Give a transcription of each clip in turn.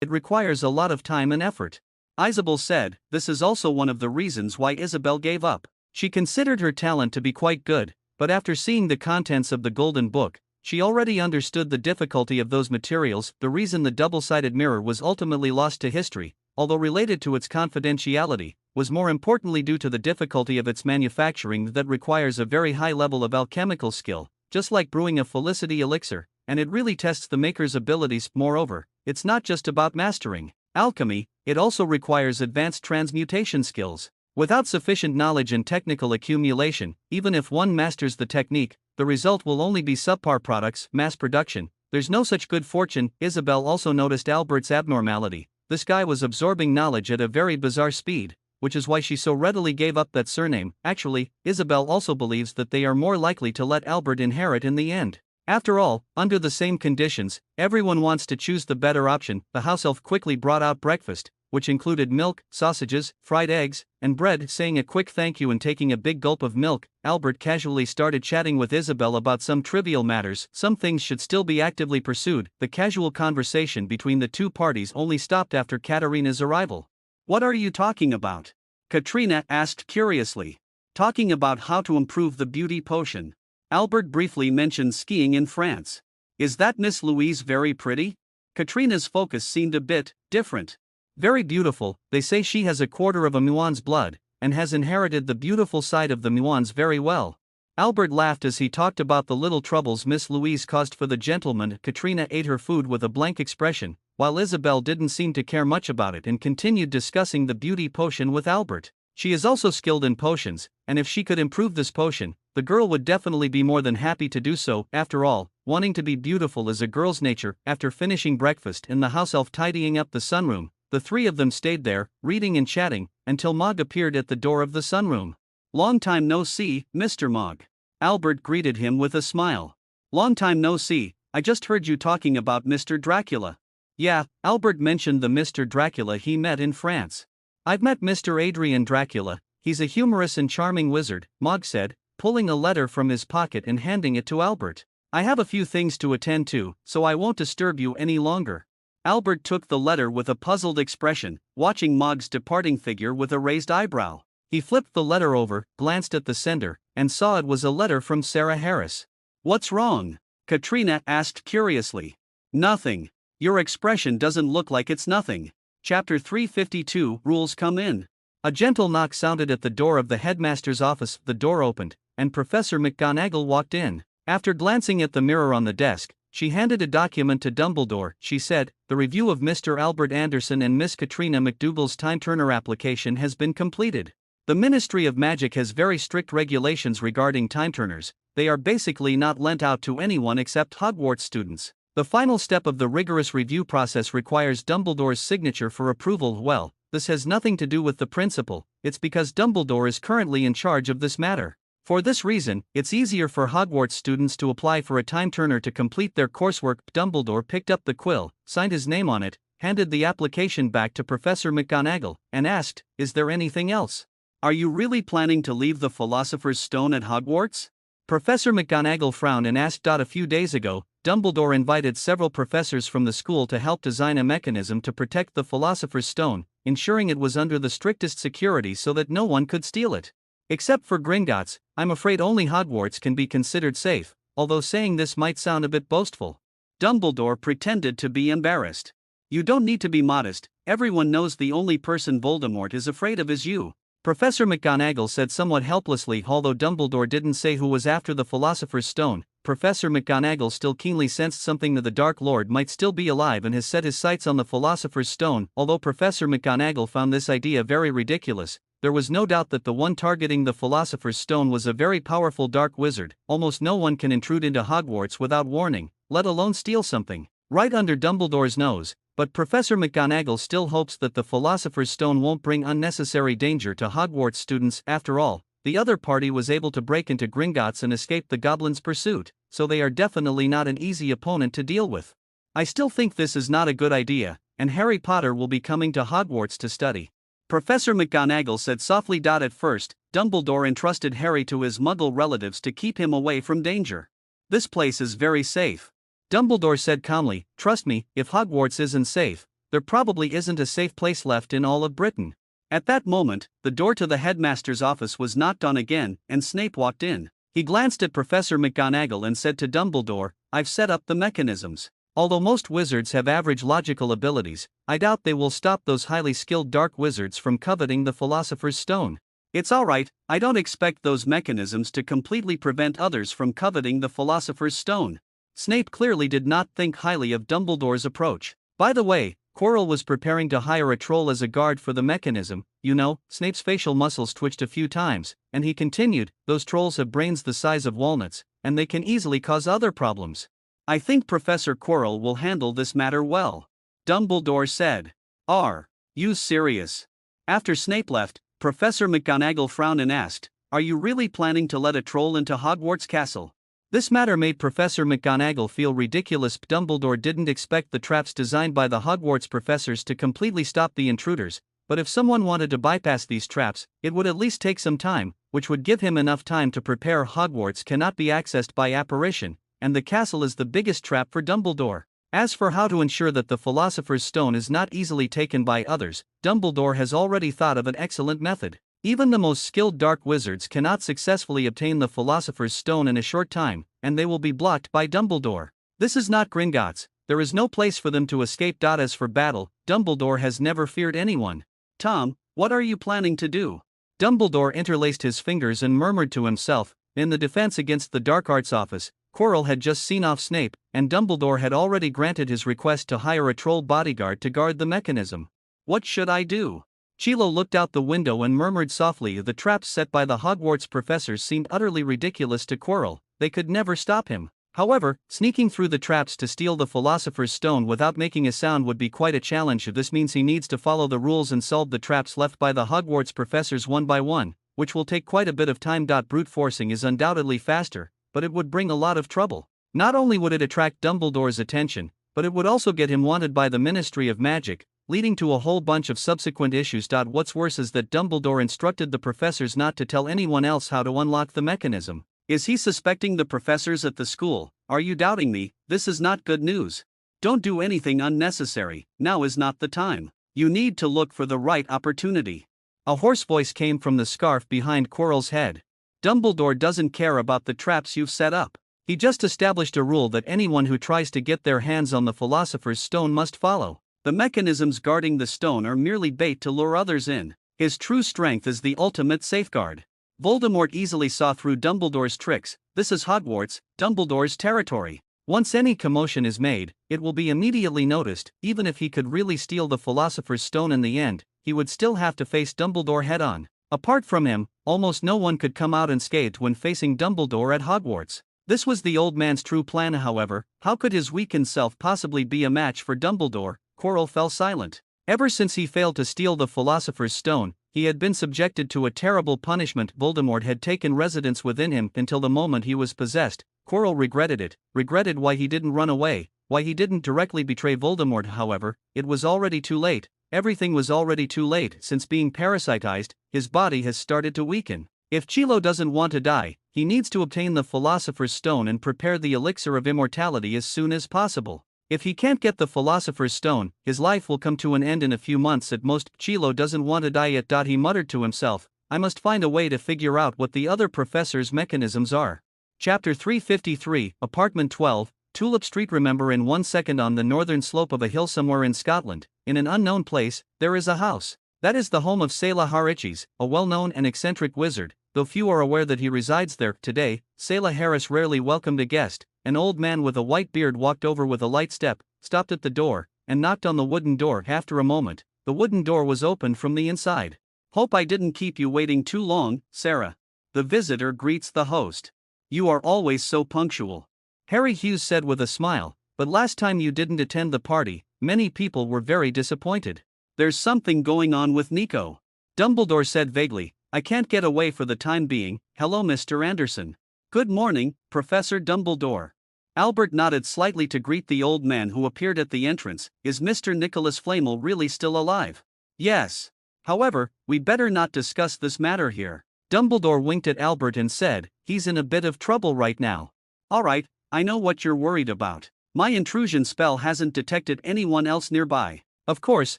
It requires a lot of time and effort. Isabel said, this is also one of the reasons why Isabel gave up. She considered her talent to be quite good, but after seeing the contents of the Golden Book, she already understood the difficulty of those materials. The reason the double-sided mirror was ultimately lost to history, although related to its confidentiality, was more importantly due to the difficulty of its manufacturing that requires a very high level of alchemical skill, just like brewing a felicity elixir, and it really tests the maker's abilities. Moreover, it's not just about mastering alchemy, it also requires advanced transmutation skills. Without sufficient knowledge and technical accumulation, even if one masters the technique, the result will only be subpar products. Mass production, there's no such good fortune. Isabel also noticed Albert's abnormality. This guy was absorbing knowledge at a very bizarre speed, which is why she so readily gave up that surname. Actually, Isabel also believes that they are more likely to let Albert inherit in the end. After all, under the same conditions, everyone wants to choose the better option. The house elf quickly brought out breakfast, which included milk, sausages, fried eggs, and bread. Saying a quick thank you and taking a big gulp of milk, Albert casually started chatting with Isabel about some trivial matters. Some things should still be actively pursued. The casual conversation between the two parties only stopped after Katerina's arrival. What are you talking about? Katrina asked curiously. Talking about how to improve the beauty potion. Albert briefly mentioned skiing in France. Is that Miss Louise very pretty? Katrina's focus seemed a bit different. Very beautiful. They say she has a quarter of a Muon's blood, and has inherited the beautiful side of the Muons very well. Albert laughed as he talked about the little troubles Miss Louise caused for the gentleman. Katrina ate her food with a blank expression, while Isabel didn't seem to care much about it and continued discussing the beauty potion with Albert. She is also skilled in potions, and if she could improve this potion, the girl would definitely be more than happy to do so. After all, wanting to be beautiful is a girl's nature. After finishing breakfast and the house elf tidying up the sunroom, the three of them stayed there, reading and chatting, until Mog appeared at the door of the sunroom. Long time no see, Mr. Mog. Albert greeted him with a smile. Long time no see, I just heard you talking about Mr. Dracula. Yeah, Albert mentioned the Mr. Dracula he met in France. I've met Mr. Adrian Dracula, he's a humorous and charming wizard, Mog said, pulling a letter from his pocket and handing it to Albert. I have a few things to attend to, so I won't disturb you any longer. Albert took the letter with a puzzled expression, watching Mog's departing figure with a raised eyebrow. He flipped the letter over, glanced at the sender, and saw it was a letter from Sarah Harris. What's wrong? Katrina asked curiously. Nothing. Your expression doesn't look like it's nothing. Chapter 352, Rules come in. A gentle knock sounded at the door of the headmaster's office. The door opened, and Professor McGonagall walked in. After glancing at the mirror on the desk, she handed a document to Dumbledore. She said, the review of Mr. Albert Anderson and Miss Katrina McDougal's time-turner application has been completed. The Ministry of Magic has very strict regulations regarding time-turners. They are basically not lent out to anyone except Hogwarts students. The final step of the rigorous review process requires Dumbledore's signature for approval. Well, this has nothing to do with the principal, it's because Dumbledore is currently in charge of this matter. For this reason, it's easier for Hogwarts students to apply for a time-turner to complete their coursework. Dumbledore picked up the quill, signed his name on it, handed the application back to Professor McGonagall, and asked, is there anything else? Are you really planning to leave the Philosopher's Stone at Hogwarts? Professor McGonagall frowned and asked. A few days ago, Dumbledore invited several professors from the school to help design a mechanism to protect the Philosopher's Stone, ensuring it was under the strictest security so that no one could steal it. Except for Gringotts, I'm afraid only Hogwarts can be considered safe, although saying this might sound a bit boastful. Dumbledore pretended to be embarrassed. You don't need to be modest, everyone knows the only person Voldemort is afraid of is you. Professor McGonagall said somewhat helplessly. Although Dumbledore didn't say who was after the Philosopher's Stone, Professor McGonagall still keenly sensed something that the Dark Lord might still be alive and has set his sights on the Philosopher's Stone. Although Professor McGonagall found this idea very ridiculous, there was no doubt that the one targeting the Philosopher's Stone was a very powerful dark wizard. Almost no one can intrude into Hogwarts without warning, let alone steal something right under Dumbledore's nose. But Professor McGonagall still hopes that the Philosopher's Stone won't bring unnecessary danger to Hogwarts students. After all, the other party was able to break into Gringotts and escape the goblins' pursuit, so they are definitely not an easy opponent to deal with. I still think this is not a good idea, and Harry Potter will be coming to Hogwarts to study. Professor McGonagall said softly. At first, Dumbledore entrusted Harry to his Muggle relatives to keep him away from danger. This place is very safe. Dumbledore said calmly, trust me, if Hogwarts isn't safe, there probably isn't a safe place left in all of Britain. At that moment, the door to the headmaster's office was knocked on again, and Snape walked in. He glanced at Professor McGonagall and said to Dumbledore, "I've set up the mechanisms. Although most wizards have average logical abilities, I doubt they will stop those highly skilled dark wizards from coveting the Philosopher's Stone. It's alright, I don't expect those mechanisms to completely prevent others from coveting the Philosopher's Stone." Snape clearly did not think highly of Dumbledore's approach. By the way, Quirrell was preparing to hire a troll as a guard for the mechanism, you know. Snape's facial muscles twitched a few times, and he continued, "Those trolls have brains the size of walnuts, and they can easily cause other problems. I think Professor Quirrell will handle this matter well," Dumbledore said. "Are you serious?" After Snape left, Professor McGonagall frowned and asked, "Are you really planning to let a troll into Hogwarts Castle?" This matter made Professor McGonagall feel ridiculous. Dumbledore didn't expect the traps designed by the Hogwarts professors to completely stop the intruders, but if someone wanted to bypass these traps, it would at least take some time, which would give him enough time to prepare. Hogwarts cannot be accessed by apparition, and the castle is the biggest trap for Dumbledore. As for how to ensure that the Philosopher's Stone is not easily taken by others, Dumbledore has already thought of an excellent method. Even the most skilled dark wizards cannot successfully obtain the Philosopher's Stone in a short time, and they will be blocked by Dumbledore. This is not Gringotts, there is no place for them to escape. As for battle, Dumbledore has never feared anyone. "Tom, what are you planning to do?" Dumbledore interlaced his fingers and murmured to himself. In the Defense Against the Dark Arts office, Quirrell had just seen off Snape, and Dumbledore had already granted his request to hire a troll bodyguard to guard the mechanism. "What should I do?" Chilo looked out the window and murmured softly. The traps set by the Hogwarts professors seemed utterly ridiculous to Quirrell. They could never stop him. However, sneaking through the traps to steal the Philosopher's Stone without making a sound would be quite a challenge. This means he needs to follow the rules and solve the traps left by the Hogwarts professors one by one, which will take quite a bit of time. Brute forcing is undoubtedly faster, but it would bring a lot of trouble. Not only would it attract Dumbledore's attention, but it would also get him wanted by the Ministry of Magic, leading to a whole bunch of subsequent issues. What's worse is that Dumbledore instructed the professors not to tell anyone else how to unlock the mechanism. Is he suspecting the professors at the school? Are you doubting me? This is not good news. Don't do anything unnecessary, now is not the time. You need to look for the right opportunity. A hoarse voice came from the scarf behind Quirrell's head. Dumbledore doesn't care about the traps you've set up. He just established a rule that anyone who tries to get their hands on the Philosopher's Stone must follow. The mechanisms guarding the stone are merely bait to lure others in. His true strength is the ultimate safeguard. Voldemort easily saw through Dumbledore's tricks. This is Hogwarts, Dumbledore's territory. Once any commotion is made, it will be immediately noticed. Even if he could really steal the Philosopher's Stone in the end, he would still have to face Dumbledore head-on. Apart from him, almost no one could come out unscathed when facing Dumbledore at Hogwarts. This was the old man's true plan. However, how could his weakened self possibly be a match for Dumbledore? Quirrell fell silent. Ever since he failed to steal the Philosopher's Stone, he had been subjected to a terrible punishment. Voldemort had taken residence within him until the moment he was possessed. Quirrell regretted it, regretted why he didn't run away, why he didn't directly betray Voldemort. However, it was already too late. Everything was already too late. Since being parasitized, his body has started to weaken. If Chilo doesn't want to die, he needs to obtain the Philosopher's Stone and prepare the elixir of immortality as soon as possible. If he can't get the Philosopher's Stone, his life will come to an end in a few months at most. Chilo doesn't want to die yet. He muttered to himself, I must find a way to figure out what the other professor's mechanisms are. Chapter 353, Apartment 12, Tulip Street. Remember, in 1 second, on the northern slope of a hill somewhere in Scotland, in an unknown place, there is a house. That is the home of Selah Harichis, a well-known and eccentric wizard, though few are aware that he resides there. Today, Selah Harris rarely welcomed a guest. An old man with a white beard walked over with a light step, stopped at the door, and knocked on the wooden door. After a moment, the wooden door was opened from the inside. Hope I didn't keep you waiting too long, Sarah. The visitor greets the host. You are always so punctual, Harry Hughes said with a smile, but last time you didn't attend the party, many people were very disappointed. There's something going on with Nico, Dumbledore said vaguely. I can't get away for the time being. Hello, Mr. Anderson. Good morning, Professor Dumbledore. Albert nodded slightly to greet the old man who appeared at the entrance. Is Mr. Nicholas Flamel really still alive? Yes. However, we better not discuss this matter here. Dumbledore winked at Albert and said, he's in a bit of trouble right now. Alright, I know what you're worried about. My intrusion spell hasn't detected anyone else nearby. Of course,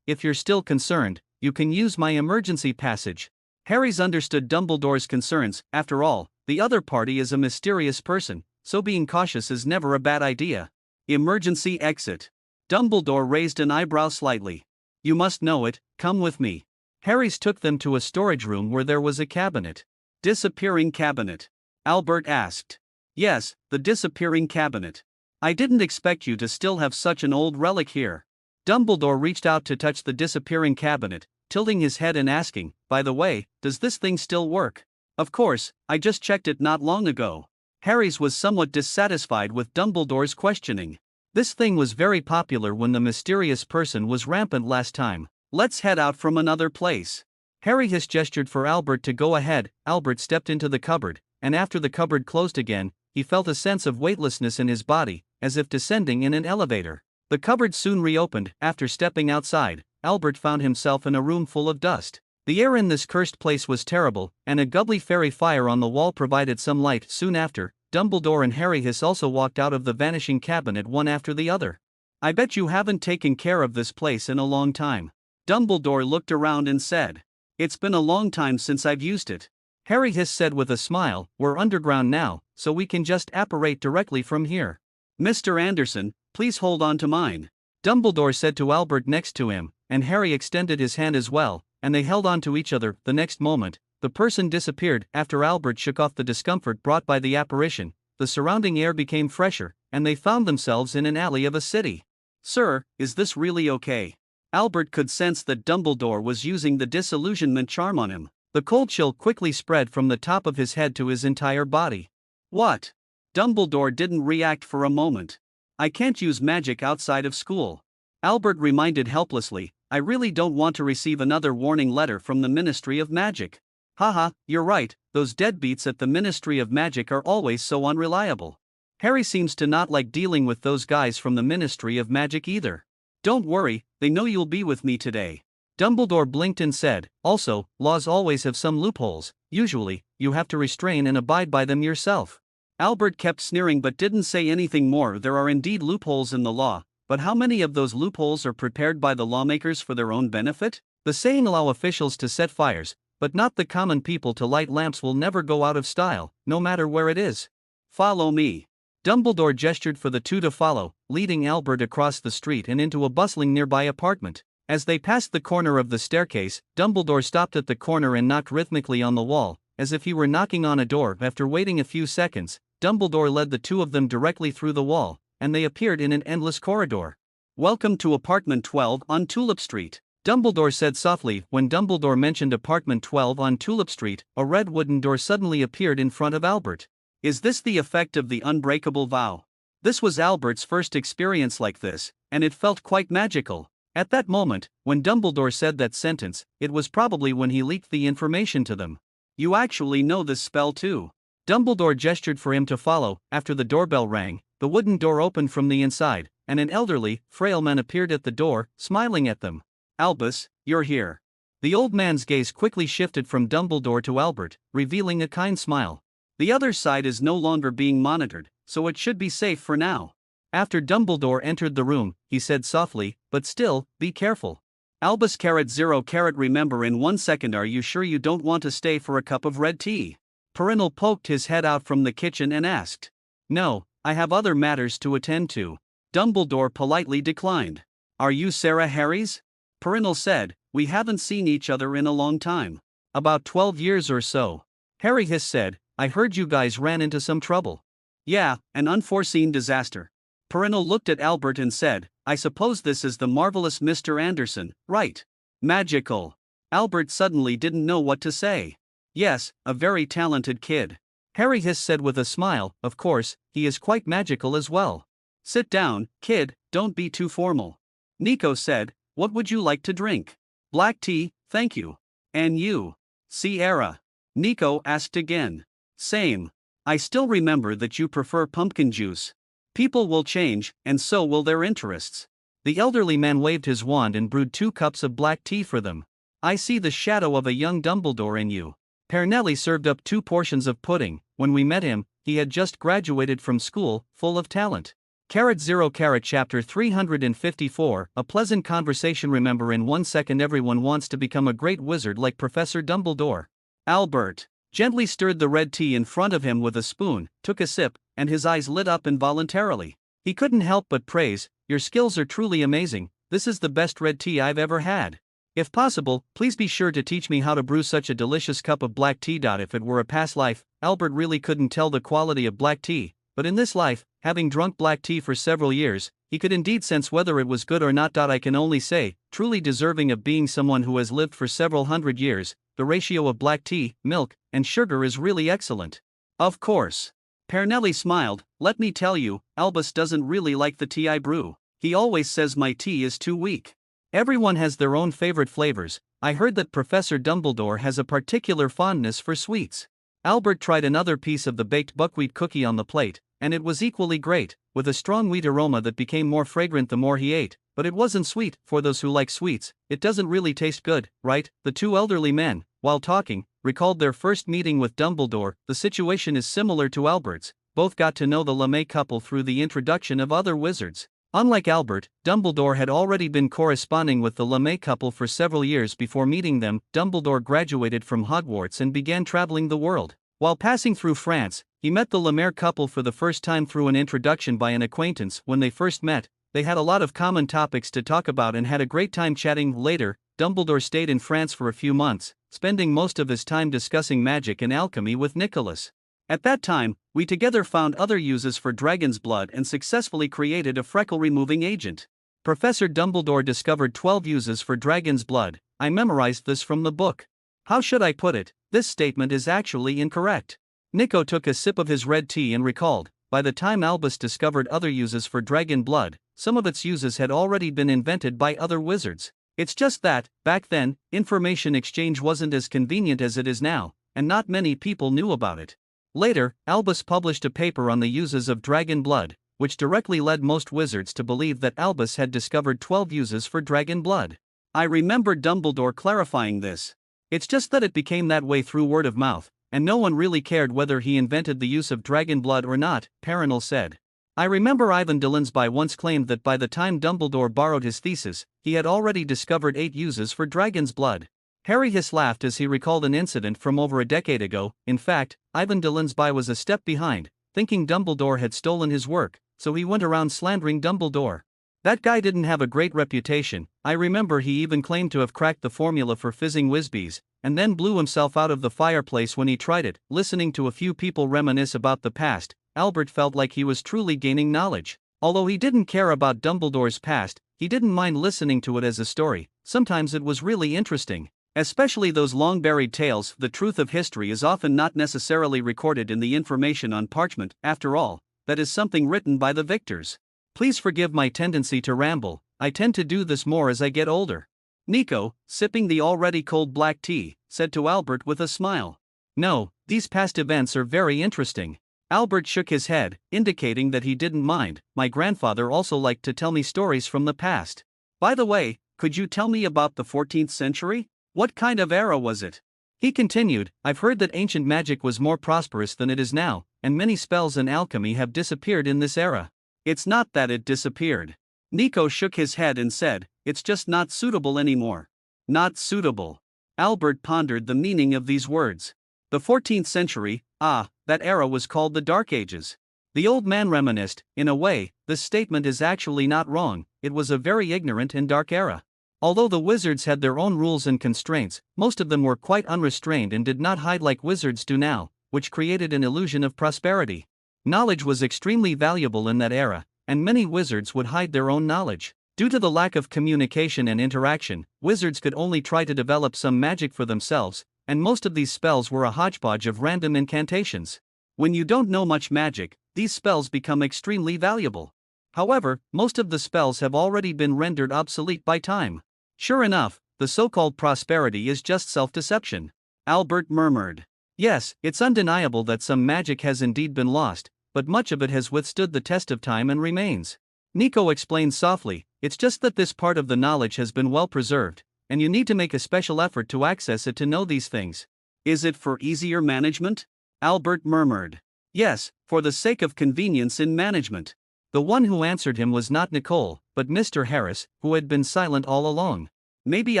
if you're still concerned, you can use my emergency passage. Harry's understood Dumbledore's concerns. After all, the other party is a mysterious person, so being cautious is never a bad idea. Emergency exit. Dumbledore raised an eyebrow slightly. You must know it, come with me. Harry's took them to a storage room where there was a cabinet. Disappearing cabinet? Albert asked. Yes, the disappearing cabinet. I didn't expect you to still have such an old relic here. Dumbledore reached out to touch the disappearing cabinet, tilting his head and asking, by the way, does this thing still work? Of course, I just checked it not long ago. Harry's was somewhat dissatisfied with Dumbledore's questioning. This thing was very popular when the mysterious person was rampant last time. Let's head out from another place. Harry has gestured for Albert to go ahead. Albert stepped into the cupboard, and after the cupboard closed again, he felt a sense of weightlessness in his body, as if descending in an elevator. The cupboard soon reopened. After stepping outside, Albert found himself in a room full of dust. The air in this cursed place was terrible, and a gubbly fairy fire on the wall provided some light. Soon after, Dumbledore and Harry Hiss also walked out of the vanishing cabinet one after the other. I bet you haven't taken care of this place in a long time. Dumbledore looked around and said. It's been a long time since I've used it. Harry Hiss said with a smile, we're underground now, so we can just apparate directly from here. Mr. Anderson, please hold on to mine. Dumbledore said to Albert next to him, and Harry extended his hand as well, and they held on to each other. The next moment, the person disappeared. After Albert shook off the discomfort brought by the apparition, the surrounding air became fresher, and they found themselves in an alley of a city. Sir, is this really okay? Albert could sense that Dumbledore was using the disillusionment charm on him. The cold chill quickly spread from the top of his head to his entire body. What? Dumbledore didn't react for a moment. I can't use magic outside of school. Albert reminded helplessly, I really don't want to receive another warning letter from the Ministry of Magic. Haha, you're right, those deadbeats at the Ministry of Magic are always so unreliable. Harry seems to not like dealing with those guys from the Ministry of Magic either. Don't worry, they know you'll be with me today. Dumbledore blinked and said, also, laws always have some loopholes. Usually, you have to restrain and abide by them yourself. Albert kept sneering but didn't say anything more. There are indeed loopholes in the law, but how many of those loopholes are prepared by the lawmakers for their own benefit? The saying allow officials to set fires, but not the common people to light lamps will never go out of style, no matter where it is. Follow me. Dumbledore gestured for the two to follow, leading Albert across the street and into a bustling nearby apartment. As they passed the corner of the staircase, Dumbledore stopped at the corner and knocked rhythmically on the wall, as if he were knocking on a door. After waiting a few seconds, Dumbledore led the two of them directly through the wall, and they appeared in an endless corridor. Welcome to apartment 12 on Tulip Street, Dumbledore said softly. When Dumbledore mentioned apartment 12 on Tulip Street, a red wooden door suddenly appeared in front of Albert. Is this the effect of the unbreakable vow? This was Albert's first experience like this, and it felt quite magical. At that moment, when Dumbledore said that sentence, it was probably when he leaked the information to them. You actually know this spell too. Dumbledore gestured for him to follow. After the doorbell rang, the wooden door opened from the inside, and an elderly, frail man appeared at the door, smiling at them. Albus, you're here. The old man's gaze quickly shifted from Dumbledore to Albert, revealing a kind smile. The other side is no longer being monitored, so it should be safe for now. After Dumbledore entered the room, he said softly, but still, be careful. Albus *0 remember in 1 second. Are you sure you don't want to stay for a cup of red tea? Perennial poked his head out from the kitchen and asked. No, I have other matters to attend to. Dumbledore politely declined. Are you Sarah Harries? Perennial said, we haven't seen each other in a long time. About 12 years or so. Harry Hiss said, I heard you guys ran into some trouble. Yeah, an unforeseen disaster. Perennial looked at Albert and said, I suppose this is the marvelous Mr. Anderson, right? Magical. Albert suddenly didn't know what to say. Yes, a very talented kid. Harry Hiss said with a smile, of course, he is quite magical as well. Sit down, kid, don't be too formal. Nico said, what would you like to drink? Black tea, thank you. And you? Sierra? Nico asked again. Same. I still remember that you prefer pumpkin juice. People will change, and so will their interests. The elderly man waved his wand and brewed 2 cups of black tea for them. I see the shadow of a young Dumbledore in you. Pernelli served up 2 portions of pudding. When we met him, he had just graduated from school, full of talent. Carat 0 Carat Chapter 354 A Pleasant Conversation. Remember, in 1 second everyone wants to become a great wizard like Professor Dumbledore. Albert gently stirred the red tea in front of him with a spoon, took a sip, and his eyes lit up involuntarily. He couldn't help but praise, "Your skills are truly amazing, this is the best red tea I've ever had. If possible, please be sure to teach me how to brew such a delicious cup of black tea." If it were a past life, Albert really couldn't tell the quality of black tea, but in this life, having drunk black tea for several years, he could indeed sense whether it was good or not. I can only say, truly deserving of being someone who has lived for several hundred years. The ratio of black tea, milk, and sugar is really excellent. Of course. Pernelli smiled. "Let me tell you, Albus doesn't really like the tea I brew. He always says my tea is too weak. Everyone has their own favorite flavors. I heard that Professor Dumbledore has a particular fondness for sweets." Albert tried another piece of the baked buckwheat cookie on the plate, and it was equally great, with a strong wheat aroma that became more fragrant the more he ate. But it wasn't sweet. For those who like sweets, it doesn't really taste good, right? The two elderly men, while talking, recalled their first meeting with Dumbledore. The situation is similar to Albert's. Both got to know the LeMay couple through the introduction of other wizards. Unlike Albert, Dumbledore had already been corresponding with the LeMay couple for several years before meeting them. Dumbledore graduated from Hogwarts and began traveling the world. While passing through France, he met the LeMay couple for the first time through an introduction by an acquaintance. When they first met, they had a lot of common topics to talk about and had a great time chatting. Later, Dumbledore stayed in France for a few months, spending most of his time discussing magic and alchemy with Nicholas. At that time, we together found other uses for dragon's blood and successfully created a freckle-removing agent. Professor Dumbledore discovered 12 uses for dragon's blood. I memorized this from the book. How should I put it? This statement is actually incorrect. Nico took a sip of his red tea and recalled, by the time Albus discovered other uses for dragon blood, some of its uses had already been invented by other wizards. It's just that, back then, information exchange wasn't as convenient as it is now, and not many people knew about it. Later, Albus published a paper on the uses of dragon blood, which directly led most wizards to believe that Albus had discovered 12 uses for dragon blood. I remember Dumbledore clarifying this. It's just that it became that way through word of mouth, and no one really cared whether he invented the use of dragon blood or not, Perenelle said. I remember Ivan Delansby once claimed that by the time Dumbledore borrowed his thesis, he had already discovered 8 uses for dragon's blood. Harry Hiss laughed as he recalled an incident from over a decade ago. In fact, Ivan Delansby was a step behind, thinking Dumbledore had stolen his work, so he went around slandering Dumbledore. That guy didn't have a great reputation. I remember he even claimed to have cracked the formula for fizzing Whizbees, and then blew himself out of the fireplace when he tried it. Listening to a few people reminisce about the past, Albert felt like he was truly gaining knowledge. Although he didn't care about Dumbledore's past, he didn't mind listening to it as a story. Sometimes it was really interesting. Especially those long-buried tales. The truth of history is often not necessarily recorded in the information on parchment. After all, that is something written by the victors. Please forgive my tendency to ramble. I tend to do this more as I get older. Nico, sipping the already cold black tea, said to Albert with a smile. No, these past events are very interesting. Albert shook his head, indicating that he didn't mind. My grandfather also liked to tell me stories from the past. By the way, could you tell me about the 14th century? What kind of era was it? He continued, I've heard that ancient magic was more prosperous than it is now, and many spells and alchemy have disappeared in this era. It's not that it disappeared. Nico shook his head and said, it's just not suitable anymore. Not suitable. Albert pondered the meaning of these words. The 14th century, that era was called the Dark Ages. The old man reminisced. In a way, this statement is actually not wrong. It was a very ignorant and dark era. Although the wizards had their own rules and constraints, most of them were quite unrestrained and did not hide like wizards do now, which created an illusion of prosperity. Knowledge was extremely valuable in that era, and many wizards would hide their own knowledge. Due to the lack of communication and interaction, wizards could only try to develop some magic for themselves, and most of these spells were a hodgepodge of random incantations. When you don't know much magic, these spells become extremely valuable. However, most of the spells have already been rendered obsolete by time. Sure enough, the so-called prosperity is just self-deception. Albert murmured. Yes, it's undeniable that some magic has indeed been lost, but much of it has withstood the test of time and remains. Nico explained softly, it's just that this part of the knowledge has been well preserved, and you need to make a special effort to access it to know these things. Is it for easier management? Albert murmured. Yes, for the sake of convenience in management. The one who answered him was not Nicole, but Mr. Harris, who had been silent all along. Maybe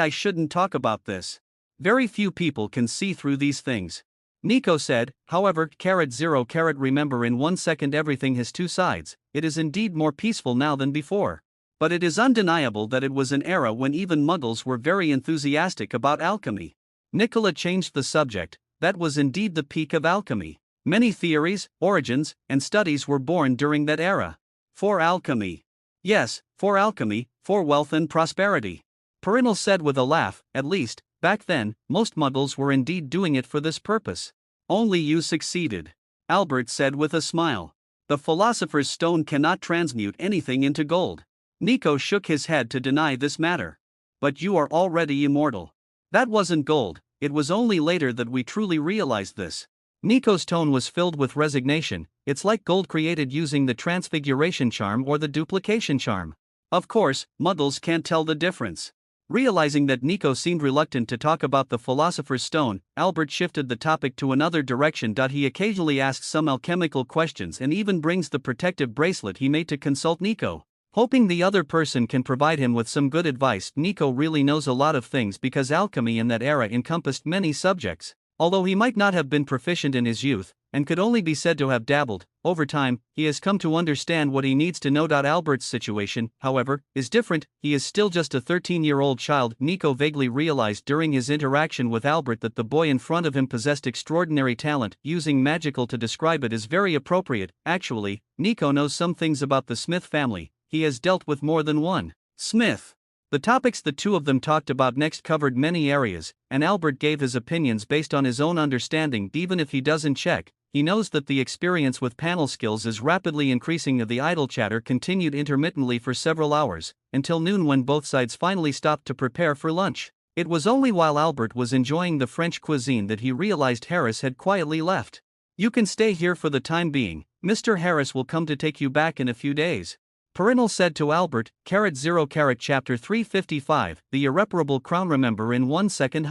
I shouldn't talk about this. Very few people can see through these things. Nico said, however, (0) remember in 1 second everything has two sides. It is indeed more peaceful now than before. But it is undeniable that it was an era when even muggles were very enthusiastic about alchemy. Nicola changed the subject. That was indeed the peak of alchemy. Many theories, origins, and studies were born during that era. For alchemy. Yes, for alchemy, for wealth and prosperity. Perinal said with a laugh, at least, back then, most muggles were indeed doing it for this purpose. Only you succeeded. Albert said with a smile. The philosopher's stone cannot transmute anything into gold. Nico shook his head to deny this matter. But you are already immortal. That wasn't gold, it was only later that we truly realized this. Nico's tone was filled with resignation. It's like gold created using the transfiguration charm or the duplication charm. Of course, muggles can't tell the difference. Realizing that Nico seemed reluctant to talk about the philosopher's stone, Albert shifted the topic to another direction. He occasionally asks some alchemical questions and even brings the protective bracelet he made to consult Nico, hoping the other person can provide him with some good advice. Nico really knows a lot of things because alchemy in that era encompassed many subjects. Although he might not have been proficient in his youth, and could only be said to have dabbled, over time, he has come to understand what he needs to know. Albert's situation, however, is different. He is still just a 13-year-old child. Nico vaguely realized during his interaction with Albert that the boy in front of him possessed extraordinary talent. Using magical to describe it is very appropriate. Actually, Nico knows some things about the Smith family. He has dealt with more than one Smith. The topics the two of them talked about next covered many areas, and Albert gave his opinions based on his own understanding. Even if he doesn't check, he knows that the experience with panel skills is rapidly increasing. The idle chatter continued intermittently for several hours, until noon when both sides finally stopped to prepare for lunch. It was only while Albert was enjoying the French cuisine that he realized Harris had quietly left. You can stay here for the time being. Mr. Harris will come to take you back in a few days. Perinal said to Albert, (0) Chapter 355, The Irreparable Crown. Remember in 1 second.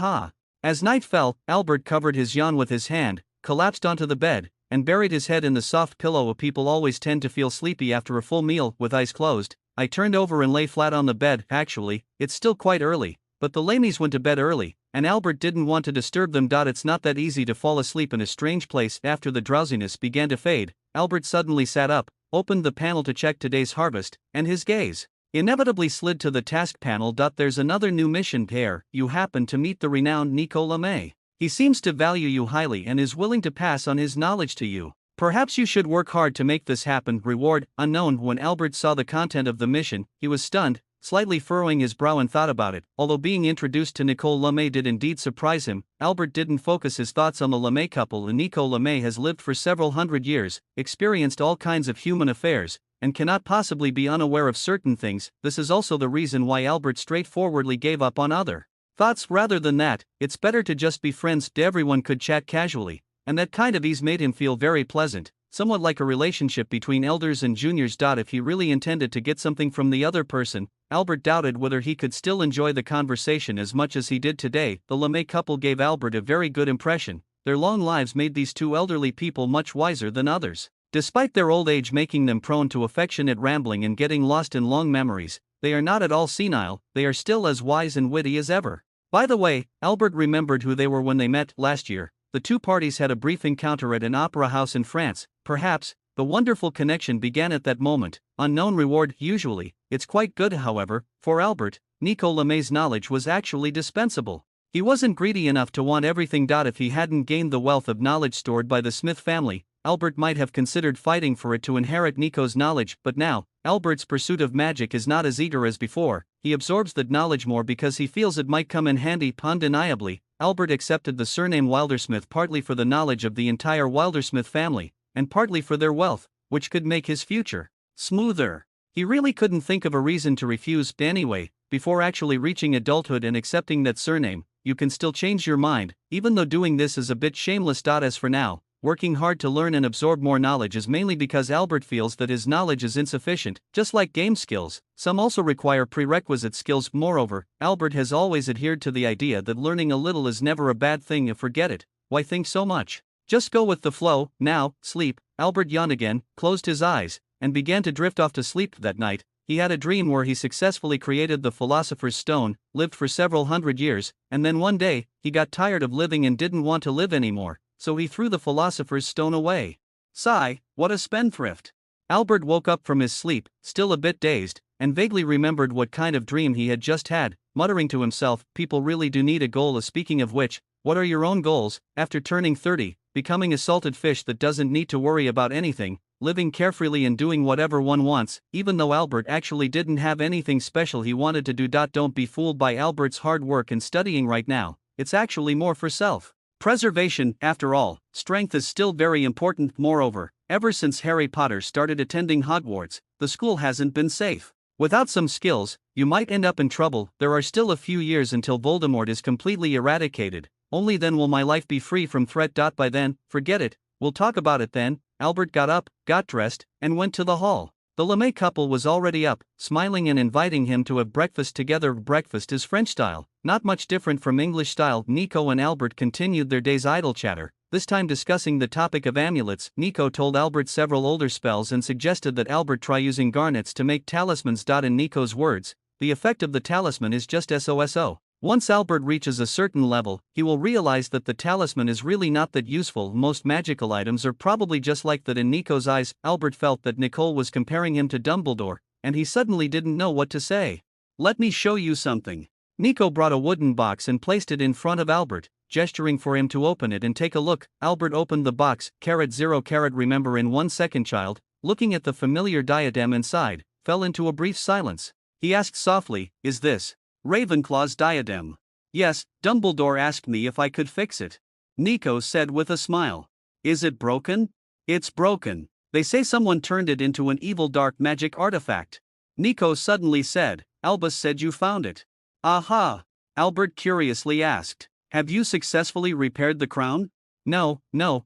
As night fell, Albert covered his yawn with his hand, collapsed onto the bed, and buried his head in the soft pillow. People always tend to feel sleepy after a full meal. With eyes closed, I turned over and lay flat on the bed. Actually, it's still quite early, but the Lamies went to bed early, and Albert didn't want to disturb them. It's not that easy to fall asleep in a strange place. After the drowsiness began to fade, Albert suddenly sat up, opened the panel to check today's harvest, and his gaze inevitably slid to the task panel. There's another new mission pair. You happen to meet the renowned Nico Lemay. He seems to value you highly and is willing to pass on his knowledge to you. Perhaps you should work hard to make this happen. Reward unknown. When Albert saw the content of the mission, he was stunned, slightly furrowing his brow and thought about it. Although being introduced to Nicole Lemay did indeed surprise him, Albert didn't focus his thoughts on the Lemay couple. Nico Lemay has lived for several hundred years, experienced all kinds of human affairs, and cannot possibly be unaware of certain things. This is also the reason why Albert straightforwardly gave up on other thoughts. Rather than that, it's better to just be friends. Everyone could chat casually, and that kind of ease made him feel very pleasant, somewhat like a relationship between elders and juniors. If he really intended to get something from the other person, Albert doubted whether he could still enjoy the conversation as much as he did today. The Lemay couple gave Albert a very good impression. Their long lives made these two elderly people much wiser than others. Despite their old age making them prone to affectionate rambling and getting lost in long memories, they are not at all senile. They are still as wise and witty as ever. By the way, Albert remembered who they were when they met last year. The two parties had a brief encounter at an opera house in France. Perhaps the wonderful connection began at that moment. Unknown reward. Usually, it's quite good. However, for Albert, Nico Lemay's knowledge was actually dispensable. He wasn't greedy enough to want everything. If he hadn't gained the wealth of knowledge stored by the Smith family, Albert might have considered fighting for it to inherit Nico's knowledge. But now, Albert's pursuit of magic is not as eager as before. He absorbs that knowledge more because he feels it might come in handy. Undeniably, Albert accepted the surname Wildersmith partly for the knowledge of the entire Wildersmith family, and partly for their wealth, which could make his future smoother. He really couldn't think of a reason to refuse. Anyway, before actually reaching adulthood and accepting that surname, you can still change your mind, even though doing this is a bit shameless. As for now, working hard to learn and absorb more knowledge is mainly because Albert feels that his knowledge is insufficient. Just like game skills, some also require prerequisite skills. Moreover, Albert has always adhered to the idea that learning a little is never a bad thing. Forget it, why think so much? Just go with the flow. Now, sleep. Albert yawned again, closed his eyes, and began to drift off to sleep that night. He had a dream where he successfully created the Philosopher's Stone, lived for several hundred years, and then one day, he got tired of living and didn't want to live anymore, so he threw the Philosopher's Stone away. Sigh, what a spendthrift. Albert woke up from his sleep, still a bit dazed, and vaguely remembered what kind of dream he had just had, muttering to himself, people really do need a goal. Speaking of which, what are your own goals? After turning 30, becoming a salted fish that doesn't need to worry about anything, living carefreely and doing whatever one wants, even though Albert actually didn't have anything special he wanted to do. Don't be fooled by Albert's hard work and studying right now, it's actually more for self-preservation. After all, strength is still very important. Moreover, ever since Harry Potter started attending Hogwarts, the school hasn't been safe. Without some skills, you might end up in trouble. There are still a few years until Voldemort is completely eradicated, only then will my life be free from threat. By then, forget it, we'll talk about it then. Albert got up, got dressed, and went to the hall. The LeMay couple was already up, smiling and inviting him to have breakfast together. Breakfast is French style, not much different from English style. Nico and Albert continued their day's idle chatter, this time discussing the topic of amulets. Nico told Albert several older spells and suggested that Albert try using garnets to make talismans. In Nico's words, the effect of the talisman is just SOSO. Once Albert reaches a certain level, he will realize that the talisman is really not that useful. Most magical items are probably just like that. In Nico's eyes, Albert felt that Nicole was comparing him to Dumbledore, and he suddenly didn't know what to say. Let me show you something. Nico brought a wooden box and placed it in front of Albert, gesturing for him to open it and take a look. Albert opened the box. (0) Remember in 1 second, child, looking at the familiar diadem inside, fell into a brief silence. He asked softly, is this Ravenclaw's diadem? Yes, Dumbledore asked me if I could fix it. Nico said with a smile. Is it broken? It's broken. They say someone turned it into an evil dark magic artifact. Nico suddenly said, Albus said you found it. Aha! Albert curiously asked. Have you successfully repaired the crown? No,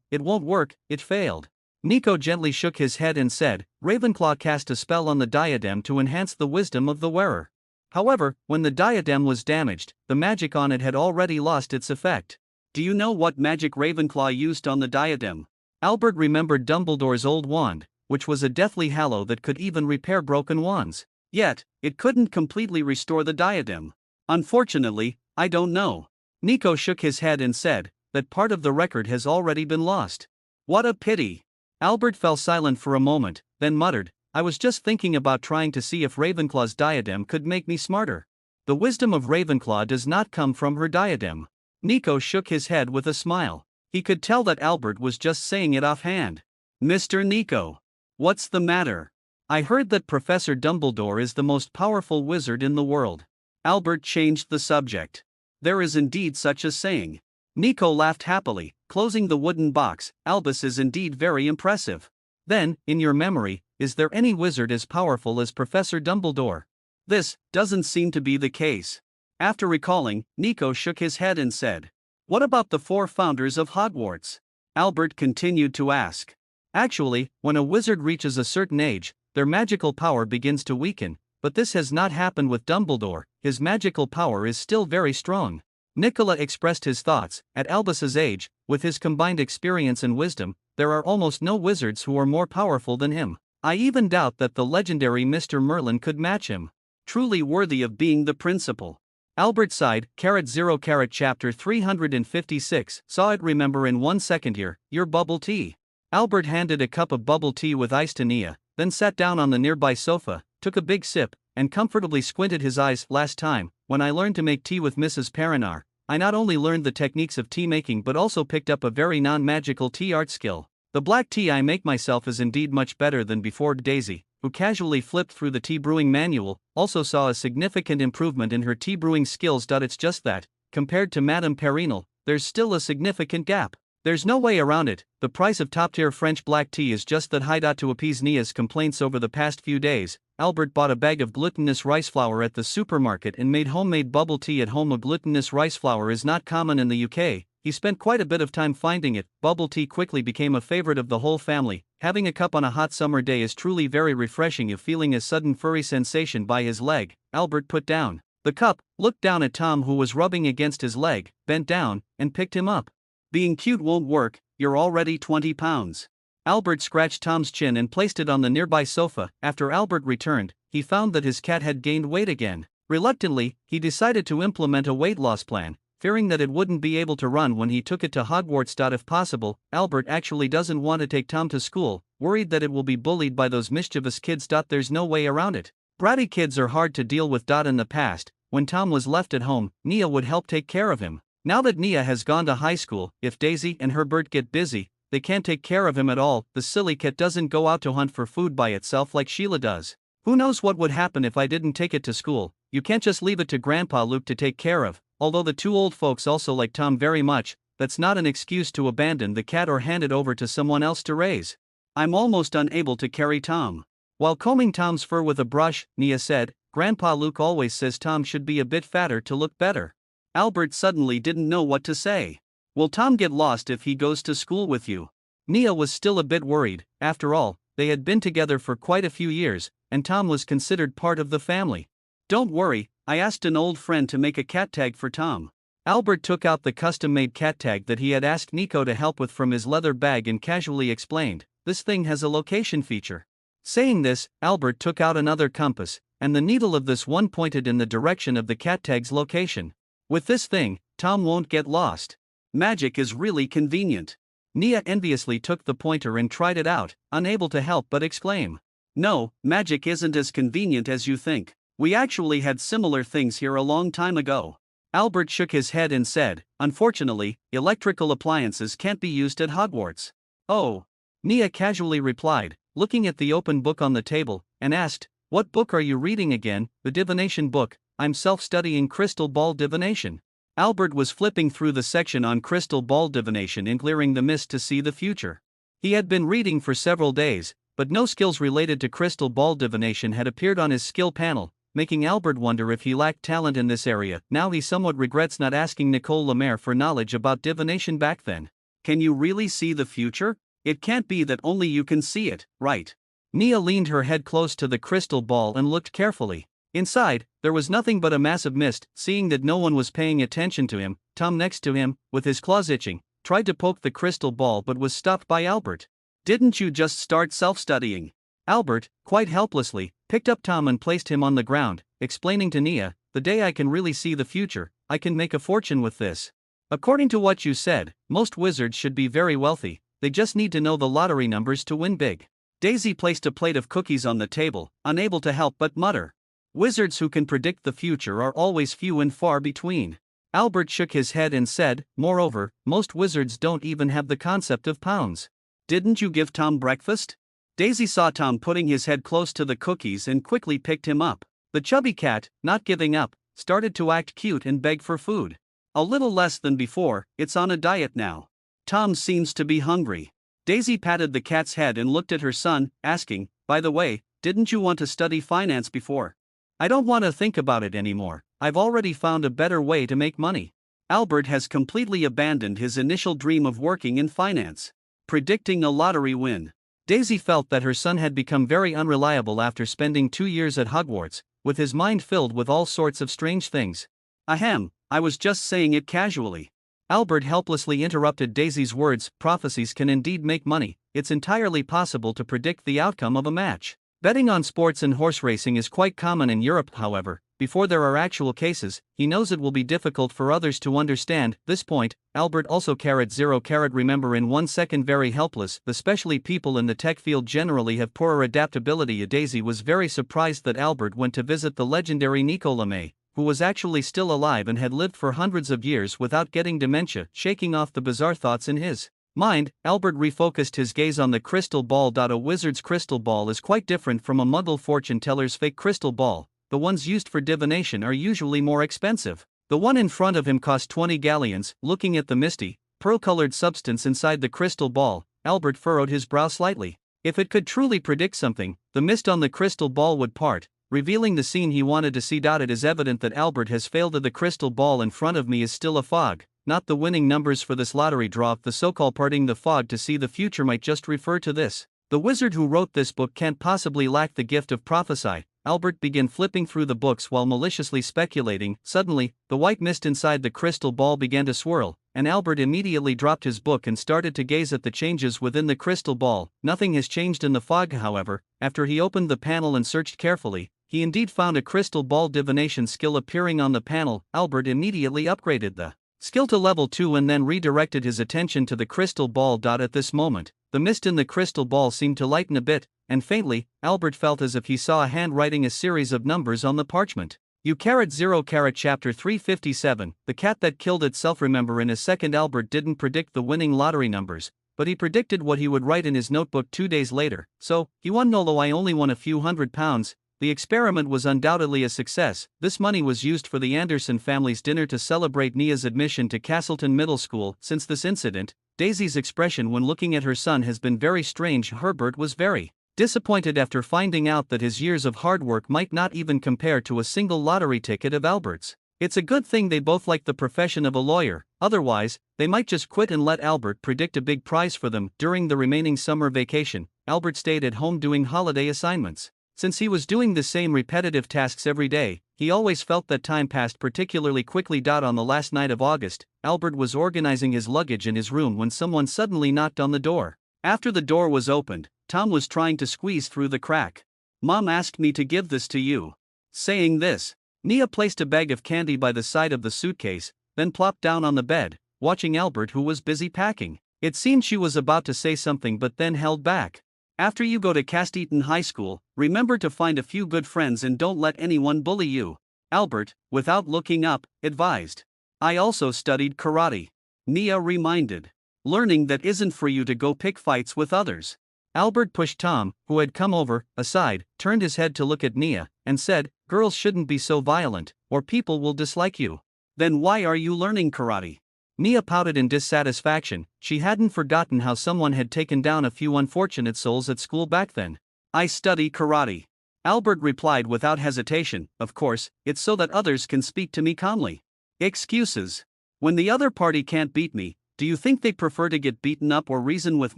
it won't work, it failed. Nico gently shook his head and said, Ravenclaw cast a spell on the diadem to enhance the wisdom of the wearer. However, when the diadem was damaged, the magic on it had already lost its effect. Do you know what magic Ravenclaw used on the diadem? Albert remembered Dumbledore's old wand, which was a deathly hallow that could even repair broken wands. Yet, it couldn't completely restore the diadem. Unfortunately, I don't know. Nico shook his head and said, that part of the record has already been lost. What a pity. Albert fell silent for a moment, then muttered, I was just thinking about trying to see if Ravenclaw's diadem could make me smarter. The wisdom of Ravenclaw does not come from her diadem. Nico shook his head with a smile. He could tell that Albert was just saying it offhand. Mr. Nico. What's the matter? I heard that Professor Dumbledore is the most powerful wizard in the world. Albert changed the subject. There is indeed such a saying. Nico laughed happily, closing the wooden box. Albus is indeed very impressive. Then, in your memory, is there any wizard as powerful as Professor Dumbledore? This doesn't seem to be the case. After recalling, Nico shook his head and said, what about the 4 founders of Hogwarts? Albert continued to ask. Actually, when a wizard reaches a certain age, their magical power begins to weaken, but this has not happened with Dumbledore. His magical power is still very strong. Nicola expressed his thoughts. At Albus's age, with his combined experience and wisdom, there are almost no wizards who are more powerful than him. I even doubt that the legendary Mr. Merlin could match him. Truly worthy of being the principal. Albert sighed. (0) Chapter 356. Saw it. Remember in 1 second here, your bubble tea. Albert handed a cup of bubble tea with ice to Nia, then sat down on the nearby sofa, took a big sip, and comfortably squinted his eyes. Last time, when I learned to make tea with Mrs. Perinar, I not only learned the techniques of tea making but also picked up a very non-magical tea art skill. The black tea I make myself is indeed much better than before. Daisy, who casually flipped through the tea brewing manual, also saw a significant improvement in her tea brewing skills. It's just that, compared to Madame Perinal, there's still a significant gap. There's no way around it, the price of top-tier French black tea is just that high. To appease Nia's complaints over the past few days, Albert bought a bag of glutinous rice flour at the supermarket and made homemade bubble tea at home. A glutinous rice flour is not common in the UK. He spent quite a bit of time finding it. Bubble tea quickly became a favorite of the whole family. Having a cup on a hot summer day is truly very refreshing. If feeling a sudden furry sensation by his leg, Albert put down the cup, looked down at Tom who was rubbing against his leg, bent down, and picked him up. Being cute won't work, you're already 20 pounds. Albert scratched Tom's chin and placed it on the nearby sofa. After Albert returned, he found that his cat had gained weight again. Reluctantly, he decided to implement a weight loss plan, fearing that it wouldn't be able to run when he took it to Hogwarts. If possible, Albert actually doesn't want to take Tom to school, worried that it will be bullied by those mischievous kids. There's no way around it. Bratty kids are hard to deal with. In the past, when Tom was left at home, Nia would help take care of him. Now that Nia has gone to high school, if Daisy and Herbert get busy, they can't take care of him at all. The silly cat doesn't go out to hunt for food by itself like Sheila does. Who knows what would happen if I didn't take it to school? You can't just leave it to Grandpa Luke to take care of. Although the two old folks also like Tom very much, that's not an excuse to abandon the cat or hand it over to someone else to raise. I'm almost unable to carry Tom. While combing Tom's fur with a brush, Nia said, Grandpa Luke always says Tom should be a bit fatter to look better. Albert suddenly didn't know what to say. Will Tom get lost if he goes to school with you? Nia was still a bit worried. After all, they had been together for quite a few years, and Tom was considered part of the family. Don't worry, I asked an old friend to make a cat tag for Tom. Albert took out the custom-made cat tag that he had asked Nico to help with from his leather bag and casually explained, this thing has a location feature. Saying this, Albert took out another compass, and the needle of this one pointed in the direction of the cat tag's location. With this thing, Tom won't get lost. Magic is really convenient. Nia enviously took the pointer and tried it out, unable to help but exclaim. No, magic isn't as convenient as you think. We actually had similar things here a long time ago. Albert shook his head and said, unfortunately, electrical appliances can't be used at Hogwarts. Oh. Nia casually replied, looking at the open book on the table, and asked, what book are you reading again? The divination book. I'm self-studying crystal ball divination. Albert was flipping through the section on crystal ball divination and clearing the mist to see the future. He had been reading for several days, but no skills related to crystal ball divination had appeared on his skill panel, making Albert wonder if he lacked talent in this area. Now he somewhat regrets not asking Nicole Lemaire for knowledge about divination back then. Can you really see the future? It can't be that only you can see it, right? Nia leaned her head close to the crystal ball and looked carefully. Inside, there was nothing but a massive mist. Seeing that no one was paying attention to him, Tom next to him, with his claws itching, tried to poke the crystal ball but was stopped by Albert. Didn't you just start self-studying? Albert, quite helplessly, picked up Tom and placed him on the ground, explaining to Nia, the day I can really see the future, I can make a fortune with this. According to what you said, most wizards should be very wealthy, they just need to know the lottery numbers to win big. Daisy placed a plate of cookies on the table, unable to help but mutter. Wizards who can predict the future are always few and far between. Albert shook his head and said, moreover, most wizards don't even have the concept of pounds. Didn't you give Tom breakfast? Daisy saw Tom putting his head close to the cookies and quickly picked him up. The chubby cat, not giving up, started to act cute and beg for food. A little less than before, it's on a diet now. Tom seems to be hungry. Daisy patted the cat's head and looked at her son, asking, by the way, didn't you want to study finance before? I don't want to think about it anymore, I've already found a better way to make money. Albert has completely abandoned his initial dream of working in finance. Predicting a lottery win. Daisy felt that her son had become very unreliable after spending 2 years at Hogwarts, with his mind filled with all sorts of strange things. Ahem, I was just saying it casually. Albert helplessly interrupted Daisy's words. Prophecies can indeed make money. It's entirely possible to predict the outcome of a match. Betting on sports and horse racing is quite common in Europe, however. Before there are actual cases, he knows it will be difficult for others to understand this point. Albert also *0 remember in 1 second very helpless, especially people in the tech field generally have poorer adaptability. Daisy was very surprised that Albert went to visit the legendary Nico Lamay, who was actually still alive and had lived for hundreds of years without getting dementia. Shaking off the bizarre thoughts in his mind, Albert refocused his gaze on the crystal ball. A wizard's crystal ball is quite different from a muggle fortune teller's fake crystal ball. The ones used for divination are usually more expensive. The one in front of him cost 20 galleons. Looking at the misty, pearl-colored substance inside the crystal ball, Albert furrowed his brow slightly. If it could truly predict something, the mist on the crystal ball would part, revealing the scene he wanted to see. It is evident that Albert has failed. The crystal ball in front of me is still a fog, not the winning numbers for this lottery draw. The so-called parting the fog to see the future might just refer to this. The wizard who wrote this book can't possibly lack the gift of prophecy. Albert began flipping through the books while maliciously speculating. Suddenly, the white mist inside the crystal ball began to swirl, and Albert immediately dropped his book and started to gaze at the changes within the crystal ball. Nothing has changed in the fog, however. After he opened the panel and searched carefully, he indeed found a crystal ball divination skill appearing on the panel. Albert immediately upgraded the skill to level 2 and then redirected his attention to the crystal ball. At this moment, the mist in the crystal ball seemed to lighten a bit, and faintly, Albert felt as if he saw a hand writing a series of numbers on the parchment. U-0 chapter 357, the cat that killed itself. Remember, in a second Albert didn't predict the winning lottery numbers, but he predicted what he would write in his notebook 2 days later. So, he won. Nolo, I only won a few £100. The experiment was undoubtedly a success. This money was used for the Anderson family's dinner to celebrate Nia's admission to Castleton Middle School. Since this incident, Daisy's expression when looking at her son has been very strange. Herbert was very disappointed after finding out that his years of hard work might not even compare to a single lottery ticket of Albert's. It's a good thing they both like the profession of a lawyer, otherwise, they might just quit and let Albert predict a big prize for them. During the remaining summer vacation, Albert stayed at home doing holiday assignments. Since he was doing the same repetitive tasks every day, he always felt that time passed particularly quickly. On the last night of August, Albert was organizing his luggage in his room when someone suddenly knocked on the door. After the door was opened, Tom was trying to squeeze through the crack. "Mom asked me to give this to you." Saying this, Nia placed a bag of candy by the side of the suitcase, then plopped down on the bed, watching Albert, who was busy packing. It seemed she was about to say something but then held back. "After you go to Casteaton High School, remember to find a few good friends and don't let anyone bully you," Albert, without looking up, advised. "I also studied karate," Nia reminded. "Learning that isn't for you to go pick fights with others." Albert pushed Tom, who had come over, aside, turned his head to look at Nia, and said, "Girls shouldn't be so violent, or people will dislike you." "Then why are you learning karate?" Nia pouted in dissatisfaction. She hadn't forgotten how someone had taken down a few unfortunate souls at school back then. "I study karate," Albert replied without hesitation. "Of course, it's so that others can speak to me calmly." "Excuses. When the other party can't beat me, do you think they prefer to get beaten up or reason with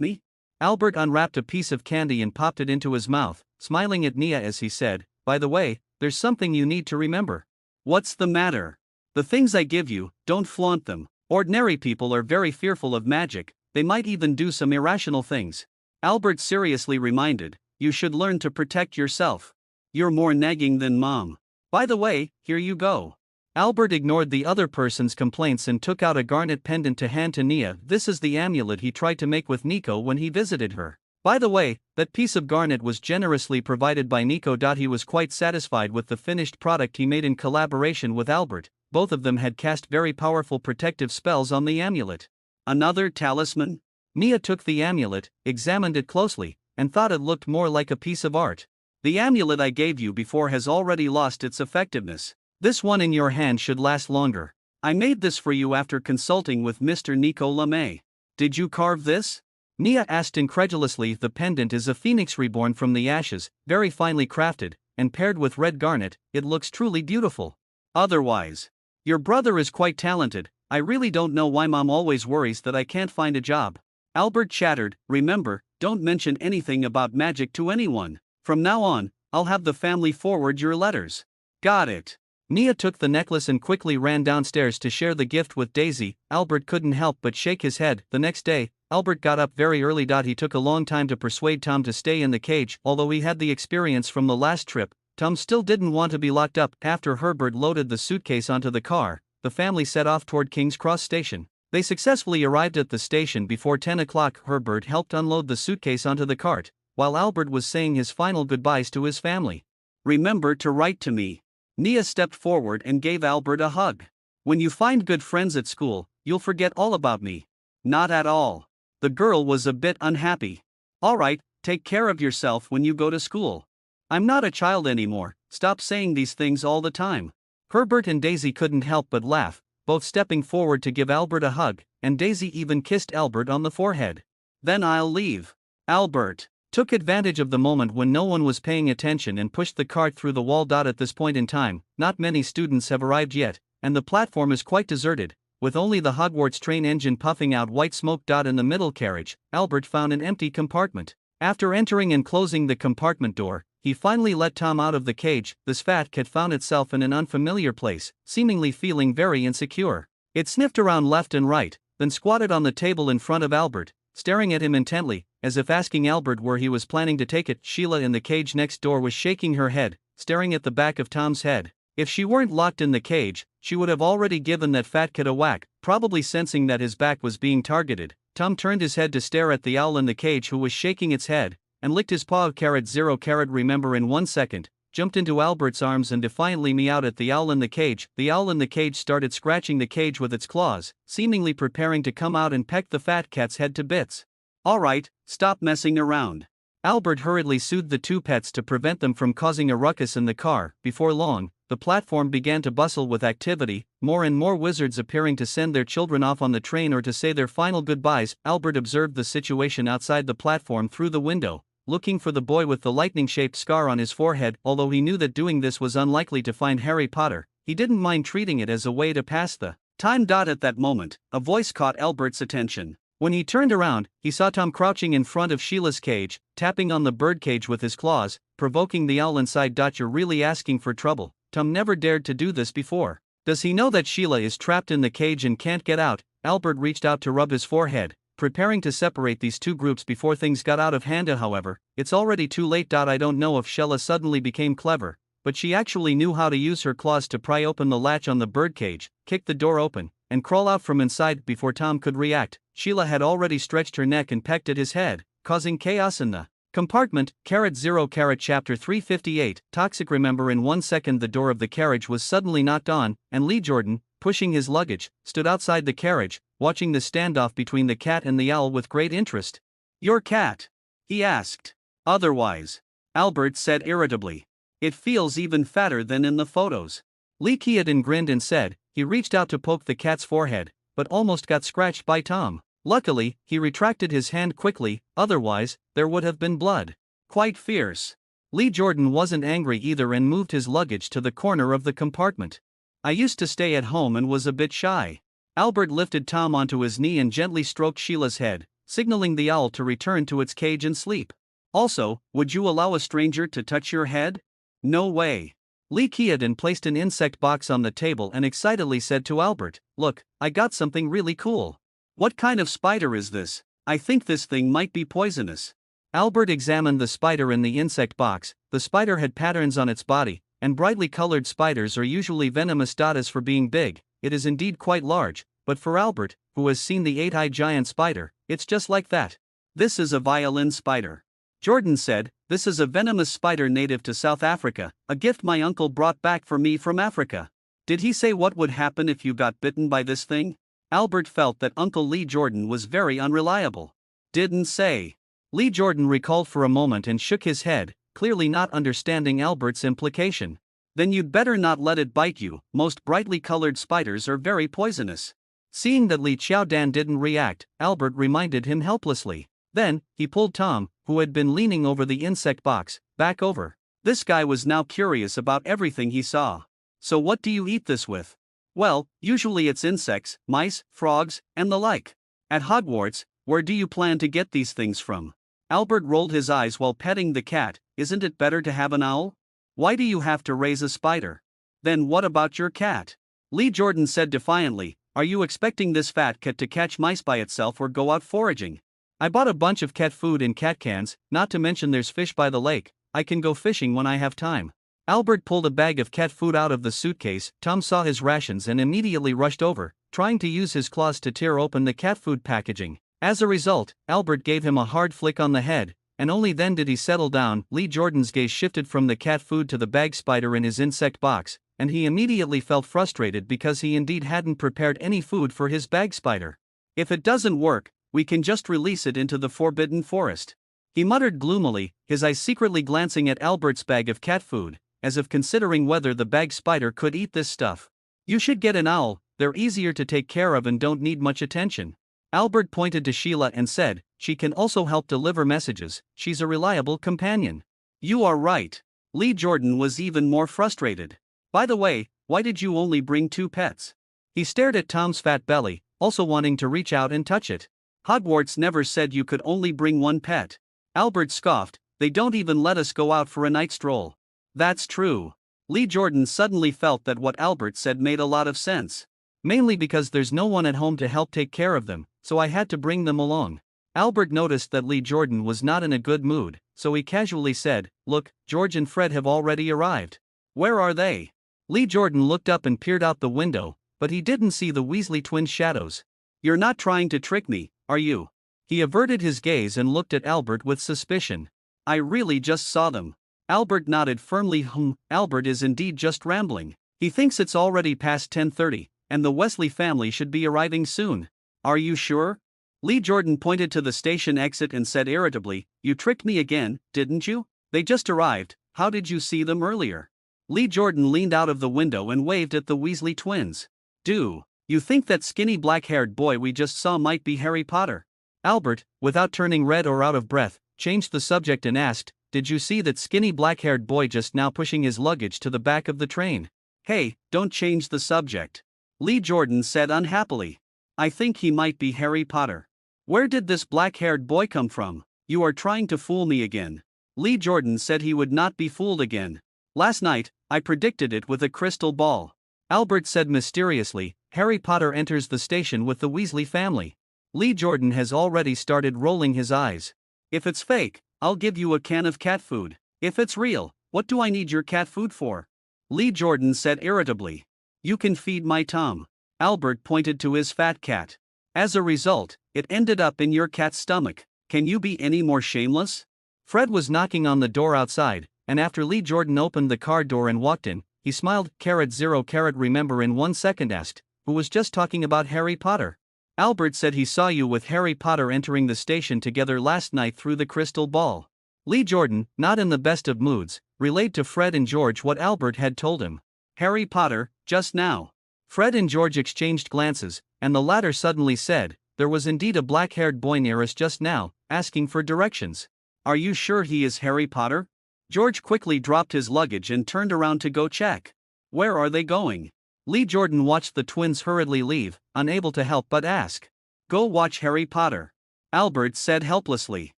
me?" Albert unwrapped a piece of candy and popped it into his mouth, smiling at Nia as he said, "By the way, there's something you need to remember." "What's the matter?" "The things I give you, don't flaunt them. Ordinary people are very fearful of magic, they might even do some irrational things." Albert seriously reminded, "You should learn to protect yourself. You're more nagging than Mom. By the way, here you go." Albert ignored the other person's complaints and took out a garnet pendant to hand to Nia. "This is the amulet he tried to make with Nico when he visited her. By the way, that piece of garnet was generously provided by Nico. He was quite satisfied with the finished product he made in collaboration with Albert. Both of them had cast very powerful protective spells on the amulet. "Another talisman?" Nia took the amulet, examined it closely, and thought it looked more like a piece of art. "The amulet I gave you before has already lost its effectiveness. This one in your hand should last longer. I made this for you after consulting with Mr. Nico Lemay." "Did you carve this?" Nia asked incredulously. "The pendant is a phoenix reborn from the ashes, very finely crafted, and paired with red garnet, it looks truly beautiful." "Otherwise, your brother is quite talented. I really don't know why Mom always worries that I can't find a job." Albert chattered, "Remember, don't mention anything about magic to anyone. From now on, I'll have the family forward your letters." "Got it." Nia took the necklace and quickly ran downstairs to share the gift with Daisy. Albert couldn't help but shake his head. The next day, Albert got up very early. He took a long time to persuade Tom to stay in the cage. Although he had the experience from the last trip, Tom still didn't want to be locked up. After Herbert loaded the suitcase onto the car, the family set off toward King's Cross Station. They successfully arrived at the station before 10 o'clock. Herbert helped unload the suitcase onto the cart, while Albert was saying his final goodbyes to his family. "Remember to write to me." Nia stepped forward and gave Albert a hug. "When you find good friends at school, you'll forget all about me." "Not at all." The girl was a bit unhappy. "All right, take care of yourself when you go to school." "I'm not a child anymore, stop saying these things all the time." Herbert and Daisy couldn't help but laugh, both stepping forward to give Albert a hug, and Daisy even kissed Albert on the forehead. "Then I'll leave." Albert took advantage of the moment when no one was paying attention and pushed the cart through the wall. At this point in time, not many students have arrived yet, and the platform is quite deserted, with only the Hogwarts train engine puffing out white smoke. In the middle carriage, Albert found an empty compartment. After entering and closing the compartment door, he finally let Tom out of the cage. This fat cat found itself in an unfamiliar place, seemingly feeling very insecure. It sniffed around left and right, then squatted on the table in front of Albert, staring at him intently, as if asking Albert where he was planning to take it. Sheila in the cage next door was shaking her head, staring at the back of Tom's head. If she weren't locked in the cage, she would have already given that fat kid a whack, probably sensing that his back was being targeted. Tom turned his head to stare at the owl in the cage, who was shaking its head, and licked his paw. 0 remember in 1 second, jumped into Albert's arms and defiantly meowed at the owl in the cage. The owl in the cage started scratching the cage with its claws, seemingly preparing to come out and peck the fat cat's head to bits. "Alright, stop messing around." Albert hurriedly soothed the two pets to prevent them from causing a ruckus in the car. Before long, the platform began to bustle with activity, more and more wizards appearing to send their children off on the train or to say their final goodbyes. Albert observed the situation outside the platform through the window, looking for the boy with the lightning-shaped scar on his forehead. Although he knew that doing this was unlikely to find Harry Potter, he didn't mind treating it as a way to pass the time. At that moment, a voice caught Albert's attention. When he turned around, he saw Tom crouching in front of Sheila's cage, tapping on the birdcage with his claws, provoking the owl inside. "You're really asking for trouble. Tom never dared to do this before. Does he know that Sheila is trapped in the cage and can't get out?" Albert reached out to rub his forehead, preparing to separate these two groups before things got out of hand. However, it's already too late. I don't know if Sheila suddenly became clever, but she actually knew how to use her claws to pry open the latch on the birdcage, kick the door open, and crawl out from inside. Before Tom could react, Sheila had already stretched her neck and pecked at his head, causing chaos in the compartment. 0 Chapter 358 Toxic. Remember in 1 second the door of the carriage was suddenly knocked on, and Lee Jordan, pushing his luggage, stood outside the carriage, watching the standoff between the cat and the owl with great interest. "Your cat?" he asked. "Otherwise," Albert said irritably. "It feels even fatter than in the photos." Lee Jordan grinned and said, he reached out to poke the cat's forehead, but almost got scratched by Tom. Luckily, he retracted his hand quickly, otherwise, there would have been blood. "Quite fierce." Lee Jordan wasn't angry either and moved his luggage to the corner of the compartment. "I used to stay at home and was a bit shy." Albert lifted Tom onto his knee and gently stroked Sheila's head, signaling the owl to return to its cage and sleep. "Also, would you allow a stranger to touch your head?" "No way." Lee Jordan placed an insect box on the table and excitedly said to Albert, "Look, I got something really cool." "What kind of spider is this? I think this thing might be poisonous." Albert examined the spider in the insect box. The spider had patterns on its body, and brightly colored spiders are usually venomous. As for being big, it is indeed quite large, but for Albert, who has seen the 8-eyed giant spider, it's just like that. "This is a violin spider," Jordan said. "This is a venomous spider native to South Africa, a gift my uncle brought back for me from Africa." "Did he say what would happen if you got bitten by this thing?" Albert felt that Uncle Lee Jordan was very unreliable. "Didn't say." Lee Jordan recalled for a moment and shook his head, clearly not understanding Albert's implication. "Then you'd better not let it bite you. Most brightly colored spiders are very poisonous." Seeing that Lee Dan didn't react, Albert reminded him helplessly. Then, he pulled Tom, who had been leaning over the insect box, back over. This guy was now curious about everything he saw. "So what do you eat this with?" "Well, usually it's insects, mice, frogs, and the like." "At Hogwarts, where do you plan to get these things from?" Albert rolled his eyes while petting the cat. "Isn't it better to have an owl? Why do you have to raise a spider?" "Then what about your cat?" Lee Jordan said defiantly. "Are you expecting this fat cat to catch mice by itself or go out foraging?" "I bought a bunch of cat food in cat cans, not to mention there's fish by the lake. I can go fishing when I have time." Albert pulled a bag of cat food out of the suitcase. Tom saw his rations and immediately rushed over, trying to use his claws to tear open the cat food packaging. As a result, Albert gave him a hard flick on the head, and only then did he settle down. Lee Jordan's gaze shifted from the cat food to the bag spider in his insect box, and he immediately felt frustrated because he indeed hadn't prepared any food for his bag spider. "If it doesn't work, we can just release it into the Forbidden Forest," he muttered gloomily, his eyes secretly glancing at Albert's bag of cat food, as if considering whether the bag spider could eat this stuff. "You should get an owl, they're easier to take care of and don't need much attention." Albert pointed to Sheila and said, "She can also help deliver messages, she's a reliable companion." "You are right." Lee Jordan was even more frustrated. "By the way, why did you only bring 2 pets?" He stared at Tom's fat belly, also wanting to reach out and touch it. "Hogwarts never said you could only bring 1 pet." Albert scoffed. "They don't even let us go out for a night stroll." "That's true." Lee Jordan suddenly felt that what Albert said made a lot of sense. Mainly because there's no one at home to help take care of them, so I had to bring them along. Albert noticed that Lee Jordan was not in a good mood, so he casually said, "Look, George and Fred have already arrived." "Where are they?" Lee Jordan looked up and peered out the window, but he didn't see the Weasley twins' shadows. "You're not trying to trick me, are you?" He averted his gaze and looked at Albert with suspicion. "I really just saw them." Albert nodded firmly. Albert is indeed just rambling. He thinks it's already past 10:30, and the Weasley family should be arriving soon. "Are you sure?" Lee Jordan pointed to the station exit and said irritably, "You tricked me again, didn't you? They just arrived, how did you see them earlier?" Lee Jordan leaned out of the window and waved at the Weasley twins. "Do you think that skinny black-haired boy we just saw might be Harry Potter?" Albert, without turning red or out of breath, changed the subject and asked, "Did you see that skinny black-haired boy just now pushing his luggage to the back of the train?" "Hey, don't change the subject," Lee Jordan said unhappily. "I think he might be Harry Potter." "Where did this black-haired boy come from? You are trying to fool me again." Lee Jordan said he would not be fooled again. "Last night, I predicted it with a crystal ball." Albert said mysteriously, "Harry Potter enters the station with the Weasley family." Lee Jordan has already started rolling his eyes. "If it's fake, I'll give you a can of cat food. If it's real, what do I need your cat food for?" Lee Jordan said irritably. "You can feed my Tom." Albert pointed to his fat cat. "As a result, it ended up in your cat's stomach. Can you be any more shameless?" Fred was knocking on the door outside, and after Lee Jordan opened the car door and walked in, he smiled. "0 remember in 1 second asked, who was just talking about Harry Potter?" "Albert said he saw you with Harry Potter entering the station together last night through the crystal ball." Lee Jordan, not in the best of moods, relayed to Fred and George what Albert had told him. "Harry Potter, just now." Fred and George exchanged glances, and the latter suddenly said, "There was indeed a black-haired boy near us just now, asking for directions." "Are you sure he is Harry Potter?" George quickly dropped his luggage and turned around to go check. "Where are they going?" Lee Jordan watched the twins hurriedly leave, unable to help but ask. "Go watch Harry Potter," Albert said helplessly.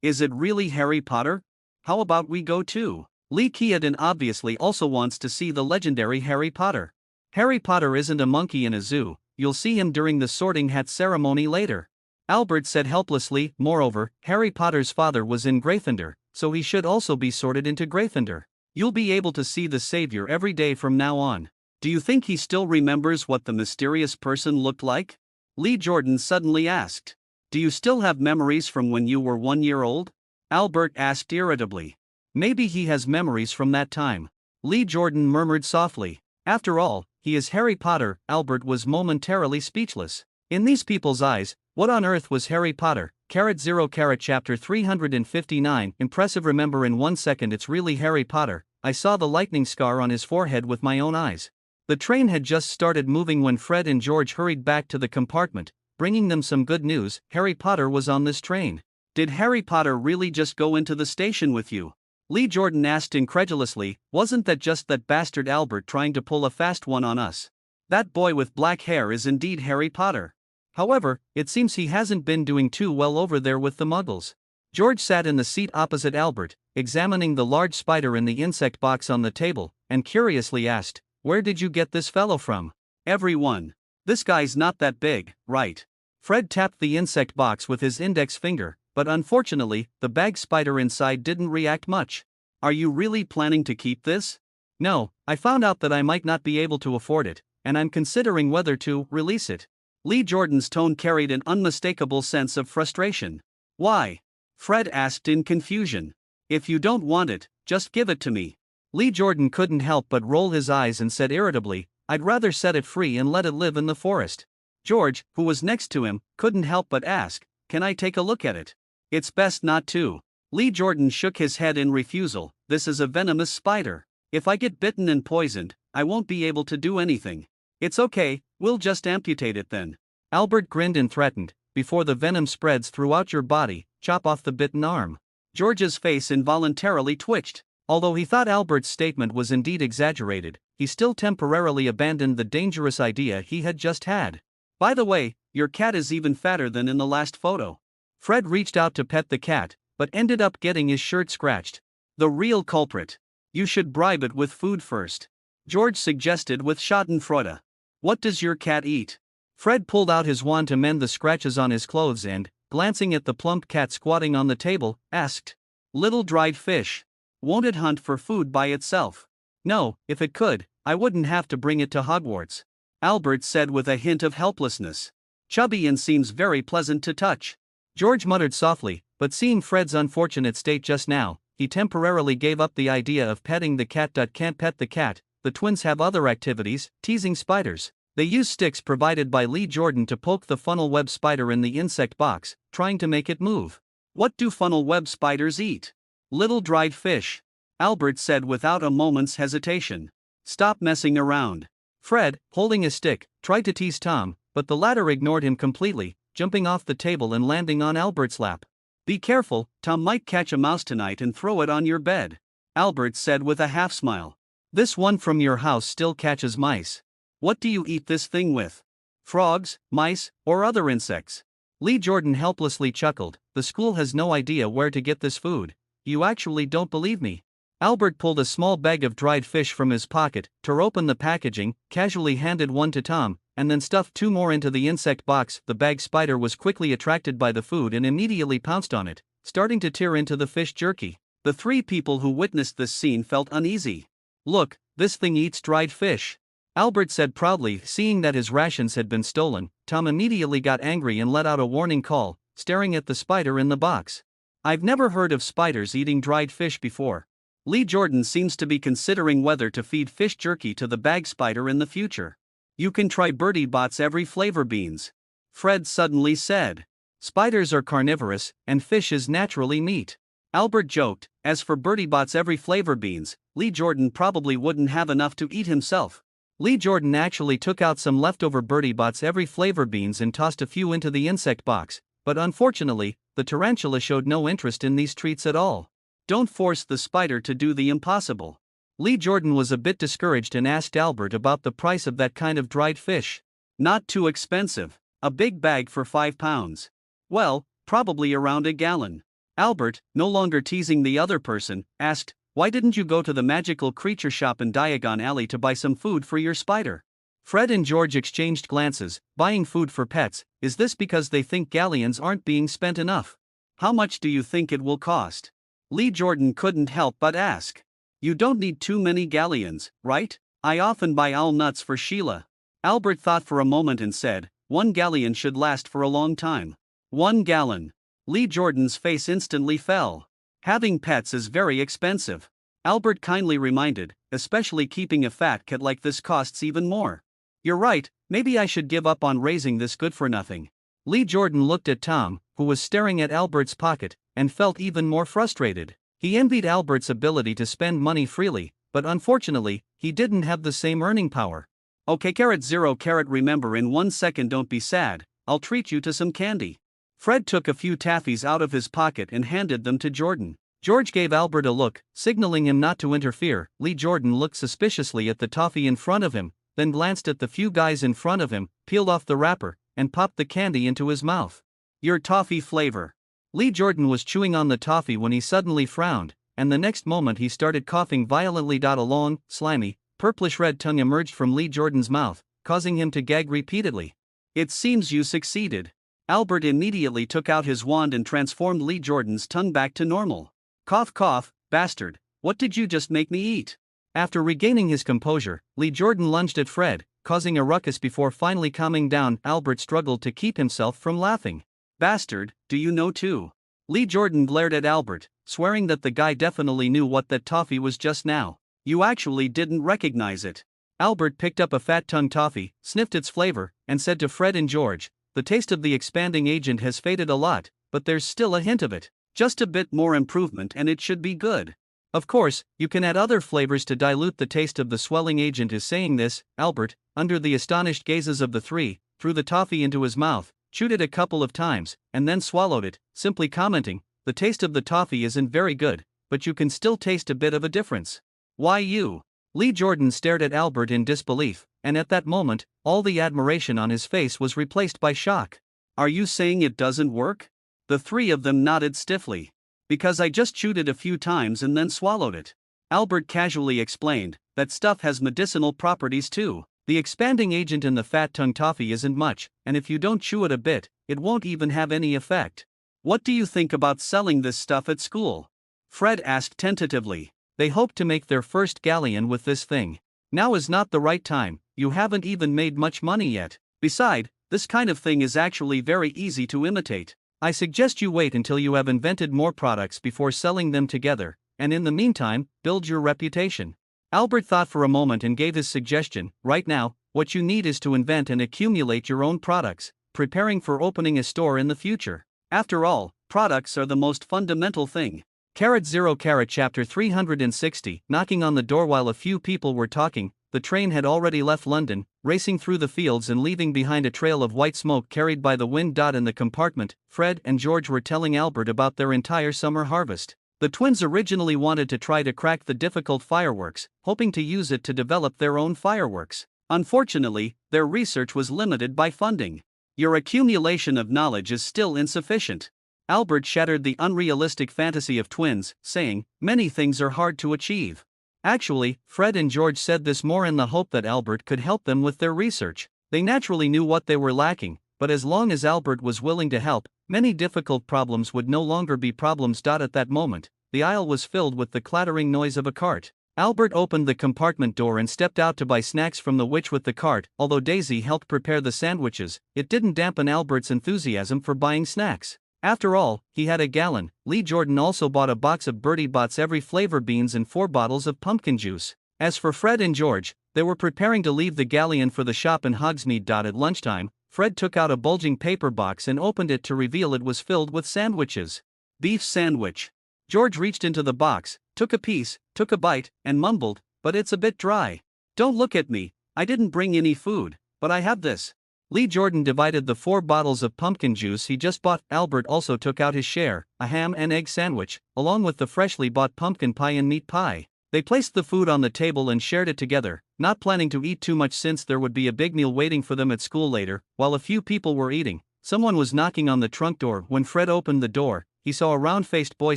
"Is it really Harry Potter? How about we go too?" Lee Keaton obviously also wants to see the legendary Harry Potter. "Harry Potter isn't a monkey in a zoo, you'll see him during the sorting hat ceremony later," Albert said helplessly. "Moreover, Harry Potter's father was in Gryffindor, so he should also be sorted into Gryffindor. You'll be able to see the savior every day from now on." "Do you think he still remembers what the mysterious person looked like?" Lee Jordan suddenly asked. "Do you still have memories from when you were 1 year old?" Albert asked irritably. "Maybe he has memories from that time," Lee Jordan murmured softly. "After all, he is Harry Potter." Albert was momentarily speechless. In these people's eyes, what on earth was Harry Potter? 0 chapter 359 Impressive. Remember in 1 second it's really Harry Potter. I saw the lightning scar on his forehead with my own eyes. The train had just started moving when Fred and George hurried back to the compartment, bringing them some good news. Harry Potter was on this train. "Did Harry Potter really just go into the station with you?" Lee Jordan asked incredulously. "Wasn't that just that bastard Albert trying to pull a fast one on us? That boy with black hair is indeed Harry Potter. However, it seems he hasn't been doing too well over there with the Muggles." George sat in the seat opposite Albert, examining the large spider in the insect box on the table, and curiously asked, "Where did you get this fellow from?" "Everyone. This guy's not that big, right?" Fred tapped the insect box with his index finger, but unfortunately, the bag spider inside didn't react much. "Are you really planning to keep this?" "No, I found out that I might not be able to afford it, and I'm considering whether to release it." Lee Jordan's tone carried an unmistakable sense of frustration. "Why?" Fred asked in confusion. "If you don't want it, just give it to me." Lee Jordan couldn't help but roll his eyes and said irritably, "I'd rather set it free and let it live in the forest." George, who was next to him, couldn't help but ask, "Can I take a look at it?" "It's best not to." Lee Jordan shook his head in refusal. "This is a venomous spider. If I get bitten and poisoned, I won't be able to do anything." "It's okay, we'll just amputate it then." Albert grinned and threatened, "Before the venom spreads throughout your body, chop off the bitten arm." George's face involuntarily twitched. Although he thought Albert's statement was indeed exaggerated, he still temporarily abandoned the dangerous idea he had just had. "By the way, your cat is even fatter than in the last photo." Fred reached out to pet the cat, but ended up getting his shirt scratched. "The real culprit. You should bribe it with food first," George suggested with schadenfreude. What does your cat eat? Fred pulled out his wand to mend the scratches on his clothes and, glancing at the plump cat squatting on the table, asked. Little dried fish. Won't it hunt for food by itself? No, if it could, I wouldn't have to bring it to Hogwarts. Albert said with a hint of helplessness. Chubby and seems very pleasant to touch. George muttered softly, but seeing Fred's unfortunate state just now, he temporarily gave up the idea of petting the cat. Can't pet the cat, the twins have other activities, teasing spiders. They use sticks provided by Lee Jordan to poke the funnel web spider in the insect box, trying to make it move. What do funnel web spiders eat? Little dried fish. Albert said without a moment's hesitation. Stop messing around. Fred, holding his stick, tried to tease Tom, but the latter ignored him completely, jumping off the table and landing on Albert's lap. Be careful, Tom might catch a mouse tonight and throw it on your bed. Albert said with a half smile. This one from your house still catches mice. What do you eat this thing with? Frogs, mice, or other insects? Lee Jordan helplessly chuckled. The school has no idea where to get this food. You actually don't believe me? Albert pulled a small bag of dried fish from his pocket, tore open the packaging, casually handed one to Tom, and then stuffed two more into the insect box. The bag spider was quickly attracted by the food and immediately pounced on it, starting to tear into the fish jerky. The three people who witnessed this scene felt uneasy. Look, this thing eats dried fish. Albert said proudly, seeing that his rations had been stolen. Tom immediately got angry and let out a warning call, staring at the spider in the box. I've never heard of spiders eating dried fish before. Lee Jordan seems to be considering whether to feed fish jerky to the bag spider in the future. You can try Bertie Bott's every flavor beans. Fred suddenly said. Spiders are carnivorous, and fish is naturally meat. Albert joked, as for Bertie Bott's every flavor beans, Lee Jordan probably wouldn't have enough to eat himself. Lee Jordan actually took out some leftover Bertie Bott's every flavor beans and tossed a few into the insect box, but unfortunately, the tarantula showed no interest in these treats at all. Don't force the spider to do the impossible. Lee Jordan was a bit discouraged and asked Albert about the price of that kind of dried fish. Not too expensive. A big bag for £5. Well, probably around a gallon. Albert, no longer teasing the other person, asked, why didn't you go to the magical creature shop in Diagon Alley to buy some food for your spider? Fred and George exchanged glances. Buying food for pets, is this because they think galleons aren't being spent enough? How much do you think it will cost? Lee Jordan couldn't help but ask. You don't need too many galleons, right? I often buy owl nuts for Sheila. Albert thought for a moment and said, 1 galleon should last for a long time. 1 gallon. Lee Jordan's face instantly fell. Having pets is very expensive. Albert kindly reminded, especially keeping a fat cat like this costs even more. You're right, maybe I should give up on raising this good-for-nothing. Lee Jordan looked at Tom, who was staring at Albert's pocket, and felt even more frustrated. He envied Albert's ability to spend money freely, but unfortunately, he didn't have the same earning power. Okay, $0 remember in 1 second, don't be sad, I'll treat you to some candy. Fred took a few taffies out of his pocket and handed them to Jordan. George gave Albert a look, signaling him not to interfere. Lee Jordan looked suspiciously at the toffee in front of him, then glanced at the few guys in front of him, peeled off the wrapper, and popped the candy into his mouth. Your toffee flavor. Lee Jordan was chewing on the toffee when he suddenly frowned, and the next moment he started coughing violently. A long, slimy, purplish-red tongue emerged from Lee Jordan's mouth, causing him to gag repeatedly. It seems you succeeded. Albert immediately took out his wand and transformed Lee Jordan's tongue back to normal. Cough cough, bastard, what did you just make me eat? After regaining his composure, Lee Jordan lunged at Fred, causing a ruckus before finally calming down. Albert struggled to keep himself from laughing. Bastard, do you know too? Lee Jordan glared at Albert, swearing that the guy definitely knew what that toffee was just now. You actually didn't recognize it. Albert picked up a fat-tongued toffee, sniffed its flavor, and said to Fred and George, the taste of the expanding agent has faded a lot, but there's still a hint of it. Just a bit more improvement and it should be good. Of course, you can add other flavors to dilute the taste of the swelling agent. Is saying this, Albert, under the astonished gazes of the three, threw the toffee into his mouth, chewed it a couple of times, and then swallowed it, simply commenting, the taste of the toffee isn't very good, but you can still taste a bit of a difference. Why you? Lee Jordan stared at Albert in disbelief, and at that moment, all the admiration on his face was replaced by shock. Are you saying it doesn't work? The three of them nodded stiffly. Because I just chewed it a few times and then swallowed it. Albert casually explained, that stuff has medicinal properties too. The expanding agent in the fat tongue toffee isn't much, and if you don't chew it a bit, it won't even have any effect. What do you think about selling this stuff at school? Fred asked tentatively. They hoped to make their first galleon with this thing. Now is not the right time, you haven't even made much money yet. Beside, this kind of thing is actually very easy to imitate. I suggest you wait until you have invented more products before selling them together, and in the meantime, build your reputation. Albert thought for a moment and gave his suggestion. Right now, what you need is to invent and accumulate your own products, preparing for opening a store in the future. After all, products are the most fundamental thing. Zero chapter 360. Knocking on the door. While a few people were talking, the train had already left London, racing through the fields and leaving behind a trail of white smoke carried by the wind. In the compartment, Fred and George were telling Albert about their entire summer harvest. The twins originally wanted to try to crack the difficult fireworks, hoping to use it to develop their own fireworks. Unfortunately, their research was limited by funding. Your accumulation of knowledge is still insufficient. Albert shattered the unrealistic fantasy of twins, saying, many things are hard to achieve. Actually, Fred and George said this more in the hope that Albert could help them with their research. They naturally knew what they were lacking, but as long as Albert was willing to help, many difficult problems would no longer be problems. At that moment, the aisle was filled with the clattering noise of a cart. Albert opened the compartment door and stepped out to buy snacks from the witch with the cart. Although Daisy helped prepare the sandwiches, it didn't dampen Albert's enthusiasm for buying snacks. After all, he had a gallon. Lee Jordan also bought a box of Bertie Bott's every flavor beans and 4 bottles of pumpkin juice. As for Fred and George, they were preparing to leave the galleon for the shop in Hogsmeade. At lunchtime, Fred took out a bulging paper box and opened it to reveal it was filled with sandwiches. Beef sandwich. George reached into the box, took a piece, took a bite, and mumbled, but it's a bit dry. Don't look at me, I didn't bring any food, but I have this. Lee Jordan divided the 4 bottles of pumpkin juice he just bought. Albert also took out his share, a ham and egg sandwich, along with the freshly bought pumpkin pie and meat pie. They placed the food on the table and shared it together, not planning to eat too much since there would be a big meal waiting for them at school later. While a few people were eating, someone was knocking on the trunk door. When Fred opened the door, he saw a round-faced boy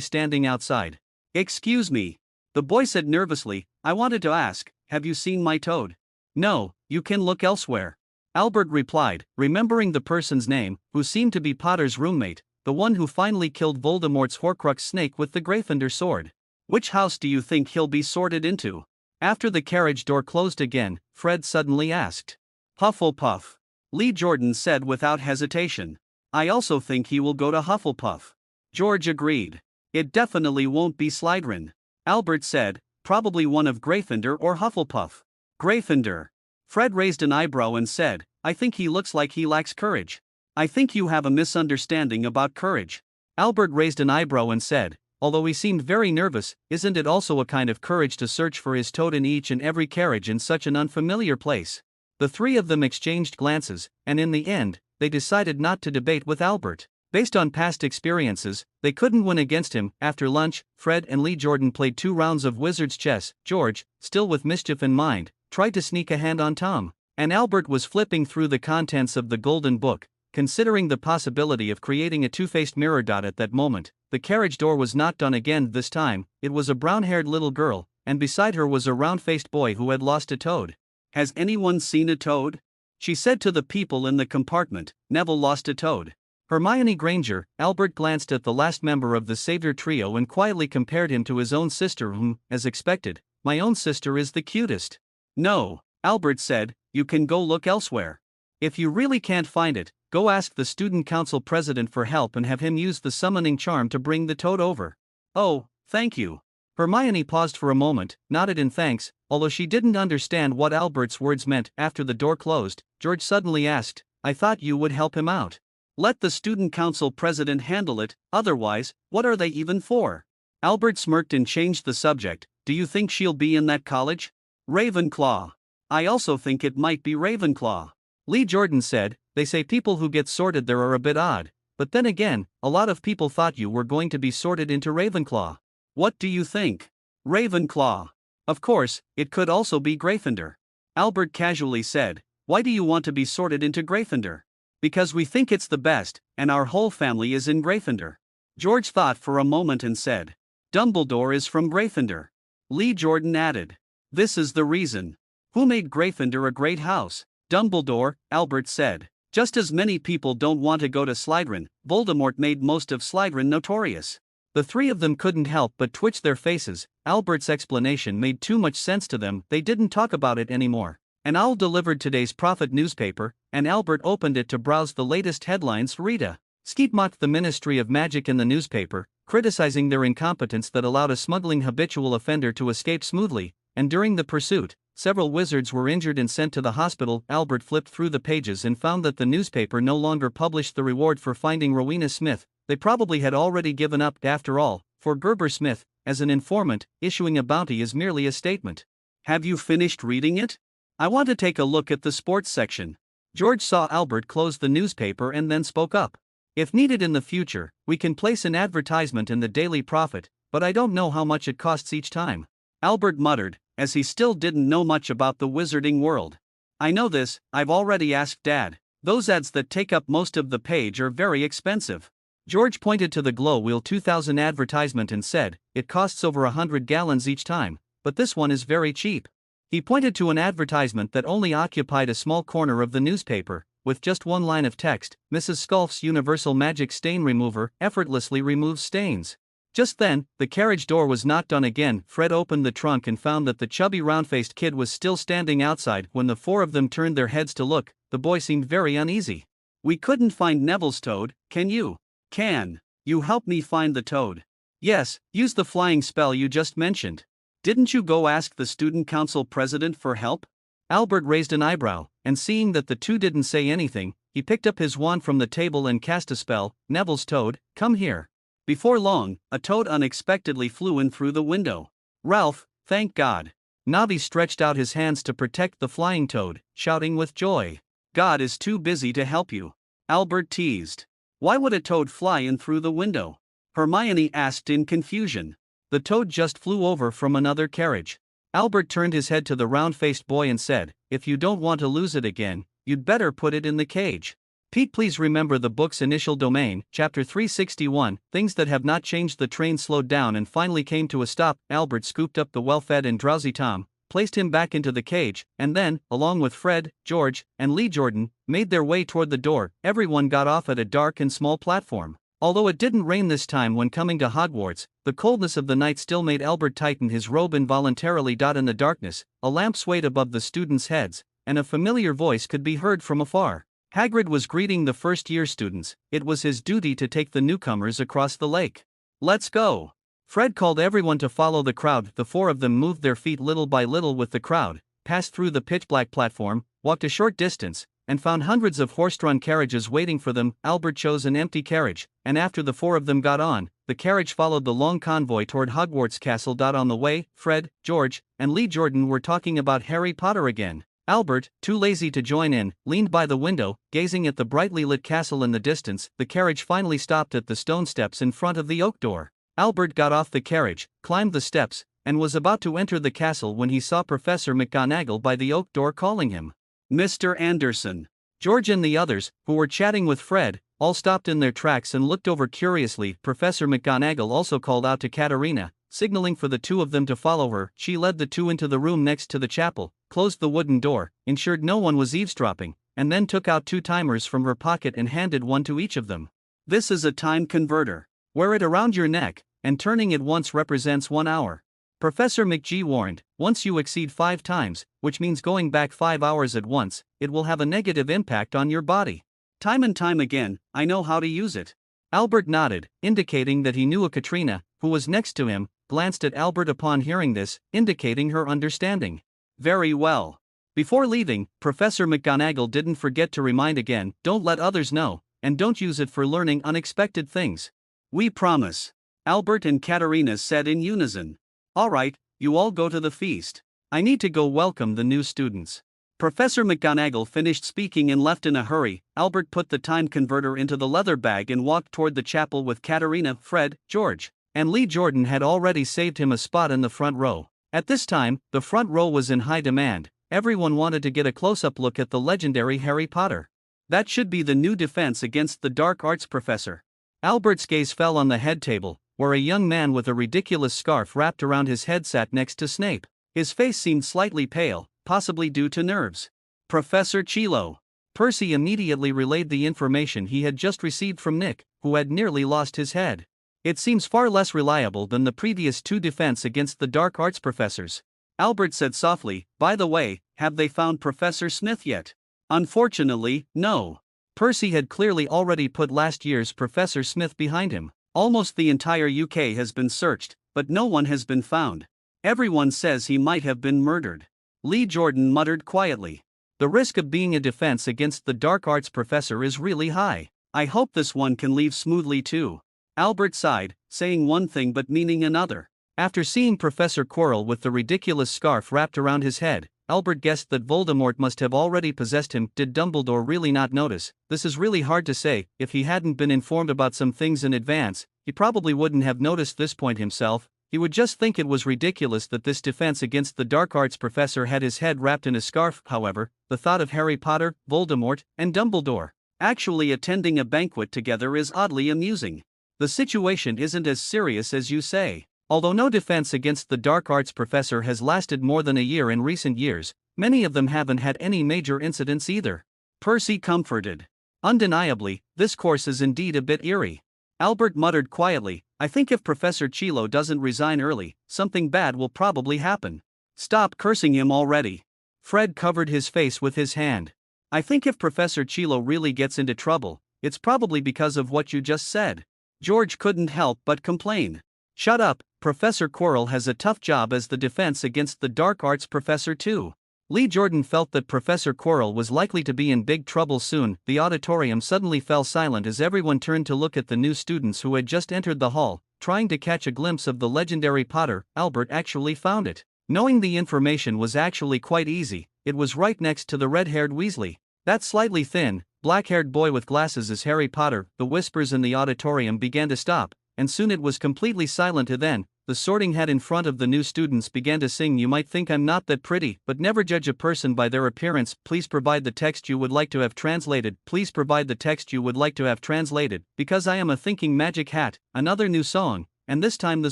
standing outside. Excuse me. The boy said nervously, I wanted to ask, have you seen my toad? No, you can look elsewhere. Albert replied, remembering the person's name, who seemed to be Potter's roommate, the one who finally killed Voldemort's Horcrux snake with the Gryffindor sword. Which house do you think he'll be sorted into? After the carriage door closed again, Fred suddenly asked. Hufflepuff. Lee Jordan said without hesitation. I also think he will go to Hufflepuff. George agreed. It definitely won't be Slytherin. Albert said, probably one of Gryffindor or Hufflepuff. Gryffindor. Fred raised an eyebrow and said, I think he looks like he lacks courage. I think you have a misunderstanding about courage. Albert raised an eyebrow and said, although he seemed very nervous, isn't it also a kind of courage to search for his toad in each and every carriage in such an unfamiliar place? The 3 of them exchanged glances, and in the end, they decided not to debate with Albert. Based on past experiences, they couldn't win against him. After lunch, Fred and Lee Jordan played 2 rounds of wizard's chess. George, still with mischief in mind, tried to sneak a hand on Tom, and Albert was flipping through the contents of the Golden Book, considering the possibility of creating a two-faced mirror. At that moment, the carriage door was knocked on again. This time, it was a brown-haired little girl, and beside her was a round-faced boy who had lost a toad. Has anyone seen a toad? She said to the people in the compartment. Neville lost a toad. Hermione Granger. Albert glanced at the last member of the Savior trio and quietly compared him to his own sister whom, as expected, my own sister is the cutest. No, Albert said, you can go look elsewhere. If you really can't find it, go ask the student council president for help and have him use the summoning charm to bring the toad over. Oh, thank you. Hermione paused for a moment, nodded in thanks, although she didn't understand what Albert's words meant. After the door closed, George suddenly asked, I thought you would help him out. Let the student council president handle it, otherwise, what are they even for? Albert smirked and changed the subject. Do you think she'll be in that college? Ravenclaw. I also think it might be Ravenclaw. Lee Jordan said, they say people who get sorted there are a bit odd, but then again, a lot of people thought you were going to be sorted into Ravenclaw. What do you think? Ravenclaw. Of course, it could also be Gryffindor. Albert casually said, why do you want to be sorted into Gryffindor? Because we think it's the best, and our whole family is in Gryffindor. George thought for a moment and said, Dumbledore is from Gryffindor. Lee Jordan added, this is the reason. Who made Gryffindor a great house? Dumbledore, Albert said. Just as many people don't want to go to Slytherin, Voldemort made most of Slytherin notorious. The three of them couldn't help but twitch their faces. Albert's explanation made too much sense to them, they didn't talk about it anymore. An owl delivered today's Prophet newspaper, and Albert opened it to browse the latest headlines. Rita Skeet mocked the Ministry of Magic in the newspaper, criticizing their incompetence that allowed a smuggling habitual offender to escape smoothly, and during the pursuit, several wizards were injured and sent to the hospital. Albert flipped through the pages and found that the newspaper no longer published the reward for finding Rowena Smith. They probably had already given up. After all, for Gerber Smith, as an informant, issuing a bounty is merely a statement. Have you finished reading it? I want to take a look at the sports section. George saw Albert close the newspaper and then spoke up. If needed in the future, we can place an advertisement in the Daily Prophet, but I don't know how much it costs each time. Albert muttered, as he still didn't know much about the wizarding world. I know this, I've already asked Dad. Those ads that take up most of the page are very expensive. George pointed to the Glow Wheel 2000 advertisement and said, it costs over 100 gallons each time, but this one is very cheap. He pointed to an advertisement that only occupied a small corner of the newspaper, with just one line of text, Mrs. Sculf's Universal Magic Stain Remover effortlessly removes stains. Just then, the carriage door was knocked on again. Fred opened the trunk and found that the chubby round-faced kid was still standing outside. When the four of them turned their heads to look, the boy seemed very uneasy. We couldn't find Neville's toad, can you? Can you help me find the toad? Yes, use the flying spell you just mentioned. Didn't you go ask the student council president for help? Albert raised an eyebrow, and seeing that the two didn't say anything, he picked up his wand from the table and cast a spell. Neville's toad, come here. Before long, a toad unexpectedly flew in through the window. Ralph, thank God. Nobby stretched out his hands to protect the flying toad, shouting with joy. God is too busy to help you. Albert teased. Why would a toad fly in through the window? Hermione asked in confusion. The toad just flew over from another carriage. Albert turned his head to the round-faced boy and said, if you don't want to lose it again, you'd better put it in the cage. Pete, please remember the book's initial domain, chapter 361, things that have not changed. The train slowed down and finally came to a stop. Albert scooped up the well-fed and drowsy Tom, placed him back into the cage, and then, along with Fred, George, and Lee Jordan, made their way toward the door. Everyone got off at a dark and small platform. Although it didn't rain this time when coming to Hogwarts, the coldness of the night still made Albert tighten his robe involuntarily. In the darkness, a lamp swayed above the students' heads, and a familiar voice could be heard from afar. Hagrid was greeting the first-year students. It was his duty to take the newcomers across the lake. Let's go. Fred called everyone to follow the crowd. The four of them moved their feet little by little with the crowd, passed through the pitch-black platform, walked a short distance, and found hundreds of horse-drawn carriages waiting for them. Albert chose an empty carriage, and after the four of them got on, the carriage followed the long convoy toward Hogwarts Castle. On the way, Fred, George, and Lee Jordan were talking about Harry Potter again. Albert, too lazy to join in, leaned by the window, gazing at the brightly lit castle in the distance. The carriage finally stopped at the stone steps in front of the oak door. Albert got off the carriage, climbed the steps, and was about to enter the castle when he saw Professor McGonagall by the oak door calling him. Mr. Anderson. George and the others, who were chatting with Fred, all stopped in their tracks and looked over curiously. Professor McGonagall also called out to Katerina, signaling for the two of them to follow her. She led the two into the room next to the chapel, closed the wooden door, ensured no one was eavesdropping, and then took out 2 timers from her pocket and handed one to each of them. This is a time converter. Wear it around your neck, and turning it once represents 1 hour. Professor McGee warned, once you exceed 5 times, which means going back 5 hours at once, it will have a negative impact on your body. Time and time again, I know how to use it. Albert nodded, indicating that he knew. A Katrina, who was next to him, glanced at Albert upon hearing this, indicating her understanding. Very well. Before leaving, Professor McGonagall didn't forget to remind again, don't let others know, and don't use it for learning unexpected things. We promise. Albert and Katerina said in unison. All right, you all go to the feast. I need to go welcome the new students. Professor McGonagall finished speaking and left in a hurry. Albert put the time converter into the leather bag and walked toward the chapel with Katerina. Fred, George, and Lee Jordan had already saved him a spot in the front row. At this time, the front row was in high demand. Everyone wanted to get a close-up look at the legendary Harry Potter. That should be the new defense against the dark arts professor. Albert's gaze fell on the head table, where a young man with a ridiculous scarf wrapped around his head sat next to Snape. His face seemed slightly pale, possibly due to nerves. Professor Chilo. Percy immediately relayed the information he had just received from Nick, who had nearly lost his head. It seems far less reliable than the previous two defense against the dark arts professors. Albert said softly, by the way, have they found Professor Smith yet? Unfortunately, no. Percy had clearly already put last year's Professor Smith behind him. Almost the entire UK has been searched, but no one has been found. Everyone says he might have been murdered. Lee Jordan muttered quietly. The risk of being a defense against the dark arts professor is really high. I hope this one can leave smoothly too. Albert sighed, saying one thing but meaning another. After seeing Professor Quirrell with the ridiculous scarf wrapped around his head, Albert guessed that Voldemort must have already possessed him. Did Dumbledore really not notice? This is really hard to say. If he hadn't been informed about some things in advance, he probably wouldn't have noticed this point himself. He would just think it was ridiculous that this defense against the dark arts professor had his head wrapped in a scarf. However, the thought of Harry Potter, Voldemort, and Dumbledore actually attending a banquet together is oddly amusing. The situation isn't as serious as you say. Although no defense against the dark arts professor has lasted more than a year in recent years, many of them haven't had any major incidents either. Percy comforted. Undeniably, this course is indeed a bit eerie. Albert muttered quietly, I think if Professor Chilo doesn't resign early, something bad will probably happen. Stop cursing him already. Fred covered his face with his hand. I think if Professor Chilo really gets into trouble, it's probably because of what you just said. George couldn't help but complain. Shut up, Professor Quirrell has a tough job as the defense against the dark arts professor too. Lee Jordan felt that Professor Quirrell was likely to be in big trouble soon. The auditorium suddenly fell silent as everyone turned to look at the new students who had just entered the hall, trying to catch a glimpse of the legendary Potter. Albert actually found it. Knowing the information was actually quite easy, it was right next to the red-haired Weasley. That slightly thin, black-haired boy with glasses is Harry Potter. The whispers in the auditorium began to stop, and soon it was completely silent. Then, the sorting hat in front of the new students began to sing, You might think I'm not that pretty, but never judge a person by their appearance. Please provide the text you would like to have translated. Please provide the text you would like to have translated, because I am a thinking magic hat. Another new song, and this time the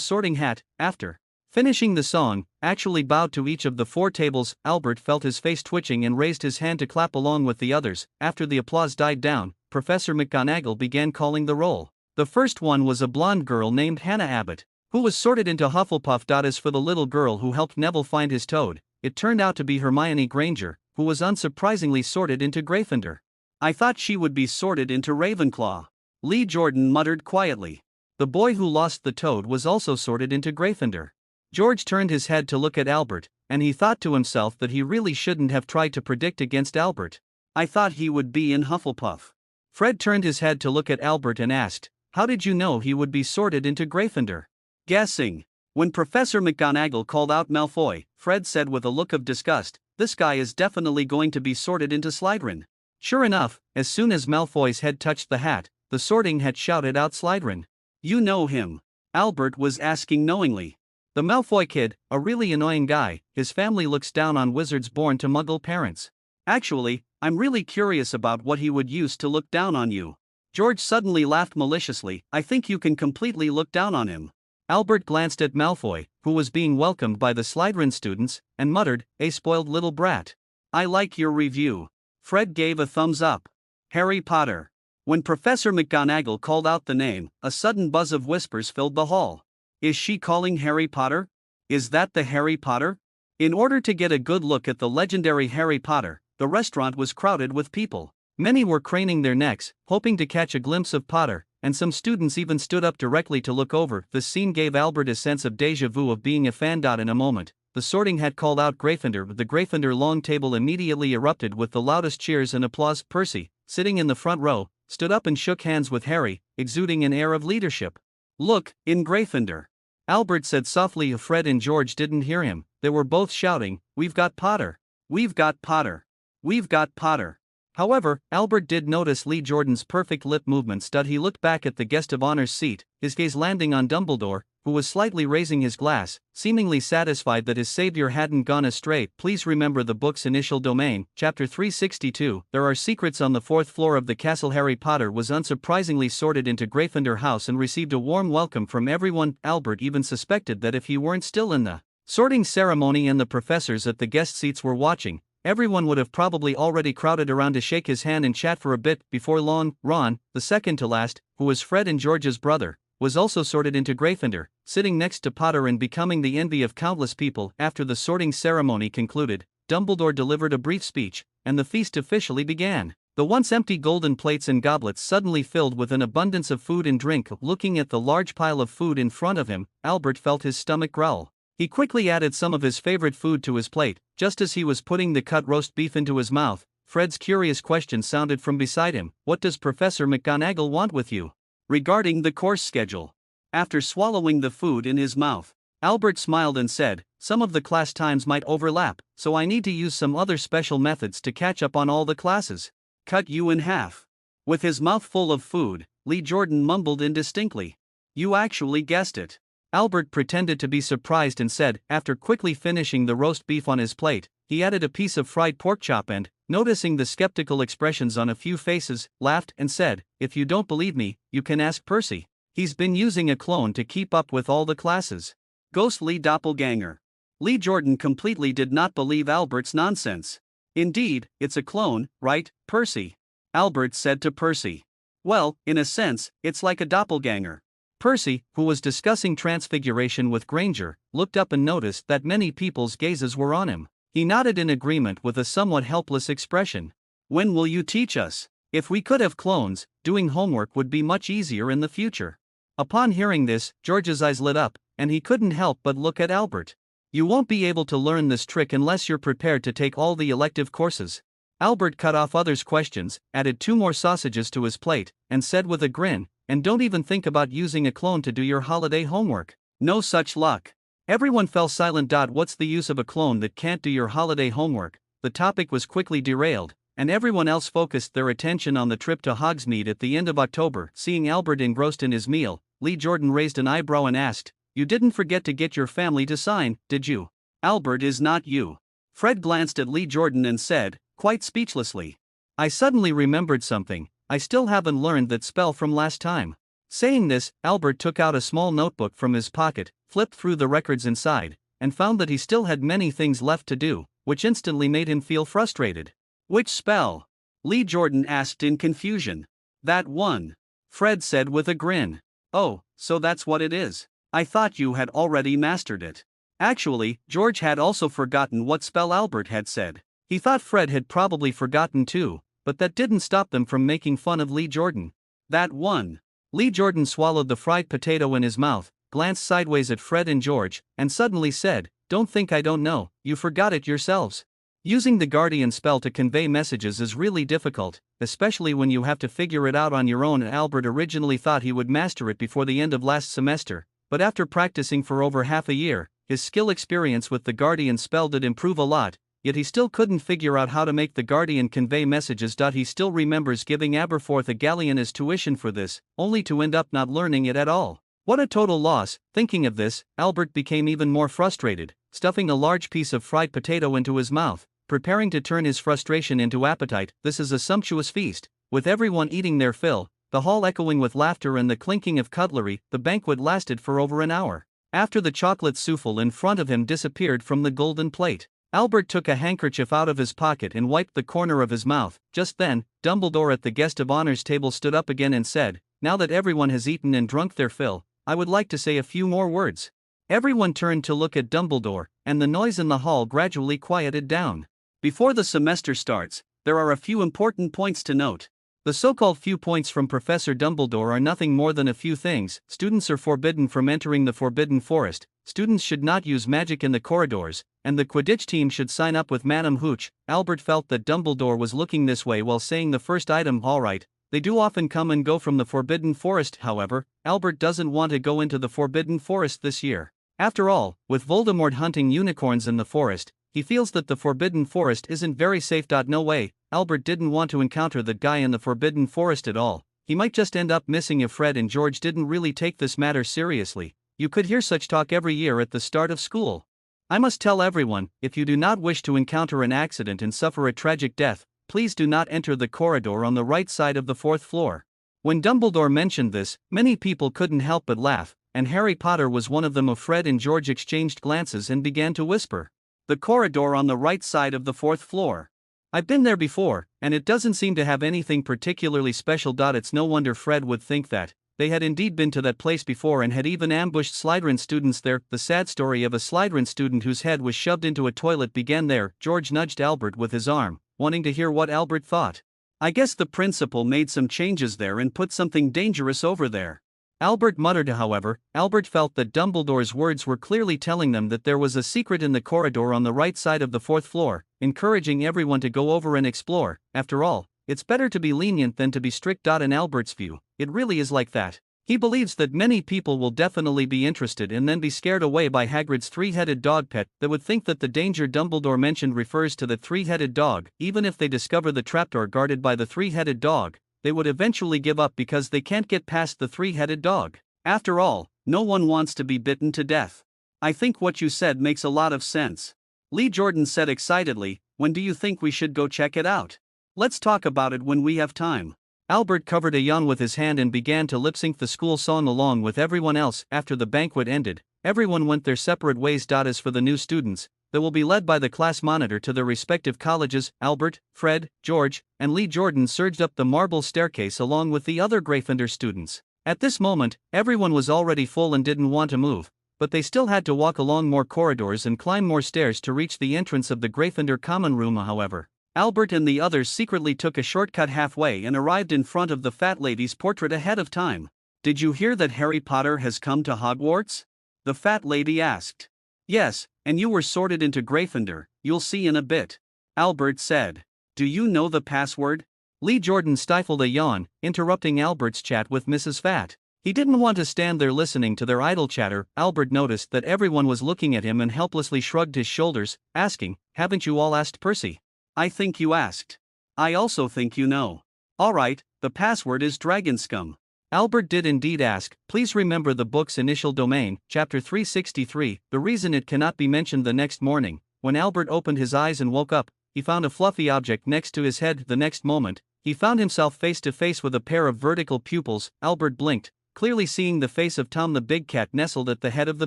sorting hat, after finishing the song, actually bowed to each of the four tables. Albert felt his face twitching and raised his hand to clap along with the others. After the applause died down, Professor McGonagall began calling the roll. The first one was a blonde girl named Hannah Abbott, who was sorted into Hufflepuff. As for the little girl who helped Neville find his toad, it turned out to be Hermione Granger, who was unsurprisingly sorted into Gryffindor. I thought she would be sorted into Ravenclaw. Lee Jordan muttered quietly. The boy who lost the toad was also sorted into Gryffindor. George turned his head to look at Albert, and he thought to himself that he really shouldn't have tried to predict against Albert. I thought he would be in Hufflepuff. Fred turned his head to look at Albert and asked, How did you know he would be sorted into Gryffindor? Guessing. When Professor McGonagall called out Malfoy, Fred said with a look of disgust, This guy is definitely going to be sorted into Slytherin. Sure enough, as soon as Malfoy's head touched the hat, the sorting hat shouted out Slytherin. You know him? Albert was asking knowingly. The Malfoy kid, a really annoying guy. His family looks down on wizards born to Muggle parents. Actually, I'm really curious about what he would use to look down on you. George suddenly laughed maliciously. I think you can completely look down on him. Albert glanced at Malfoy, who was being welcomed by the Slytherin students, and muttered, A spoiled little brat. I like your review. Fred gave a thumbs up. Harry Potter. When Professor McGonagall called out the name, a sudden buzz of whispers filled the hall. Is she calling Harry Potter? Is that the Harry Potter? In order to get a good look at the legendary Harry Potter, the restaurant was crowded with people. Many were craning their necks, hoping to catch a glimpse of Potter, and some students even stood up directly to look over. The scene gave Albert a sense of déjà vu of being a fan. In a moment, the sorting hat called out Gryffindor. The Gryffindor long table immediately erupted with the loudest cheers and applause. Percy, sitting in the front row, stood up and shook hands with Harry, exuding an air of leadership. Look, in Gryffindor. Albert said softly. Fred and George didn't hear him. They were both shouting, We've got Potter! We've got Potter! We've got Potter! However, Albert did notice Lee Jordan's perfect lip movements. He looked back at the guest of honor's seat, his gaze landing on Dumbledore, who was slightly raising his glass, seemingly satisfied that his savior hadn't gone astray. Please remember the book's initial domain, Chapter 362. There are secrets on the fourth floor of the castle. Harry Potter was unsurprisingly sorted into Gryffindor House and received a warm welcome from everyone. Albert even suspected that if he weren't still in the Sorting ceremony and the professors at the guest seats were watching. Everyone would have probably already crowded around to shake his hand and chat for a bit before long. Ron, the second to last, who was Fred and George's brother, was also sorted into Gryffindor, sitting next to Potter and becoming the envy of countless people. After the sorting ceremony concluded, Dumbledore delivered a brief speech, and the feast officially began. The once empty golden plates and goblets suddenly filled with an abundance of food and drink. Looking at the large pile of food in front of him, Albert felt his stomach growl. He quickly added some of his favorite food to his plate. Just as he was putting the cut roast beef into his mouth, Fred's curious question sounded from beside him. "What does Professor McGonagall want with you?" Regarding the course schedule. After swallowing the food in his mouth, Albert smiled and said, "Some of the class times might overlap, so I need to use some other special methods to catch up on all the classes." "Cut you in half." With his mouth full of food, Lee Jordan mumbled indistinctly. "You actually guessed it." Albert pretended to be surprised and said, after quickly finishing the roast beef on his plate, he added a piece of fried pork chop and, noticing the skeptical expressions on a few faces, laughed and said, "If you don't believe me, you can ask Percy. He's been using a clone to keep up with all the classes." Ghostly doppelganger. Lee Jordan completely did not believe Albert's nonsense. "Indeed, it's a clone, right, Percy?" Albert said to Percy. "Well, in a sense, it's like a doppelganger." Percy, who was discussing Transfiguration with Granger, looked up and noticed that many people's gazes were on him. He nodded in agreement with a somewhat helpless expression. "When will you teach us? If we could have clones, doing homework would be much easier in the future." Upon hearing this, George's eyes lit up, and he couldn't help but look at Albert. "You won't be able to learn this trick unless you're prepared to take all the elective courses." Albert cut off others' questions, added 2 more sausages to his plate, and said with a grin, "And don't even think about using a clone to do your holiday homework. No such luck." Everyone fell silent. "What's the use of a clone that can't do your holiday homework?" The topic was quickly derailed, and everyone else focused their attention on the trip to Hogsmeade at the end of October. Seeing Albert engrossed in his meal, Lee Jordan raised an eyebrow and asked, "You didn't forget to get your family to sign, did you?" "Albert is not you." Fred glanced at Lee Jordan and said, quite speechlessly, "I suddenly remembered something. I still haven't learned that spell from last time." Saying this, Albert took out a small notebook from his pocket, flipped through the records inside, and found that he still had many things left to do, which instantly made him feel frustrated. "Which spell?" Lee Jordan asked in confusion. "That one," Fred said with a grin. "Oh, so that's what it is. I thought you had already mastered it." Actually, George had also forgotten what spell Albert had said. He thought Fred had probably forgotten too, but that didn't stop them from making fun of Lee Jordan. "That one." Lee Jordan swallowed the fried potato in his mouth, glanced sideways at Fred and George, and suddenly said, "Don't think I don't know, you forgot it yourselves." Using the Guardian spell to convey messages is really difficult, especially when you have to figure it out on your own. Albert originally thought he would master it before the end of last semester, but after practicing for over half a year, his skill experience with the Guardian spell did improve a lot, yet he still couldn't figure out how to make the Guardian convey messages. He still remembers giving Aberforth a galleon as tuition for this, only to end up not learning it at all. What a total loss. Thinking of this, Albert became even more frustrated, stuffing a large piece of fried potato into his mouth, preparing to turn his frustration into appetite. This is a sumptuous feast, with everyone eating their fill, the hall echoing with laughter and the clinking of cutlery. The banquet lasted for over an hour. After the chocolate souffle in front of him disappeared from the golden plate, Albert took a handkerchief out of his pocket and wiped the corner of his mouth. Just then, Dumbledore at the guest of honor's table stood up again and said, "Now that everyone has eaten and drunk their fill, I would like to say a few more words." Everyone turned to look at Dumbledore, and the noise in the hall gradually quieted down. Before the semester starts, there are a few important points to note. The so-called few points from Professor Dumbledore are nothing more than a few things. Students are forbidden from entering the Forbidden Forest, students should not use magic in the corridors, and the Quidditch team should sign up with Madam Hooch. Albert felt that Dumbledore was looking this way while saying the first item. Alright, they do often come and go from the Forbidden Forest. However, Albert doesn't want to go into the Forbidden Forest this year. After all, with Voldemort hunting unicorns in the forest, he feels that the Forbidden Forest isn't very safe. No way, Albert didn't want to encounter that guy in the Forbidden Forest at all. He might just end up missing if Fred and George didn't really take this matter seriously. You could hear such talk every year at the start of school. "I must tell everyone, if you do not wish to encounter an accident and suffer a tragic death, please do not enter the corridor on the right side of the 4th floor." When Dumbledore mentioned this, many people couldn't help but laugh, and Harry Potter was one of them. Fred and George exchanged glances and began to whisper. The corridor on the right side of the fourth floor. I've been there before, and it doesn't seem to have anything particularly special. It's no wonder Fred would think that. They had indeed been to that place before and had even ambushed Slytherin students there. The sad story of a Slytherin student whose head was shoved into a toilet began there. George nudged Albert with his arm, wanting to hear what Albert thought. I guess the principal made some changes there and put something dangerous over there. Albert muttered. However, Albert felt that Dumbledore's words were clearly telling them that there was a secret in the corridor on the right side of the fourth floor, encouraging everyone to go over and explore. After all, it's better to be lenient than to be strict. In Albert's view, it really is like that. He believes that many people will definitely be interested and then be scared away by Hagrid's three-headed dog pet that would think that the danger Dumbledore mentioned refers to the three-headed dog. Even if they discover the trapdoor guarded by the three-headed dog, they would eventually give up because they can't get past the three-headed dog. After all, no one wants to be bitten to death. I think what you said makes a lot of sense. Lee Jordan said excitedly, when do you think we should go check it out? Let's talk about it when we have time. Albert covered a yawn with his hand and began to lip-sync the school song along with everyone else. After the banquet ended, everyone went their separate ways. As for the new students, they will be led by the class monitor to their respective colleges. Albert, Fred, George, and Lee Jordan surged up the marble staircase along with the other Gryffindor students. At this moment, everyone was already full and didn't want to move, but they still had to walk along more corridors and climb more stairs to reach the entrance of the Gryffindor common room. However, Albert and the others secretly took a shortcut halfway and arrived in front of the fat lady's portrait ahead of time. Did you hear that Harry Potter has come to Hogwarts? The fat lady asked. Yes, and you were sorted into Gryffindor, you'll see in a bit. Albert said. Do you know the password? Lee Jordan stifled a yawn, interrupting Albert's chat with Mrs. Fat. He didn't want to stand there listening to their idle chatter. Albert noticed that everyone was looking at him and helplessly shrugged his shoulders, asking, haven't you all asked Percy? I think you asked. I also think you know. Alright, the password is Dragonscum. Albert did indeed ask. Please remember the book's initial domain, chapter 363. The reason it cannot be mentioned. The next morning, when Albert opened his eyes and woke up, he found a fluffy object next to his head. The next moment, he found himself face to face with a pair of vertical pupils. Albert blinked, clearly seeing the face of Tom the big cat nestled at the head of the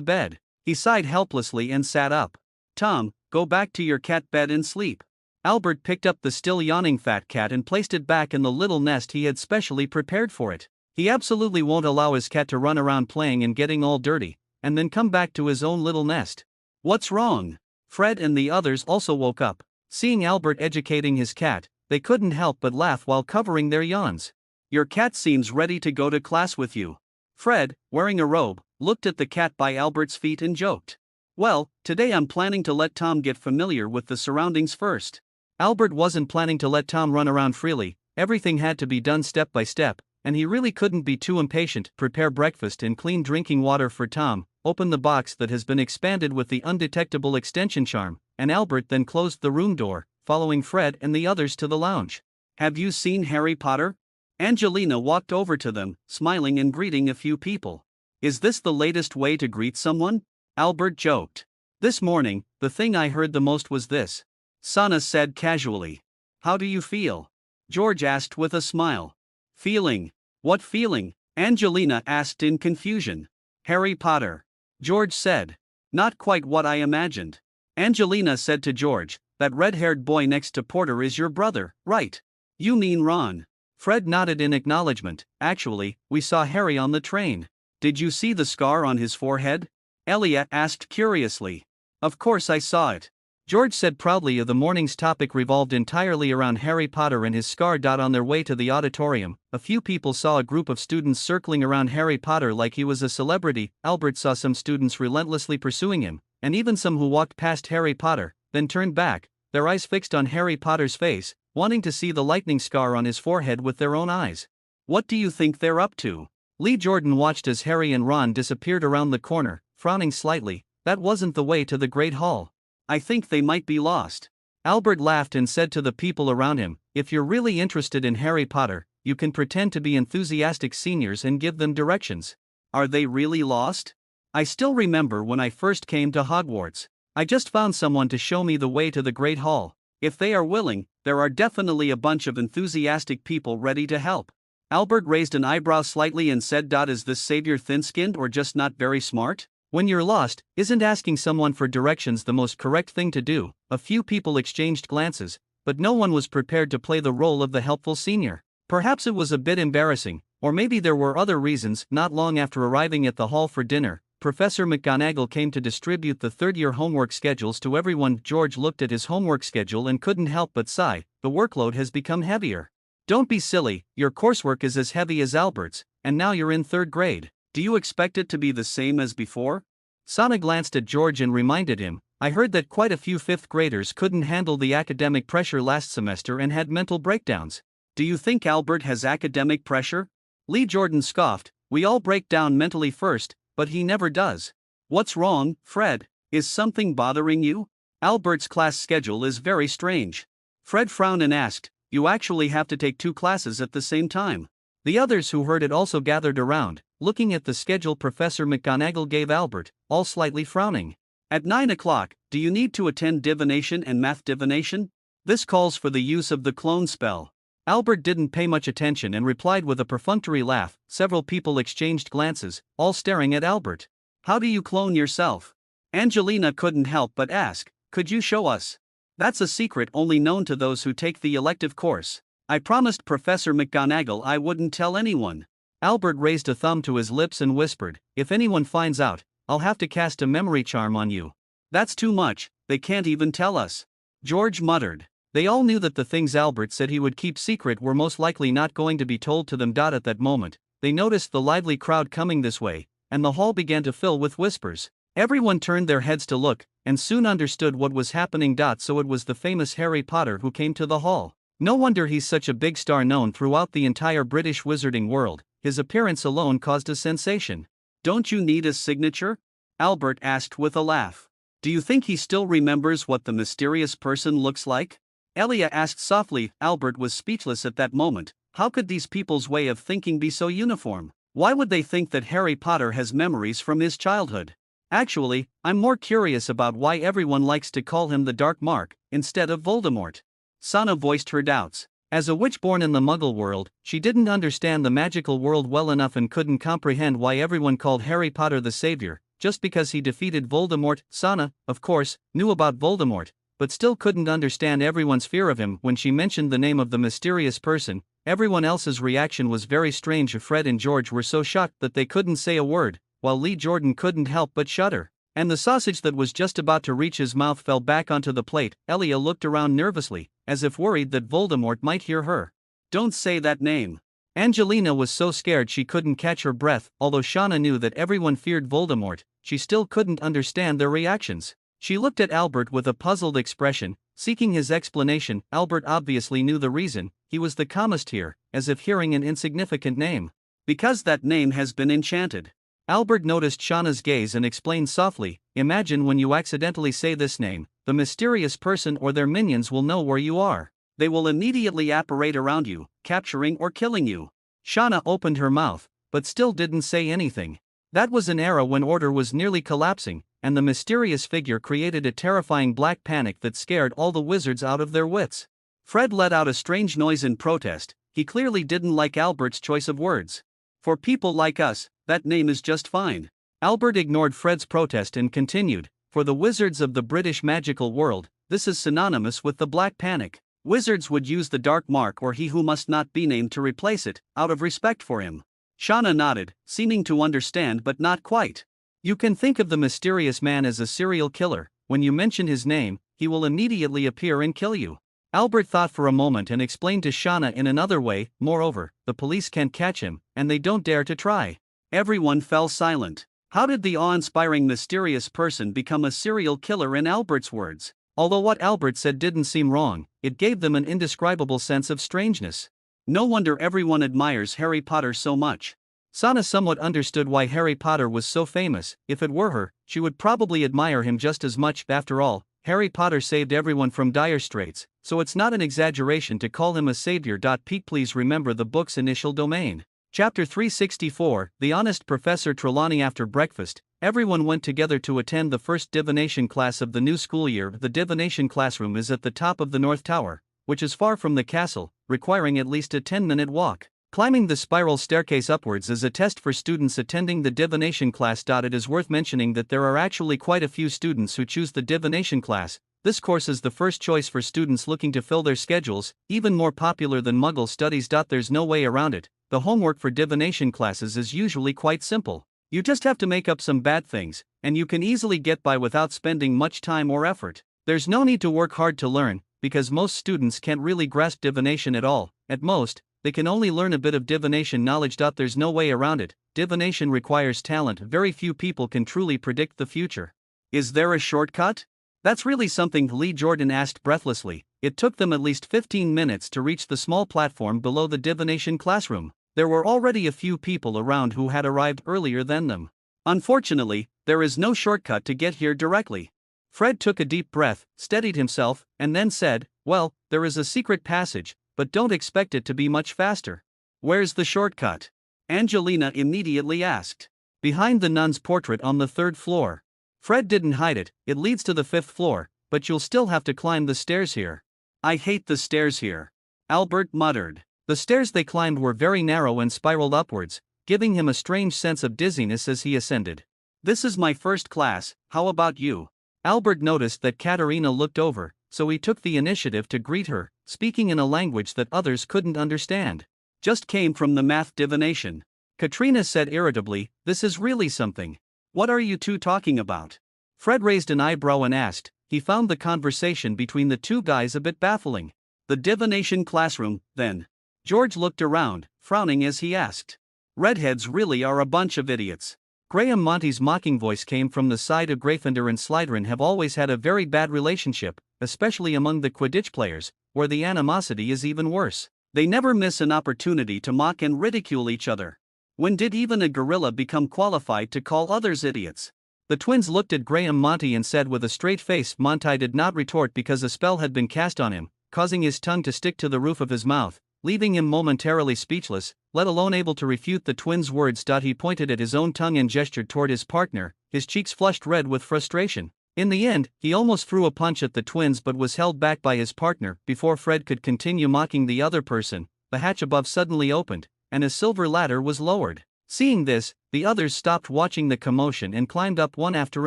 bed. He sighed helplessly and sat up. Tom, go back to your cat bed and sleep. Albert picked up the still yawning fat cat and placed it back in the little nest he had specially prepared for it. He absolutely won't allow his cat to run around playing and getting all dirty, and then come back to his own little nest. What's wrong? Fred and the others also woke up. Seeing Albert educating his cat, they couldn't help but laugh while covering their yawns. Your cat seems ready to go to class with you. Fred, wearing a robe, looked at the cat by Albert's feet and joked. Well, today I'm planning to let Tom get familiar with the surroundings first. Albert wasn't planning to let Tom run around freely. Everything had to be done step by step, and he really couldn't be too impatient. Prepare breakfast and clean drinking water for Tom, open the box that has been expanded with the undetectable extension charm, and Albert then closed the room door, following Fred and the others to the lounge. Have you seen Harry Potter? Angelina walked over to them, smiling and greeting a few people. Is this the latest way to greet someone? Albert joked. This morning, the thing I heard the most was this. Sana said casually. How do you feel? George asked with a smile. Feeling? What feeling? Angelina asked in confusion. Harry Potter. George said. Not quite what I imagined. Angelina said to George, that red-haired boy next to Porter is your brother, right? You mean Ron? Fred nodded in acknowledgement. Actually, we saw Harry on the train. Did you see the scar on his forehead? Elia asked curiously. Of course I saw it. George said proudly. The morning's topic revolved entirely around Harry Potter and his scar. On their way to the auditorium, a few people saw a group of students circling around Harry Potter like he was a celebrity. Albert saw some students relentlessly pursuing him, and even some who walked past Harry Potter, then turned back, their eyes fixed on Harry Potter's face, wanting to see the lightning scar on his forehead with their own eyes. What do you think they're up to? Lee Jordan watched as Harry and Ron disappeared around the corner, frowning slightly. That wasn't the way to the Great Hall. I think they might be lost. Albert laughed and said to the people around him, if you're really interested in Harry Potter, you can pretend to be enthusiastic seniors and give them directions. Are they really lost? I still remember when I first came to Hogwarts. I just found someone to show me the way to the Great Hall. If they are willing, there are definitely a bunch of enthusiastic people ready to help. Albert raised an eyebrow slightly and said, "Is this savior thin-skinned or just not very smart? When you're lost, isn't asking someone for directions the most correct thing to do?" A few people exchanged glances, but no one was prepared to play the role of the helpful senior. Perhaps it was a bit embarrassing, or maybe there were other reasons. Not long after arriving at the hall for dinner, Professor McGonagall came to distribute the third-year homework schedules to everyone. George looked at his homework schedule and couldn't help but sigh. The workload has become heavier. "Don't be silly, your coursework is as heavy as Albert's, and now you're in third grade. Do you expect it to be the same as before?" Sana glanced at George and reminded him, "I heard that quite a few fifth graders couldn't handle the academic pressure last semester and had mental breakdowns." "Do you think Albert has academic pressure?" Lee Jordan scoffed. "We all break down mentally first, but he never does." "What's wrong, Fred? Is something bothering you?" "Albert's class schedule is very strange." Fred frowned and asked, "You actually have to take 2 classes at the same time?" The others who heard it also gathered around, looking at the schedule Professor McGonagall gave Albert, all slightly frowning. "At 9 o'clock, do you need to attend divination and math divination? This calls for the use of the clone spell." Albert didn't pay much attention and replied with a perfunctory laugh. Several people exchanged glances, all staring at Albert. "How do you clone yourself?" Angelina couldn't help but ask, "Could you show us?" "That's a secret only known to those who take the elective course. I promised Professor McGonagall I wouldn't tell anyone." Albert raised a thumb to his lips and whispered, "If anyone finds out, I'll have to cast a memory charm on you." "That's too much, they can't even tell us." George muttered. They all knew that the things Albert said he would keep secret were most likely not going to be told to them. At that moment, they noticed the lively crowd coming this way, and the hall began to fill with whispers. Everyone turned their heads to look, and soon understood what was happening. So it was the famous Harry Potter who came to the hall. No wonder he's such a big star known throughout the entire British wizarding world. His appearance alone caused a sensation. "Don't you need a signature?" Albert asked with a laugh. "Do you think he still remembers what the mysterious person looks like?" Elia asked softly. Albert was speechless at that moment. How could these people's way of thinking be so uniform? Why would they think that Harry Potter has memories from his childhood? "Actually, I'm more curious about why everyone likes to call him the Dark Mark, instead of Voldemort." Sana voiced her doubts. As a witch born in the Muggle world, she didn't understand the magical world well enough and couldn't comprehend why everyone called Harry Potter the Savior, just because he defeated Voldemort. Sana, of course, knew about Voldemort, but still couldn't understand everyone's fear of him. When she mentioned the name of the mysterious person, everyone else's reaction was very strange. Fred and George were so shocked that they couldn't say a word, while Lee Jordan couldn't help but shudder. And the sausage that was just about to reach his mouth fell back onto the plate. Elia looked around nervously, as if worried that Voldemort might hear her. "Don't say that name." Angelina was so scared she couldn't catch her breath. Although Shauna knew that everyone feared Voldemort, she still couldn't understand their reactions. She looked at Albert with a puzzled expression, seeking his explanation. Albert obviously knew the reason. He was the calmest here, as if hearing an insignificant name. "Because that name has been enchanted." Albert noticed Shauna's gaze and explained softly, "Imagine when you accidentally say this name, the mysterious person or their minions will know where you are. They will immediately apparate around you, capturing or killing you." Shauna opened her mouth, but still didn't say anything. That was an era when order was nearly collapsing, and the mysterious figure created a terrifying black panic that scared all the wizards out of their wits. Fred let out a strange noise in protest. He clearly didn't like Albert's choice of words. "For people like us, that name is just fine." Albert ignored Fred's protest and continued, "For the wizards of the British magical world, this is synonymous with the Black Panic. Wizards would use the Dark Mark or he who must not be named to replace it, out of respect for him." Shauna nodded, seeming to understand but not quite. "You can think of the mysterious man as a serial killer. When you mention his name, he will immediately appear and kill you." Albert thought for a moment and explained to Shauna in another way, "Moreover, the police can't catch him, and they don't dare to try." Everyone fell silent. How did the awe-inspiring mysterious person become a serial killer in Albert's words? Although what Albert said didn't seem wrong, it gave them an indescribable sense of strangeness. No wonder everyone admires Harry Potter so much. Sana somewhat understood why Harry Potter was so famous. If it were her, she would probably admire him just as much. After all, Harry Potter saved everyone from dire straits, so it's not an exaggeration to call him a savior. Please remember the book's initial domain. Chapter 364, The Honest Professor Trelawney. After breakfast, everyone went together to attend the first divination class of the new school year. The divination classroom is at the top of the North Tower, which is far from the castle, requiring at least a 10-minute walk. Climbing the spiral staircase upwards is a test for students attending the divination class. It is worth mentioning that there are actually quite a few students who choose the divination class. This course is the first choice for students looking to fill their schedules, even more popular than Muggle studies. There's no way around it. The homework for divination classes is usually quite simple. You just have to make up some bad things, and you can easily get by without spending much time or effort. There's no need to work hard to learn, because most students can't really grasp divination at all. At most, they can only learn a bit of divination knowledge. There's no way around it. Divination requires talent. Very few people can truly predict the future. Is there a shortcut? That's really something Lee Jordan asked breathlessly. It took them at least 15 minutes to reach the small platform below the divination classroom. There were already a few people around who had arrived earlier than them. Unfortunately, there is no shortcut to get here directly. Fred took a deep breath, steadied himself, and then said, "Well, there is a secret passage, but don't expect it to be much faster." "Where's the shortcut?" Angelina immediately asked. "Behind the nun's portrait on the 3rd floor." Fred didn't hide it. "It leads to the 5th floor, but you'll still have to climb the stairs here." "I hate the stairs here," Albert muttered. The stairs they climbed were very narrow and spiraled upwards, giving him a strange sense of dizziness as he ascended. "This is my first class, how about you?" Albert noticed that Katerina looked over, so he took the initiative to greet her, speaking in a language that others couldn't understand. "Just came from the math divination," Katrina said irritably. "This is really something. What are you two talking about?" Fred raised an eyebrow and asked. He found the conversation between the two guys a bit baffling. "The divination classroom, then." George looked around, frowning as he asked. "Redheads really are a bunch of idiots." Graham Monty's mocking voice came from the side of Gryffindor and Slytherin have always had a very bad relationship, especially among the Quidditch players, where the animosity is even worse. They never miss an opportunity to mock and ridicule each other. When did even a gorilla become qualified to call others idiots? The twins looked at Graham Monty and said with a straight face. Monty did not retort because a spell had been cast on him, causing his tongue to stick to the roof of his mouth, leaving him momentarily speechless, let alone able to refute the twins' words. He pointed at his own tongue and gestured toward his partner, his cheeks flushed red with frustration. In the end, he almost threw a punch at the twins but was held back by his partner. Before Fred could continue mocking the other person, the hatch above suddenly opened, and a silver ladder was lowered. Seeing this, the others stopped watching the commotion and climbed up one after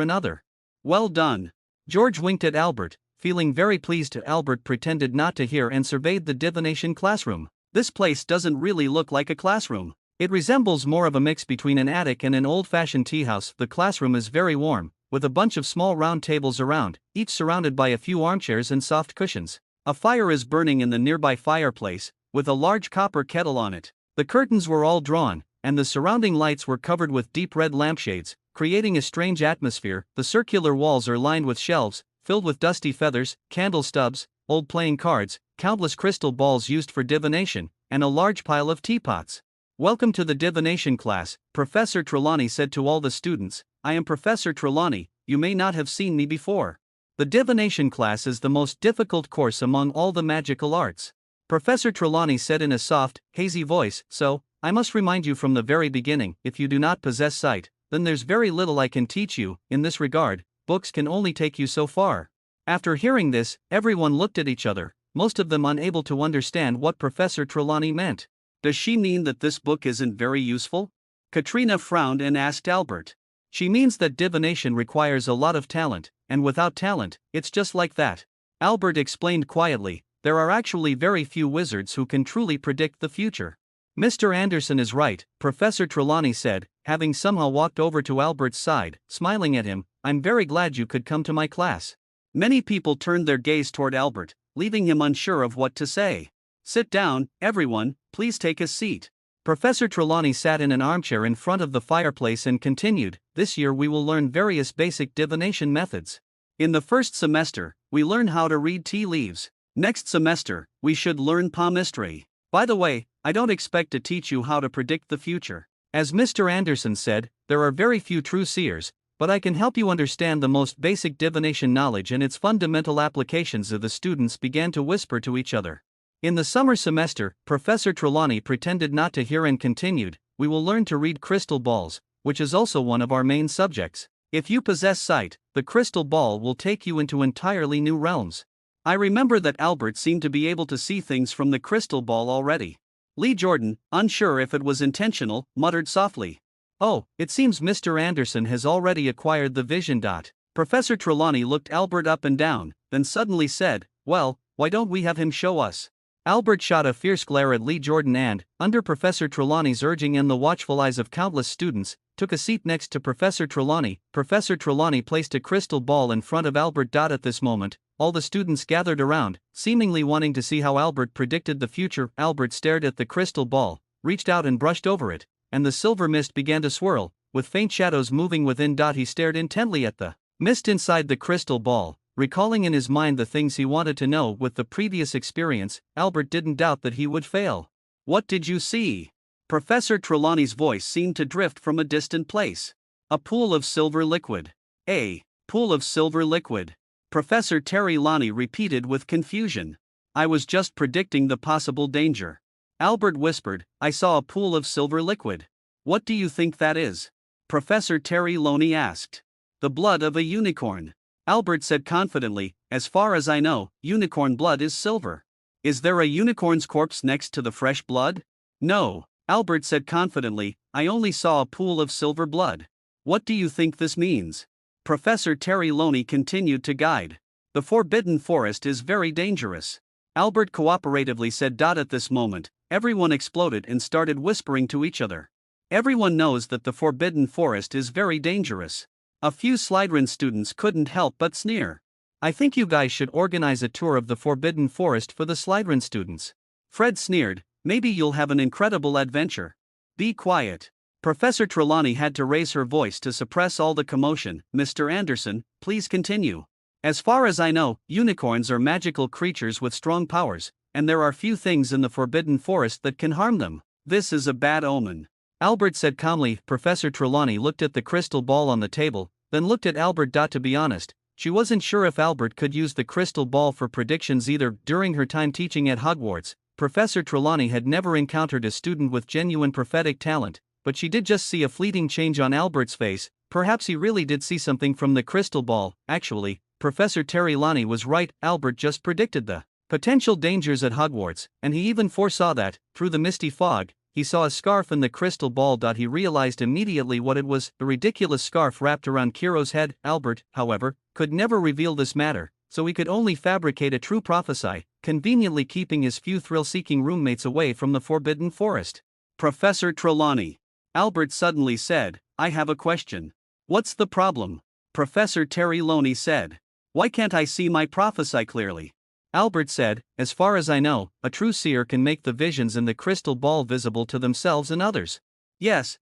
another. "Well done." George winked at Albert, feeling very pleased. Albert pretended not to hear and surveyed the divination classroom. "This place doesn't really look like a classroom. It resembles more of a mix between an attic and an old-fashioned tea house." The classroom is very warm, with a bunch of small round tables around, each surrounded by a few armchairs and soft cushions. A fire is burning in the nearby fireplace, with a large copper kettle on it. The curtains were all drawn, and the surrounding lights were covered with deep red lampshades, creating a strange atmosphere. The circular walls are lined with shelves, filled with dusty feathers, candle stubs, old playing cards, countless crystal balls used for divination, and a large pile of teapots. "Welcome to the divination class," Professor Trelawney said to all the students. "I am Professor Trelawney. You may not have seen me before. The divination class is the most difficult course among all the magical arts." Professor Trelawney said in a soft, hazy voice, "So, I must remind you from the very beginning, if you do not possess sight, then there's very little I can teach you. In this regard, books can only take you so far." After hearing this, everyone looked at each other, most of them unable to understand what Professor Trelawney meant. "Does she mean that this book isn't very useful?" Katrina frowned and asked Albert. "She means that divination requires a lot of talent, and without talent, it's just like that." Albert explained quietly. "There are actually very few wizards who can truly predict the future." "Mr. Anderson is right," Professor Trelawney said, having somehow walked over to Albert's side, smiling at him. "I'm very glad you could come to my class." Many people turned their gaze toward Albert, leaving him unsure of what to say. "Sit down, everyone, please take a seat." Professor Trelawney sat in an armchair in front of the fireplace and continued. "This year we will learn various basic divination methods. In the first semester, we learn how to read tea leaves. Next semester, we should learn palmistry. By the way, I don't expect to teach you how to predict the future. As Mr. Anderson said, there are very few true seers, but I can help you understand the most basic divination knowledge and its fundamental applications." The students began to whisper to each other. In the summer semester, Professor Trelawney pretended not to hear and continued. "We will learn to read crystal balls, which is also one of our main subjects. If you possess sight, the crystal ball will take you into entirely new realms." I remember that Albert seemed to be able to see things from the crystal ball already. Lee Jordan, unsure if it was intentional, muttered softly. Oh, it seems Mr. Anderson has already acquired the vision. Professor Trelawney looked Albert up and down, then suddenly said, well, why don't we have him show us? Albert shot a fierce glare at Lee Jordan and, under Professor Trelawney's urging and the watchful eyes of countless students, took a seat next to Professor Trelawney. Professor Trelawney placed a crystal ball in front of Albert. At this moment, all the students gathered around, seemingly wanting to see how Albert predicted the future. Albert stared at the crystal ball, reached out and brushed over it, and the silver mist began to swirl, with faint shadows moving within. He stared intently at the mist inside the crystal ball, recalling in his mind the things he wanted to know. With the previous experience, Albert didn't doubt that he would fail. What did you see? Professor Trelawney's voice seemed to drift from a distant place. A pool of silver liquid. A pool of silver liquid. Professor Trelawney repeated with confusion. I was just predicting the possible danger. Albert whispered, I saw a pool of silver liquid. What do you think that is? Professor Trelawney asked. The blood of a unicorn. Albert said confidently, as far as I know, unicorn blood is silver. Is there a unicorn's corpse next to the fresh blood? No, Albert said confidently, I only saw a pool of silver blood. What do you think this means? Professor Trelawney continued to guide. The forbidden forest is very dangerous. Albert cooperatively said. At this moment, everyone exploded and started whispering to each other. Everyone knows that the forbidden forest is very dangerous. A few Slytherin students couldn't help but sneer. I think you guys should organize a tour of the forbidden forest for the Slytherin students. Fred sneered, maybe you'll have an incredible adventure. Be quiet. Professor Trelawney had to raise her voice to suppress all the commotion. Mr. Anderson, please continue. As far as I know, unicorns are magical creatures with strong powers, and there are few things in the forbidden forest that can harm them. This is a bad omen. Albert said calmly. Professor Trelawney looked at the crystal ball on the table, then looked at Albert. To be honest, she wasn't sure if Albert could use the crystal ball for predictions either. During her time teaching at Hogwarts, Professor Trelawney had never encountered a student with genuine prophetic talent, but she did just see a fleeting change on Albert's face. Perhaps he really did see something from the crystal ball. Actually, Professor Trelawney was right. Albert just predicted the potential dangers at Hogwarts, and he even foresaw that, through the misty fog, he saw a scarf in the crystal ball. He realized immediately what it was, a ridiculous scarf wrapped around Kiro's head. Albert, however, could never reveal this matter, so he could only fabricate a true prophecy, conveniently keeping his few thrill-seeking roommates away from the forbidden forest. Professor Trelawney. Albert suddenly said, I have a question. What's the problem? Professor Trelawney said. Why can't I see my prophecy clearly? Albert said, as far as I know, a true seer can make the visions in the crystal ball visible to themselves and others. Yes,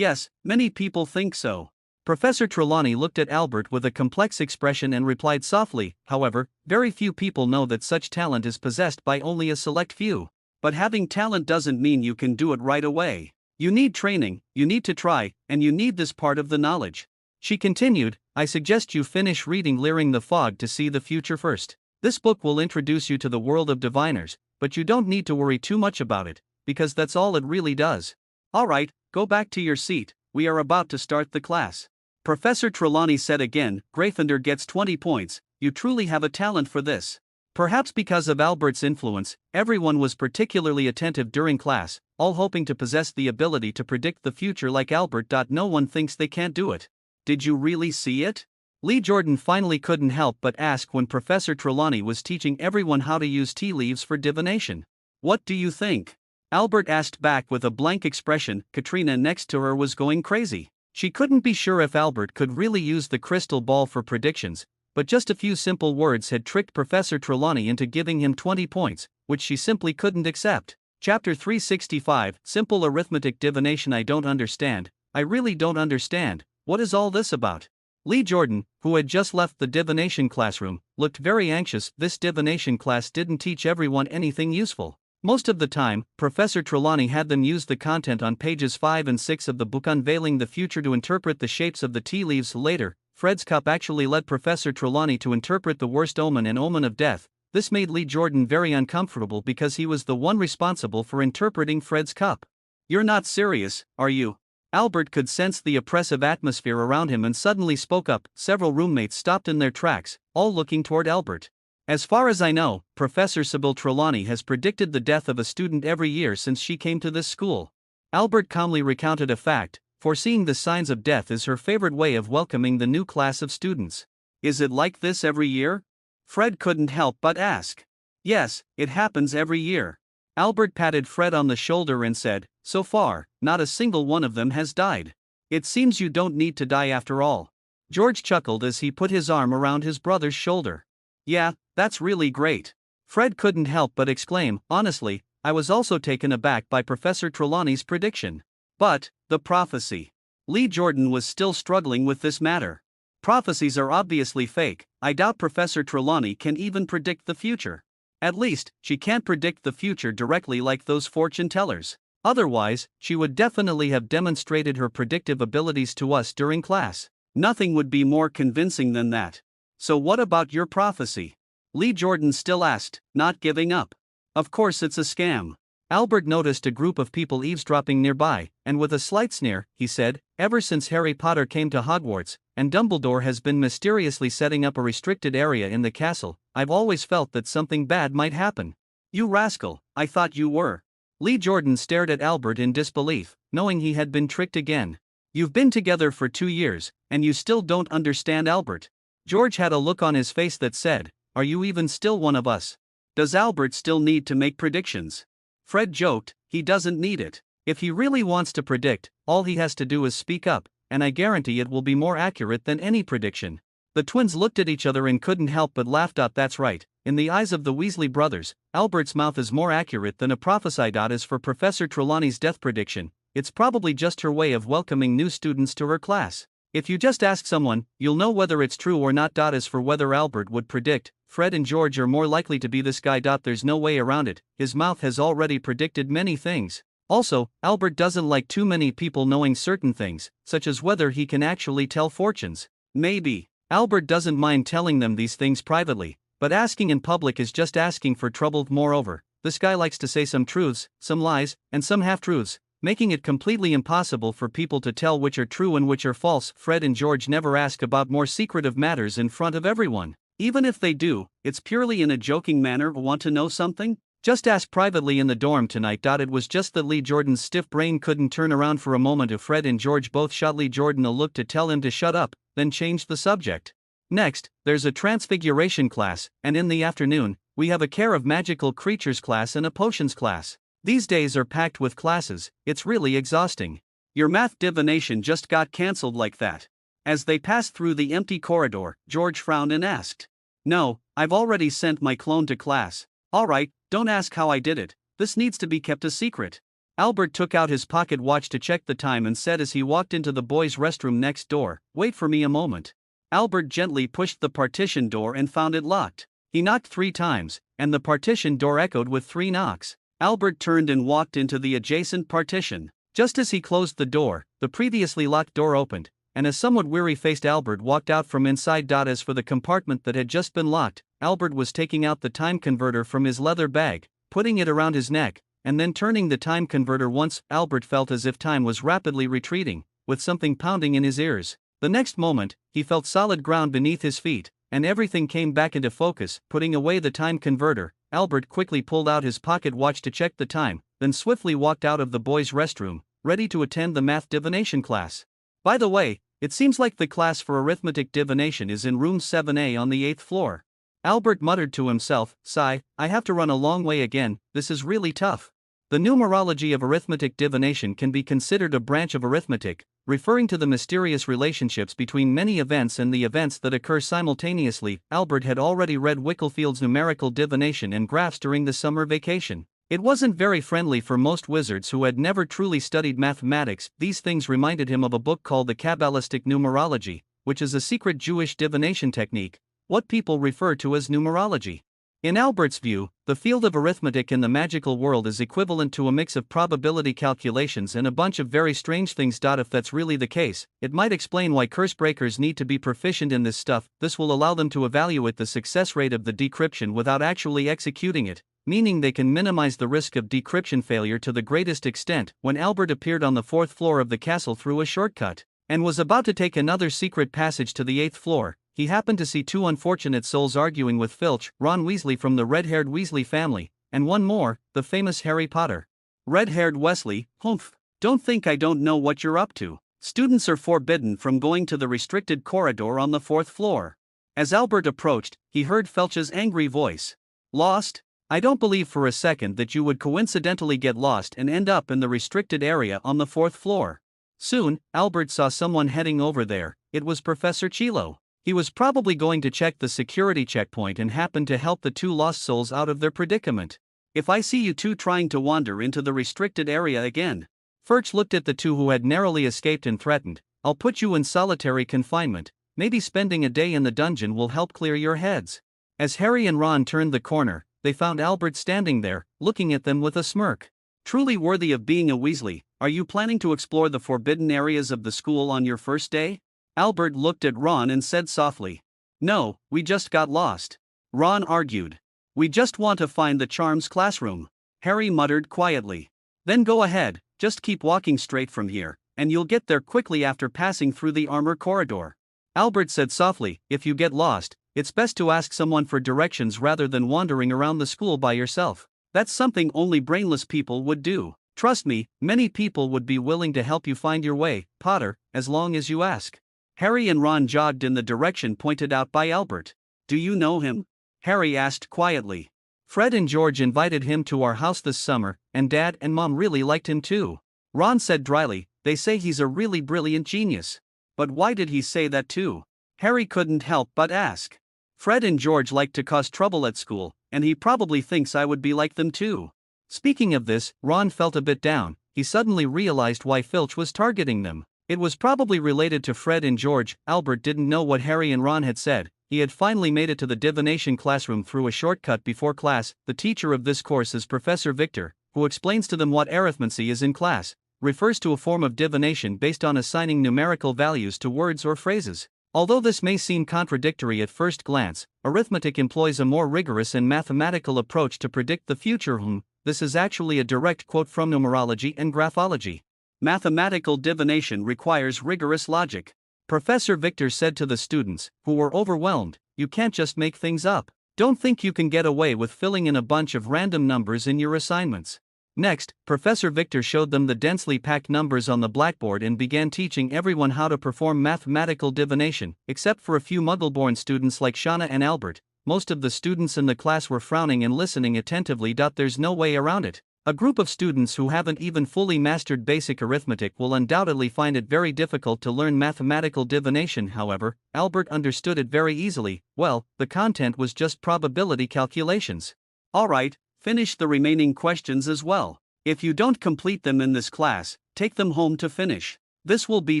many people think so. Professor Trelawney looked at Albert with a complex expression and replied softly, however, very few people know that such talent is possessed by only a select few. But having talent doesn't mean you can do it right away. You need training, you need to try, and you need this part of the knowledge. She continued, I suggest you finish reading Leering the Fog to see the future first. This book will introduce you to the world of diviners, but you don't need to worry too much about it, because that's all it really does. Alright, go back to your seat, we are about to start the class. Professor Trelawney said again, Gryffindor gets 20 points, you truly have a talent for this. Perhaps because of Albert's influence, everyone was particularly attentive during class, all hoping to possess the ability to predict the future like Albert. No one thinks they can't do it. Did you really see it? Lee Jordan finally couldn't help but ask when Professor Trelawney was teaching everyone how to use tea leaves for divination. What do you think? Albert asked back with a blank expression. Katrina next to her was going crazy. She couldn't be sure if Albert could really use the crystal ball for predictions, but just a few simple words had tricked Professor Trelawney into giving him 20 points, which she simply couldn't accept. Chapter 365, Simple Arithmetic Divination. I don't understand, I really don't understand, what is all this about? Lee Jordan, who had just left the divination classroom, looked very anxious. This divination class didn't teach everyone anything useful. Most of the time, Professor Trelawney had them use the content on pages 5 and 6 of the book Unveiling the Future to interpret the shapes of the tea leaves. Later, Fred's cup actually led Professor Trelawney to interpret the worst omen and omen of death. This made Lee Jordan very uncomfortable because he was the one responsible for interpreting Fred's cup. You're not serious, are you? Albert could sense the oppressive atmosphere around him and suddenly spoke up. Several roommates stopped in their tracks, all looking toward Albert. As far as I know, Professor Sybil Trelawney has predicted the death of a student every year since she came to this school. Albert calmly recounted a fact: foreseeing the signs of death is her favorite way of welcoming the new class of students. Is it like this every year? Fred couldn't help but ask. Yes, it happens every year. Albert patted Fred on the shoulder and said, so far, not a single one of them has died. It seems you don't need to die after all. George chuckled as he put his arm around his brother's shoulder. Yeah, that's really great. Fred couldn't help but exclaim, honestly, I was also taken aback by Professor Trelawney's prediction. But, the prophecy. Lee Jordan was still struggling with this matter. Prophecies are obviously fake. I doubt Professor Trelawney can even predict the future. At least, she can't predict the future directly like those fortune tellers. Otherwise, she would definitely have demonstrated her predictive abilities to us during class. Nothing would be more convincing than that. So what about your prophecy? Lee Jordan still asked, not giving up. Of course it's a scam. Albert noticed a group of people eavesdropping nearby, and with a slight sneer, he said, ever since Harry Potter came to Hogwarts, and Dumbledore has been mysteriously setting up a restricted area in the castle, I've always felt that something bad might happen. You rascal, I thought you were. Lee Jordan stared at Albert in disbelief, knowing he had been tricked again. You've been together for 2 years, and you still don't understand Albert. George had a look on his face that said, are you even still one of us? Does Albert still need to make predictions? Fred joked, he doesn't need it. If he really wants to predict, all he has to do is speak up, and I guarantee it will be more accurate than any prediction. The twins looked at each other and couldn't help but laugh. That's right, in the eyes of the Weasley brothers, Albert's mouth is more accurate than a prophecy. As for Professor Trelawney's death prediction, it's probably just her way of welcoming new students to her class. If you just ask someone, you'll know whether it's true or not. As for whether Albert would predict, Fred and George are more likely to be this guy. There's no way around it, his mouth has already predicted many things. Also, Albert doesn't like too many people knowing certain things, such as whether he can actually tell fortunes. Maybe. Albert doesn't mind telling them these things privately, but asking in public is just asking for trouble. Moreover, this guy likes to say some truths, some lies, and some half-truths, making it completely impossible for people to tell which are true and which are false. Fred and George never ask about more secretive matters in front of everyone. Even if they do, it's purely in a joking manner. Want to know something? Just ask privately in the dorm tonight. It was just that Lee Jordan's stiff brain couldn't turn around for a moment. Fred and George both shot Lee Jordan a look to tell him to shut up, then changed the subject. Next, there's a transfiguration class, and in the afternoon, we have a care of magical creatures class and a potions class. These days are packed with classes, it's really exhausting. Your math divination just got cancelled like that. As they passed through the empty corridor, George frowned and asked. No, I've already sent my clone to class. Alright, don't ask how I did it, this needs to be kept a secret. Albert took out his pocket watch to check the time and said as he walked into the boys' restroom next door, wait for me a moment. Albert gently pushed the partition door and found it locked. He knocked 3 times, and the partition door echoed with 3 knocks. Albert turned and walked into the adjacent partition. Just as he closed the door, the previously locked door opened, and a somewhat weary-faced Albert walked out from inside. As for the compartment that had just been locked, Albert was taking out the time converter from his leather bag, putting it around his neck, and then turning the time converter once. Albert felt as if time was rapidly retreating, with something pounding in his ears. The next moment, he felt solid ground beneath his feet, and everything came back into focus. Putting away the time converter, Albert quickly pulled out his pocket watch to check the time, then swiftly walked out of the boys' restroom, ready to attend the math divination class. By the way, it seems like the class for arithmetic divination is in room 7A on the 8th floor. Albert muttered to himself, sigh, I have to run a long way again, this is really tough. The numerology of arithmetic divination can be considered a branch of arithmetic, referring to the mysterious relationships between many events and the events that occur simultaneously. Albert had already read Wicklefield's numerical divination and graphs during the summer vacation. It wasn't very friendly for most wizards who had never truly studied mathematics. These things reminded him of a book called the Kabbalistic Numerology, which is a secret Jewish divination technique, what people refer to as numerology. In Albert's view, the field of arithmetic in the magical world is equivalent to a mix of probability calculations and a bunch of very strange things. If that's really the case, it might explain why curse breakers need to be proficient in this stuff. This will allow them to evaluate the success rate of the decryption without actually executing it, meaning they can minimize the risk of decryption failure to the greatest extent. When Albert appeared on the 4th floor of the castle through a shortcut, and was about to take another secret passage to the 8th floor, he happened to see two unfortunate souls arguing with Filch, Ron Weasley from the red-haired Weasley family, and one more, the famous Harry Potter. Red-haired Wesley, humph. Don't think I don't know what you're up to. Students are forbidden from going to the restricted corridor on the 4th floor. As Albert approached, he heard Filch's angry voice. Lost? I don't believe for a second that you would coincidentally get lost and end up in the restricted area on the 4th floor. Soon, Albert saw someone heading over there. It was Professor Chilo. He was probably going to check the security checkpoint and happened to help the two lost souls out of their predicament. If I see you two trying to wander into the restricted area again. Filch looked at the two who had narrowly escaped and threatened, I'll put you in solitary confinement. Maybe spending a day in the dungeon will help clear your heads. As Harry and Ron turned the corner, they found Albert standing there, looking at them with a smirk. Truly worthy of being a Weasley, are you planning to explore the forbidden areas of the school on your first day? Albert looked at Ron and said softly. No, we just got lost. Ron argued. We just want to find the charms classroom. Harry muttered quietly. Then go ahead, just keep walking straight from here, and you'll get there quickly after passing through the armor corridor. Albert said softly, if you get lost, it's best to ask someone for directions rather than wandering around the school by yourself. That's something only brainless people would do. Trust me, many people would be willing to help you find your way, Potter, as long as you ask. Harry and Ron jogged in the direction pointed out by Albert. Do you know him? Harry asked quietly. Fred and George invited him to our house this summer, and Dad and Mom really liked him too. Ron said dryly, they say he's a really brilliant genius. But why did he say that too? Harry couldn't help but ask. Fred and George like to cause trouble at school, and he probably thinks I would be like them too. Speaking of this, Ron felt a bit down. He suddenly realized why Filch was targeting them. It was probably related to Fred and George. Albert didn't know what Harry and Ron had said. He had finally made it to the divination classroom through a shortcut before class. The teacher of this course is Professor Victor, who explains to them what arithmancy is in class, refers to a form of divination based on assigning numerical values to words or phrases. Although this may seem contradictory at first glance, arithmetic employs a more rigorous and mathematical approach to predict the future. This is actually a direct quote from numerology and graphology. Mathematical divination requires rigorous logic. Professor Victor said to the students, who were overwhelmed, you can't just make things up. Don't think you can get away with filling in a bunch of random numbers in your assignments. Next, Professor Victor showed them the densely packed numbers on the blackboard and began teaching everyone how to perform mathematical divination, except for a few Muggle-born students like Shauna and Albert. Most of the students in the class were frowning and listening attentively. There's no way around it. A group of students who haven't even fully mastered basic arithmetic will undoubtedly find it very difficult to learn mathematical divination. However, Albert understood it very easily. Well, the content was just probability calculations. Alright, finish the remaining questions as well. If you don't complete them in this class, take them home to finish. This will be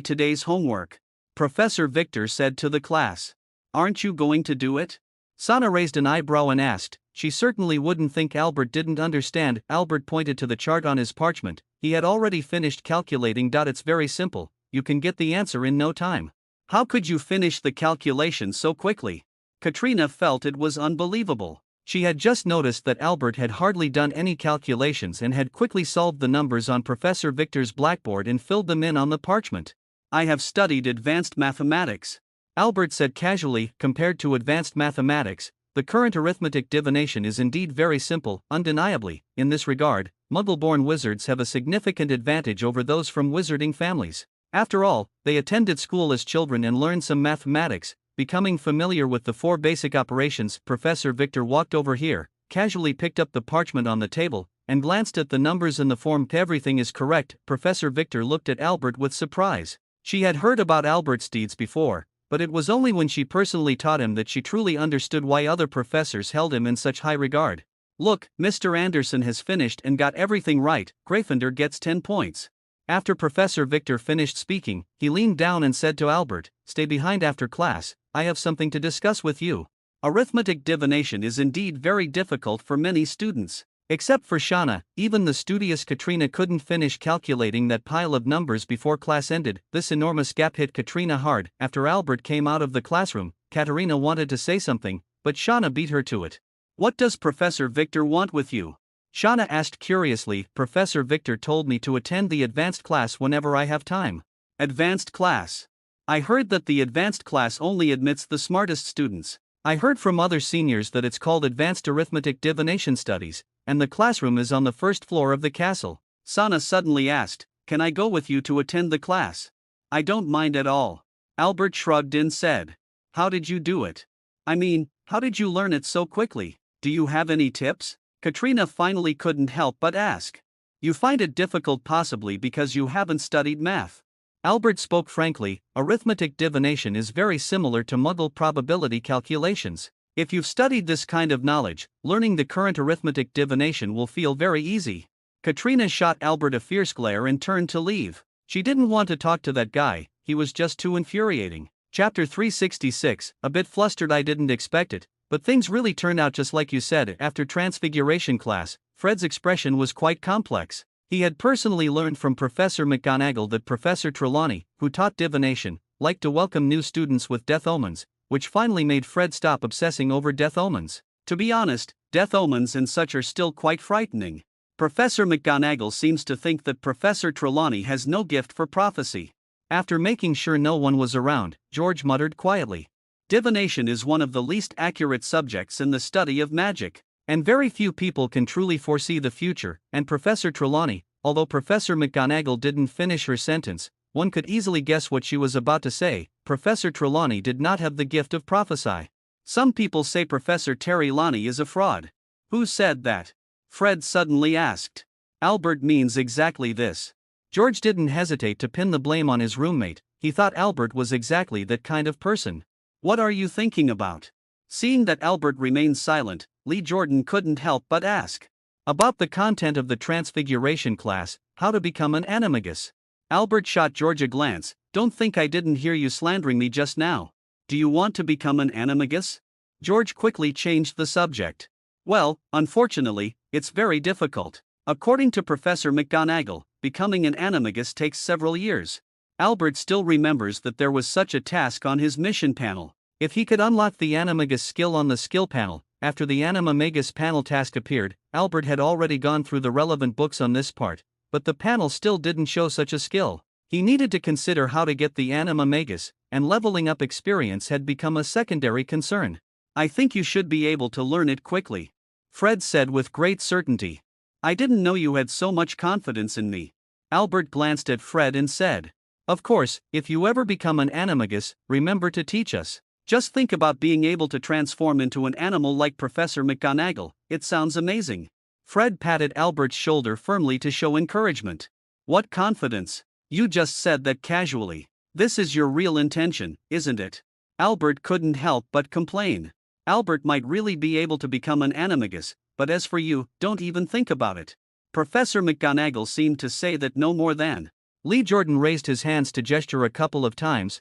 today's homework. Professor Victor said to the class. Aren't you going to do it? Sana raised an eyebrow and asked. She certainly wouldn't think Albert didn't understand. Albert pointed to the chart on his parchment. He had already finished calculating. It's very simple. You can get the answer in no time. How could you finish the calculation so quickly? Katrina felt it was unbelievable. She had just noticed that Albert had hardly done any calculations and had quickly solved the numbers on Professor Victor's blackboard and filled them in on the parchment. I have studied advanced mathematics. Albert said casually. Compared to advanced mathematics, the current arithmetic divination is indeed very simple. Undeniably, in this regard, Muggle-born wizards have a significant advantage over those from wizarding families. After all, they attended school as children and learned some mathematics, becoming familiar with the 4 basic operations. Professor Victor walked over here, casually picked up the parchment on the table, and glanced at the numbers in the form. Everything is correct. Professor Victor looked at Albert with surprise. She had heard about Albert's deeds before, but it was only when she personally taught him that she truly understood why other professors held him in such high regard. Look, Mr. Anderson has finished and got everything right. Gryffindor gets 10 points. After Professor Victor finished speaking, he leaned down and said to Albert, stay behind after class, I have something to discuss with you. Arithmetic divination is indeed very difficult for many students. Except for Shauna, even the studious Katrina couldn't finish calculating that pile of numbers before class ended. This enormous gap hit Katrina hard. After Albert came out of the classroom, Katerina wanted to say something, but Shauna beat her to it. What does Professor Victor want with you? Shauna asked curiously. Professor Victor told me to attend the advanced class whenever I have time. Advanced class. I heard that the advanced class only admits the smartest students. I heard from other seniors that it's called Advanced Arithmetic Divination Studies, and the classroom is on the first floor of the castle. Sana suddenly asked, "Can I go with you to attend the class?" "I don't mind at all." Albert shrugged and said, "How did you do it? I mean, how did you learn it so quickly? Do you have any tips?" Katrina finally couldn't help but ask. "You find it difficult possibly because you haven't studied math." Albert spoke frankly. Arithmetic divination is very similar to Muggle probability calculations. If you've studied this kind of knowledge, learning the current arithmetic divination will feel very easy. Katrina shot Albert a fierce glare and turned to leave. She didn't want to talk to that guy, he was just too infuriating. Chapter 366, a bit flustered. I didn't expect it, but things really turned out just like you said. After Transfiguration class, Fred's expression was quite complex. He had personally learned from Professor McGonagall that Professor Trelawney, who taught divination, liked to welcome new students with death omens, which finally made Fred stop obsessing over death omens. To be honest, death omens and such are still quite frightening. Professor McGonagall seems to think that Professor Trelawney has no gift for prophecy. After making sure no one was around, George muttered quietly, "Divination is one of the least accurate subjects in the study of magic. And very few people can truly foresee the future, and Professor Trelawney, although Professor McGonagall didn't finish her sentence, one could easily guess what she was about to say. Professor Trelawney did not have the gift of prophecy. Some people say Professor Trelawney is a fraud." "Who said that?" Fred suddenly asked. "Albert means exactly this." George didn't hesitate to pin the blame on his roommate. He thought Albert was exactly that kind of person. "What are you thinking about?" Seeing that Albert remained silent, Lee Jordan couldn't help but ask. "About the content of the Transfiguration class, how to become an animagus." Albert shot George a glance. "Don't think I didn't hear you slandering me just now. Do you want to become an animagus?" George quickly changed the subject. "Well, unfortunately, it's very difficult. According to Professor McGonagall, becoming an animagus takes several years." Albert still remembers that there was such a task on his mission panel. If he could unlock the animagus skill on the skill panel, after the animamagus panel task appeared, Albert had already gone through the relevant books on this part, but the panel still didn't show such a skill. He needed to consider how to get the animamagus, and leveling up experience had become a secondary concern. "I think you should be able to learn it quickly," Fred said with great certainty. "I didn't know you had so much confidence in me." Albert glanced at Fred and said, "Of course, if you ever become an animagus, remember to teach us. Just think about being able to transform into an animal like Professor McGonagall, it sounds amazing." Fred patted Albert's shoulder firmly to show encouragement. "What confidence? You just said that casually. This is your real intention, isn't it?" Albert couldn't help but complain. Albert might really be able to become an animagus, but as for you, don't even think about it. Professor McGonagall seemed to say that no more than. Lee Jordan raised his hands to gesture a couple of times.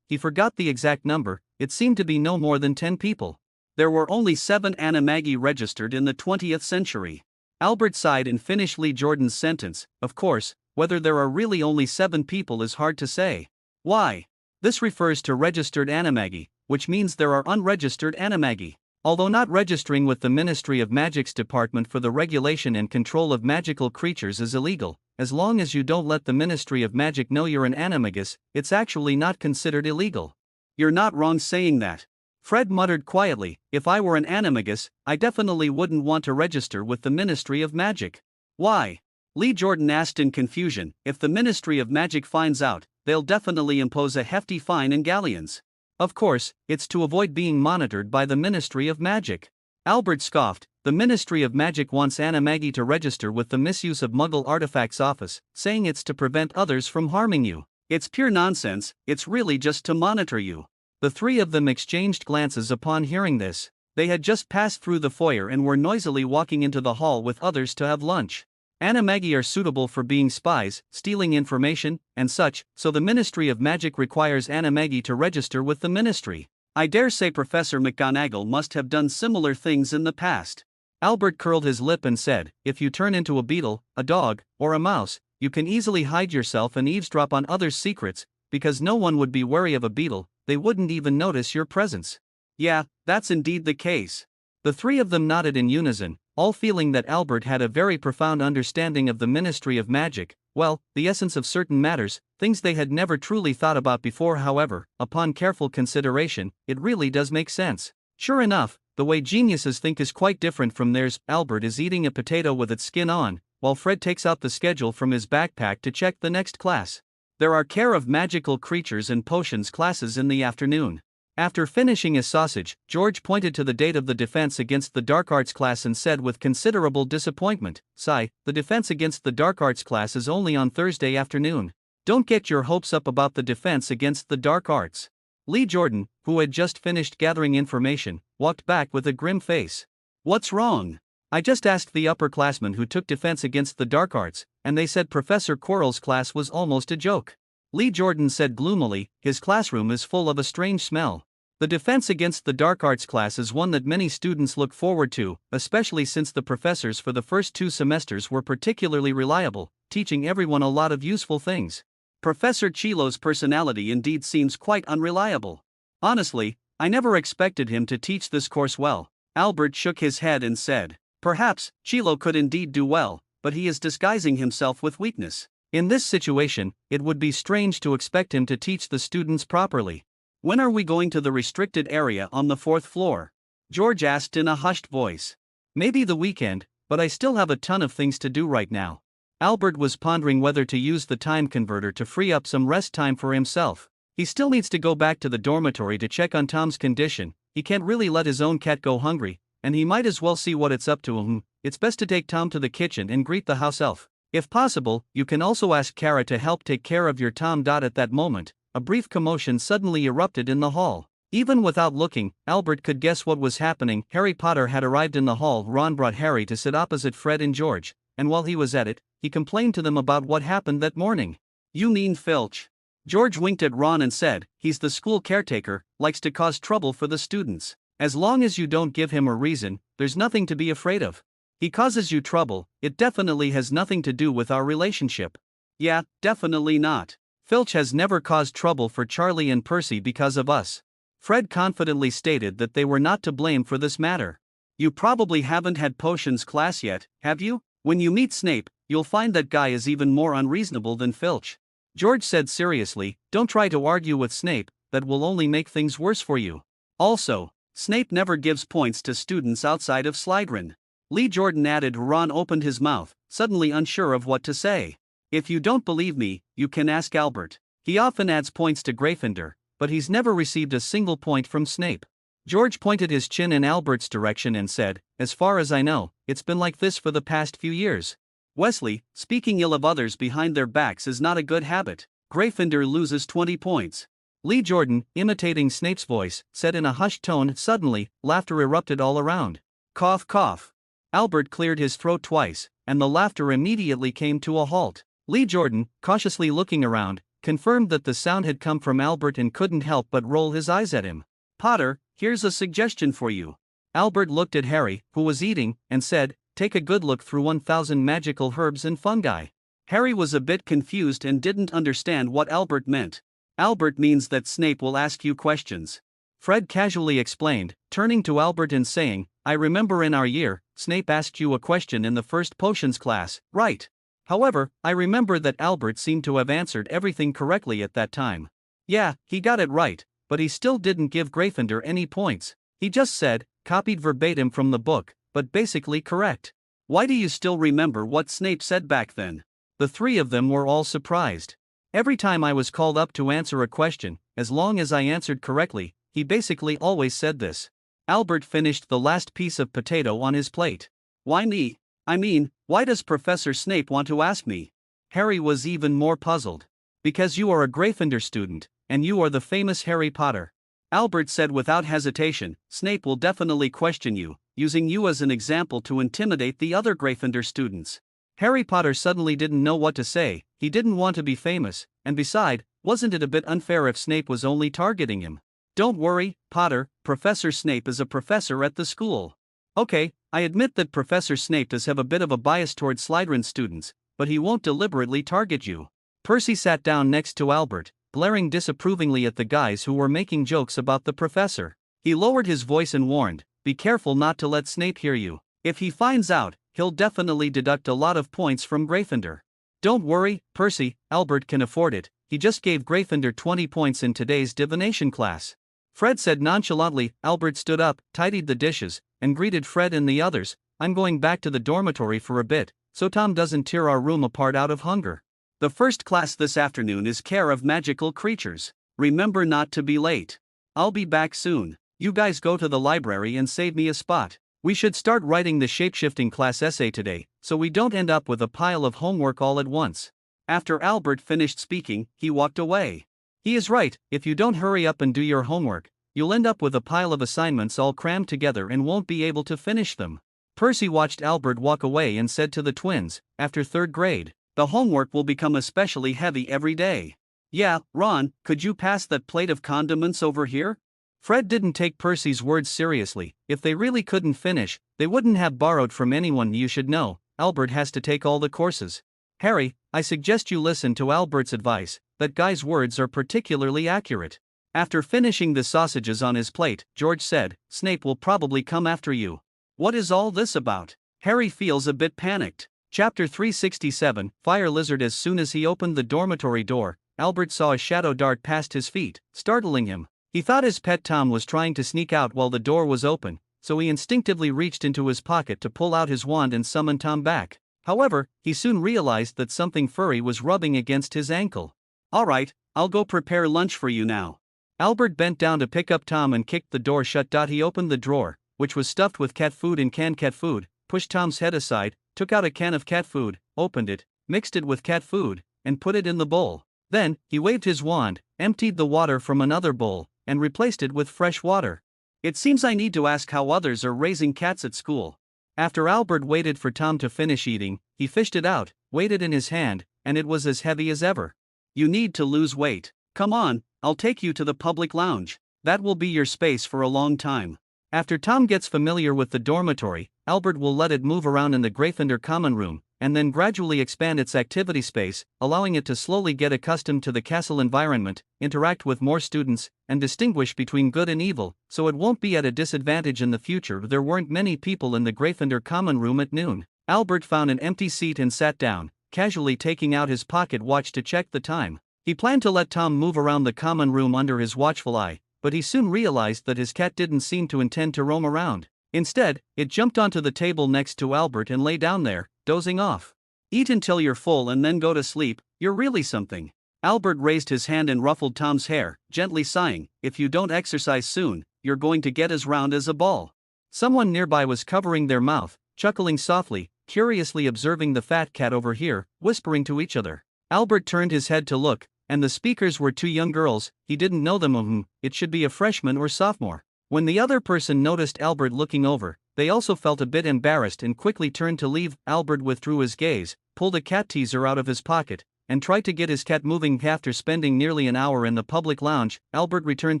He forgot the exact number. It seemed to be no more than 10 people. There were only 7 animagi registered in the 20th century. Albert sighed and finished Lee Jordan's sentence. "Of course, whether there are really only 7 people is hard to say." "Why?" "This refers to registered animagi, which means there are unregistered animagi. Although not registering with the Ministry of Magic's Department for the Regulation and Control of Magical Creatures is illegal, as long as you don't let the Ministry of Magic know you're an animagus, it's actually not considered illegal." "You're not wrong saying that." Fred muttered quietly. "If I were an animagus, I definitely wouldn't want to register with the Ministry of Magic." "Why?" Lee Jordan asked in confusion. "If the Ministry of Magic finds out, they'll definitely impose a hefty fine and galleons." "Of course, it's to avoid being monitored by the Ministry of Magic." Albert scoffed. "The Ministry of Magic wants animagi to register with the Misuse of Muggle Artifacts Office, saying it's to prevent others from harming you. It's pure nonsense, it's really just to monitor you." The three of them exchanged glances upon hearing this. They had just passed through the foyer and were noisily walking into the hall with others to have lunch. Animagi are suitable for being spies, stealing information, and such, so the Ministry of Magic requires animagi to register with the ministry. I dare say Professor McGonagall must have done similar things in the past. Albert curled his lip and said, "If you turn into a beetle, a dog, or a mouse, you can easily hide yourself and eavesdrop on others' secrets, because no one would be wary of a beetle, they wouldn't even notice your presence." "Yeah, that's indeed the case." The three of them nodded in unison. all feeling that Albert had a very profound understanding of the Ministry of Magic, well, the essence of certain matters, things they had never truly thought about before. However, upon careful consideration, it really does make sense. Sure enough, the way geniuses think is quite different from theirs. Albert is eating a potato with its skin on, while Fred takes out the schedule from his backpack to check the next class. There are Care of Magical Creatures and Potions classes in the afternoon. After finishing his sausage, George pointed to the date of the Defense Against the Dark Arts class and said with considerable disappointment, "Sigh, the Defense Against the Dark Arts class is only on Thursday afternoon. Don't get your hopes up about the Defense Against the Dark Arts." Lee Jordan, who had just finished gathering information, walked back with a grim face. "What's wrong? I just asked the upperclassmen who took Defense Against the Dark Arts, and they said Professor Quirrell's class was almost a joke." Lee Jordan said gloomily, "His classroom is full of a strange smell." The Defense Against the Dark Arts class is one that many students look forward to, especially since the professors for the first 2 semesters were particularly reliable, teaching everyone a lot of useful things. Professor Chilo's personality indeed seems quite unreliable. Honestly, I never expected him to teach this course well. Albert shook his head and said, "Perhaps Chilo could indeed do well, but he is disguising himself with weakness. In this situation, it would be strange to expect him to teach the students properly." "When are we going to the restricted area on the 4th floor?" George asked in a hushed voice. "Maybe the weekend, but I still have a ton of things to do right now." Albert was pondering whether to use the time converter to free up some rest time for himself. He still needs to go back to the dormitory to check on Tom's condition. He can't really let his own cat go hungry, and he might as well see what it's up to. It's best to take Tom to the kitchen and greet the house elf. If possible, you can also ask Kara to help take care of your Tom. At that moment, a brief commotion suddenly erupted in the hall. Even without looking, Albert could guess what was happening. Harry Potter had arrived in the hall. Ron brought Harry to sit opposite Fred and George, and while he was at it, he complained to them about what happened that morning. "You mean Filch?" George winked at Ron and said, "He's the school caretaker, likes to cause trouble for the students. As long as you don't give him a reason, there's nothing to be afraid of. He causes you trouble, it definitely has nothing to do with our relationship." "Yeah, definitely not. Filch has never caused trouble for Charlie and Percy because of us." Fred confidently stated that they were not to blame for this matter. "You probably haven't had potions class yet, have you? When you meet Snape, you'll find that guy is even more unreasonable than Filch." George said seriously, "Don't try to argue with Snape, that will only make things worse for you. Also, Snape never gives points to students outside of Slytherin." Lee Jordan added. Ron opened his mouth, suddenly unsure of what to say. "If you don't believe me, you can ask Albert. He often adds points to Gryffindor, but he's never received a single point from Snape." George pointed his chin in Albert's direction and said, "As far as I know, it's been like this for the past few years. Wesley, speaking ill of others behind their backs is not a good habit. Gryffindor loses 20 points. Lee Jordan, imitating Snape's voice, said in a hushed tone. Suddenly, laughter erupted all around. Cough, cough. Albert cleared his throat twice, and the laughter immediately came to a halt. Lee Jordan, cautiously looking around, confirmed that the sound had come from Albert and couldn't help but roll his eyes at him. "Potter, here's a suggestion for you." Albert looked at Harry, who was eating, and said, "Take a good look through 1,000 magical herbs and fungi." Harry was a bit confused and didn't understand what Albert meant. "Albert means that Snape will ask you questions," Fred casually explained, turning to Albert and saying, "I remember in our year, Snape asked you a question in the first potions class, right? However, I remember that Albert seemed to have answered everything correctly at that time." "Yeah, he got it right, but he still didn't give Gryffindor any points. He just said, copied verbatim from the book, but basically correct." "Why do you still remember what Snape said back then?" The 3 of them were all surprised. "Every time I was called up to answer a question, as long as I answered correctly, he basically always said this." Albert finished the last piece of potato on his plate. "Why me? I mean, why does Professor Snape want to ask me?" Harry was even more puzzled. "Because you are a Gryffindor student, and you are the famous Harry Potter." Albert said without hesitation, "Snape will definitely question you, using you as an example to intimidate the other Gryffindor students." Harry Potter suddenly didn't know what to say. He didn't want to be famous, and beside, wasn't it a bit unfair if Snape was only targeting him? "Don't worry, Potter, Professor Snape is a professor at the school." "Okay, I admit that Professor Snape does have a bit of a bias toward Slytherin students, but he won't deliberately target you." Percy sat down next to Albert, glaring disapprovingly at the guys who were making jokes about the professor. He lowered his voice and warned, "Be careful not to let Snape hear you. If he finds out, he'll definitely deduct a lot of points from Gryffindor. Don't worry, Percy, Albert can afford it, he just gave Gryffindor 20 points in today's divination class. Fred said nonchalantly. Albert stood up, tidied the dishes, and greeted Fred and the others. I'm going back to the dormitory for a bit, so Tom doesn't tear our room apart out of hunger. The first class this afternoon is Care of Magical Creatures. Remember not to be late. I'll be back soon. You guys go to the library and save me a spot. We should start writing the shapeshifting class essay today, so we don't end up with a pile of homework all at once. After Albert finished speaking, he walked away. He is right, if you don't hurry up and do your homework, you'll end up with a pile of assignments all crammed together and won't be able to finish them. Percy watched Albert walk away and said to the twins, after third grade, the homework will become especially heavy every day. Yeah, Ron, could you pass that plate of condiments over here? Fred didn't take Percy's words seriously. If they really couldn't finish, they wouldn't have borrowed from anyone. You should know, Albert has to take all the courses. Harry, I suggest you listen to Albert's advice, that guy's words are particularly accurate. After finishing the sausages on his plate, George said, Snape will probably come after you. What is all this about? Harry feels a bit panicked. Chapter 367, Fire Lizard. As soon as he opened the dormitory door, Albert saw a shadow dart past his feet, startling him. He thought his pet Tom was trying to sneak out while the door was open, so he instinctively reached into his pocket to pull out his wand and summon Tom back. However, he soon realized that something furry was rubbing against his ankle. Alright, I'll go prepare lunch for you now. Albert bent down to pick up Tom and kicked the door shut. He opened the drawer, which was stuffed with cat food and canned cat food, pushed Tom's head aside, took out a can of cat food, opened it, mixed it with cat food, and put it in the bowl. Then, he waved his wand, emptied the water from another bowl, and replaced it with fresh water. It seems I need to ask how others are raising cats at school. After Albert waited for Tom to finish eating, he fished it out, weighed it in his hand, and it was as heavy as ever. You need to lose weight. Come on, I'll take you to the public lounge. That will be your space for a long time. After Tom gets familiar with the dormitory, Albert will let it move around in the Gryffindor common room, and then gradually expand its activity space, allowing it to slowly get accustomed to the castle environment, interact with more students, and distinguish between good and evil, so it won't be at a disadvantage in the future. There weren't many people in the Gryffindor common room at noon. Albert found an empty seat and sat down, casually taking out his pocket watch to check the time. He planned to let Tom move around the common room under his watchful eye, but he soon realized that his cat didn't seem to intend to roam around. Instead, it jumped onto the table next to Albert and lay down there, dozing off. Eat until you're full and then go to sleep, you're really something. Albert raised his hand and ruffled Tom's hair, gently sighing, if you don't exercise soon, you're going to get as round as a ball. Someone nearby was covering their mouth, chuckling softly, curiously observing the fat cat over here, whispering to each other. Albert turned his head to look, and the speakers were two young girls. He didn't know them. It should be a freshman or sophomore. When the other person noticed Albert looking over, they also felt a bit embarrassed and quickly turned to leave. Albert withdrew his gaze, pulled a cat teaser out of his pocket, and tried to get his cat moving. After spending nearly an hour in the public lounge, Albert returned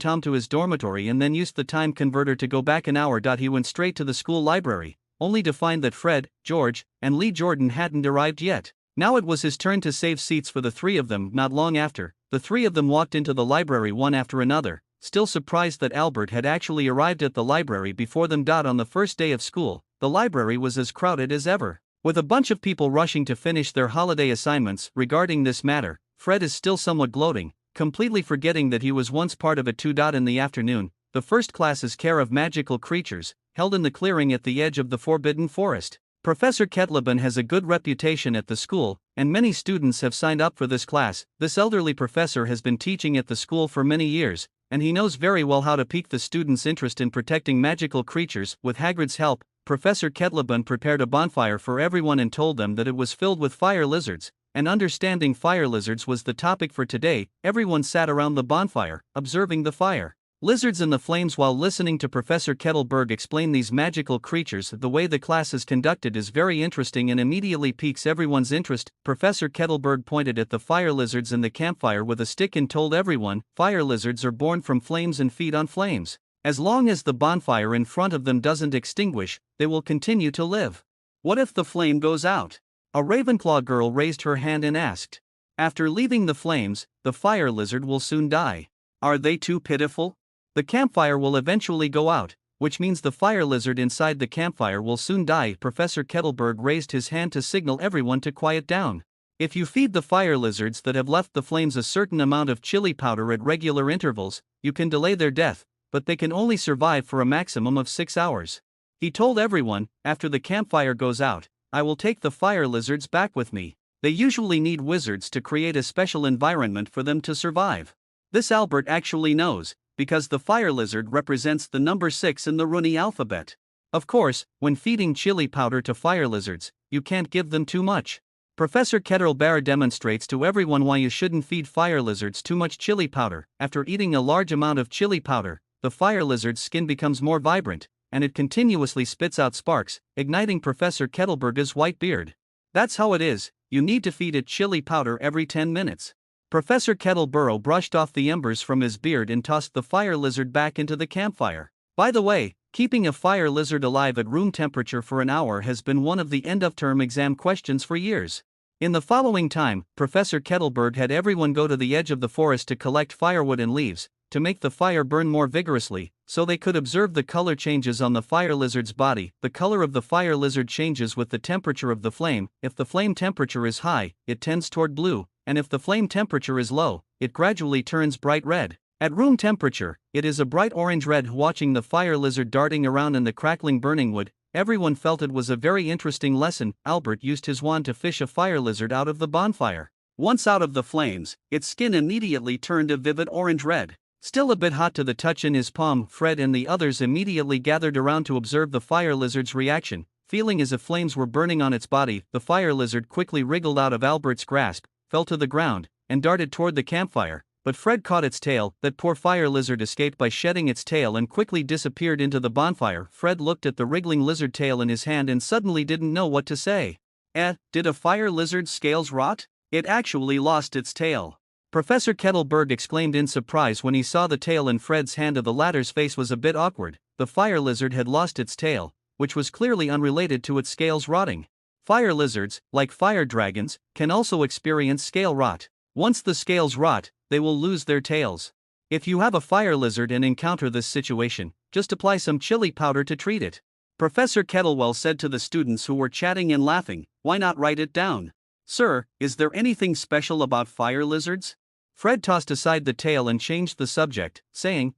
Tom to his dormitory and then used the time converter to go back an hour. He went straight to the school library, only to find that Fred, George, and Lee Jordan hadn't arrived yet. Now it was his turn to save seats for the three of them. Not long after, the three of them walked into the library one after another, still surprised that Albert had actually arrived at the library before them. On the first day of school, the library was as crowded as ever, with a bunch of people rushing to finish their holiday assignments. Regarding this matter, Fred is still somewhat gloating, completely forgetting that he was once part of it too. In the afternoon, the first class is Care of Magical Creatures, held in the clearing at the edge of the Forbidden Forest. Professor Kettleben has a good reputation at the school, and many students have signed up for this class. This elderly professor has been teaching at the school for many years, and he knows very well how to pique the students' interest in protecting magical creatures. With Hagrid's help, Professor Kettleben prepared a bonfire for everyone and told them that it was filled with fire lizards, and understanding fire lizards was the topic for today. Everyone sat around the bonfire, observing the fire lizards and the flames while listening to Professor Kettleberg explain these magical creatures. The way the class is conducted is very interesting and immediately piques everyone's interest. Professor Kettleberg pointed at the fire lizards in the campfire with a stick and told everyone, fire lizards are born from flames and feed on flames. As long as the bonfire in front of them doesn't extinguish, they will continue to live. What if the flame goes out? A Ravenclaw girl raised her hand and asked. After leaving the flames, the fire lizard will soon die. Are they too pitiful? The campfire will eventually go out, which means the fire lizard inside the campfire will soon die. Professor Kettleberg raised his hand to signal everyone to quiet down. If you feed the fire lizards that have left the flames a certain amount of chili powder at regular intervals, you can delay their death, but they can only survive for a maximum of 6 hours. He told everyone, after the campfire goes out, I will take the fire lizards back with me. They usually need wizards to create a special environment for them to survive. This Albert actually knows, because the fire lizard represents the number 6 in the Runi alphabet. Of course, when feeding chili powder to fire lizards, you can't give them too much. Professor Kettlebell demonstrates to everyone why you shouldn't feed fire lizards too much chili powder. After eating a large amount of chili powder, the fire lizard's skin becomes more vibrant, and it continuously spits out sparks, igniting Professor Kettleberg's white beard. That's how it is, you need to feed it chili powder every 10 minutes. Professor Kettleborough brushed off the embers from his beard and tossed the fire lizard back into the campfire. By the way, keeping a fire lizard alive at room temperature for an hour has been one of the end-of-term exam questions for years. In the following time, Professor Kettleberg had everyone go to the edge of the forest to collect firewood and leaves, to make the fire burn more vigorously, so they could observe the color changes on the fire lizard's body. The color of the fire lizard changes with the temperature of the flame. If the flame temperature is high, it tends toward blue, and if the flame temperature is low, it gradually turns bright red. At room temperature, it is a bright orange-red. Watching the fire lizard darting around in the crackling burning wood, everyone felt it was a very interesting lesson. Albert used his wand to fish a fire lizard out of the bonfire. Once out of the flames, its skin immediately turned a vivid orange-red. Still a bit hot to the touch in his palm, Fred and the others immediately gathered around to observe the fire lizard's reaction. Feeling as if flames were burning on its body, the fire lizard quickly wriggled out of Albert's grasp, fell to the ground, and darted toward the campfire. But Fred caught its tail. That poor fire lizard escaped by shedding its tail and quickly disappeared into the bonfire. Fred looked at the wriggling lizard tail in his hand and suddenly didn't know what to say. Did a fire lizard's scales rot? It actually lost its tail. Professor Kettleberg exclaimed in surprise when he saw the tail in Fred's hand. The latter's face was a bit awkward. The fire lizard had lost its tail, which was clearly unrelated to its scales rotting. Fire lizards, like fire dragons, can also experience scale rot. Once the scales rot, they will lose their tails. If you have a fire lizard and encounter this situation, just apply some chili powder to treat it. Professor Kettlewell said to the students who were chatting and laughing, why not write it down? Sir, is there anything special about fire lizards? Fred tossed aside the tail and changed the subject, saying,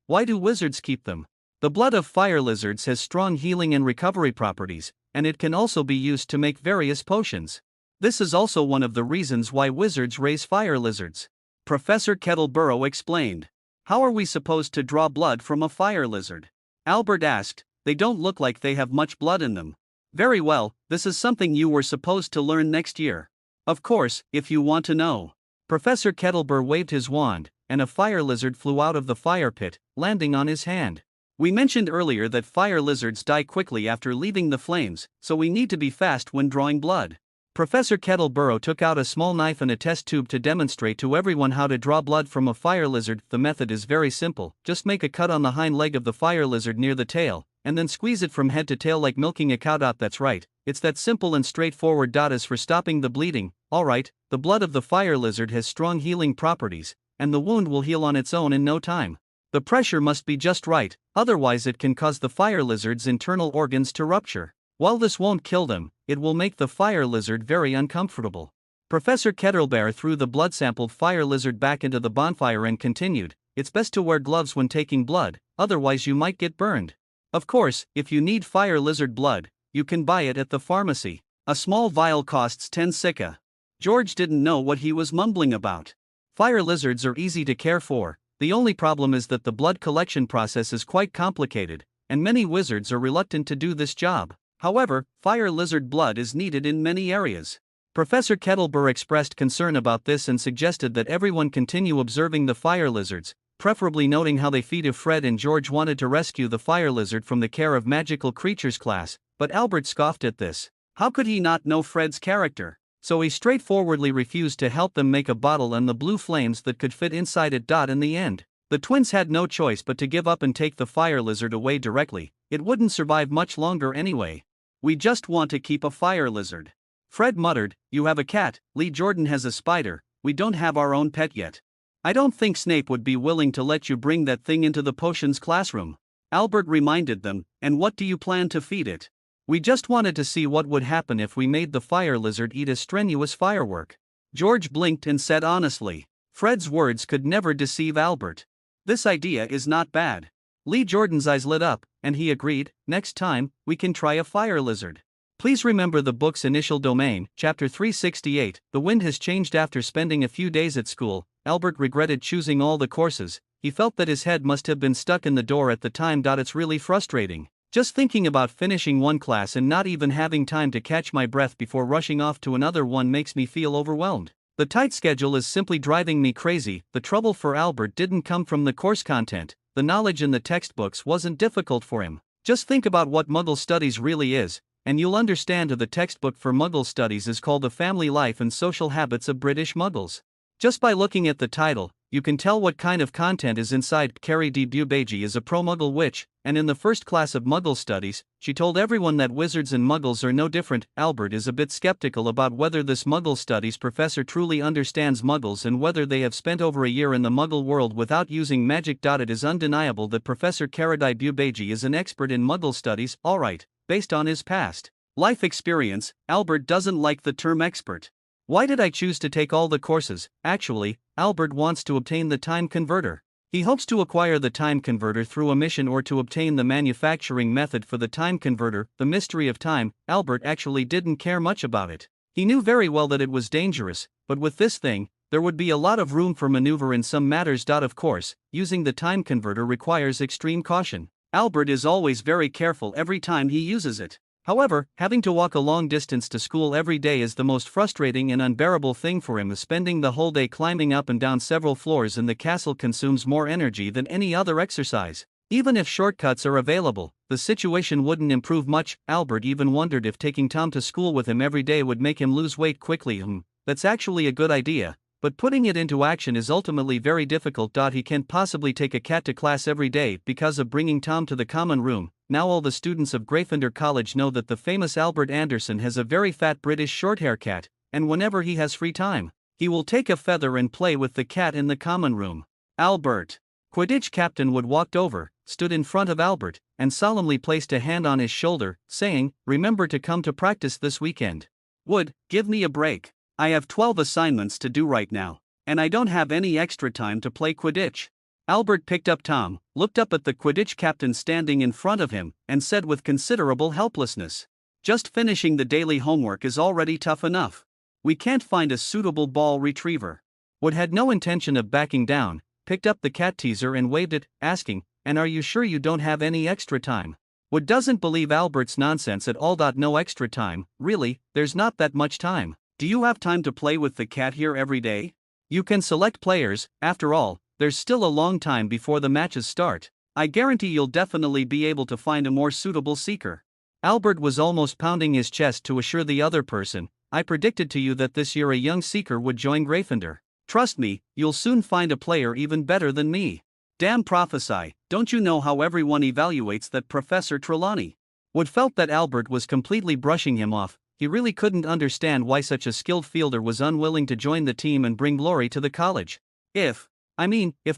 why do wizards keep them? The blood of fire lizards has strong healing and recovery properties, and it can also be used to make various potions. This is also one of the reasons why wizards raise fire lizards. Professor Kettleborough explained. How are we supposed to draw blood from a fire lizard? Albert asked. They don't look like they have much blood in them. Very well, this is something you were supposed to learn next year. Of course, if you want to know. Professor Kettleborough waved his wand, and a fire lizard flew out of the fire pit, landing on his hand. We mentioned earlier that fire lizards die quickly after leaving the flames, so we need to be fast when drawing blood. Professor Kettleborough took out a small knife and a test tube to demonstrate to everyone how to draw blood from a fire lizard. The method is very simple. Just make a cut on the hind leg of the fire lizard near the tail, and then squeeze it from head to tail like milking a cow. That's right, it's that simple and straightforward. As for stopping the bleeding, alright, the blood of the fire lizard has strong healing properties, and the wound will heal on its own in no time. The pressure must be just right, otherwise it can cause the fire lizard's internal organs to rupture. While this won't kill them, it will make the fire lizard very uncomfortable. Professor Kettlebell threw the blood-sampled fire lizard back into the bonfire and continued, it's best to wear gloves when taking blood, otherwise you might get burned. Of course, if you need fire lizard blood, you can buy it at the pharmacy. A small vial costs 10 sika. George didn't know what he was mumbling about. Fire lizards are easy to care for, the only problem is that the blood collection process is quite complicated, and many wizards are reluctant to do this job. However, fire lizard blood is needed in many areas. Professor Kettleborough expressed concern about this and suggested that everyone continue observing the fire lizards, preferably noting how they feed. If Fred and George wanted to rescue the fire lizard from the care of magical creatures class, but Albert scoffed at this. How could he not know Fred's character? So he straightforwardly refused to help them make a bottle and the blue flames that could fit inside it. In the end, the twins had no choice but to give up and take the fire lizard away directly. It wouldn't survive much longer anyway. We just want to keep a fire lizard. Fred muttered, you have a cat, Lee Jordan has a spider, we don't have our own pet yet. I don't think Snape would be willing to let you bring that thing into the potions classroom. Albert reminded them, and what do you plan to feed it? We just wanted to see what would happen if we made the fire lizard eat a strenuous firework. George blinked and said honestly. Fred's words could never deceive Albert. This idea is not bad. Lee Jordan's eyes lit up, and he agreed, next time, we can try a fire lizard. Please remember the book's initial domain, chapter 368. The wind has changed. After spending a few days at school, Albert regretted choosing all the courses. He felt that his head must have been stuck in the door at the time. It's really frustrating. Just thinking about finishing one class and not even having time to catch my breath before rushing off to another one makes me feel overwhelmed. The tight schedule is simply driving me crazy. The trouble for Albert didn't come from the course content. The knowledge in the textbooks wasn't difficult for him. Just think about what Muggle Studies really is, and you'll understand. The textbook for Muggle Studies is called The Family Life and Social Habits of British Muggles. Just by looking at the title, you can tell what kind of content is inside. Carrie de Bubeji is a pro-Muggle witch, and in the first class of Muggle Studies, she told everyone that wizards and Muggles are no different. Albert is a bit skeptical about whether this Muggle Studies professor truly understands Muggles and whether they have spent over a year in the Muggle world without using magic. It is undeniable that Professor Carrie de Bubeji is an expert in Muggle Studies, alright, based on his past life experience. Albert doesn't like the term expert. Why did I choose to take all the courses? Actually, Albert wants to obtain the time converter. He hopes to acquire the time converter through a mission or to obtain the manufacturing method for the time converter. The mystery of time, Albert actually didn't care much about it. He knew very well that it was dangerous, but with this thing, there would be a lot of room for maneuver in some matters. Of course, using the time converter requires extreme caution. Albert is always very careful every time he uses it. However, having to walk a long distance to school every day is the most frustrating and unbearable thing for him. Spending the whole day climbing up and down several floors in the castle consumes more energy than any other exercise. Even if shortcuts are available, the situation wouldn't improve much. Albert even wondered if taking Tom to school with him every day would make him lose weight quickly. That's actually a good idea, but putting it into action is ultimately very difficult. He can't possibly take a cat to class every day because of bringing Tom to the common room. Now all the students of Gryffindor College know that the famous Albert Anderson has a very fat British shorthair cat, and whenever he has free time, he will take a feather and play with the cat in the common room. Albert, Quidditch captain, Wood walked over, stood in front of Albert, and solemnly placed a hand on his shoulder, saying, "Remember to come to practice this weekend." Wood, give me a break. I have 12 assignments to do right now, and I don't have any extra time to play Quidditch. Albert picked up Tom, looked up at the Quidditch captain standing in front of him, and said with considerable helplessness, "Just finishing the daily homework is already tough enough. We can't find a suitable ball retriever." Wood had no intention of backing down, picked up the cat teaser and waved it, asking, "And are you sure you don't have any extra time?" Wood doesn't believe Albert's nonsense at all. No extra time, really, there's not that much time. Do you have time to play with the cat here every day? You can select players, after all. There's still a long time before the matches start. I guarantee you'll definitely be able to find a more suitable seeker. Albert was almost pounding his chest to assure the other person, "I predicted to you that this year a young seeker would join Gryffindor. Trust me, you'll soon find a player even better than me." "Damn prophesy, don't you know how everyone evaluates that Professor Trelawney?" Wood felt that Albert was completely brushing him off. He really couldn't understand why such a skilled fielder was unwilling to join the team and bring glory to the college. If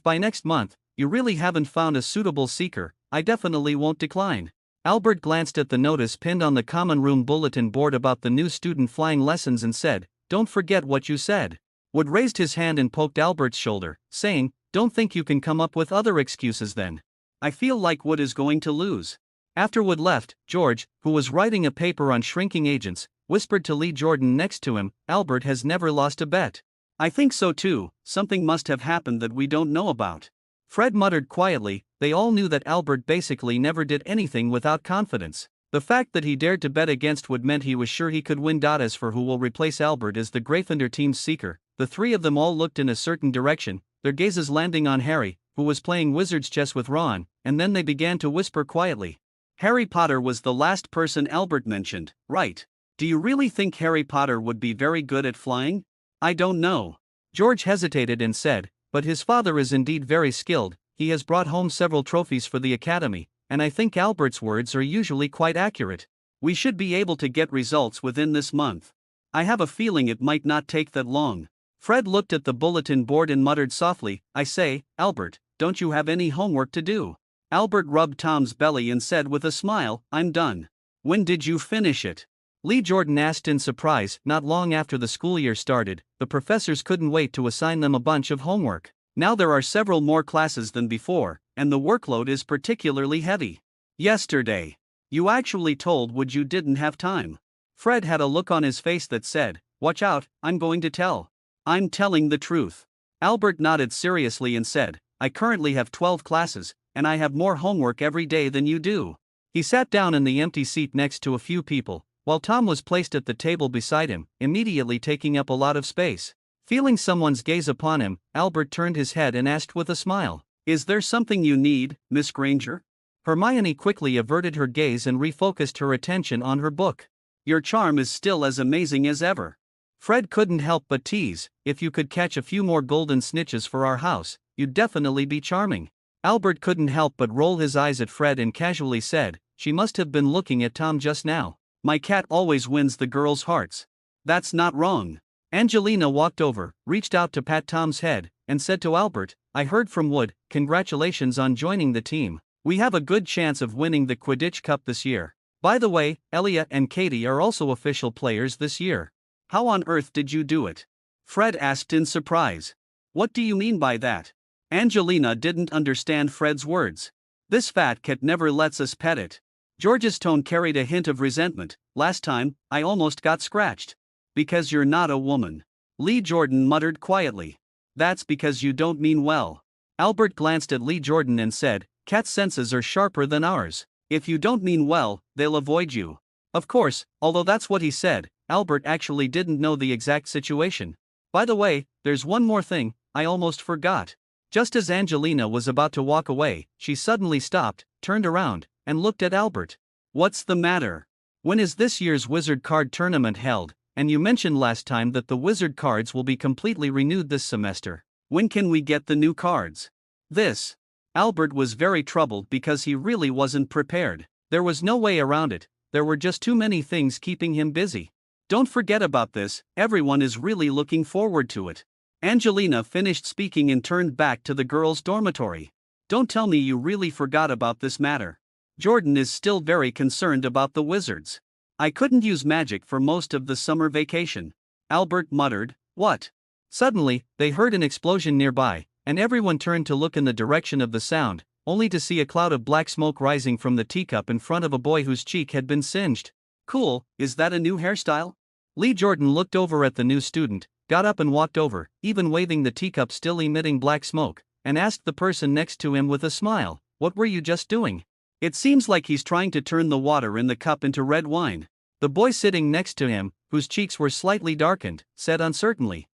by next month, you really haven't found a suitable seeker, I definitely won't decline." Albert glanced at the notice pinned on the common room bulletin board about the new student flying lessons and said, "Don't forget what you said." Wood raised his hand and poked Albert's shoulder, saying, "Don't think you can come up with other excuses then." I feel like Wood is going to lose. After Wood left, George, who was writing a paper on shrinking agents, whispered to Lee Jordan next to him, "Albert has never lost a bet." "I think so too, something must have happened that we don't know about." Fred muttered quietly. They all knew that Albert basically never did anything without confidence. The fact that he dared to bet against Wood meant he was sure he could win. As for who will replace Albert as the Gryffindor team's seeker, the three of them all looked in a certain direction, their gazes landing on Harry, who was playing wizard's chess with Ron, and then they began to whisper quietly. Harry Potter was the last person Albert mentioned, right? Do you really think Harry Potter would be very good at flying? I don't know. George hesitated and said, "But his father is indeed very skilled. He has brought home several trophies for the academy, and I think Albert's words are usually quite accurate. We should be able to get results within this month. I have a feeling it might not take that long." Fred looked at the bulletin board and muttered softly, "I say, Albert, don't you have any homework to do?" Albert rubbed Tom's belly and said with a smile, I'm done. When did you finish it? Lee Jordan asked in surprise. Not long after the school year started, the professors couldn't wait to assign them a bunch of homework. Now there are several more classes than before, and the workload is particularly heavy. Yesterday. You actually told Wood you didn't have time. Fred had a look on his face that said, watch out, I'm going to tell. I'm telling the truth. Albert nodded seriously and said, I currently have 12 classes, and I have more homework every day than you do. He sat down in the empty seat next to a few people, while Tom was placed at the table beside him, immediately taking up a lot of space. Feeling someone's gaze upon him, Albert turned his head and asked with a smile, Is there something you need, Miss Granger? Hermione quickly averted her gaze and refocused her attention on her book. Your charm is still as amazing as ever. Fred couldn't help but tease, if you could catch a few more golden snitches for our house, you'd definitely be charming. Albert couldn't help but roll his eyes at Fred and casually said, she must have been looking at Tom just now. My cat always wins the girls' hearts. That's not wrong. Angelina walked over, reached out to pat Tom's head, and said to Albert, I heard from Wood, congratulations on joining the team. We have a good chance of winning the Quidditch Cup this year. By the way, Elia and Katie are also official players this year. How on earth did you do it? Fred asked in surprise. What do you mean by that? Angelina didn't understand Fred's words. This fat cat never lets us pet it. George's tone carried a hint of resentment. Last time, I almost got scratched. Because you're not a woman. Lee Jordan muttered quietly. That's because you don't mean well. Albert glanced at Lee Jordan and said, Cat's senses are sharper than ours. If you don't mean well, they'll avoid you. Of course, although that's what he said, Albert actually didn't know the exact situation. By the way, there's one more thing, I almost forgot. Just as Angelina was about to walk away, she suddenly stopped, turned around, and looked at Albert. What's the matter? When is this year's Wizard Card Tournament held? And you mentioned last time that the Wizard cards will be completely renewed this semester. When can we get the new cards? This. Albert was very troubled because he really wasn't prepared. There was no way around it, there were just too many things keeping him busy. Don't forget about this, everyone is really looking forward to it. Angelina finished speaking and turned back to the girls' dormitory. Don't tell me you really forgot about this matter. Jordan is still very concerned about the wizards. I couldn't use magic for most of the summer vacation. Albert muttered, What? Suddenly, they heard an explosion nearby, and everyone turned to look in the direction of the sound, only to see a cloud of black smoke rising from the teacup in front of a boy whose cheek had been singed. Cool, is that a new hairstyle? Lee Jordan looked over at the new student, got up and walked over, even waving the teacup still emitting black smoke, and asked the person next to him with a smile, What were you just doing? It seems like he's trying to turn the water in the cup into red wine. The boy sitting next to him, whose cheeks were slightly darkened, said uncertainly.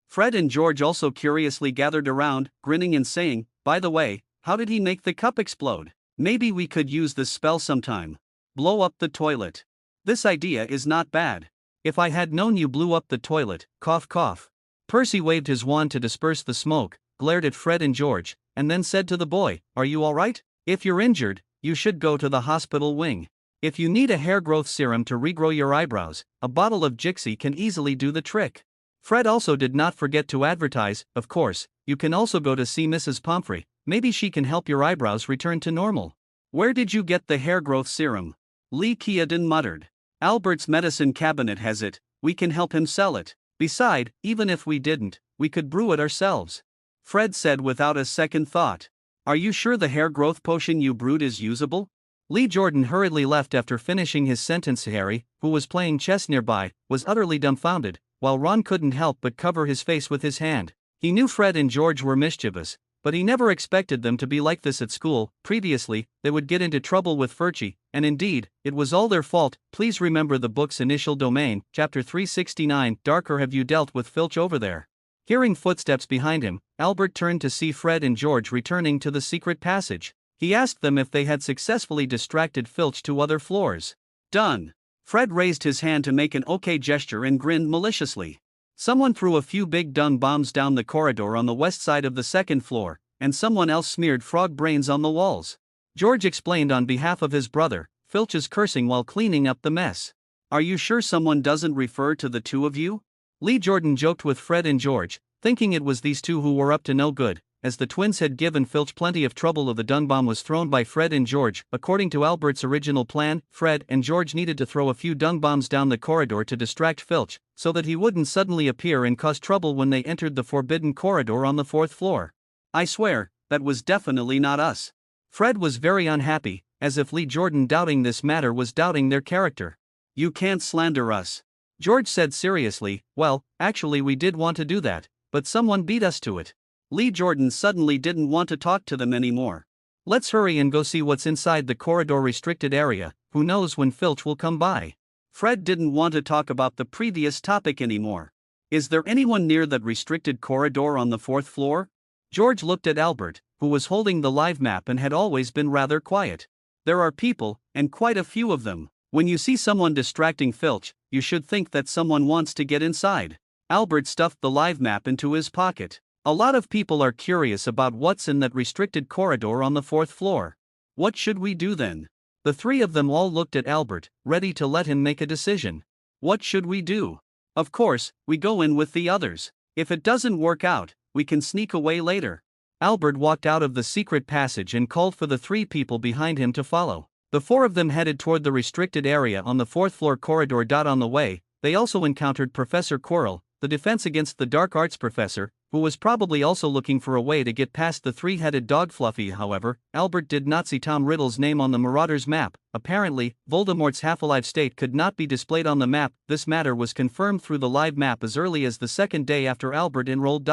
Fred and George also curiously gathered around, grinning and saying, By the way, how did he make the cup explode? Maybe we could use this spell sometime. Blow up the toilet. This idea is not bad. If I had known you blew up the toilet, cough cough. Percy waved his wand to disperse the smoke, glared at Fred and George, and then said to the boy, Are you alright? If you're injured, you should go to the hospital wing. If you need a hair growth serum to regrow your eyebrows, a bottle of Jixie can easily do the trick. Fred also did not forget to advertise, of course, you can also go to see Mrs. Pomfrey, maybe she can help your eyebrows return to normal. Where did you get the hair growth serum? Lee Keaton muttered. Albert's medicine cabinet has it, we can help him sell it. Beside, even if we didn't, we could brew it ourselves. Fred said without a second thought. Are you sure the hair growth potion you brewed is usable? Lee Jordan hurriedly left after finishing his sentence. Harry, who was playing chess nearby, was utterly dumbfounded, while Ron couldn't help but cover his face with his hand. He knew Fred and George were mischievous, but he never expected them to be like this at school. Previously, they would get into trouble with Furchie, and indeed, it was all their fault. Please remember the book's initial domain, chapter 369. Darker, have you dealt with Filch over there? Hearing footsteps behind him, Albert turned to see Fred and George returning to the secret passage. He asked them if they had successfully distracted Filch to other floors. Done. Fred raised his hand to make an OK gesture and grinned maliciously. Someone threw a few big dung bombs down the corridor on the west side of the second floor, and someone else smeared frog brains on the walls. George explained on behalf of his brother, Filch is cursing while cleaning up the mess. Are you sure someone doesn't refer to the two of you? Lee Jordan joked with Fred and George, thinking it was these two who were up to no good, as the twins had given Filch plenty of trouble. The dung bomb was thrown by Fred and George. According to Albert's original plan, Fred and George needed to throw a few dung bombs down the corridor to distract Filch, so that he wouldn't suddenly appear and cause trouble when they entered the forbidden corridor on the 4th floor. I swear, that was definitely not us. Fred was very unhappy, as if Lee Jordan doubting this matter was doubting their character. You can't slander us. George said seriously. Well, actually we did want to do that, but someone beat us to it. Lee Jordan suddenly didn't want to talk to them anymore. Let's hurry and go see what's inside the corridor restricted area. Who knows when Filch will come by. Fred didn't want to talk about the previous topic anymore. Is there anyone near that restricted corridor on the 4th floor? George looked at Albert, who was holding the live map and had always been rather quiet. There are people, and quite a few of them. When you see someone distracting Filch, you should think that someone wants to get inside. Albert stuffed the live map into his pocket. A lot of people are curious about what's in that restricted corridor on the 4th floor. What should we do then? The three of them all looked at Albert, ready to let him make a decision. What should we do? Of course, we go in with the others. If it doesn't work out, we can sneak away later. Albert walked out of the secret passage and called for the three people behind him to follow. The four of them headed toward the restricted area on the 4th floor corridor. On the way, they also encountered Professor Quirrell, the Defense Against the Dark Arts professor, who was probably also looking for a way to get past the three-headed dog. Fluffy. However, Albert did not see Tom Riddle's name on the Marauders map. Apparently, Voldemort's half-alive state could not be displayed on the map. This matter was confirmed through the live map as early as the second day after Albert enrolled.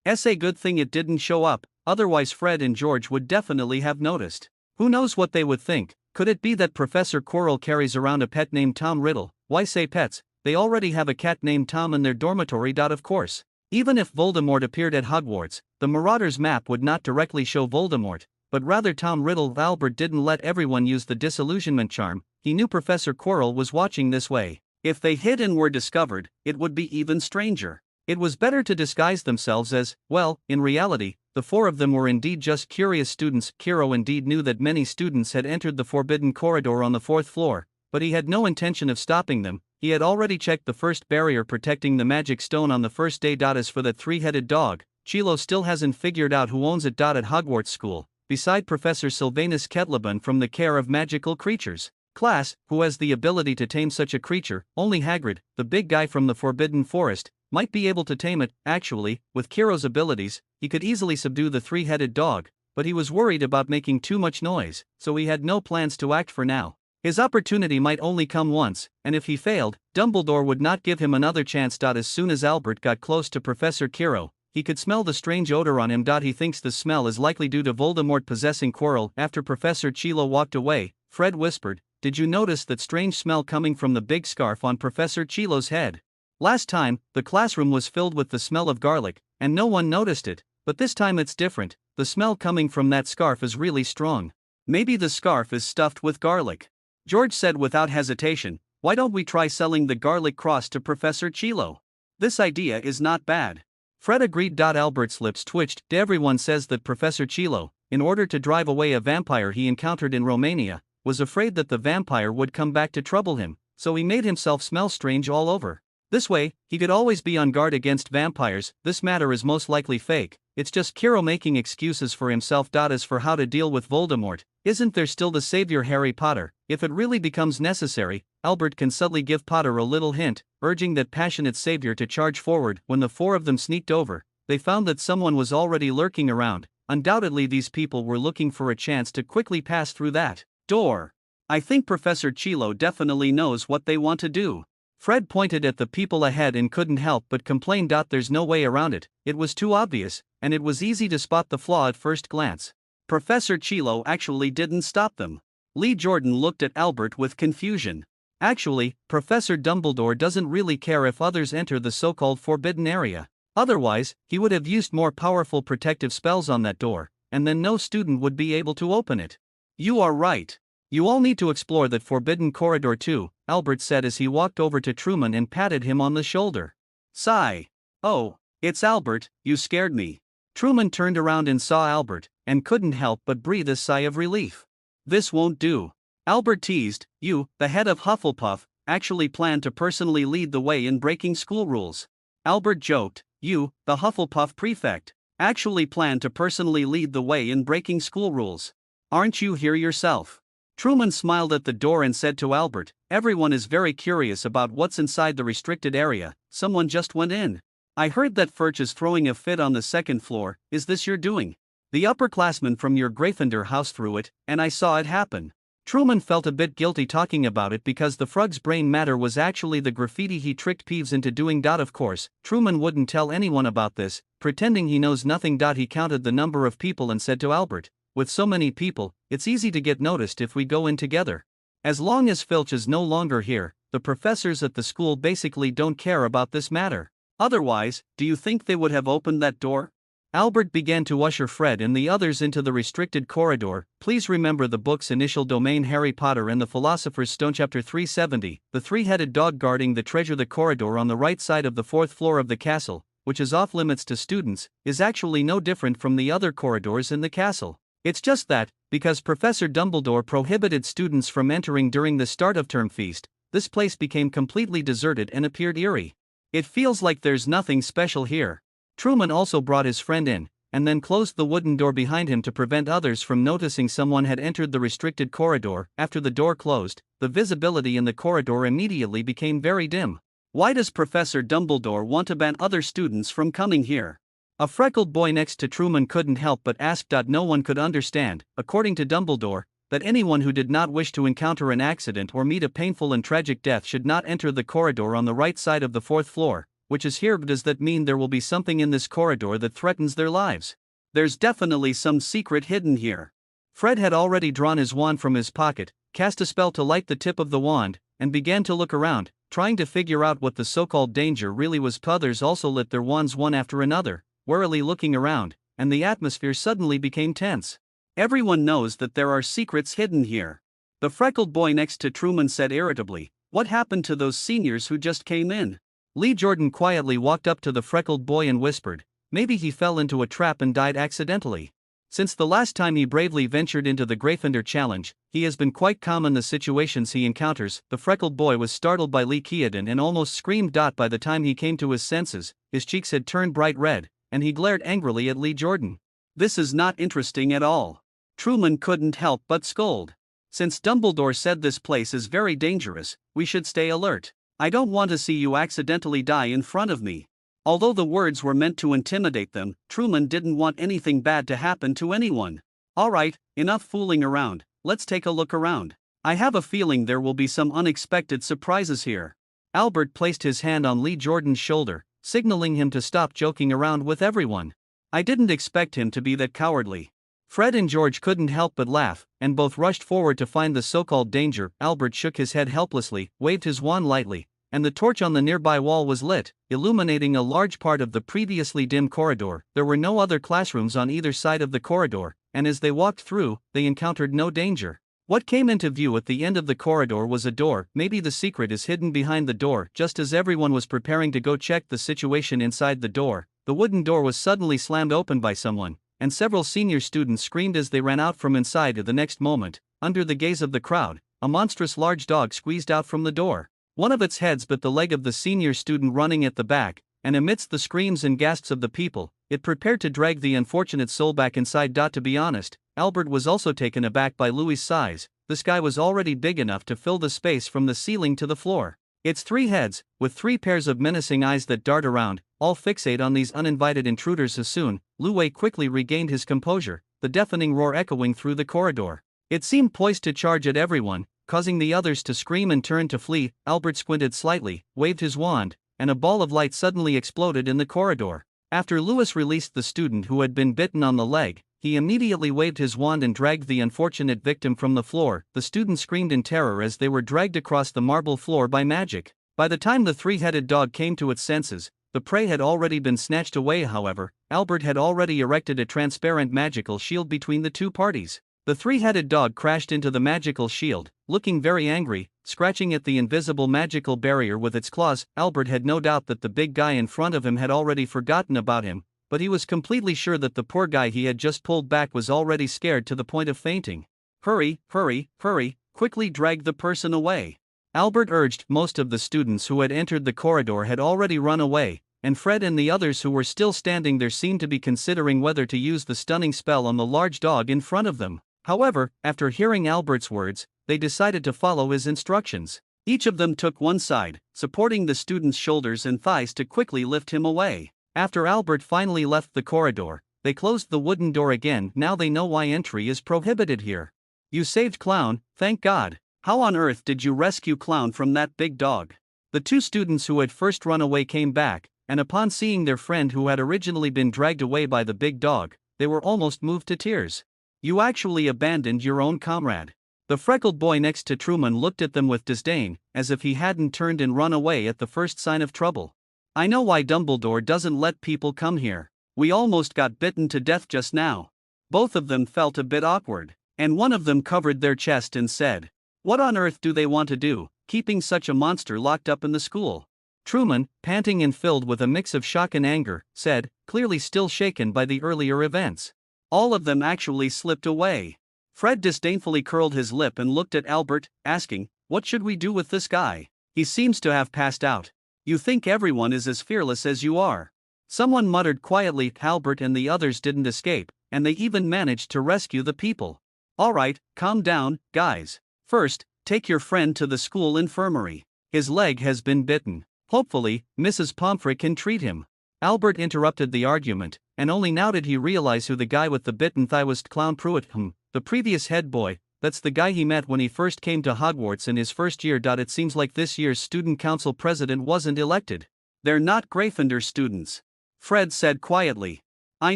It's a good thing it didn't show up, otherwise Fred and George would definitely have noticed. Who knows what they would think? Could it be that Professor Quirrell carries around a pet named Tom Riddle? Why say pets? They already have a cat named Tom in their dormitory. Of course. Even if Voldemort appeared at Hogwarts, the Marauders map would not directly show Voldemort, but rather Tom Riddle. Albert didn't let everyone use the disillusionment charm. He knew Professor Quirrell was watching this way. If they hid and were discovered, it would be even stranger. It was better to disguise themselves as, well, in reality, the four of them were indeed just curious students. Quirrell indeed knew that many students had entered the forbidden corridor on the 4th floor, but he had no intention of stopping them. He had already checked the first barrier protecting the magic stone on the first day. As for that three-headed dog, Chilo still hasn't figured out who owns it. At Hogwarts School, beside Professor Sylvanus Kettlebun from the care of magical creatures class, who has the ability to tame such a creature, only Hagrid, the big guy from the Forbidden Forest, might be able to tame it. Actually, with Quirrell's abilities, he could easily subdue the three-headed dog, but he was worried about making too much noise, so he had no plans to act for now. His opportunity might only come once, and if he failed, Dumbledore would not give him another chance. As soon as Albert got close to Professor Quirrell, he could smell the strange odor on him. He thinks the smell is likely due to Voldemort possessing Quirrell. After Professor Chilo walked away, Fred whispered, "Did you notice that strange smell coming from the big scarf on Professor Chilo's head? Last time, the classroom was filled with the smell of garlic, and no one noticed it, but this time it's different. The smell coming from that scarf is really strong. Maybe the scarf is stuffed with garlic." George said without hesitation, "Why don't we try selling the garlic cross to Professor Chilo? This idea is not bad." Fred agreed. Albert's lips twitched. Everyone says that Professor Chilo, in order to drive away a vampire he encountered in Romania, was afraid that the vampire would come back to trouble him, so he made himself smell strange all over. This way, he could always be on guard against vampires. This matter is most likely fake. It's just Quirrell making excuses for himself. As for how to deal with Voldemort, isn't there still the savior Harry Potter? If it really becomes necessary, Albert can subtly give Potter a little hint, urging that passionate savior to charge forward. When the four of them sneaked over, they found that someone was already lurking around. Undoubtedly these people were looking for a chance to quickly pass through that door. I think Professor Chilo definitely knows what they want to do. Fred pointed at the people ahead and couldn't help but complain. There's no way around it, it was too obvious, and it was easy to spot the flaw at first glance. Professor Chilo actually didn't stop them. Lee Jordan looked at Albert with confusion. Actually, Professor Dumbledore doesn't really care if others enter the so-called forbidden area. Otherwise, he would have used more powerful protective spells on that door, and then no student would be able to open it. You are right. You all need to explore that forbidden corridor too, Albert said as he walked over to Truman and patted him on the shoulder. Sigh. Oh, it's Albert, you scared me. Truman turned around and saw Albert, and couldn't help but breathe a sigh of relief. This won't do. Albert teased, you, the head of Hufflepuff, actually plan to personally lead the way in breaking school rules. Albert joked, you, the Hufflepuff prefect. actually plan to personally lead the way in breaking school rules. Aren't you here yourself? Truman smiled at the door and said to Albert, everyone is very curious about what's inside the restricted area. Someone just went in. I heard that Furch is throwing a fit on the second floor. Is this your doing? The upperclassman from your Gryffindor house threw it, and I saw it happen. Truman felt a bit guilty talking about it because the frog's brain matter was actually the graffiti he tricked Peeves into doing. Of course, Truman wouldn't tell anyone about this, pretending he knows nothing. He counted the number of people and said to Albert, with so many people, it's easy to get noticed if we go in together. As long as Filch is no longer here, the professors at the school basically don't care about this matter. Otherwise, do you think they would have opened that door? Albert began to usher Fred and the others into the restricted corridor. Please remember the book's initial domain: Harry Potter and the Philosopher's Stone, chapter 370, the three-headed dog guarding the treasure. The corridor on the right side of the fourth floor of the castle, which is off limits to students, is actually no different from the other corridors in the castle. It's just that, because Professor Dumbledore prohibited students from entering during the start of term feast, this place became completely deserted and appeared eerie. It feels like there's nothing special here. Truman also brought his friend in, and then closed the wooden door behind him to prevent others from noticing someone had entered the restricted corridor. After the door closed, the visibility in the corridor immediately became very dim. Why does Professor Dumbledore want to ban other students from coming here? A freckled boy next to Truman couldn't help but ask. No one could understand, according to Dumbledore, that anyone who did not wish to encounter an accident or meet a painful and tragic death should not enter the corridor on the right side of the fourth floor. Which is here. Does that mean there will be something in this corridor that threatens their lives? There's definitely some secret hidden here. Fred had already drawn his wand from his pocket, cast a spell to light the tip of the wand, and began to look around, trying to figure out what the so-called danger really was. Others also lit their wands one after another, warily looking around, and the atmosphere suddenly became tense. Everyone knows that there are secrets hidden here. The freckled boy next to Truman said irritably, what happened to those seniors who just came in? Lee Jordan quietly walked up to the freckled boy and whispered, maybe he fell into a trap and died accidentally. Since the last time he bravely ventured into the Gryffindor challenge, he has been quite calm in the situations he encounters. The freckled boy was startled by Lee Keaton and almost screamed. By the time he came to his senses, his cheeks had turned bright red, and he glared angrily at Lee Jordan. This is not interesting at all. Truman couldn't help but scold. Since Dumbledore said this place is very dangerous, we should stay alert. I don't want to see you accidentally die in front of me. Although the words were meant to intimidate them, Truman didn't want anything bad to happen to anyone. Alright, enough fooling around, let's take a look around. I have a feeling there will be some unexpected surprises here. Albert placed his hand on Lee Jordan's shoulder, signaling him to stop joking around with everyone. I didn't expect him to be that cowardly. Fred and George couldn't help but laugh, and both rushed forward to find the so-called danger. Albert shook his head helplessly, waved his wand lightly, and the torch on the nearby wall was lit, illuminating a large part of the previously dim corridor. There were no other classrooms on either side of the corridor, and as they walked through, they encountered no danger. What came into view at the end of the corridor was a door. Maybe the secret is hidden behind the door. Just as everyone was preparing to go check the situation inside the door, the wooden door was suddenly slammed open by someone, and several senior students screamed as they ran out from inside. The next moment, under the gaze of the crowd, a monstrous large dog squeezed out from the door. One of its heads bit the leg of the senior student running at the back, and amidst the screams and gasps of the people, it prepared to drag the unfortunate soul back inside. To be honest, Albert was also taken aback by Louis' size. This guy was already big enough to fill the space from the ceiling to the floor. Its 3 heads, with 3 pairs of menacing eyes that dart around, all fixate on these uninvited intruders. As soon, Louis quickly regained his composure, the deafening roar echoing through the corridor. It seemed poised to charge at everyone, causing the others to scream and turn to flee. Albert squinted slightly, waved his wand, and a ball of light suddenly exploded in the corridor. After Louis released the student who had been bitten on the leg, he immediately waved his wand and dragged the unfortunate victim from the floor. The student screamed in terror as they were dragged across the marble floor by magic. By the time the 3-headed dog came to its senses, the prey had already been snatched away. However, Albert had already erected a transparent magical shield between the 2 parties. The 3-headed dog crashed into the magical shield, looking very angry, scratching at the invisible magical barrier with its claws. Albert had no doubt that the big guy in front of him had already forgotten about him, but he was completely sure that the poor guy he had just pulled back was already scared to the point of fainting. Hurry, hurry, hurry, quickly drag the person away. Albert urged. Most of the students who had entered the corridor had already run away, and Fred and the others who were still standing there seemed to be considering whether to use the stunning spell on the large dog in front of them. However, after hearing Albert's words, they decided to follow his instructions. Each of them took one side, supporting the student's shoulders and thighs to quickly lift him away. After Albert finally left the corridor, they closed the wooden door again. Now they know why entry is prohibited here. You saved Clown, thank God. How on earth did you rescue Clown from that big dog? The two students who had first run away came back, and upon seeing their friend who had originally been dragged away by the big dog, they were almost moved to tears. You actually abandoned your own comrade. The freckled boy next to Truman looked at them with disdain, as if he hadn't turned and run away at the first sign of trouble. I know why Dumbledore doesn't let people come here. We almost got bitten to death just now. Both of them felt a bit awkward, and one of them covered their chest and said, "What on earth do they want to do, keeping such a monster locked up in the school?" Truman, panting and filled with a mix of shock and anger, said, clearly still shaken by the earlier events. All of them actually slipped away. Fred disdainfully curled his lip and looked at Albert, asking, "What should we do with this guy? He seems to have passed out." You think everyone is as fearless as you are. Someone muttered quietly. Albert and the others didn't escape, and they even managed to rescue the people. All right, calm down, guys. First, take your friend to the school infirmary. His leg has been bitten. Hopefully, Mrs. Pomfrey can treat him. Albert interrupted the argument, and only now did he realize who the guy with the bitten thigh was. Clown Pruitt, the previous head boy. That's the guy he met when he first came to Hogwarts in his first year. It seems like this year's student council president wasn't elected. They're not Gryffindor students, Fred said quietly. I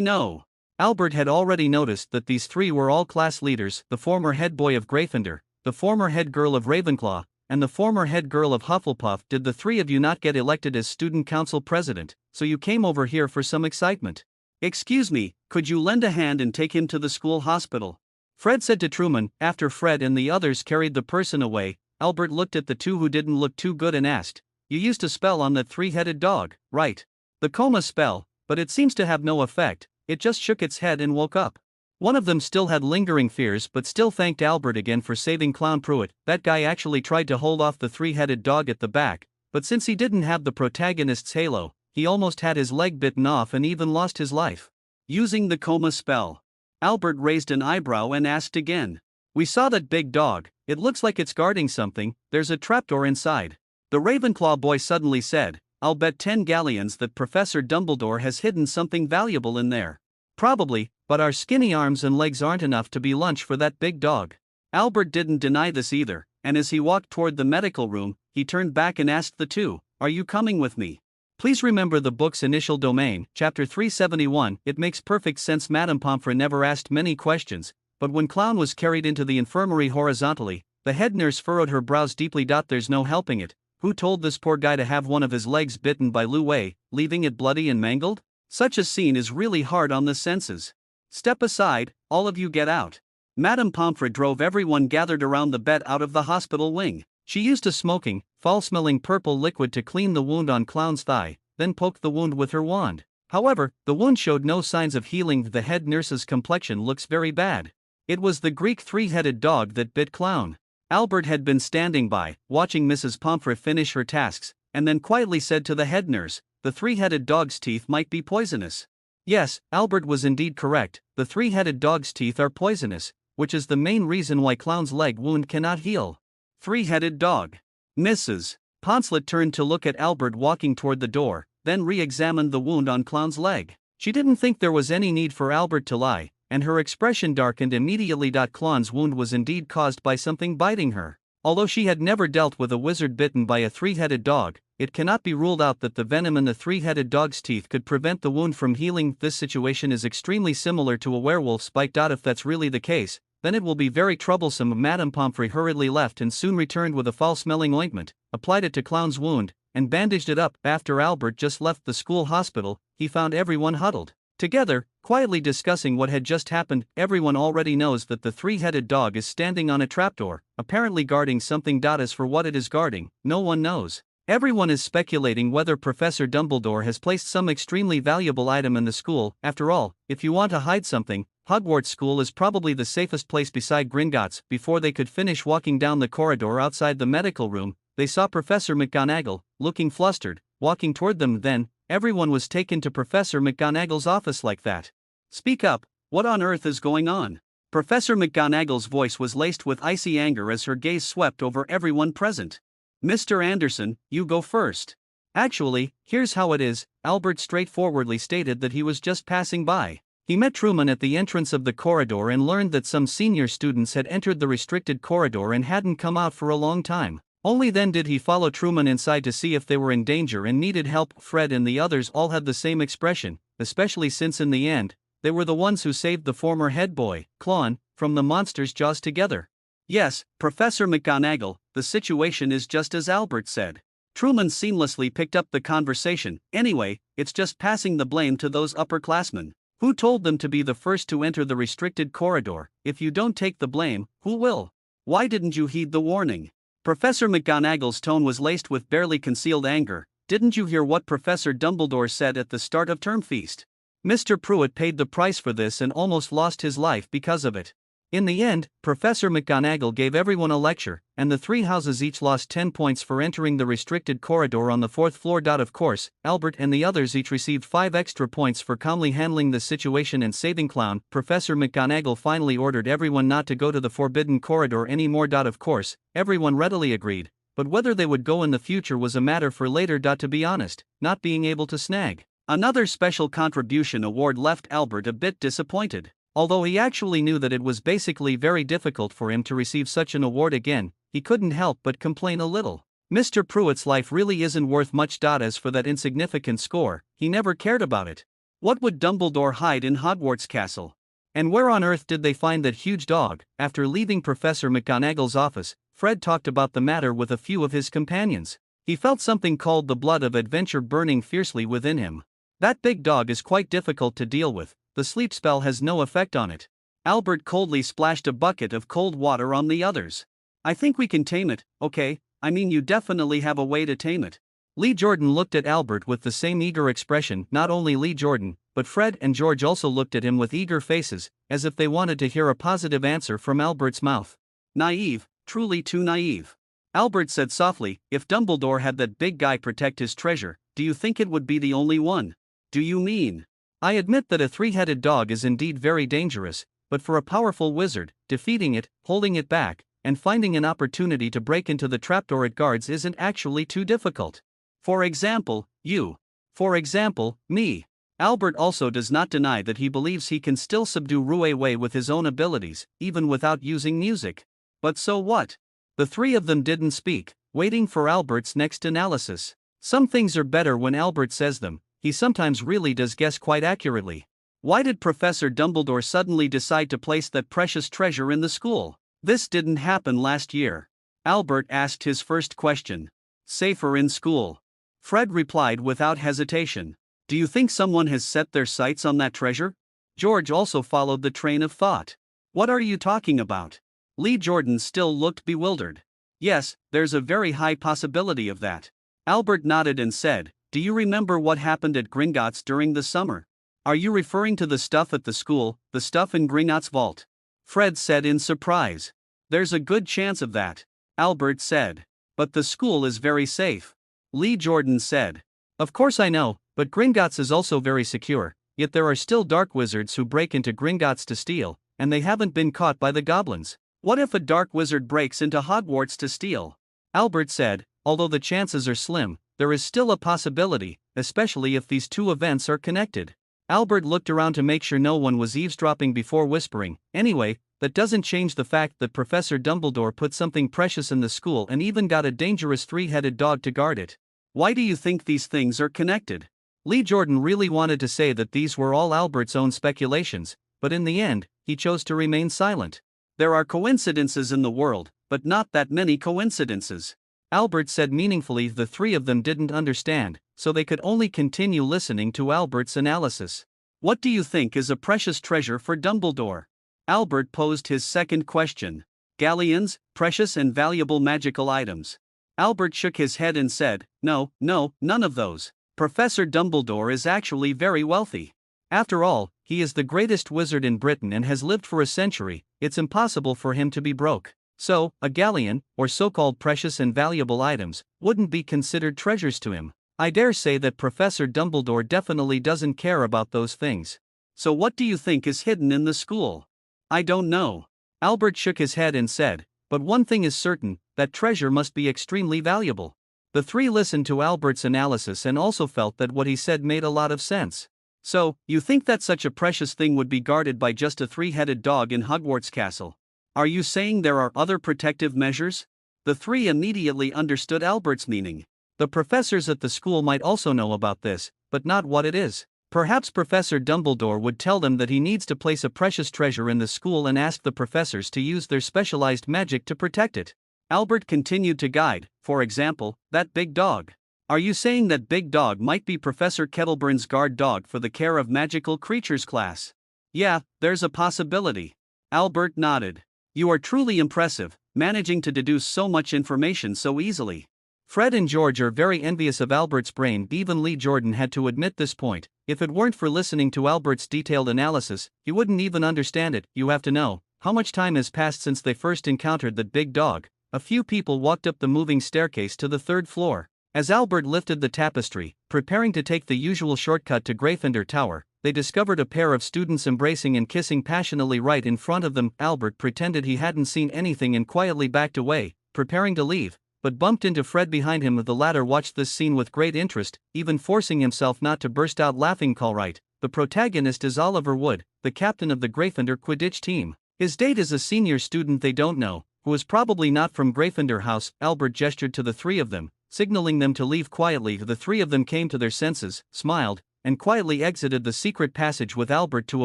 know. Albert had already noticed that these three were all class leaders: the former head boy of Gryffindor, the former head girl of Ravenclaw, and the former head girl of Hufflepuff. Did the three of you not get elected as student council president, so you came over here for some excitement? Excuse me, could you lend a hand and take him to the school hospital? Fred said to Truman. After Fred and the others carried the person away, Albert looked at the two who didn't look too good and asked, "You used a spell on that three-headed dog, right? The coma spell, but it seems to have no effect." It just shook its head and woke up. One of them still had lingering fears but still thanked Albert again for saving Clown Pruitt. That guy actually tried to hold off the three-headed dog at the back, but since he didn't have the protagonist's halo, he almost had his leg bitten off and even lost his life. Using the coma spell. Albert raised an eyebrow and asked again. We saw that big dog, it looks like it's guarding something. There's a trapdoor inside. The Ravenclaw boy suddenly said, I'll bet 10 galleons that Professor Dumbledore has hidden something valuable in there. Probably, but our skinny arms and legs aren't enough to be lunch for that big dog. Albert didn't deny this either, and as he walked toward the medical room, he turned back and asked the two, Are you coming with me? Please remember the book's initial domain, chapter 371. It makes perfect sense. Madame Pomfrey never asked many questions, but when Clown was carried into the infirmary horizontally, the head nurse furrowed her brows deeply. There's no helping it. Who told this poor guy to have one of his legs bitten by Lu Wei, leaving it bloody and mangled? Such a scene is really hard on the senses. Step aside, all of you get out. Madame Pomfrey drove everyone gathered around the bed out of the hospital wing. She used a smoking, foul-smelling purple liquid to clean the wound on Clown's thigh, then poked the wound with her wand. However, the wound showed no signs of healing. The head nurse's complexion looks very bad. It was the Greek three-headed dog that bit Clown. Albert had been standing by, watching Mrs. Pomfrey finish her tasks, and then quietly said to the head nurse, the three-headed dog's teeth might be poisonous. Yes, Albert was indeed correct. The three-headed dog's teeth are poisonous, which is the main reason why Clown's leg wound cannot heal. Three-headed dog. Mrs. Ponslet turned to look at Albert walking toward the door, then re-examined the wound on Clown's leg. She didn't think there was any need for Albert to lie, and her expression darkened immediately. Clown's wound was indeed caused by something biting her. Although she had never dealt with a wizard bitten by a three-headed dog, it cannot be ruled out that the venom in the three-headed dog's teeth could prevent the wound from healing. This situation is extremely similar to a werewolf's bite. If that's really the case, then it will be very troublesome. Madame Pomfrey hurriedly left and soon returned with a foul-smelling ointment, applied it to Clown's wound, and bandaged it up. After Albert just left the school hospital, he found everyone huddled together, quietly discussing what had just happened. Everyone already knows that the three-headed dog is standing on a trapdoor, apparently guarding something. As for what it is guarding, no one knows. Everyone is speculating whether Professor Dumbledore has placed some extremely valuable item in the school. After all, if you want to hide something, Hogwarts School is probably the safest place beside Gringotts. Before they could finish walking down the corridor outside the medical room, they saw Professor McGonagall, looking flustered, walking toward them. Then, Everyone was taken to Professor McGonagall's office like that. Speak up, what on earth is going on? Professor McGonagall's voice was laced with icy anger as her gaze swept over everyone present. Mr. Anderson, you go first. Actually, here's how it is, Albert straightforwardly stated that he was just passing by. He met Truman at the entrance of the corridor and learned that some senior students had entered the restricted corridor and hadn't come out for a long time. Only then did he follow Truman inside to see if they were in danger and needed help. Fred and the others all had the same expression, especially since in the end, they were the ones who saved the former head boy, Clon, from the monster's jaws together. Yes, Professor McGonagall, the situation is just as Albert said. Truman seamlessly picked up the conversation. Anyway, it's just passing the blame to those upperclassmen. Who told them to be the first to enter the restricted corridor? If you don't take the blame, who will? Why didn't you heed the warning? Professor McGonagall's tone was laced with barely concealed anger. Didn't you hear what Professor Dumbledore said at the start of term feast? Mr. Pruitt paid the price for this and almost lost his life because of it. In the end, Professor McGonagall gave everyone a lecture, and the three houses each lost 10 points for entering the restricted corridor on the 4th floor. Of course, Albert and the others each received 5 extra points for calmly handling the situation and saving Clown. Professor McGonagall finally ordered everyone not to go to the forbidden corridor anymore. Of course, everyone readily agreed, but whether they would go in the future was a matter for later. To be honest, not being able to snag another special contribution award left Albert a bit disappointed. Although he actually knew that it was basically very difficult for him to receive such an award again, he couldn't help but complain a little. Mr. Pruitt's life really isn't worth much. As for that insignificant score, he never cared about it. What would Dumbledore hide in Hogwarts Castle? And where on earth did they find that huge dog? After leaving Professor McGonagall's office, Fred talked about the matter with a few of his companions. He felt something called the blood of adventure burning fiercely within him. That big dog is quite difficult to deal with. The sleep spell has no effect on it. Albert coldly splashed a bucket of cold water on the others. I think we can tame it, okay? I mean, you definitely have a way to tame it. Lee Jordan looked at Albert with the same eager expression. Not only Lee Jordan, but Fred and George also looked at him with eager faces, as if they wanted to hear a positive answer from Albert's mouth. Naive, truly too naive. Albert said softly, if Dumbledore had that big guy protect his treasure, do you think it would be the only one? Do you mean? I admit that a three-headed dog is indeed very dangerous, but for a powerful wizard, defeating it, holding it back, and finding an opportunity to break into the trapdoor it guards isn't actually too difficult. For example, you. For example, me. Albert also does not deny that he believes he can still subdue Ruiwei with his own abilities, even without using music. But so what? The three of them didn't speak, waiting for Albert's next analysis. Some things are better when Albert says them. He sometimes really does guess quite accurately. Why did Professor Dumbledore suddenly decide to place that precious treasure in the school? This didn't happen last year. Albert asked his first question. Safer in school. Fred replied without hesitation. Do you think someone has set their sights on that treasure? George also followed the train of thought. What are you talking about? Lee Jordan still looked bewildered. Yes, there's a very high possibility of that. Albert nodded and said, do you remember what happened at Gringotts during the summer? Are you referring to the stuff at the school, the stuff in Gringotts' vault? Fred said in surprise. There's a good chance of that, Albert said. But the school is very safe. Lee Jordan said. Of course I know, but Gringotts is also very secure, yet there are still dark wizards who break into Gringotts to steal, and they haven't been caught by the goblins. What if a dark wizard breaks into Hogwarts to steal? Albert said, although the chances are slim, there is still a possibility, especially if these two events are connected. Albert looked around to make sure no one was eavesdropping before whispering, anyway, that doesn't change the fact that Professor Dumbledore put something precious in the school and even got a dangerous three-headed dog to guard it. Why do you think these things are connected? Lee Jordan really wanted to say that these were all Albert's own speculations, but in the end, he chose to remain silent. There are coincidences in the world, but not that many coincidences. Albert said meaningfully. The three of them didn't understand, so they could only continue listening to Albert's analysis. What do you think is a precious treasure for Dumbledore? Albert posed his second question. Galleons, precious and valuable magical items. Albert shook his head and said, no, none of those. Professor Dumbledore is actually very wealthy. After all, he is the greatest wizard in Britain and has lived for a century. It's impossible for him to be broke. So, a galleon, or so-called precious and valuable items, wouldn't be considered treasures to him. I dare say that Professor Dumbledore definitely doesn't care about those things. So what do you think is hidden in the school? I don't know. Albert shook his head and said, but one thing is certain, that treasure must be extremely valuable. The three listened to Albert's analysis and also felt that what he said made a lot of sense. So, you think that such a precious thing would be guarded by just a three-headed dog in Hogwarts Castle? Are you saying there are other protective measures? The three immediately understood Albert's meaning. The professors at the school might also know about this, but not what it is. Perhaps Professor Dumbledore would tell them that he needs to place a precious treasure in the school and ask the professors to use their specialized magic to protect it. Albert continued to guide, for example, that big dog. Are you saying that big dog might be Professor Kettleburn's guard dog for the care of magical creatures class? Yeah, there's a possibility. Albert nodded. You are truly impressive, managing to deduce so much information so easily. Fred and George are very envious of Albert's brain. Even Lee Jordan had to admit this point. If it weren't for listening to Albert's detailed analysis, he wouldn't even understand it. You have to know, how much time has passed since they first encountered that big dog. A few people walked up the moving staircase to the third floor. As Albert lifted the tapestry, preparing to take the usual shortcut to Gryffindor Tower, they discovered a pair of students embracing and kissing passionately right in front of them. Albert pretended he hadn't seen anything and quietly backed away, preparing to leave, but bumped into Fred behind him. The latter watched this scene with great interest, even forcing himself not to burst out laughing. All right, the protagonist is Oliver Wood, the captain of the Gryffindor Quidditch team. His date is a senior student they don't know, who is probably not from Gryffindor House. Albert gestured to the three of them, signaling them to leave quietly. The three of them came to their senses, smiled, and quietly exited the secret passage with Albert to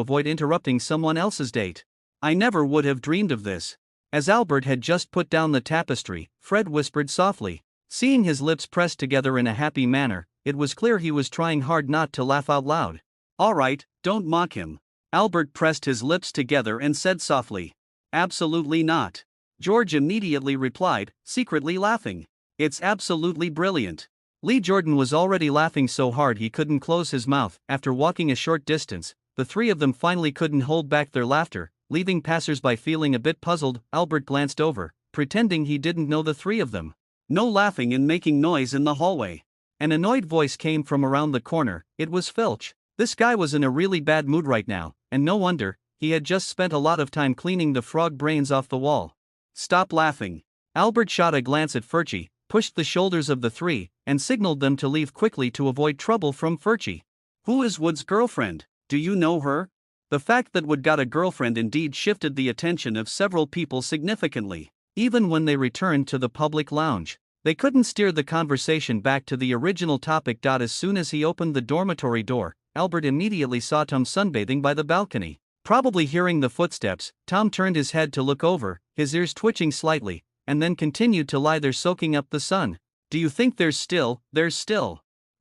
avoid interrupting someone else's date. I never would have dreamed of this. As Albert had just put down the tapestry, Fred whispered softly. Seeing his lips pressed together in a happy manner, it was clear he was trying hard not to laugh out loud. All right, don't mock him. Albert pressed his lips together and said softly. Absolutely not. George immediately replied, secretly laughing. It's absolutely brilliant. Lee Jordan was already laughing so hard he couldn't close his mouth. After walking a short distance, the three of them finally couldn't hold back their laughter, leaving passers-by feeling a bit puzzled. Albert glanced over, pretending he didn't know the three of them. No laughing and making noise in the hallway. An annoyed voice came from around the corner. It was Filch. This guy was in a really bad mood right now, and no wonder, he had just spent a lot of time cleaning the frog brains off the wall. Stop laughing. Albert shot a glance at Furchie, pushed the shoulders of the three, and signaled them to leave quickly to avoid trouble from Furchie. Who is Wood's girlfriend? Do you know her? The fact that Wood got a girlfriend indeed shifted the attention of several people significantly. Even when they returned to the public lounge, they couldn't steer the conversation back to the original topic. As soon as he opened the dormitory door, Albert immediately saw Tom sunbathing by the balcony. Probably hearing the footsteps, Tom turned his head to look over, his ears twitching slightly, and then continued to lie there soaking up the sun. Do you think there's still?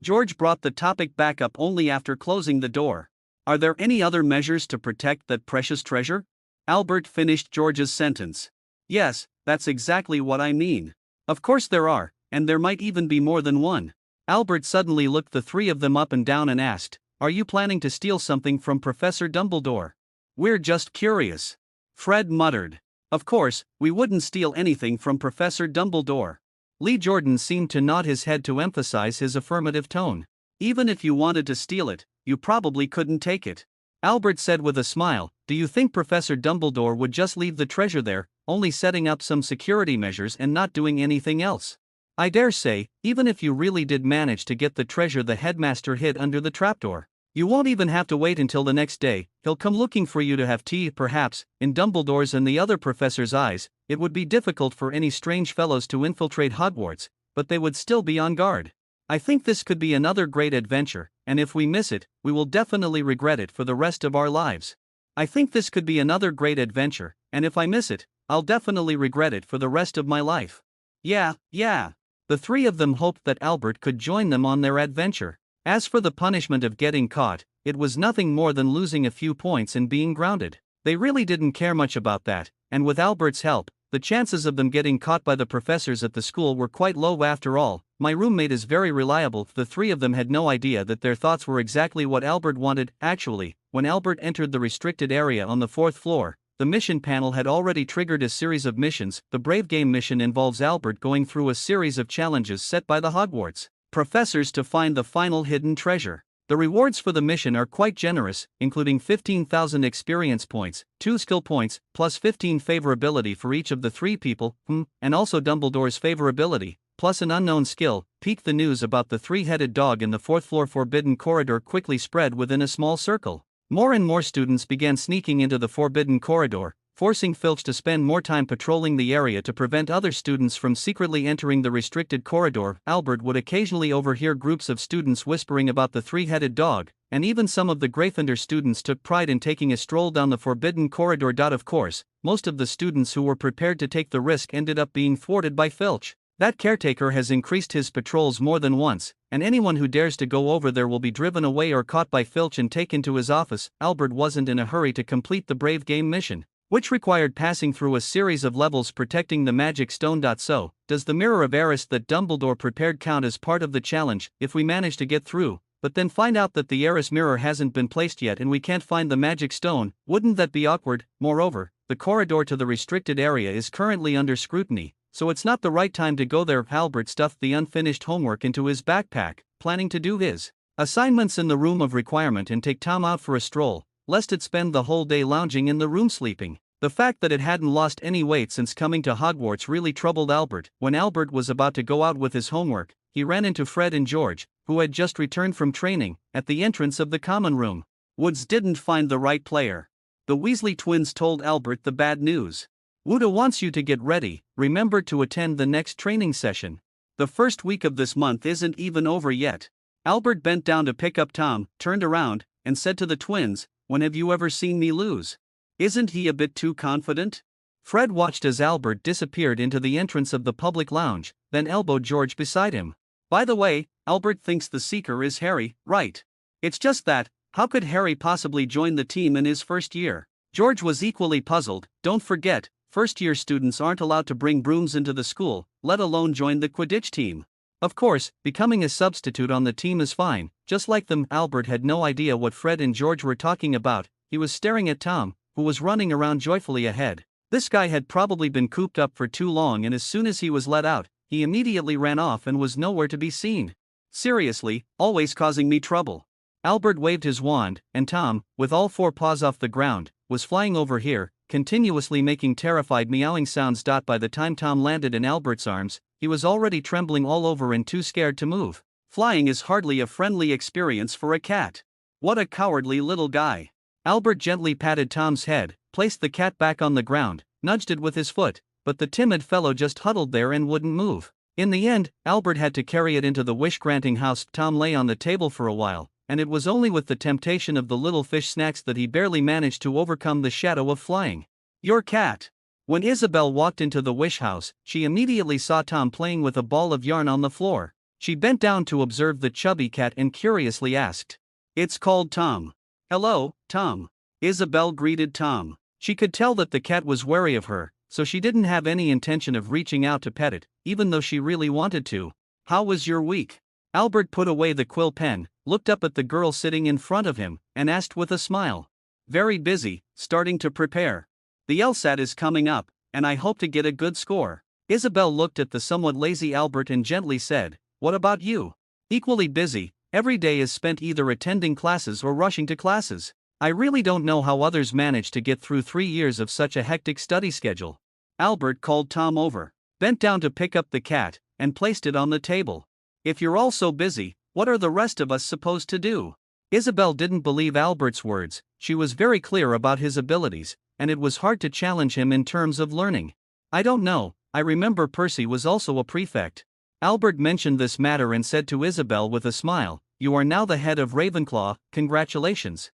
George brought the topic back up only after closing the door. Are there any other measures to protect that precious treasure? Albert finished George's sentence. Yes, that's exactly what I mean. Of course there are, and there might even be more than one. Albert suddenly looked the three of them up and down and asked, Are you planning to steal something from Professor Dumbledore? We're just curious. Fred muttered. Of course, we wouldn't steal anything from Professor Dumbledore. Lee Jordan seemed to nod his head to emphasize his affirmative tone. Even if you wanted to steal it, you probably couldn't take it. Albert said with a smile, Do you think Professor Dumbledore would just leave the treasure there, only setting up some security measures and not doing anything else? I dare say, even if you really did manage to get the treasure the headmaster hid under the trapdoor, you won't even have to wait until the next day. He'll come looking for you to have tea. Perhaps, in Dumbledore's and the other professors' eyes, it would be difficult for any strange fellows to infiltrate Hogwarts, but they would still be on guard. I think this could be another great adventure, and if we miss it, we will definitely regret it for the rest of our lives. I think this could be another great adventure, and if I miss it, I'll definitely regret it for the rest of my life. Yeah. The three of them hoped that Albert could join them on their adventure. As for the punishment of getting caught, it was nothing more than losing a few points and being grounded. They really didn't care much about that, and with Albert's help, the chances of them getting caught by the professors at the school were quite low. After all, my roommate is very reliable. The three of them had no idea that their thoughts were exactly what Albert wanted. Actually, when Albert entered the restricted area on the fourth floor, the mission panel had already triggered a series of missions. The Brave Game mission involves Albert going through a series of challenges set by the Hogwarts professors to find the final hidden treasure. The rewards for the mission are quite generous, including 15,000 experience points, 2 skill points, plus 15 favorability for each of the 3 people, and also Dumbledore's favorability, plus an unknown skill. Peek. The news about the 3-headed dog in the 4th floor forbidden corridor quickly spread within a small circle. More and more students began sneaking into the forbidden corridor, forcing Filch to spend more time patrolling the area to prevent other students from secretly entering the restricted corridor. Albert would occasionally overhear groups of students whispering about the 3-headed dog, and even some of the Gryffindor students took pride in taking a stroll down the forbidden corridor. Of course, most of the students who were prepared to take the risk ended up being thwarted by Filch. That caretaker has increased his patrols more than once, and anyone who dares to go over there will be driven away or caught by Filch and taken to his office. Albert wasn't in a hurry to complete the Brave Game mission, which required passing through a series of levels protecting the magic stone. So, does the Mirror of Eris that Dumbledore prepared count as part of the challenge if we manage to get through, but then find out that the Eris mirror hasn't been placed yet and we can't find the magic stone? Wouldn't that be awkward? Moreover, the corridor to the restricted area is currently under scrutiny, so it's not the right time to go there. Albert stuffed the unfinished homework into his backpack, planning to do his assignments in the room of requirement and take Tom out for a stroll, lest it spend the whole day lounging in the room sleeping. The fact that it hadn't lost any weight since coming to Hogwarts really troubled Albert. When Albert was about to go out with his homework, he ran into Fred and George, who had just returned from training, at the entrance of the common room. Woods didn't find the right player. The Weasley twins told Albert the bad news. Wooda wants you to get ready. Remember to attend the next training session. The first week of this month isn't even over yet. Albert bent down to pick up Tom, turned around, and said to the twins, "When have you ever seen me lose? Isn't he a bit too confident?" Fred watched as Albert disappeared into the entrance of the public lounge, then elbowed George beside him. "By the way, Albert thinks the Seeker is Harry, right? It's just that, how could Harry possibly join the team in his first year?" George was equally puzzled. "Don't forget, first-year students aren't allowed to bring brooms into the school, let alone join the Quidditch team. Of course, becoming a substitute on the team is fine, just like them." Albert had no idea what Fred and George were talking about. He was staring at Tom, who was running around joyfully ahead. This guy had probably been cooped up for too long, and as soon as he was let out, he immediately ran off and was nowhere to be seen. "Seriously, always causing me trouble." Albert waved his wand, and Tom, with all 4 paws off the ground, was flying over here, continuously making terrified meowing sounds. By the time Tom landed in Albert's arms, he was already trembling all over and too scared to move. Flying is hardly a friendly experience for a cat. What a cowardly little guy. Albert gently patted Tom's head, placed the cat back on the ground, nudged it with his foot, but the timid fellow just huddled there and wouldn't move. In the end, Albert had to carry it into the wish-granting house. Tom lay on the table for a while, and it was only with the temptation of the little fish snacks that he barely managed to overcome the shadow of flying. "Your cat." When Isabel walked into the wish house, she immediately saw Tom playing with a ball of yarn on the floor. She bent down to observe the chubby cat and curiously asked, "It's called Tom." "Hello, Tom." Isabel greeted Tom. She could tell that the cat was wary of her, so she didn't have any intention of reaching out to pet it, even though she really wanted to. "How was your week?" Albert put away the quill pen, looked up at the girl sitting in front of him, and asked with a smile. "Very busy, starting to prepare. The LSAT is coming up, and I hope to get a good score." Isabel looked at the somewhat lazy Albert and gently said, "What about you?" "Equally busy. Every day is spent either attending classes or rushing to classes. I really don't know how others manage to get through 3 years of such a hectic study schedule." Albert called Tom over, bent down to pick up the cat, and placed it on the table. "If you're all so busy, what are the rest of us supposed to do?" Isabel didn't believe Albert's words. She was very clear about his abilities, and it was hard to challenge him in terms of learning. "I don't know, I remember Percy was also a prefect." Albert mentioned this matter and said to Isabel with a smile, "You are now the head of Ravenclaw, congratulations."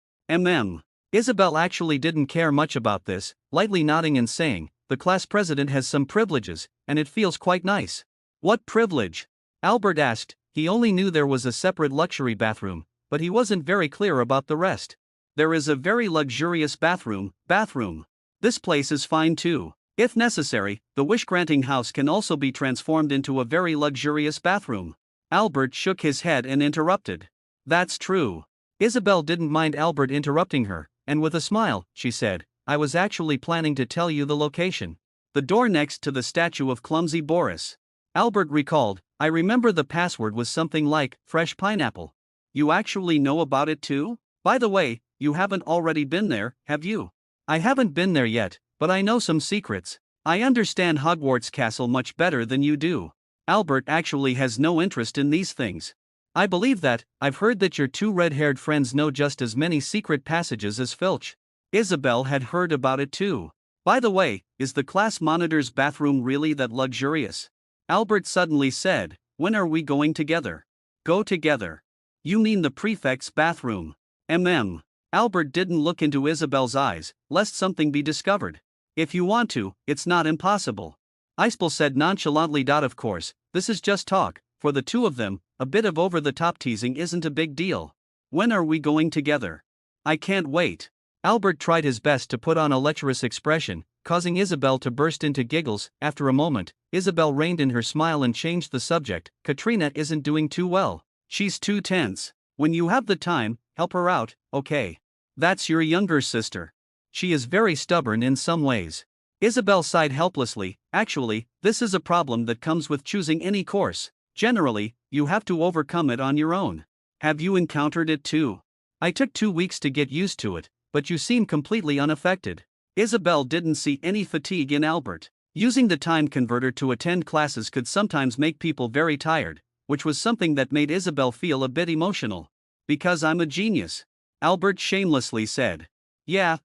Isabel actually didn't care much about this, lightly nodding and saying, "The class president has some privileges, and it feels quite nice." "What privilege?" Albert asked. He only knew there was a separate luxury bathroom, but he wasn't very clear about the rest. "There is a very luxurious bathroom. This place is fine too. If necessary, the wish-granting house can also be transformed into a very luxurious bathroom." Albert shook his head and interrupted. "That's true." Isabel didn't mind Albert interrupting her, and with a smile, she said, "I was actually planning to tell you the location. The door next to the statue of Clumsy Boris." Albert recalled, I remember the password was something like, fresh pineapple. You actually know about it too? By the way, you haven't already been there, have you? I haven't been there yet, but I know some secrets. I understand Hogwarts Castle much better than you do. Albert actually has no interest in these things. I believe that. I've heard that your two red-haired friends know just as many secret passages as Filch. Isabel had heard about it too. By the way, is the class monitor's bathroom really that luxurious? Albert suddenly said, when are we going together? Go together. You mean the prefect's bathroom? Albert didn't look into Isabel's eyes, lest something be discovered. If you want to, it's not impossible. Icebel said nonchalantly. Of course, this is just talk. For the two of them, a bit of over-the-top teasing isn't a big deal. When are we going together? I can't wait. Albert tried his best to put on a lecherous expression, causing Isabel to burst into giggles. After a moment, Isabel reined in her smile and changed the subject. Katrina isn't doing too well. She's too tense. When you have the time, help her out, okay? That's your younger sister. She is very stubborn in some ways. Isabel sighed helplessly. Actually, this is a problem that comes with choosing any course. Generally, you have to overcome it on your own. Have you encountered it too? I took 2 weeks to get used to it, but you seem completely unaffected. Isabel didn't see any fatigue in Albert. Using the time converter to attend classes could sometimes make people very tired, which was something that made Isabel feel a bit emotional. Because I'm a genius, Albert shamelessly said. Yeah.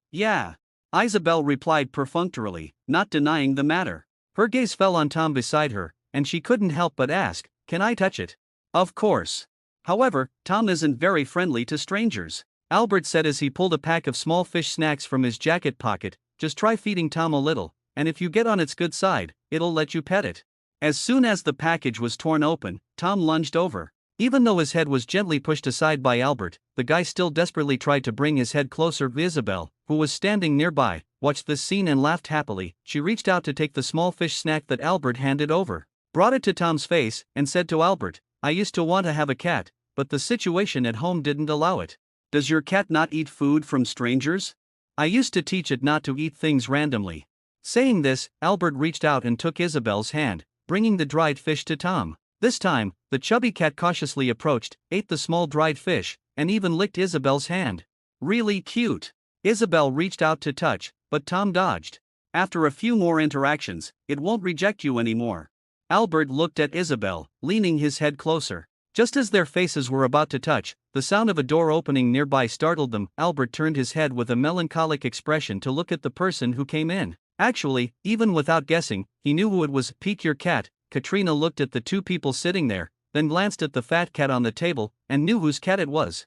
Isabel replied perfunctorily, not denying the matter. Her gaze fell on Tom beside her, and she couldn't help but ask, can I touch it? Of course. However, Tom isn't very friendly to strangers, Albert said as he pulled a pack of small fish snacks from his jacket pocket. Just try feeding Tom a little, and if you get on its good side, it'll let you pet it. As soon as the package was torn open, Tom lunged over. Even though his head was gently pushed aside by Albert, the guy still desperately tried to bring his head closer. Isabel, who was standing nearby, watched this scene and laughed happily. She reached out to take the small fish snack that Albert handed over, brought it to Tom's face, and said to Albert, I used to want to have a cat, but the situation at home didn't allow it. Does your cat not eat food from strangers? I used to teach it not to eat things randomly. Saying this, Albert reached out and took Isabel's hand, bringing the dried fish to Tom. This time, the chubby cat cautiously approached, ate the small dried fish, and even licked Isabel's hand. Really cute. Isabel reached out to touch, but Tom dodged. After a few more interactions, it won't reject you anymore. Albert looked at Isabel, leaning his head closer. Just as their faces were about to touch, the sound of a door opening nearby startled them. Albert turned his head with a melancholic expression to look at the person who came in. Actually, even without guessing, he knew who it was. Peek your cat. Katrina looked at the two people sitting there, then glanced at the fat cat on the table, and knew whose cat it was.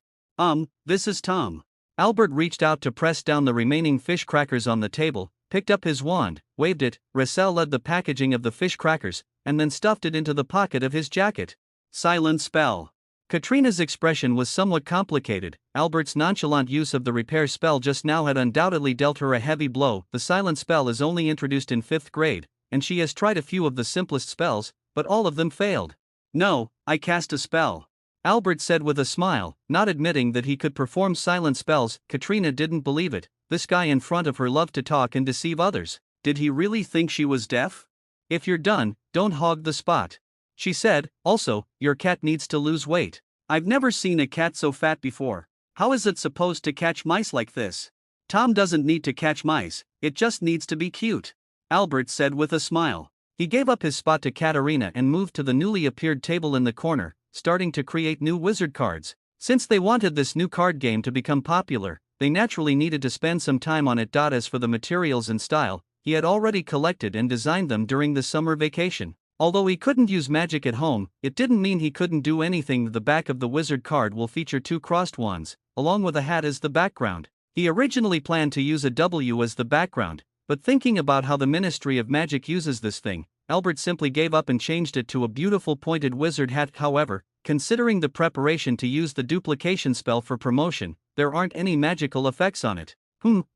This is Tom. Albert reached out to press down the remaining fish crackers on the table, picked up his wand, waved it. Ressel led the packaging of the fish crackers, and then stuffed it into the pocket of his jacket. Silent spell. Katrina's expression was somewhat complicated. Albert's nonchalant use of the repair spell just now had undoubtedly dealt her a heavy blow. The silent spell is only introduced in 5th grade, and she has tried a few of the simplest spells, but all of them failed. No, I cast a spell, Albert said with a smile, not admitting that he could perform silent spells. Katrina didn't believe it. This guy in front of her loved to talk and deceive others. Did he really think she was deaf? If you're done, don't hog the spot, she said. Also, your cat needs to lose weight. I've never seen a cat so fat before. How is it supposed to catch mice like this? Tom doesn't need to catch mice, it just needs to be cute, Albert said with a smile. He gave up his spot to Katerina and moved to the newly appeared table in the corner, starting to create new wizard cards. Since they wanted this new card game to become popular, they naturally needed to spend some time on it. As for the materials and style, he had already collected and designed them during the summer vacation. Although he couldn't use magic at home, it didn't mean he couldn't do anything. The back of the wizard card will feature 2 crossed wands, along with a hat as the background. He originally planned to use a W as the background, but thinking about how the Ministry of Magic uses this thing, Albert simply gave up and changed it to a beautiful pointed wizard hat. However, considering the preparation to use the duplication spell for promotion, there aren't any magical effects on it.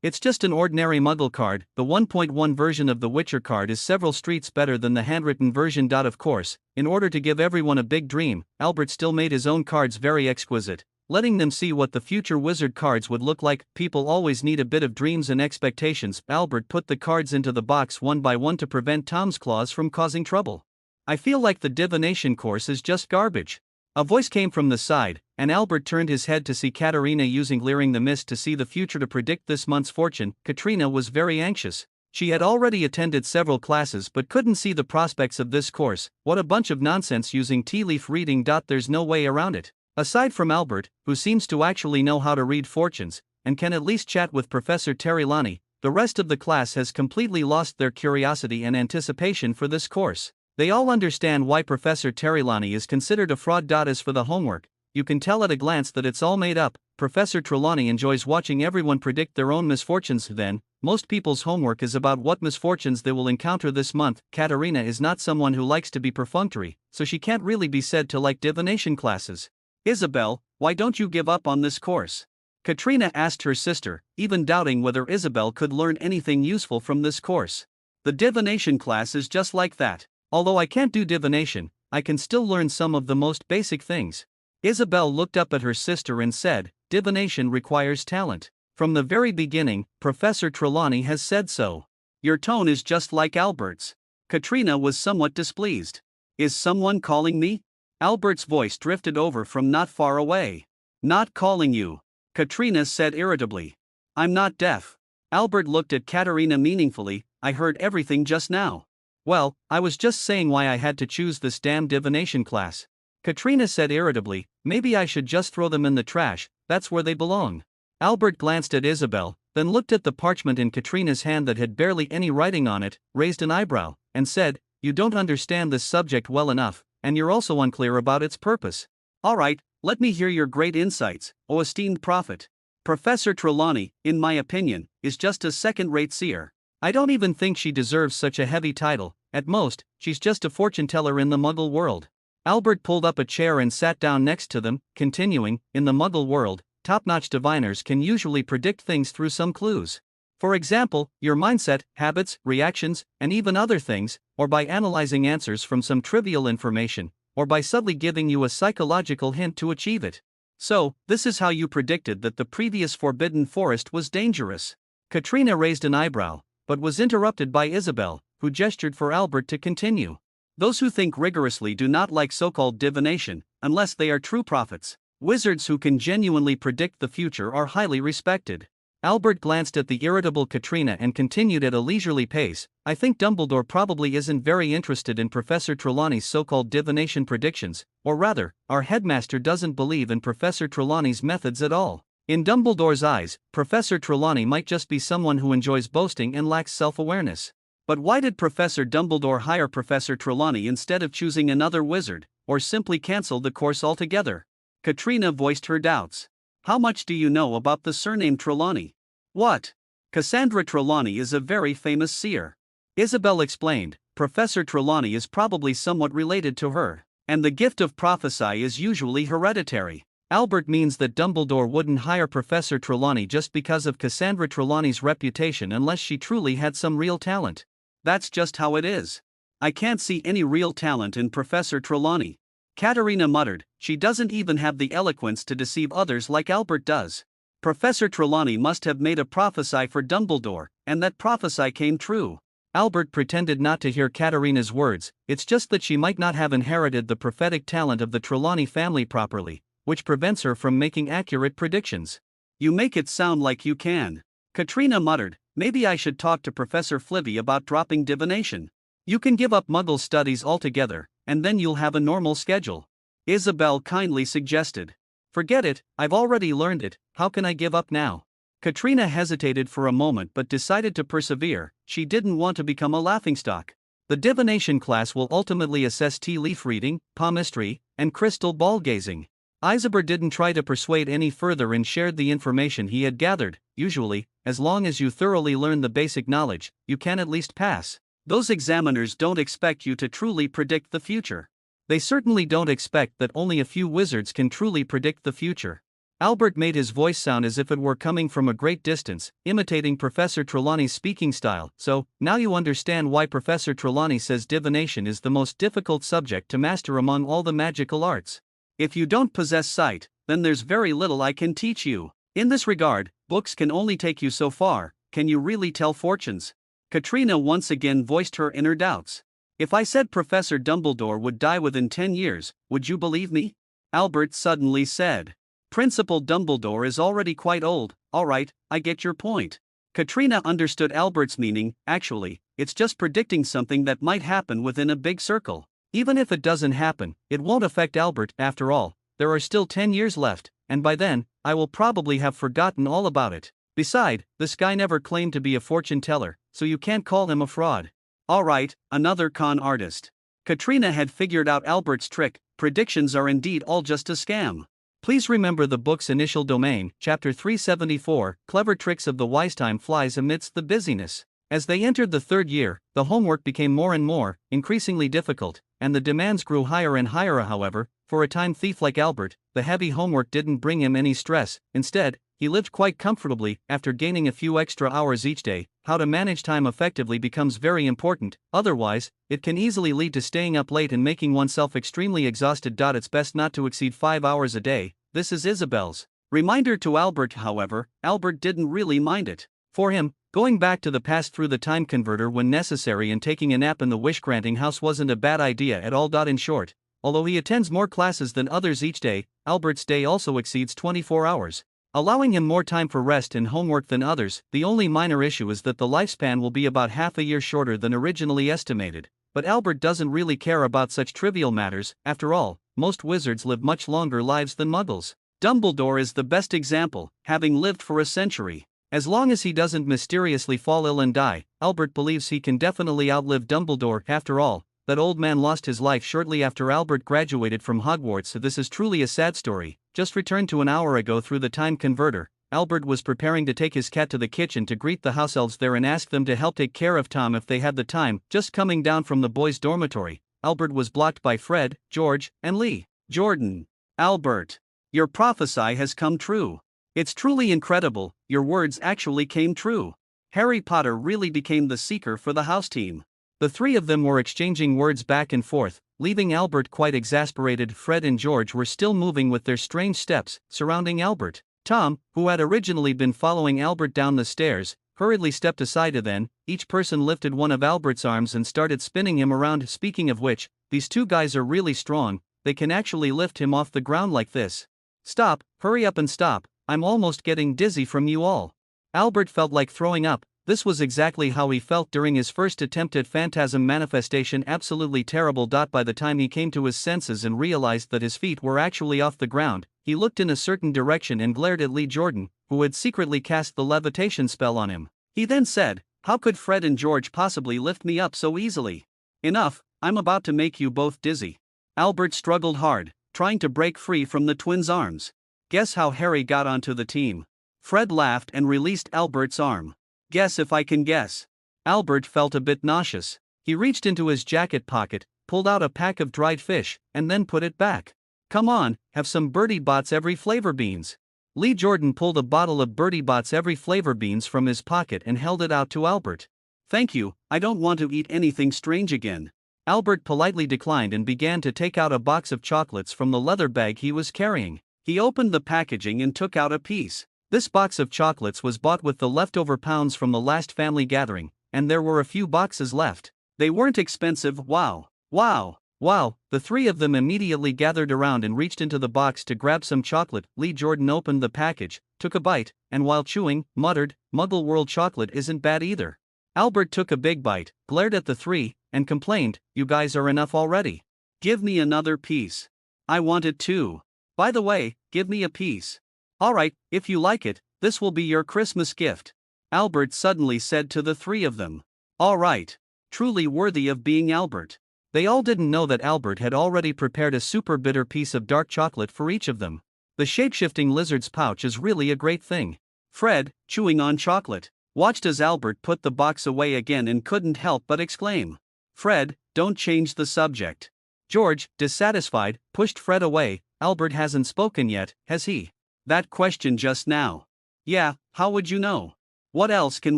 It's just an ordinary Muggle card. The 1.1 version of the Witcher card is several streets better than the handwritten version. Of course, in order to give everyone a big dream, Albert still made his own cards very exquisite, letting them see what the future wizard cards would look like. People always need a bit of dreams and expectations. Albert put the cards into the box one by one to prevent Tom's claws from causing trouble. I feel like the divination course is just garbage. A voice came from the side, and Albert turned his head to see Katerina using Clearing the Mist to see the future to predict this month's fortune. Katrina was very anxious. She had already attended several classes but couldn't see the prospects of this course. What a bunch of nonsense using tea leaf reading. There's no way around it. Aside from Albert, who seems to actually know how to read fortunes, and can at least chat with Professor Terilani, the rest of the class has completely lost their curiosity and anticipation for this course. They all understand why Professor Terilani is considered a fraud. As for the homework, you can tell at a glance that it's all made up. Professor Trelawney enjoys watching everyone predict their own misfortunes. Then, most people's homework is about what misfortunes they will encounter this month. Katerina is not someone who likes to be perfunctory, so she can't really be said to like divination classes. Isabel, why don't you give up on this course? Katrina asked her sister, even doubting whether Isabel could learn anything useful from this course. The divination class is just like that. Although I can't do divination, I can still learn some of the most basic things. Isabel looked up at her sister and said, divination requires talent. From the very beginning, Professor Trelawney has said so. Your tone is just like Albert's. Katrina was somewhat displeased. Is someone calling me? Albert's voice drifted over from not far away. Not calling you, Katrina said irritably. I'm not deaf. Albert looked at Katerina meaningfully. I heard everything just now. Well, I was just saying why I had to choose this damn divination class. Katrina said irritably, maybe I should just throw them in the trash, that's where they belong. Albert glanced at Isabel, then looked at the parchment in Katrina's hand that had barely any writing on it, raised an eyebrow, and said, you don't understand this subject well enough, and you're also unclear about its purpose. Alright, let me hear your great insights, O esteemed prophet. Professor Trelawney, in my opinion, is just a second-rate seer. I don't even think she deserves such a heavy title. At most, she's just a fortune-teller in the Muggle world. Albert pulled up a chair and sat down next to them, continuing, in the Muggle world, top-notch diviners can usually predict things through some clues. For example, your mindset, habits, reactions, and even other things, or by analyzing answers from some trivial information, or by subtly giving you a psychological hint to achieve it. So, this is how you predicted that the previous Forbidden Forest was dangerous. Katrina raised an eyebrow, but was interrupted by Isabel, who gestured for Albert to continue. Those who think rigorously do not like so-called divination, unless they are true prophets. Wizards who can genuinely predict the future are highly respected. Albert glanced at the irritable Katrina and continued at a leisurely pace, I think Dumbledore probably isn't very interested in Professor Trelawney's so-called divination predictions, or rather, our headmaster doesn't believe in Professor Trelawney's methods at all. In Dumbledore's eyes, Professor Trelawney might just be someone who enjoys boasting and lacks self-awareness. But why did Professor Dumbledore hire Professor Trelawney instead of choosing another wizard, or simply cancel the course altogether? Katrina voiced her doubts. How much do you know about the surname Trelawney? What? Cassandra Trelawney is a very famous seer. Isabel explained, Professor Trelawney is probably somewhat related to her, and the gift of prophecy is usually hereditary. Albert means that Dumbledore wouldn't hire Professor Trelawney just because of Cassandra Trelawney's reputation unless she truly had some real talent. That's just how it is. I can't see any real talent in Professor Trelawney. Katerina muttered, she doesn't even have the eloquence to deceive others like Albert does. Professor Trelawney must have made a prophecy for Dumbledore, and that prophecy came true. Albert pretended not to hear Katerina's words, it's just that she might not have inherited the prophetic talent of the Trelawney family properly, which prevents her from making accurate predictions. You make it sound like you can. Katrina muttered, maybe I should talk to Professor Flivy about dropping divination. You can give up Muggle studies altogether, and then you'll have a normal schedule. Isabel kindly suggested. Forget it, I've already learned it, how can I give up now? Katrina hesitated for a moment but decided to persevere, she didn't want to become a laughingstock. The divination class will ultimately assess tea leaf reading, palmistry, and crystal ball gazing. Isabel didn't try to persuade any further and shared the information he had gathered. Usually, as long as you thoroughly learn the basic knowledge, you can at least pass. Those examiners don't expect you to truly predict the future. They certainly don't expect that only a few wizards can truly predict the future. Albert made his voice sound as if it were coming from a great distance, imitating Professor Trelawney's speaking style. So, now you understand why Professor Trelawney says divination is the most difficult subject to master among all the magical arts. If you don't possess sight, then there's very little I can teach you. In this regard, books can only take you so far. Can you really tell fortunes? Katrina once again voiced her inner doubts. If I said Professor Dumbledore would die within 10 years, would you believe me? Albert suddenly said. Principal Dumbledore is already quite old. Alright, I get your point. Katrina understood Albert's meaning. Actually, it's just predicting something that might happen within a big circle. Even if it doesn't happen, it won't affect Albert. After all, there are still 10 years left, and by then, I will probably have forgotten all about it. Besides, this guy never claimed to be a fortune teller, so you can't call him a fraud. Alright, another con artist. Katrina had figured out Albert's trick. Predictions are indeed all just a scam. Please remember the book's initial domain, chapter 374, Clever Tricks of the Wise. Time flies amidst the busyness. As they entered the third year, the homework became more and more, increasingly difficult, and the demands grew higher and higher. However, for a time thief like Albert, the heavy homework didn't bring him any stress. Instead, he lived quite comfortably. After gaining a few extra hours each day, how to manage time effectively becomes very important, otherwise, it can easily lead to staying up late and making oneself extremely exhausted. It's best not to exceed 5 hours a day. This is Isabel's reminder to Albert. However, Albert didn't really mind it. For him, going back to the past through the time converter when necessary and taking a nap in the wish-granting house wasn't a bad idea at all. In short, although he attends more classes than others each day, Albert's day also exceeds 24 hours. Allowing him more time for rest and homework than others. The only minor issue is that the lifespan will be about half a year shorter than originally estimated. But Albert doesn't really care about such trivial matters. After all, most wizards live much longer lives than muggles. Dumbledore is the best example, having lived for a century. As long as he doesn't mysteriously fall ill and die, Albert believes he can definitely outlive Dumbledore. After all, that old man lost his life shortly after Albert graduated from Hogwarts. So this is truly a sad story. Just returned to an hour ago through the time converter. Albert was preparing to take his cat to the kitchen to greet the house elves there and ask them to help take care of Tom if they had the time. Just coming down from the boys' dormitory, Albert was blocked by Fred, George, and Lee. Jordan. Albert. Your prophecy has come true. It's truly incredible, your words actually came true. Harry Potter really became the seeker for the house team. The three of them were exchanging words back and forth, leaving Albert quite exasperated. Fred and George were still moving with their strange steps, surrounding Albert. Tom, who had originally been following Albert down the stairs, hurriedly stepped aside. Then, each person lifted one of Albert's arms and started spinning him around. Speaking of which, these two guys are really strong, they can actually lift him off the ground like this. Stop, hurry up and stop, I'm almost getting dizzy from you all. Albert felt like throwing up. This was exactly how he felt during his first attempt at phantasm manifestation. Absolutely terrible. By the time he came to his senses and realized that his feet were actually off the ground, he looked in a certain direction and glared at Lee Jordan, who had secretly cast the levitation spell on him. He then said, "How could Fred and George possibly lift me up so easily? Enough, I'm about to make you both dizzy." Albert struggled hard, trying to break free from the twins' arms. Guess how Harry got onto the team? Fred laughed and released Albert's arm. Guess if I can guess. Albert felt a bit nauseous. He reached into his jacket pocket, pulled out a pack of dried fish, and then put it back. Come on, have some Bertie Bott's every flavor beans. Lee Jordan pulled a bottle of Bertie Bott's every flavor beans from his pocket and held it out to Albert. Thank you, I don't want to eat anything strange again. Albert politely declined and began to take out a box of chocolates from the leather bag he was carrying. He opened the packaging and took out a piece. This box of chocolates was bought with the leftover pounds from the last family gathering, and there were a few boxes left. They weren't expensive. Wow. Wow. Wow. The three of them immediately gathered around and reached into the box to grab some chocolate. Lee Jordan opened the package, took a bite, and while chewing, muttered, "Muggle World chocolate isn't bad either." Albert took a big bite, glared at the three, and complained, "You guys are enough already. Give me another piece. I want it too. By the way, give me a piece. Alright, if you like it, this will be your Christmas gift," Albert suddenly said to the three of them. Alright. Truly worthy of being Albert. They all didn't know that Albert had already prepared a super bitter piece of dark chocolate for each of them. The shape-shifting lizard's pouch is really a great thing. Fred, chewing on chocolate, watched as Albert put the box away again and couldn't help but exclaim, "Fred, don't change the subject." George, dissatisfied, pushed Fred away. "Albert hasn't spoken yet, has he? That question just now." "Yeah, how would you know? What else can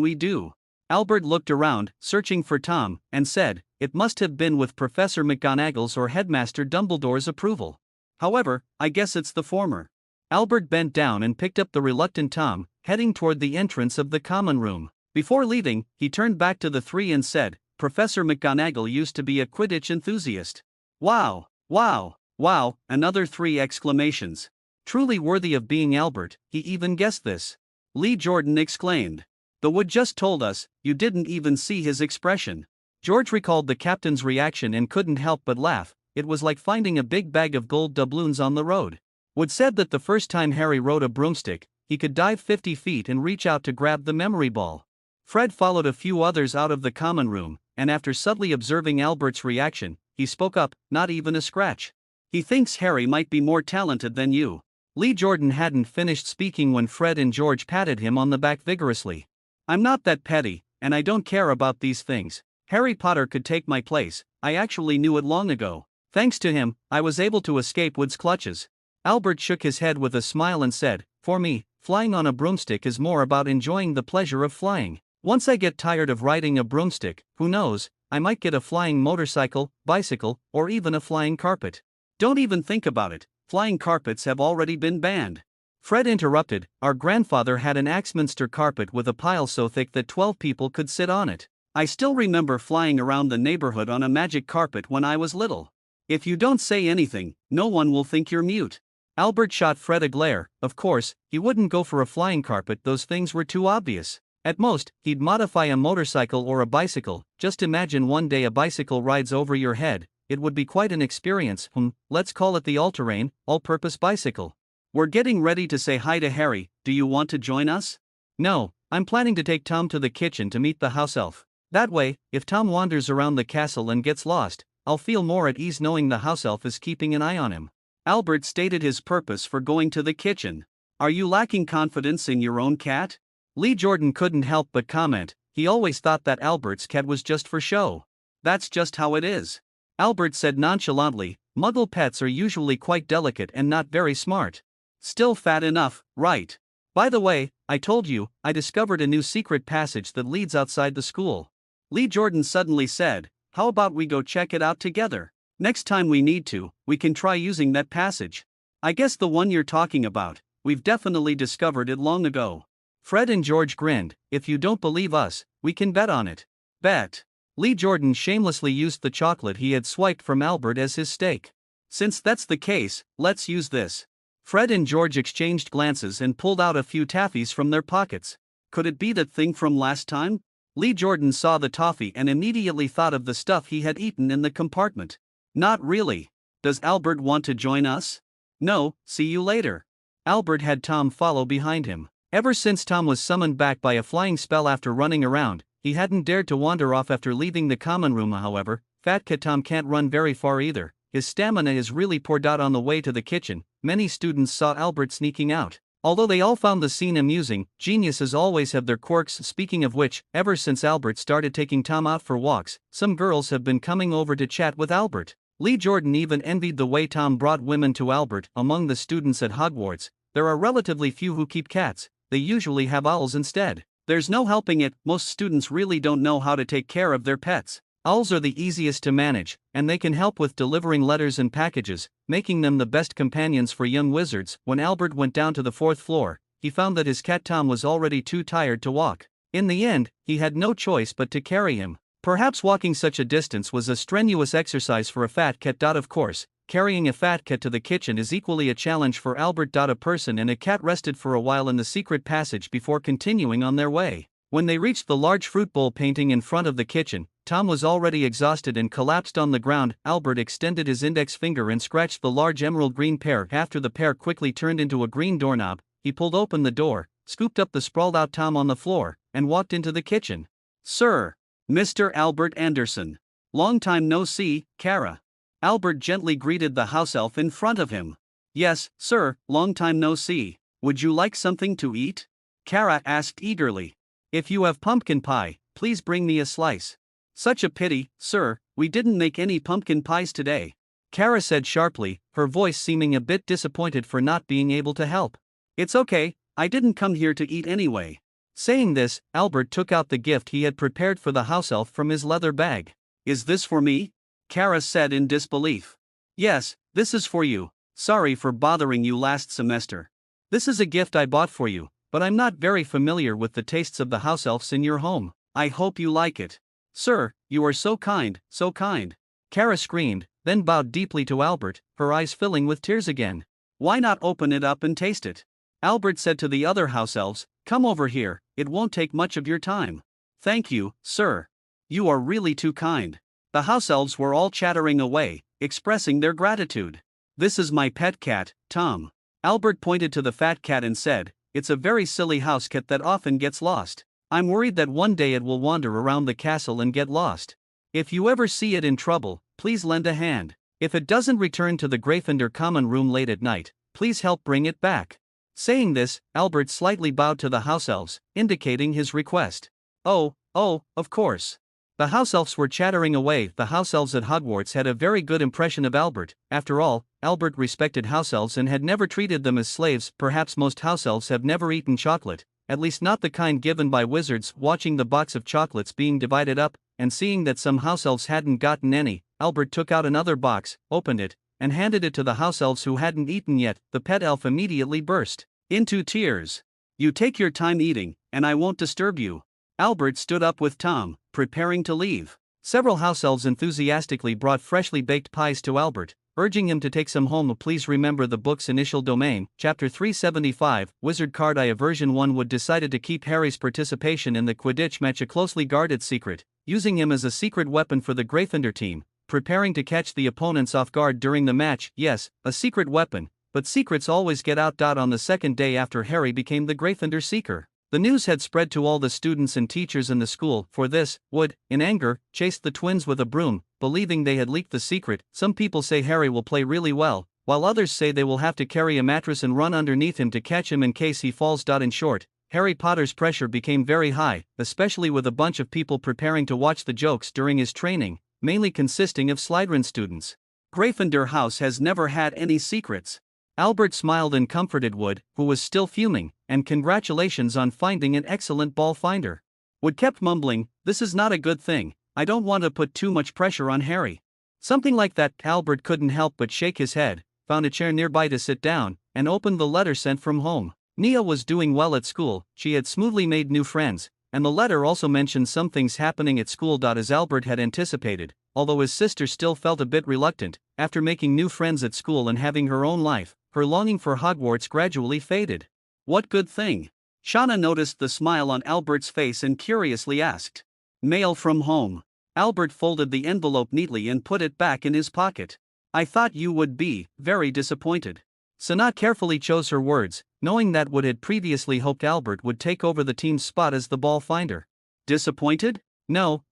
we do?" Albert looked around, searching for Tom, and said, "It must have been with Professor McGonagall's or Headmaster Dumbledore's approval. However, I guess it's the former." Albert bent down and picked up the reluctant Tom, heading toward the entrance of the common room. Before leaving, he turned back to the three and said, Professor McGonagall used to be a Quidditch enthusiast. Wow, wow, wow, another 3 exclamations. Truly worthy of being Albert, he even guessed this. Lee Jordan exclaimed. The Wood just told us, you didn't even see his expression. George recalled the captain's reaction and couldn't help but laugh. It was like finding a big bag of gold doubloons on the road. Wood said that the first time Harry rode a broomstick, he could dive 50 feet and reach out to grab the memory ball. Fred followed a few others out of the common room, and after subtly observing Albert's reaction, he spoke up, not even a scratch. He thinks Harry might be more talented than you. Lee Jordan hadn't finished speaking when Fred and George patted him on the back vigorously. I'm not that petty, and I don't care about these things. Harry Potter could take my place, I actually knew it long ago. Thanks to him, I was able to escape Wood's clutches. Albert shook his head with a smile and said, for me, flying on a broomstick is more about enjoying the pleasure of flying. Once I get tired of riding a broomstick, who knows, I might get a flying motorcycle, bicycle, or even a flying carpet. Don't even think about it, flying carpets have already been banned. Fred interrupted, our grandfather had an Axminster carpet with a pile so thick that 12 people could sit on it. I still remember flying around the neighborhood on a magic carpet when I was little. If you don't say anything, no one will think you're mute. Albert shot Fred a glare. Of course, he wouldn't go for a flying carpet, those things were too obvious. At most, he'd modify a motorcycle or a bicycle. Just imagine one day a bicycle rides over your head, it would be quite an experience. Let's call it the all-terrain, all-purpose bicycle. We're getting ready to say hi to Harry, do you want to join us? No, I'm planning to take Tom to the kitchen to meet the house elf. That way, if Tom wanders around the castle and gets lost, I'll feel more at ease knowing the house elf is keeping an eye on him. Albert stated his purpose for going to the kitchen. Are you lacking confidence in your own cat? Lee Jordan couldn't help but comment, he always thought that Albert's cat was just for show. That's just how it is. Albert said nonchalantly, Muggle pets are usually quite delicate and not very smart. Still fat enough, right? By the way, I told you, I discovered a new secret passage that leads outside the school. Lee Jordan suddenly said, how about we go check it out together? Next time we need to, we can try using that passage. I guess the one you're talking about, we've definitely discovered it long ago. Fred and George grinned, if you don't believe us, we can bet on it. Bet. Lee Jordan shamelessly used the chocolate he had swiped from Albert as his stake. Since that's the case, let's use this. Fred and George exchanged glances and pulled out a few taffies from their pockets. Could it be that thing from last time? Lee Jordan saw the toffee and immediately thought of the stuff he had eaten in the compartment. Not really. Does Albert want to join us? No, see you later. Albert had Tom follow behind him. Ever since Tom was summoned back by a flying spell after running around, he hadn't dared to wander off after leaving the common room. However, Fat Cat Tom can't run very far either. His stamina is really poured out on the way to the kitchen. Many students saw Albert sneaking out. Although they all found the scene amusing, geniuses always have their quirks. Speaking of which, ever since Albert started taking Tom out for walks, some girls have been coming over to chat with Albert. Lee Jordan even envied the way Tom brought women to Albert. Among the students at Hogwarts, there are relatively few who keep cats. They usually have owls instead. There's no helping it, most students really don't know how to take care of their pets. Owls are the easiest to manage, and they can help with delivering letters and packages, making them the best companions for young wizards. When Albert went down to the 4th floor, he found that his cat Tom was already too tired to walk. In the end, he had no choice but to carry him. Perhaps walking such a distance was a strenuous exercise for a fat cat. Of course, carrying a fat cat to the kitchen is equally a challenge for Albert. A person and a cat rested for a while in the secret passage before continuing on their way. When they reached the large fruit bowl painting in front of the kitchen, Tom was already exhausted and collapsed on the ground. Albert extended his index finger and scratched the large emerald green pear. After the pear quickly turned into a green doorknob, he pulled open the door, scooped up the sprawled out Tom on the floor, and walked into the kitchen. Sir! Mr. Albert Anderson. Long time no see, Kara. Albert gently greeted the house elf in front of him. Yes, sir, long time no see. Would you like something to eat? Kara asked eagerly. If you have pumpkin pie, please bring me a slice. Such a pity, sir, we didn't make any pumpkin pies today. Kara said sharply, her voice seeming a bit disappointed for not being able to help. It's okay, I didn't come here to eat anyway. Saying this, Albert took out the gift he had prepared for the house elf from his leather bag. Is this for me? Kara said in disbelief. Yes, this is for you. Sorry for bothering you last semester. This is a gift I bought for you, but I'm not very familiar with the tastes of the house elves in your home. I hope you like it. Sir, you are so kind, so kind. Kara screamed, then bowed deeply to Albert, her eyes filling with tears again. Why not open it up and taste it? Albert said to the other house elves, come over here, it won't take much of your time. Thank you, sir. You are really too kind. The house elves were all chattering away, expressing their gratitude. This is my pet cat, Tom. Albert pointed to the fat cat and said, it's a very silly house cat that often gets lost. I'm worried that one day it will wander around the castle and get lost. If you ever see it in trouble, please lend a hand. If it doesn't return to the Gryffindor common room late at night, please help bring it back. Saying this, Albert slightly bowed to the house elves, indicating his request. Oh, of course. The house elves were chattering away. The house elves at Hogwarts had a very good impression of Albert. After all, Albert respected house elves and had never treated them as slaves. Perhaps most house elves have never eaten chocolate, at least not the kind given by wizards. Watching the box of chocolates being divided up, and seeing that some house elves hadn't gotten any, Albert took out another box, opened it, and handed it to the house elves who hadn't eaten yet. The pet elf immediately burst into tears. You take your time eating, and I won't disturb you. Albert stood up with Tom, preparing to leave. Several house elves enthusiastically brought freshly baked pies to Albert, urging him to take some home. Please remember the book's initial domain, Chapter 375, Wizard Card I. Version 1 would decided to keep Harry's participation in the Quidditch match a closely guarded secret, using him as a secret weapon for the Gryffindor team, preparing to catch the opponents off guard during the match. Yes, a secret weapon, but secrets always get out. On the second day after Harry became the Gryffindor Seeker, the news had spread to all the students and teachers in the school. For this, Wood, in anger, chased the twins with a broom, believing they had leaked the secret. Some people say Harry will play really well, while others say they will have to carry a mattress and run underneath him to catch him in case he falls. In short, Harry Potter's pressure became very high, especially with a bunch of people preparing to watch the jokes during his training, mainly consisting of Slytherin students. Gryffindor House has never had any secrets. Albert smiled and comforted Wood, who was still fuming, and congratulations on finding an excellent ball finder. Wood kept mumbling, this is not a good thing, I don't want to put too much pressure on Harry. Something like that. Albert couldn't help but shake his head, found a chair nearby to sit down, and opened the letter sent from home. Nia was doing well at school, she had smoothly made new friends, and the letter also mentioned some things happening at school. As Albert had anticipated, although his sister still felt a bit reluctant, after making new friends at school and having her own life, her longing for Hogwarts gradually faded. What good thing? Shauna noticed the smile on Albert's face and curiously asked. Mail from home. Albert folded the envelope neatly and put it back in his pocket. I thought you would be very disappointed. Sana carefully chose her words, knowing that Wood had previously hoped Albert would take over the team's spot as the ball finder. Disappointed? No,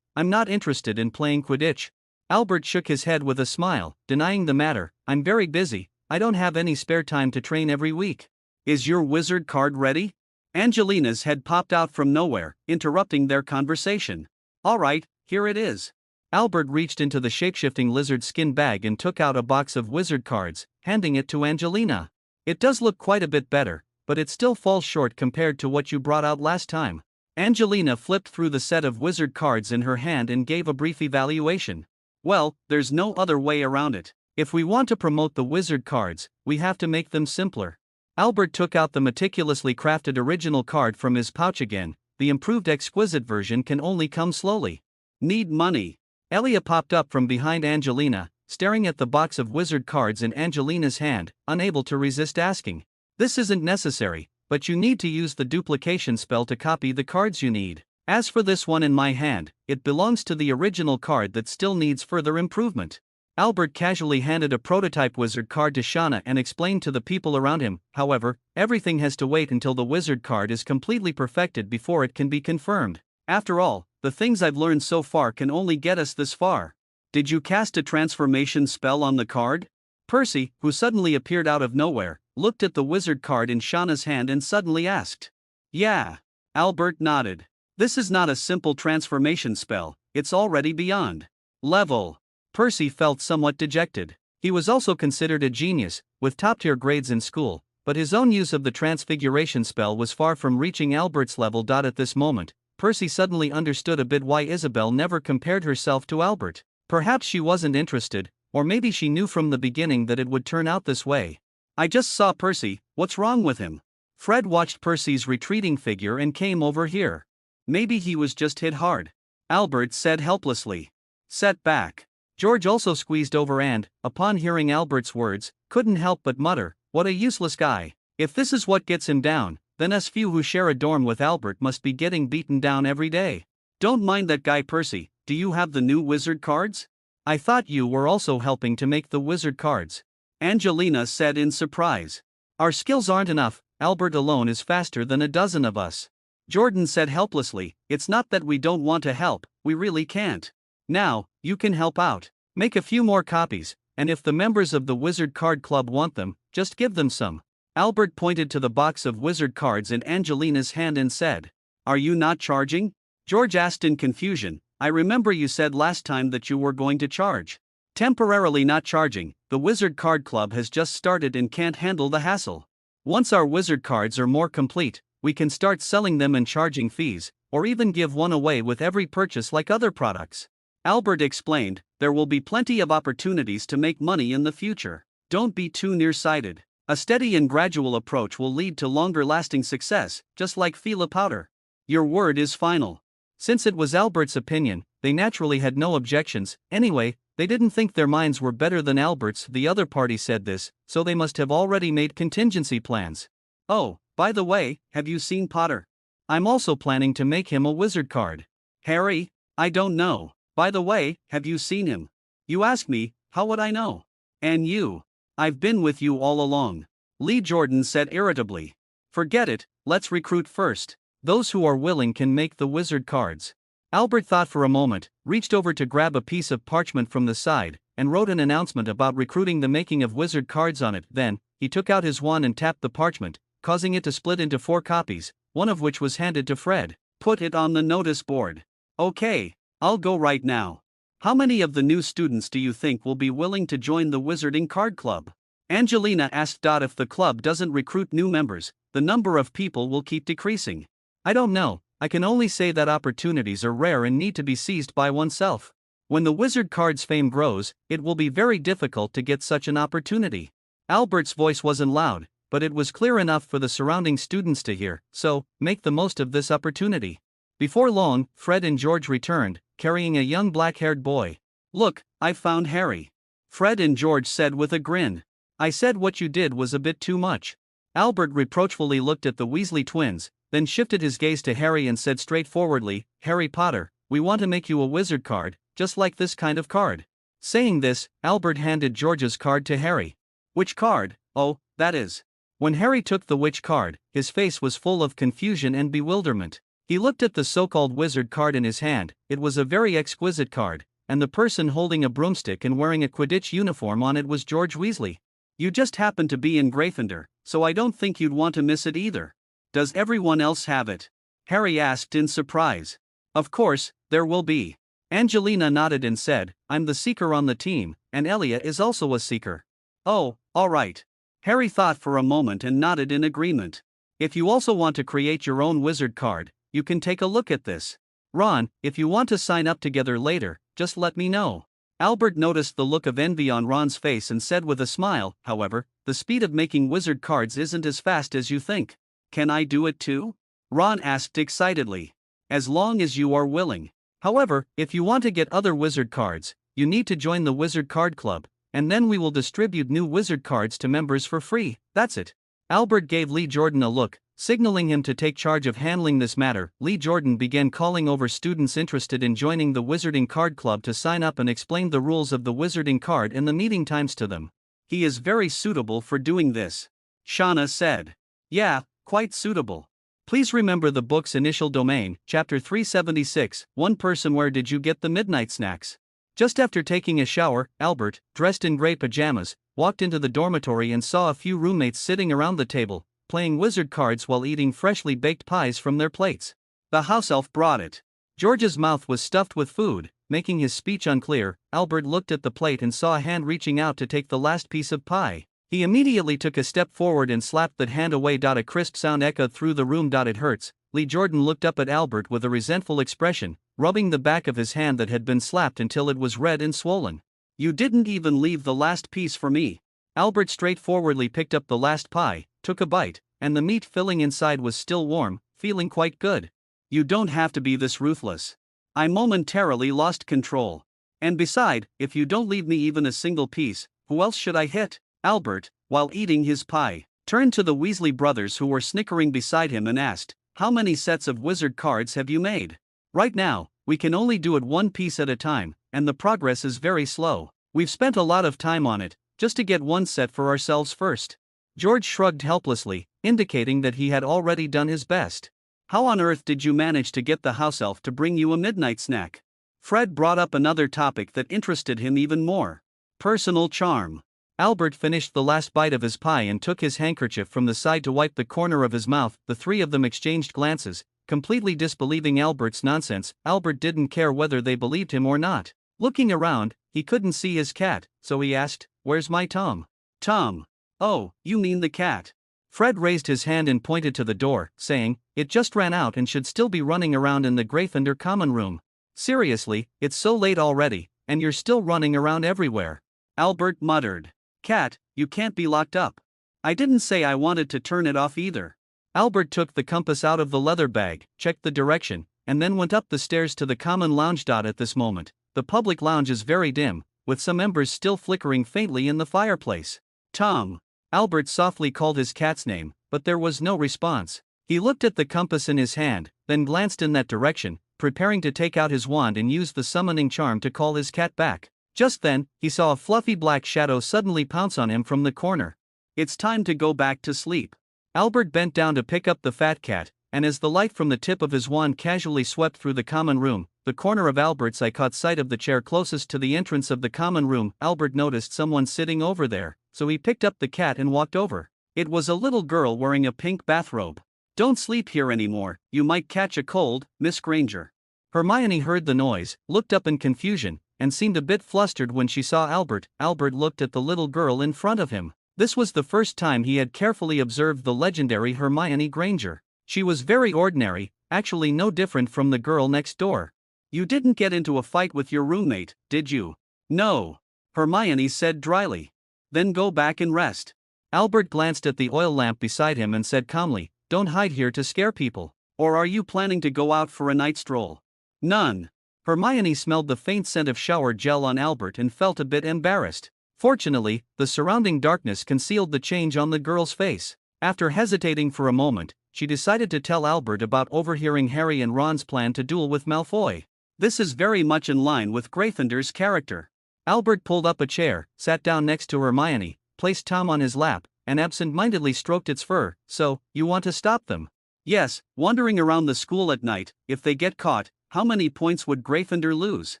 I'm not interested in playing Quidditch. Albert shook his head with a smile, denying the matter. I'm very busy, I don't have any spare time to train every week. Is your wizard card ready? Angelina's head popped out from nowhere, interrupting their conversation. All right, here it is. Albert reached into the shapeshifting lizard skin bag and took out a box of wizard cards, handing it to Angelina. It does look quite a bit better, but it still falls short compared to what you brought out last time. Angelina flipped through the set of wizard cards in her hand and gave a brief evaluation. Well, there's no other way around it. If we want to promote the wizard cards, we have to make them simpler. Albert took out the meticulously crafted original card from his pouch again. The improved exquisite version can only come slowly. Need money. Elia popped up from behind Angelina, staring at the box of wizard cards in Angelina's hand, unable to resist asking. This isn't necessary, but you need to use the duplication spell to copy the cards you need. As for this one in my hand, it belongs to the original card that still needs further improvement. Albert casually handed a prototype wizard card to Shauna and explained to the people around him. However, everything has to wait until the wizard card is completely perfected before it can be confirmed. After all, the things I've learned so far can only get us this far. Did you cast a transformation spell on the card? Percy, who suddenly appeared out of nowhere, looked at the wizard card in Shauna's hand and suddenly asked. Yeah. Albert nodded. This is not a simple transformation spell, it's already beyond level. Percy felt somewhat dejected. He was also considered a genius, with top-tier grades in school, but his own use of the transfiguration spell was far from reaching Albert's level. At this moment, Percy suddenly understood a bit why Isabel never compared herself to Albert. Perhaps she wasn't interested, or maybe she knew from the beginning that it would turn out this way. I just saw Percy, what's wrong with him? Fred watched Percy's retreating figure and came over here. Maybe he was just hit hard. Albert said helplessly. Set back. George also squeezed over and, upon hearing Albert's words, couldn't help but mutter, what a useless guy. If this is what gets him down, then us few who share a dorm with Albert must be getting beaten down every day. Don't mind that guy Percy, do you have the new wizard cards? I thought you were also helping to make the wizard cards. Angelina said in surprise. Our skills aren't enough, Albert alone is faster than a dozen of us. Jordan said helplessly, it's not that we don't want to help, we really can't. Now, you can help out. Make a few more copies, and if the members of the Wizard Card Club want them, just give them some. Albert pointed to the box of wizard cards in Angelina's hand and said, are you not charging? George asked in confusion, I remember you said last time that you were going to charge. Temporarily not charging, the Wizard Card Club has just started and can't handle the hassle. Once our wizard cards are more complete, we can start selling them and charging fees, or even give one away with every purchase like other products. Albert explained, there will be plenty of opportunities to make money in the future. Don't be too nearsighted. A steady and gradual approach will lead to longer-lasting success, just like Fila powder. Your word is final. Since it was Albert's opinion, they naturally had no objections. Anyway, they didn't think their minds were better than Albert's. The other party said this, so they must have already made contingency plans. Oh, by the way, have you seen Potter? I'm also planning to make him a wizard card. Harry? I don't know. By the way, have you seen him? You ask me, how would I know? And you? I've been with you all along. Lee Jordan said irritably. Forget it, let's recruit first. Those who are willing can make the wizard cards. Albert thought for a moment, reached over to grab a piece of parchment from the side, and wrote an announcement about recruiting the making of wizard cards on it. Then, he took out his wand and tapped the parchment, causing it to split into 4 copies, one of which was handed to Fred. Put it on the notice board. Okay, I'll go right now. How many of the new students do you think will be willing to join the Wizarding Card Club? Angelina asked. If the club doesn't recruit new members, the number of people will keep decreasing. I don't know, I can only say that opportunities are rare and need to be seized by oneself. When the wizard card's fame grows, it will be very difficult to get such an opportunity. Albert's voice wasn't loud, but it was clear enough for the surrounding students to hear, so, make the most of this opportunity. Before long, Fred and George returned, carrying a young black-haired boy. Look, I've found Harry. Fred and George said with a grin. I said what you did was a bit too much. Albert reproachfully looked at the Weasley twins, then shifted his gaze to Harry and said straightforwardly, Harry Potter, we want to make you a wizard card, just like this kind of card. Saying this, Albert handed George's card to Harry. Which card? Oh, that is. When Harry took the witch card, his face was full of confusion and bewilderment. He looked at the so-called wizard card in his hand. It was a very exquisite card, and the person holding a broomstick and wearing a Quidditch uniform on it was George Weasley. You just happen to be in Gryffindor, so I don't think you'd want to miss it either. Does everyone else have it? Harry asked in surprise. Of course, there will be. Angelina nodded and said, I'm the seeker on the team, and Elia is also a seeker. Oh, all right. Harry thought for a moment and nodded in agreement. If you also want to create your own wizard card, you can take a look at this. Ron, if you want to sign up together later, just let me know. Albert noticed the look of envy on Ron's face and said with a smile, however, the speed of making wizard cards isn't as fast as you think. Can I do it too? Ron asked excitedly. As long as you are willing. However, if you want to get other wizard cards, you need to join the Wizard Card Club, and then we will distribute new wizard cards to members for free. That's it. Albert gave Lee Jordan a look, signaling him to take charge of handling this matter. Lee Jordan began calling over students interested in joining the Wizarding Card Club to sign up and explained the rules of the Wizarding Card and the meeting times to them. He is very suitable for doing this. Shauna said. Yeah, quite suitable. Please remember the book's initial domain, Chapter 376, One Person. Where did you get the midnight snacks? Just after taking a shower, Albert, dressed in gray pajamas, walked into the dormitory and saw a few roommates sitting around the table, playing wizard cards while eating freshly baked pies from their plates. The house elf brought it. George's mouth was stuffed with food, making his speech unclear. Albert looked at the plate and saw a hand reaching out to take the last piece of pie. He immediately took a step forward and slapped that hand away. A crisp sound echoed through the room. It hurts. Lee Jordan looked up at Albert with a resentful expression, rubbing the back of his hand that had been slapped until it was red and swollen. You didn't even leave the last piece for me. Albert straightforwardly picked up the last pie, took a bite, and the meat filling inside was still warm, feeling quite good. You don't have to be this ruthless. I momentarily lost control. And beside, if you don't leave me even a single piece, who else should I hit? Albert, while eating his pie, turned to the Weasley brothers who were snickering beside him and asked, "How many sets of wizard cards have you made?" "Right now, we can only do it one piece at a time, and the progress is very slow. We've spent a lot of time on it, just to get one set for ourselves first." George shrugged helplessly, indicating that he had already done his best. "How on earth did you manage to get the house elf to bring you a midnight snack?" Fred brought up another topic that interested him even more. Personal charm. Albert finished the last bite of his pie and took his handkerchief from the side to wipe the corner of his mouth. The three of them exchanged glances, completely disbelieving Albert's nonsense. Albert didn't care whether they believed him or not. Looking around, he couldn't see his cat, so he asked, "Where's my Tom?" "Tom? Oh, you mean the cat?" Fred raised his hand and pointed to the door, saying, "It just ran out and should still be running around in the Gryffindor common room." "Seriously, it's so late already, and you're still running around everywhere," Albert muttered. "Cat, you can't be locked up." "I didn't say I wanted to turn it off either." Albert took the compass out of the leather bag, checked the direction, and then went up the stairs to the common lounge. At this moment, the public lounge is very dim, with some embers still flickering faintly in the fireplace. "Tom." Albert softly called his cat's name, but there was no response. He looked at the compass in his hand, then glanced in that direction, preparing to take out his wand and use the summoning charm to call his cat back. Just then, he saw a fluffy black shadow suddenly pounce on him from the corner. "It's time to go back to sleep." Albert bent down to pick up the fat cat, and as the light from the tip of his wand casually swept through the common room, the corner of Albert's eye caught sight of the chair closest to the entrance of the common room. Albert noticed someone sitting over there, so he picked up the cat and walked over. It was a little girl wearing a pink bathrobe. "Don't sleep here anymore, you might catch a cold, Miss Granger." Hermione heard the noise, looked up in confusion, and seemed a bit flustered when she saw Albert. Albert looked at the little girl in front of him. This was the first time he had carefully observed the legendary Hermione Granger. She was very ordinary, actually no different from the girl next door. "You didn't get into a fight with your roommate, did you?" "No," Hermione said dryly. "Then go back and rest." Albert glanced at the oil lamp beside him and said calmly, "Don't hide here to scare people. Or are you planning to go out for a night stroll?" "None." Hermione smelled the faint scent of shower gel on Albert and felt a bit embarrassed. Fortunately, the surrounding darkness concealed the change on the girl's face. After hesitating for a moment, she decided to tell Albert about overhearing Harry and Ron's plan to duel with Malfoy. "This is very much in line with Gryffindor's character." Albert pulled up a chair, sat down next to Hermione, placed Tom on his lap, and absent-mindedly stroked its fur. "So, you want to stop them?" "Yes, wandering around the school at night. If they get caught, how many points would Gryffindor lose?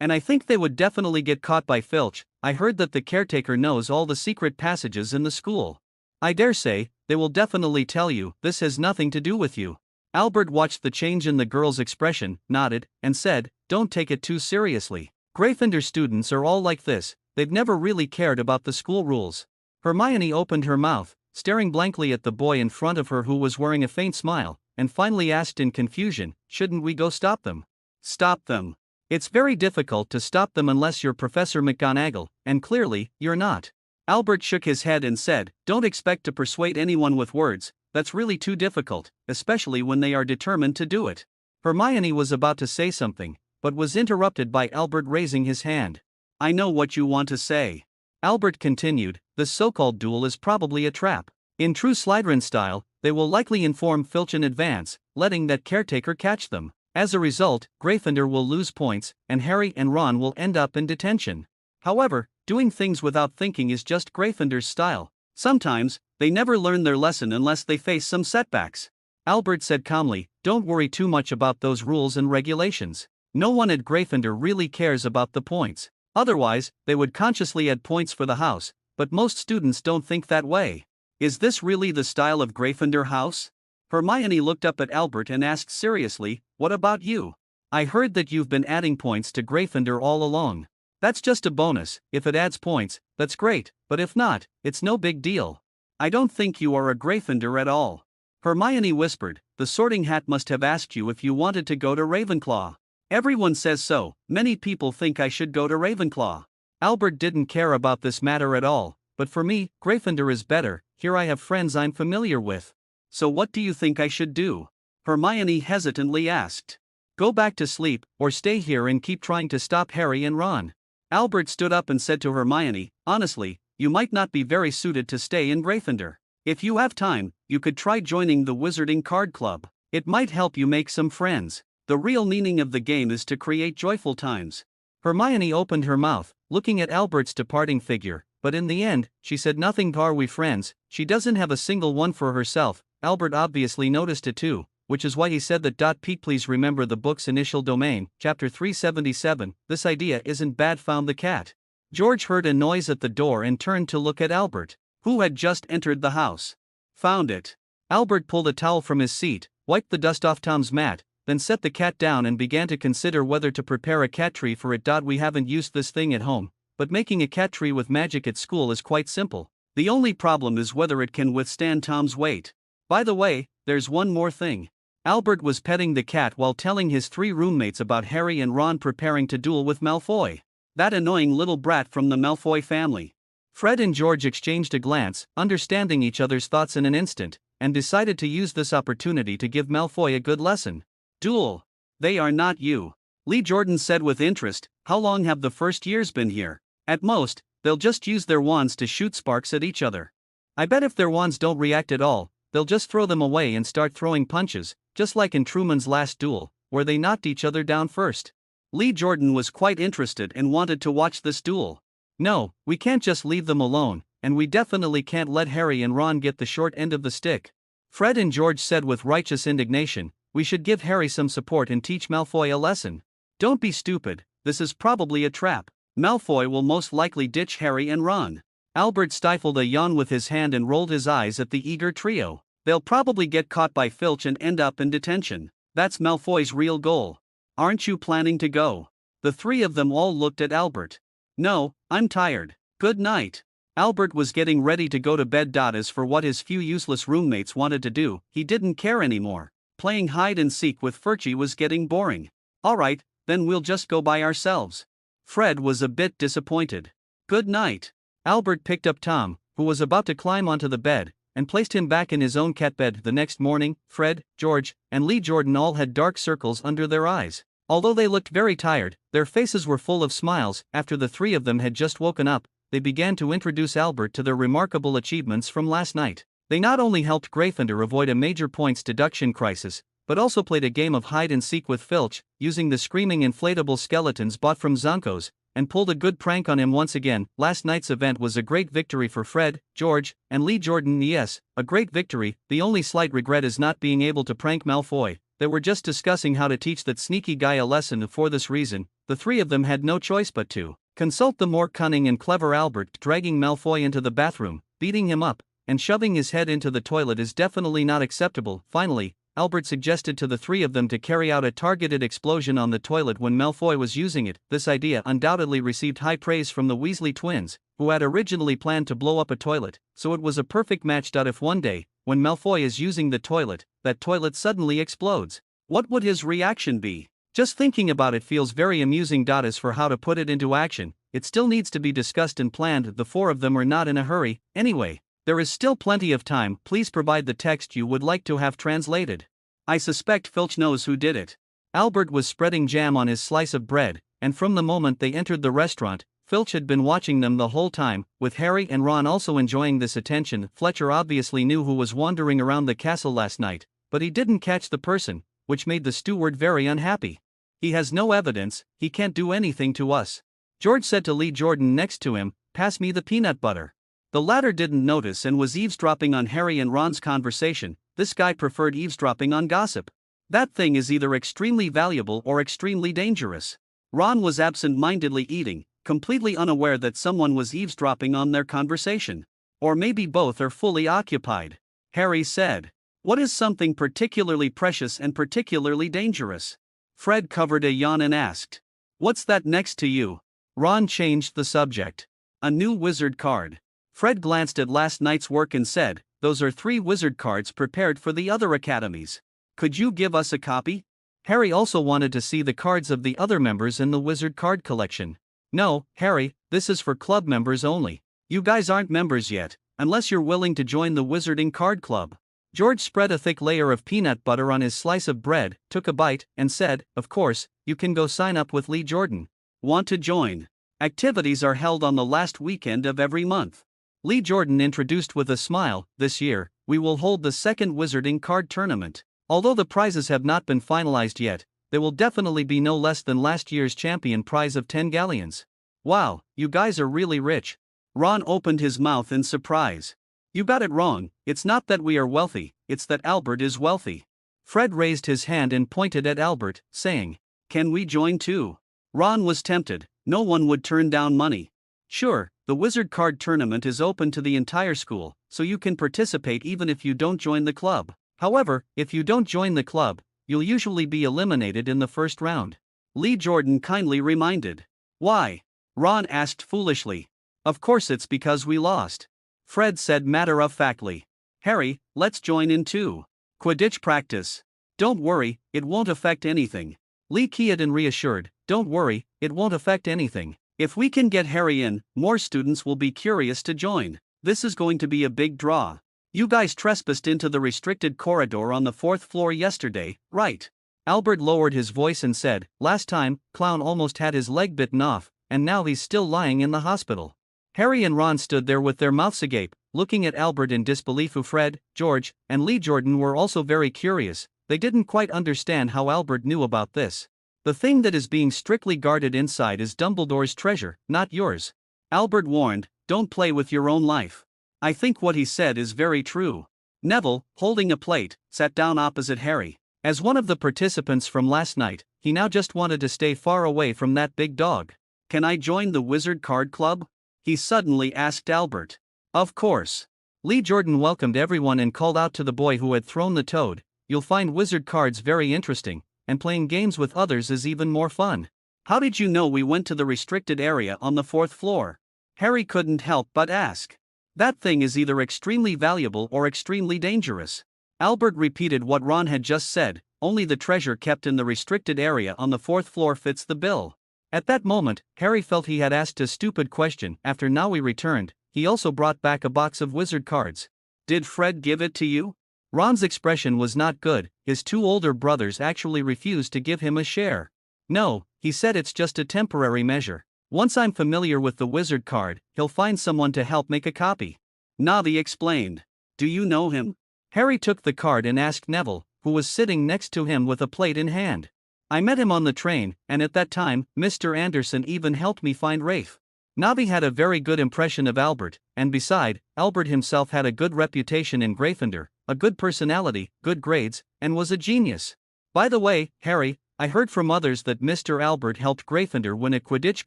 And I think they would definitely get caught by Filch. I heard that the caretaker knows all the secret passages in the school." "I dare say, they will definitely tell you. This has nothing to do with you." Albert watched the change in the girl's expression, nodded, and said, "Don't take it too seriously. Gryffindor students are all like this, they've never really cared about the school rules." Hermione opened her mouth, staring blankly at the boy in front of her who was wearing a faint smile, and finally asked in confusion, "Shouldn't we go stop them?" "Stop them? It's very difficult to stop them unless you're Professor McGonagall, and clearly, you're not." Albert shook his head and said, "Don't expect to persuade anyone with words, that's really too difficult, especially when they are determined to do it." Hermione was about to say something, but was interrupted by Albert raising his hand. "I know what you want to say." Albert continued, "This so-called duel is probably a trap. In true Slytherin style, they will likely inform Filch in advance, letting that caretaker catch them. As a result, Gryffindor will lose points, and Harry and Ron will end up in detention. However, doing things without thinking is just Gryffindor's style. Sometimes, they never learn their lesson unless they face some setbacks." Albert said calmly, "Don't worry too much about those rules and regulations. No one at Gryffindor really cares about the points. Otherwise, they would consciously add points for the house, but most students don't think that way." "Is this really the style of Gryffindor house?" Hermione looked up at Albert and asked seriously, "What about you? I heard that you've been adding points to Gryffindor all along." "That's just a bonus. If it adds points, that's great, but if not, it's no big deal." "I don't think you are a Gryffindor at all." Hermione whispered, "The Sorting Hat must have asked you if you wanted to go to Ravenclaw." "Everyone says so. Many people think I should go to Ravenclaw." Albert didn't care about this matter at all, "But for me, Gryffindor is better. Here I have friends I'm familiar with." "So what do you think I should do?" Hermione hesitantly asked. Go back to sleep, or stay here and keep trying to stop Harry and Ron. Albert stood up and said to Hermione, honestly, you might not be very suited to stay in Gryffindor. If you have time, you could try joining the Wizarding Card Club. It might help you make some friends. The real meaning of the game is to create joyful times. Hermione opened her mouth, looking at Albert's departing figure, but in the end, she said nothing. Are we friends? She doesn't have a single one for herself. Albert obviously noticed it too, which is why he said that. Pete, please remember the book's initial domain, chapter 377, this idea isn't bad. Found the cat. George heard a noise at the door and turned to look at Albert, who had just entered the house. Found it. Albert pulled a towel from his seat, wiped the dust off Tom's mat, then set the cat down and began to consider whether to prepare a cat tree for it. We haven't used this thing at home, but making a cat tree with magic at school is quite simple. The only problem is whether it can withstand Tom's weight. By the way, there's one more thing. Albert was petting the cat while telling his 3 roommates about Harry and Ron preparing to duel with Malfoy. That annoying little brat from the Malfoy family. Fred and George exchanged a glance, understanding each other's thoughts in an instant, and decided to use this opportunity to give Malfoy a good lesson. Duel. They are not you. Lee Jordan said with interest, how long have the first years been here? At most, they'll just use their wands to shoot sparks at each other. I bet if their wands don't react at all, they'll just throw them away and start throwing punches, just like in Truman's Last Duel, where they knocked each other down first. Lee Jordan was quite interested and wanted to watch this duel. No, we can't just leave them alone, and we definitely can't let Harry and Ron get the short end of the stick. Fred and George said with righteous indignation, we should give Harry some support and teach Malfoy a lesson. Don't be stupid, this is probably a trap. Malfoy will most likely ditch Harry and Ron. Albert stifled a yawn with his hand and rolled his eyes at the eager trio. They'll probably get caught by Filch and end up in detention. That's Malfoy's real goal. Aren't you planning to go? The 3 of them all looked at Albert. No, I'm tired. Good night. Albert was getting ready to go to bed. As for what his few useless roommates wanted to do, he didn't care anymore. Playing hide and seek with Furchie was getting boring. Alright, then we'll just go by ourselves. Fred was a bit disappointed. Good night. Albert picked up Tom, who was about to climb onto the bed, and placed him back in his own cat bed. The next morning, Fred, George, and Lee Jordan all had dark circles under their eyes. Although they looked very tired, their faces were full of smiles. After the 3 of them had just woken up, they began to introduce Albert to their remarkable achievements from last night. They not only helped Gryffindor avoid a major points deduction crisis, but also played a game of hide and seek with Filch, using the screaming inflatable skeletons bought from Zonko's, and pulled a good prank on him once again. Last night's event was a great victory for Fred, George, and Lee Jordan. Yes, a great victory. The only slight regret is not being able to prank Malfoy. They were just discussing how to teach that sneaky guy a lesson. For this reason, the 3 of them had no choice but to consult the more cunning and clever Albert. Dragging Malfoy into the bathroom, beating him up, and shoving his head into the toilet is definitely not acceptable. Finally, Albert suggested to the 3 of them to carry out a targeted explosion on the toilet when Malfoy was using it. This idea undoubtedly received high praise from the Weasley twins, who had originally planned to blow up a toilet, so it was a perfect match. If one day, when Malfoy is using the toilet, that toilet suddenly explodes, what would his reaction be? Just thinking about it feels very amusing. As for how to put it into action, it still needs to be discussed and planned. The 4 of them are not in a hurry, anyway. There is still plenty of time. Please provide the text you would like to have translated. I suspect Filch knows who did it. Albert was spreading jam on his slice of bread, and from the moment they entered the restaurant, Filch had been watching them the whole time, with Harry and Ron also enjoying this attention. Fletcher obviously knew who was wandering around the castle last night, but he didn't catch the person, which made the steward very unhappy. He has no evidence, he can't do anything to us. George said to Lee Jordan next to him, pass me the peanut butter. The latter didn't notice and was eavesdropping on Harry and Ron's conversation. This guy preferred eavesdropping on gossip. That thing is either extremely valuable or extremely dangerous. Ron was absent-mindedly eating, completely unaware that someone was eavesdropping on their conversation. Or maybe both are fully occupied. Harry said, what is something particularly precious and particularly dangerous? Fred covered a yawn and asked, what's that next to you? Ron changed the subject. A new wizard card. Fred glanced at last night's work and said, those are 3 wizard cards prepared for the other academies. Could you give us a copy? Harry also wanted to see the cards of the other members in the wizard card collection. No, Harry, this is for club members only. You guys aren't members yet, unless you're willing to join the Wizarding Card Club. George spread a thick layer of peanut butter on his slice of bread, took a bite, and said, "Of course, you can go sign up with Lee Jordan. Want to join? Activities are held on the last weekend of every month." Lee Jordan introduced with a smile, "This year, we will hold the second Wizarding Card Tournament. Although the prizes have not been finalized yet, there will definitely be no less than last year's champion prize of 10 galleons. Wow, you guys are really rich." Ron opened his mouth in surprise. "You got it wrong, it's not that we are wealthy, it's that Albert is wealthy." Fred raised his hand and pointed at Albert, saying, "Can we join too?" Ron was tempted. No one would turn down money. "Sure, the Wizard Card Tournament is open to the entire school, so you can participate even if you don't join the club. However, if you don't join the club, you'll usually be eliminated in the first round," Lee Jordan kindly reminded. "Why?" Ron asked foolishly. "Of course it's because we lost," Fred said matter-of-factly. "Harry, let's join in too. Quidditch practice." "Don't worry, it won't affect anything," Lee Keaton reassured. "Don't worry, it won't affect anything. If we can get Harry in, more students will be curious to join. This is going to be a big draw. You guys trespassed into the restricted corridor on the 4th floor yesterday, right?" Albert lowered his voice and said, "Last time, Clown almost had his leg bitten off, and now he's still lying in the hospital." Harry and Ron stood there with their mouths agape, looking at Albert in disbelief. Fred, George, and Lee Jordan were also very curious. They didn't quite understand how Albert knew about this. "The thing that is being strictly guarded inside is Dumbledore's treasure, not yours," Albert warned. "Don't play with your own life." "I think what he said is very true." Neville, holding a plate, sat down opposite Harry. As one of the participants from last night, he now just wanted to stay far away from that big dog. "Can I join the Wizard Card Club?" he suddenly asked Albert. "Of course." Lee Jordan welcomed everyone and called out to the boy who had thrown the toad, "You'll find wizard cards very interesting, and playing games with others is even more fun." "How did you know we went to the restricted area on the 4th floor?" Harry couldn't help but ask. "That thing is either extremely valuable or extremely dangerous." Albert repeated what Ron had just said, "Only the treasure kept in the restricted area on the 4th floor fits the bill." At that moment, Harry felt he had asked a stupid question. After Naui returned, he also brought back a box of wizard cards. "Did Fred give it to you?" Ron's expression was not good. His two older brothers actually refused to give him a share. "No," he said, "it's just a temporary measure. Once I'm familiar with the wizard card, he'll find someone to help make a copy." Navi explained. "Do you know him?" Harry took the card and asked Neville, who was sitting next to him with a plate in hand. "I met him on the train, and at that time, Mr. Anderson even helped me find Rafe." Navi had a very good impression of Albert, and beside, Albert himself had a good reputation in Gryffindor, a good personality, good grades, and was a genius. "By the way, Harry, I heard from others that Mr. Albert helped Gryffindor win a Quidditch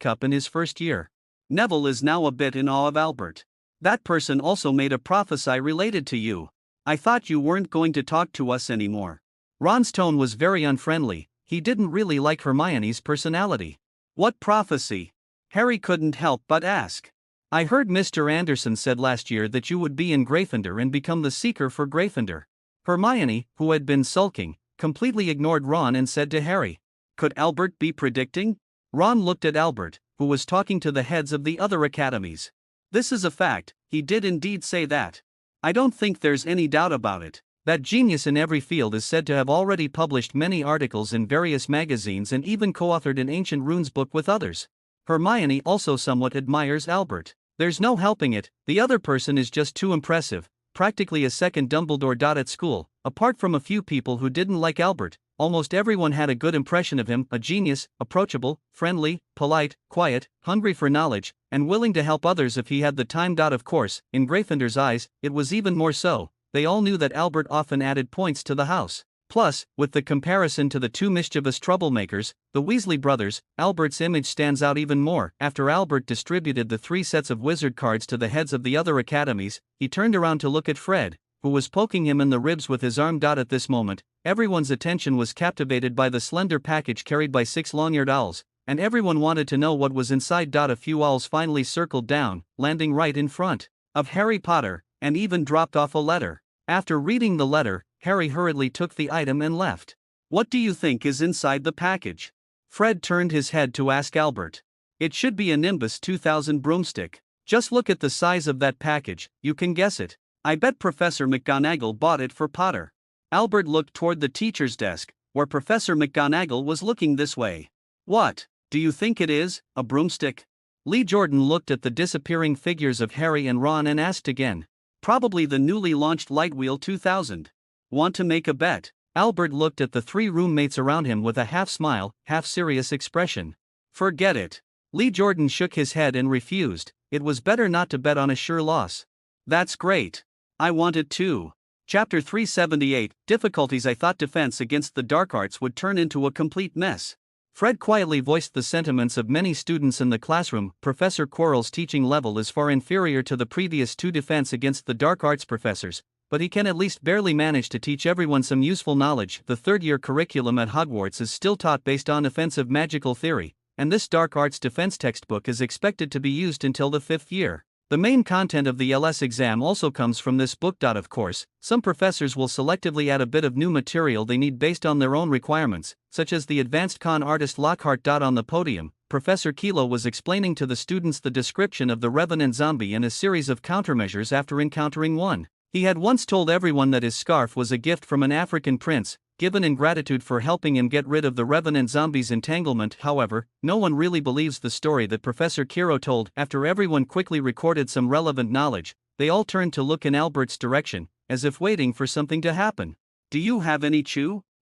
Cup in his first year." Neville is now a bit in awe of Albert. "That person also made a prophecy related to you. I thought you weren't going to talk to us anymore." Ron's tone was very unfriendly. He didn't really like Hermione's personality. "What prophecy?" Harry couldn't help but ask. "I heard Mr. Anderson said last year that you would be in Gryffindor and become the Seeker for Gryffindor." Hermione, who had been sulking, completely ignored Ron and said to Harry, "Could Albert be predicting?" Ron looked at Albert, who was talking to the heads of the other academies. "This is a fact, he did indeed say that. I don't think there's any doubt about it. That genius in every field is said to have already published many articles in various magazines and even co-authored an ancient runes book with others." Hermione also somewhat admires Albert. "There's no helping it, the other person is just too impressive, practically a second Dumbledore. At school, apart from a few people who didn't like Albert, almost everyone had a good impression of him, a genius, approachable, friendly, polite, quiet, hungry for knowledge, and willing to help others if he had the time. Of course, in Gryffindor's eyes, it was even more so. They all knew that Albert often added points to the house. Plus, with the comparison to the two mischievous troublemakers, the Weasley brothers, Albert's image stands out even more. After Albert distributed the 3 sets of wizard cards to the heads of the other academies, he turned around to look at Fred, who was poking him in the ribs with his arm. At this moment, everyone's attention was captivated by the slender package carried by 6 long-eared owls, and everyone wanted to know what was inside. A few owls finally circled down, landing right in front of Harry Potter, and even dropped off a letter. After reading the letter, Harry hurriedly took the item and left. "What do you think is inside the package?" Fred turned his head to ask Albert. "It should be a Nimbus 2000 broomstick. Just look at the size of that package, you can guess it." I bet Professor McGonagall bought it for Potter. Albert looked toward the teacher's desk, where Professor McGonagall was looking this way. What do you think it is, a broomstick? Lee Jordan looked at the disappearing figures of Harry and Ron and asked again. Probably the newly launched Lightwheel 2000. Want to make a bet? Albert looked at the three roommates around him with a half-smile, half-serious expression. Forget it. Lee Jordan shook his head and refused. It was better not to bet on a sure loss. That's great. I want it too. Chapter 378, Difficulties. I thought defense against the dark arts would turn into a complete mess. Fred quietly voiced the sentiments of many students in the classroom. Professor Quirrell's teaching level is far inferior to the previous two defense against the dark arts professors, but he can at least barely manage to teach everyone some useful knowledge. The third-year curriculum at Hogwarts is still taught based on offensive magical theory, and this dark arts defense textbook is expected to be used until the 5th year. The main content of the LS exam also comes from this book. Of course, some professors will selectively add a bit of new material they need based on their own requirements, such as the advanced con artist Lockhart. On the podium, Professor Kilo was explaining to the students the description of the revenant zombie and a series of countermeasures after encountering one. He had once told everyone that his scarf was a gift from an African prince, given in gratitude for helping him get rid of the revenant zombie's entanglement. However, no one really believes the story that Professor Kiro told. After everyone quickly recorded some relevant knowledge, they all turned to look in Albert's direction, as if waiting for something to happen. Do you have any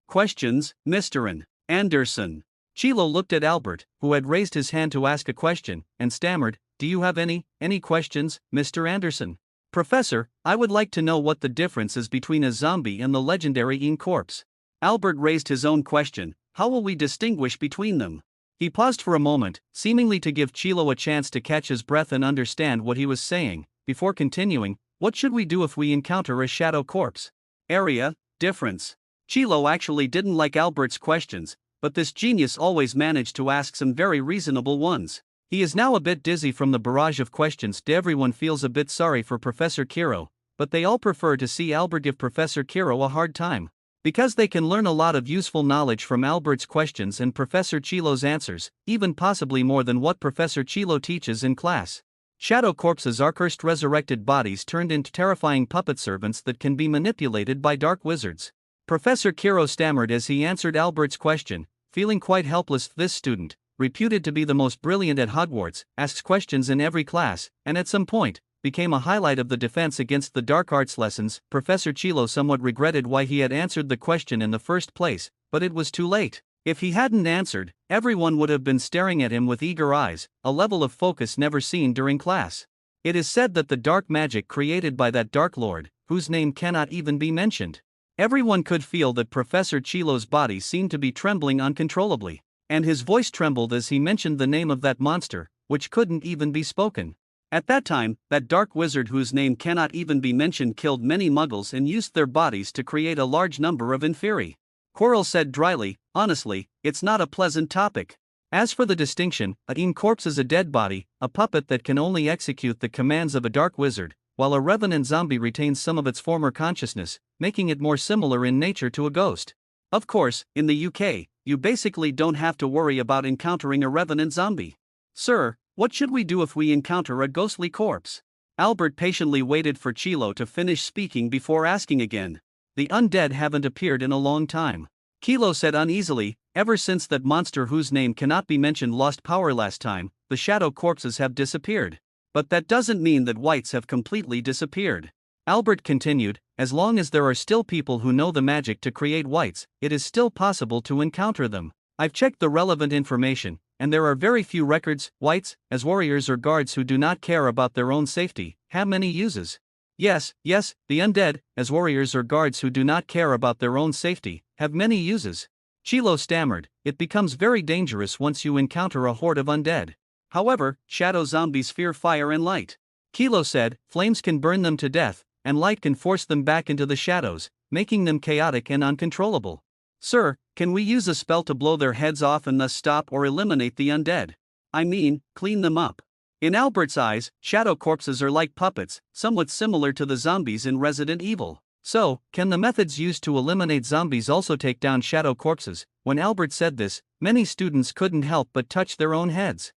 questions, Mr. Anderson? Chilo looked at Albert, who had raised his hand to ask a question, and stammered, Do you have any questions, Mr. Anderson? Professor, I would like to know what the difference is between a zombie and the legendary Incorpse. Albert raised his own question. How will we distinguish between them? He paused for a moment, seemingly to give Chilo a chance to catch his breath and understand what he was saying, before continuing. What should we do if we encounter a shadow corpse? Area difference. Chilo actually didn't like Albert's questions, but this genius always managed to ask some very reasonable ones. He is now a bit dizzy from the barrage of questions. Everyone feels a bit sorry for Professor Kiro, but they all prefer to see Albert give Professor Kiro a hard time. Because they can learn a lot of useful knowledge from Albert's questions and Professor Chilo's answers, even possibly more than what Professor Chilo teaches in class. Shadow corpses are cursed resurrected bodies turned into terrifying puppet servants that can be manipulated by dark wizards. Professor Kiro stammered as he answered Albert's question, feeling quite helpless. This student, reputed to be the most brilliant at Hogwarts, asks questions in every class, and at some point, became a highlight of the defense against the dark arts lessons. Professor Chilo somewhat regretted why he had answered the question in the first place, but it was too late. If he hadn't answered, everyone would have been staring at him with eager eyes, a level of focus never seen during class. It is said that the dark magic created by that Dark Lord, whose name cannot even be mentioned. Everyone could feel that Professor Chilo's body seemed to be trembling uncontrollably, and his voice trembled as he mentioned the name of that monster, which couldn't even be spoken. At that time, that dark wizard whose name cannot even be mentioned killed many muggles and used their bodies to create a large number of inferi. Quirrell said dryly, honestly, it's not a pleasant topic. As for the distinction, a Incorpse is a dead body, a puppet that can only execute the commands of a dark wizard, while a revenant zombie retains some of its former consciousness, making it more similar in nature to a ghost. Of course, in the UK, you basically don't have to worry about encountering a revenant zombie. Sir, what should we do if we encounter a ghostly corpse? Albert patiently waited for Chilo to finish speaking before asking again. The undead haven't appeared in a long time. Chilo said uneasily, ever since that monster whose name cannot be mentioned lost power last time, the shadow corpses have disappeared. But that doesn't mean that whites have completely disappeared. Albert continued, as long as there are still people who know the magic to create whites, it is still possible to encounter them. I've checked the relevant information, and there are very few records. Whites, as warriors or guards who do not care about their own safety, have many uses. Yes, the undead, as warriors or guards who do not care about their own safety, have many uses. Chilo stammered, it becomes very dangerous once you encounter a horde of undead. However, shadow zombies fear fire and light. Chilo said, flames can burn them to death, and light can force them back into the shadows, making them chaotic and uncontrollable. Sir, can we use a spell to blow their heads off and thus stop or eliminate the undead? I mean, clean them up. In Albert's eyes, shadow corpses are like puppets, somewhat similar to the zombies in Resident Evil. So, can the methods used to eliminate zombies also take down shadow corpses? When Albert said this, many students couldn't help but touch their own heads.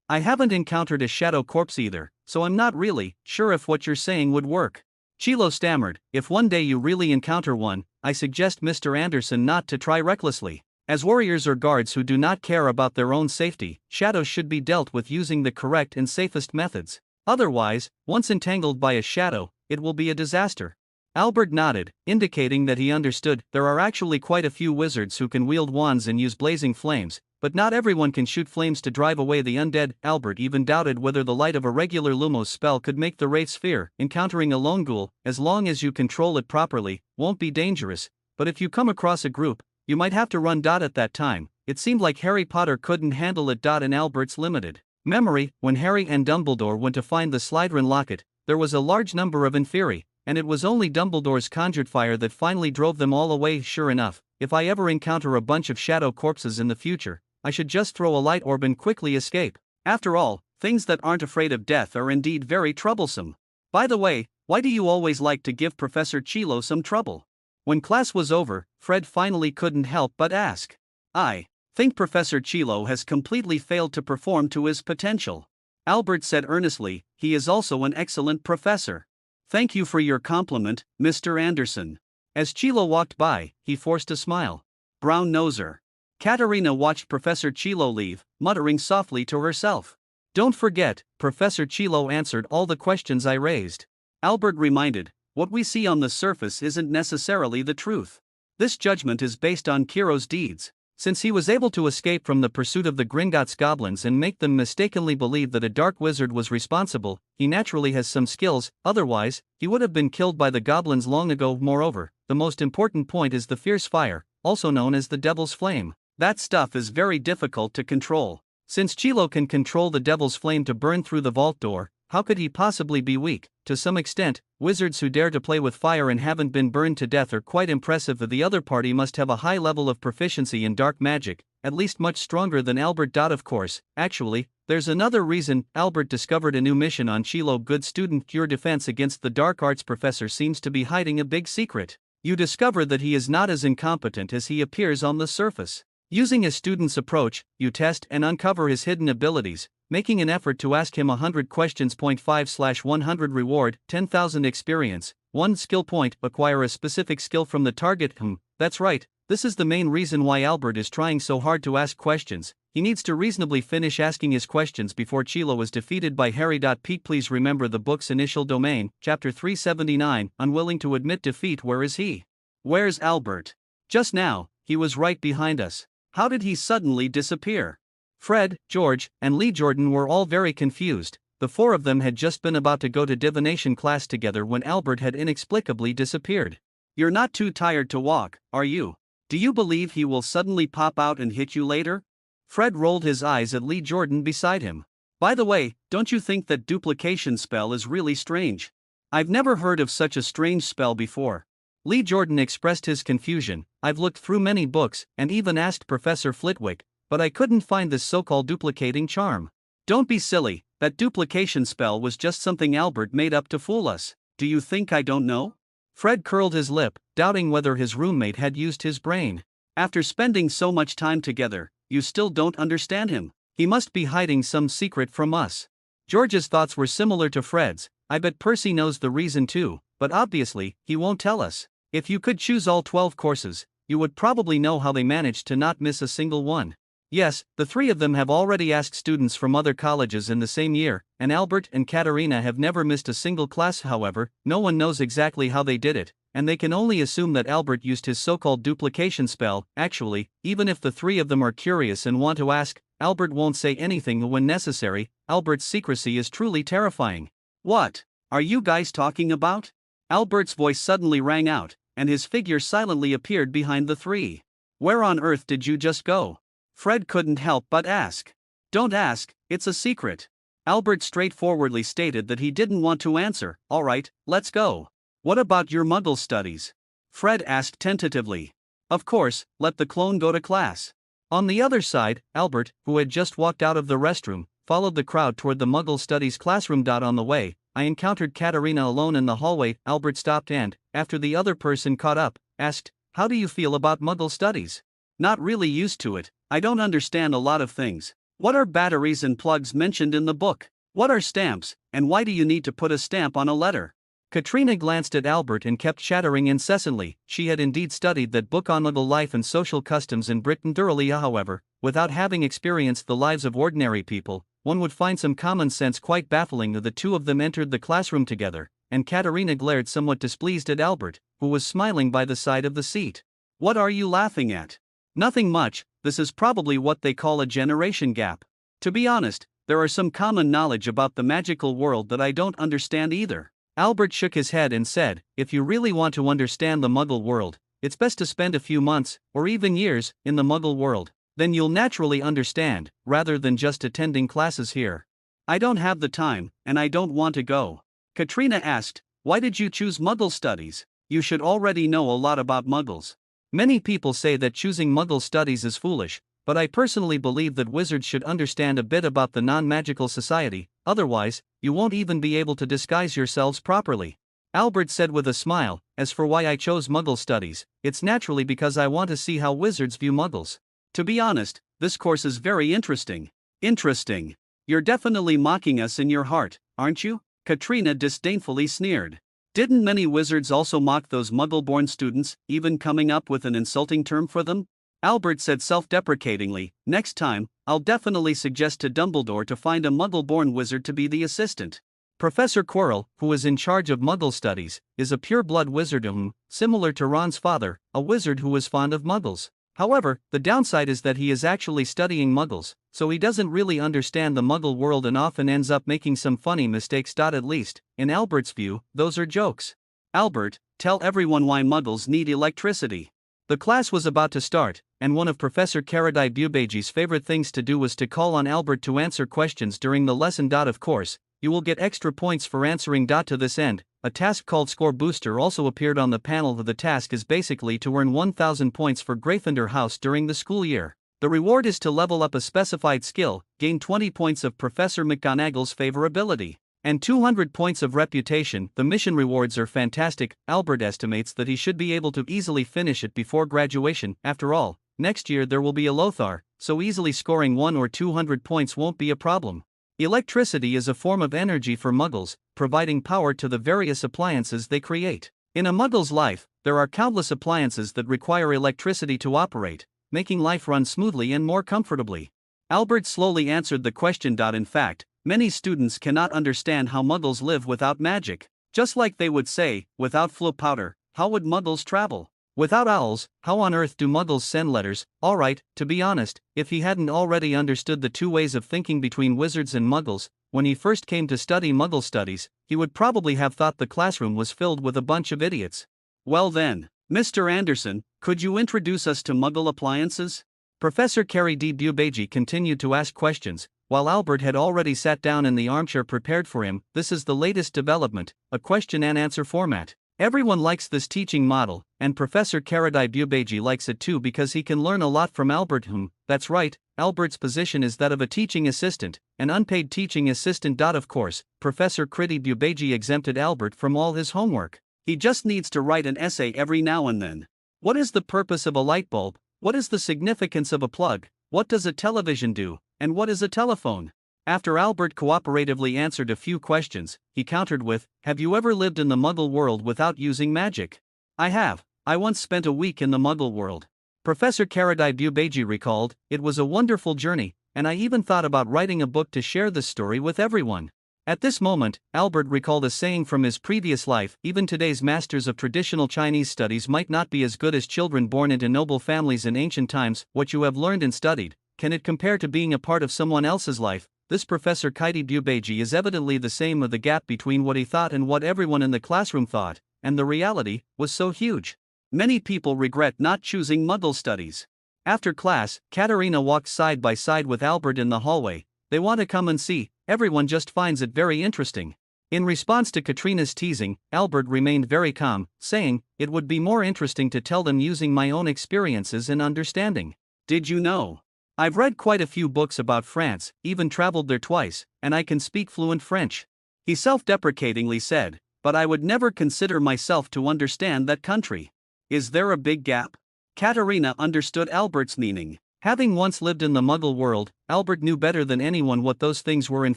I haven't encountered a shadow corpse either, so I'm not really sure if what you're saying would work. Chilo stammered, "If one day you really encounter one, I suggest Mr. Anderson not to try recklessly. As warriors or guards who do not care about their own safety, shadows should be dealt with using the correct and safest methods. Otherwise, once entangled by a shadow, it will be a disaster." Albert nodded, indicating that he understood. There are actually quite a few wizards who can wield wands and use blazing flames, but not everyone can shoot flames to drive away the undead. Albert even doubted whether the light of a regular Lumos spell could make the wraiths fear. Encountering a lone ghoul, as long as you control it properly, won't be dangerous, but if you come across a group, you might have to run. At that time, it seemed like Harry Potter couldn't handle it. In Albert's limited memory, when Harry and Dumbledore went to find the Slytherin locket, there was a large number of Inferi, and it was only Dumbledore's conjured fire that finally drove them all away. Sure enough, if I ever encounter a bunch of shadow corpses in the future, I should just throw a light orb and quickly escape. After all, things that aren't afraid of death are indeed very troublesome. By the way, why do you always like to give Professor Chilo some trouble? When class was over, Fred finally couldn't help but ask. "I think Professor Chilo has completely failed to perform to his potential," Albert said earnestly. "He is also an excellent professor." "Thank you for your compliment, Mr. Anderson." As Chilo walked by, he forced a smile. "Brown noser." Katerina watched Professor Chilo leave, muttering softly to herself. "Don't forget, Professor Chilo answered all the questions I raised." Albert reminded, "What we see on the surface isn't necessarily the truth. This judgment is based on Kiro's deeds. Since he was able to escape from the pursuit of the Gringotts goblins and make them mistakenly believe that a dark wizard was responsible, he naturally has some skills, otherwise, he would have been killed by the goblins long ago. Moreover, the most important point is the fierce fire, also known as the Devil's Flame. That stuff is very difficult to control. Since Chilo can control the Devil's Flame to burn through the vault door, how could he possibly be weak? To some extent, wizards who dare to play with fire and haven't been burned to death are quite impressive. The other party must have a high level of proficiency in dark magic, at least much stronger than Albert. Of course, actually, there's another reason. Albert discovered a new mission on Chilo. Good student, your defense against the dark arts professor seems to be hiding a big secret. You discover that he is not as incompetent as he appears on the surface. Using a student's approach, you test and uncover his hidden abilities, making an effort to ask him 100 questions. 5/100 reward, 10,000 experience, 1 skill point, acquire a specific skill from the target. That's right, this is the main reason why Albert is trying so hard to ask questions. He needs to reasonably finish asking his questions before Chilo is defeated by Harry. Pete, please remember the book's initial domain, chapter 379, unwilling to admit defeat. Where is he? Where's Albert? Just now, he was right behind us. How did he suddenly disappear? Fred, George, and Lee Jordan were all very confused. The four of them had just been about to go to divination class together when Albert had inexplicably disappeared. "You're not too tired to walk, are you? Do you believe he will suddenly pop out and hit you later?" Fred rolled his eyes at Lee Jordan beside him. "By the way, don't you think that duplication spell is really strange? I've never heard of such a strange spell before." Lee Jordan expressed his confusion. "I've looked through many books, and even asked Professor Flitwick, but I couldn't find this so-called duplicating charm." "Don't be silly, that duplication spell was just something Albert made up to fool us. Do you think I don't know?" Fred curled his lip, doubting whether his roommate had used his brain. "After spending so much time together, you still don't understand him. He must be hiding some secret from us." George's thoughts were similar to Fred's. "I bet Percy knows the reason too, but obviously, he won't tell us. If you could choose all 12 courses, you would probably know how they managed to not miss a single one." Yes, the three of them have already asked students from other colleges in the same year, and Albert and Katerina have never missed a single class. However, no one knows exactly how they did it, and they can only assume that Albert used his so-called duplication spell. Actually, even if the three of them are curious and want to ask, Albert won't say anything when necessary. Albert's secrecy is truly terrifying. "What are you guys talking about?" Albert's voice suddenly rang out, and his figure silently appeared behind the three. "Where on earth did you just go?" Fred couldn't help but ask. "Don't ask, it's a secret." Albert straightforwardly stated that he didn't want to answer. "All right, let's go." "What about your Muggle studies?" Fred asked tentatively. "Of course, let the clone go to class." On the other side, Albert, who had just walked out of the restroom, followed the crowd toward the Muggle studies classroom. On the way, I encountered Katerina alone in the hallway. Albert stopped and, after the other person caught up, asked, "How do you feel about Muggle studies?" "Not really used to it. I don't understand a lot of things. What are batteries and plugs mentioned in the book? What are stamps, and why do you need to put a stamp on a letter?" Katrina glanced at Albert and kept chattering incessantly. She had indeed studied that book on Muggle life and social customs in Britain thoroughly, however, without having experienced the lives of ordinary people, one would find some common sense quite baffling. The two of them entered the classroom together, and Katerina glared somewhat displeased at Albert, who was smiling by the side of the seat. "What are you laughing at?" "Nothing much, this is probably what they call a generation gap. To be honest, there are some common knowledge about the magical world that I don't understand either." Albert shook his head and said, "If you really want to understand the Muggle world, it's best to spend a few months, or even years, in the Muggle world. Then you'll naturally understand, rather than just attending classes here." "I don't have the time, and I don't want to go." Katrina asked, "Why did you choose Muggle studies? You should already know a lot about Muggles." "Many people say that choosing Muggle studies is foolish, but I personally believe that wizards should understand a bit about the non-magical society, otherwise, you won't even be able to disguise yourselves properly." Albert said with a smile, "As for why I chose Muggle studies, it's naturally because I want to see how wizards view Muggles. To be honest, this course is very interesting." "Interesting? You're definitely mocking us in your heart, aren't you?" Katrina disdainfully sneered. "Didn't many wizards also mock those Muggle-born students, even coming up with an insulting term for them?" Albert said self-deprecatingly, "Next time, I'll definitely suggest to Dumbledore to find a Muggle-born wizard to be the assistant." Professor Quirrell, who is in charge of Muggle studies, is a pure-blood wizard similar to Ron's father, a wizard who is fond of Muggles. However, the downside is that he is actually studying Muggles, so he doesn't really understand the Muggle world and often ends up making some funny mistakes. At least, in Albert's view, those are jokes. "Albert, tell everyone why Muggles need electricity." The class was about to start, and one of Professor Karadai Bubagi's favorite things to do was to call on Albert to answer questions during the lesson. Of course, you will get extra points for answering. To this end, a task called Score Booster also appeared on the panel. The task is basically to earn 1,000 points for Gryffindor House during the school year. The reward is to level up a specified skill, gain 20 points of Professor McGonagall's favorability, and 200 points of reputation. The mission rewards are fantastic. Albert estimates that he should be able to easily finish it before graduation. After all, next year there will be a Lothar, so easily scoring 1 or 200 points won't be a problem. Electricity is a form of energy for Muggles, providing power to the various appliances they create. In a Muggle's life, there are countless appliances that require electricity to operate, making life run smoothly and more comfortably. Albert slowly answered the question. In fact, many students cannot understand how Muggles live without magic. Just like they would say, without flow powder, how would Muggles travel? Without owls, how on earth do Muggles send letters? Alright, to be honest, if he hadn't already understood the two ways of thinking between wizards and Muggles, when he first came to study Muggle studies, he would probably have thought the classroom was filled with a bunch of idiots. "Well then, Mr. Anderson, could you introduce us to Muggle appliances?" Professor Carrie D. Bubagi continued to ask questions, while Albert had already sat down in the armchair prepared for him. This is the latest development, a question and answer format. Everyone likes this teaching model, and Professor Karadai Bubagi likes it too because he can learn a lot from Albert. That's right, Albert's position is that of a teaching assistant, an unpaid teaching assistant. Of course, Professor Kriddy Bubagi exempted Albert from all his homework. He just needs to write an essay every now and then. What is the purpose of a light bulb? What is the significance of a plug? What does a television do? And what is a telephone? After Albert cooperatively answered a few questions, he countered with, "Have you ever lived in the Muggle world without using magic?" "I have. I once spent a week in the Muggle world." Professor Karadai Bubagi recalled, "It was a wonderful journey, and I even thought about writing a book to share this story with everyone." At this moment, Albert recalled a saying from his previous life: "Even today's masters of traditional Chinese studies might not be as good as children born into noble families in ancient times. What you have learned and studied, can it compare to being a part of someone else's life?" This Professor Kaidi Bubagi is evidently the same. Of the gap between what he thought and what everyone in the classroom thought, and the reality, was so huge. Many people regret not choosing Muggle studies. After class, Katerina walked side by side with Albert in the hallway. "They want to come and see, everyone just finds it very interesting." In response to Katrina's teasing, Albert remained very calm, saying, "It would be more interesting to tell them using my own experiences and understanding. Did you know? I've read quite a few books about France, even traveled there twice, and I can speak fluent French." He self-deprecatingly said, "But I would never consider myself to understand that country." "Is there a big gap?" Katerina understood Albert's meaning. Having once lived in the Muggle world, Albert knew better than anyone what those things were and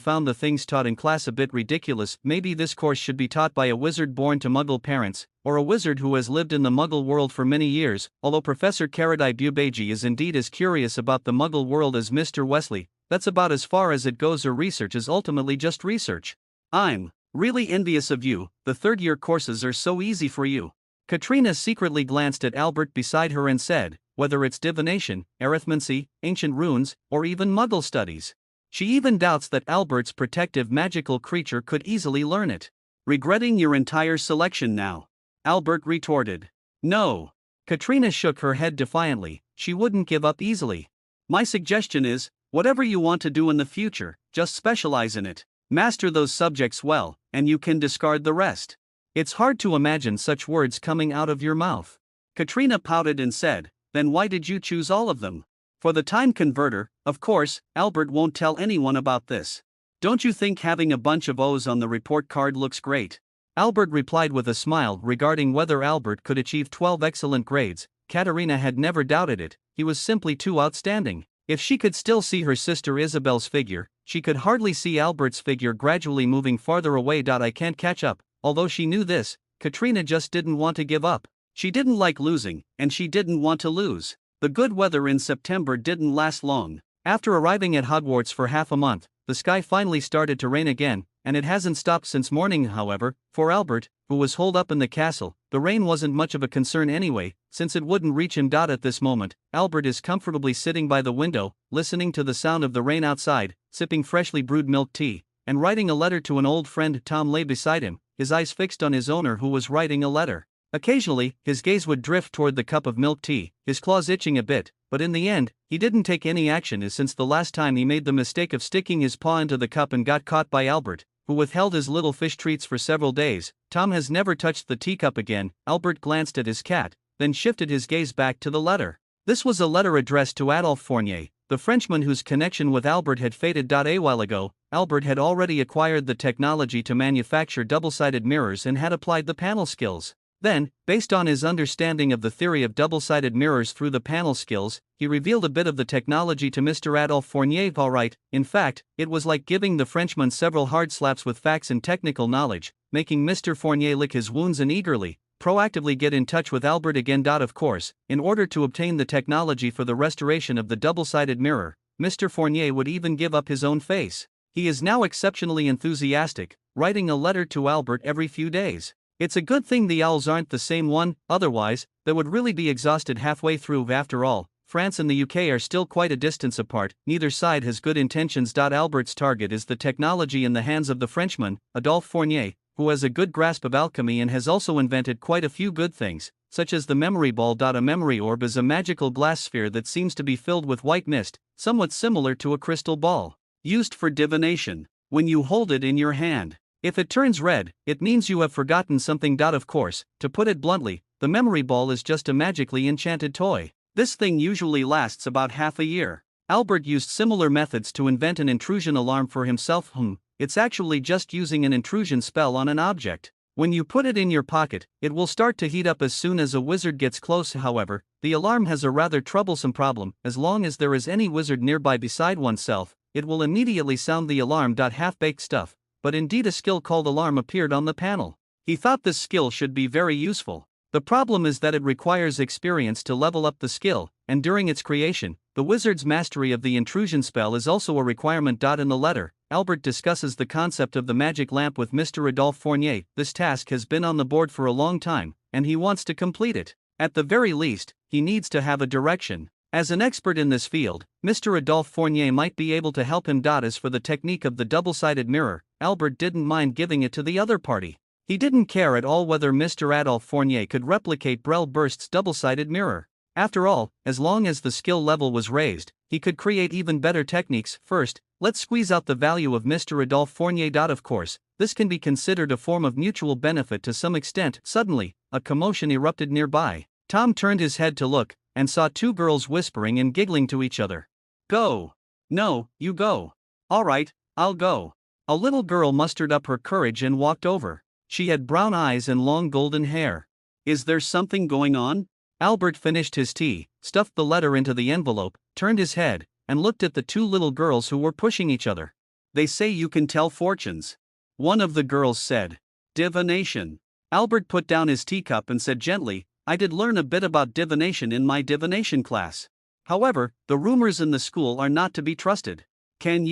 found the things taught in class a bit ridiculous. Maybe this course should be taught by a wizard born to Muggle parents, or a wizard who has lived in the Muggle world for many years. Although Professor Karadai Bubaji is indeed as curious about the Muggle world as Mr. Wesley, that's about as far as it goes. Her research is ultimately just research. I'm really envious of you, the third-year courses are so easy for you. Katrina secretly glanced at Albert beside her and said, whether it's divination, arithmancy, ancient runes, or even Muggle studies. She even doubts that Albert's protective magical creature could easily learn it. Regretting your entire selection now? Albert retorted. No. Katrina shook her head defiantly. She wouldn't give up easily. My suggestion is, whatever you want to do in the future, just specialize in it. Master those subjects well, and you can discard the rest. It's hard to imagine such words coming out of your mouth. Katrina pouted and said, then why did you choose all of them? For the time converter, of course. Albert won't tell anyone about this. Don't you think having a bunch of O's on the report card looks great? Albert replied with a smile. Regarding whether Albert could achieve 12 excellent grades, Katerina had never doubted it. He was simply too outstanding. If she could still see her sister Isabel's figure, she could hardly see Albert's figure gradually moving farther away. I can't catch up. Although she knew this, Katrina just didn't want to give up. She didn't like losing, and she didn't want to lose. The good weather in September didn't last long. After arriving at Hogwarts for half a month, the sky finally started to rain again, and it hasn't stopped since morning. However, for Albert, who was holed up in the castle, the rain wasn't much of a concern anyway, since it wouldn't reach him. At this moment, Albert is comfortably sitting by the window, listening to the sound of the rain outside, sipping freshly brewed milk tea, and writing a letter to an old friend. Tom lay beside him, his eyes fixed on his owner who was writing a letter. Occasionally, his gaze would drift toward the cup of milk tea, his claws itching a bit, but in the end, he didn't take any action since the last time he made the mistake of sticking his paw into the cup and got caught by Albert, who withheld his little fish treats for several days. Tom has never touched the teacup again. Albert glanced at his cat, then shifted his gaze back to the letter. This was a letter addressed to Adolphe Fournier, the Frenchman whose connection with Albert had faded. A while ago, Albert had already acquired the technology to manufacture double-sided mirrors and had applied the panel skills. Then, based on his understanding of the theory of double-sided mirrors through the panel skills, he revealed a bit of the technology to Mr. Adolphe Fournier. Alright, in fact, it was like giving the Frenchman several hard slaps with facts and technical knowledge, making Mr. Fournier lick his wounds and eagerly, proactively get in touch with Albert again. Of course, in order to obtain the technology for the restoration of the double-sided mirror, Mr. Fournier would even give up his own face. He is now exceptionally enthusiastic, writing a letter to Albert every few days. It's a good thing the owls aren't the same one, otherwise, they would really be exhausted halfway through. After all, France and the UK are still quite a distance apart, neither side has good intentions. Albert's target is the technology in the hands of the Frenchman, Adolphe Fournier, who has a good grasp of alchemy and has also invented quite a few good things, such as the memory ball. A memory orb is a magical glass sphere that seems to be filled with white mist, somewhat similar to a crystal ball, used for divination. When you hold it in your hand, if it turns red, it means you have forgotten something. Of course, to put it bluntly, the memory ball is just a magically enchanted toy. This thing usually lasts about half a year. Albert used similar methods to invent an intrusion alarm for himself. It's actually just using an intrusion spell on an object. When you put it in your pocket, it will start to heat up as soon as a wizard gets close. However, the alarm has a rather troublesome problem. As long as there is any wizard nearby beside oneself, it will immediately sound the alarm. Half-baked stuff. But indeed a skill called alarm appeared on the panel. He thought this skill should be very useful. The problem is that it requires experience to level up the skill, and during its creation, the wizard's mastery of the intrusion spell is also a requirement. In the letter, Albert discusses the concept of the magic lamp with Mr. Adolphe Fournier. This task has been on the board for a long time, and he wants to complete it. At the very least, he needs to have a direction. As an expert in this field, Mr. Adolphe Fournier might be able to help him. As for the technique of the double-sided mirror, Albert didn't mind giving it to the other party. He didn't care at all whether Mr. Adolphe Fournier could replicate Brel Burst's double-sided mirror. After all, as long as the skill level was raised, he could create even better techniques. First, let's squeeze out the value of Mr. Adolphe Fournier. Of course, this can be considered a form of mutual benefit to some extent. Suddenly, a commotion erupted nearby. Tom turned his head to look, and saw two girls whispering and giggling to each other. Go. No, you go. All right, I'll go. A little girl mustered up her courage and walked over. She had brown eyes and long golden hair. Is there something going on? Albert finished his tea, stuffed the letter into the envelope, turned his head, and looked at the two little girls who were pushing each other. They say you can tell fortunes. One of the girls said. Divination. Albert put down his teacup and said gently, I did learn a bit about divination in my divination class. However, the rumors in the school are not to be trusted. Can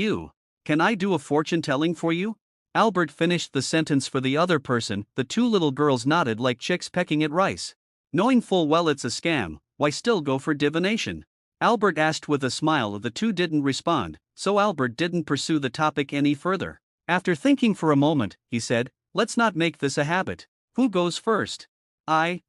I do a fortune telling for you? Albert finished the sentence for the other person. The two little girls nodded like chicks pecking at rice. Knowing full well it's a scam, why still go for divination? Albert asked with a smile. The two didn't respond, so Albert didn't pursue the topic any further. After thinking for a moment, he said, let's not make this a habit. Who goes first? I.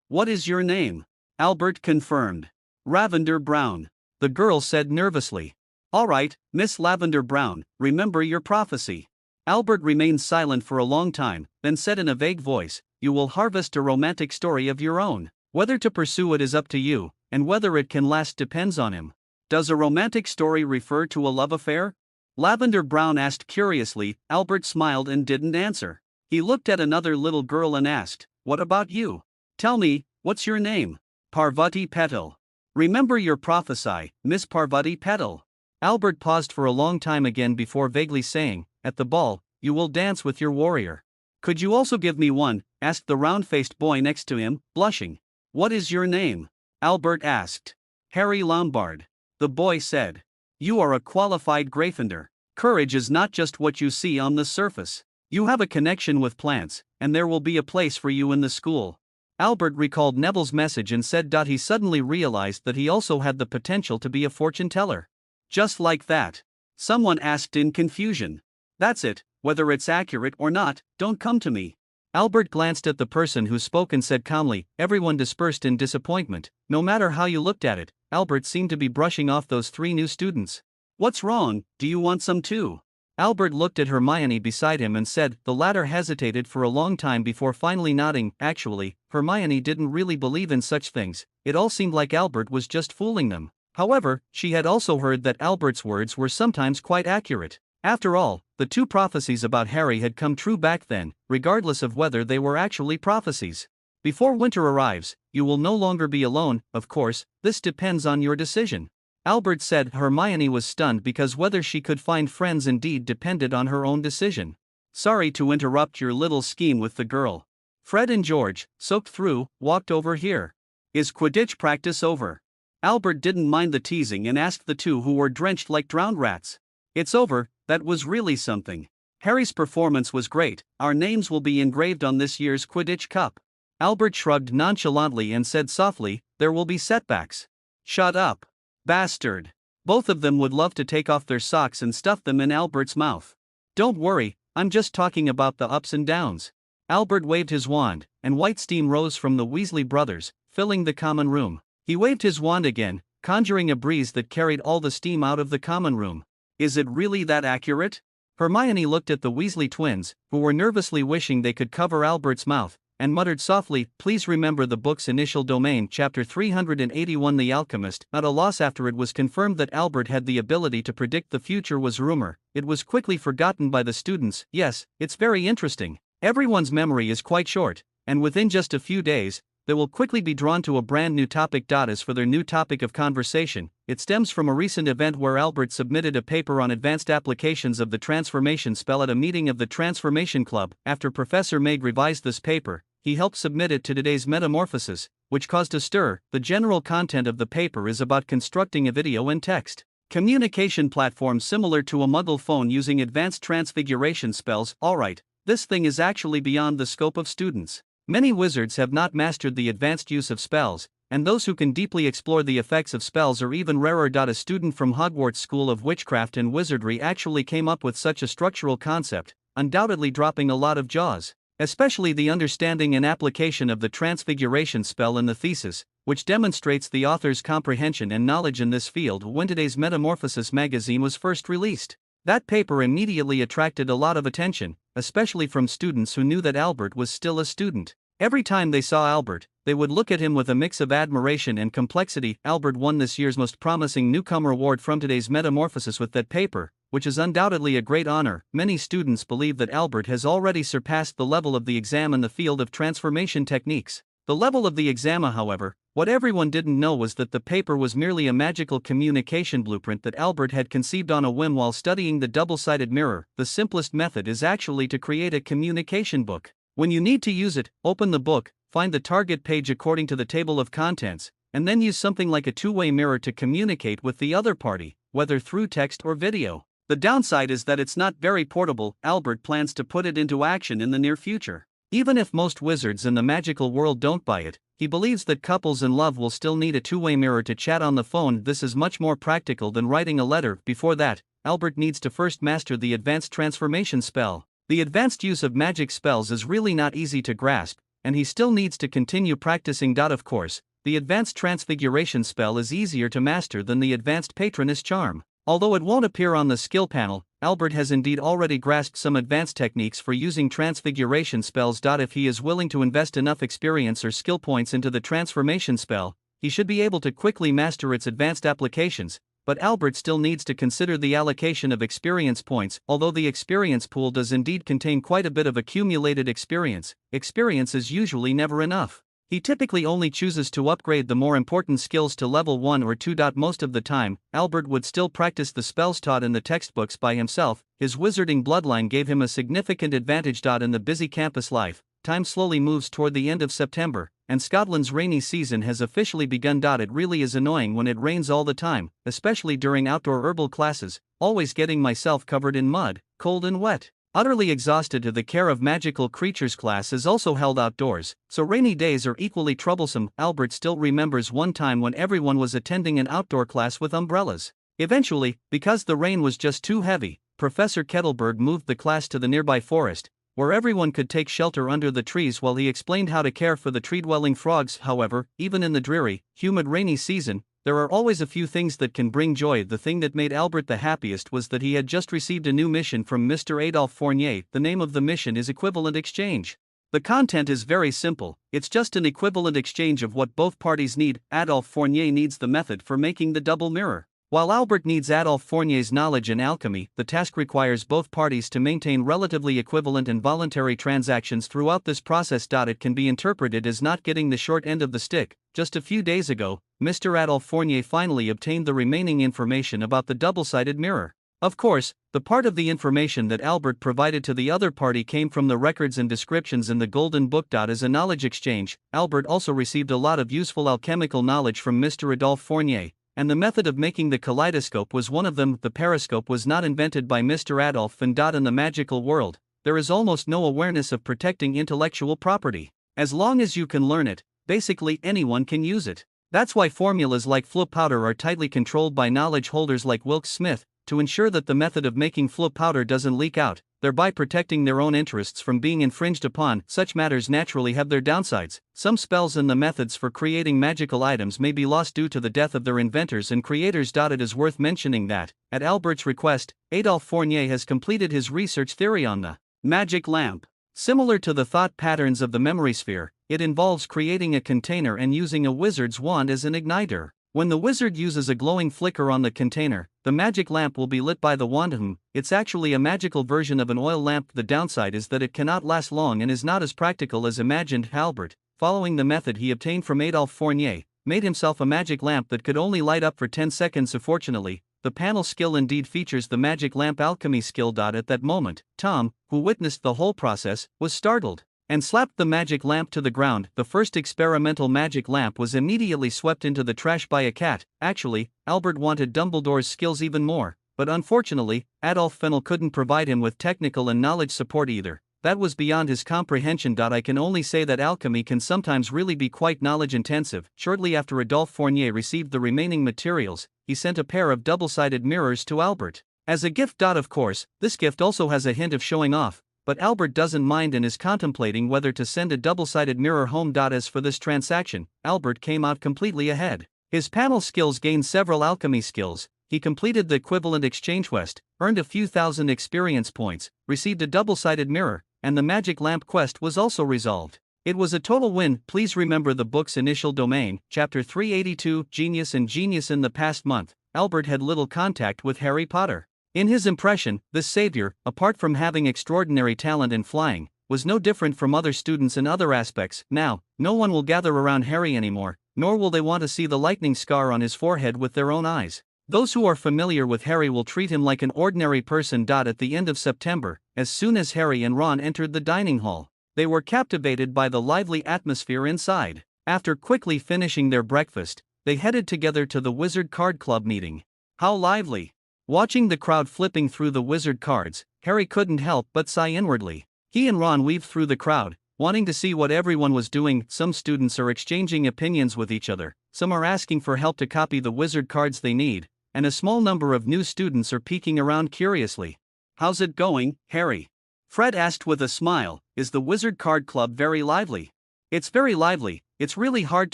What is your name? Albert confirmed. Lavender Brown. The girl said nervously. All right, Miss Lavender Brown, remember your prophecy. Albert remained silent for a long time, then said in a vague voice, you will harvest a romantic story of your own. Whether to pursue it is up to you, and whether it can last depends on him. Does a romantic story refer to a love affair? Lavender Brown asked curiously. Albert smiled and didn't answer. He looked at another little girl and asked, what about you? Tell me, what's your name? Parvati Petal. Remember your prophecy, Miss Parvati Petal. Albert paused for a long time again before vaguely saying, at the ball, you will dance with your warrior. Could you also give me one? Asked the round-faced boy next to him, blushing. What is your name? Albert asked. Harry Lombard. The boy said. You are a qualified Gryffindor. Courage is not just what you see on the surface. You have a connection with plants, and there will be a place for you in the school. Albert recalled Neville's message and said. He suddenly realized that he also had the potential to be a fortune teller. Just like that. Someone asked in confusion. That's it, whether it's accurate or not, don't come to me. Albert glanced at the person who spoke and said calmly. Everyone dispersed in disappointment. No matter how you looked at it, Albert seemed to be brushing off those three new students. What's wrong, do you want some too? Albert looked at Hermione beside him and said. The latter hesitated for a long time before finally nodding. Actually, Hermione didn't really believe in such things. It all seemed like Albert was just fooling them. However, she had also heard that Albert's words were sometimes quite accurate. After all, the two prophecies about Harry had come true back then, regardless of whether they were actually prophecies. Before winter arrives, you will no longer be alone. Of course, this depends on your decision. Albert said. Hermione was stunned because whether she could find friends indeed depended on her own decision. Sorry to interrupt your little scheme with the girl. Fred and George, soaked through, walked over here. Is Quidditch practice over? Albert didn't mind the teasing and asked the two who were drenched like drowned rats. It's over, that was really something. Harry's performance was great, our names will be engraved on this year's Quidditch Cup. Albert shrugged nonchalantly and said softly, there will be setbacks. Shut up. Bastard. Both of them would love to take off their socks and stuff them in Albert's mouth. Don't worry, I'm just talking about the ups and downs. Albert waved his wand, and white steam rose from the Weasley brothers, filling the common room. He waved his wand again, conjuring a breeze that carried all the steam out of the common room. Is it really that accurate? Hermione looked at the Weasley twins, who were nervously wishing they could cover Albert's mouth, and muttered softly, please remember the book's initial domain. Chapter 381. The Alchemist. At a loss after it was confirmed that Albert had the ability to predict the future was rumor, it was quickly forgotten by the students. Yes, it's very interesting. Everyone's memory is quite short, and within just a few days, they will quickly be drawn to a brand new topic. As for their new topic of conversation, it stems from a recent event where Albert submitted a paper on advanced applications of the transformation spell at a meeting of the Transformation Club. After Professor Meg revised this paper, he helped submit it to today's Metamorphosis, which caused a stir. The general content of the paper is about constructing a video and text communication platform similar to a Muggle phone using advanced transfiguration spells. Alright, this thing is actually beyond the scope of students. Many wizards have not mastered the advanced use of spells, and those who can deeply explore the effects of spells are even rarer. A student from Hogwarts School of Witchcraft and Wizardry actually came up with such a structural concept, undoubtedly dropping a lot of jaws, especially the understanding and application of the transfiguration spell in the thesis, which demonstrates the author's comprehension and knowledge in this field. When today's Metamorphosis magazine was first released, that paper immediately attracted a lot of attention, especially from students who knew that Albert was still a student. Every time they saw Albert, they would look at him with a mix of admiration and complexity. Albert won this year's Most Promising Newcomer Award from today's Metamorphosis with that paper, which is undoubtedly a great honor. Many students believe that Albert has already surpassed the level of the exam in the field of transformation techniques. The level of the exam, however, what everyone didn't know was that the paper was merely a magical communication blueprint that Albert had conceived on a whim while studying the double-sided mirror. The simplest method is actually to create a communication book. When you need to use it, open the book, find the target page according to the table of contents, and then use something like a two-way mirror to communicate with the other party, whether through text or video. The downside is that it's not very portable. Albert plans to put it into action in the near future. Even if most wizards in the magical world don't buy it, he believes that couples in love will still need a two-way mirror to chat on the phone. This is much more practical than writing a letter. Before that, Albert needs to first master the advanced transformation spell. The advanced use of magic spells is really not easy to grasp, and he still needs to continue practicing. Of course, the advanced transfiguration spell is easier to master than the advanced patroness charm. Although it won't appear on the skill panel, Albert has indeed already grasped some advanced techniques for using transfiguration spells. If he is willing to invest enough experience or skill points into the transformation spell, he should be able to quickly master its advanced applications, but Albert still needs to consider the allocation of experience points. Although the experience pool does indeed contain quite a bit of accumulated experience, experience is usually never enough. He typically only chooses to upgrade the more important skills to level 1 or 2. Most of the time, Albert would still practice the spells taught in the textbooks by himself. His wizarding bloodline gave him a significant advantage. In the busy campus life, time slowly moves toward the end of September, and Scotland's rainy season has officially begun. It really is annoying when it rains all the time, especially during outdoor herbal classes, always getting myself covered in mud, cold and wet. Utterly exhausted, the care of magical creatures class is also held outdoors, so rainy days are equally troublesome. Albert still remembers one time when everyone was attending an outdoor class with umbrellas. Eventually, because the rain was just too heavy, Professor Kettlebird moved the class to the nearby forest, where everyone could take shelter under the trees while he explained how to care for the tree-dwelling frogs. However, even in the dreary, humid rainy season, there are always a few things that can bring joy. The thing that made Albert the happiest was that he had just received a new mission from Mr. Adolphe Fournier. The name of the mission is Equivalent Exchange. The content is very simple, it's just an equivalent exchange of what both parties need. Adolphe Fournier needs the method for making the double mirror, while Albert needs Adolphe Fournier's knowledge in alchemy. The task requires both parties to maintain relatively equivalent and voluntary transactions throughout this process. It can be interpreted as not getting the short end of the stick. Just a few days ago, Mr. Adolphe Fournier finally obtained the remaining information about the double-sided mirror. Of course, the part of the information that Albert provided to the other party came from the records and descriptions in the Golden Book. As a knowledge exchange, Albert also received a lot of useful alchemical knowledge from Mr. Adolphe Fournier, and the method of making the kaleidoscope was one of them. The periscope was not invented by Mr. Adolphe. In the magical world, there is almost no awareness of protecting intellectual property. As long as you can learn it, basically anyone can use it. That's why formulas like flow powder are tightly controlled by knowledge holders like Wilkes Smith, to ensure that the method of making flow powder doesn't leak out, thereby protecting their own interests from being infringed upon. Such matters naturally have their downsides. Some spells and the methods for creating magical items may be lost due to the death of their inventors and creators. It is worth mentioning that, at Albert's request, Adolphe Fournier has completed his research theory on the magic lamp. Similar to the thought patterns of the memory sphere, it involves creating a container and using a wizard's wand as an igniter. When the wizard uses a glowing flicker on the container, the magic lamp will be lit by the wand. It's actually a magical version of an oil lamp. The downside is that it cannot last long and is not as practical as imagined. Albert, following the method he obtained from Adolphe Fournier, made himself a magic lamp that could only light up for 10 seconds. Fortunately, the panel skill indeed features the magic lamp alchemy skill. At that moment, Tom, who witnessed the whole process, was startled and slapped the magic lamp to the ground. The first experimental magic lamp was immediately swept into the trash by a cat. Actually, Albert wanted Dumbledore's skills even more, but unfortunately, Adolphe Fennel couldn't provide him with technical and knowledge support either. That was beyond his comprehension. I can only say that alchemy can sometimes really be quite knowledge intensive. Shortly after Adolphe Fournier received the remaining materials, he sent a pair of double-sided mirrors to Albert as a gift. Of course, this gift also has a hint of showing off, but Albert doesn't mind and is contemplating whether to send a double-sided mirror home. As for this transaction, Albert came out completely ahead. His panel skills gained several alchemy skills, he completed the equivalent exchange quest, earned a few thousand experience points, received a double-sided mirror, and the magic lamp quest was also resolved. It was a total win. Please remember the book's initial domain, Chapter 382, Genius and Genius. In the past month, Albert had little contact with Harry Potter. In his impression, this savior, apart from having extraordinary talent in flying, was no different from other students in other aspects. Now, no one will gather around Harry anymore, nor will they want to see the lightning scar on his forehead with their own eyes. Those who are familiar with Harry will treat him like an ordinary person. At the end of September, as soon as Harry and Ron entered the dining hall, they were captivated by the lively atmosphere inside. After quickly finishing their breakfast, they headed together to the Wizard Card Club meeting. How lively! Watching the crowd flipping through the wizard cards, Harry couldn't help but sigh inwardly. He and Ron weaved through the crowd, wanting to see what everyone was doing. Some students are exchanging opinions with each other, some are asking for help to copy the wizard cards they need, and a small number of new students are peeking around curiously. "How's it going, Harry?" Fred asked with a smile. "Is the Wizard Card Club very lively?" "It's very lively. It's really hard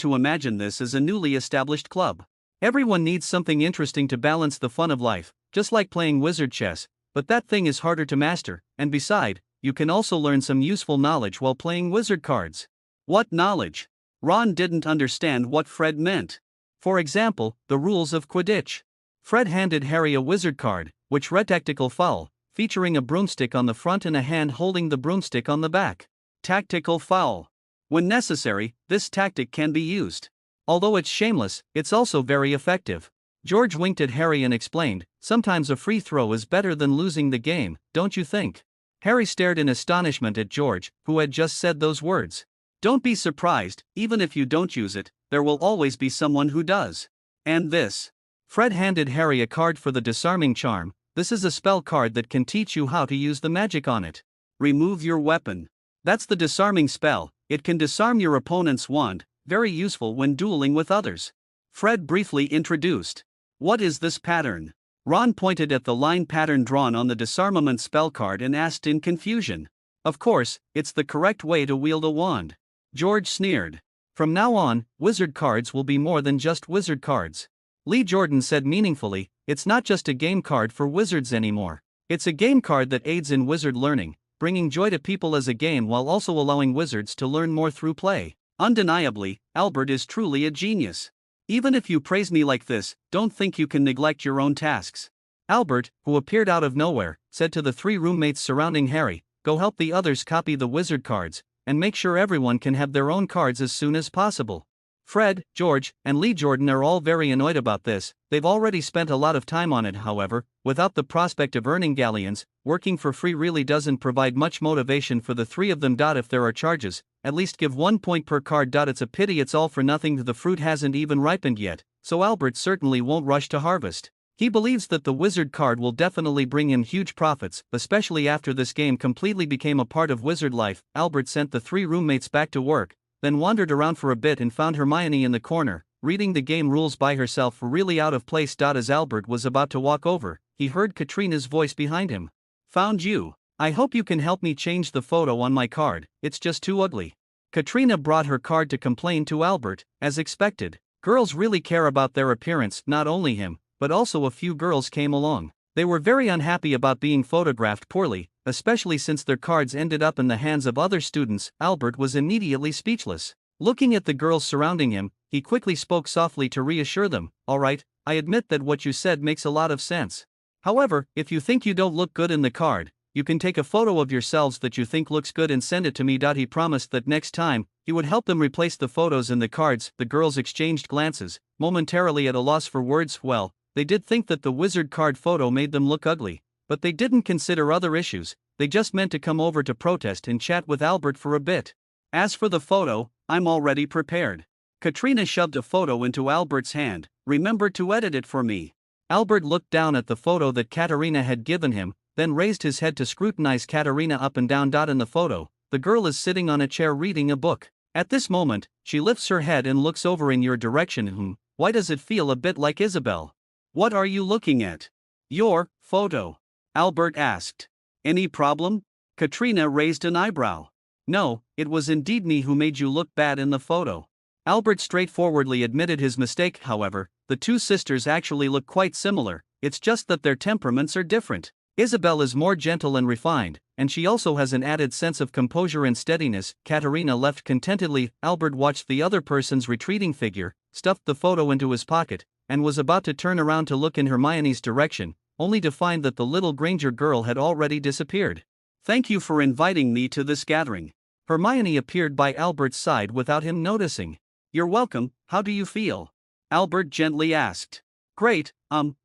to imagine this as a newly established club. Everyone needs something interesting to balance the fun of life, just like playing wizard chess, but that thing is harder to master, and beside, you can also learn some useful knowledge while playing wizard cards." "What knowledge?" Ron didn't understand what Fred meant. "For example, the rules of Quidditch." Fred handed Harry a wizard card, which read Tactical Foul, featuring a broomstick on the front and a hand holding the broomstick on the back. Tactical Foul. When necessary, this tactic can be used. Although it's shameless, it's also very effective. George winked at Harry and explained, "Sometimes a free throw is better than losing the game, don't you think?" Harry stared in astonishment at George, who had just said those words. "Don't be surprised, even if you don't use it, there will always be someone who does. And this." Fred handed Harry a card for the Disarming Charm. "This is a spell card that can teach you how to use the magic on it. Remove your weapon. That's the disarming spell. It can disarm your opponent's wand, very useful when dueling with others." Fred briefly introduced. "What is this pattern?" Ron pointed at the line pattern drawn on the disarmament spell card and asked in confusion. "Of course, it's the correct way to wield a wand." George sneered. "From now on, wizard cards will be more than just wizard cards." Lee Jordan said meaningfully, "It's not just a game card for wizards anymore. It's a game card that aids in wizard learning, bringing joy to people as a game while also allowing wizards to learn more through play. Undeniably, Albert is truly a genius. Even if you praise me like this, don't think you can neglect your own tasks." Albert, who appeared out of nowhere, said to the three roommates surrounding Harry, "Go help the others copy the wizard cards, and make sure everyone can have their own cards as soon as possible." Fred, George, and Lee Jordan are all very annoyed about this. They've already spent a lot of time on it. However, without the prospect of earning galleons, working for free really doesn't provide much motivation for the three of them. If there are charges, at least give 1 point per card. It's a pity it's all for nothing. The fruit hasn't even ripened yet, so Albert certainly won't rush to harvest. He believes that the wizard card will definitely bring him huge profits, especially after this game completely became a part of wizard life. Albert sent the three roommates back to work, then wandered around for a bit and found Hermione in the corner, reading the game rules by herself, really out of place. As Albert was about to walk over, he heard Katrina's voice behind him. "Found you. I hope you can help me change the photo on my card, it's just too ugly." Katrina brought her card to complain to Albert, as expected. Girls really care about their appearance. Not only him, but also a few girls came along. They were very unhappy about being photographed poorly, especially since their cards ended up in the hands of other students. Albert was immediately speechless. Looking at the girls surrounding him, he quickly spoke softly to reassure them. "All right, I admit that what you said makes a lot of sense. However, if you think you don't look good in the card, you can take a photo of yourselves that you think looks good and send it to me." He promised that next time, he would help them replace the photos in the cards. The girls exchanged glances, momentarily at a loss for words. Well, they did think that the wizard card photo made them look ugly, but they didn't consider other issues. They just meant to come over to protest and chat with Albert for a bit. "As for the photo, I'm already prepared." Katrina shoved a photo into Albert's hand. "Remember to edit it for me." Albert looked down at the photo that Katerina had given him, then raised his head to scrutinize Katerina up and down. In the photo, the girl is sitting on a chair reading a book. At this moment, she lifts her head and looks over in your direction. Why does it feel a bit like Isabel?" "What are you looking at?" "Your photo," Albert asked. "Any problem?" Katrina raised an eyebrow. "No, it was indeed me who made you look bad in the photo." Albert straightforwardly admitted his mistake. However, the two sisters actually look quite similar, it's just that their temperaments are different. Isabel is more gentle and refined, and she also has an added sense of composure and steadiness. Katerina left contentedly. Albert watched the other person's retreating figure, stuffed the photo into his pocket, and was about to turn around to look in Hermione's direction, only to find that the little Granger girl had already disappeared. Thank you for inviting me to this gathering. Hermione appeared by Albert's side without him noticing. You're welcome, how do you feel? Albert gently asked. Great,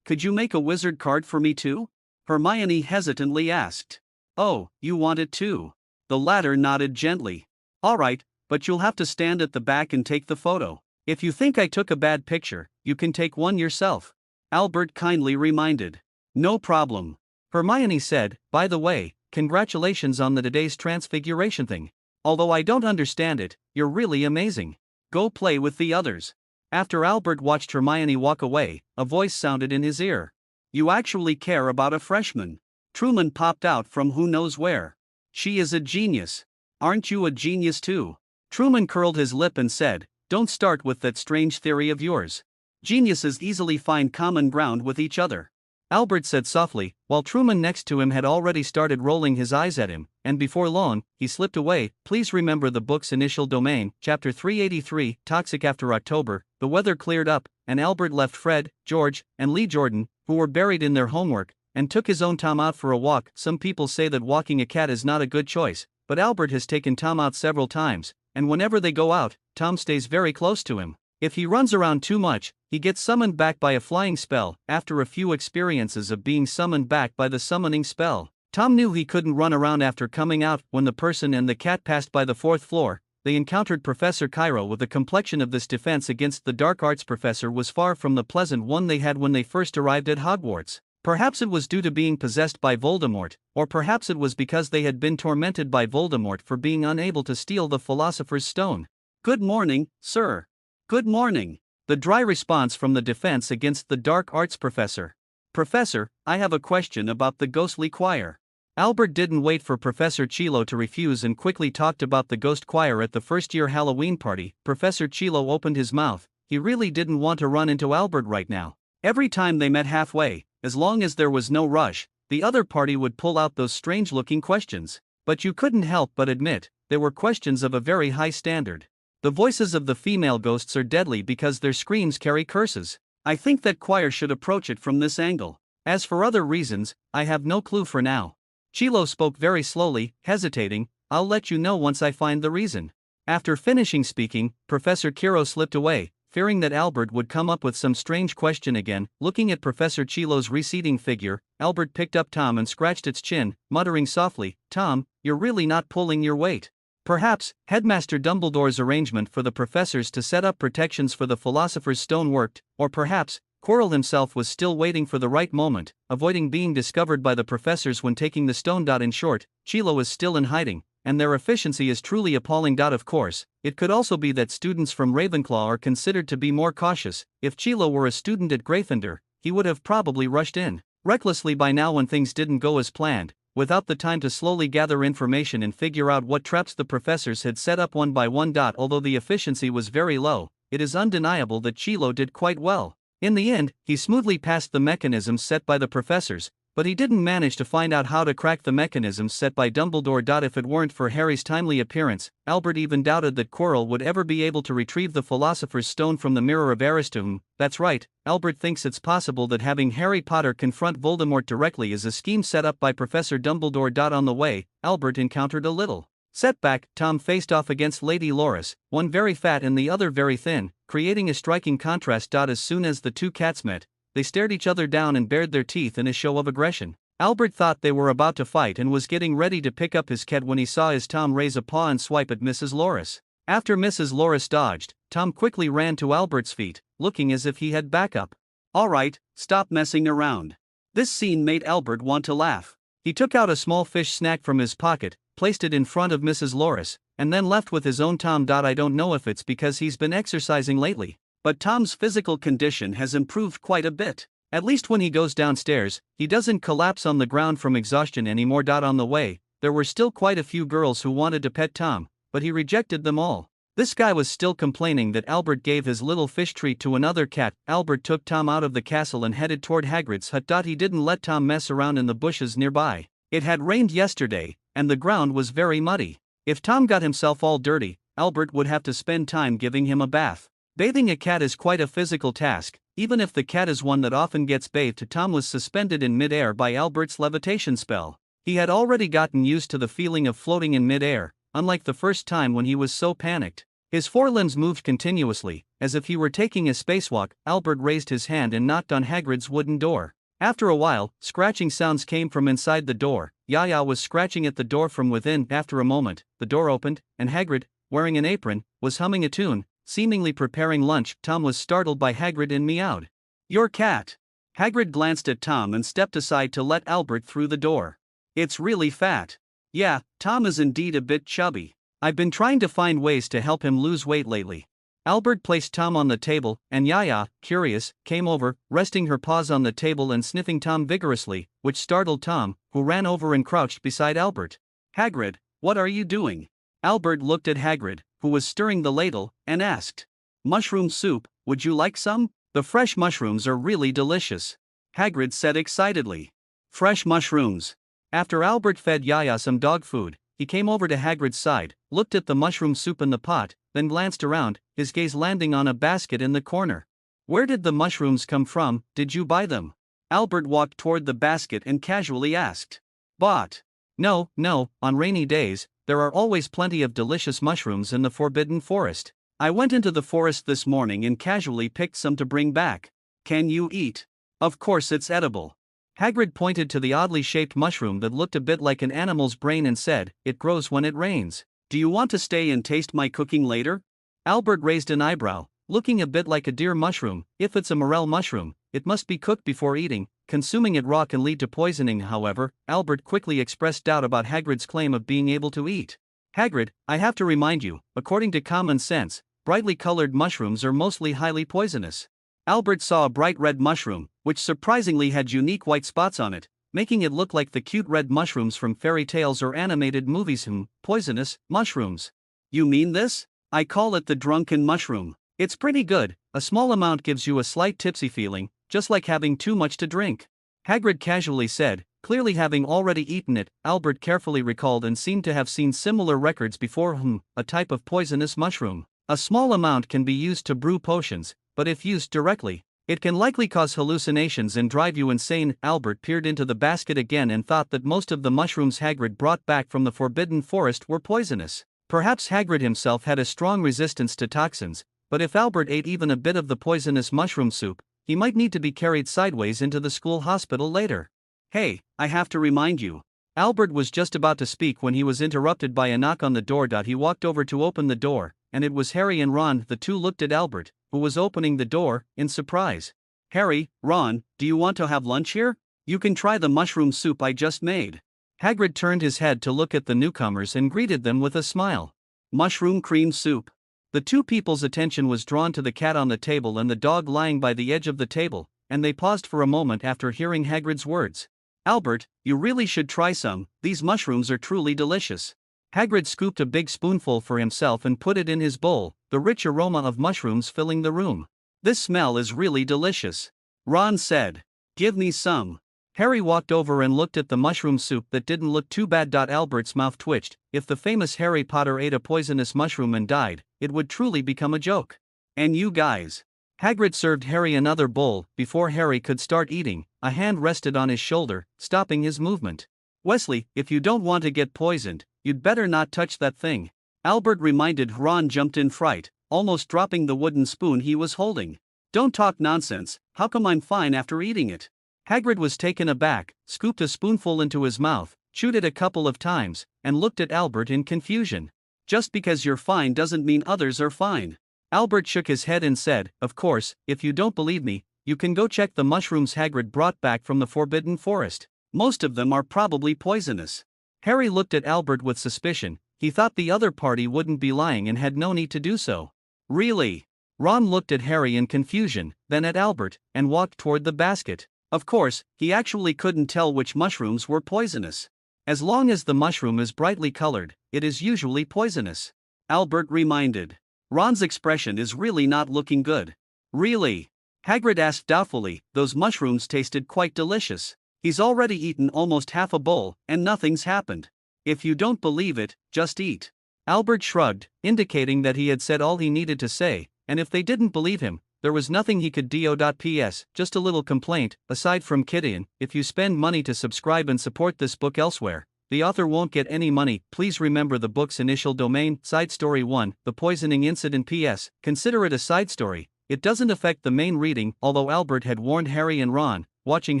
could you make a wizard card for me too? Hermione hesitantly asked. Oh, you want it too? The latter nodded gently. Alright, but you'll have to stand at the back and take the photo. If you think I took a bad picture, you can take one yourself. Albert kindly reminded. No problem. Hermione said, by the way, congratulations on the today's transfiguration thing. Although I don't understand it, you're really amazing. Go play with the others. After Albert watched Hermione walk away, a voice sounded in his ear. You actually care about a freshman. Truman popped out from who knows where. She is a genius. Aren't you a genius too? Truman curled his lip and said, don't start with that strange theory of yours. Geniuses easily find common ground with each other. Albert said softly, while Truman next to him had already started rolling his eyes at him, and before long, he slipped away. Please remember the book's initial domain, Chapter 383, Toxic. After October, the weather cleared up, and Albert left Fred, George, and Lee Jordan, who were buried in their homework, and took his own Tom out for a walk. Some people say that walking a cat is not a good choice, but Albert has taken Tom out several times, and whenever they go out, Tom stays very close to him. If he runs around too much, he gets summoned back by a flying spell. After a few experiences of being summoned back by the summoning spell, Tom knew he couldn't run around after coming out. When the person and the cat passed by the 4th floor, they encountered Professor Cairo. With the complexion of this defense against the dark arts professor was far from the pleasant one they had when they first arrived at Hogwarts. Perhaps it was due to being possessed by Voldemort, or perhaps it was because they had been tormented by Voldemort for being unable to steal the Philosopher's Stone. Good morning, sir. Good morning. The dry response from the defense against the dark arts professor. Professor, I have a question about the ghostly choir. Albert didn't wait for Professor Chilo to refuse and quickly talked about the ghost choir at the first-year Halloween party. Professor Chilo opened his mouth. He really didn't want to run into Albert right now. Every time they met halfway, as long as there was no rush, the other party would pull out those strange-looking questions. But you couldn't help but admit, they were questions of a very high standard. The voices of the female ghosts are deadly because their screams carry curses. I think that choir should approach it from this angle. As for other reasons, I have no clue for now. Chilo spoke very slowly, hesitating. I'll let you know once I find the reason. After finishing speaking, Professor Quirrell slipped away, fearing that Albert would come up with some strange question again. Looking at Professor Chilo's receding figure, Albert picked up Tom and scratched its chin, muttering softly, Tom, you're really not pulling your weight. Perhaps, Headmaster Dumbledore's arrangement for the professors to set up protections for the Philosopher's Stone worked, or perhaps, Quirrell himself was still waiting for the right moment, avoiding being discovered by the professors when taking the stone. In short, Chilo is still in hiding, and their efficiency is truly appalling. Of course, it could also be that students from Ravenclaw are considered to be more cautious. If Chilo were a student at Gryffindor, he would have probably rushed in recklessly by now when things didn't go as planned, without the time to slowly gather information and figure out what traps the professors had set up one by one. Although the efficiency was very low, it is undeniable that Chilo did quite well. In the end, he smoothly passed the mechanisms set by the professors, but he didn't manage to find out how to crack the mechanisms set by Dumbledore. If it weren't for Harry's timely appearance, Albert even doubted that Quirrell would ever be able to retrieve the Philosopher's Stone from the Mirror of Eristum. That's right, Albert thinks it's possible that having Harry Potter confront Voldemort directly is a scheme set up by Professor Dumbledore. On the way, Albert encountered a little setback. Tom faced off against Lady Loris, one very fat and the other very thin, creating a striking contrast. As soon as the two cats met, they stared each other down and bared their teeth in a show of aggression. Albert thought they were about to fight and was getting ready to pick up his cat when he saw his Tom raise a paw and swipe at Mrs. Loris. After Mrs. Loris dodged, Tom quickly ran to Albert's feet, looking as if he had backup. Alright, stop messing around. This scene made Albert want to laugh. He took out a small fish snack from his pocket, placed it in front of Mrs. Loris, and then left with his own Tom. I don't know if it's because he's been exercising lately, but Tom's physical condition has improved quite a bit. At least when he goes downstairs, he doesn't collapse on the ground from exhaustion anymore. On the way, there were still quite a few girls who wanted to pet Tom, but he rejected them all. This guy was still complaining that Albert gave his little fish treat to another cat. Albert took Tom out of the castle and headed toward Hagrid's hut. He didn't let Tom mess around in the bushes nearby. It had rained yesterday, and the ground was very muddy. If Tom got himself all dirty, Albert would have to spend time giving him a bath. Bathing a cat is quite a physical task, even if the cat is one that often gets bathed. Tom was suspended in mid-air by Albert's levitation spell. He had already gotten used to the feeling of floating in mid-air, unlike the first time when he was so panicked. His forelimbs moved continuously, as if he were taking a spacewalk. Albert raised his hand and knocked on Hagrid's wooden door. After a while, scratching sounds came from inside the door. Yaya was scratching at the door from within. After a moment, the door opened, and Hagrid, wearing an apron, was humming a tune, seemingly preparing lunch. Tom was startled by Hagrid and meowed. "Your cat." Hagrid glanced at Tom and stepped aside to let Albert through the door. "It's really fat." "Yeah, Tom is indeed a bit chubby. I've been trying to find ways to help him lose weight lately." Albert placed Tom on the table, and Yaya, curious, came over, resting her paws on the table and sniffing Tom vigorously, which startled Tom, who ran over and crouched beside Albert. "Hagrid, what are you doing?" Albert looked at Hagrid, who was stirring the ladle, and asked. "Mushroom soup, would you like some? The fresh mushrooms are really delicious," Hagrid said excitedly. Fresh mushrooms. After Albert fed Yaya some dog food, he came over to Hagrid's side, looked at the mushroom soup in the pot, then glanced around, his gaze landing on a basket in the corner. "Where did the mushrooms come from? Did you buy them?" Albert walked toward the basket and casually asked. "Bought? No, on rainy days, there are always plenty of delicious mushrooms in the Forbidden Forest. I went into the forest this morning and casually picked some to bring back." "Can you eat?" "Of course it's edible." Hagrid pointed to the oddly shaped mushroom that looked a bit like an animal's brain and said, "It grows when it rains. Do you want to stay and taste my cooking later?" Albert raised an eyebrow, looking a bit like a deer mushroom. If it's a morel mushroom, it must be cooked before eating. Consuming it raw can lead to poisoning. However, Albert quickly expressed doubt about Hagrid's claim of being able to eat. "Hagrid, I have to remind you, according to common sense, brightly colored mushrooms are mostly highly poisonous." Albert saw a bright red mushroom, which surprisingly had unique white spots on it, making it look like the cute red mushrooms from fairy tales or animated movies. Poisonous mushrooms. "You mean this? I call it the drunken mushroom. It's pretty good. A small amount gives you a slight tipsy feeling, just like having too much to drink," Hagrid casually said, clearly having already eaten it. Albert carefully recalled and seemed to have seen similar records before. A type of poisonous mushroom. A small amount can be used to brew potions, but if used directly, it can likely cause hallucinations and drive you insane. Albert peered into the basket again and thought that most of the mushrooms Hagrid brought back from the Forbidden Forest were poisonous. Perhaps Hagrid himself had a strong resistance to toxins, but if Albert ate even a bit of the poisonous mushroom soup, he might need to be carried sideways into the school hospital later. "Hey, I have to remind you." Albert was just about to speak when he was interrupted by a knock on the door. He walked over to open the door, and it was Harry and Ron. The two looked at Albert, who was opening the door, in surprise. "Harry, Ron, do you want to have lunch here? You can try the mushroom soup I just made." Hagrid turned his head to look at the newcomers and greeted them with a smile. "Mushroom cream soup." The two people's attention was drawn to the cat on the table and the dog lying by the edge of the table, and they paused for a moment after hearing Hagrid's words. "Albert, you really should try some. These mushrooms are truly delicious." Hagrid scooped a big spoonful for himself and put it in his bowl, the rich aroma of mushrooms filling the room. "This smell is really delicious," Ron said. "Give me some." Harry walked over and looked at the mushroom soup that didn't look too bad. Albert's mouth twitched. If the famous Harry Potter ate a poisonous mushroom and died, it would truly become a joke. "And you guys." Hagrid served Harry another bowl. Before Harry could start eating, a hand rested on his shoulder, stopping his movement. "Wesley, if you don't want to get poisoned, you'd better not touch that thing," Albert reminded. Ron jumped in fright, almost dropping the wooden spoon he was holding. "Don't talk nonsense. How come I'm fine after eating it?" Hagrid was taken aback, scooped a spoonful into his mouth, chewed it a couple of times, and looked at Albert in confusion. "Just because you're fine doesn't mean others are fine." Albert shook his head and said, "Of course, if you don't believe me, you can go check the mushrooms Hagrid brought back from the Forbidden Forest. Most of them are probably poisonous." Harry looked at Albert with suspicion. He thought the other party wouldn't be lying and had no need to do so. "Really?" Ron looked at Harry in confusion, then at Albert, and walked toward the basket. Of course, he actually couldn't tell which mushrooms were poisonous. As long as the mushroom is brightly colored, it is usually poisonous, Albert reminded. Ron's expression is really not looking good. "Really?" Hagrid asked doubtfully. "Those mushrooms tasted quite delicious. He's already eaten almost half a bowl, and nothing's happened. If you don't believe it, just eat." Albert shrugged, indicating that he had said all he needed to say, and if they didn't believe him, there was nothing he could do. Ps. Just a little complaint, aside from kidding, if you spend money to subscribe and support this book elsewhere, the author won't get any money. Please remember the book's initial domain. Side story 1, The Poisoning Incident. Ps. Consider it a side story. It doesn't affect the main reading, although Albert had warned Harry and Ron, watching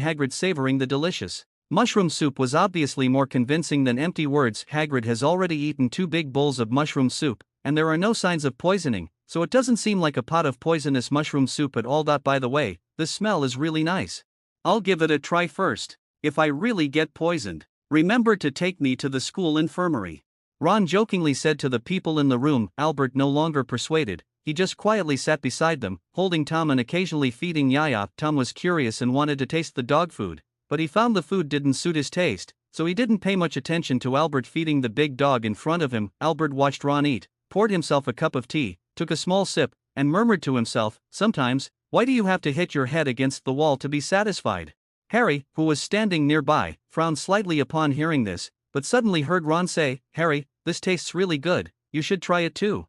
Hagrid savoring the delicious mushroom soup was obviously more convincing than empty words. Hagrid has already eaten 2 big bowls of mushroom soup, and there are no signs of poisoning, so it doesn't seem like a pot of poisonous mushroom soup at all. By the way, the smell is really nice. I'll give it a try first. If I really get poisoned, remember to take me to the school infirmary. Ron jokingly said to the people in the room. Albert no longer persuaded, he just quietly sat beside them, holding Tom and occasionally feeding Yaya. Tom was curious and wanted to taste the dog food, but he found the food didn't suit his taste, so he didn't pay much attention to Albert feeding the big dog in front of him. Albert watched Ron eat, poured himself a cup of tea, took a small sip, and murmured to himself, "Sometimes, why do you have to hit your head against the wall to be satisfied?" Harry, who was standing nearby, frowned slightly upon hearing this, but suddenly heard Ron say, "Harry, this tastes really good, you should try it too."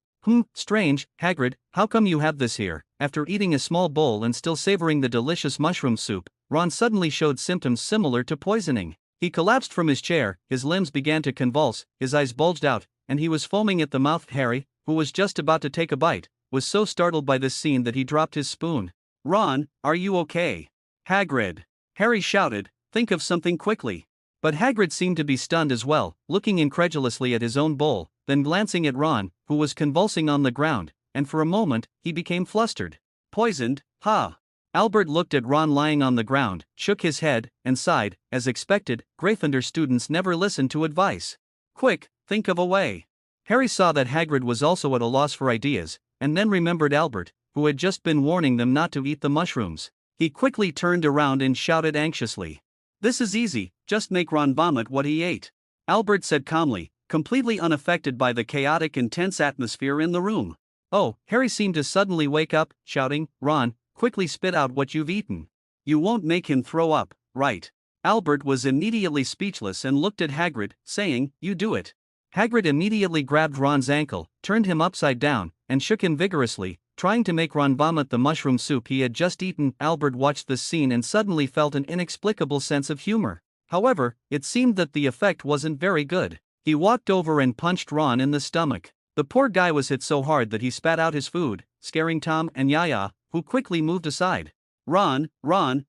Strange, Hagrid, how come you have this here?" After eating a small bowl and still savoring the delicious mushroom soup, Ron suddenly showed symptoms similar to poisoning. He collapsed from his chair, his limbs began to convulse, his eyes bulged out, and he was foaming at the mouth. Harry, who was just about to take a bite, was so startled by this scene that he dropped his spoon. "Ron, are you okay?" "Hagrid!" Harry shouted, "think of something quickly." But Hagrid seemed to be stunned as well, looking incredulously at his own bowl, then glancing at Ron, who was convulsing on the ground, and for a moment, he became flustered. "Poisoned, huh?" Albert looked at Ron lying on the ground, shook his head, and sighed. As expected, Gryffindor students never listen to advice. "Quick, think of a way." Harry saw that Hagrid was also at a loss for ideas, and then remembered Albert, who had just been warning them not to eat the mushrooms. He quickly turned around and shouted anxiously, "This is easy, just make Ron vomit what he ate." Albert said calmly, completely unaffected by the chaotic and tense atmosphere in the room. Oh, Harry seemed to suddenly wake up, shouting, "Ron, quickly spit out what you've eaten. You won't make him throw up, right?" Albert was immediately speechless and looked at Hagrid, saying, "You do it." Hagrid immediately grabbed Ron's ankle, turned him upside down, and shook him vigorously, trying to make Ron vomit the mushroom soup he had just eaten. Albert watched this scene and suddenly felt an inexplicable sense of humor. However, it seemed that the effect wasn't very good. He walked over and punched Ron in the stomach. The poor guy was hit so hard that he spat out his food, scaring Tom and Yaya, who quickly moved aside. Ron,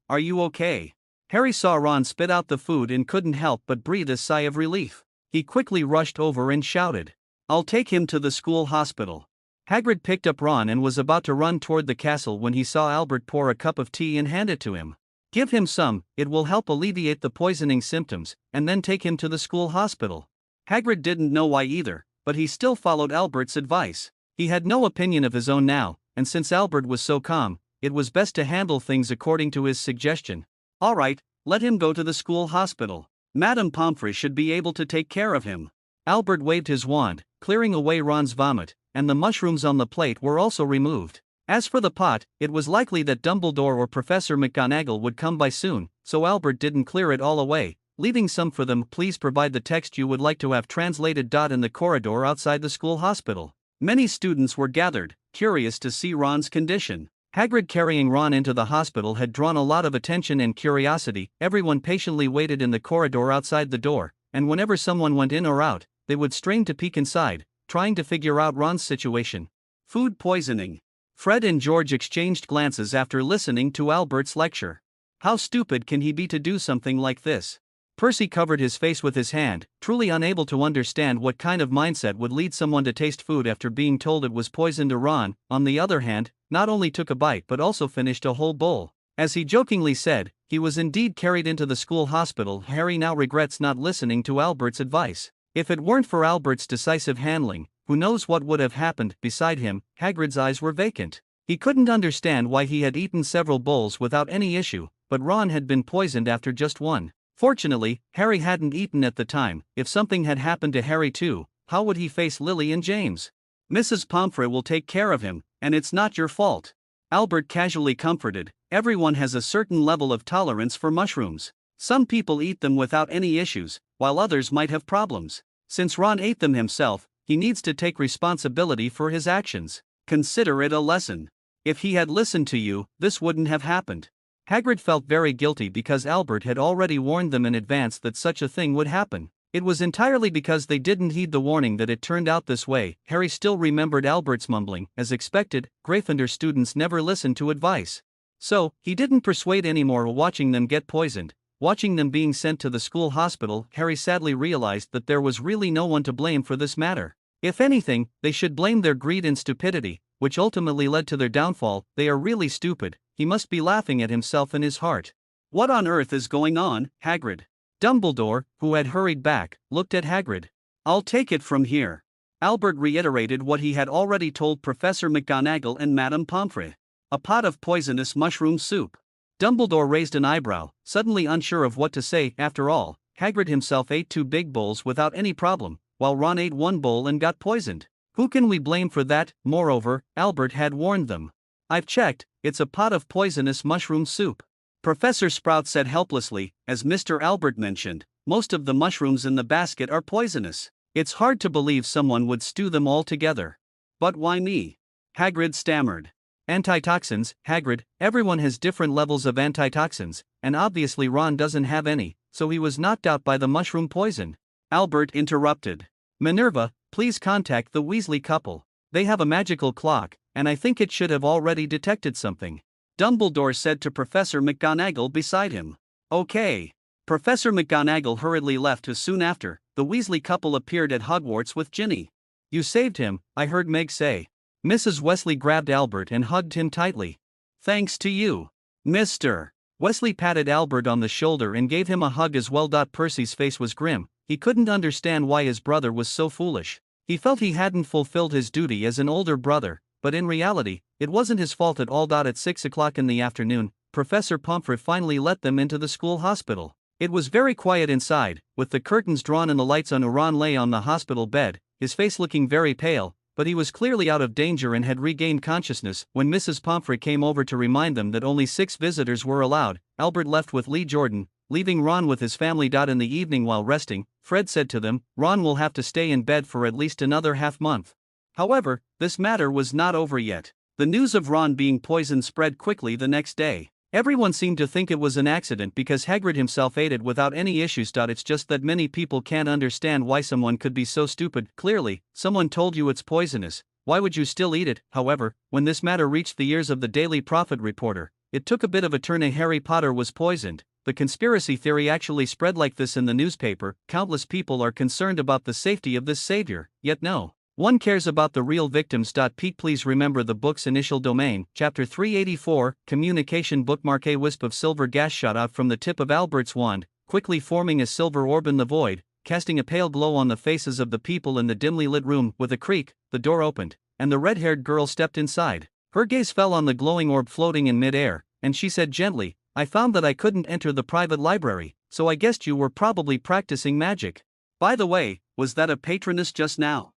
are you okay?" Harry saw Ron spit out the food and couldn't help but breathe a sigh of relief. He quickly rushed over and shouted, "I'll take him to the school hospital." Hagrid picked up Ron and was about to run toward the castle when he saw Albert pour a cup of tea and hand it to him. "Give him some, it will help alleviate the poisoning symptoms, and then take him to the school hospital." Hagrid didn't know why either, but he still followed Albert's advice. He had no opinion of his own now, and since Albert was so calm, it was best to handle things according to his suggestion. "All right, let him go to the school hospital. Madame Pomfrey should be able to take care of him." Albert waved his wand, clearing away Ron's vomit, and the mushrooms on the plate were also removed. As for the pot, it was likely that Dumbledore or Professor McGonagall would come by soon, so Albert didn't clear it all away, leaving some for them. "Please provide the text you would like to have translated." In the corridor outside the school hospital, many students were gathered, curious to see Ron's condition. Hagrid carrying Ron into the hospital had drawn a lot of attention and curiosity. Everyone patiently waited in the corridor outside the door, and whenever someone went in or out, they would strain to peek inside, trying to figure out Ron's situation. Food poisoning. Fred and George exchanged glances after listening to Albert's lecture. How stupid can he be to do something like this? Percy covered his face with his hand, truly unable to understand what kind of mindset would lead someone to taste food after being told it was poisoned. Ron, on the other hand, not only took a bite but also finished a whole bowl. As he jokingly said, he was indeed carried into the school hospital. Harry now regrets not listening to Albert's advice. If it weren't for Albert's decisive handling, who knows what would have happened. Beside him, Hagrid's eyes were vacant. He couldn't understand why he had eaten several bowls without any issue, but Ron had been poisoned after just one. Fortunately, Harry hadn't eaten at the time. If something had happened to Harry too, how would he face Lily and James? "Mrs. Pomfrey will take care of him, and it's not your fault." Albert casually comforted, "Everyone has a certain level of tolerance for mushrooms. Some people eat them without any issues, while others might have problems. Since Ron ate them himself, he needs to take responsibility for his actions. Consider it a lesson." If he had listened to you, this wouldn't have happened. Hagrid felt very guilty because Albert had already warned them in advance that such a thing would happen. It was entirely because they didn't heed the warning that it turned out this way. Harry still remembered Albert's mumbling. As expected, Gryffindor students never listened to advice. So, he didn't persuade anymore. Watching them get poisoned, watching them being sent to the school hospital, Harry sadly realized that there was really no one to blame for this matter. If anything, they should blame their greed and stupidity, which ultimately led to their downfall. They are really stupid. He must be laughing at himself in his heart. What on earth is going on, Hagrid? Dumbledore, who had hurried back, looked at Hagrid. I'll take it from here. Albert reiterated what he had already told Professor McGonagall and Madame Pomfrey. A pot of poisonous mushroom soup. Dumbledore raised an eyebrow, suddenly unsure of what to say. After all, Hagrid himself ate 2 big bowls without any problem, while Ron ate 1 bowl and got poisoned. Who can we blame for that? Moreover, Albert had warned them. I've checked, it's a pot of poisonous mushroom soup. Professor Sprout said helplessly. As Mr. Albert mentioned, most of the mushrooms in the basket are poisonous. It's hard to believe someone would stew them all together. But why me? Hagrid stammered. Antitoxins, Hagrid, everyone has different levels of antitoxins, and obviously Ron doesn't have any, so he was knocked out by the mushroom poison. Albert interrupted. Minerva, please contact the Weasley couple. They have a magical clock, and I think it should have already detected something. Dumbledore said to Professor McGonagall beside him. Okay. Professor McGonagall hurriedly left. Soon after, the Weasley couple appeared at Hogwarts with Ginny. You saved him, I heard Meg say. Mrs. Weasley grabbed Albert and hugged him tightly. Thanks to you, Mr. Weasley patted Albert on the shoulder and gave him a hug as well. Percy's face was grim. He couldn't understand why his brother was so foolish. He felt he hadn't fulfilled his duty as an older brother, but in reality, it wasn't his fault at all. At 6 o'clock in the afternoon, Professor Pomfrey finally let them into the school hospital. It was very quiet inside, with the curtains drawn and the lights on. Ron lay on the hospital bed, his face looking very pale, but he was clearly out of danger and had regained consciousness. When Mrs. Pomfrey came over to remind them that only 6 visitors were allowed, Albert left with Lee Jordan, leaving Ron with his family. In the evening while resting, Fred said to them, Ron will have to stay in bed for at least another half-month. However, this matter was not over yet. The news of Ron being poisoned spread quickly the next day. Everyone seemed to think it was an accident because Hagrid himself ate it without any issues. It's just that many people can't understand why someone could be so stupid. Clearly, someone told you it's poisonous. Why would you still eat it? However, when this matter reached the ears of the Daily Prophet reporter, it took a bit of a turn. Harry Potter was poisoned. The conspiracy theory actually spread like this in the newspaper. Countless people are concerned about the safety of this savior, yet no one cares about the real victims. Pete, please remember the book's initial domain. Chapter 384, Communication Bookmark. A wisp of silver gas shot out from the tip of Albert's wand, quickly forming a silver orb in the void, casting a pale glow on the faces of the people in the dimly lit room. With a creak, the door opened, and the red-haired girl stepped inside. Her gaze fell on the glowing orb floating in mid-air, and she said gently, I found that I couldn't enter the private library, so I guessed you were probably practicing magic. By the way, was that a patroness just now?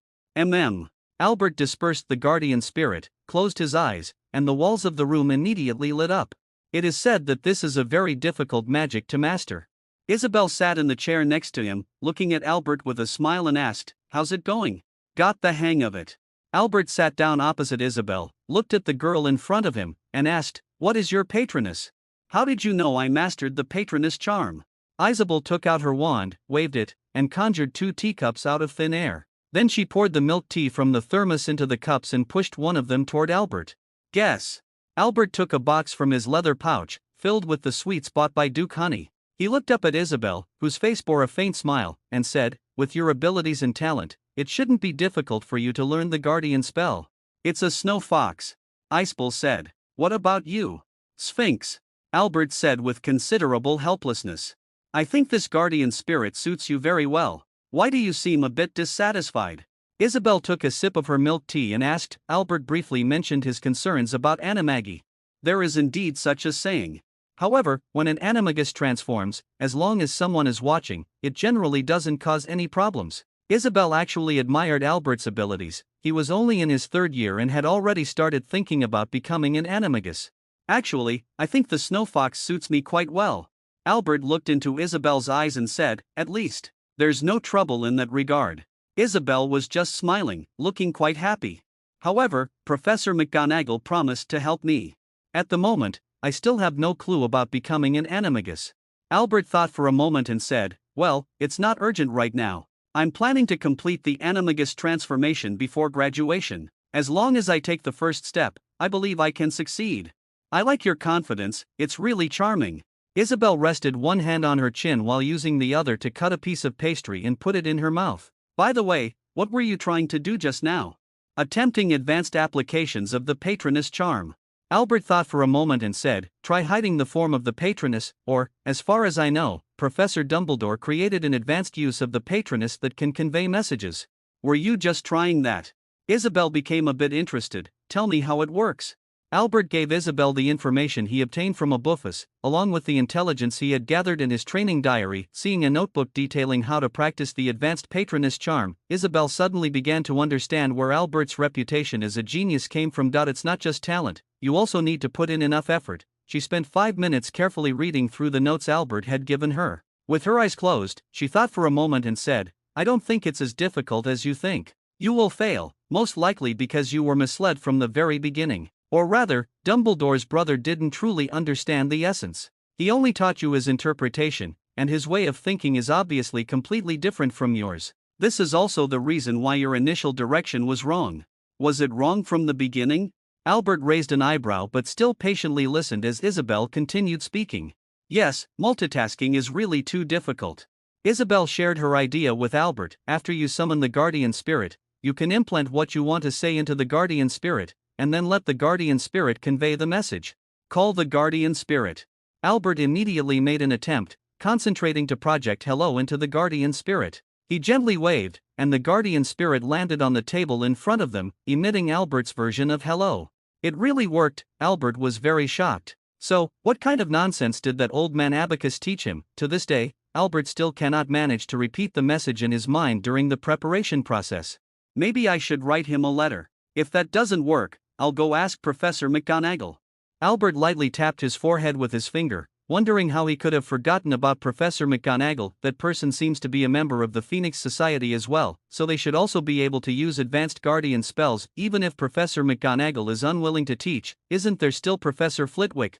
Albert dispersed the guardian spirit, closed his eyes, and the walls of the room immediately lit up. It is said that this is a very difficult magic to master. Isabel sat in the chair next to him, looking at Albert with a smile and asked, How's it going? Got the hang of it. Albert sat down opposite Isabel, looked at the girl in front of him, and asked, What is your patroness? How did you know I mastered the patroness charm? Isabel took out her wand, waved it, and conjured 2 teacups out of thin air. Then she poured the milk tea from the thermos into the cups and pushed one of them toward Albert. Guess. Albert took a box from his leather pouch, filled with the sweets bought by Duke Honey. He looked up at Isabel, whose face bore a faint smile, and said, With your abilities and talent, it shouldn't be difficult for you to learn the guardian spell. It's a snow fox. Isabel said. What about you? Sphinx. Albert said with considerable helplessness. I think this guardian spirit suits you very well. Why do you seem a bit dissatisfied? Isabel took a sip of her milk tea and asked. Albert briefly mentioned his concerns about animagi. There is indeed such a saying. However, when an animagus transforms, as long as someone is watching, it generally doesn't cause any problems. Isabel actually admired Albert's abilities. He was only in his 3rd year and had already started thinking about becoming an animagus. Actually, I think the snow fox suits me quite well. Albert looked into Isabel's eyes and said, At least, there's no trouble in that regard. Isabel was just smiling, looking quite happy. However, Professor McGonagall promised to help me. At the moment, I still have no clue about becoming an animagus. Albert thought for a moment and said, well, it's not urgent right now. I'm planning to complete the animagus transformation before graduation. As long as I take the first step, I believe I can succeed. I like your confidence, it's really charming. Isabel rested one hand on her chin while using the other to cut a piece of pastry and put it in her mouth. By the way, what were you trying to do just now? Attempting advanced applications of the patroness charm. Albert thought for a moment and said, try hiding the form of the patroness, or, as far as I know, Professor Dumbledore created an advanced use of the patroness that can convey messages. Were you just trying that? Isabel became a bit interested. Tell me how it works. Albert gave Isabel the information he obtained from Abuffus, along with the intelligence he had gathered in his training diary. Seeing a notebook detailing how to practice the advanced patroness charm, Isabel suddenly began to understand where Albert's reputation as a genius came from. It's not just talent, you also need to put in enough effort. She spent 5 minutes carefully reading through the notes Albert had given her. With her eyes closed, she thought for a moment and said, I don't think it's as difficult as you think. You will fail, most likely because you were misled from the very beginning. Or rather, Dumbledore's brother didn't truly understand the essence. He only taught you his interpretation, and his way of thinking is obviously completely different from yours. This is also the reason why your initial direction was wrong. Was it wrong from the beginning? Albert raised an eyebrow but still patiently listened as Isabel continued speaking. Yes, multitasking is really too difficult. Isabel shared her idea with Albert. After you summon the guardian spirit, you can implant what you want to say into the guardian spirit, and then let the guardian spirit convey the message. Call the guardian spirit. Albert immediately made an attempt, concentrating to project hello into the guardian spirit. He gently waved, and the guardian spirit landed on the table in front of them, emitting Albert's version of hello. It really worked. Albert was very shocked. So, what kind of nonsense did that old man Abacus teach him? To this day, Albert still cannot manage to repeat the message in his mind during the preparation process. Maybe I should write him a letter. If that doesn't work, I'll go ask Professor McGonagall. Albert lightly tapped his forehead with his finger, wondering how he could have forgotten about Professor McGonagall. That person seems to be a member of the Phoenix Society as well, so they should also be able to use advanced guardian spells. Even if Professor McGonagall is unwilling to teach, isn't there still Professor Flitwick?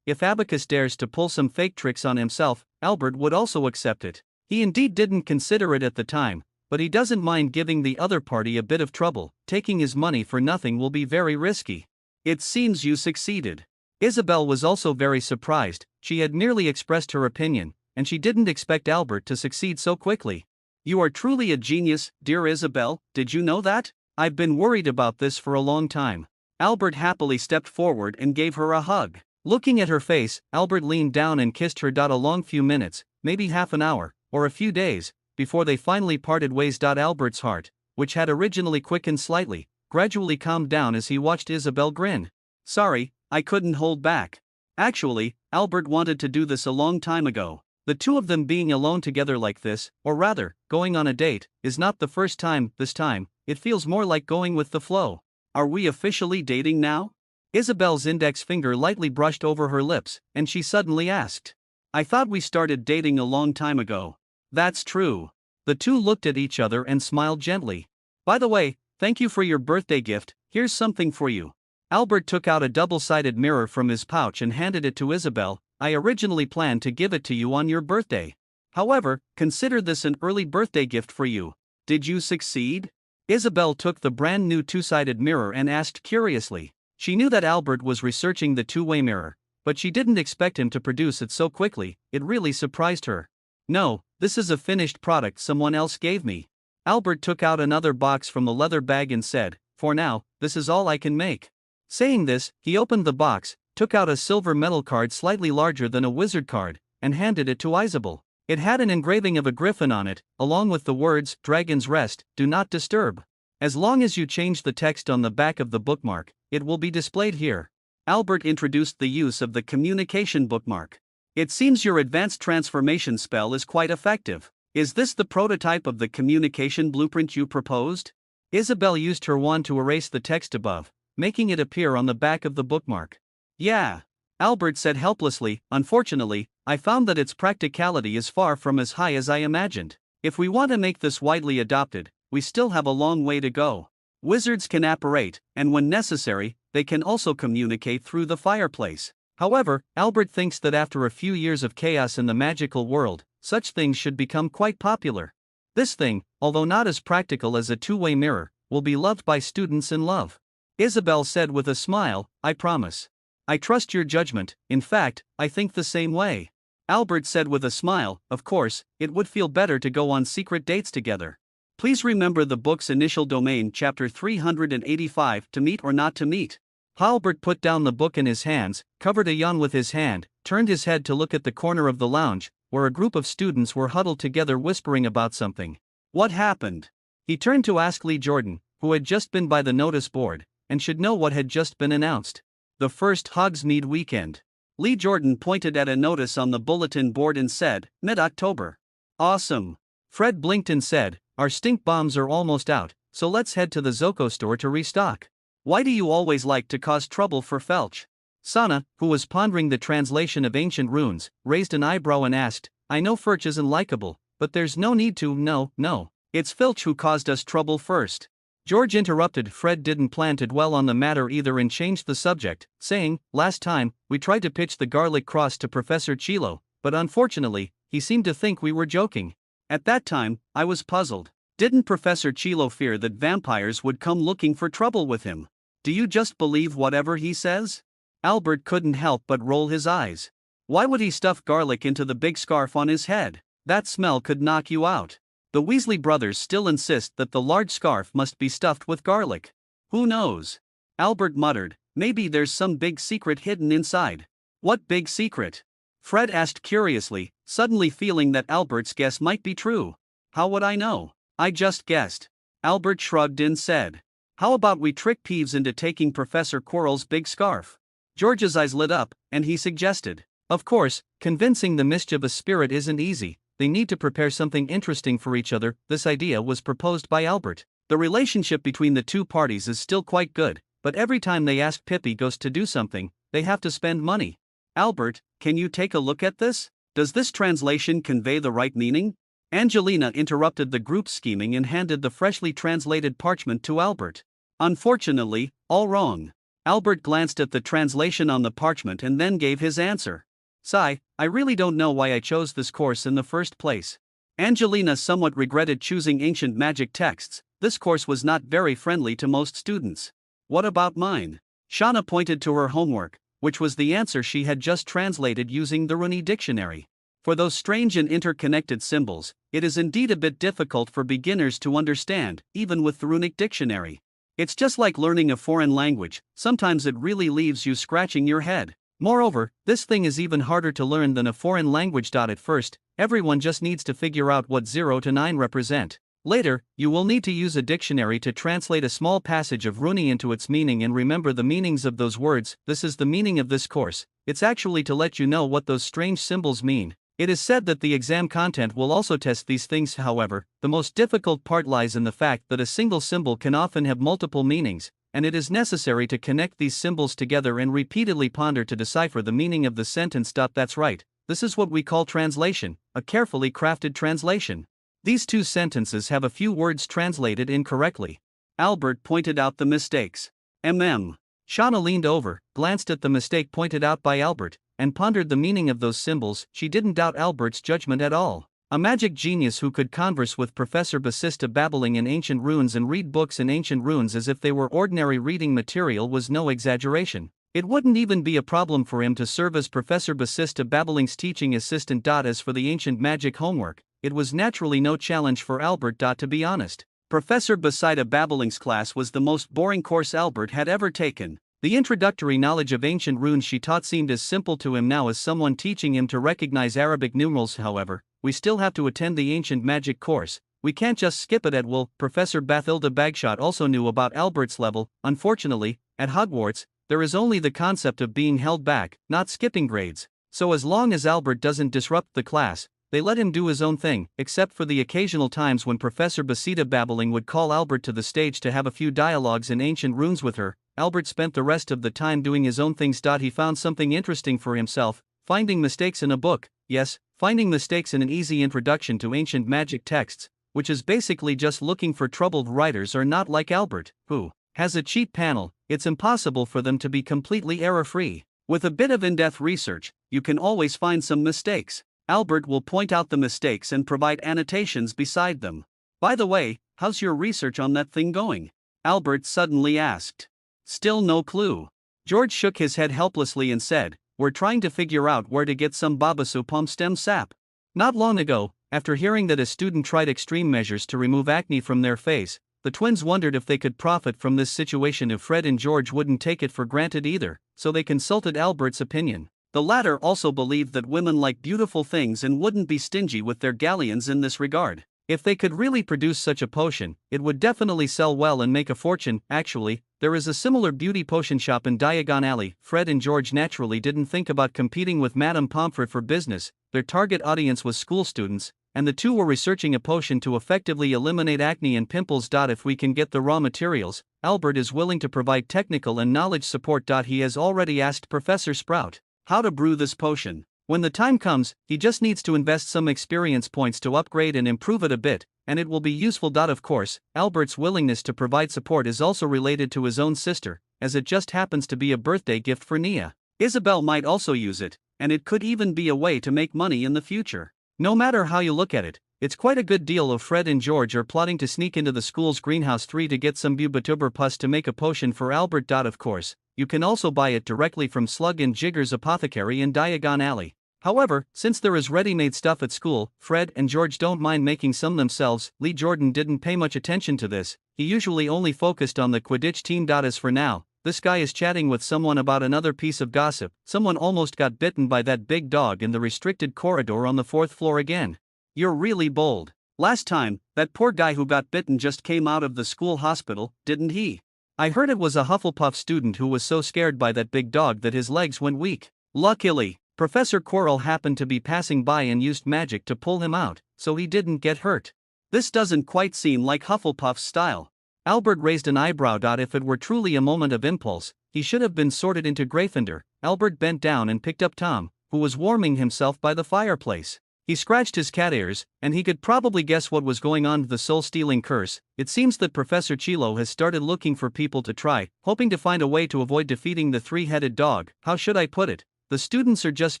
If Abacus dares to pull some fake tricks on himself, Albert would also accept it. He indeed didn't consider it at the time, but he doesn't mind giving the other party a bit of trouble. Taking his money for nothing will be very risky. It seems you succeeded. Isabel was also very surprised. She had merely expressed her opinion, and she didn't expect Albert to succeed so quickly. You are truly a genius, dear Isabel. Did you know that? I've been worried about this for a long time. Albert happily stepped forward and gave her a hug. Looking at her face, Albert leaned down and kissed her. A long few minutes, maybe half an hour, or a few days, before they finally parted ways. Albert's heart, which had originally quickened slightly, gradually calmed down as he watched Isabel grin. Sorry, I couldn't hold back. Actually, Albert wanted to do this a long time ago. The two of them being alone together like this, or rather, going on a date, is not the first time. This time, it feels more like going with the flow. Are we officially dating now? Isabel's index finger lightly brushed over her lips, and she suddenly asked. I thought we started dating a long time ago. That's true. The two looked at each other and smiled gently. By the way, thank you for your birthday gift. Here's something for you. Albert took out a double-sided mirror from his pouch and handed it to Isabel. I originally planned to give it to you on your birthday. However, consider this an early birthday gift for you. Did you succeed? Isabel took the brand new two-sided mirror and asked curiously. She knew that Albert was researching the two-way mirror, but she didn't expect him to produce it so quickly. It really surprised her. No, this is a finished product someone else gave me. Albert took out another box from the leather bag and said, for now, this is all I can make. Saying this, he opened the box, took out a silver metal card slightly larger than a wizard card, and handed it to Isabel. It had an engraving of a griffin on it, along with the words, Dragon's Rest, do not disturb. As long as you change the text on the back of the bookmark, it will be displayed here. Albert introduced the use of the communication bookmark. It seems your advanced transformation spell is quite effective. Is this the prototype of the communication blueprint you proposed? Isabel used her wand to erase the text above, making it appear on the back of the bookmark. Yeah. Albert said helplessly, unfortunately, I found that its practicality is far from as high as I imagined. If we want to make this widely adopted, we still have a long way to go. Wizards can apparate, and when necessary, they can also communicate through the fireplace. However, Albert thinks that after a few years of chaos in the magical world, such things should become quite popular. This thing, although not as practical as a two-way mirror, will be loved by students in love. Isabel said with a smile, I promise. I trust your judgment, in fact, I think the same way. Albert said with a smile, of course, it would feel better to go on secret dates together. Please remember the book's initial domain chapter 385 to meet or not to meet. Albert put down the book in his hands, covered a yawn with his hand, turned his head to look at the corner of the lounge, where a group of students were huddled together whispering about something. What happened? He turned to ask Lee Jordan, who had just been by the notice board, and should know what had just been announced. The first Hogsmeade weekend. Lee Jordan pointed at a notice on the bulletin board and said, mid-October. Awesome. Fred blinked and said, our stink bombs are almost out, so let's head to the Zoko store to restock. Why do you always like to cause trouble for Felch? Sana, who was pondering the translation of ancient runes, raised an eyebrow and asked, I know Felch isn't likable, but there's no need to. No. It's Filch who caused us trouble first. George interrupted. Fred didn't plan to dwell on the matter either and changed the subject, saying, last time, we tried to pitch the garlic cross to Professor Chilo, but unfortunately, he seemed to think we were joking. At that time, I was puzzled. Didn't Professor Chilo fear that vampires would come looking for trouble with him? Do you just believe whatever he says? Albert couldn't help but roll his eyes. Why would he stuff garlic into the big scarf on his head? That smell could knock you out. The Weasley brothers still insist that the large scarf must be stuffed with garlic. Who knows? Albert muttered, maybe there's some big secret hidden inside. What big secret? Fred asked curiously, suddenly feeling that Albert's guess might be true. How would I know? I just guessed. Albert shrugged and said, how about we trick Peeves into taking Professor Quirrell's big scarf? George's eyes lit up, and he suggested, of course, convincing the mischievous spirit isn't easy. They need to prepare something interesting for each other. This idea was proposed by Albert. The relationship between the two parties is still quite good, but every time they ask Pippi Ghost to do something, they have to spend money. Albert, can you take a look at this? Does this translation convey the right meaning? Angelina interrupted the group's scheming and handed the freshly translated parchment to Albert. Unfortunately, all wrong. Albert glanced at the translation on the parchment and then gave his answer. Sigh, I really don't know why I chose this course in the first place. Angelina somewhat regretted choosing ancient magic texts. This course was not very friendly to most students. What about mine? Shauna pointed to her homework, which was the answer she had just translated using the Rooney dictionary. For those strange and interconnected symbols, it is indeed a bit difficult for beginners to understand, even with the runic dictionary. It's just like learning a foreign language, sometimes it really leaves you scratching your head. Moreover, this thing is even harder to learn than a foreign language. At first, everyone just needs to figure out what 0 to 9 represent. Later, you will need to use a dictionary to translate a small passage of Rooney into its meaning and remember the meanings of those words. This is the meaning of this course. It's actually to let you know what those strange symbols mean. It is said that the exam content will also test these things. However, the most difficult part lies in the fact that a single symbol can often have multiple meanings, and it is necessary to connect these symbols together and repeatedly ponder to decipher the meaning of the sentence. That's right, this is what we call translation, a carefully crafted translation. These two sentences have a few words translated incorrectly. Albert pointed out the mistakes. Shauna leaned over, glanced at the mistake pointed out by Albert, and pondered the meaning of those symbols. She didn't doubt Albert's judgment at all. A magic genius who could converse with Professor Basista babbling in ancient runes and read books in ancient runes as if they were ordinary reading material was no exaggeration. It wouldn't even be a problem for him to serve as Professor Basista babbling's teaching assistant. As for the ancient magic homework, it was naturally no challenge for Albert. To be honest, Professor Basista babbling's class was the most boring course Albert had ever taken. The introductory knowledge of ancient runes she taught seemed as simple to him now as someone teaching him to recognize Arabic numerals. However, we still have to attend the ancient magic course. We can't just skip it at will. Professor Bathilda Bagshot also knew about Albert's level. Unfortunately, at Hogwarts, there is only the concept of being held back, not skipping grades. So as long as Albert doesn't disrupt the class, they let him do his own thing, except for the occasional times when Professor Basita babbling would call Albert to the stage to have a few dialogues in ancient runes with her. Albert spent the rest of the time doing his own things. He found something interesting for himself, finding mistakes in a book. Yes, finding mistakes in an easy introduction to ancient magic texts. which is basically just looking for troubled writers or not like Albert, who has a cheat panel. It's impossible for them to be completely error-free. With a bit of in-depth research, you can always find some mistakes. Albert will point out the mistakes and provide annotations beside them. By the way, how's your research on that thing going? Albert suddenly asked. Still no clue. George shook his head helplessly and said, we're trying to figure out where to get some babasu palm stem sap. Not long ago, after hearing that a student tried extreme measures to remove acne from their face, the twins wondered if they could profit from this situation if Fred and George wouldn't take it for granted either, so they consulted Albert's opinion. The latter also believed that women like beautiful things and wouldn't be stingy with their galleons in this regard. If they could really produce such a potion, it would definitely sell well and make a fortune. Actually, there is a similar beauty potion shop in Diagon Alley. Fred and George naturally didn't think about competing with Madame Pomfret for business. Their target audience was school students, and the two were researching a potion to effectively eliminate acne and pimples. If we can get the raw materials, Albert is willing to provide technical and knowledge support. He has already asked Professor Sprout how to brew this potion. When the time comes, he just needs to invest some experience points to upgrade and improve it a bit, and it will be useful. Of course, Albert's willingness to provide support is also related to his own sister, as it just happens to be a birthday gift for Nia. Isabel might also use it, and it could even be a way to make money in the future. No matter how you look at it, it's quite a good deal. If Fred and George are plotting to sneak into the school's greenhouse 3 to get some bubatuber pus to make a potion for Albert. Of course, you can also buy it directly from Slug and Jigger's apothecary in Diagon Alley. However, since there is ready-made stuff at school, Fred and George don't mind making some themselves. Lee Jordan didn't pay much attention to this, he usually only focused on the Quidditch team. As for now, this guy is chatting with someone about another piece of gossip. Someone almost got bitten by that big dog in the restricted corridor on the 4th floor again. You're really bold. Last time, that poor guy who got bitten just came out of the school hospital, didn't he? I heard it was a Hufflepuff student who was so scared by that big dog that his legs went weak. Luckily, Professor Quirrell happened to be passing by and used magic to pull him out, so he didn't get hurt. This doesn't quite seem like Hufflepuff's style. Albert raised an eyebrow. If it were truly a moment of impulse, he should have been sorted into Gryffindor. Albert bent down and picked up Tom, who was warming himself by the fireplace. He scratched his cat ears, and he could probably guess what was going on with the soul-stealing curse. It seems that Professor Chilo has started looking for people to try, hoping to find a way to avoid defeating the three-headed dog. How should I put it? The students are just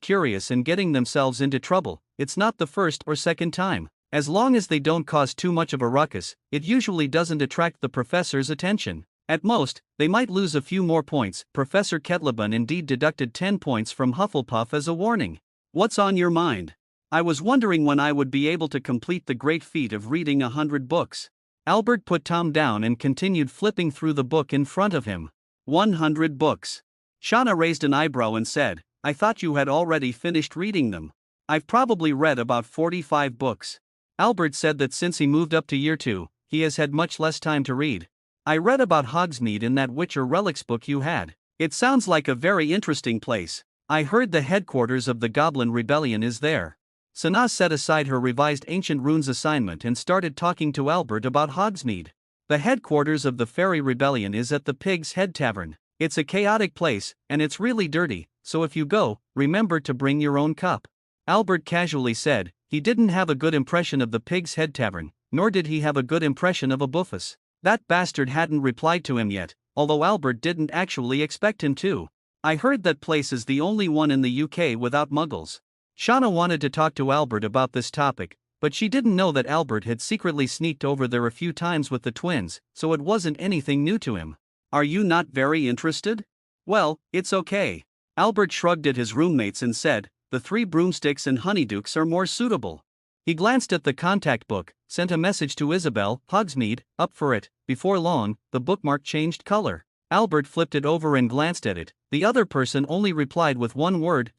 curious and getting themselves into trouble. It's not the first or second time. As long as they don't cause too much of a ruckus, it usually doesn't attract the professor's attention. At most, they might lose a few more points. Professor Kettlebun indeed deducted 10 points from Hufflepuff as a warning. What's on your mind? I was wondering when I would be able to complete the great feat of reading 100 books. Albert put Tom down and continued flipping through the book in front of him. 100 books. Shauna raised an eyebrow and said, I thought you had already finished reading them. I've probably read about 45 books. Albert said that since he moved up to year 2, he has had much less time to read. I read about Hogsmeade in that Witcher Relics book you had. It sounds like a very interesting place. I heard the headquarters of the Goblin Rebellion is there. Sana set aside her revised Ancient Runes assignment and started talking to Albert about Hogsmeade. The headquarters of the Fairy Rebellion is at the Pig's Head Tavern. It's a chaotic place, and it's really dirty, so if you go, remember to bring your own cup. Albert casually said, he didn't have a good impression of the Pig's Head Tavern, nor did he have a good impression of a Buffus. That bastard hadn't replied to him yet, although Albert didn't actually expect him to. I heard that place is the only one in the UK without muggles. Shauna wanted to talk to Albert about this topic, but she didn't know that Albert had secretly sneaked over there a few times with the twins, so it wasn't anything new to him. Are you not very interested? Well, it's okay. Albert shrugged at his roommates and said, the 3 broomsticks and honeydukes are more suitable. He glanced at the contact book, sent a message to Isabel, Hogsmeade, up for it. Before long, the bookmark changed color. Albert flipped it over and glanced at it. The other person only replied with one word,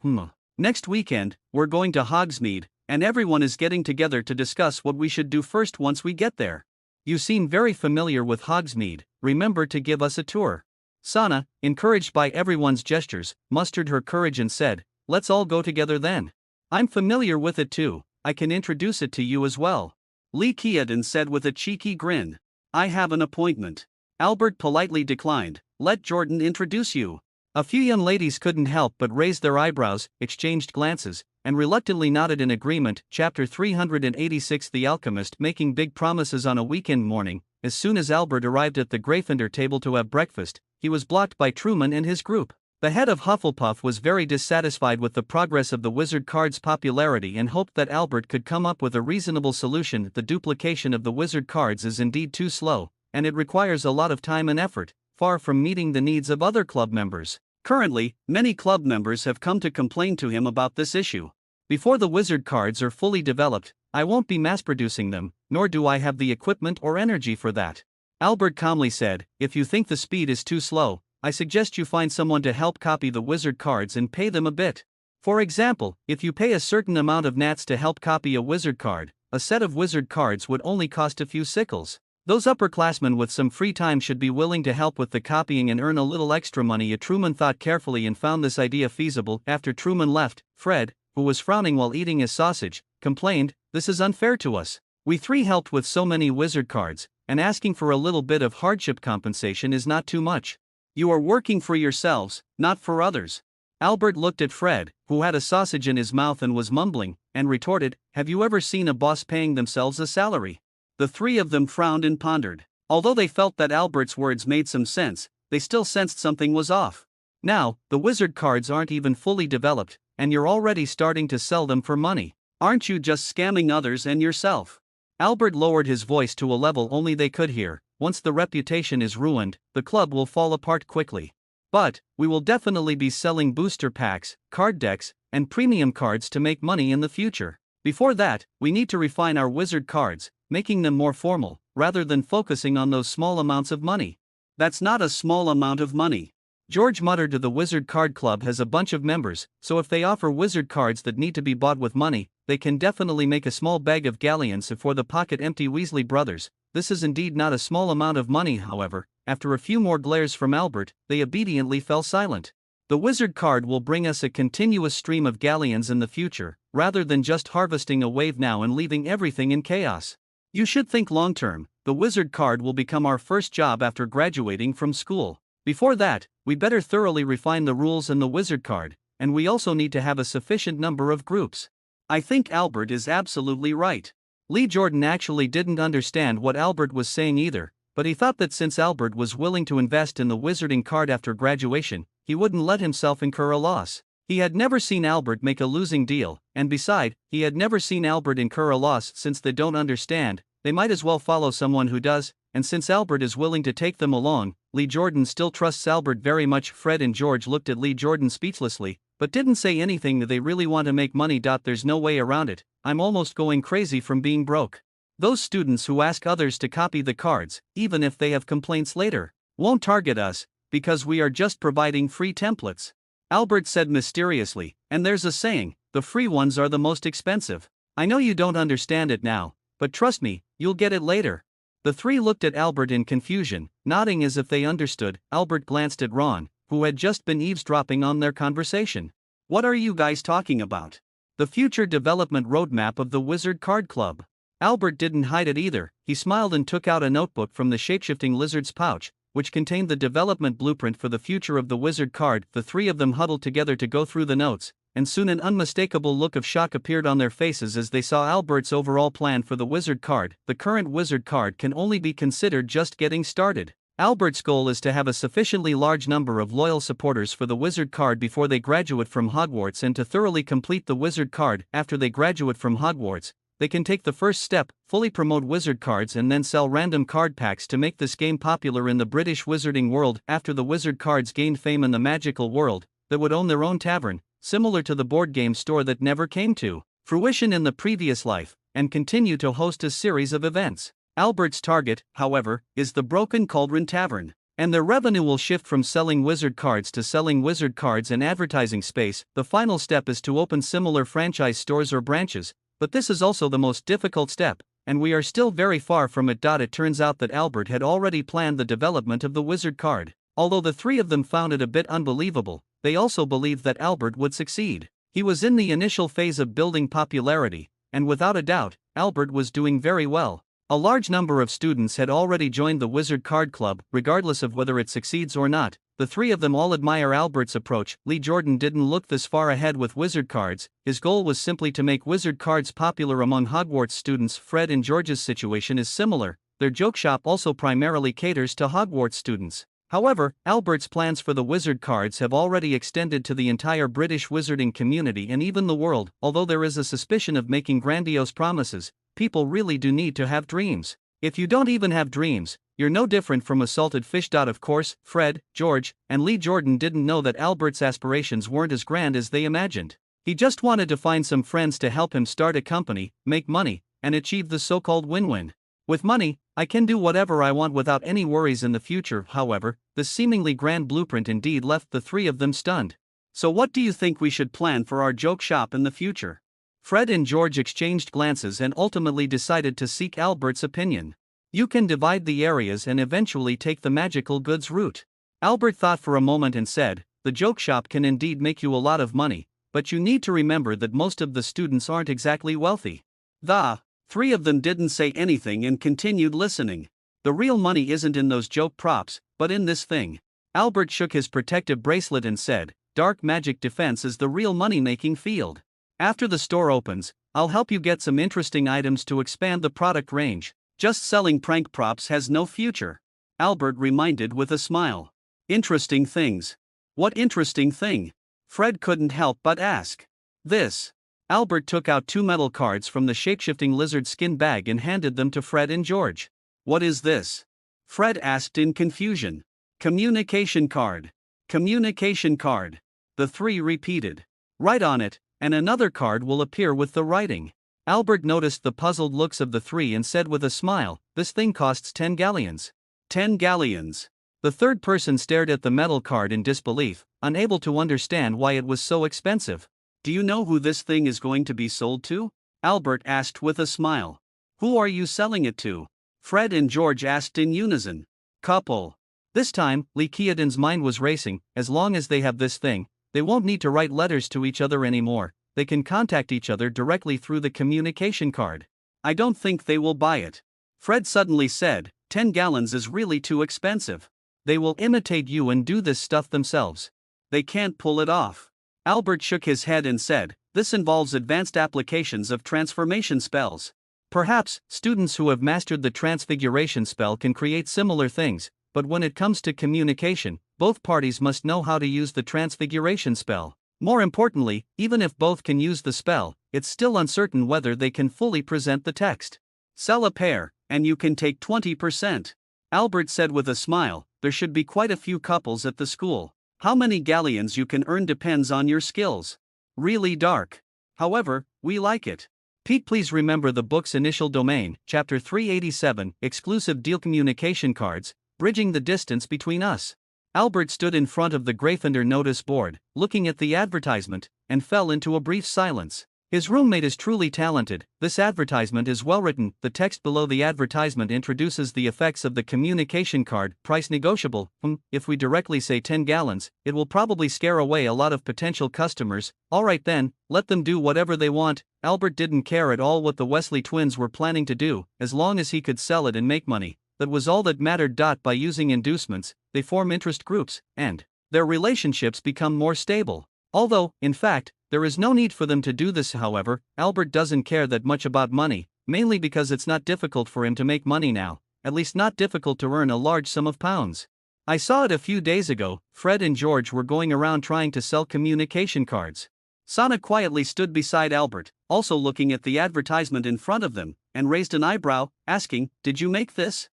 Next weekend, we're going to Hogsmeade, and everyone is getting together to discuss what we should do first once we get there. You seem very familiar with Hogsmeade, remember to give us a tour. Sana, encouraged by everyone's gestures, mustered her courage and said, let's all go together then. I'm familiar with it too, I can introduce it to you as well. Lee Keaton said with a cheeky grin. I have an appointment. Albert politely declined, let Jordan introduce you. A few young ladies couldn't help but raise their eyebrows, exchanged glances, and reluctantly nodded in agreement. Chapter 386 The Alchemist making big promises on a weekend morning. As soon as Albert arrived at the Gryffindor table to have breakfast, he was blocked by Truman and his group. The head of Hufflepuff was very dissatisfied with the progress of the wizard card's popularity and hoped that Albert could come up with a reasonable solution. The duplication of the wizard cards is indeed too slow, and it requires a lot of time and effort, far from meeting the needs of other club members. Currently, many club members have come to complain to him about this issue. Before the wizard cards are fully developed, I won't be mass-producing them, nor do I have the equipment or energy for that. Albert calmly said, if you think the speed is too slow, I suggest you find someone to help copy the wizard cards and pay them a bit. For example, if you pay a certain amount of nats to help copy a wizard card, a set of wizard cards would only cost a few sickles. Those upperclassmen with some free time should be willing to help with the copying and earn a little extra money. Truman thought carefully and found this idea feasible. After Truman left, Fred, who was frowning while eating his sausage, complained, "This is unfair to us. We three helped with so many wizard cards, and asking for a little bit of hardship compensation is not too much. You are working for yourselves, not for others." Albert looked at Fred, who had a sausage in his mouth and was mumbling, and retorted, "Have you ever seen a boss paying themselves a salary?" The three of them frowned and pondered. Although they felt that Albert's words made some sense, they still sensed something was off. Now, the wizard cards aren't even fully developed, and you're already starting to sell them for money. Aren't you just scamming others and yourself? Albert lowered his voice to a level only they could hear. Once the reputation is ruined, the club will fall apart quickly. But, we will definitely be selling booster packs, card decks, and premium cards to make money in the future. Before that, we need to refine our wizard cards, making them more formal, rather than focusing on those small amounts of money. That's not a small amount of money. George muttered. The Wizard Card Club has a bunch of members, so if they offer wizard cards that need to be bought with money, they can definitely make a small bag of galleons for the pocket-empty Weasley brothers. This is indeed not a small amount of money. However, after a few more glares from Albert, they obediently fell silent. The wizard card will bring us a continuous stream of galleons in the future, rather than just harvesting a wave now and leaving everything in chaos. You should think long-term. The wizard card will become our first job after graduating from school. Before that, we better thoroughly refine the rules in the wizard card, and we also need to have a sufficient number of groups. I think Albert is absolutely right. Lee Jordan actually didn't understand what Albert was saying either, but he thought that since Albert was willing to invest in the wizarding card after graduation, he wouldn't let himself incur a loss. He had never seen Albert make a losing deal, and beside, he had never seen Albert incur a loss. Since they don't understand, they might as well follow someone who does, and since Albert is willing to take them along, Lee Jordan still trusts Albert very much. Fred and George looked at Lee Jordan speechlessly, but didn't say anything. They really want to make money. There's no way around it. I'm almost going crazy from being broke. Those students who ask others to copy the cards, even if they have complaints later, won't target us, because we are just providing free templates. Albert said mysteriously, and there's a saying, the free ones are the most expensive. I know you don't understand it now, but trust me, you'll get it later. The three looked at Albert in confusion, nodding as if they understood. Albert glanced at Ron, who had just been eavesdropping on their conversation. What are you guys talking about? The future development roadmap of the Wizard Card Club. Albert didn't hide it either. He smiled and took out a notebook from the shapeshifting lizard's pouch, which contained the development blueprint for the future of the wizard card. The three of them huddled together to go through the notes, and soon an unmistakable look of shock appeared on their faces as they saw Albert's overall plan for the wizard card. The current wizard card can only be considered just getting started. Albert's goal is to have a sufficiently large number of loyal supporters for the wizard card before they graduate from Hogwarts, and to thoroughly complete the wizard card. After they graduate from Hogwarts, they can take the first step, fully promote wizard cards, and then sell random card packs to make this game popular in the British wizarding world. After the wizard cards gained fame in the magical world, they would own their own tavern, similar to the board game store that never came to fruition in the previous life, and continue to host a series of events. Albert's target, however, is the Broken Cauldron Tavern, and their revenue will shift from selling wizard cards to selling wizard cards and advertising space. The final step is to open similar franchise stores or branches, but this is also the most difficult step, and we are still very far from it. It turns out that Albert had already planned the development of the wizard card. Although the three of them found it a bit unbelievable, they also believed that Albert would succeed. He was in the initial phase of building popularity, and without a doubt, Albert was doing very well. A large number of students had already joined the Wizard Card Club. Regardless of whether it succeeds or not, The three of them all admire Albert's approach. Lee Jordan didn't look this far ahead with wizard cards, his goal was simply to make wizard cards popular among Hogwarts students. Fred and George's situation is similar, their joke shop also primarily caters to Hogwarts students. However, Albert's plans for the wizard cards have already extended to the entire British wizarding community and even the world. Although there is a suspicion of making grandiose promises, people really do need to have dreams. If you don't even have dreams, you're no different from a salted fish. Of course, Fred, George, and Lee Jordan didn't know that Albert's aspirations weren't as grand as they imagined. He just wanted to find some friends to help him start a company, make money, and achieve the so-called win-win. With money, I can do whatever I want without any worries in the future. However, this seemingly grand blueprint indeed left the three of them stunned. So what do you think we should plan for our joke shop in the future? Fred and George exchanged glances and ultimately decided to seek Albert's opinion. You can divide the areas and eventually take the magical goods route. Albert thought for a moment and said, the joke shop can indeed make you a lot of money, but you need to remember that most of the students aren't exactly wealthy. The three of them didn't say anything and continued listening. The real money isn't in those joke props, but in this thing. Albert shook his protective bracelet and said, dark magic defense is the real money-making field. After the store opens, I'll help you get some interesting items to expand the product range. Just selling prank props has no future. Albert reminded with a smile. Interesting things. What interesting thing? Fred couldn't help but ask. This. Albert took out 2 metal cards from the shapeshifting lizard skin bag and handed them to Fred and George. What is this? Fred asked in confusion. Communication card. Communication card. The three repeated. Write on it, and another card will appear with the writing. Albert noticed the puzzled looks of the three and said with a smile, this thing costs 10 galleons. 10 galleons. The third person stared at the metal card in disbelief, unable to understand why it was so expensive. Do you know who this thing is going to be sold to? Albert asked with a smile. Who are you selling it to? Fred and George asked in unison. Couple. This time, Lee Keaton's mind was racing. As long as they have this thing, they won't need to write letters to each other anymore. They can contact each other directly through the communication card. I don't think they will buy it. Fred suddenly said, 10 gallons is really too expensive. They will imitate you and do this stuff themselves. They can't pull it off. Albert shook his head and said, this involves advanced applications of transformation spells. Perhaps, students who have mastered the transfiguration spell can create similar things, but when it comes to communication, both parties must know how to use the transfiguration spell. More importantly, even if both can use the spell, it's still uncertain whether they can fully present the text. Sell a pair, and you can take 20%. Albert said with a smile, there should be quite a few couples at the school. How many galleons you can earn depends on your skills. Really dark. However, we like it. Pete, please remember the book's initial domain, Chapter 387, exclusive deal communication cards, bridging the distance between us. Albert stood in front of the Gryffindor notice board, looking at the advertisement, and fell into a brief silence. His roommate is truly talented. This advertisement is well written. The text below the advertisement introduces the effects of the communication card, price negotiable. If we directly say 10 gallons, it will probably scare away a lot of potential customers. Alright then, let them do whatever they want. Albert didn't care at all what the Weasley twins were planning to do, as long as he could sell it and make money. That was all that mattered. By using inducements, they form interest groups, and their relationships become more stable. Although, in fact, there is no need for them to do this. However, Albert doesn't care that much about money, mainly because it's not difficult for him to make money now, at least not difficult to earn a large sum of pounds. I saw it a few days ago. Fred and George were going around trying to sell communication cards. Sana quietly stood beside Albert, also looking at the advertisement in front of them, and raised an eyebrow, asking, did you make this?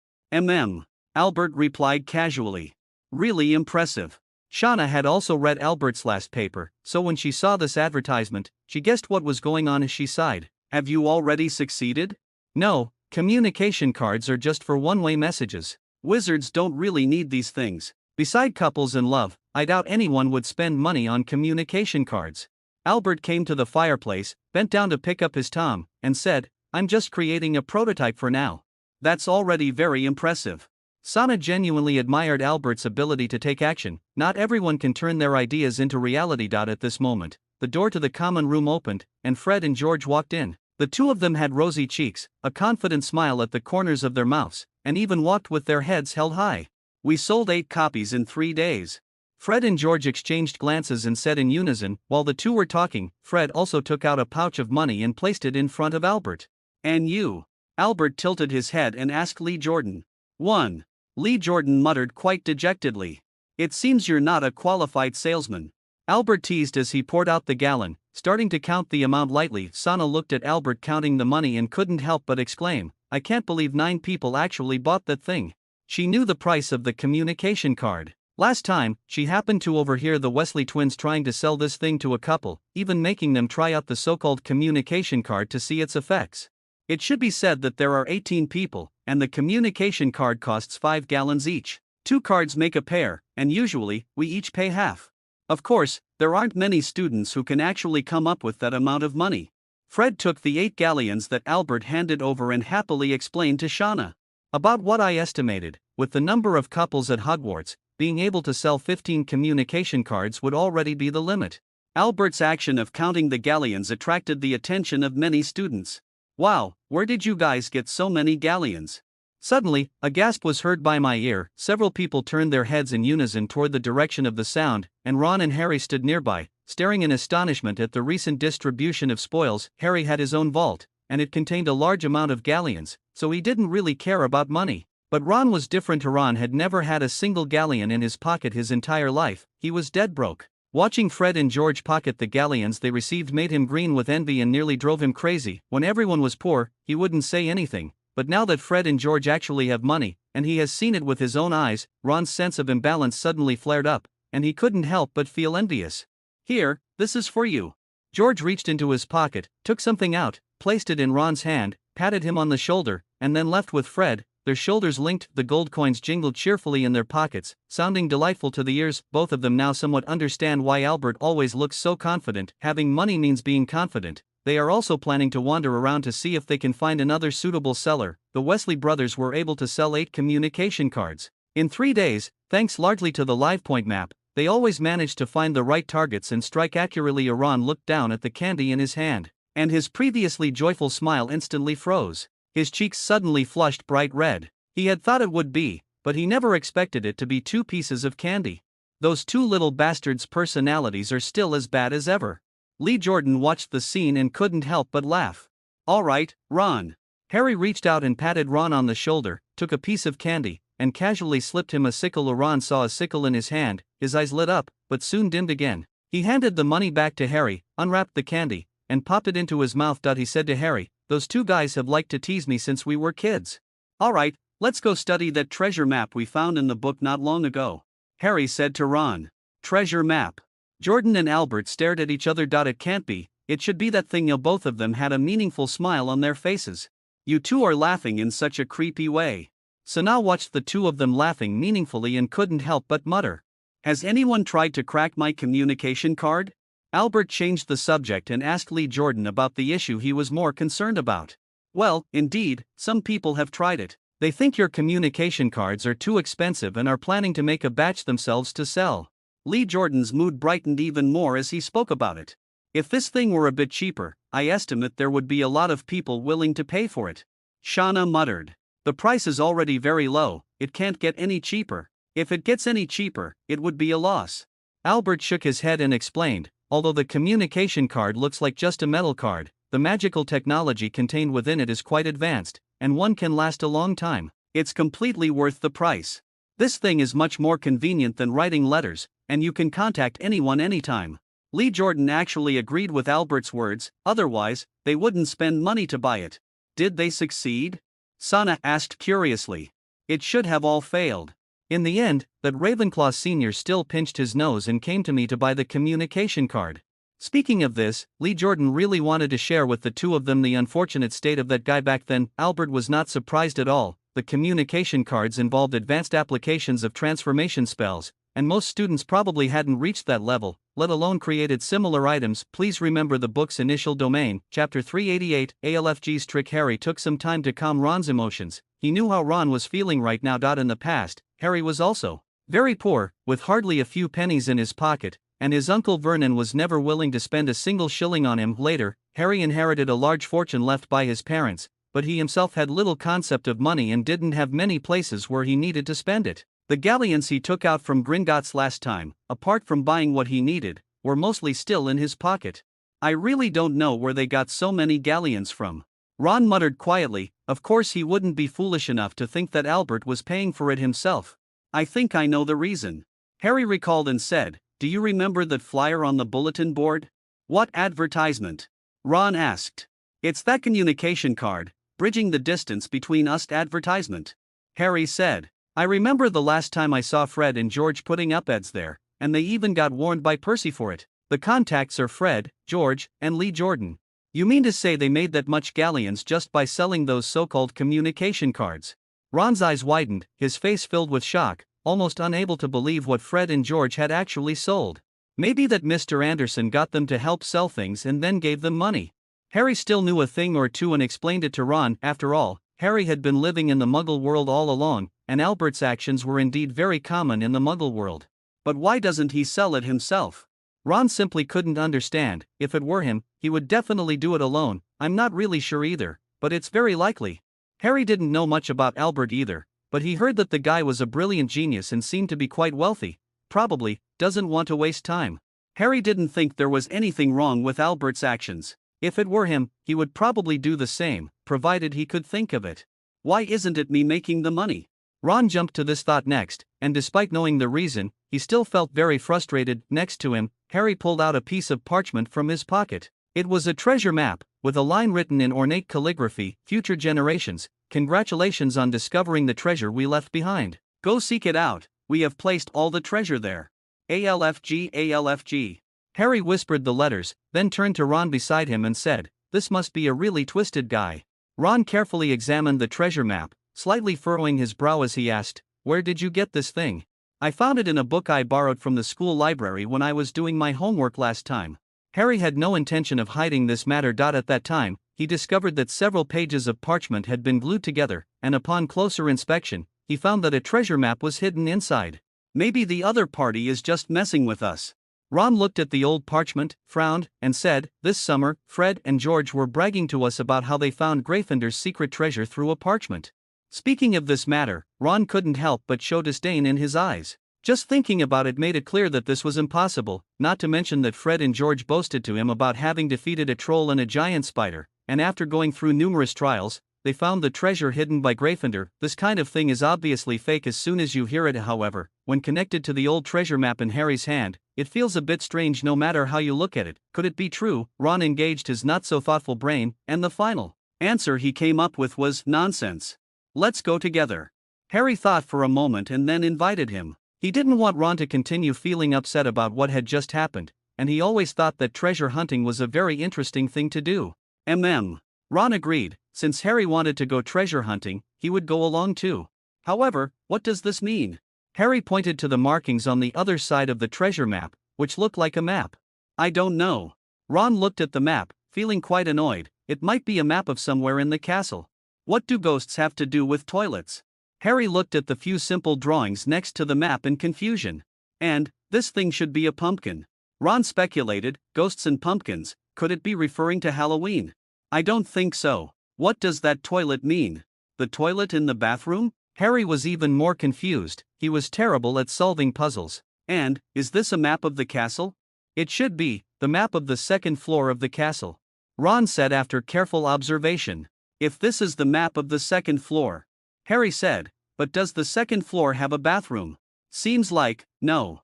Albert replied casually. Really impressive. Shauna had also read Albert's last paper, so when she saw this advertisement, she guessed what was going on as she sighed. Have you already succeeded? No, communication cards are just for one-way messages. Wizards don't really need these things. Beside couples and love, I doubt anyone would spend money on communication cards. Albert came to the fireplace, bent down to pick up his tom, and said, I'm just creating a prototype for now. That's already very impressive. Sana genuinely admired Albert's ability to take action. Not everyone can turn their ideas into reality. At this moment, the door to the common room opened, and Fred and George walked in. The two of them had rosy cheeks, a confident smile at the corners of their mouths, and even walked with their heads held high. We sold 8 copies in 3 days. Fred and George exchanged glances and said in unison. While the two were talking, Fred also took out a pouch of money and placed it in front of Albert. "And you?" Albert tilted his head and asked Lee Jordan. "1." Lee Jordan muttered quite dejectedly. "It seems you're not a qualified salesman." Albert teased as he poured out the gallon, starting to count the amount lightly. Sana looked at Albert counting the money and couldn't help but exclaim, "I can't believe 9 people actually bought that thing." She knew the price of the communication card. Last time, she happened to overhear the Wesley twins trying to sell this thing to a couple, even making them try out the so-called communication card to see its effects. It should be said that there are 18 people, and the communication card costs 5 gallons each. 2 cards make a pair, and usually, we each pay half. Of course, there aren't many students who can actually come up with that amount of money. Fred took the 8 galleons that Albert handed over and happily explained to Shauna. "About what I estimated, with the number of couples at Hogwarts, being able to sell 15 communication cards would already be the limit." Albert's action of counting the galleons attracted the attention of many students. "Wow, where did you guys get so many galleons?" Suddenly, a gasp was heard by my ear. Several people turned their heads in unison toward the direction of the sound, and Ron and Harry stood nearby, staring in astonishment at the recent distribution of spoils. Harry had his own vault, and it contained a large amount of galleons, so he didn't really care about money. But Ron was different. Ron had never had a single galleon in his pocket his entire life. He was dead broke. Watching Fred and George pocket the galleons they received made him green with envy and nearly drove him crazy. When everyone was poor, he wouldn't say anything. But now that Fred and George actually have money, and he has seen it with his own eyes, Ron's sense of imbalance suddenly flared up, and he couldn't help but feel envious. "Here, this is for you." George reached into his pocket, took something out, placed it in Ron's hand, patted him on the shoulder, and then left with Fred. Their shoulders linked, the gold coins jingled cheerfully in their pockets, sounding delightful to the ears. Both of them now somewhat understand why Albert always looks so confident. Having money means being confident. They are also planning to wander around to see if they can find another suitable seller. The Wesley brothers were able to sell 8 communication cards in 3 days, thanks largely to the LivePoint map. They always managed to find the right targets and strike accurately. Ron looked down at the candy in his hand, and his previously joyful smile instantly froze. His cheeks suddenly flushed bright red. He had thought it would be, but he never expected it to be 2 pieces of candy. Those 2 little bastards' personalities are still as bad as ever. Lee Jordan watched the scene and couldn't help but laugh. "All right, Ron." Harry reached out and patted Ron on the shoulder, took a piece of candy, and casually slipped him a sickle. Ron saw a sickle in his hand, his eyes lit up, but soon dimmed again. He handed the money back to Harry, unwrapped the candy, and popped it into his mouth. He said to Harry, "Those 2 guys have liked to tease me since we were kids. All right, let's go study that treasure map we found in the book not long ago," Harry said to Ron. "Treasure map?" Jordan and Albert stared at each other. "It can't be, it should be that thing." Both of them had a meaningful smile on their faces. "You two are laughing in such a creepy way." Sana watched the 2 of them laughing meaningfully and couldn't help but mutter, "Has anyone tried to crack my communication card?" Albert changed the subject and asked Lee Jordan about the issue he was more concerned about. "Well, indeed, some people have tried it. They think your communication cards are too expensive and are planning to make a batch themselves to sell." Lee Jordan's mood brightened even more as he spoke about it. "If this thing were a bit cheaper, I estimate there would be a lot of people willing to pay for it." Shauna muttered, "The price is already very low, it can't get any cheaper. If it gets any cheaper, it would be a loss." Albert shook his head and explained, "Although the communication card looks like just a metal card, the magical technology contained within it is quite advanced, and one can last a long time. It's completely worth the price. This thing is much more convenient than writing letters, and you can contact anyone anytime." Lee Jordan actually agreed with Albert's words, otherwise, they wouldn't spend money to buy it. "Did they succeed?" Sana asked curiously. "It should have all failed. In the end, that Ravenclaw Sr. still pinched his nose and came to me to buy the communication card." Speaking of this, Lee Jordan really wanted to share with the 2 of them the unfortunate state of that guy back then. Albert was not surprised at all. The communication cards involved advanced applications of transformation spells, and most students probably hadn't reached that level, let alone created similar items. Please remember the book's initial domain, Chapter 388, ALFG's trick. Harry took some time to calm Ron's emotions. He knew how Ron was feeling right now. In the past, Harry was also very poor, with hardly a few pennies in his pocket, and his uncle Vernon was never willing to spend a single shilling on him. Later, Harry inherited a large fortune left by his parents, but he himself had little concept of money and didn't have many places where he needed to spend it. The galleons he took out from Gringotts last time, apart from buying what he needed, were mostly still in his pocket. I really don't know where they got so many galleons from. Ron muttered quietly. Of course he wouldn't be foolish enough to think that Albert was paying for it himself. I think I know the reason. Harry recalled and said, do you remember that flyer on the bulletin board? What advertisement? Ron asked. It's that communication card, bridging the distance between us advertisement. Harry said. I remember the last time I saw Fred and George putting up ads there, and they even got warned by Percy for it. The contacts are Fred, George, and Lee Jordan. You mean to say they made that much galleons just by selling those so-called communication cards? Ron's eyes widened, his face filled with shock, almost unable to believe what Fred and George had actually sold. Maybe that Mr. Anderson got them to help sell things and then gave them money. Harry still knew a thing or two and explained it to Ron. After all, Harry had been living in the Muggle world all along, and Albert's actions were indeed very common in the Muggle world. But why doesn't he sell it himself? Ron simply couldn't understand. If it were him, he would definitely do it alone. I'm not really sure either, but it's very likely. Harry didn't know much about Albert either, but he heard that the guy was a brilliant genius and seemed to be quite wealthy. Probably doesn't want to waste time. Harry didn't think there was anything wrong with Albert's actions. If it were him, he would probably do the same, provided he could think of it. Why isn't it me making the money? Ron jumped to this thought next, and despite knowing the reason, he still felt very frustrated. Next to him, Harry pulled out a piece of parchment from his pocket. It was a treasure map, with a line written in ornate calligraphy, "Future generations, congratulations on discovering the treasure we left behind. Go seek it out, we have placed all the treasure there. ALFG ALFG. Harry whispered the letters, then turned to Ron beside him and said, this must be a really twisted guy. Ron carefully examined the treasure map, slightly furrowing his brow as he asked, where did you get this thing? I found it in a book I borrowed from the school library when I was doing my homework last time. Harry had no intention of hiding this matter. At that time, he discovered that several pages of parchment had been glued together, and upon closer inspection, he found that a treasure map was hidden inside. Maybe the other party is just messing with us. Ron looked at the old parchment, frowned, and said, this summer, Fred and George were bragging to us about how they found Gryffindor's secret treasure through a parchment. Speaking of this matter, Ron couldn't help but show disdain in his eyes. Just thinking about it made it clear that this was impossible, not to mention that Fred and George boasted to him about having defeated a troll and a giant spider, and after going through numerous trials, they found the treasure hidden by Gryffindor. This kind of thing is obviously fake as soon as you hear it. However, when connected to the old treasure map in Harry's hand, it feels a bit strange no matter how you look at it. Could it be true? Ron engaged his not-so-thoughtful brain, and the final answer he came up with was nonsense. Let's go together. Harry thought for a moment and then invited him. He didn't want Ron to continue feeling upset about what had just happened, and he always thought that treasure hunting was a very interesting thing to do. Ron agreed. Since Harry wanted to go treasure hunting, he would go along too. However, what does this mean? Harry pointed to the markings on the other side of the treasure map, which looked like a map. I don't know. Ron looked at the map, feeling quite annoyed. It might be a map of somewhere in the castle. What do ghosts have to do with toilets? Harry looked at the few simple drawings next to the map in confusion. And, this thing should be a pumpkin. Ron speculated, ghosts and pumpkins, could it be referring to Halloween? I don't think so. What does that toilet mean? The toilet in the bathroom? Harry was even more confused. He was terrible at solving puzzles. And, is this a map of the castle? It should be, the map of the second floor of the castle. Ron said after careful observation. If this is the map of the second floor. Harry said, but does the second floor have a bathroom? Seems like, no.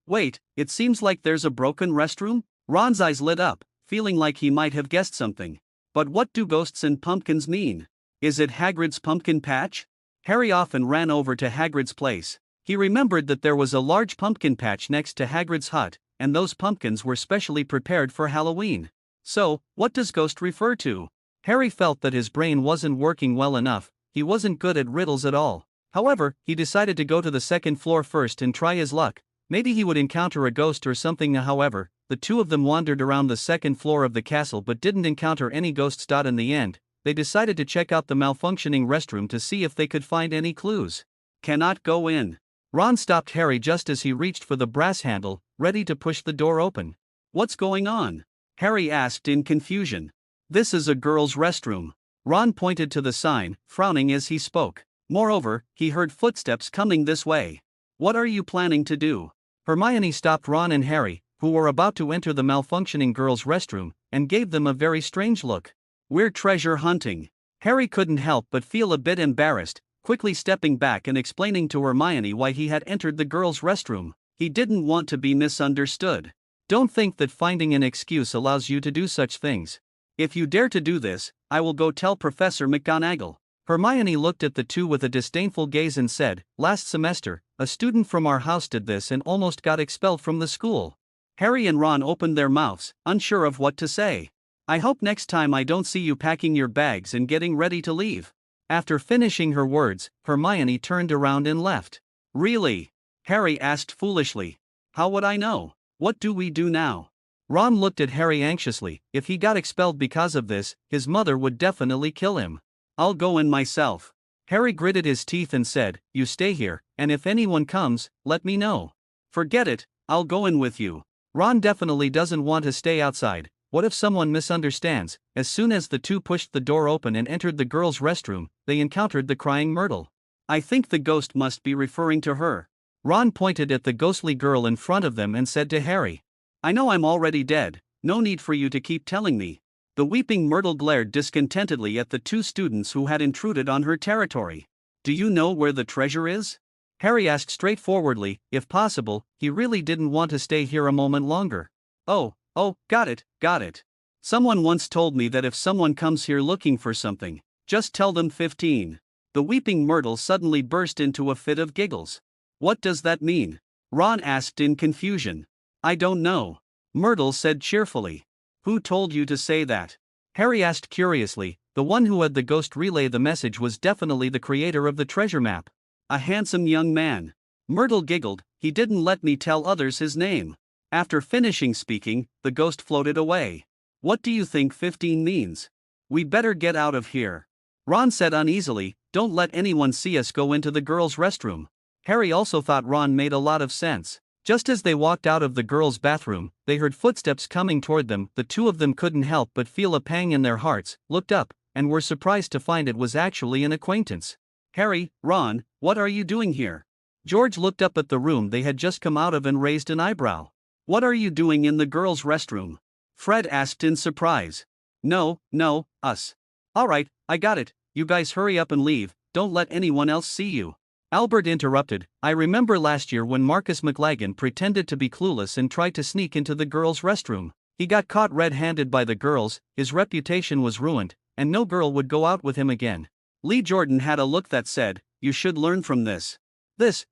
Wait, it seems like there's a broken restroom? Ron's eyes lit up, feeling like he might have guessed something. But what do ghosts and pumpkins mean? Is it Hagrid's pumpkin patch? Harry often ran over to Hagrid's place. He remembered that there was a large pumpkin patch next to Hagrid's hut, and those pumpkins were specially prepared for Halloween. So, what does ghost refer to? Harry felt that his brain wasn't working well enough. He wasn't good at riddles at all. However, he decided to go to the second floor first and try his luck. Maybe he would encounter a ghost or something. However, the two of them wandered around the second floor of the castle but didn't encounter any ghosts. In the end, they decided to check out the malfunctioning restroom to see if they could find any clues. Cannot go in. Ron stopped Harry just as he reached for the brass handle, ready to push the door open. What's going on? Harry asked in confusion. This is a girl's restroom. Ron pointed to the sign, frowning as he spoke. Moreover, he heard footsteps coming this way. What are you planning to do? Hermione stopped Ron and Harry, who were about to enter the malfunctioning girls' restroom, and gave them a very strange look. We're treasure hunting. Harry couldn't help but feel a bit embarrassed, quickly stepping back and explaining to Hermione why he had entered the girls' restroom. He didn't want to be misunderstood. Don't think that finding an excuse allows you to do such things. If you dare to do this, I will go tell Professor McGonagall. Hermione looked at the two with a disdainful gaze and said, "Last semester, a student from our house did this and almost got expelled from the school." Harry and Ron opened their mouths, unsure of what to say. "I hope next time I don't see you packing your bags and getting ready to leave." After finishing her words, Hermione turned around and left. "Really?" Harry asked foolishly. "How would I know? What do we do now?" Ron looked at Harry anxiously. If he got expelled because of this, his mother would definitely kill him. "I'll go in myself." Harry gritted his teeth and said, "You stay here, and if anyone comes, let me know." "Forget it, I'll go in with you." Ron definitely doesn't want to stay outside. What if someone misunderstands? As soon as the two pushed the door open and entered the girls' restroom, they encountered the crying Myrtle. "I think the ghost must be referring to her." Ron pointed at the ghostly girl in front of them and said to Harry, "I know I'm already dead, no need for you to keep telling me." The weeping Myrtle glared discontentedly at the two students who had intruded on her territory. "Do you know where the treasure is?" Harry asked straightforwardly. If possible, he really didn't want to stay here a moment longer. Oh, got it. Someone once told me that if someone comes here looking for something, just tell them 15. The weeping Myrtle suddenly burst into a fit of giggles. "What does that mean?" Ron asked in confusion. "I don't know," Myrtle said cheerfully. "Who told you to say that?" Harry asked curiously. The one who had the ghost relay the message was definitely the creator of the treasure map. "A handsome young man." Myrtle giggled. "He didn't let me tell others his name." After finishing speaking, the ghost floated away. "What do you think 15 means?" "We better get out of here," Ron said uneasily. "Don't let anyone see us go into the girls' restroom." Harry also thought Ron made a lot of sense. Just as they walked out of the girls' bathroom, they heard footsteps coming toward them. The two of them couldn't help but feel a pang in their hearts, looked up, and were surprised to find it was actually an acquaintance. "Harry, Ron, what are you doing here?" George looked up at the room they had just come out of and raised an eyebrow. "What are you doing in the girls' restroom?" Fred asked in surprise. No, us." "All right, I got it, you guys hurry up and leave, don't let anyone else see you." Albert interrupted. "I remember last year when Marcus McLaggen pretended to be clueless and tried to sneak into the girls' restroom. He got caught red-handed by the girls, his reputation was ruined, and no girl would go out with him again." Lee Jordan had a look that said, "You should learn from this."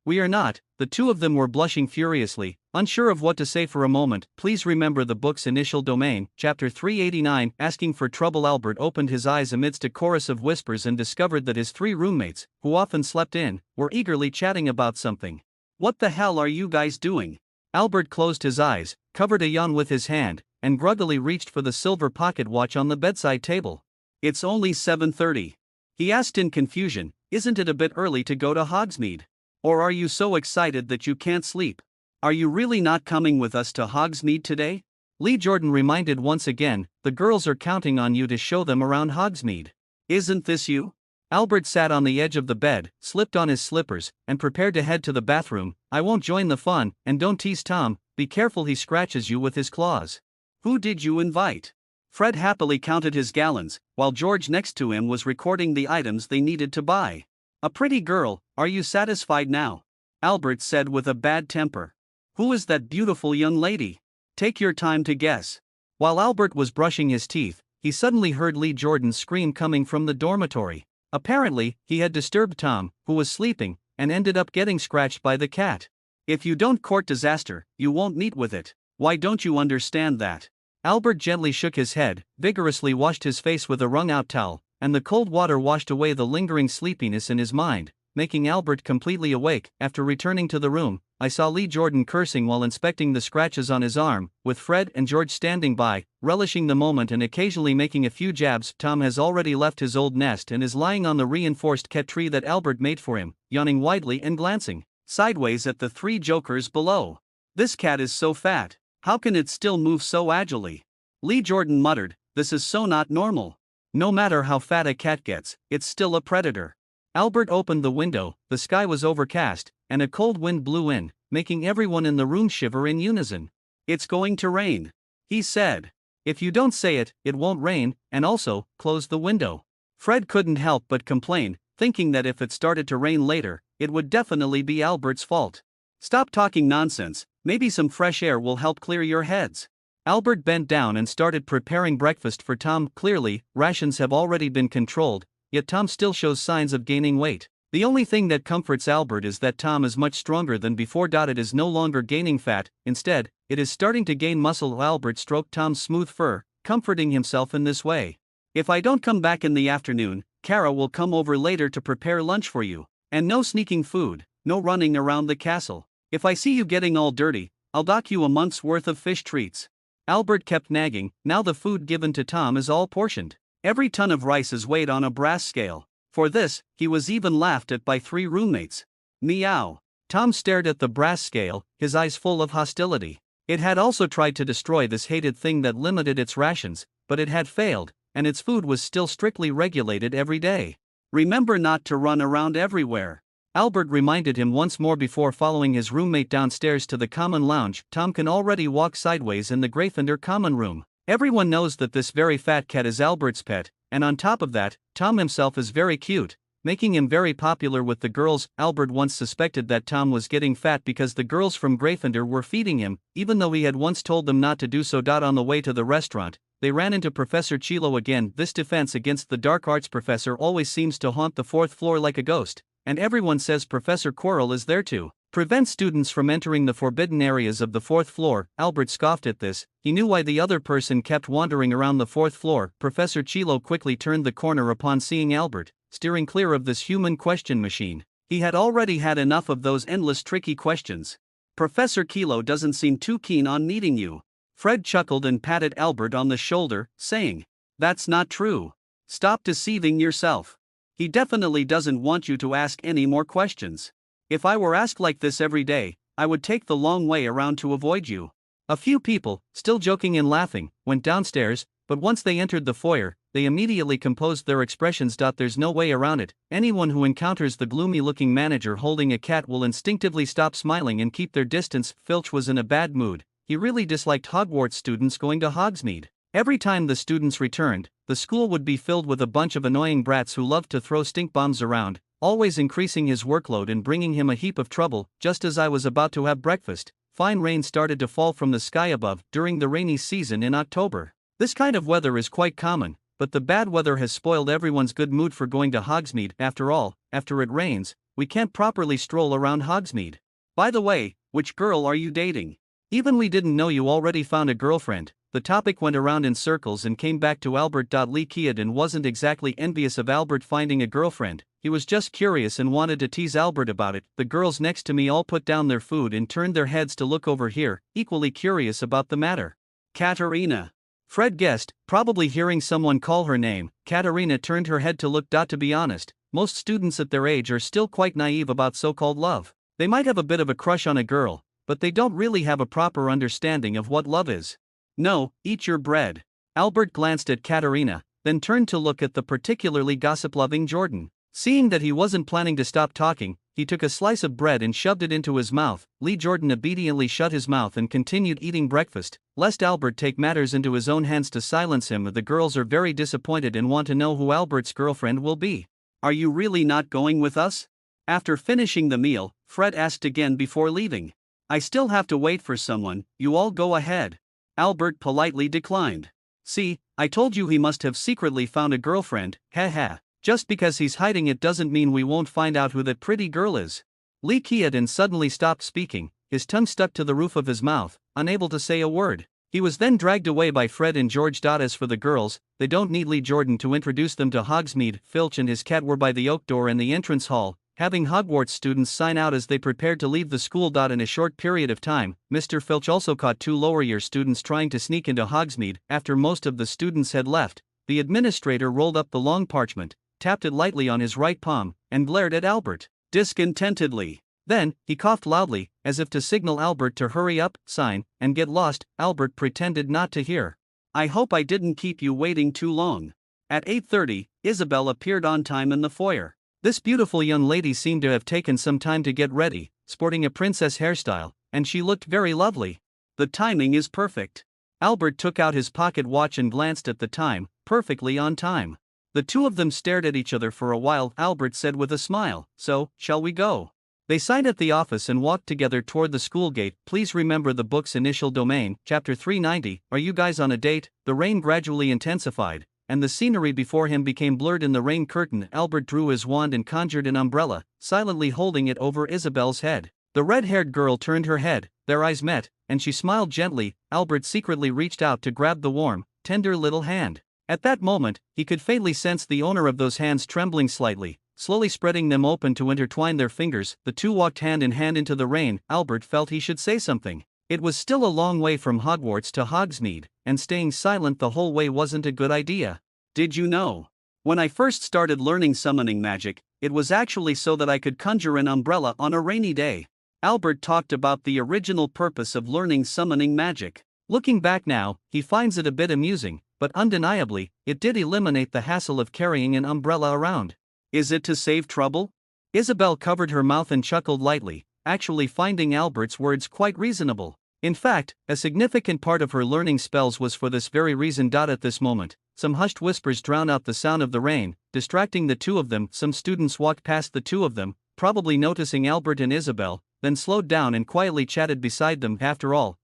We are not." The two of them were blushing furiously, unsure of what to say for a moment. Please remember the book's initial domain, chapter 389. Asking for trouble. Albert opened his eyes amidst a chorus of whispers and discovered that his three roommates, who often slept in, were eagerly chatting about something. "What the hell are you guys doing?" Albert closed his eyes, covered a yawn with his hand, and groggily reached for the silver pocket watch on the bedside table. "It's only 7:30. He asked in confusion. "Isn't it a bit early to go to Hogsmeade? Or are you so excited that you can't sleep? Are you really not coming with us to Hogsmeade today?" Lee Jordan reminded once again. "The girls are counting on you to show them around Hogsmeade." "Isn't this you?" Albert sat on the edge of the bed, slipped on his slippers, and prepared to head to the bathroom. "I won't join the fun, and don't tease Tom, be careful he scratches you with his claws." "Who did you invite?" Fred happily counted his gallons, while George next to him was recording the items they needed to buy. "A pretty girl, are you satisfied now?" Albert said with a bad temper. "Who is that beautiful young lady? Take your time to guess." While Albert was brushing his teeth, he suddenly heard Lee Jordan scream coming from the dormitory. Apparently, he had disturbed Tom, who was sleeping, and ended up getting scratched by the cat. "If you don't court disaster, you won't meet with it. Why don't you understand that?" Albert gently shook his head, vigorously washed his face with a wrung-out towel, and the cold water washed away the lingering sleepiness in his mind, making Albert completely awake. After returning to the room, I saw Lee Jordan cursing while inspecting the scratches on his arm, with Fred and George standing by, relishing the moment and occasionally making a few jabs. Tom has already left his old nest and is lying on the reinforced cat tree that Albert made for him, yawning widely and glancing sideways at the three jokers below. "This cat is so fat. How can it still move so agilely?" Lee Jordan muttered. "This is so not normal. No matter how fat a cat gets, it's still a predator." Albert opened the window, the sky was overcast, and a cold wind blew in, making everyone in the room shiver in unison. "It's going to rain," he said. "If you don't say it, it won't rain, and also, close the window." Fred couldn't help but complain, thinking that if it started to rain later, it would definitely be Albert's fault. "Stop talking nonsense, maybe some fresh air will help clear your heads." Albert bent down and started preparing breakfast for Tom. Clearly, rations have already been controlled, yet Tom still shows signs of gaining weight. The only thing that comforts Albert is that Tom is much stronger than before. It is no longer gaining fat, instead, it is starting to gain muscle. Albert stroked Tom's smooth fur, comforting himself in this way. "If I don't come back in the afternoon, Kara will come over later to prepare lunch for you. And no sneaking food, no running around the castle. If I see you getting all dirty, I'll dock you a month's worth of fish treats." Albert kept nagging. Now the food given to Tom is all portioned. Every ton of rice is weighed on a brass scale. For this, he was even laughed at by 3 roommates. Meow. Tom stared at the brass scale, his eyes full of hostility. It had also tried to destroy this hated thing that limited its rations, but it had failed, and its food was still strictly regulated every day. "Remember not to run around everywhere," Albert reminded him once more before following his roommate downstairs to the common lounge. Tom can already walk sideways in the Gryffindor common room. Everyone knows that this very fat cat is Albert's pet, and on top of that, Tom himself is very cute, making him very popular with the girls. Albert once suspected that Tom was getting fat because the girls from Gryffindor were feeding him, even though he had once told them not to do so. On the way to the restaurant, they ran into Professor Chilo again. This defense against the dark arts professor always seems to haunt the 4th floor like a ghost, and everyone says Professor Quirrell is there to prevent students from entering the forbidden areas of the 4th floor. Albert scoffed at this. He knew why the other person kept wandering around the 4th floor. Professor Chilo quickly turned the corner upon seeing Albert, steering clear of this human question machine. He had already had enough of those endless tricky questions. "Professor Chilo doesn't seem too keen on meeting you." Fred chuckled and patted Albert on the shoulder, saying, "That's not true. Stop deceiving yourself. He definitely doesn't want you to ask any more questions. If I were asked like this every day, I would take the long way around to avoid you." A few people, still joking and laughing, went downstairs, but once they entered the foyer, they immediately composed their expressions. There's no way around it. Anyone who encounters the gloomy-looking manager holding a cat will instinctively stop smiling and keep their distance. Filch was in a bad mood. He really disliked Hogwarts students going to Hogsmeade. Every time the students returned, the school would be filled with a bunch of annoying brats who loved to throw stink bombs around, always increasing his workload and bringing him a heap of trouble. Just as I was about to have breakfast, fine rain started to fall from the sky above. During the rainy season in October, this kind of weather is quite common, but the bad weather has spoiled everyone's good mood for going to Hogsmeade. After all, after it rains, we can't properly stroll around Hogsmeade. "By the way, which girl are you dating? Even we didn't know you already found a girlfriend." The topic went around in circles and came back to Albert. Lee Keaton wasn't exactly envious of Albert finding a girlfriend. He was just curious and wanted to tease Albert about it. The girls next to me all put down their food and turned their heads to look over here, equally curious about the matter. "Katerina," Fred guessed, probably hearing someone call her name. Katerina turned her head to look. To be honest, most students at their age are still quite naive about so-called love. They might have a bit of a crush on a girl, but they don't really have a proper understanding of what love is. "No, eat your bread." Albert glanced at Katerina, then turned to look at the particularly gossip-loving Jordan. Seeing that he wasn't planning to stop talking, he took a slice of bread and shoved it into his mouth. Lee Jordan obediently shut his mouth and continued eating breakfast, lest Albert take matters into his own hands to silence him. The girls are very disappointed and want to know who Albert's girlfriend will be. "Are you really not going with us?" After finishing the meal, Fred asked again before leaving. "I still have to wait for someone, you all go ahead." Albert politely declined. "See, I told you he must have secretly found a girlfriend, haha. Just because he's hiding it doesn't mean we won't find out who that pretty girl is." Lee Keaton suddenly stopped speaking, his tongue stuck to the roof of his mouth, unable to say a word. He was then dragged away by Fred and George. As for the girls, they don't need Lee Jordan to introduce them to Hogsmeade. Filch and his cat were by the oak door in the entrance hall, having Hogwarts students sign out as they prepared to leave the school. In a short period of time, Mr. Filch also caught 2 lower-year students trying to sneak into Hogsmeade. After most of the students had left, the administrator rolled up the long parchment, tapped it lightly on his right palm, and glared at Albert discontentedly. Then, he coughed loudly, as if to signal Albert to hurry up, sign, and get lost. Albert pretended not to hear. "I hope I didn't keep you waiting too long." At 8:30, Isabel appeared on time in the foyer. This beautiful young lady seemed to have taken some time to get ready, sporting a princess hairstyle, and she looked very lovely. The timing is perfect. Albert took out his pocket watch and glanced at the time, perfectly on time. The two of them stared at each other for a while. Albert said with a smile, "So, shall we go?" They signed at the office and walked together toward the school gate. Please remember the book's initial domain, chapter 390. Are you guys on a date? The rain gradually intensified, and the scenery before him became blurred in the rain curtain. Albert drew his wand and conjured an umbrella, silently holding it over Isabel's head. The red-haired girl turned her head, their eyes met, and she smiled gently. Albert secretly reached out to grab the warm, tender little hand. At that moment, he could faintly sense the owner of those hands trembling slightly, slowly spreading them open to intertwine their fingers. The two walked hand in hand into the rain. Albert felt he should say something. It was still a long way from Hogwarts to Hogsmeade, and staying silent the whole way wasn't a good idea. Did you know? When I first started learning summoning magic, it was actually so that I could conjure an umbrella on a rainy day. Albert talked about the original purpose of learning summoning magic. Looking back now, he finds it a bit amusing, but undeniably, it did eliminate the hassle of carrying an umbrella around. Is it to save trouble? Isabel covered her mouth and chuckled lightly, actually finding Albert's words quite reasonable. In fact, a significant part of her learning spells was for this very reason. At this moment, some hushed whispers drowned out the sound of the rain, distracting the two of them. Some students walked past the two of them, probably noticing Albert and Isabel, then slowed down and quietly chatted beside them. After all,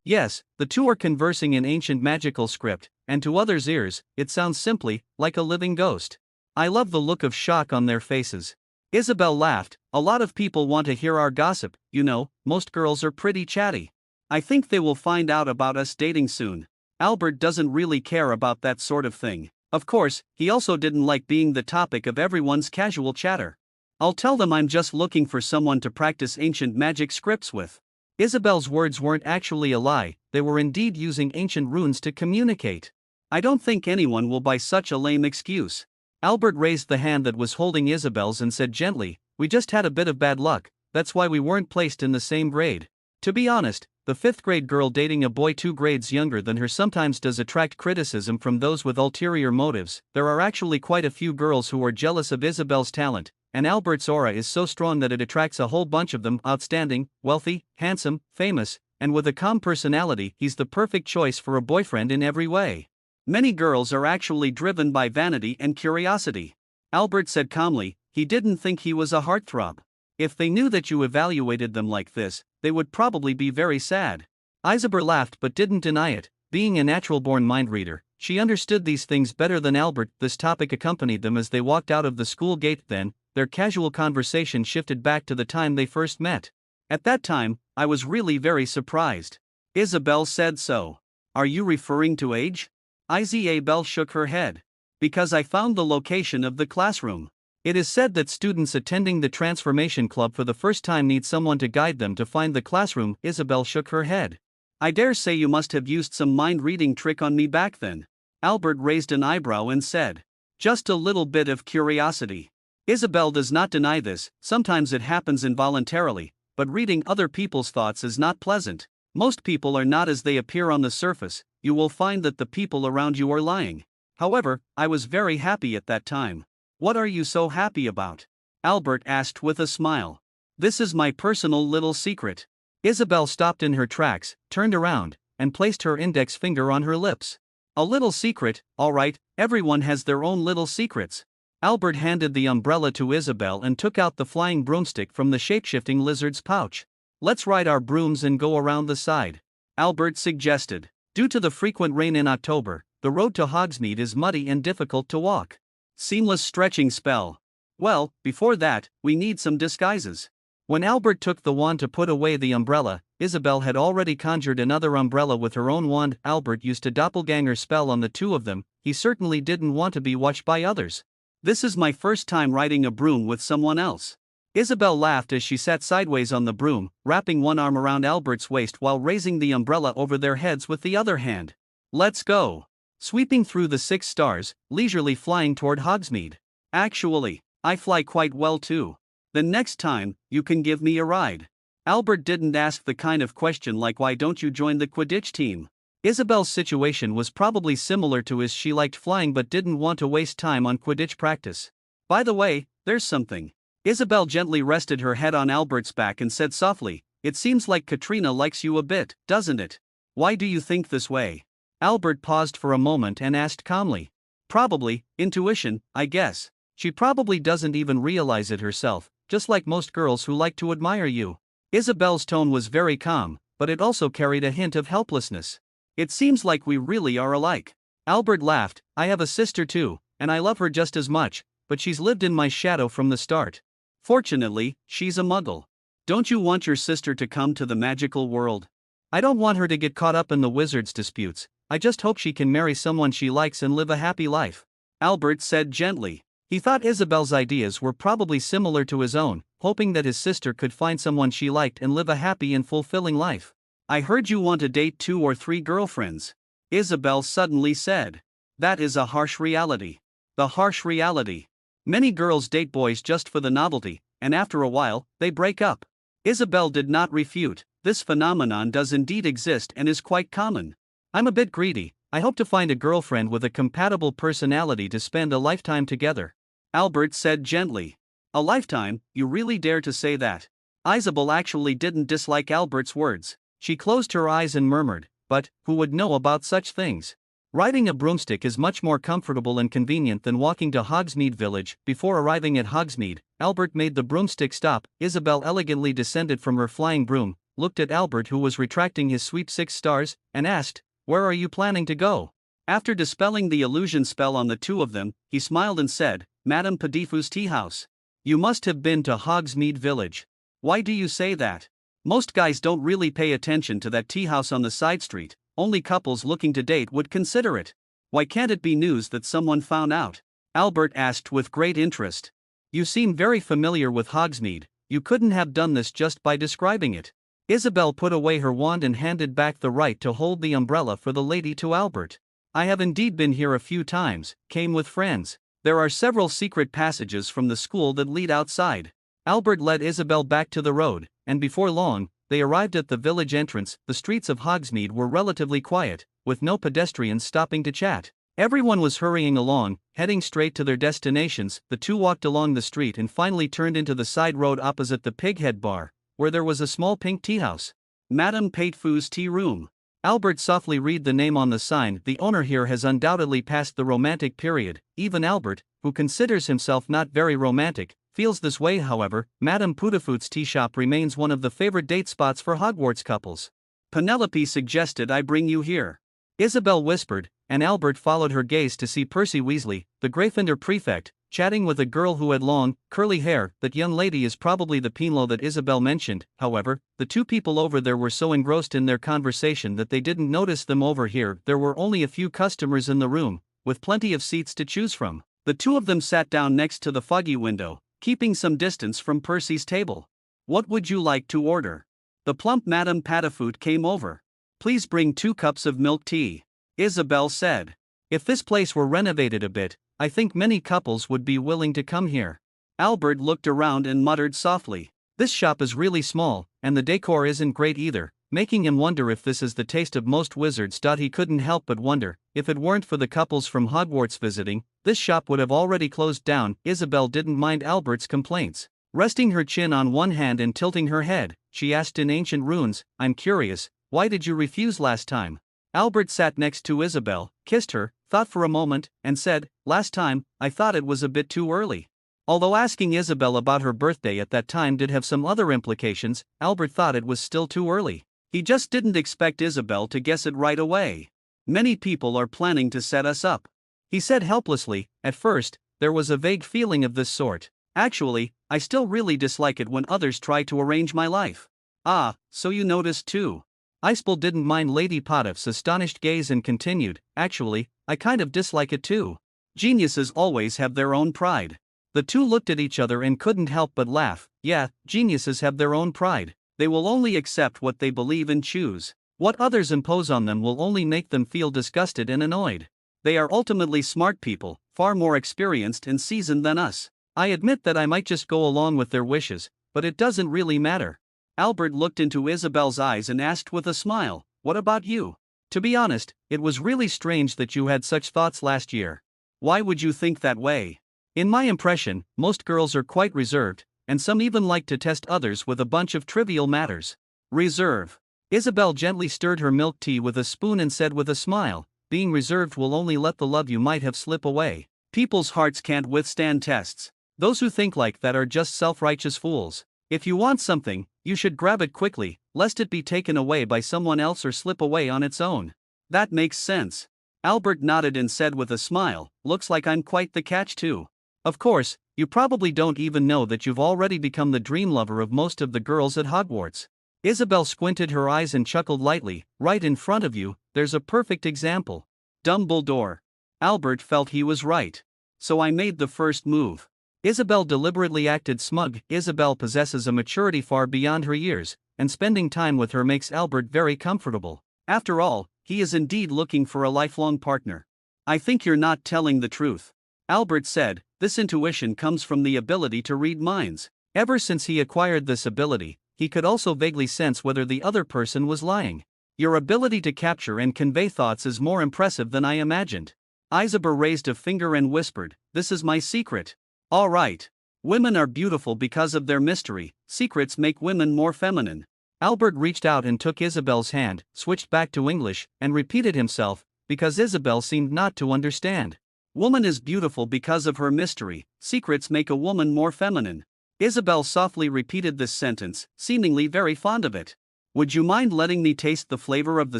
yes, the two are conversing in ancient magical script, and to others' ears, it sounds simply like a living ghost. I love the look of shock on their faces. Isabel laughed. A lot of people want to hear our gossip, you know, most girls are pretty chatty. I think they will find out about us dating soon. Albert doesn't really care about that sort of thing. Of course, he also didn't like being the topic of everyone's casual chatter. I'll tell them I'm just looking for someone to practice ancient magic scripts with. Isabel's words weren't actually a lie, they were indeed using ancient runes to communicate. I don't think anyone will buy such a lame excuse. Albert raised the hand that was holding Isabel's and said gently, "We just had a bit of bad luck, that's why we weren't placed in the same grade." To be honest, the 5th grade girl dating a boy 2 grades younger than her sometimes does attract criticism from those with ulterior motives. There are actually quite a few girls who are jealous of Isabel's talent, and Albert's aura is so strong that it attracts a whole bunch of them. Outstanding, wealthy, handsome, famous, and with a calm personality, he's the perfect choice for a boyfriend in every way. Many girls are actually driven by vanity and curiosity. Albert said calmly, he didn't think he was a heartthrob. If they knew that you evaluated them like this, they would probably be very sad. Isabel laughed but didn't deny it. Being a natural-born mind reader, she understood these things better than Albert. This topic accompanied them as they walked out of the school gate. Then, their casual conversation shifted back to the time they first met. At that time, I was really very surprised. Isabel said so. Are you referring to age? Isabel shook her head. Because I found the location of the classroom. It is said that students attending the Transformation Club for the first time need someone to guide them to find the classroom. Isabel shook her head. I dare say you must have used some mind-reading trick on me back then. Albert raised an eyebrow and said, just a little bit of curiosity. Isabel does not deny this. Sometimes it happens involuntarily, but reading other people's thoughts is not pleasant. Most people are not as they appear on the surface. You will find that the people around you are lying. However, I was very happy at that time. What are you so happy about? Albert asked with a smile. This is my personal little secret. Isabel stopped in her tracks, turned around, and placed her index finger on her lips. A little secret, all right, everyone has their own little secrets. Albert handed the umbrella to Isabel and took out the flying broomstick from the shapeshifting lizard's pouch. Let's ride our brooms and go around the side, Albert suggested. Due to the frequent rain in October, the road to Hogsmeade is muddy and difficult to walk. Seamless stretching spell. Well, before that, we need some disguises. When Albert took the wand to put away the umbrella, Isabel had already conjured another umbrella with her own wand. Albert used a doppelganger spell on the two of them. He certainly didn't want to be watched by others. This is my first time riding a broom with someone else. Isabel laughed as she sat sideways on the broom, wrapping one arm around Albert's waist while raising the umbrella over their heads with the other hand. Let's go. Sweeping through the 6 stars, leisurely flying toward Hogsmeade. Actually, I fly quite well too. Then next time, you can give me a ride. Albert didn't ask the kind of question like why don't you join the Quidditch team. Isabel's situation was probably similar to his. She liked flying but didn't want to waste time on Quidditch practice. By the way, there's something. Isabel gently rested her head on Albert's back and said softly, "It seems like Katrina likes you a bit, doesn't it? Why do you think this way?" Albert paused for a moment and asked calmly. "Probably, intuition, I guess. She probably doesn't even realize it herself, just like most girls who like to admire you." Isabel's tone was very calm, but it also carried a hint of helplessness. "It seems like we really are alike." Albert laughed. "I have a sister too, and I love her just as much, but she's lived in my shadow from the start. Fortunately, she's a muggle. Don't you want your sister to come to the magical world?" "I don't want her to get caught up in the wizard's disputes. I just hope she can marry someone she likes and live a happy life," Albert said gently. He thought Isabel's ideas were probably similar to his own, hoping that his sister could find someone she liked and live a happy and fulfilling life. "I heard you want to date 2 or 3 girlfriends," Isabel suddenly said. "That is a harsh reality. The harsh reality. Many girls date boys just for the novelty, and after a while, they break up." Isabel did not refute. "This phenomenon does indeed exist and is quite common. I'm a bit greedy. I hope to find a girlfriend with a compatible personality to spend a lifetime together," Albert said gently. "A lifetime, you really dare to say that?" Isabel actually didn't dislike Albert's words. She closed her eyes and murmured, "But, who would know about such things? Riding a broomstick is much more comfortable and convenient than walking to Hogsmeade Village." Before arriving at Hogsmeade, Albert made the broomstick stop. Isabel elegantly descended from her flying broom, looked at Albert, who was retracting his sweet 6 stars, and asked, "Where are you planning to go?" After dispelling the illusion spell on the two of them, he smiled and said, "Madame Padifu's tea house. You must have been to Hogsmeade Village." "Why do you say that?" "Most guys don't really pay attention to that tea house on the side street. Only couples looking to date would consider it." "Why can't it be news that someone found out?" Albert asked with great interest. "You seem very familiar with Hogsmeade. You couldn't have done this just by describing it." Isabel put away her wand and handed back the right to hold the umbrella for the lady to Albert. "I have indeed been here a few times, came with friends. There are several secret passages from the school that lead outside." Albert led Isabel back to the road, and before long, they arrived at the village entrance. The streets of Hogsmeade were relatively quiet, with no pedestrians stopping to chat. Everyone was hurrying along, heading straight to their destinations. The two walked along the street and finally turned into the side road opposite the Pighead Bar, where there was a small pink tea house. "Madame Patefu's tea room." Albert softly read the name on the sign. The owner here has undoubtedly passed the romantic period. Even Albert, who considers himself not very romantic, feels this way. However, Madame Putafoot's tea shop remains one of the favorite date spots for Hogwarts couples. "Penelope suggested I bring you here," Isabel whispered, and Albert followed her gaze to see Percy Weasley, the Gryffindor prefect, chatting with a girl who had long, curly hair. That young lady is probably the Pinlo that Isabel mentioned. However, the two people over there were so engrossed in their conversation that they didn't notice them over here. There were only a few customers in the room, with plenty of seats to choose from. The two of them sat down next to the foggy window, keeping some distance from Percy's table. "What would you like to order?" The plump Madame Patafoot came over. "Please bring 2 cups of milk tea," Isabel said. "If this place were renovated a bit, I think many couples would be willing to come here." Albert looked around and muttered softly, "This shop is really small, and the decor isn't great either," making him wonder if this is the taste of most wizards. He couldn't help but wonder, if it weren't for the couples from Hogwarts visiting, this shop would have already closed down. Isabel didn't mind Albert's complaints. Resting her chin on one hand and tilting her head, she asked in ancient runes, "I'm curious, why did you refuse last time?" Albert sat next to Isabel, kissed her, thought for a moment, and said, "Last time, I thought it was a bit too early." Although asking Isabel about her birthday at that time did have some other implications, Albert thought it was still too early. He just didn't expect Isabel to guess it right away. "Many people are planning to set us up," he said helplessly. "At first, there was a vague feeling of this sort. Actually, I still really dislike it when others try to arrange my life." "Ah, so you noticed too." Isabel didn't mind Lady Potiphar's astonished gaze and continued, "Actually, I kind of dislike it too. Geniuses always have their own pride." The two looked at each other and couldn't help but laugh. Yeah, geniuses have their own pride. They will only accept what they believe and choose. What others impose on them will only make them feel disgusted and annoyed. They are ultimately smart people, far more experienced and seasoned than us. I admit that I might just go along with their wishes, but it doesn't really matter." Albert looked into Isabel's eyes and asked with a smile, "What about you?" "To be honest, it was really strange that you had such thoughts last year." "Why would you think that way?" In my impression, most girls are quite reserved, and some even like to test others with a bunch of trivial matters. Reserve. Isabel gently stirred her milk tea with a spoon and said with a smile, being reserved will only let the love you might have slip away. People's hearts can't withstand tests. Those who think like that are just self-righteous fools. If you want something, you should grab it quickly, lest it be taken away by someone else or slip away on its own. That makes sense. Albert nodded and said with a smile, looks like I'm quite the catch too. Of course, you probably don't even know that you've already become the dream lover of most of the girls at Hogwarts. Isabel squinted her eyes and chuckled lightly, right in front of you, there's a perfect example. Dumbledore. Albert felt he was right. So I made the first move. Isabel deliberately acted smug. Isabel possesses a maturity far beyond her years, and spending time with her makes Albert very comfortable. After all, he is indeed looking for a lifelong partner. I think you're not telling the truth. Albert said, this intuition comes from the ability to read minds. Ever since he acquired this ability, he could also vaguely sense whether the other person was lying. Your ability to capture and convey thoughts is more impressive than I imagined. Isabel raised a finger and whispered, this is my secret. All right. Women are beautiful because of their mystery, secrets make women more feminine. Albert reached out and took Isabel's hand, switched back to English, and repeated himself, because Isabel seemed not to understand. Woman is beautiful because of her mystery, secrets make a woman more feminine. Isabel softly repeated this sentence, seemingly very fond of it. Would you mind letting me taste the flavor of the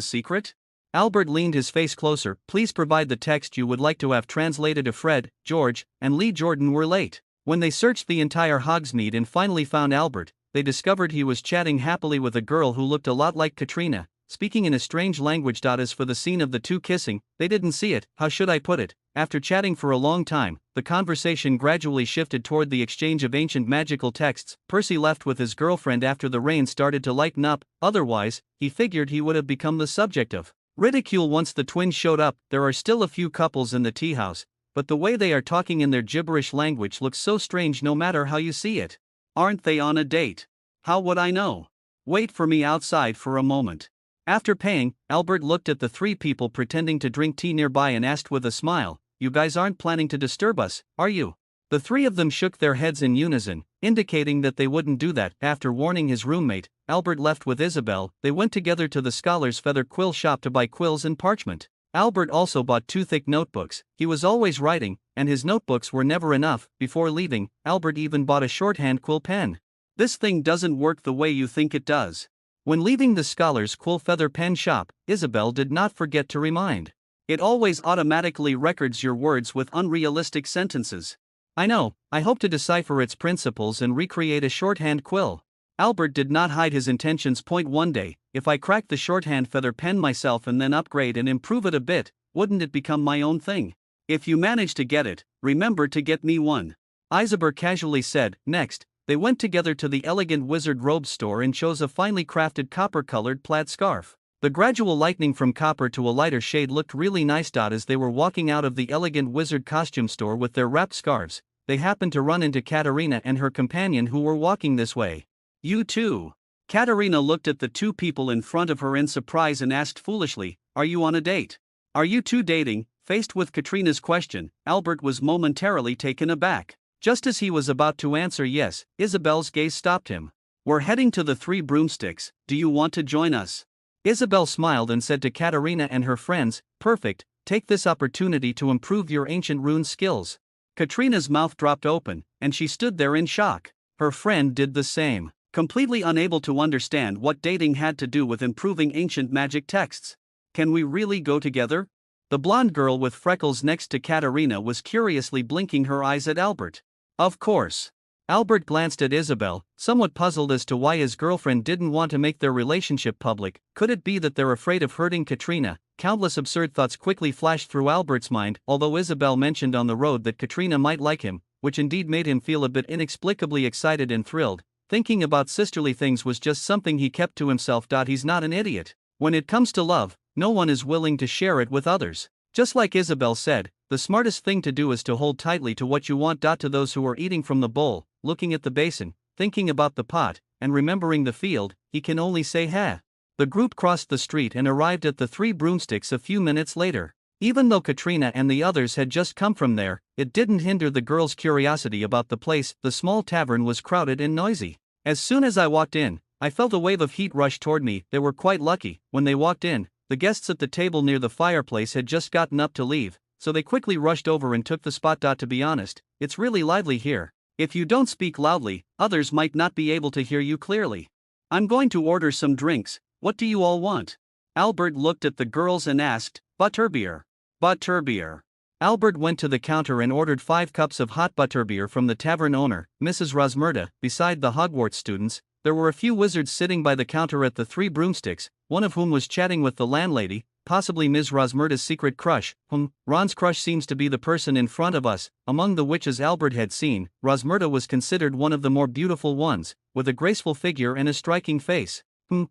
secret? Albert leaned his face closer. Please provide the text you would like to have translated if Fred, George, and Lee Jordan were late. When they searched the entire Hogsmeade and finally found Albert, they discovered he was chatting happily with a girl who looked a lot like Katrina, speaking in a strange language. As for the scene of the two kissing, they didn't see it. How should I put it? After chatting for a long time, the conversation gradually shifted toward the exchange of ancient magical texts. Percy left with his girlfriend after the rain started to lighten up, otherwise, he figured he would have become the subject of ridicule once the twins showed up. There are still a few couples in the tea house, but the way they are talking in their gibberish language looks so strange no matter how you see it. Aren't they on a date? How would I know? Wait for me outside for a moment. After paying, Albert looked at the three people pretending to drink tea nearby and asked with a smile, you guys aren't planning to disturb us, are you? The three of them shook their heads in unison, indicating that they wouldn't do that. After warning his roommate, Albert left with Isabel. They went together to the Scholar's Feather Quill shop to buy quills and parchment. Albert also bought 2 thick notebooks. He was always writing, and his notebooks were never enough. Before leaving, Albert even bought a shorthand quill pen. This thing doesn't work the way you think it does. When leaving the Scholar's Quill Feather Pen shop, Isabel did not forget to remind. It always automatically records your words with unrealistic sentences. I know, I hope to decipher its principles and recreate a shorthand quill. Albert did not hide his intentions. One day, if I crack the shorthand feather pen myself and then upgrade and improve it a bit, wouldn't it become my own thing? If you manage to get it, remember to get me one. Isabel casually said. Next, they went together to the Elegant Wizard Robes store and chose a finely crafted copper-colored plaid scarf. The gradual lightening from copper to a lighter shade looked really nice. As they were walking out of the Elegant Wizard costume store with their wrapped scarves, they happened to run into Katerina and her companion who were walking this way. You too? Katerina looked at the two people in front of her in surprise and asked foolishly, are you on a date? Are you two dating? Faced with Katrina's question, Albert was momentarily taken aback. Just as he was about to answer yes, Isabel's gaze stopped him. We're heading to the Three Broomsticks, do you want to join us? Isabel smiled and said to Katerina and her friends, perfect, take this opportunity to improve your ancient rune skills. Katrina's mouth dropped open, and she stood there in shock. Her friend did the same, completely unable to understand what dating had to do with improving ancient magic texts. Can we really go together? The blonde girl with freckles next to Katerina was curiously blinking her eyes at Albert. Of course. Albert glanced at Isabel, somewhat puzzled as to why his girlfriend didn't want to make their relationship public. Could it be that they're afraid of hurting Katrina? Countless absurd thoughts quickly flashed through Albert's mind, although Isabel mentioned on the road that Katrina might like him, which indeed made him feel a bit inexplicably excited and thrilled. Thinking about sisterly things was just something he kept to himself. He's not an idiot. When it comes to love, no one is willing to share it with others. Just like Isabel said, the smartest thing to do is to hold tightly to what you want. To those who are eating from the bowl, looking at the basin, thinking about the pot, and remembering the field, he can only say ha. The group crossed the street and arrived at the Three Broomsticks a few minutes later. Even though Katrina and the others had just come from there, it didn't hinder the girls' curiosity about the place. The small tavern was crowded and noisy. As soon as I walked in, I felt a wave of heat rush toward me. They were quite lucky. When they walked in, the guests at the table near the fireplace had just gotten up to leave, so they quickly rushed over and took the spot. To be honest, it's really lively here. If you don't speak loudly, others might not be able to hear you clearly. I'm going to order some drinks. What do you all want? Albert looked at the girls and asked, Butterbeer. Butterbeer. Albert went to the counter and ordered 5 cups of hot butterbeer from the tavern owner, Mrs. Rosmerta. Beside the Hogwarts students, there were a few wizards sitting by the counter at the 3 broomsticks, one of whom was chatting with the landlady, possibly Ms. Rosmerta's secret crush. Ron's crush seems to be the person in front of us. Among the witches Albert had seen, Rosmerta was considered one of the more beautiful ones, with a graceful figure and a striking face.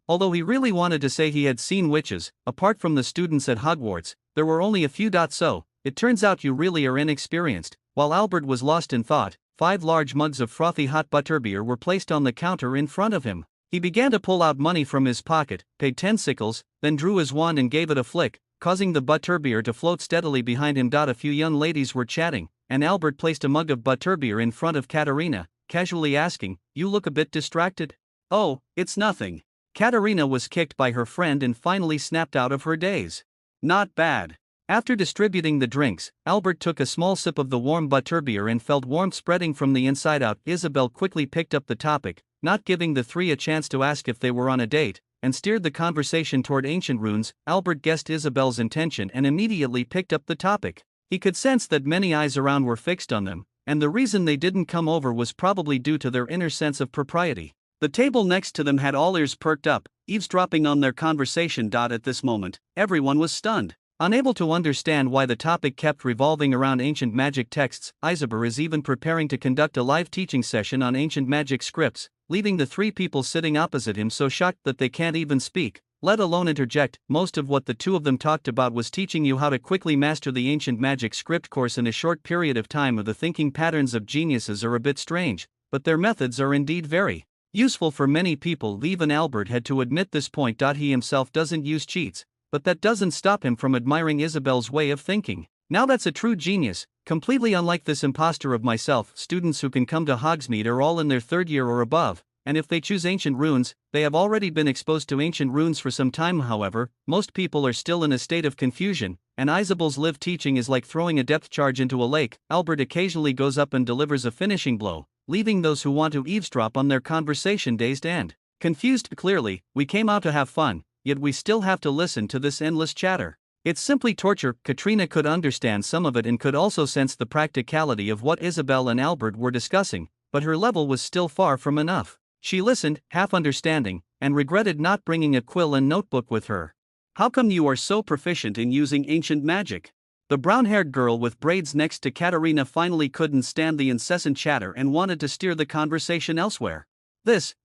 Although he really wanted to say he had seen witches, apart from the students at Hogwarts, there were only a few. So, it turns out you really are inexperienced. While Albert was lost in thought, 5 large mugs of frothy hot butterbeer were placed on the counter in front of him. He began to pull out money from his pocket, paid 10 sickles, then drew his wand and gave it a flick, causing the butterbeer to float steadily behind him. A few young ladies were chatting, and Albert placed a mug of butterbeer in front of Katerina, casually asking, "You look a bit distracted?" "Oh, it's nothing." Katerina was kicked by her friend and finally snapped out of her daze. "Not bad." After distributing the drinks, Albert took a small sip of the warm butterbeer and felt warmth spreading from the inside out. Isabel quickly picked up the topic, not giving the 3 a chance to ask if they were on a date, and steered the conversation toward ancient runes. Albert guessed Isabel's intention and immediately picked up the topic. He could sense that many eyes around were fixed on them, and the reason they didn't come over was probably due to their inner sense of propriety. The table next to them had all ears perked up, eavesdropping on their conversation. At this moment, everyone was stunned. Unable to understand why the topic kept revolving around ancient magic texts, Isabel is even preparing to conduct a live teaching session on ancient magic scripts, leaving the 3 people sitting opposite him so shocked that they can't even speak, let alone interject. Most of what the 2 of them talked about was teaching you how to quickly master the ancient magic script course in a short period of time. The thinking patterns of geniuses are a bit strange, but their methods are indeed very useful for many people. Even Albert had to admit this point. He himself doesn't use cheats, but that doesn't stop him from admiring Isabel's way of thinking. Now that's a true genius, completely unlike this imposter of myself. Students who can come to Hogsmeade are all in their 3rd year or above, and if they choose ancient runes, they have already been exposed to ancient runes for some time. However, most people are still in a state of confusion, and Isabel's live teaching is like throwing a depth charge into a lake. Albert occasionally goes up and delivers a finishing blow, leaving those who want to eavesdrop on their conversation dazed and confused. Clearly, we came out to have fun, yet we still have to listen to this endless chatter. It's simply torture. Katrina could understand some of it and could also sense the practicality of what Isabel and Albert were discussing, but her level was still far from enough. She listened, half understanding, and regretted not bringing a quill and notebook with her. "How come you are so proficient in using ancient magic?" The brown-haired girl with braids next to Katerina finally couldn't stand the incessant chatter and wanted to steer the conversation elsewhere.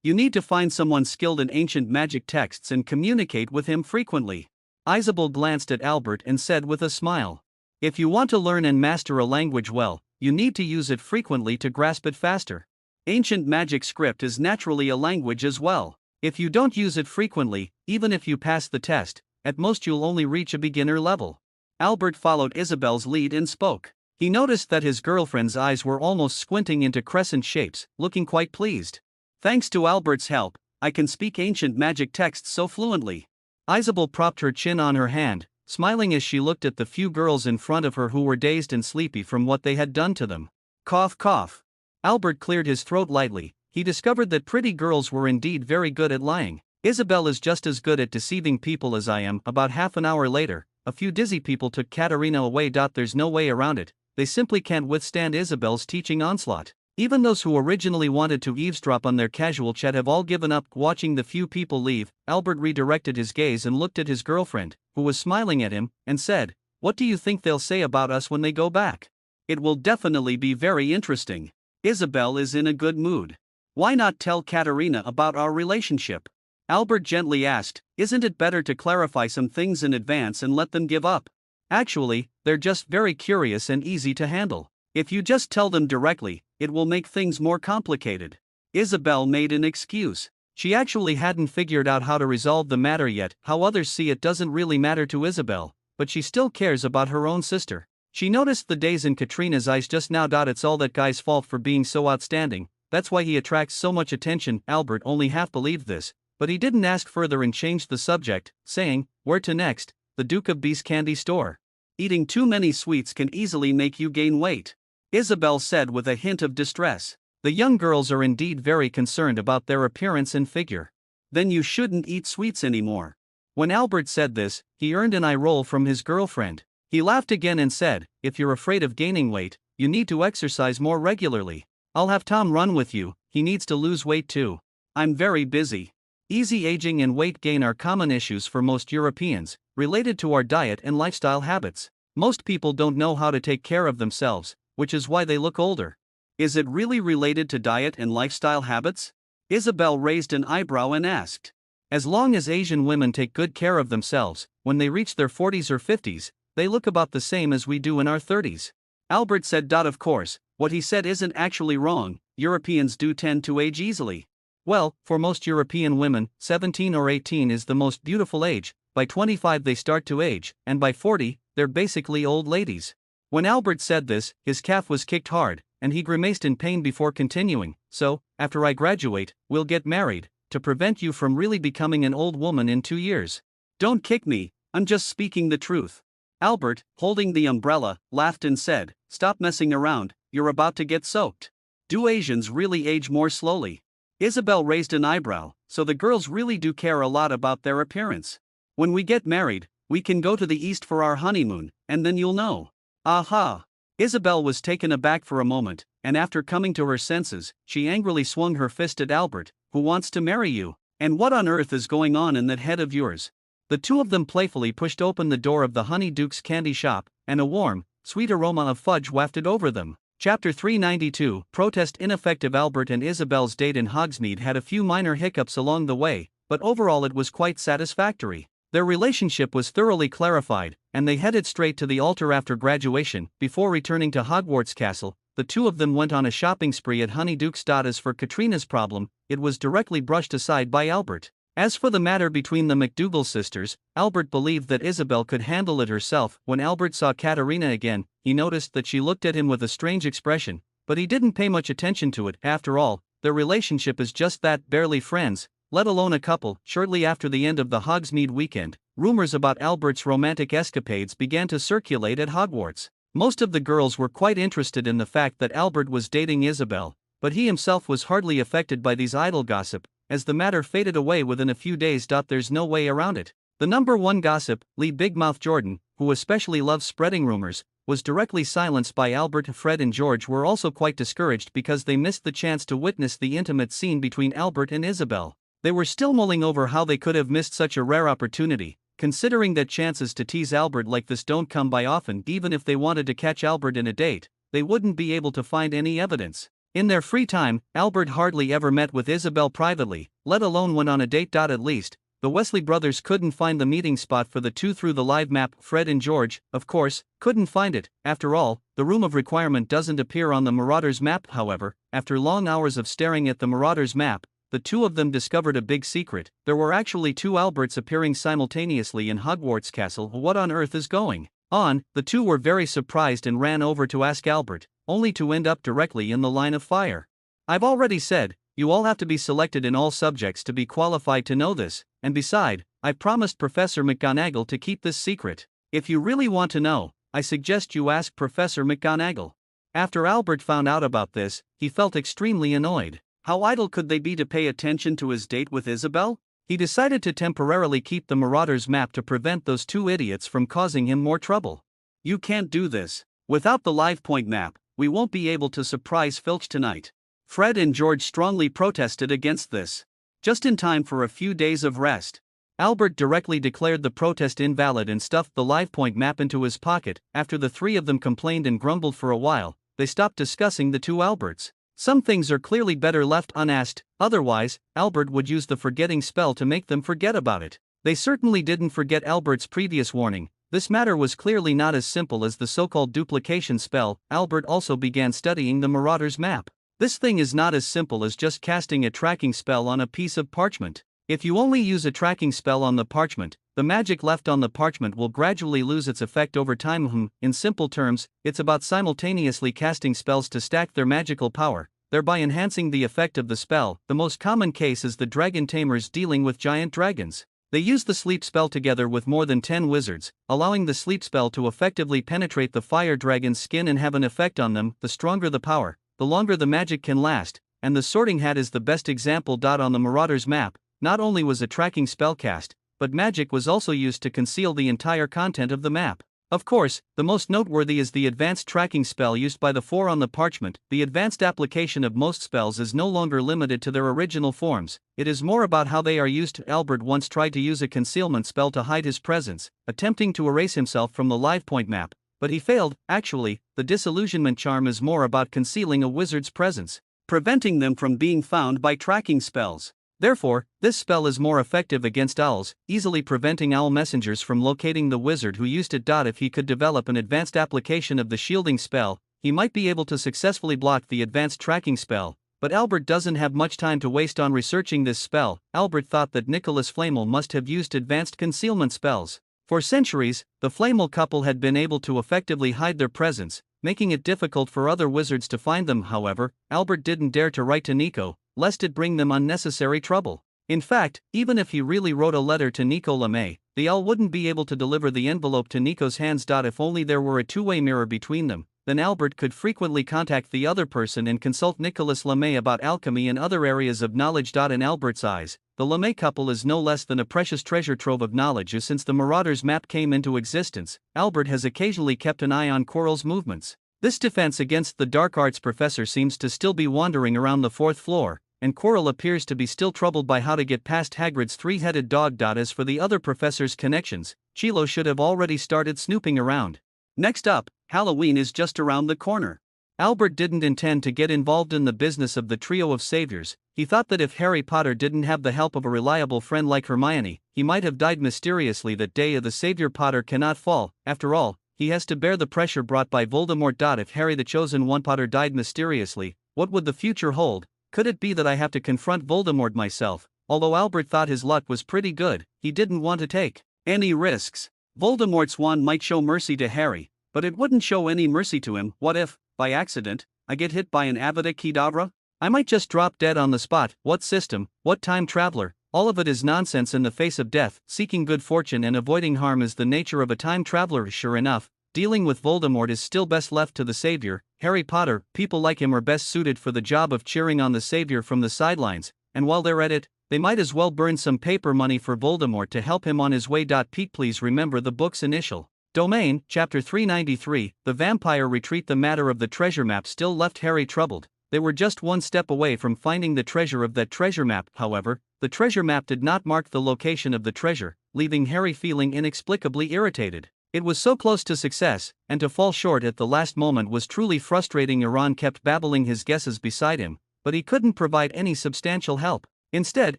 You need to find someone skilled in ancient magic texts and communicate with him frequently." Isabel glanced at Albert and said with a smile, "If you want to learn and master a language well, you need to use it frequently to grasp it faster. Ancient magic script is naturally a language as well. If you don't use it frequently, even if you pass the test, at most you'll only reach a beginner level." Albert followed Isabel's lead and spoke. He noticed that his girlfriend's eyes were almost squinting into crescent shapes, looking quite pleased. "Thanks to Albert's help, I can speak ancient magic texts so fluently." Isabel propped her chin on her hand, smiling as she looked at the few girls in front of her who were dazed and sleepy from what they had done to them. Cough, cough. Albert cleared his throat lightly. He discovered that pretty girls were indeed very good at lying. "Isabel is just as good at deceiving people as I am." About half an hour later, a few dizzy people took Katerina away. There's no way around it, they simply can't withstand Isabel's teaching onslaught. Even those who originally wanted to eavesdrop on their casual chat have all given up. Watching the few people leave, Albert redirected his gaze and looked at his girlfriend, who was smiling at him, and said, "What do you think they'll say about us when they go back?" "It will definitely be very interesting. Isabel is in a good mood. Why not tell Katerina about our relationship?" Albert gently asked. "Isn't it better to clarify some things in advance and let them give up? Actually, they're just very curious and easy to handle. If you just tell them directly, it will make things more complicated." Isabel made an excuse. She actually hadn't figured out how to resolve the matter yet. How others see it doesn't really matter to Isabel, but she still cares about her own sister. She noticed the days in Katrina's eyes just now. It's all that guy's fault for being so outstanding, that's why he attracts so much attention. Albert only half believed this, but he didn't ask further and changed the subject, saying, "Where to next?" "The Duke of B's candy store. Eating too many sweets can easily make you gain weight," Isabel said with a hint of distress. The young girls are indeed very concerned about their appearance and figure. "Then you shouldn't eat sweets anymore." When Albert said this, he earned an eye roll from his girlfriend. He laughed again and said, "If you're afraid of gaining weight, you need to exercise more regularly. I'll have Tom run with you, he needs to lose weight too." "I'm very busy." Easy aging and weight gain are common issues for most Europeans, related to our diet and lifestyle habits. Most people don't know how to take care of themselves, which is why they look older. "Is it really related to diet and lifestyle habits?" Isabel raised an eyebrow and asked. "As long as Asian women take good care of themselves, when they reach their 40s or 50s, they look about the same as we do in our 30s. Albert said. "Of course, what he said isn't actually wrong, Europeans do tend to age easily. Well, for most European women, 17 or 18 is the most beautiful age, by 25 they start to age, and by 40, they're basically old ladies." When Albert said this, his calf was kicked hard, and he grimaced in pain before continuing, "So, after I graduate, we'll get married, to prevent you from really becoming an old woman in 2 years. Don't kick me, I'm just speaking the truth." Albert, holding the umbrella, laughed and said, "Stop messing around, you're about to get soaked." "Do Asians really age more slowly?" Isabel raised an eyebrow. "So the girls really do care a lot about their appearance. When we get married, we can go to the East for our honeymoon, and then you'll know." "Aha!" Isabel was taken aback for a moment, and after coming to her senses, she angrily swung her fist at Albert. "Who wants to marry you? And what on earth is going on in that head of yours?" The two of them playfully pushed open the door of the Honey Duke's candy shop, and a warm, sweet aroma of fudge wafted over them. Chapter 392, Protest Ineffective. Albert and Isabel's date in Hogsmeade had a few minor hiccups along the way, but overall it was quite satisfactory. Their relationship was thoroughly clarified, and they headed straight to the altar after graduation. Before returning to Hogwarts Castle, the two of them went on a shopping spree at Honeyduke's. As for Katrina's problem, it was directly brushed aside by Albert. As for the matter between the McDougal sisters, Albert believed that Isabel could handle it herself. When Albert saw Katerina again, he noticed that she looked at him with a strange expression, but he didn't pay much attention to it. After all, their relationship is just that, barely friends, let alone a couple. Shortly after the end of the Hogsmeade weekend, rumors about Albert's romantic escapades began to circulate at Hogwarts. Most of the girls were quite interested in the fact that Albert was dating Isabel, but he himself was hardly affected by these idle gossip. As the matter faded away within a few days, there's no way around it. The number one gossip, Lee Big Mouth Jordan, who especially loves spreading rumors, was directly silenced by Albert. Fred and George were also quite discouraged because they missed the chance to witness the intimate scene between Albert and Isabel. They were still mulling over how they could have missed such a rare opportunity, considering that chances to tease Albert like this don't come by often. Even if they wanted to catch Albert in a date, they wouldn't be able to find any evidence. In their free time, Albert hardly ever met with Isabel privately, let alone went on a date. At least, the Weasley brothers couldn't find the meeting spot for the two through the live map. Fred and George, of course, couldn't find it. After all, the Room of Requirement doesn't appear on the Marauders map. However, after long hours of staring at the Marauders map, the two of them discovered a big secret. There were actually two Alberts appearing simultaneously in Hogwarts Castle. What on earth is going on? The two were very surprised and ran over to ask Albert, only to end up directly in the line of fire. "I've already said, you all have to be selected in all subjects to be qualified to know this, and beside, I've promised Professor McGonagall to keep this secret. If you really want to know, I suggest you ask Professor McGonagall." After Albert found out about this, he felt extremely annoyed. How idle could they be to pay attention to his date with Isabel? He decided to temporarily keep the Marauders map to prevent those two idiots from causing him more trouble. "You can't do this. Without the live point map, we won't be able to surprise Filch tonight." Fred and George strongly protested against this. Just in time for a few days of rest, Albert directly declared the protest invalid and stuffed the live point map into his pocket. After the three of them complained and grumbled for a while, they stopped discussing the two Alberts. Some things are clearly better left unasked, otherwise, Albert would use the forgetting spell to make them forget about it. They certainly didn't forget Albert's previous warning. This matter was clearly not as simple as the so-called duplication spell. Albert also began studying the Marauders map. This thing is not as simple as just casting a tracking spell on a piece of parchment. If you only use a tracking spell on the parchment, the magic left on the parchment will gradually lose its effect over time. In simple terms, it's about simultaneously casting spells to stack their magical power, thereby enhancing the effect of the spell. The most common case is the dragon tamers dealing with giant dragons. They use the sleep spell together with more than 10 wizards, allowing the sleep spell to effectively penetrate the fire dragon's skin and have an effect on them. The stronger the power, the longer the magic can last, and the sorting hat is the best example. On the Marauder's map, not only was a tracking spell cast, but magic was also used to conceal the entire content of the map. Of course, the most noteworthy is the advanced tracking spell used by the four on the parchment. The advanced application of most spells is no longer limited to their original forms, it is more about how they are used. Albert once tried to use a concealment spell to hide his presence, attempting to erase himself from the live point map, but he failed. Actually, the disillusionment charm is more about concealing a wizard's presence, preventing them from being found by tracking spells. Therefore, this spell is more effective against owls, easily preventing owl messengers from locating the wizard who used it. If he could develop an advanced application of the shielding spell, he might be able to successfully block the advanced tracking spell, but Albert doesn't have much time to waste on researching this spell. Albert thought that Nicholas Flamel must have used advanced concealment spells. For centuries, the Flamel couple had been able to effectively hide their presence, making it difficult for other wizards to find them. However, Albert didn't dare to write to Nico, lest it bring them unnecessary trouble. In fact, even if he really wrote a letter to Nico LeMay, the owl wouldn't be able to deliver the envelope to Nico's hands. If only there were a two-way mirror between them, then Albert could frequently contact the other person and consult Nicholas LeMay about alchemy and other areas of knowledge. In Albert's eyes, the LeMay couple is no less than a precious treasure trove of knowledge. Since the Marauder's map came into existence, Albert has occasionally kept an eye on Quirrell's movements. This defense against the dark arts professor seems to still be wandering around the fourth floor, and Quirrell appears to be still troubled by how to get past Hagrid's three-headed dog. As for the other professor's connections, Chilo should have already started snooping around. Next up, Halloween is just around the corner. Albert didn't intend to get involved in the business of the trio of saviors. He thought that if Harry Potter didn't have the help of a reliable friend like Hermione, he might have died mysteriously that day. The Savior Potter cannot fall. After all, he has to bear the pressure brought by Voldemort. If Harry the Chosen One Potter died mysteriously, what would the future hold? Could it be that I have to confront Voldemort myself? Although Albert thought his luck was pretty good, he didn't want to take any risks. Voldemort's wand might show mercy to Harry, but it wouldn't show any mercy to him. What if, by accident, I get hit by an Avada Kedavra? I might just drop dead on the spot. What system, what time traveler? All of it is nonsense in the face of death. Seeking good fortune and avoiding harm is the nature of a time traveler. Sure enough, dealing with Voldemort is still best left to the Savior, Harry Potter. People like him are best suited for the job of cheering on the Savior from the sidelines, and while they're at it, they might as well burn some paper money for Voldemort to help him on his way. Please remember the book's initial domain, Chapter 393, The Vampire Retreat. The matter of the treasure map still left Harry troubled. They were just one step away from finding the treasure of that treasure map. However, the treasure map did not mark the location of the treasure, leaving Harry feeling inexplicably irritated. It was so close to success, and to fall short at the last moment was truly frustrating. Ron kept babbling his guesses beside him, but he couldn't provide any substantial help. Instead,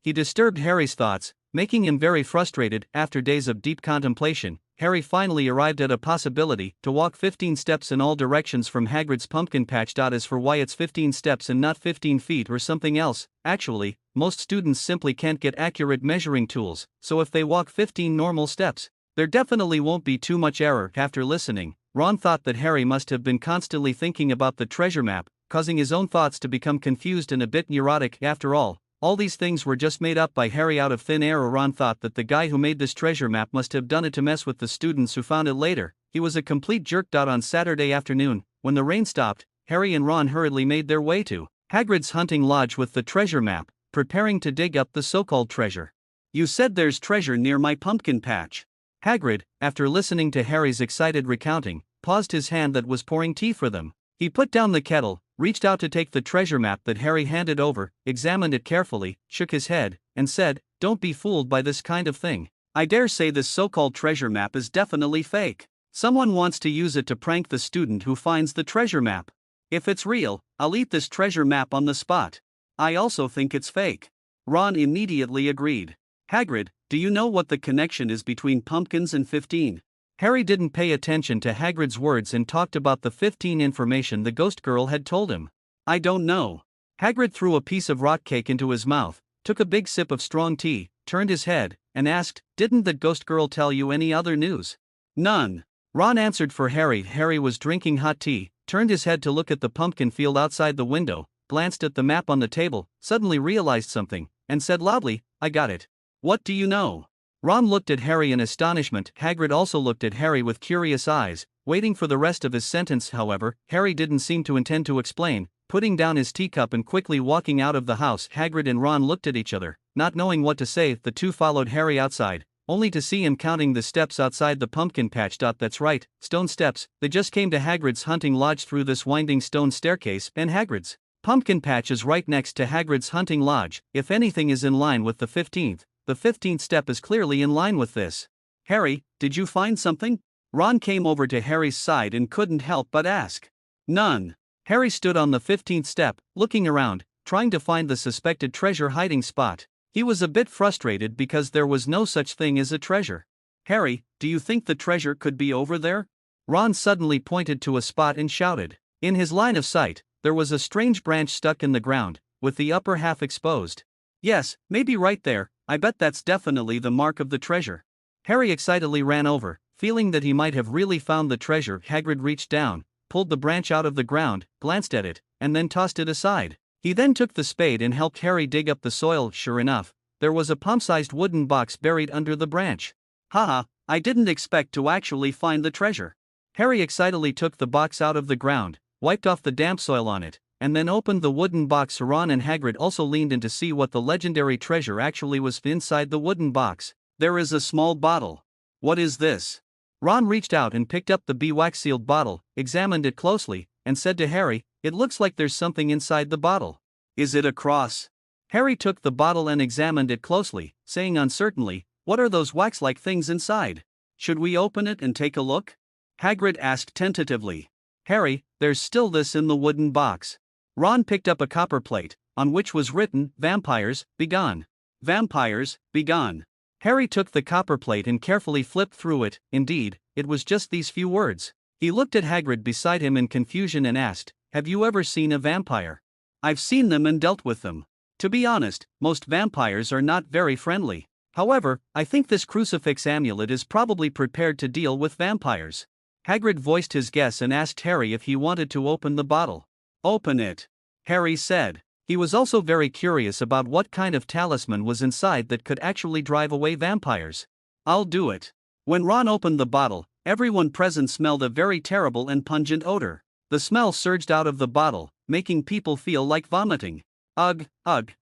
he disturbed Harry's thoughts, making him very frustrated. After days of deep contemplation, Harry finally arrived at a possibility: to walk 15 steps in all directions from Hagrid's pumpkin patch. As for why it's 15 steps and not 15 feet or something else, actually, most students simply can't get accurate measuring tools, so if they walk 15 normal steps, there definitely won't be too much error. After listening, Ron thought that Harry must have been constantly thinking about the treasure map, causing his own thoughts to become confused and a bit neurotic. After all these things were just made up by Harry out of thin air. Ron thought that the guy who made this treasure map must have done it to mess with the students who found it later. He was a complete jerk. On Saturday afternoon, when the rain stopped, Harry and Ron hurriedly made their way to Hagrid's hunting lodge with the treasure map, preparing to dig up the so-called treasure. "You said there's treasure near my pumpkin patch." Hagrid, after listening to Harry's excited recounting, paused his hand that was pouring tea for them. He put down the kettle, reached out to take the treasure map that Harry handed over, examined it carefully, shook his head, and said, "Don't be fooled by this kind of thing. I dare say this so-called treasure map is definitely fake. Someone wants to use it to prank the student who finds the treasure map. If it's real, I'll eat this treasure map on the spot. I also think it's fake." Ron immediately agreed. "Hagrid, do you know what the connection is between pumpkins and 15? Harry didn't pay attention to Hagrid's words and talked about the 15 information the ghost girl had told him. "I don't know." Hagrid threw a piece of rock cake into his mouth, took a big sip of strong tea, turned his head, and asked, "Didn't the ghost girl tell you any other news?" "None." Ron answered for Harry. Harry was drinking hot tea, turned his head to look at the pumpkin field outside the window, glanced at the map on the table, suddenly realized something, and said loudly, "I got it." "What do you know?" Ron looked at Harry in astonishment. Hagrid also looked at Harry with curious eyes, waiting for the rest of his sentence. However, Harry didn't seem to intend to explain, putting down his teacup and quickly walking out of the house. Hagrid and Ron looked at each other, not knowing what to say. The two followed Harry outside, only to see him counting the steps outside the pumpkin patch. That's right, stone steps. They just came to Hagrid's hunting lodge through this winding stone staircase, and Hagrid's pumpkin patch is right next to Hagrid's hunting lodge. If anything is in line with the 15th step is clearly in line with this. "Harry, did you find something?" Ron came over to Harry's side and couldn't help but ask. "None." Harry stood on the 15th step, looking around, trying to find the suspected treasure hiding spot. He was a bit frustrated because there was no such thing as a treasure. "Harry, do you think the treasure could be over there?" Ron suddenly pointed to a spot and shouted. In his line of sight, there was a strange branch stuck in the ground, with the upper half exposed. "Yes, maybe right there. I bet that's definitely the mark of the treasure." Harry excitedly ran over, feeling that he might have really found the treasure. Hagrid reached down, pulled the branch out of the ground, glanced at it, and then tossed it aside. He then took the spade and helped Harry dig up the soil. Sure enough, there was a palm-sized wooden box buried under the branch. "Haha, I didn't expect to actually find the treasure." Harry excitedly took the box out of the ground, wiped off the damp soil on it, and then opened the wooden box. Ron and Hagrid also leaned in to see what the legendary treasure actually was inside the wooden box. "There is a small bottle." "What is this?" Ron reached out and picked up the beeswax-sealed bottle, examined it closely, and said to Harry, "It looks like there's something inside the bottle." "Is it a cross?" Harry took the bottle and examined it closely, saying uncertainly, "What are those wax-like things inside? Should we open it and take a look?" Hagrid asked tentatively. "Harry, there's still this in the wooden box." Ron picked up a copper plate, on which was written, "Vampires, begone. Vampires, begone." Harry took the copper plate and carefully flipped through it. Indeed, it was just these few words. He looked at Hagrid beside him in confusion and asked, "Have you ever seen a vampire?" "I've seen them and dealt with them. To be honest, most vampires are not very friendly. However, I think this crucifix amulet is probably prepared to deal with vampires." Hagrid voiced his guess and asked Harry if he wanted to open the bottle. "Open it," Harry said. He was also very curious about what kind of talisman was inside that could actually drive away vampires. "I'll do it." When Ron opened the bottle, everyone present smelled a very terrible and pungent odor. The smell surged out of the bottle, making people feel like vomiting. Ugh,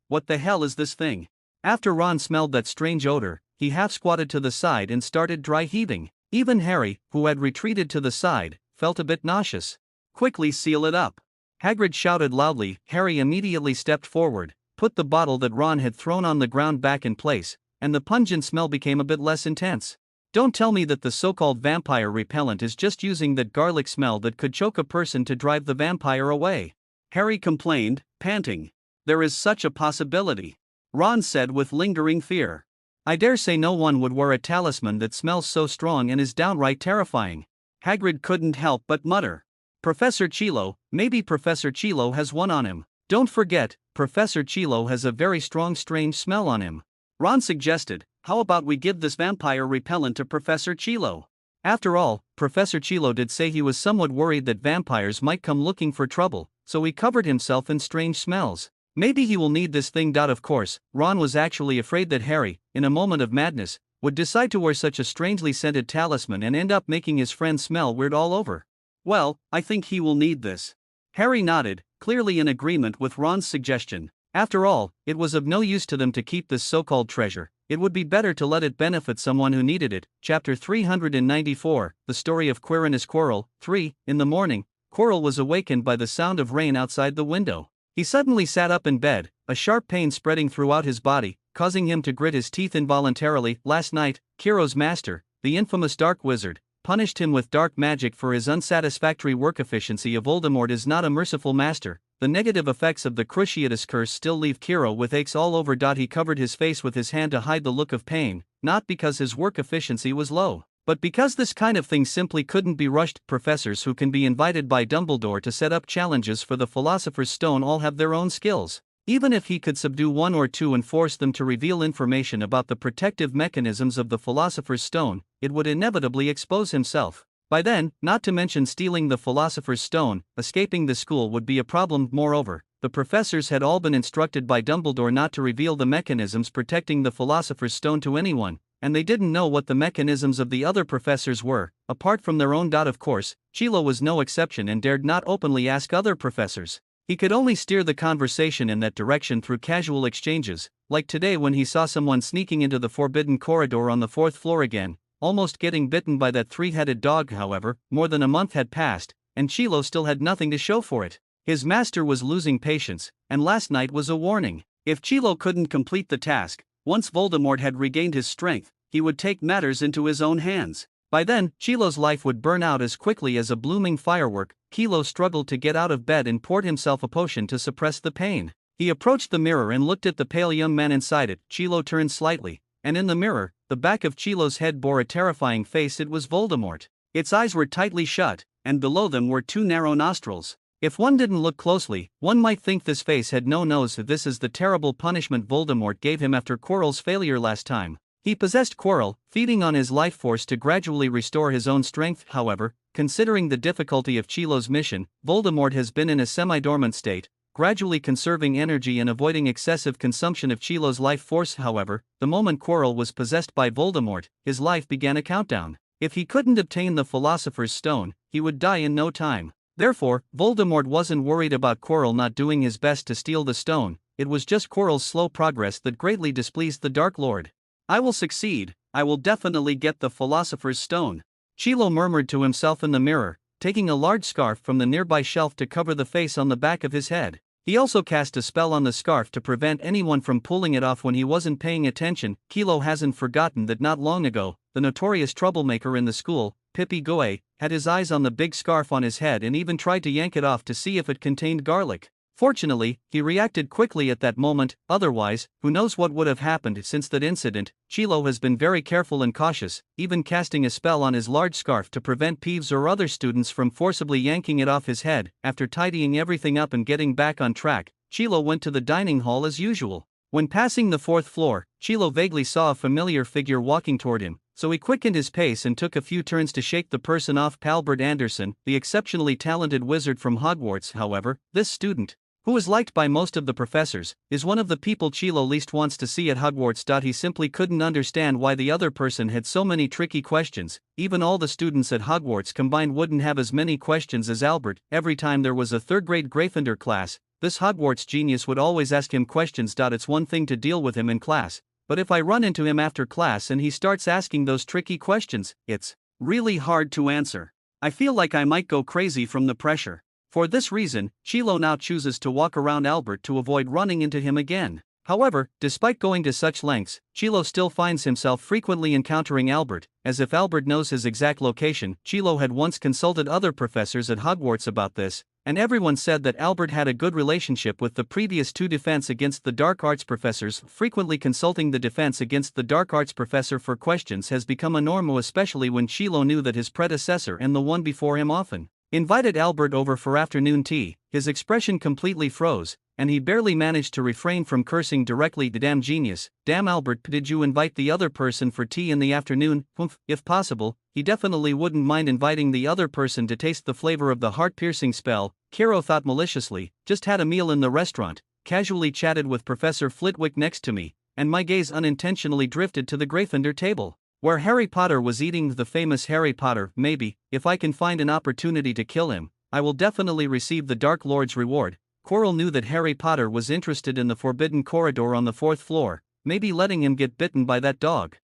what the hell is this thing?" After Ron smelled that strange odor, he half squatted to the side and started dry heaving. Even Harry, who had retreated to the side, felt a bit nauseous. "Quickly seal it up." Hagrid shouted loudly. Harry immediately stepped forward, put the bottle that Ron had thrown on the ground back in place, and the pungent smell became a bit less intense. Don't tell me that the so-called vampire repellent is just using that garlic smell that could choke a person to drive the vampire away. Harry complained, panting. "There is such a possibility," Ron said with lingering fear. "I dare say no one would wear a talisman that smells so strong and is downright terrifying." Hagrid couldn't help but mutter. "Professor Chilo, maybe Professor Chilo has one on him. Don't forget, Professor Chilo has a very strong strange smell on him." Ron suggested, "How about we give this vampire repellent to Professor Chilo?" After all, Professor Chilo did say he was somewhat worried that vampires might come looking for trouble, so he covered himself in strange smells. Maybe he will need this thing. Of course, Ron was actually afraid that Harry, in a moment of madness, would decide to wear such a strangely scented talisman and end up making his friend smell weird all over. "Well, I think he will need this." Harry nodded, clearly in agreement with Ron's suggestion. After all, it was of no use to them to keep this so-called treasure. It would be better to let it benefit someone who needed it. Chapter 394, The Story of Quirinus Quirrell. 3. In the morning, Quirrell was awakened by the sound of rain outside the window. He suddenly sat up in bed, a sharp pain spreading throughout his body, causing him to grit his teeth involuntarily. Last night, Quirrell's master, the infamous Dark Wizard, punished him with dark magic for his unsatisfactory work efficiency. Voldemort is not a merciful master. The negative effects of the Cruciatus curse still leave Quirrell with aches all over. He covered his face with his hand to hide the look of pain, not because his work efficiency was low, but because this kind of thing simply couldn't be rushed. Professors who can be invited by Dumbledore to set up challenges for the Philosopher's Stone all have their own skills. Even if he could subdue one or two and force them to reveal information about the protective mechanisms of the Philosopher's Stone, it would inevitably expose himself. By then, not to mention stealing the Philosopher's Stone, escaping the school would be a problem. Moreover, the professors had all been instructed by Dumbledore not to reveal the mechanisms protecting the Philosopher's Stone to anyone, and they didn't know what the mechanisms of the other professors were, apart from their own. Of course, Chilo was no exception and dared not openly ask other professors. He could only steer the conversation in that direction through casual exchanges, like today when he saw someone sneaking into the forbidden corridor on the 4th floor again, almost getting bitten by that three-headed dog. However, more than a month had passed, and Chilo still had nothing to show for it. His master was losing patience, and last night was a warning. If Chilo couldn't complete the task, once Voldemort had regained his strength, he would take matters into his own hands. By then, Chilo's life would burn out as quickly as a blooming firework. Chilo struggled to get out of bed and poured himself a potion to suppress the pain. He approached the mirror and looked at the pale young man inside it. Chilo turned slightly, and in the mirror, the back of Chilo's head bore a terrifying face. It was Voldemort. Its eyes were tightly shut, and below them were two narrow nostrils. If one didn't look closely, one might think this face had no nose. This is the terrible punishment Voldemort gave him after Quirrell's failure last time. He possessed Quirrell, feeding on his life force to gradually restore his own strength. However, considering the difficulty of Chilo's mission, Voldemort has been in a semi-dormant state, gradually conserving energy and avoiding excessive consumption of Chilo's life force. However, the moment Quirrell was possessed by Voldemort, his life began a countdown. If he couldn't obtain the Philosopher's Stone, he would die in no time. Therefore, Voldemort wasn't worried about Quirrell not doing his best to steal the stone. It was just Quirrell's slow progress that greatly displeased the Dark Lord. "I will succeed, I will definitely get the Philosopher's Stone," Chilo murmured to himself in the mirror, taking a large scarf from the nearby shelf to cover the face on the back of his head. He also cast a spell on the scarf to prevent anyone from pulling it off when he wasn't paying attention. Chilo hasn't forgotten that not long ago, the notorious troublemaker in the school, Pippi Goe, had his eyes on the big scarf on his head and even tried to yank it off to see if it contained garlic. Fortunately, he reacted quickly at that moment. Otherwise, who knows what would have happened. Since that incident, Chilo has been very careful and cautious, even casting a spell on his large scarf to prevent Peeves or other students from forcibly yanking it off his head. After tidying everything up and getting back on track, Chilo went to the dining hall as usual. When passing the 4th floor, Chilo vaguely saw a familiar figure walking toward him, so he quickened his pace and took a few turns to shake the person off. Albert Anderson, the exceptionally talented wizard from Hogwarts. However, this student, who is liked by most of the professors, is one of the people Chilo least wants to see at Hogwarts. He simply couldn't understand why the other person had so many tricky questions. Even all the students at Hogwarts combined wouldn't have as many questions as Albert. Every time there was a third-grade Gryffindor class, this Hogwarts genius would always ask him questions. It's one thing to deal with him in class, but if I run into him after class and he starts asking those tricky questions, it's really hard to answer. I feel like I might go crazy from the pressure. For this reason, Chilo now chooses to walk around Albert to avoid running into him again. However, despite going to such lengths, Chilo still finds himself frequently encountering Albert, as if Albert knows his exact location. Chilo had once consulted other professors at Hogwarts about this, and everyone said that Albert had a good relationship with the previous two defense against the dark arts professors. Frequently consulting the defense against the dark arts professor for questions has become a norm, especially when Chilo knew that his predecessor and the one before him often invited Albert over for afternoon tea. His expression completely froze, and he barely managed to refrain from cursing directly to "Damn genius, damn Albert, did you invite the other person for tea in the afternoon?" If possible, he definitely wouldn't mind inviting the other person to taste the flavor of the heart-piercing spell. Kiro thought maliciously, just had a meal in the restaurant, casually chatted with Professor Flitwick next to me, and my gaze unintentionally drifted to the Gryffindor table, where Harry Potter was eating the famous Harry Potter. Maybe, if I can find an opportunity to kill him, I will definitely receive the Dark Lord's reward. Quirrell knew that Harry Potter was interested in the forbidden corridor on the 4th floor, maybe letting him get bitten by that dog.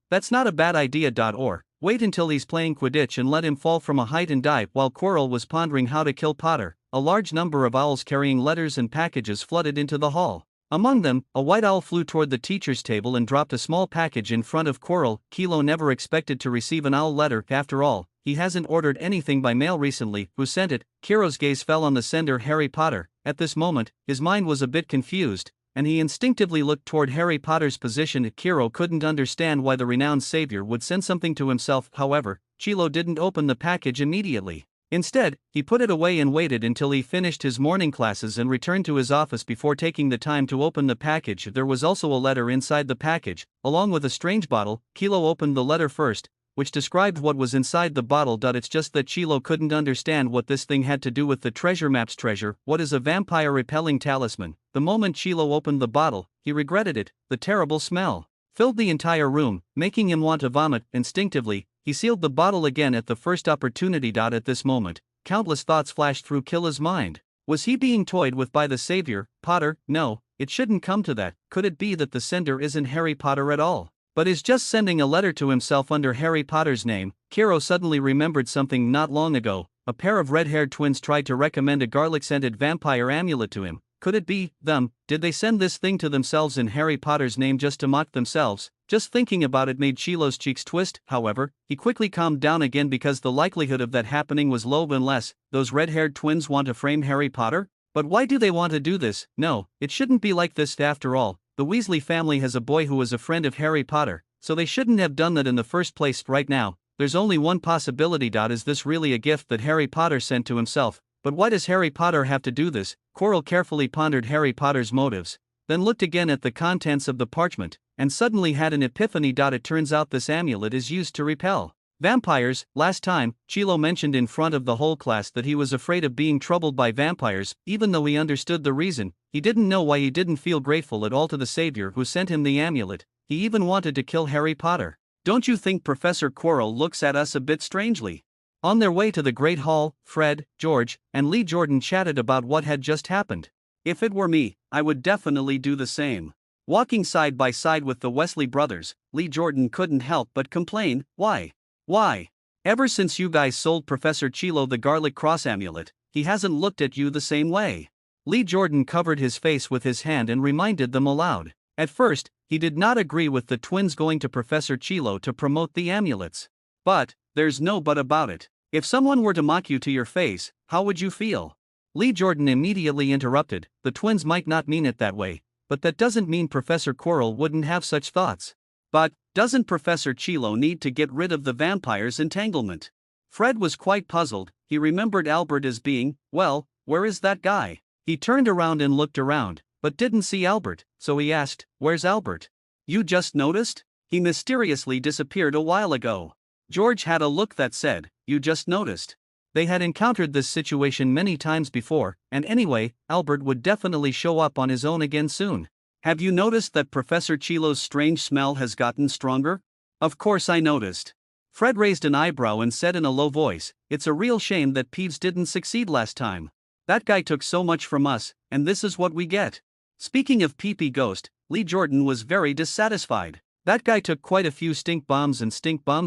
That's not a bad idea. Or wait until he's playing Quidditch and let him fall from a height and die. While Quirrell was pondering how to kill Potter, a large number of owls carrying letters and packages flooded into the hall. Among them, a white owl flew toward the teacher's table and dropped a small package in front of Quirrell. Chilo never expected to receive an owl letter. After all, he hasn't ordered anything by mail recently. Who sent it? Kiro's gaze fell on the sender, Harry Potter. At this moment, his mind was a bit confused, and he instinctively looked toward Harry Potter's position. Kiro couldn't understand why the renowned savior would send something to himself. However, Chilo didn't open the package immediately. Instead, he put it away and waited until he finished his morning classes and returned to his office before taking the time to open the package. There was also a letter inside the package, along with a strange bottle. Kilo opened the letter first, which described what was inside the bottle. It's just that Chilo couldn't understand what this thing had to do with the treasure map's treasure. What is a vampire repelling talisman? The moment Chilo opened the bottle, he regretted it. The terrible smell filled the entire room, making him want to vomit. Instinctively, he sealed the bottle again at the first opportunity. At this moment, countless thoughts flashed through Killa's mind. Was he being toyed with by the savior, Potter? No, it shouldn't come to that. Could it be that the sender isn't Harry Potter at all, but is just sending a letter to himself under Harry Potter's name? Kiro suddenly remembered something. Not long ago, a pair of red-haired twins tried to recommend a garlic-scented vampire amulet to him. Could it be them? Did they send this thing to themselves in Harry Potter's name just to mock themselves? Just thinking about it made Chilo's cheeks twist. However, he quickly calmed down again because the likelihood of that happening was low. Unless those red-haired twins want to frame Harry Potter? But why do they want to do this? No, it shouldn't be like this. After all, the Weasley family has a boy who was a friend of Harry Potter, so they shouldn't have done that in the first place. Right now, there's only one possibility. Is this really a gift that Harry Potter sent to himself? But why does Harry Potter have to do this? Quirrell carefully pondered Harry Potter's motives, then looked again at the contents of the parchment, and suddenly had an epiphany. It turns out this amulet is used to repel vampires. Last time, Chilo mentioned in front of the whole class that he was afraid of being troubled by vampires. Even though he understood the reason, he didn't know why. He didn't feel grateful at all to the savior who sent him the amulet. He even wanted to kill Harry Potter. Don't you think Professor Quirrell looks at us a bit strangely? On their way to the Great Hall, Fred, George, and Lee Jordan chatted about what had just happened. If it were me, I would definitely do the same. Walking side by side with the Weasley brothers, Lee Jordan couldn't help but complain. Why? Ever since you guys sold Professor Chilo the garlic cross amulet, he hasn't looked at you the same way. Lee Jordan covered his face with his hand and reminded them aloud. At first, he did not agree with the twins going to Professor Chilo to promote the amulets. But there's no but about it. If someone were to mock you to your face, how would you feel? Lee Jordan immediately interrupted. The twins might not mean it that way, but that doesn't mean Professor Quirrell wouldn't have such thoughts. But doesn't Professor Chilo need to get rid of the vampire's entanglement? Fred was quite puzzled. He remembered Albert as being, well, where is that guy? He turned around and looked around, but didn't see Albert, so he asked, where's Albert? You just noticed? He mysteriously disappeared a while ago. George had a look that said, you just noticed. They had encountered this situation many times before, and anyway, Albert would definitely show up on his own again soon. Have you noticed that Professor Chilo's strange smell has gotten stronger? Of course I noticed. Fred raised an eyebrow and said in a low voice, it's a real shame that Peeves didn't succeed last time. That guy took so much from us, and this is what we get. Speaking of Pee-Pee Ghost, Lee Jordan was very dissatisfied. That guy took quite a few stink bombs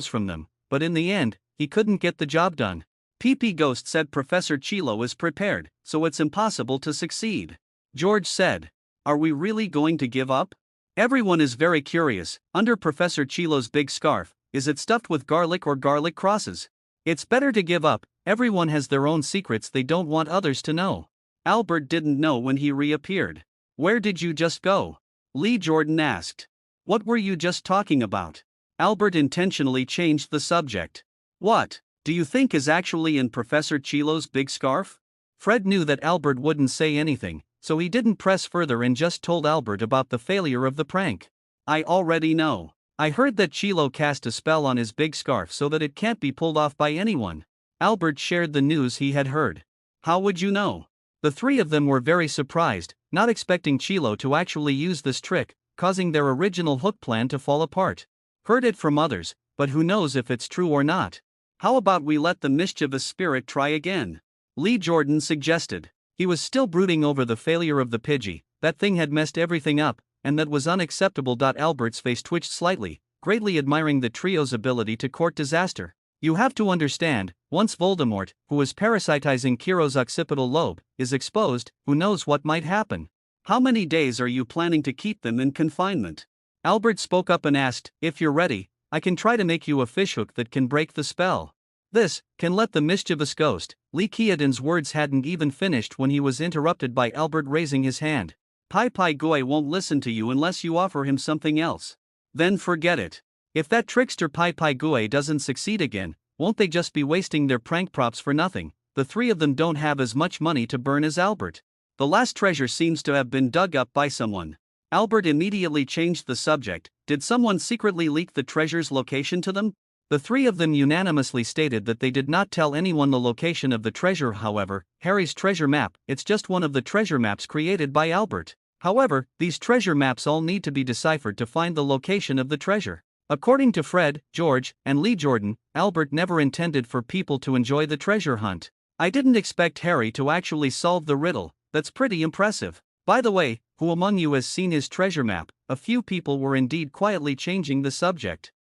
from them, but in the end, he couldn't get the job done. Pee-Pee Ghost said Professor Chilo is prepared, so it's impossible to succeed. George said, are we really going to give up? Everyone is very curious. Under Professor Chilo's big scarf, is it stuffed with garlic or garlic crosses? It's better to give up. Everyone has their own secrets they don't want others to know. Albert didn't know when he reappeared. Where did you just go? Lee Jordan asked. What were you just talking about? Albert intentionally changed the subject. What do you think is actually in Professor Chilo's big scarf? Fred knew that Albert wouldn't say anything, so he didn't press further and just told Albert about the failure of the prank. I already know. I heard that Chilo cast a spell on his big scarf so that it can't be pulled off by anyone. Albert shared the news he had heard. How would you know? The three of them were very surprised, not expecting Chilo to actually use this trick, causing their original hook plan to fall apart. Heard it from others, but who knows if it's true or not. How about we let the mischievous spirit try again? Lee Jordan suggested. He was still brooding over the failure of the Pidgey. That thing had messed everything up, and that was unacceptable. Albert's face twitched slightly, greatly admiring the trio's ability to court disaster. You have to understand, once Voldemort, who is parasitizing Kiro's occipital lobe, is exposed, who knows what might happen? How many days are you planning to keep them in confinement? Albert spoke up and asked, if you're ready, I can try to make you a fishhook that can break the spell. This can let the mischievous ghost. Lee Keaton's words hadn't even finished when he was interrupted by Albert raising his hand. Pai Pai Gui won't listen to you unless you offer him something else. Then forget it. If that trickster Pai Pai Gui doesn't succeed again, won't they just be wasting their prank props for nothing? The three of them don't have as much money to burn as Albert. The last treasure seems to have been dug up by someone. Albert immediately changed the subject. Did someone secretly leak the treasure's location to them? The three of them unanimously stated that they did not tell anyone the location of the treasure. However, Harry's treasure map, it's just one of the treasure maps created by Albert. However, these treasure maps all need to be deciphered to find the location of the treasure. According to Fred, George, and Lee Jordan, Albert never intended for people to enjoy the treasure hunt. I didn't expect Harry to actually solve the riddle. That's pretty impressive. By the way, who among you has seen his treasure map? A few people were indeed quietly changing the subject.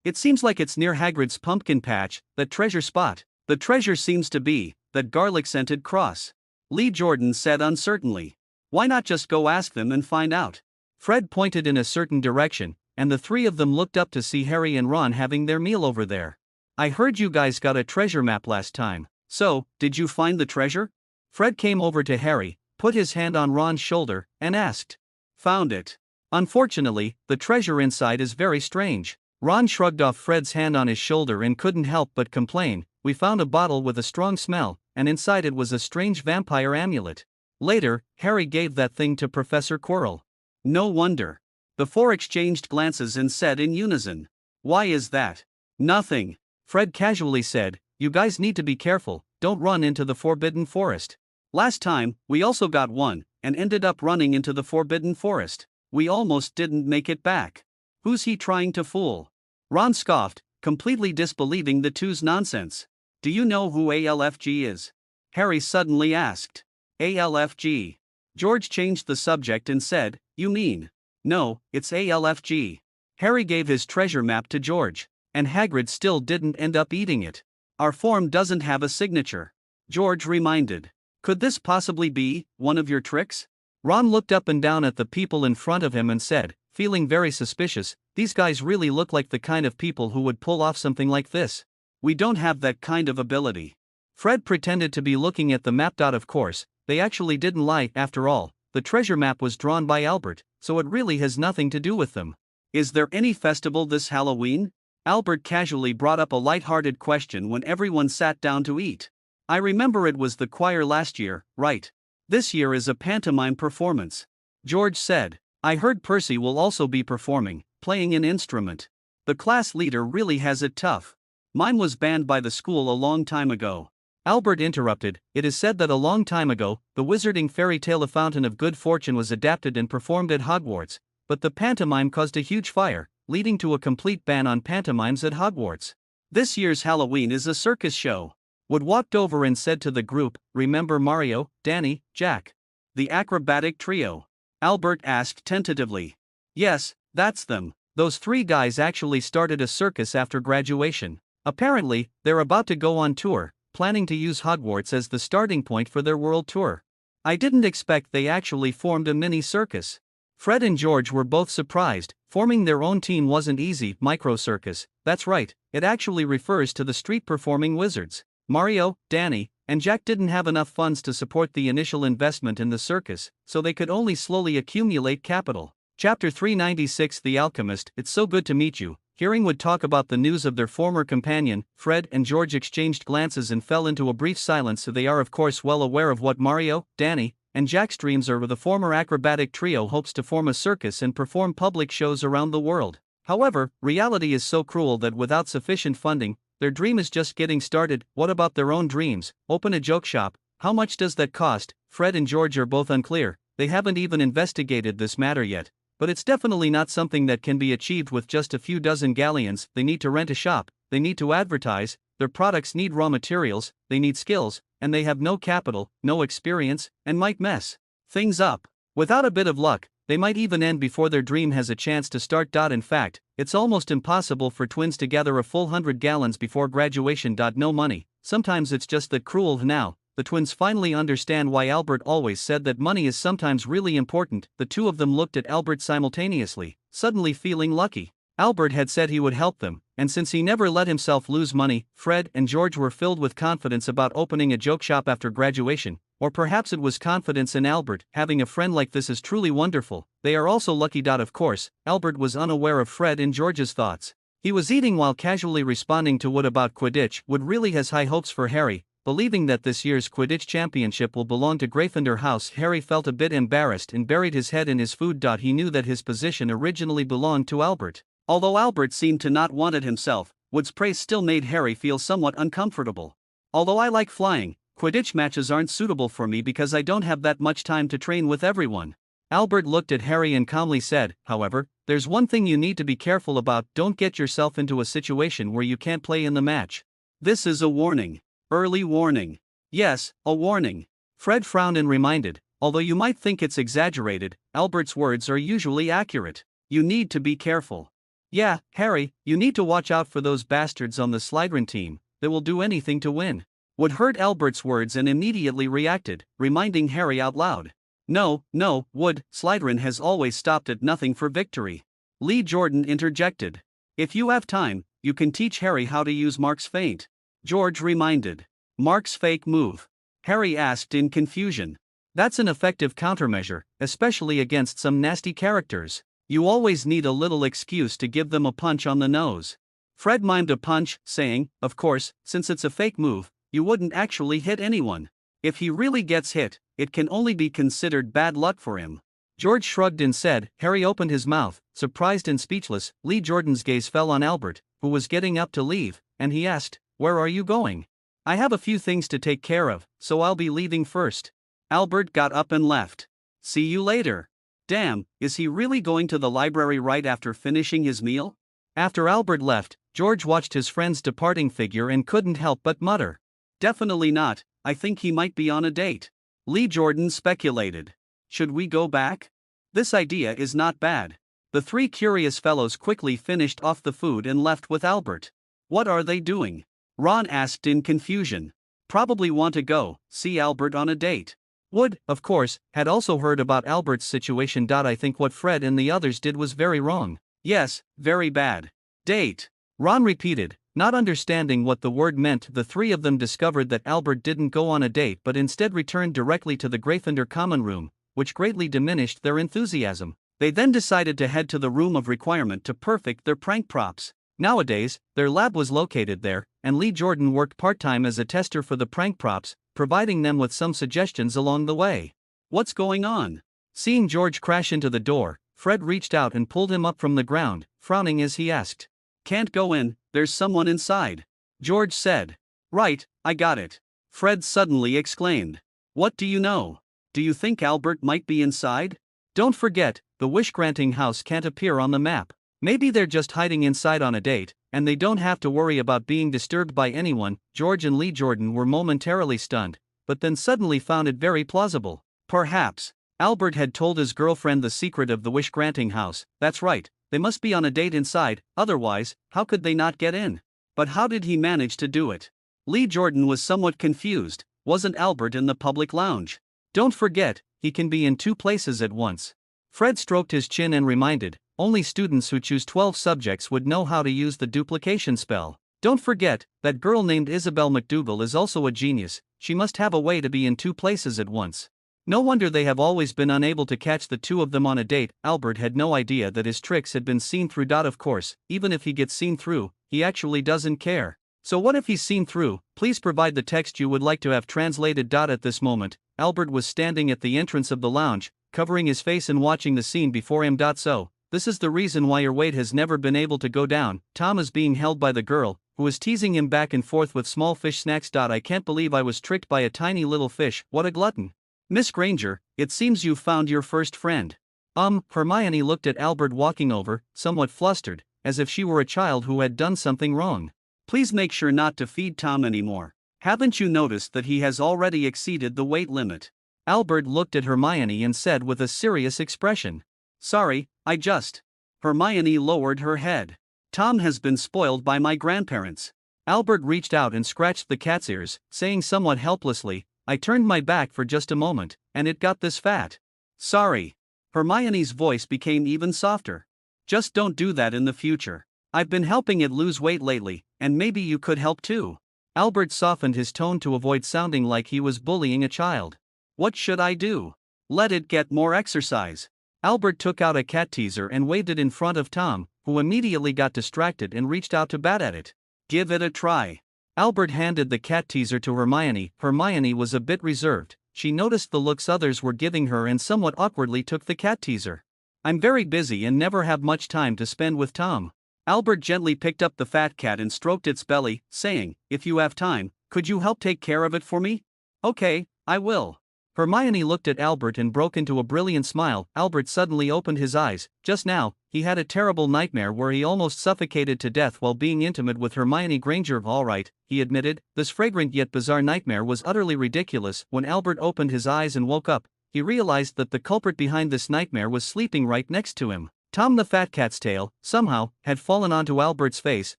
It seems like it's near Hagrid's pumpkin patch, that treasure spot. The treasure seems to be that garlic-scented cross. Lee Jordan said uncertainly. Why not just go ask them and find out? Fred pointed in a certain direction, and the three of them looked up to see Harry and Ron having their meal over there. I heard you guys got a treasure map last time. So, did you find the treasure? Fred came over to Harry, put his hand on Ron's shoulder, and asked. Found it. Unfortunately, the treasure inside is very strange. Ron shrugged off Fred's hand on his shoulder and couldn't help but complain. We found a bottle with a strong smell, and inside it was a strange vampire amulet. Later, Harry gave that thing to Professor Quirrell. No wonder. The four exchanged glances and said in unison. Why is that? Nothing. Fred casually said, you guys need to be careful, don't run into the Forbidden Forest. Last time, we also got one, and ended up running into the Forbidden Forest. We almost didn't make it back. Who's he trying to fool? Ron scoffed, completely disbelieving the two's nonsense. Do you know who ALFG is? Harry suddenly asked. ALFG. George changed the subject and said, you mean? No, it's ALFG. Harry gave his treasure map to George, and Hagrid still didn't end up eating it. Our form doesn't have a signature. George reminded. Could this possibly be one of your tricks? Ron looked up and down at the people in front of him and said, feeling very suspicious, these guys really look like the kind of people who would pull off something like this. We don't have that kind of ability. Fred pretended to be looking at the map. Of course, they actually didn't lie. After all, the treasure map was drawn by Albert, so it really has nothing to do with them. Is there any festival this Halloween? Albert casually brought up a light-hearted question when everyone sat down to eat. I remember it was the choir last year, right? This year is a pantomime performance. George said. I heard Percy will also be performing, playing an instrument. The class leader really has it tough. Mine was banned by the school a long time ago. Albert interrupted. It is said that a long time ago, the wizarding fairy tale A Fountain of Good Fortune was adapted and performed at Hogwarts, but the pantomime caused a huge fire, leading to a complete ban on pantomimes at Hogwarts. This year's Halloween is a circus show. Wood walked over and said to the group, remember Mario, Danny, Jack? The acrobatic trio. Albert asked tentatively. Yes, that's them. Those three guys actually started a circus after graduation. Apparently, they're about to go on tour, planning to use Hogwarts as the starting point for their world tour. I didn't expect they actually formed a mini circus. Fred and George were both surprised. Forming their own team wasn't easy. Micro circus, that's right, it actually refers to the street performing wizards. Mario, Danny, and Jack didn't have enough funds to support the initial investment in the circus, so they could only slowly accumulate capital. Chapter 396 The Alchemist. It's so good to meet you. Hearing Wood talk about the news of their former companion, Fred and George exchanged glances and fell into a brief silence. So they are of course well aware of what Mario, Danny, and Jack's dreams are. The former acrobatic trio hopes to form a circus and perform public shows around the world. However, reality is so cruel that without sufficient funding, their dream is just getting started. What about their own dreams? Open a joke shop. How much does that cost? Fred and George are both unclear. They haven't even investigated this matter yet. But it's definitely not something that can be achieved with just a few dozen galleons. They need to rent a shop, they need to advertise, their products need raw materials, they need skills, and they have no capital, no experience, and might mess things up. Without a bit of luck, they might even end before their dream has a chance to start. In fact, it's almost impossible for twins to gather a full 100 gallons before graduation. No money. Sometimes it's just that cruel. Now, the twins finally understand why Albert always said that money is sometimes really important. The two of them looked at Albert simultaneously, suddenly feeling lucky. Albert had said he would help them, and since he never let himself lose money, Fred and George were filled with confidence about opening a joke shop after graduation. Or perhaps it was confidence in Albert. Having a friend like this is truly wonderful. They are also lucky. Of course, Albert was unaware of Fred and George's thoughts. He was eating while casually responding to Wood about Quidditch. Wood really has high hopes for Harry, believing that this year's Quidditch championship will belong to Gryffindor House. Harry felt a bit embarrassed and buried his head in his food. He knew that his position originally belonged to Albert. Although Albert seemed to not want it himself, Wood's praise still made Harry feel somewhat uncomfortable. Although I like flying, Quidditch matches aren't suitable for me because I don't have that much time to train with everyone. Albert looked at Harry and calmly said, however, there's one thing you need to be careful about. Don't get yourself into a situation where you can't play in the match. This is a warning. Early warning. Yes, a warning. Fred frowned and reminded, although you might think it's exaggerated, Albert's words are usually accurate. You need to be careful. Yeah, Harry, you need to watch out for those bastards on the Slytherin team. They will do anything to win. Wood heard Albert's words and immediately reacted, reminding Harry out loud. No, Wood, Slytherin has always stopped at nothing for victory. Lee Jordan interjected. If you have time, you can teach Harry how to use Mark's feint. George reminded. Mark's fake move? Harry asked in confusion. That's an effective countermeasure, especially against some nasty characters. You always need a little excuse to give them a punch on the nose. Fred mimed a punch, saying, of course, since it's a fake move, you wouldn't actually hit anyone. If he really gets hit, it can only be considered bad luck for him. George shrugged and said. Harry opened his mouth, surprised and speechless. Lee Jordan's gaze fell on Albert, who was getting up to leave, and he asked, where are you going? I have a few things to take care of, so I'll be leaving first. Albert got up and left. See you later. Damn, is he really going to the library right after finishing his meal? After Albert left, George watched his friend's departing figure and couldn't help but mutter. Definitely not, I think he might be on a date. Lee Jordan speculated. Should we go back? This idea is not bad. The three curious fellows quickly finished off the food and left with Albert. What are they doing? Ron asked in confusion. Probably want to go see Albert on a date. Wood, of course, had also heard about Albert's situation. I think what Fred and the others did was very wrong. Yes, very bad. Date. Ron repeated, not understanding what the word meant. The three of them discovered that Albert didn't go on a date but instead returned directly to the Gryffindor common room, which greatly diminished their enthusiasm. They then decided to head to the room of requirement to perfect their prank props. Nowadays, their lab was located there, and Lee Jordan worked part-time as a tester for the prank props, providing them with some suggestions along the way. What's going on? Seeing George crash into the door, Fred reached out and pulled him up from the ground, frowning as he asked. Can't go in, there's someone inside. George said. Right, I got it. Fred suddenly exclaimed. What do you know? Do you think Albert might be inside? Don't forget, the wish-granting house can't appear on the map. Maybe they're just hiding inside on a date, and they don't have to worry about being disturbed by anyone. George and Lee Jordan were momentarily stunned, but then suddenly found it very plausible. Perhaps Albert had told his girlfriend the secret of the wish-granting house. That's right, they must be on a date inside, otherwise, how could they not get in? But how did he manage to do it? Lee Jordan was somewhat confused. Wasn't Albert in the public lounge? Don't forget, he can be in two places at once. Fred stroked his chin and reminded, only students who choose 12 subjects would know how to use the duplication spell. Don't forget, that girl named Isabel McDougal is also a genius. She must have a way to be in two places at once. No wonder they have always been unable to catch the two of them on a date. Albert had no idea that his tricks had been seen through. Of course, even if he gets seen through, he actually doesn't care. So what if he's seen through? Please provide the text you would like to have translated. At this moment, Albert was standing at the entrance of the lounge, covering his face and watching the scene before him. So, this is the reason why your weight has never been able to go down. Tom is being held by the girl, who is teasing him back and forth with small fish snacks. I can't believe I was tricked by a tiny little fish. What a glutton. Miss Granger, it seems you've found your first friend. Hermione looked at Albert walking over, somewhat flustered, as if she were a child who had done something wrong. Please make sure not to feed Tom anymore. Haven't you noticed that he has already exceeded the weight limit? Albert looked at Hermione and said with a serious expression. Sorry, I just. Hermione lowered her head. Tom has been spoiled by my grandparents. Albert reached out and scratched the cat's ears, saying somewhat helplessly, I turned my back for just a moment, and it got this fat. Sorry. Hermione's voice became even softer. Just don't do that in the future. I've been helping it lose weight lately, and maybe you could help too. Albert softened his tone to avoid sounding like he was bullying a child. What should I do? Let it get more exercise. Albert took out a cat teaser and waved it in front of Tom, who immediately got distracted and reached out to bat at it. "Give it a try." Albert handed the cat teaser to Hermione. Hermione was a bit reserved. She noticed the looks others were giving her and somewhat awkwardly took the cat teaser. "I'm very busy and never have much time to spend with Tom." Albert gently picked up the fat cat and stroked its belly, saying, "If you have time, could you help take care of it for me?" "Okay, I will." Hermione looked at Albert and broke into a brilliant smile. Albert suddenly opened his eyes. Just now, he had a terrible nightmare where he almost suffocated to death while being intimate with Hermione Granger. "All right," he admitted, this fragrant yet bizarre nightmare was utterly ridiculous. When Albert opened his eyes and woke up, he realized that the culprit behind this nightmare was sleeping right next to him. Tom the fat cat's tail, somehow, had fallen onto Albert's face,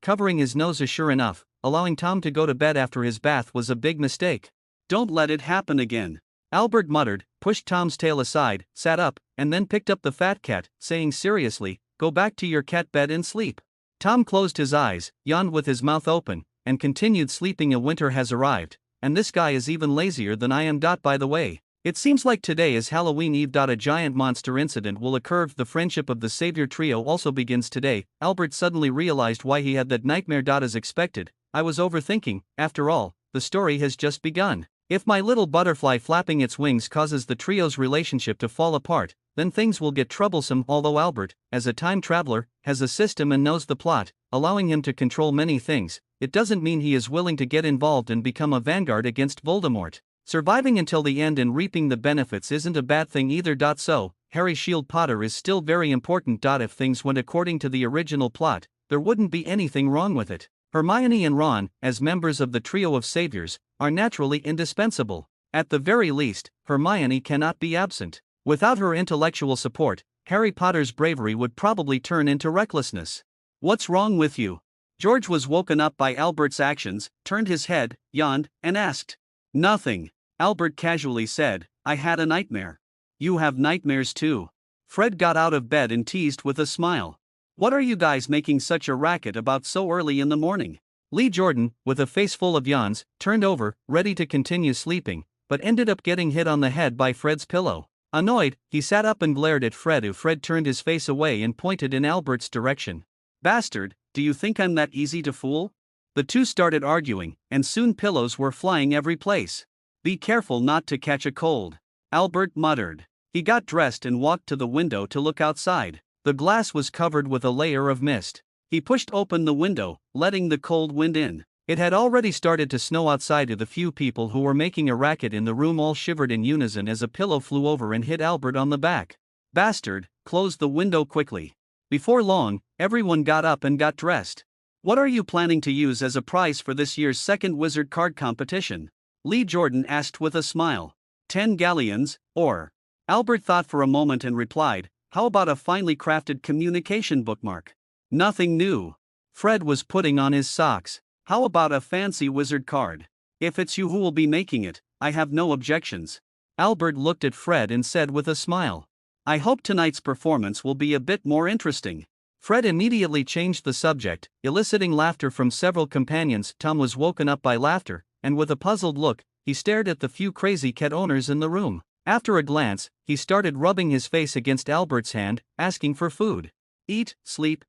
covering his nose. Sure enough, allowing Tom to go to bed after his bath was a big mistake. "Don't let it happen again," Albert muttered, pushed Tom's tail aside, sat up, and then picked up the fat cat, saying seriously, "Go back to your cat bed and sleep." Tom closed his eyes, yawned with his mouth open, and continued sleeping. "A winter has arrived, and this guy is even lazier than I am. By the way, it seems like today is Halloween Eve. A giant monster incident will occur. The friendship of the Savior trio also begins today." Albert suddenly realized why he had that nightmare. As expected, I was overthinking. After all, the story has just begun. If my little butterfly flapping its wings causes the trio's relationship to fall apart, then things will get troublesome. Although Albert, as a time traveler, has a system and knows the plot, allowing him to control many things, it doesn't mean he is willing to get involved and become a vanguard against Voldemort. Surviving until the end and reaping the benefits isn't a bad thing either. So, Harry Shield Potter is still very important. If things went according to the original plot, there wouldn't be anything wrong with it. Hermione and Ron, as members of the trio of saviors, are naturally indispensable. At the very least, Hermione cannot be absent. Without her intellectual support, Harry Potter's bravery would probably turn into recklessness. "What's wrong with you?" George was woken up by Albert's actions, turned his head, yawned, and asked. "Nothing," Albert casually said, "I had a nightmare." "You have nightmares too." Fred got out of bed and teased with a smile. "What are you guys making such a racket about so early in the morning?" Lee Jordan, with a face full of yawns, turned over, ready to continue sleeping, but ended up getting hit on the head by Fred's pillow. Annoyed, he sat up and glared at Fred. Fred turned his face away and pointed in Albert's direction. "Bastard, do you think I'm that easy to fool?" The two started arguing, and soon pillows were flying every place. "Be careful not to catch a cold," Albert muttered. He got dressed and walked to the window to look outside. The glass was covered with a layer of mist. He pushed open the window, letting the cold wind in. It had already started to snow outside. The few people who were making a racket in the room all shivered in unison as a pillow flew over and hit Albert on the back. "Bastard, close the window quickly." Before long, everyone got up and got dressed. "What are you planning to use as a prize for this year's second wizard card competition?" Lee Jordan asked with a smile. 10 galleons, or... Albert thought for a moment and replied, "How about a finely crafted communication bookmark?" "Nothing new." Fred was putting on his socks. "How about a fancy wizard card? If it's you who will be making it, I have no objections." Albert looked at Fred and said with a smile, "I hope tonight's performance will be a bit more interesting." Fred immediately changed the subject, eliciting laughter from several companions. Tom was woken up by laughter, and with a puzzled look, he stared at the few crazy cat owners in the room. After a glance, he started rubbing his face against Albert's hand, asking for food. "Eat, sleep,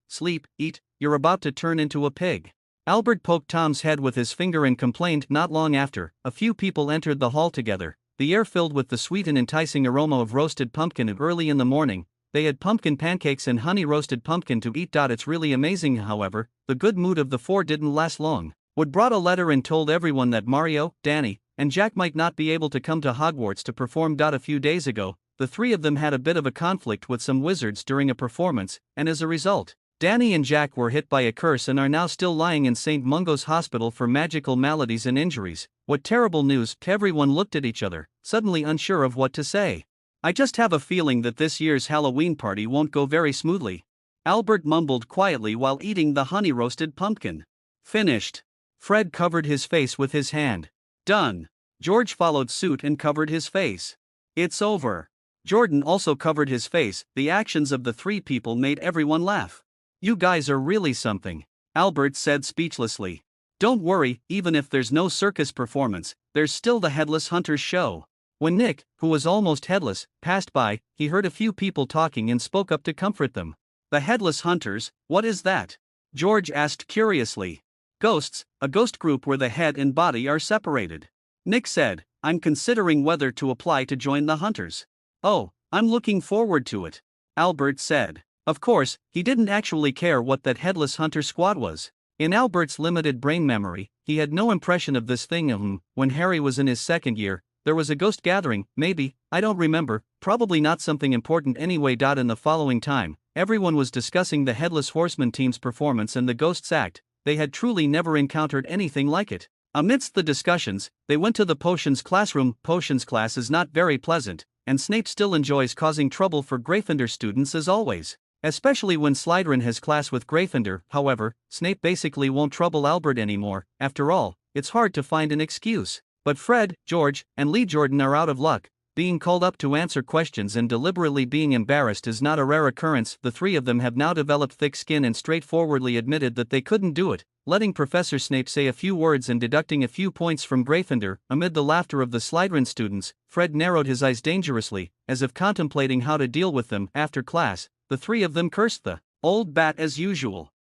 eat, you're about to turn into a pig." Albert poked Tom's head with his finger and complained. Not long after, a few people entered the hall together, the air filled with the sweet and enticing aroma of roasted pumpkin. Early in the morning, they had pumpkin pancakes and honey roasted pumpkin to eat. It's really amazing. However, the good mood of the four didn't last long. Wood brought a letter and told everyone that Mario, Danny, and Jack might not be able to come to Hogwarts to perform. A few days ago, the three of them had a bit of a conflict with some wizards during a performance, and as a result, Danny and Jack were hit by a curse and are now still lying in St. Mungo's hospital for magical maladies and injuries. What terrible news! Everyone looked at each other, suddenly unsure of what to say. "I just have a feeling that this year's Halloween party won't go very smoothly," Albert mumbled quietly while eating the honey roasted pumpkin. "Finished." Fred covered his face with his hand. "Done." George followed suit and covered his face. "It's over." Jordan also covered his face. The actions of the three people made everyone laugh. "You guys are really something," Albert said speechlessly. "Don't worry, even if there's no circus performance, there's still the Headless Hunter's show." When Nick, who was almost headless, passed by, he heard a few people talking and spoke up to comfort them. The Headless Hunters, what is that? George asked curiously. Ghosts, a ghost group where the head and body are separated. Nick said, I'm considering whether to apply to join the Hunters. Oh, I'm looking forward to it. Albert said. Of course, he didn't actually care what that Headless Hunter squad was. In Albert's limited brain memory, he had no impression of this thing. When Harry was in his second year, there was a ghost gathering, maybe, I don't remember, probably not something important anyway. In the following time, everyone was discussing the Headless Horseman team's performance and the Ghosts Act. They had truly never encountered anything like it. Amidst the discussions, they went to the potions classroom. Potions class is not very pleasant, and Snape still enjoys causing trouble for Gryffindor students as always. Especially when Slytherin has class with Gryffindor. However, Snape basically won't trouble Albert anymore. After all, it's hard to find an excuse. But Fred, George, and Lee Jordan are out of luck. Being called up to answer questions and deliberately being embarrassed is not a rare occurrence. The three of them have now developed thick skin and straightforwardly admitted that they couldn't do it, letting Professor Snape say a few words and deducting a few points from Gryffindor. Amid the laughter of the Slytherin students, Fred narrowed his eyes dangerously, as if contemplating how to deal with them. After class, the three of them cursed the old bat as usual.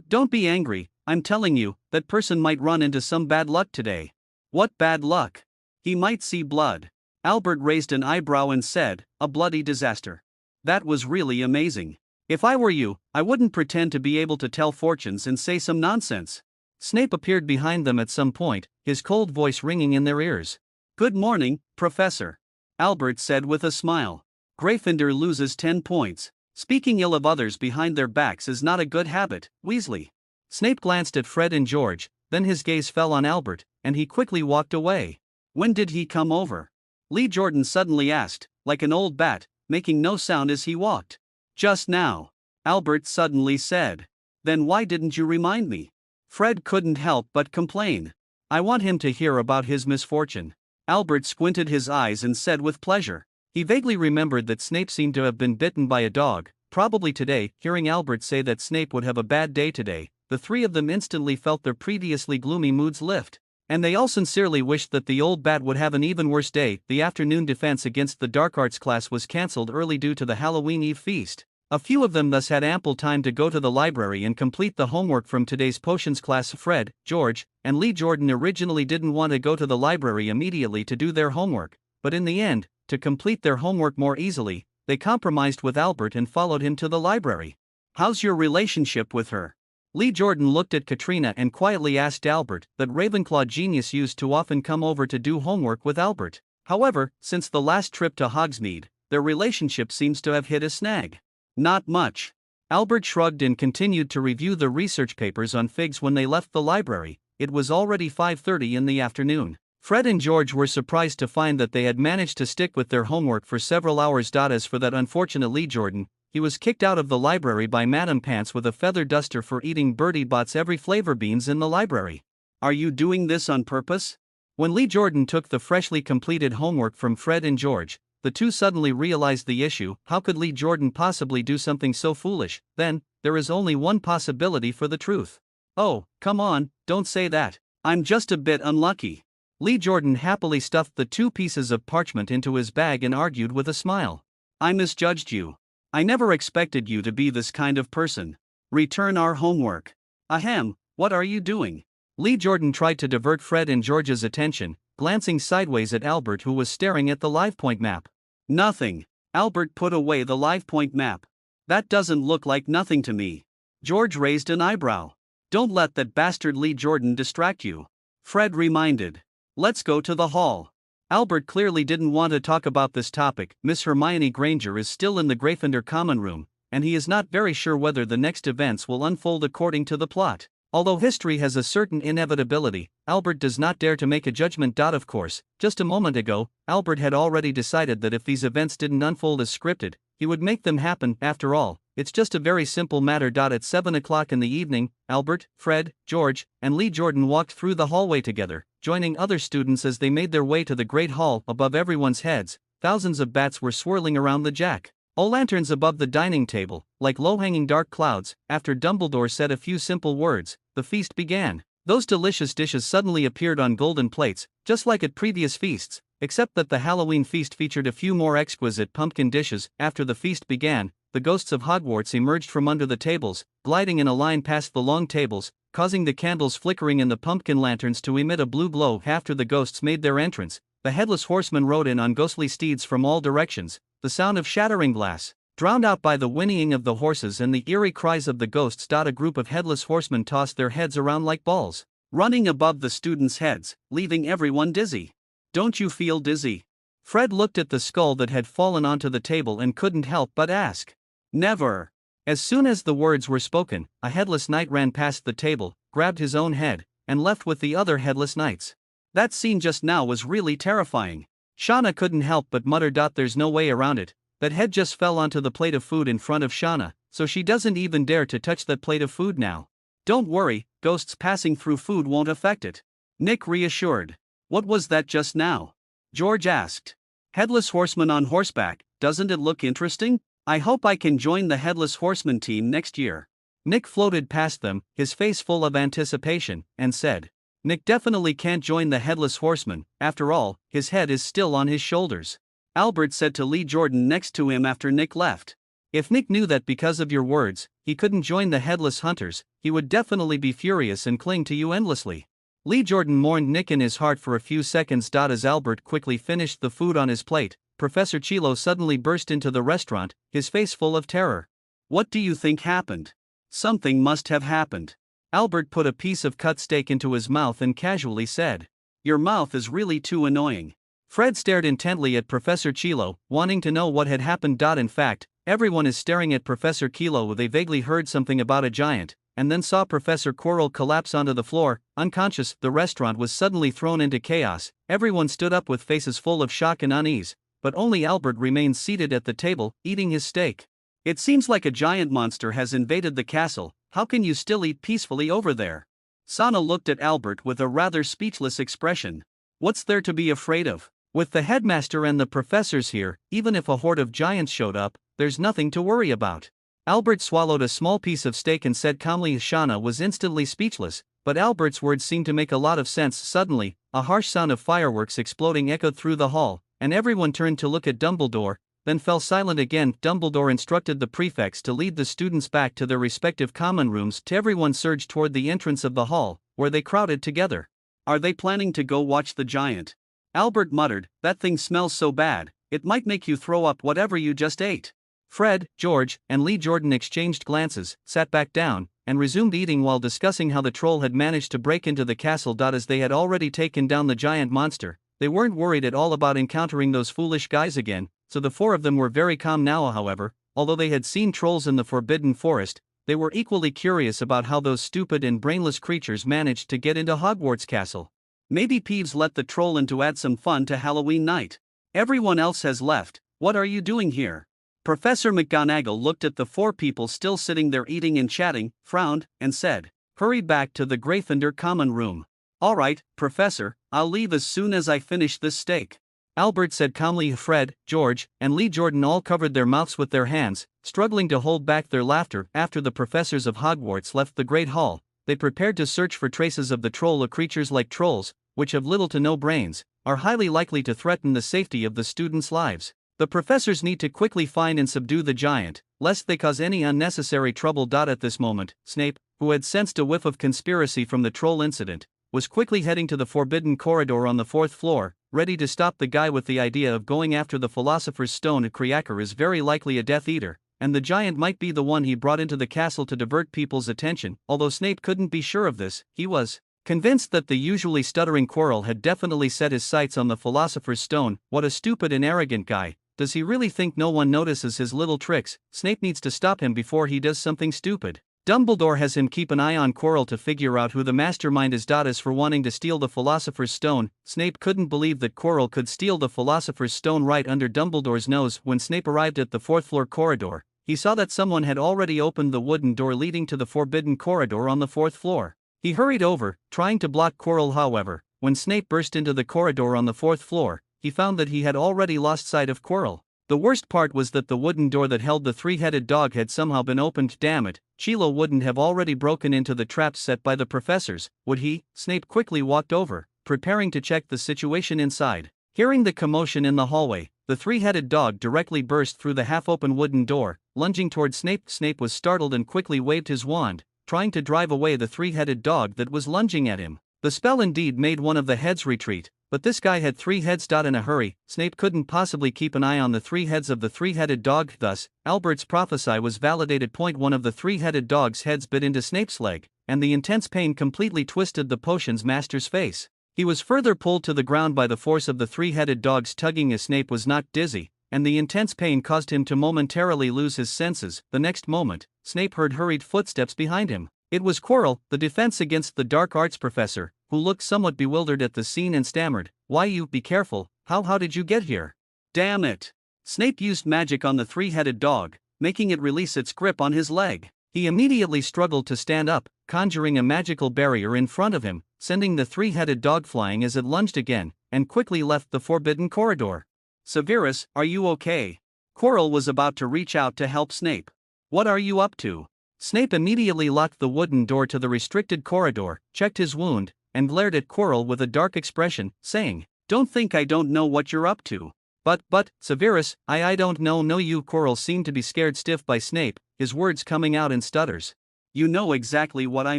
Don't be angry, I'm telling you, that person might run into some bad luck today. What bad luck? He might see blood. Albert raised an eyebrow and said, a bloody disaster. That was really amazing. If I were you, I wouldn't pretend to be able to tell fortunes and say some nonsense. Snape appeared behind them at some point, his cold voice ringing in their ears. Good morning, Professor. Albert said with a smile. Gryffindor loses 10 points. Speaking ill of others behind their backs is not a good habit, Weasley. Snape glanced at Fred and George, then his gaze fell on Albert, and he quickly walked away. When did he come over? Lee Jordan suddenly asked, like an old bat, making no sound as he walked. Just now. Albert suddenly said. Then why didn't you remind me? Fred couldn't help but complain. I want him to hear about his misfortune. Albert squinted his eyes and said with pleasure. He vaguely remembered that Snape seemed to have been bitten by a dog, probably today. Hearing Albert say that Snape would have a bad day today, the three of them instantly felt their previously gloomy moods lift. And they all sincerely wished that the old bat would have an even worse day. The afternoon defense against the dark arts class was cancelled early due to the Halloween Eve feast. A few of them thus had ample time to go to the library and complete the homework from today's potions class. Fred, George, and Lee Jordan originally didn't want to go to the library immediately to do their homework, but in the end, to complete their homework more easily, they compromised with Albert and followed him to the library. How's your relationship with her? Lee Jordan looked at Katrina and quietly asked Albert that Ravenclaw genius used to often come over to do homework with Albert. However, since the last trip to Hogsmeade, their relationship seems to have hit a snag. Not much. Albert shrugged and continued to review the research papers on figs. When they left the library, it was already 5:30 in the afternoon. Fred and George were surprised to find that they had managed to stick with their homework for several hours. As for that unfortunate Lee Jordan, he was kicked out of the library by Madame Pants with a feather duster for eating Bertie Bott's every flavor beans in the library. Are you doing this on purpose? When Lee Jordan took the freshly completed homework from Fred and George, the two suddenly realized the issue. How could Lee Jordan possibly do something so foolish? Then, there is only one possibility for the truth. Oh, come on, don't say that. I'm just a bit unlucky. Lee Jordan happily stuffed the 2 pieces of parchment into his bag and argued with a smile. I misjudged you. I never expected you to be this kind of person. Return our homework. Ahem, what are you doing? Lee Jordan tried to divert Fred and George's attention, glancing sideways at Albert, who was staring at the LivePoint map. Nothing. Albert put away the LivePoint map. That doesn't look like nothing to me. George raised an eyebrow. Don't let that bastard Lee Jordan distract you. Fred reminded. Let's go to the hall. Albert clearly didn't want to talk about this topic. Miss Hermione Granger is still in the Gryffindor common room, and he is not very sure whether the next events will unfold according to the plot. Although history has a certain inevitability, Albert does not dare to make a judgment. Of course, just a moment ago, Albert had already decided that if these events didn't unfold as scripted, he would make them happen. After all, it's just a very simple matter. At 7 o'clock in the evening, Albert, Fred, George, and Lee Jordan walked through the hallway together, joining other students as they made their way to the Great Hall. Above everyone's heads, thousands of bats were swirling around the jack-o'-lanterns above the dining table, like low-hanging dark clouds. After Dumbledore said a few simple words, the feast began. Those delicious dishes suddenly appeared on golden plates, just like at previous feasts. except that the Halloween feast featured a few more exquisite pumpkin dishes. After the feast began, the ghosts of Hogwarts emerged from under the tables, gliding in a line past the long tables, causing the candles flickering in the pumpkin lanterns to emit a blue glow. After the ghosts made their entrance, the headless horsemen rode in on ghostly steeds from all directions, the sound of shattering glass drowned out by the whinnying of the horses and the eerie cries of the ghosts. A group of headless horsemen tossed their heads around like balls, running above the students' heads, leaving everyone dizzy. "Don't you feel dizzy?" Fred looked at the skull that had fallen onto the table and couldn't help but ask. "Never." As soon as the words were spoken, a headless knight ran past the table, grabbed his own head, and left with the other headless knights. That scene just now was really terrifying. Shauna couldn't help but mutter. There's no way around it. That head just fell onto the plate of food in front of Shauna, so she doesn't even dare to touch that plate of food now. "Don't worry, ghosts passing through food won't affect it," Nick reassured. "What was that just now?" George asked. "Headless horseman on horseback, doesn't it look interesting? I hope I can join the Headless Horseman team next year." Nick floated past them, his face full of anticipation, and said, "Nick definitely can't join the Headless Horseman, after all, his head is still on his shoulders." Albert said to Lee Jordan next to him after Nick left. "If Nick knew that because of your words, he couldn't join the Headless Hunters, he would definitely be furious and cling to you endlessly." Lee Jordan mourned Nick in his heart for a few seconds. As Albert quickly finished the food on his plate, Professor Chilo suddenly burst into the restaurant, his face full of terror. "What do you think happened?" "Something must have happened." Albert put a piece of cut steak into his mouth and casually said, "Your mouth is really too annoying." Fred stared intently at Professor Chilo, wanting to know what had happened. In fact, everyone is staring at Professor Chilo. They vaguely heard something about a giant, and then saw Professor Quirrell collapse onto the floor, unconscious. The restaurant was suddenly thrown into chaos. Everyone stood up with faces full of shock and unease, but only Albert remained seated at the table, eating his steak. "It seems like a giant monster has invaded the castle. How can you still eat peacefully over there?" Sana looked at Albert with a rather speechless expression. "What's there to be afraid of? With the headmaster and the professors here, even if a horde of giants showed up, there's nothing to worry about." Albert swallowed a small piece of steak and said calmly. Shauna was instantly speechless, but Albert's words seemed to make a lot of sense. Suddenly, a harsh sound of fireworks exploding echoed through the hall, and everyone turned to look at Dumbledore, then fell silent again. Dumbledore instructed the prefects to lead the students back to their respective common rooms. Everyone surged toward the entrance of the hall, where they crowded together. "Are they planning to go watch the giant?" Albert muttered, "That thing smells so bad, it might make you throw up whatever you just ate." Fred, George, and Lee Jordan exchanged glances, sat back down, and resumed eating while discussing how the troll had managed to break into the castle. As they had already taken down the giant monster, they weren't worried at all about encountering those foolish guys again, so the four of them were very calm now. However, although they had seen trolls in the Forbidden Forest, they were equally curious about how those stupid and brainless creatures managed to get into Hogwarts Castle. "Maybe Peeves let the troll in to add some fun to Halloween night. Everyone else has left. What are you doing here?" Professor McGonagall looked at the four people still sitting there eating and chatting, frowned, and said, "Hurry back to the Gryffindor common room." "All right, Professor, I'll leave as soon as I finish this steak," Albert said calmly. Fred, George, and Lee Jordan all covered their mouths with their hands, struggling to hold back their laughter. After the professors of Hogwarts left the Great Hall, they prepared to search for traces of the troll. Creatures like trolls, which have little to no brains, are highly likely to threaten the safety of the students' lives. The professors need to quickly find and subdue the giant, lest they cause any unnecessary trouble. At this moment, Snape, who had sensed a whiff of conspiracy from the troll incident, was quickly heading to the forbidden corridor on the 4th floor, ready to stop the guy with the idea of going after the Philosopher's Stone. Kriaker is very likely a Death Eater, and the giant might be the one he brought into the castle to divert people's attention. Although Snape couldn't be sure of this, he was convinced that the usually stuttering Quirrell had definitely set his sights on the Philosopher's Stone. What a stupid and arrogant guy. Does he really think no one notices his little tricks? Snape needs to stop him before he does something stupid. Dumbledore has him keep an eye on Quirrell to figure out who the mastermind is. As for wanting to steal the Philosopher's Stone, Snape couldn't believe that Quirrell could steal the Philosopher's Stone right under Dumbledore's nose. When Snape arrived at the 4th floor corridor, he saw that someone had already opened the wooden door leading to the forbidden corridor on the 4th floor. He hurried over, trying to block Quirrell. However, when Snape burst into the corridor on the 4th floor, he found that he had already lost sight of Quirrell. The worst part was that the wooden door that held the three-headed dog had somehow been opened. Damn it, Chilo wouldn't have already broken into the traps set by the professors, would he? Snape quickly walked over, preparing to check the situation inside. Hearing the commotion in the hallway, the three-headed dog directly burst through the half-open wooden door, lunging toward Snape. Snape was startled and quickly waved his wand, trying to drive away the three-headed dog that was lunging at him. The spell indeed made one of the heads retreat, but this guy had 3 heads. In a hurry, Snape couldn't possibly keep an eye on the 3 heads of the three-headed dog. Thus, Albert's prophecy was validated. One of the three-headed dog's heads bit into Snape's leg, and the intense pain completely twisted the potion's master's face. He was further pulled to the ground by the force of the three-headed dog's tugging as Snape was knocked dizzy, and the intense pain caused him to momentarily lose his senses. The next moment, Snape heard hurried footsteps behind him. It was Quirrell, the defense against the dark arts professor, who looked somewhat bewildered at the scene and stammered, "Why you, be careful, how did you get here?" "Damn it!" Snape used magic on the three-headed dog, making it release its grip on his leg. He immediately struggled to stand up, conjuring a magical barrier in front of him, sending the three-headed dog flying as it lunged again, and quickly left the forbidden corridor. "Severus, are you okay?" Quirrell was about to reach out to help Snape. "What are you up to?" Snape immediately locked the wooden door to the restricted corridor, checked his wound, and glared at Quirrell with a dark expression, saying, "Don't think I don't know what you're up to." But, Severus, I don't know you." Quirrell seemed to be scared stiff by Snape, his words coming out in stutters. "You know exactly what I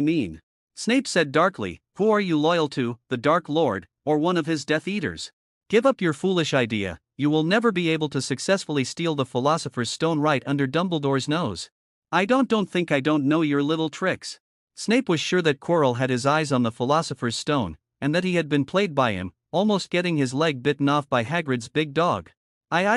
mean." Snape said darkly, "Who are you loyal to, the Dark Lord, or one of his Death Eaters? Give up your foolish idea, you will never be able to successfully steal the Philosopher's Stone right under Dumbledore's nose." "I don't think I don't know your little tricks." Snape was sure that Quirrell had his eyes on the Philosopher's Stone, and that he had been played by him, almost getting his leg bitten off by Hagrid's big dog.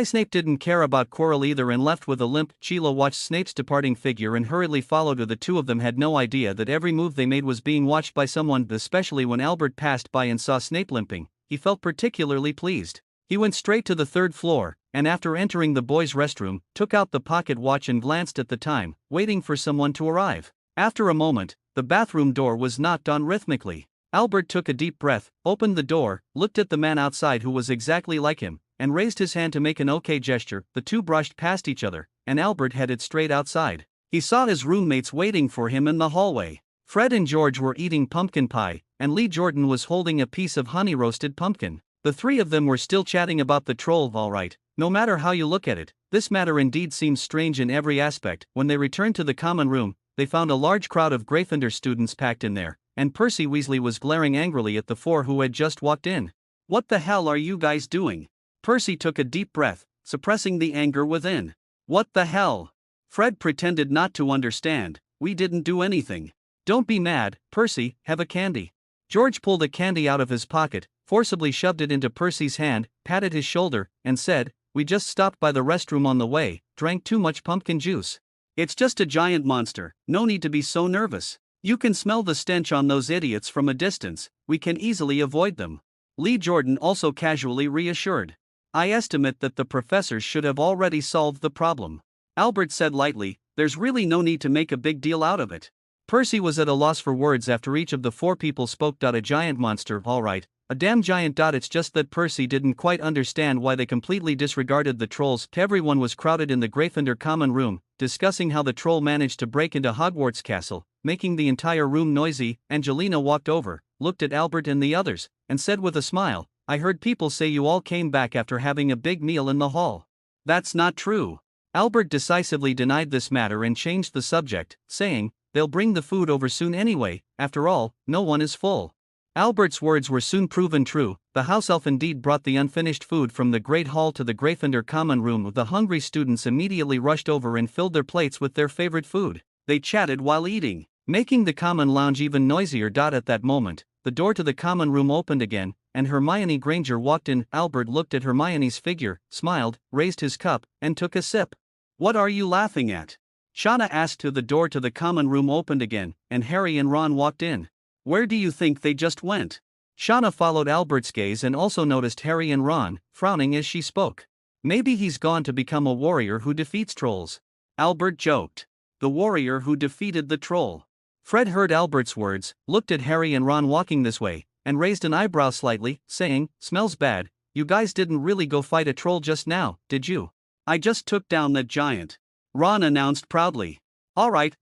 Snape didn't care about Quirrell either and left with a limp. Sheila watched Snape's departing figure and hurriedly followed her. The two of them had no idea that every move they made was being watched by someone, especially when Albert passed by and saw Snape limping. He felt particularly pleased. He went straight to the 3rd floor, and after entering the boys' restroom, took out the pocket watch and glanced at the time, waiting for someone to arrive. After a moment, the bathroom door was knocked on rhythmically. Albert took a deep breath, opened the door, looked at the man outside who was exactly like him, and raised his hand to make an OK gesture. The two brushed past each other, and Albert headed straight outside. He saw his roommates waiting for him in the hallway. Fred and George were eating pumpkin pie, and Lee Jordan was holding a piece of honey-roasted pumpkin. The three of them were still chatting about the troll. All right, no matter how you look at it, this matter indeed seems strange in every aspect. When they returned to the common room, they found a large crowd of Gryffindor students packed in there, and Percy Weasley was glaring angrily at the 4 who had just walked in. "What the hell are you guys doing?" Percy took a deep breath, suppressing the anger within. "What the hell?" Fred pretended not to understand. "We didn't do anything." "Don't be mad, Percy, have a candy." George pulled a candy out of his pocket, forcibly shoved it into Percy's hand, patted his shoulder, and said, "We just stopped by the restroom on the way, drank too much pumpkin juice. It's just a giant monster, no need to be so nervous. You can smell the stench on those idiots from a distance, we can easily avoid them." Lee Jordan also casually reassured. "I estimate that the professors should have already solved the problem." Albert said lightly, "There's really no need to make a big deal out of it." Percy was at a loss for words after each of the 4 people spoke. "A giant monster, all right, a damn giant. It's just that Percy didn't quite understand why they completely disregarded the trolls." Everyone was crowded in the Gryffindor common room, discussing how the troll managed to break into Hogwarts Castle, making the entire room noisy. Angelina walked over, looked at Albert and the others, and said with a smile, "I heard people say you all came back after having a big meal in the hall." "That's not true." Albert decisively denied this matter and changed the subject, saying, "They'll bring the food over soon anyway, after all, no one is full." Albert's words were soon proven true. The house elf indeed brought the unfinished food from the Great Hall to the Gryffindor common room. The hungry students immediately rushed over and filled their plates with their favorite food. They chatted while eating, making the common lounge even noisier. At that moment, the door to the common room opened again, and Hermione Granger walked in. Albert looked at Hermione's figure, smiled, raised his cup, and took a sip. "What are you laughing at?" Shauna asked. The door to the common room opened again, and Harry and Ron walked in. "Where do you think they just went?" Shauna followed Albert's gaze and also noticed Harry and Ron, frowning as she spoke. "Maybe he's gone to become a warrior who defeats trolls," Albert joked. "The warrior who defeated the troll." Fred heard Albert's words, looked at Harry and Ron walking this way, and raised an eyebrow slightly, saying, "Smells bad. You guys didn't really go fight a troll just now, did you?" "I just took down that giant," Ron announced proudly. All right,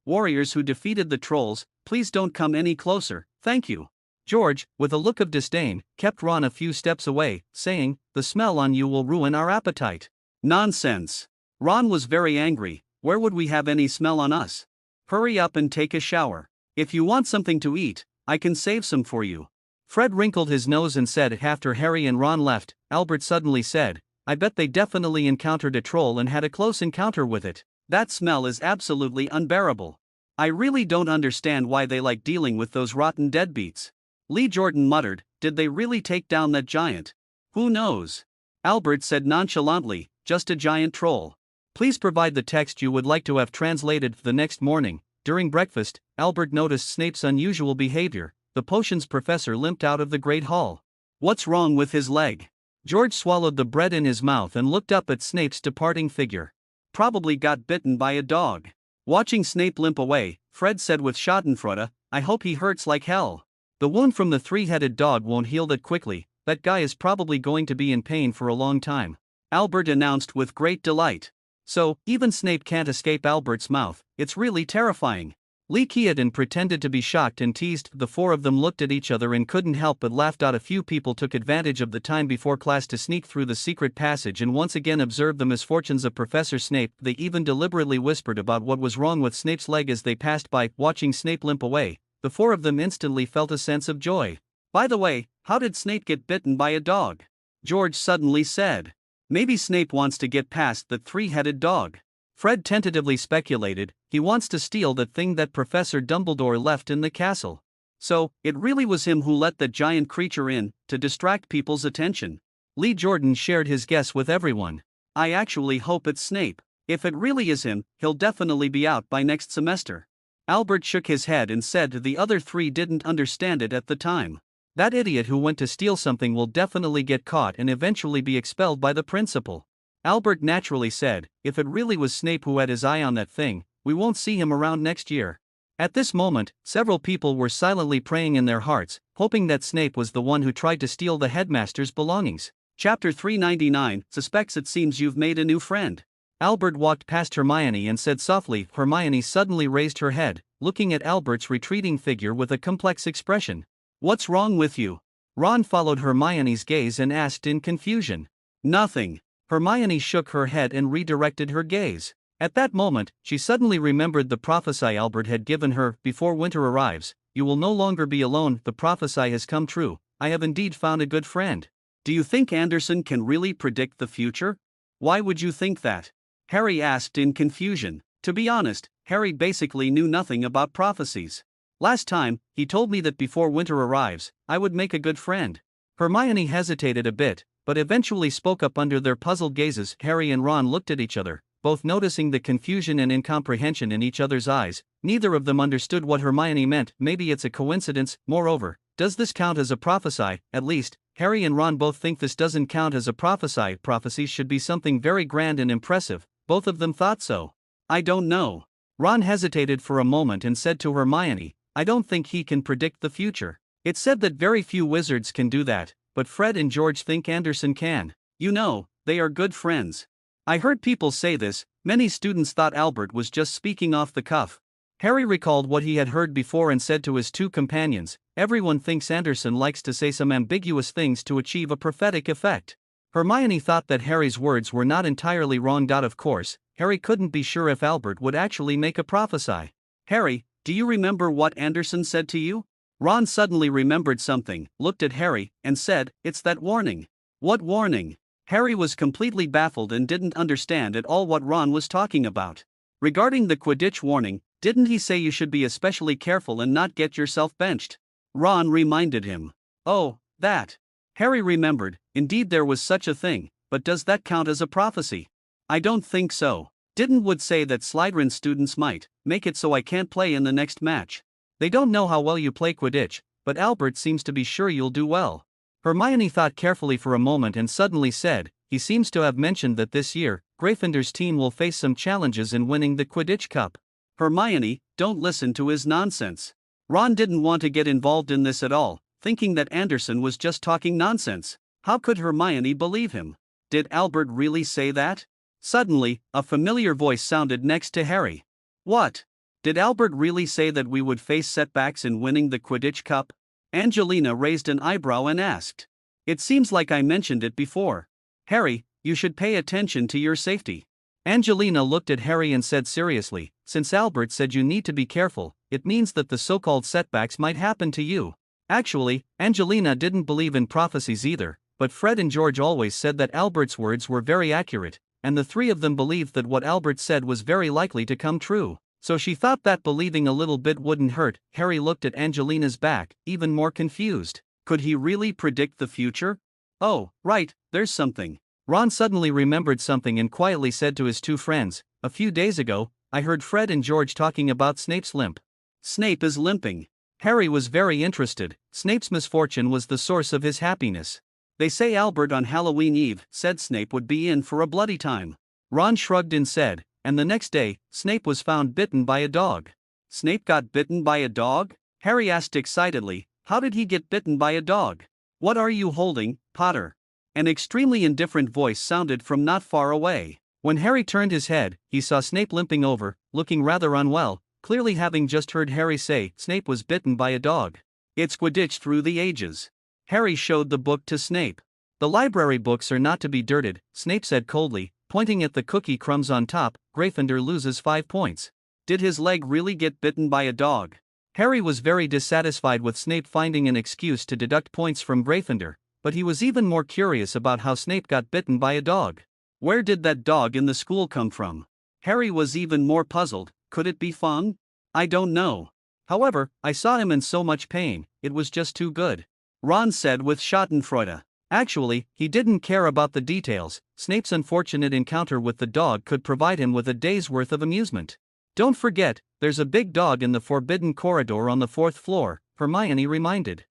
warriors who defeated the trolls, please don't come any closer, thank you." George, with a look of disdain, kept Ron a few steps away, saying, "The smell on you will ruin our appetite." Nonsense. Ron was very angry. Where would we have any smell on us? Hurry up and take a shower. If you want something to eat, I can save some for you. Fred wrinkled his nose and said after Harry and Ron left, Albert suddenly said, "I bet they definitely encountered a troll and had a close encounter with it. That smell is absolutely unbearable. I really don't understand why they like dealing with those rotten deadbeats." Lee Jordan muttered, "Did they really take down that giant? Who knows?" Albert said nonchalantly, "Just a giant troll. Please provide the text you would like to have translated." The next morning, during breakfast, Albert noticed Snape's unusual behavior. The potions professor limped out of the Great Hall. "What's wrong with his leg?" George swallowed the bread in his mouth and looked up at Snape's departing figure. "Probably got bitten by a dog." Watching Snape limp away, Fred said with schadenfreude, "I hope he hurts like hell. The wound from the three-headed dog won't heal that quickly. That guy is probably going to be in pain for a long time." Albert announced with great delight. "So, even Snape can't escape Albert's mouth. It's really terrifying." Lee Keaton pretended to be shocked and teased. The four of them looked at each other and couldn't help but laugh. A few people took advantage of the time before class to sneak through the secret passage and once again observe the misfortunes of Professor Snape. They even deliberately whispered about what was wrong with Snape's leg as they passed by. Watching Snape limp away, the four of them instantly felt a sense of joy. "By the way, how did Snape get bitten by a dog?" George suddenly said. "Maybe Snape wants to get past that three-headed dog." Fred tentatively speculated, "He wants to steal that thing that Professor Dumbledore left in the castle. So, it really was him who let that giant creature in, to distract people's attention." Lee Jordan shared his guess with everyone. "I actually hope it's Snape. If it really is him, he'll definitely be out by next semester." Albert shook his head and said the other three didn't understand it at the time. "That idiot who went to steal something will definitely get caught and eventually be expelled by the principal." Albert naturally said, "If it really was Snape who had his eye on that thing, we won't see him around next year." At this moment, several people were silently praying in their hearts, hoping that Snape was the one who tried to steal the headmaster's belongings. Chapter 399, Suspects. "It seems you've made a new friend." Albert walked past Hermione and said softly. Hermione suddenly raised her head, looking at Albert's retreating figure with a complex expression. "What's wrong with you?" Ron followed Hermione's gaze and asked in confusion. "Nothing." Hermione shook her head and redirected her gaze. At that moment, she suddenly remembered the prophecy Albert had given her. "Before winter arrives, you will no longer be alone. The prophecy has come true. I have indeed found a good friend." "Do you think Anderson can really predict the future?" "Why would you think that?" Harry asked in confusion. "To be honest, Harry basically knew nothing about prophecies. Last time, he told me that before winter arrives, I would make a good friend." Hermione hesitated a bit, but eventually spoke up under their puzzled gazes. Harry and Ron looked at each other, both noticing the confusion and incomprehension in each other's eyes. Neither of them understood what Hermione meant. Maybe it's a coincidence. Moreover, does this count as a prophecy? At least, Harry and Ron both think this doesn't count as a prophecy. Prophecies should be something very grand and impressive. Both of them thought so. "I don't know." Ron hesitated for a moment and said to Hermione, "I don't think he can predict the future. It's said that very few wizards can do that, but Fred and George think Anderson can. You know, they are good friends." "I heard people say this." Many students thought Albert was just speaking off the cuff. Harry recalled what he had heard before and said to his two companions, "Everyone thinks Anderson likes to say some ambiguous things to achieve a prophetic effect." Hermione thought that Harry's words were not entirely wrong. Of course, Harry couldn't be sure if Albert would actually make a prophecy. "Harry, do you remember what Anderson said to you?" Ron suddenly remembered something, looked at Harry, and said, "It's that warning." "What warning?" Harry was completely baffled and didn't understand at all what Ron was talking about. "Regarding the Quidditch warning, didn't he say you should be especially careful and not get yourself benched?" Ron reminded him. "Oh, that." Harry remembered. Indeed there was such a thing, but does that count as a prophecy? "I don't think so. Didn't Wood say that Slytherin students might make it so I can't play in the next match? They don't know how well you play Quidditch, but Albert seems to be sure you'll do well." Hermione thought carefully for a moment and suddenly said, "He seems to have mentioned that this year, Gryffindor's team will face some challenges in winning the Quidditch Cup." "Hermione, don't listen to his nonsense." Ron didn't want to get involved in this at all, thinking that Anderson was just talking nonsense. How could Hermione believe him? Did Albert really say that? Suddenly, a familiar voice sounded next to Harry. "What? Did Albert really say that we would face setbacks in winning the Quidditch Cup?" Angelina raised an eyebrow and asked. It seems like I mentioned it before. Harry, you should pay attention to your safety. Angelina looked at Harry and said seriously, since Albert said you need to be careful, it means that the so-called setbacks might happen to you. Actually, Angelina didn't believe in prophecies either, but Fred and George always said that Albert's words were very accurate, and the three of them believed that what Albert said was very likely to come true. So she thought that believing a little bit wouldn't hurt. Harry looked at Angelina's back, even more confused. Could he really predict the future? Oh, right, there's something. Ron suddenly remembered something and quietly said to his two friends, a few days ago, I heard Fred and George talking about Snape's limp. Snape is limping. Harry was very interested. Snape's misfortune was the source of his happiness. They say Albert on Halloween Eve said Snape would be in for a bloody time. Ron shrugged and said, and the next day, Snape was found bitten by a dog. Snape got bitten by a dog? Harry asked excitedly, how did he get bitten by a dog? What are you holding, Potter? An extremely indifferent voice sounded from not far away. When Harry turned his head, he saw Snape limping over, looking rather unwell, clearly having just heard Harry say Snape was bitten by a dog. It's Quidditch through the ages. Harry showed the book to Snape. The library books are not to be dirted, Snape said coldly, pointing at the cookie crumbs on top. Gryffindor loses 5 points. Did his leg really get bitten by a dog? Harry was very dissatisfied with Snape finding an excuse to deduct points from Gryffindor, but he was even more curious about how Snape got bitten by a dog. Where did that dog in the school come from? Harry was even more puzzled. Could it be Fong? I don't know. However, I saw him in so much pain, it was just too good. Ron said with schadenfreude. Actually, he didn't care about the details. Snape's unfortunate encounter with the dog could provide him with a day's worth of amusement. Don't forget, there's a big dog in the forbidden corridor on the 4th floor, Hermione reminded.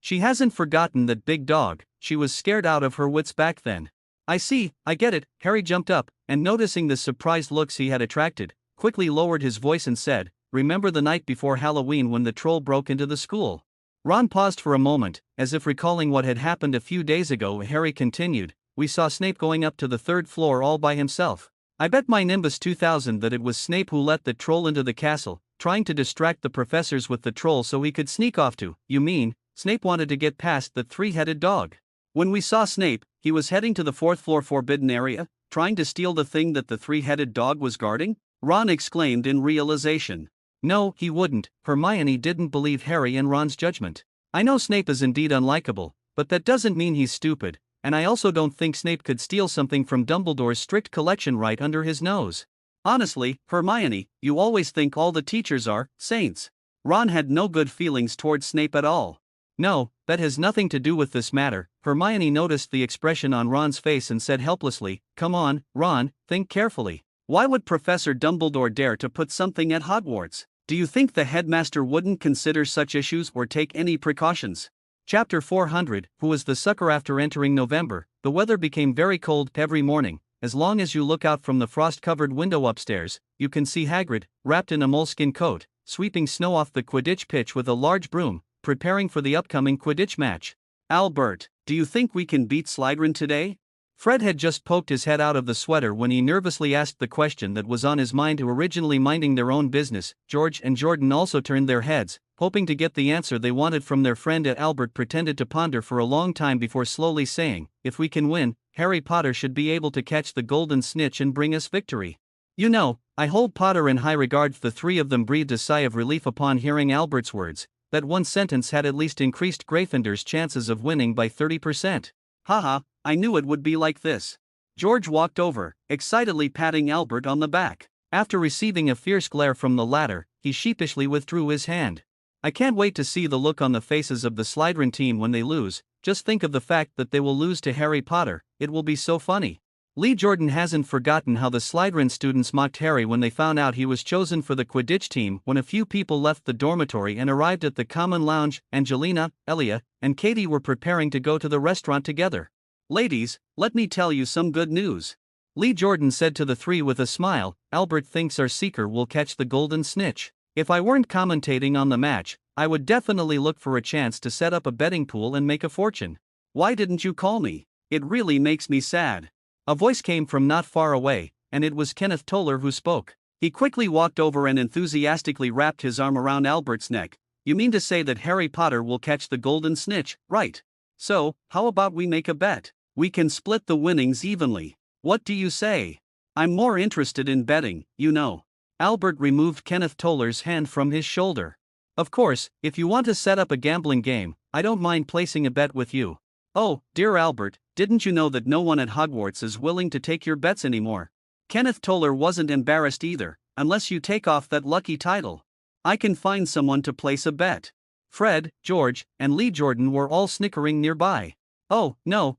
She hasn't forgotten that big dog. She was scared out of her wits back then. I see, I get it. Harry jumped up, and noticing the surprised looks he had attracted, quickly lowered his voice and said, remember the night before Halloween when the troll broke into the school? Ron paused for a moment, as if recalling what had happened a few days ago. Harry continued, we saw Snape going up to the 3rd floor all by himself. I bet my Nimbus 2000 that it was Snape who let the troll into the castle, trying to distract the professors with the troll so he could sneak off to. You mean, Snape wanted to get past the 3-headed dog? When we saw Snape, he was heading to the 4th floor forbidden area, trying to steal the thing that the 3-headed dog was guarding? Ron exclaimed in realization. No, he wouldn't. Hermione didn't believe Harry and Ron's judgment. I know Snape is indeed unlikable, but that doesn't mean he's stupid, and I also don't think Snape could steal something from Dumbledore's strict collection right under his nose. Honestly, Hermione, you always think all the teachers are saints. Ron had no good feelings towards Snape at all. No, that has nothing to do with this matter. Hermione noticed the expression on Ron's face and said helplessly, come on, Ron, think carefully. Why would Professor Dumbledore dare to put something at Hogwarts? Do you think the headmaster wouldn't consider such issues or take any precautions? Chapter 400. Who was the sucker? After entering November, the weather became very cold every morning. As long as you look out from the frost-covered window upstairs, you can see Hagrid, wrapped in a moleskin coat, sweeping snow off the Quidditch pitch with a large broom, preparing for the upcoming Quidditch match. Albert, do you think we can beat Slytherin today? Fred had just poked his head out of the sweater when he nervously asked the question that was on his mind. Who originally minding their own business, George and Jordan also turned their heads, hoping to get the answer they wanted from their friend. Albert pretended to ponder for a long time before slowly saying, if we can win, Harry Potter should be able to catch the golden snitch and bring us victory. You know, I hold Potter in high regard. The three of them breathed a sigh of relief upon hearing Albert's words. That one sentence had at least increased Gryffindor's chances of winning by 30%. Haha, I knew it would be like this. George walked over, excitedly patting Albert on the back. After receiving a fierce glare from the latter, he sheepishly withdrew his hand. I can't wait to see the look on the faces of the Slytherin team when they lose. Just think of the fact that they will lose to Harry Potter. It will be so funny. Lee Jordan hasn't forgotten how the Slytherin students mocked Harry when they found out he was chosen for the Quidditch team. When a few people left the dormitory and arrived at the common lounge, Angelina, Elia, and Katie were preparing to go to the restaurant together. Ladies, let me tell you some good news. Lee Jordan said to the three with a smile, Albert thinks our seeker will catch the golden snitch. If I weren't commentating on the match, I would definitely look for a chance to set up a betting pool and make a fortune. Why didn't you call me? It really makes me sad. A voice came from not far away, and it was Kenneth Toller who spoke. He quickly walked over and enthusiastically wrapped his arm around Albert's neck. You mean to say that Harry Potter will catch the golden snitch, right? So, how about we make a bet? We can split the winnings evenly. What do you say? I'm more interested in betting, you know. Albert removed Kenneth Toller's hand from his shoulder. Of course, if you want to set up a gambling game, I don't mind placing a bet with you. Oh, dear Albert, didn't you know that no one at Hogwarts is willing to take your bets anymore? Kenneth Toller wasn't embarrassed either, unless you take off that lucky title. I can find someone to place a bet. Fred, George, and Lee Jordan were all snickering nearby. Oh, no,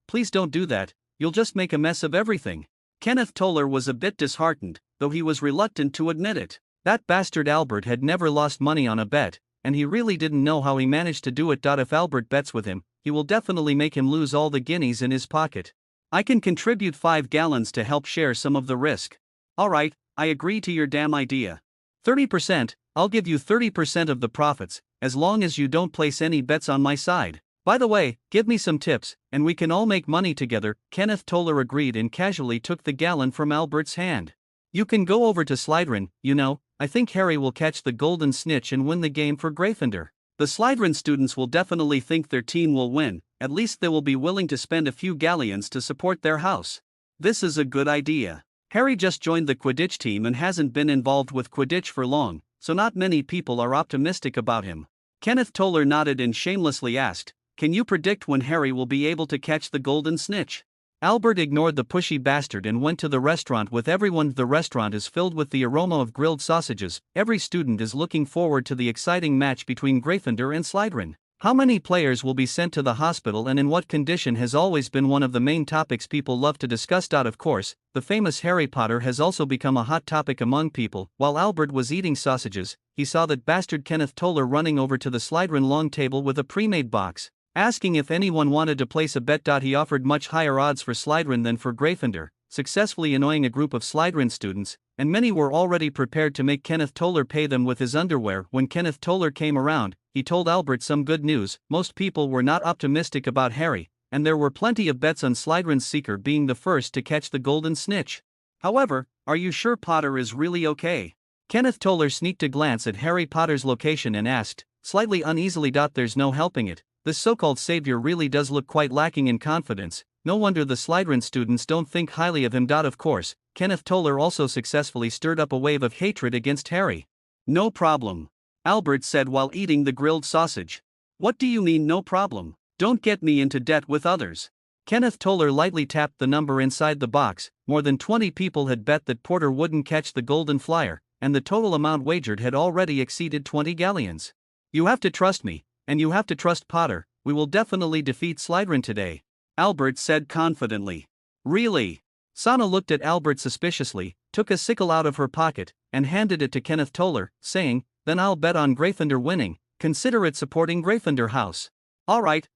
please don't do that, you'll just make a mess of everything. Kenneth Toller was a bit disheartened, though he was reluctant to admit it. That bastard Albert had never lost money on a bet, and he really didn't know how he managed to do it. If Albert bets with him, he will definitely make him lose all the guineas in his pocket. I can contribute 5 gallons to help share some of the risk. Alright, I agree to your damn idea. 30%, I'll give you 30% of the profits, as long as you don't place any bets on my side. By the way, give me some tips, and we can all make money together. Kenneth Toller agreed and casually took the gallon from Albert's hand. You can go over to Slytherin, you know. I think Harry will catch the golden snitch and win the game for Gryffindor. The Slytherin students will definitely think their team will win, at least they will be willing to spend a few galleons to support their house. This is a good idea. Harry just joined the Quidditch team and hasn't been involved with Quidditch for long, so not many people are optimistic about him. Kenneth Toller nodded and shamelessly asked, "Can you predict when Harry will be able to catch the golden snitch?" Albert ignored the pushy bastard and went to the restaurant with everyone. The restaurant is filled with the aroma of grilled sausages. Every student is looking forward to the exciting match between Gryffindor and Slytherin. How many players will be sent to the hospital and in what condition has always been one of the main topics people love to discuss. Of course, the famous Harry Potter has also become a hot topic among people. While Albert was eating sausages, he saw that bastard Kenneth Toller running over to the Slytherin long table with a pre-made box, asking if anyone wanted to place a bet. He offered much higher odds for Slytherin than for Gryffindor, successfully annoying a group of Slytherin students, and many were already prepared to make Kenneth Toller pay them with his underwear. When Kenneth Toller came around, he told Albert some good news. Most people were not optimistic about Harry, and there were plenty of bets on Slytherin's seeker being the first to catch the golden snitch. However, are you sure Potter is really okay? Kenneth Toller sneaked a glance at Harry Potter's location and asked, slightly uneasily. There's no helping it. This so-called savior really does look quite lacking in confidence. No wonder the Slytherin students don't think highly of him. Of course, Kenneth Toller also successfully stirred up a wave of hatred against Harry. No problem, Albert said while eating the grilled sausage. What do you mean no problem? Don't get me into debt with others. Kenneth Toller lightly tapped the number inside the box. More than 20 people had bet that Porter wouldn't catch the golden flyer, and the total amount wagered had already exceeded 20 galleons. You have to trust me, and you have to trust Potter. We will definitely defeat Slytherin today, Albert said confidently. Really? Sana looked at Albert suspiciously, took a sickle out of her pocket, and handed it to Kenneth Toller, saying, "Then I'll bet on Gryffindor winning. Consider it supporting Gryffindor House." Alright,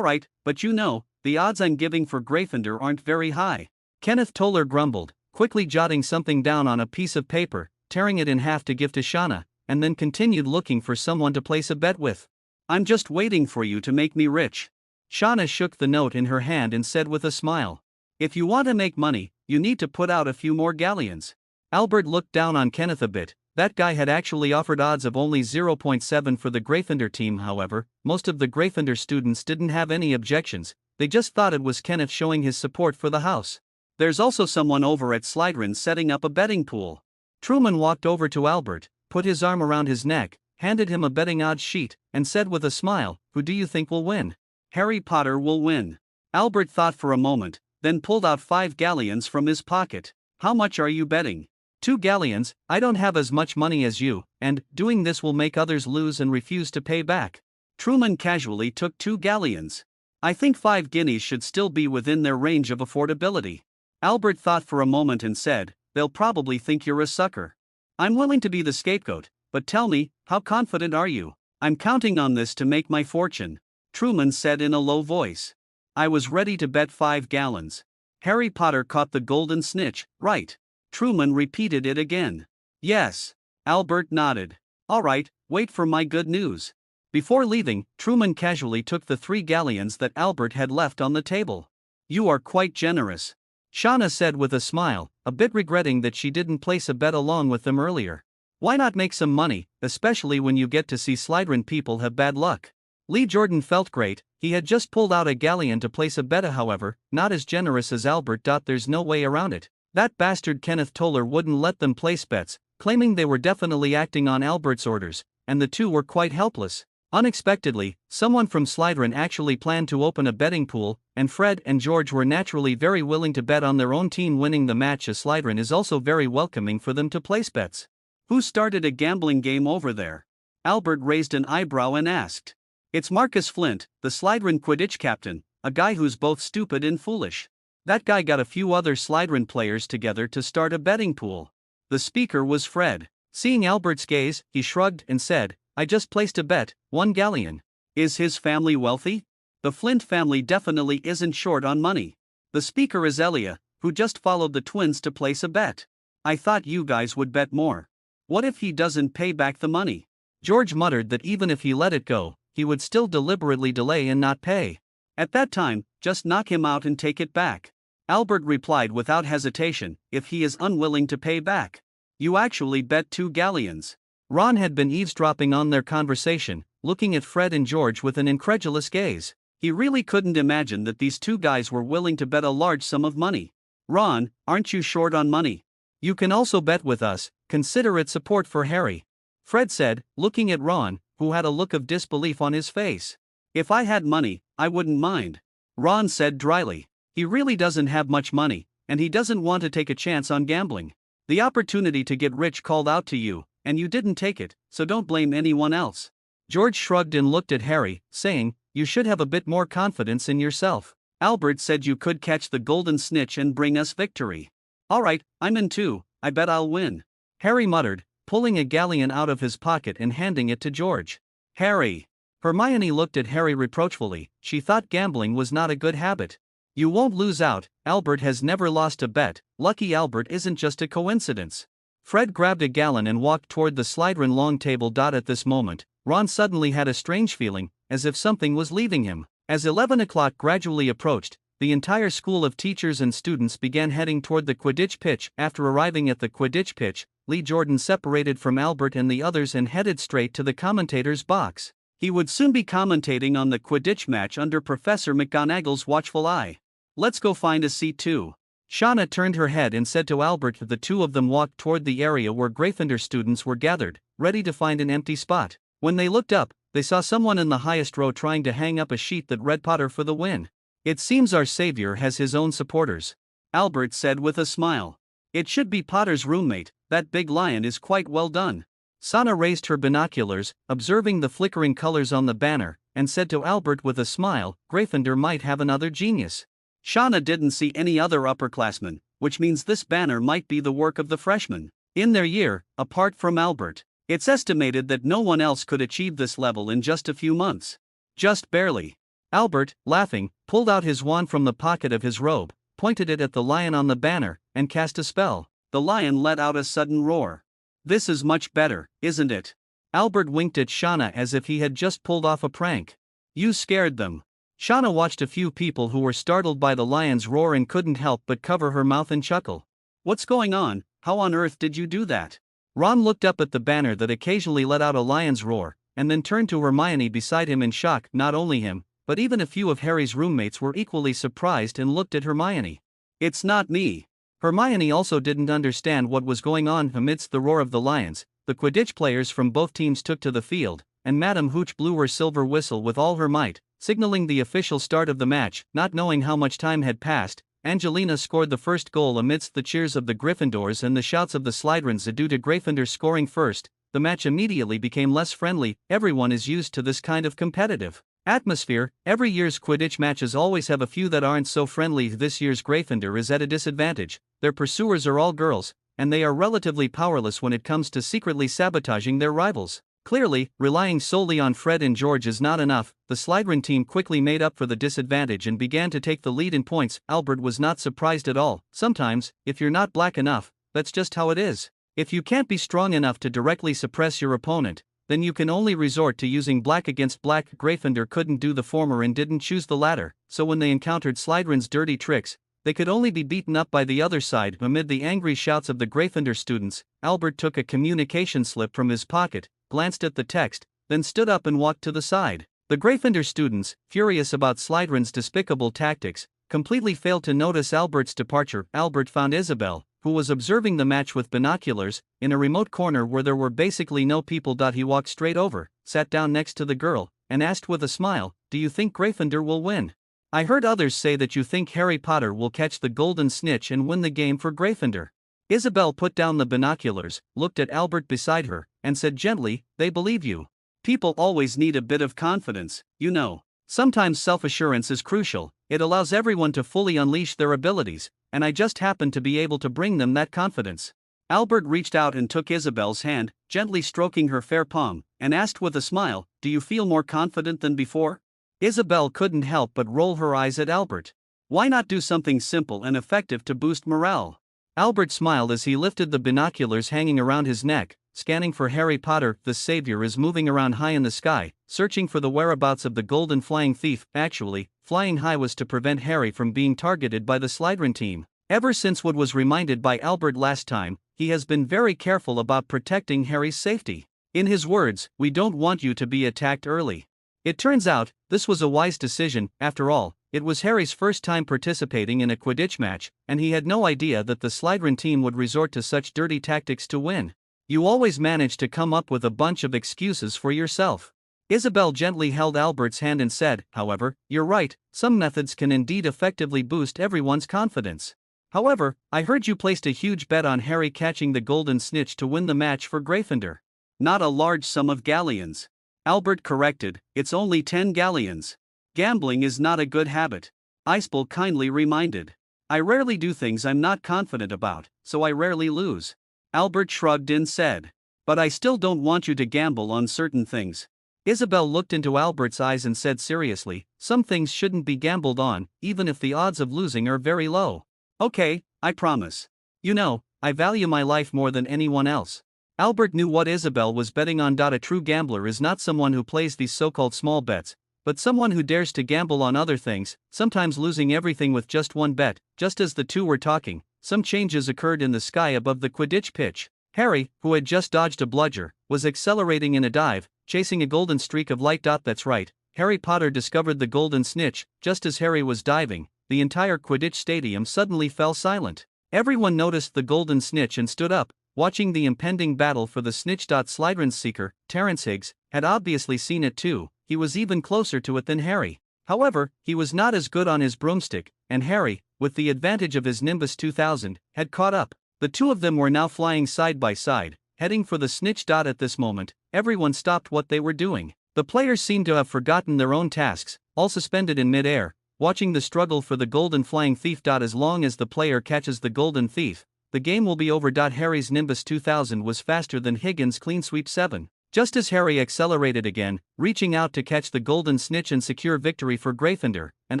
but you know, the odds I'm giving for Gryffindor aren't very high. Kenneth Toller grumbled, quickly jotting something down on a piece of paper, tearing it in half to give to Shauna, and then continued looking for someone to place a bet with. I'm just waiting for you to make me rich. Shauna shook the note in her hand and said with a smile, "If you want to make money, you need to put out a few more galleons." Albert looked down on Kenneth a bit. That guy had actually offered odds of only 0.7 for the Gryffindor team. However, most of the Gryffindor students didn't have any objections. They just thought it was Kenneth showing his support for the house. There's also someone over at Slytherin setting up a betting pool. Truman walked over to Albert, put his arm around his neck, handed him a betting odds sheet, and said with a smile, "Who do you think will win?" "Harry Potter will win." Albert thought for a moment, then pulled out 5 galleons from his pocket. "How much are you betting?" 2 galleons, I don't have as much money as you, and doing this will make others lose and refuse to pay back. Truman casually took 2 galleons. I think 5 guineas should still be within their range of affordability. Albert thought for a moment and said, "They'll probably think you're a sucker. I'm willing to be the scapegoat, but tell me, how confident are you?" "I'm counting on this to make my fortune," Truman said in a low voice. "I was ready to bet 5 gallons. Harry Potter caught the golden snitch, right?" Truman repeated it again. "Yes." Albert nodded. "Alright, wait for my good news." Before leaving, Truman casually took the 3 galleons that Albert had left on the table. "You are quite generous," Shauna said with a smile, a bit regretting that she didn't place a bet along with them earlier. Why not make some money, especially when you get to see Slytherin people have bad luck? Lee Jordan felt great. He had just pulled out a galleon to place a bet, however, not as generous as Albert. There's no way around it. That bastard Kenneth Toller wouldn't let them place bets, claiming they were definitely acting on Albert's orders, and the two were quite helpless. Unexpectedly, someone from Slytherin actually planned to open a betting pool, and Fred and George were naturally very willing to bet on their own team winning the match, as Slytherin is also very welcoming for them to place bets. Who started a gambling game over there? Albert raised an eyebrow and asked. It's Marcus Flint, the Slytherin Quidditch captain, a guy who's both stupid and foolish. That guy got a few other Slytherin players together to start a betting pool. The speaker was Fred. Seeing Albert's gaze, he shrugged and said, I just placed a bet, 1 galleon. Is his family wealthy? The Flint family definitely isn't short on money. The speaker is Elia, who just followed the twins to place a bet. I thought you guys would bet more. What if he doesn't pay back the money? George muttered that even if he let it go, he would still deliberately delay and not pay. At that time, just knock him out and take it back. Albert replied without hesitation, if he is unwilling to pay back. You actually bet 2 galleons. Ron had been eavesdropping on their conversation, looking at Fred and George with an incredulous gaze. He really couldn't imagine that these two guys were willing to bet a large sum of money. Ron, aren't you short on money? You can also bet with us, consider it support for Harry. Fred said, looking at Ron, who had a look of disbelief on his face. If I had money, I wouldn't mind. Ron said dryly. He really doesn't have much money, and he doesn't want to take a chance on gambling. The opportunity to get rich called out to you, and you didn't take it, so don't blame anyone else. George shrugged and looked at Harry, saying, you should have a bit more confidence in yourself. Albert said you could catch the golden snitch and bring us victory. All right, I'm in too, I bet I'll win. Harry muttered, pulling a galleon out of his pocket and handing it to George. Harry. Hermione looked at Harry reproachfully. She thought gambling was not a good habit. You won't lose out, Albert has never lost a bet. Lucky Albert isn't just a coincidence. Fred grabbed a gallon and walked toward the Slytherin long table. At this moment, Ron suddenly had a strange feeling, as if something was leaving him. As 11 o'clock gradually approached, the entire school of teachers and students began heading toward the Quidditch pitch. After arriving at the Quidditch pitch, Lee Jordan separated from Albert and the others and headed straight to the commentator's box. He would soon be commentating on the Quidditch match under Professor McGonagall's watchful eye. Let's go find a seat too. Shauna turned her head and said to Albert. The two of them walked toward the area where Gryffindor students were gathered, ready to find an empty spot. When they looked up, they saw someone in the highest row trying to hang up a sheet that read Potter for the win. It seems our savior has his own supporters, Albert said with a smile. It should be Potter's roommate, that big lion is quite well done. Sana raised her binoculars, observing the flickering colors on the banner, and said to Albert with a smile, Gryffindor might have another genius. Shauna didn't see any other upperclassmen, which means this banner might be the work of the freshmen. In their year, apart from Albert, it's estimated that no one else could achieve this level in just a few months. Just barely. Albert, laughing, pulled out his wand from the pocket of his robe, pointed it at the lion on the banner, and cast a spell. The lion let out a sudden roar. This is much better, isn't it? Albert winked at Shauna as if he had just pulled off a prank. You scared them. Shauna watched a few people who were startled by the lion's roar and couldn't help but cover her mouth and chuckle. What's going on? How on earth did you do that? Ron looked up at the banner that occasionally let out a lion's roar, and then turned to Hermione beside him in shock. Not only him, but even a few of Harry's roommates were equally surprised and looked at Hermione. It's not me. Hermione also didn't understand what was going on. Amidst the roar of the lions, the Quidditch players from both teams took to the field, and Madame Hooch blew her silver whistle with all her might, signaling the official start of the match. Not knowing how much time had passed, Angelina scored the first goal amidst the cheers of the Gryffindors and the shouts of the Slytherins. Due to Gryffindor scoring first, the match immediately became less friendly. Everyone is used to this kind of competitive atmosphere. Every year's Quidditch matches always have a few that aren't so friendly. This year's Gryffindor is at a disadvantage. Their pursuers are all girls, and they are relatively powerless when it comes to secretly sabotaging their rivals. Clearly, relying solely on Fred and George is not enough. The Slytherin team quickly made up for the disadvantage and began to take the lead in points. Albert was not surprised at all. Sometimes, if you're not black enough, that's just how it is. If you can't be strong enough to directly suppress your opponent, then you can only resort to using black against black. Gryffindor couldn't do the former and didn't choose the latter, so when they encountered Slytherin's dirty tricks, they could only be beaten up by the other side. Amid the angry shouts of the Gryffindor students, Albert took a communication slip from his pocket, glanced at the text, then stood up and walked to the side. The Gryffindor students, furious about Slytherin's despicable tactics, completely failed to notice Albert's departure. Albert found Isabel, who was observing the match with binoculars, in a remote corner where there were basically no people. He walked straight over, sat down next to the girl, and asked with a smile, "Do you think Gryffindor will win? I heard others say that you think Harry Potter will catch the golden snitch and win the game for Gryffindor." Isabel put down the binoculars, looked at Albert beside her, and said gently, "They believe you. People always need a bit of confidence, you know. Sometimes self-assurance is crucial, it allows everyone to fully unleash their abilities, and I just happen to be able to bring them that confidence." Albert reached out and took Isabel's hand, gently stroking her fair palm, and asked with a smile, "Do you feel more confident than before?" Isabel couldn't help but roll her eyes at Albert. Why not do something simple and effective to boost morale? Albert smiled as he lifted the binoculars hanging around his neck, scanning for Harry Potter. The savior is moving around high in the sky, searching for the whereabouts of the golden flying thief. Actually, flying high was to prevent Harry from being targeted by the Slytherin team. Ever since what was reminded by Albert last time, he has been very careful about protecting Harry's safety. In his words, "We don't want you to be attacked early." It turns out, this was a wise decision. After all, it was Harry's first time participating in a Quidditch match, and he had no idea that the Slytherin team would resort to such dirty tactics to win. "You always manage to come up with a bunch of excuses for yourself." Isabel gently held Albert's hand and said, "However, you're right, some methods can indeed effectively boost everyone's confidence. However, I heard you placed a huge bet on Harry catching the golden snitch to win the match for Gryffindor." "Not a large sum of galleons," Albert corrected, "it's only 10 galleons. Gambling is not a good habit," Iceball kindly reminded. "I rarely do things I'm not confident about, so I rarely lose." Albert shrugged and said, "But I still don't want you to gamble on certain things." Isabel looked into Albert's eyes and said seriously, "Some things shouldn't be gambled on, even if the odds of losing are very low." "Okay, I promise. You know, I value my life more than anyone else." Albert knew what Isabel was betting on. A true gambler is not someone who plays these so-called small bets, but someone who dares to gamble on other things, sometimes losing everything with just one bet. Just as the two were talking, some changes occurred in the sky above the Quidditch pitch. Harry, who had just dodged a bludger, was accelerating in a dive, chasing a golden streak of light. That's right, Harry Potter discovered the golden snitch. Just as Harry was diving, the entire Quidditch stadium suddenly fell silent. Everyone noticed the golden snitch and stood up, watching the impending battle for the snitch. Slytherin's seeker, Terence Higgs, had obviously seen it too. He was even closer to it than Harry. However, he was not as good on his broomstick, and Harry, with the advantage of his Nimbus 2000, had caught up. The two of them were now flying side by side, heading for the snitch. At this moment, everyone stopped what they were doing. The players seemed to have forgotten their own tasks, all suspended in mid-air, watching the struggle for the golden flying thief. As long as the player catches the golden thief, the game will be over. Harry's Nimbus 2000 was faster than Higgins' Clean Sweep 7. Just as Harry accelerated again, reaching out to catch the golden snitch and secure victory for Gryffindor, an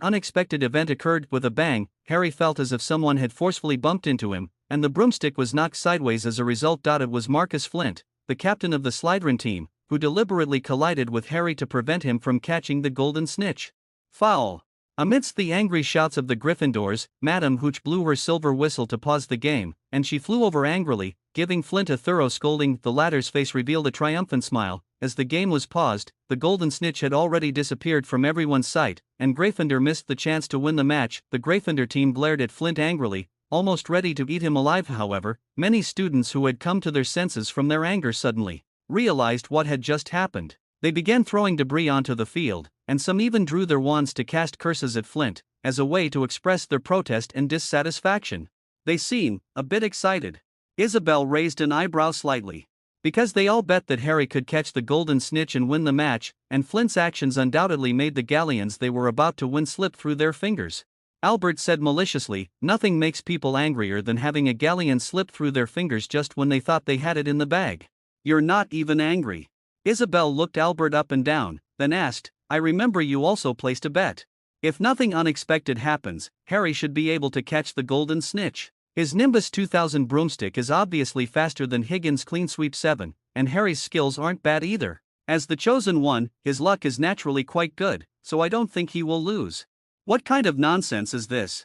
unexpected event occurred. With a bang, Harry felt as if someone had forcefully bumped into him, and the broomstick was knocked sideways as a result. It was Marcus Flint, the captain of the Slytherin team, who deliberately collided with Harry to prevent him from catching the golden snitch. Foul! Amidst the angry shouts of the Gryffindors, Madame Hooch blew her silver whistle to pause the game, and she flew over angrily, giving Flint a thorough scolding. The latter's face revealed a triumphant smile. As the game was paused, the golden snitch had already disappeared from everyone's sight, and Gryffindor missed the chance to win the match. The Gryffindor team glared at Flint angrily, almost ready to eat him alive. However, many students who had come to their senses from their anger suddenly realized what had just happened. They began throwing debris onto the field, and some even drew their wands to cast curses at Flint, as a way to express their protest and dissatisfaction. "They seem a bit excited." Isabel raised an eyebrow slightly. "Because they all bet that Harry could catch the golden snitch and win the match, and Flint's actions undoubtedly made the galleons they were about to win slip through their fingers," Albert said maliciously. "Nothing makes people angrier than having a galleon slip through their fingers just when they thought they had it in the bag." "You're not even angry." Isabel looked Albert up and down, then asked, "I remember you also placed a bet. If nothing unexpected happens, Harry should be able to catch the golden snitch. His Nimbus 2000 broomstick is obviously faster than Higgins' Clean Sweep 7, and Harry's skills aren't bad either. As the chosen one, his luck is naturally quite good, so I don't think he will lose." "What kind of nonsense is this?"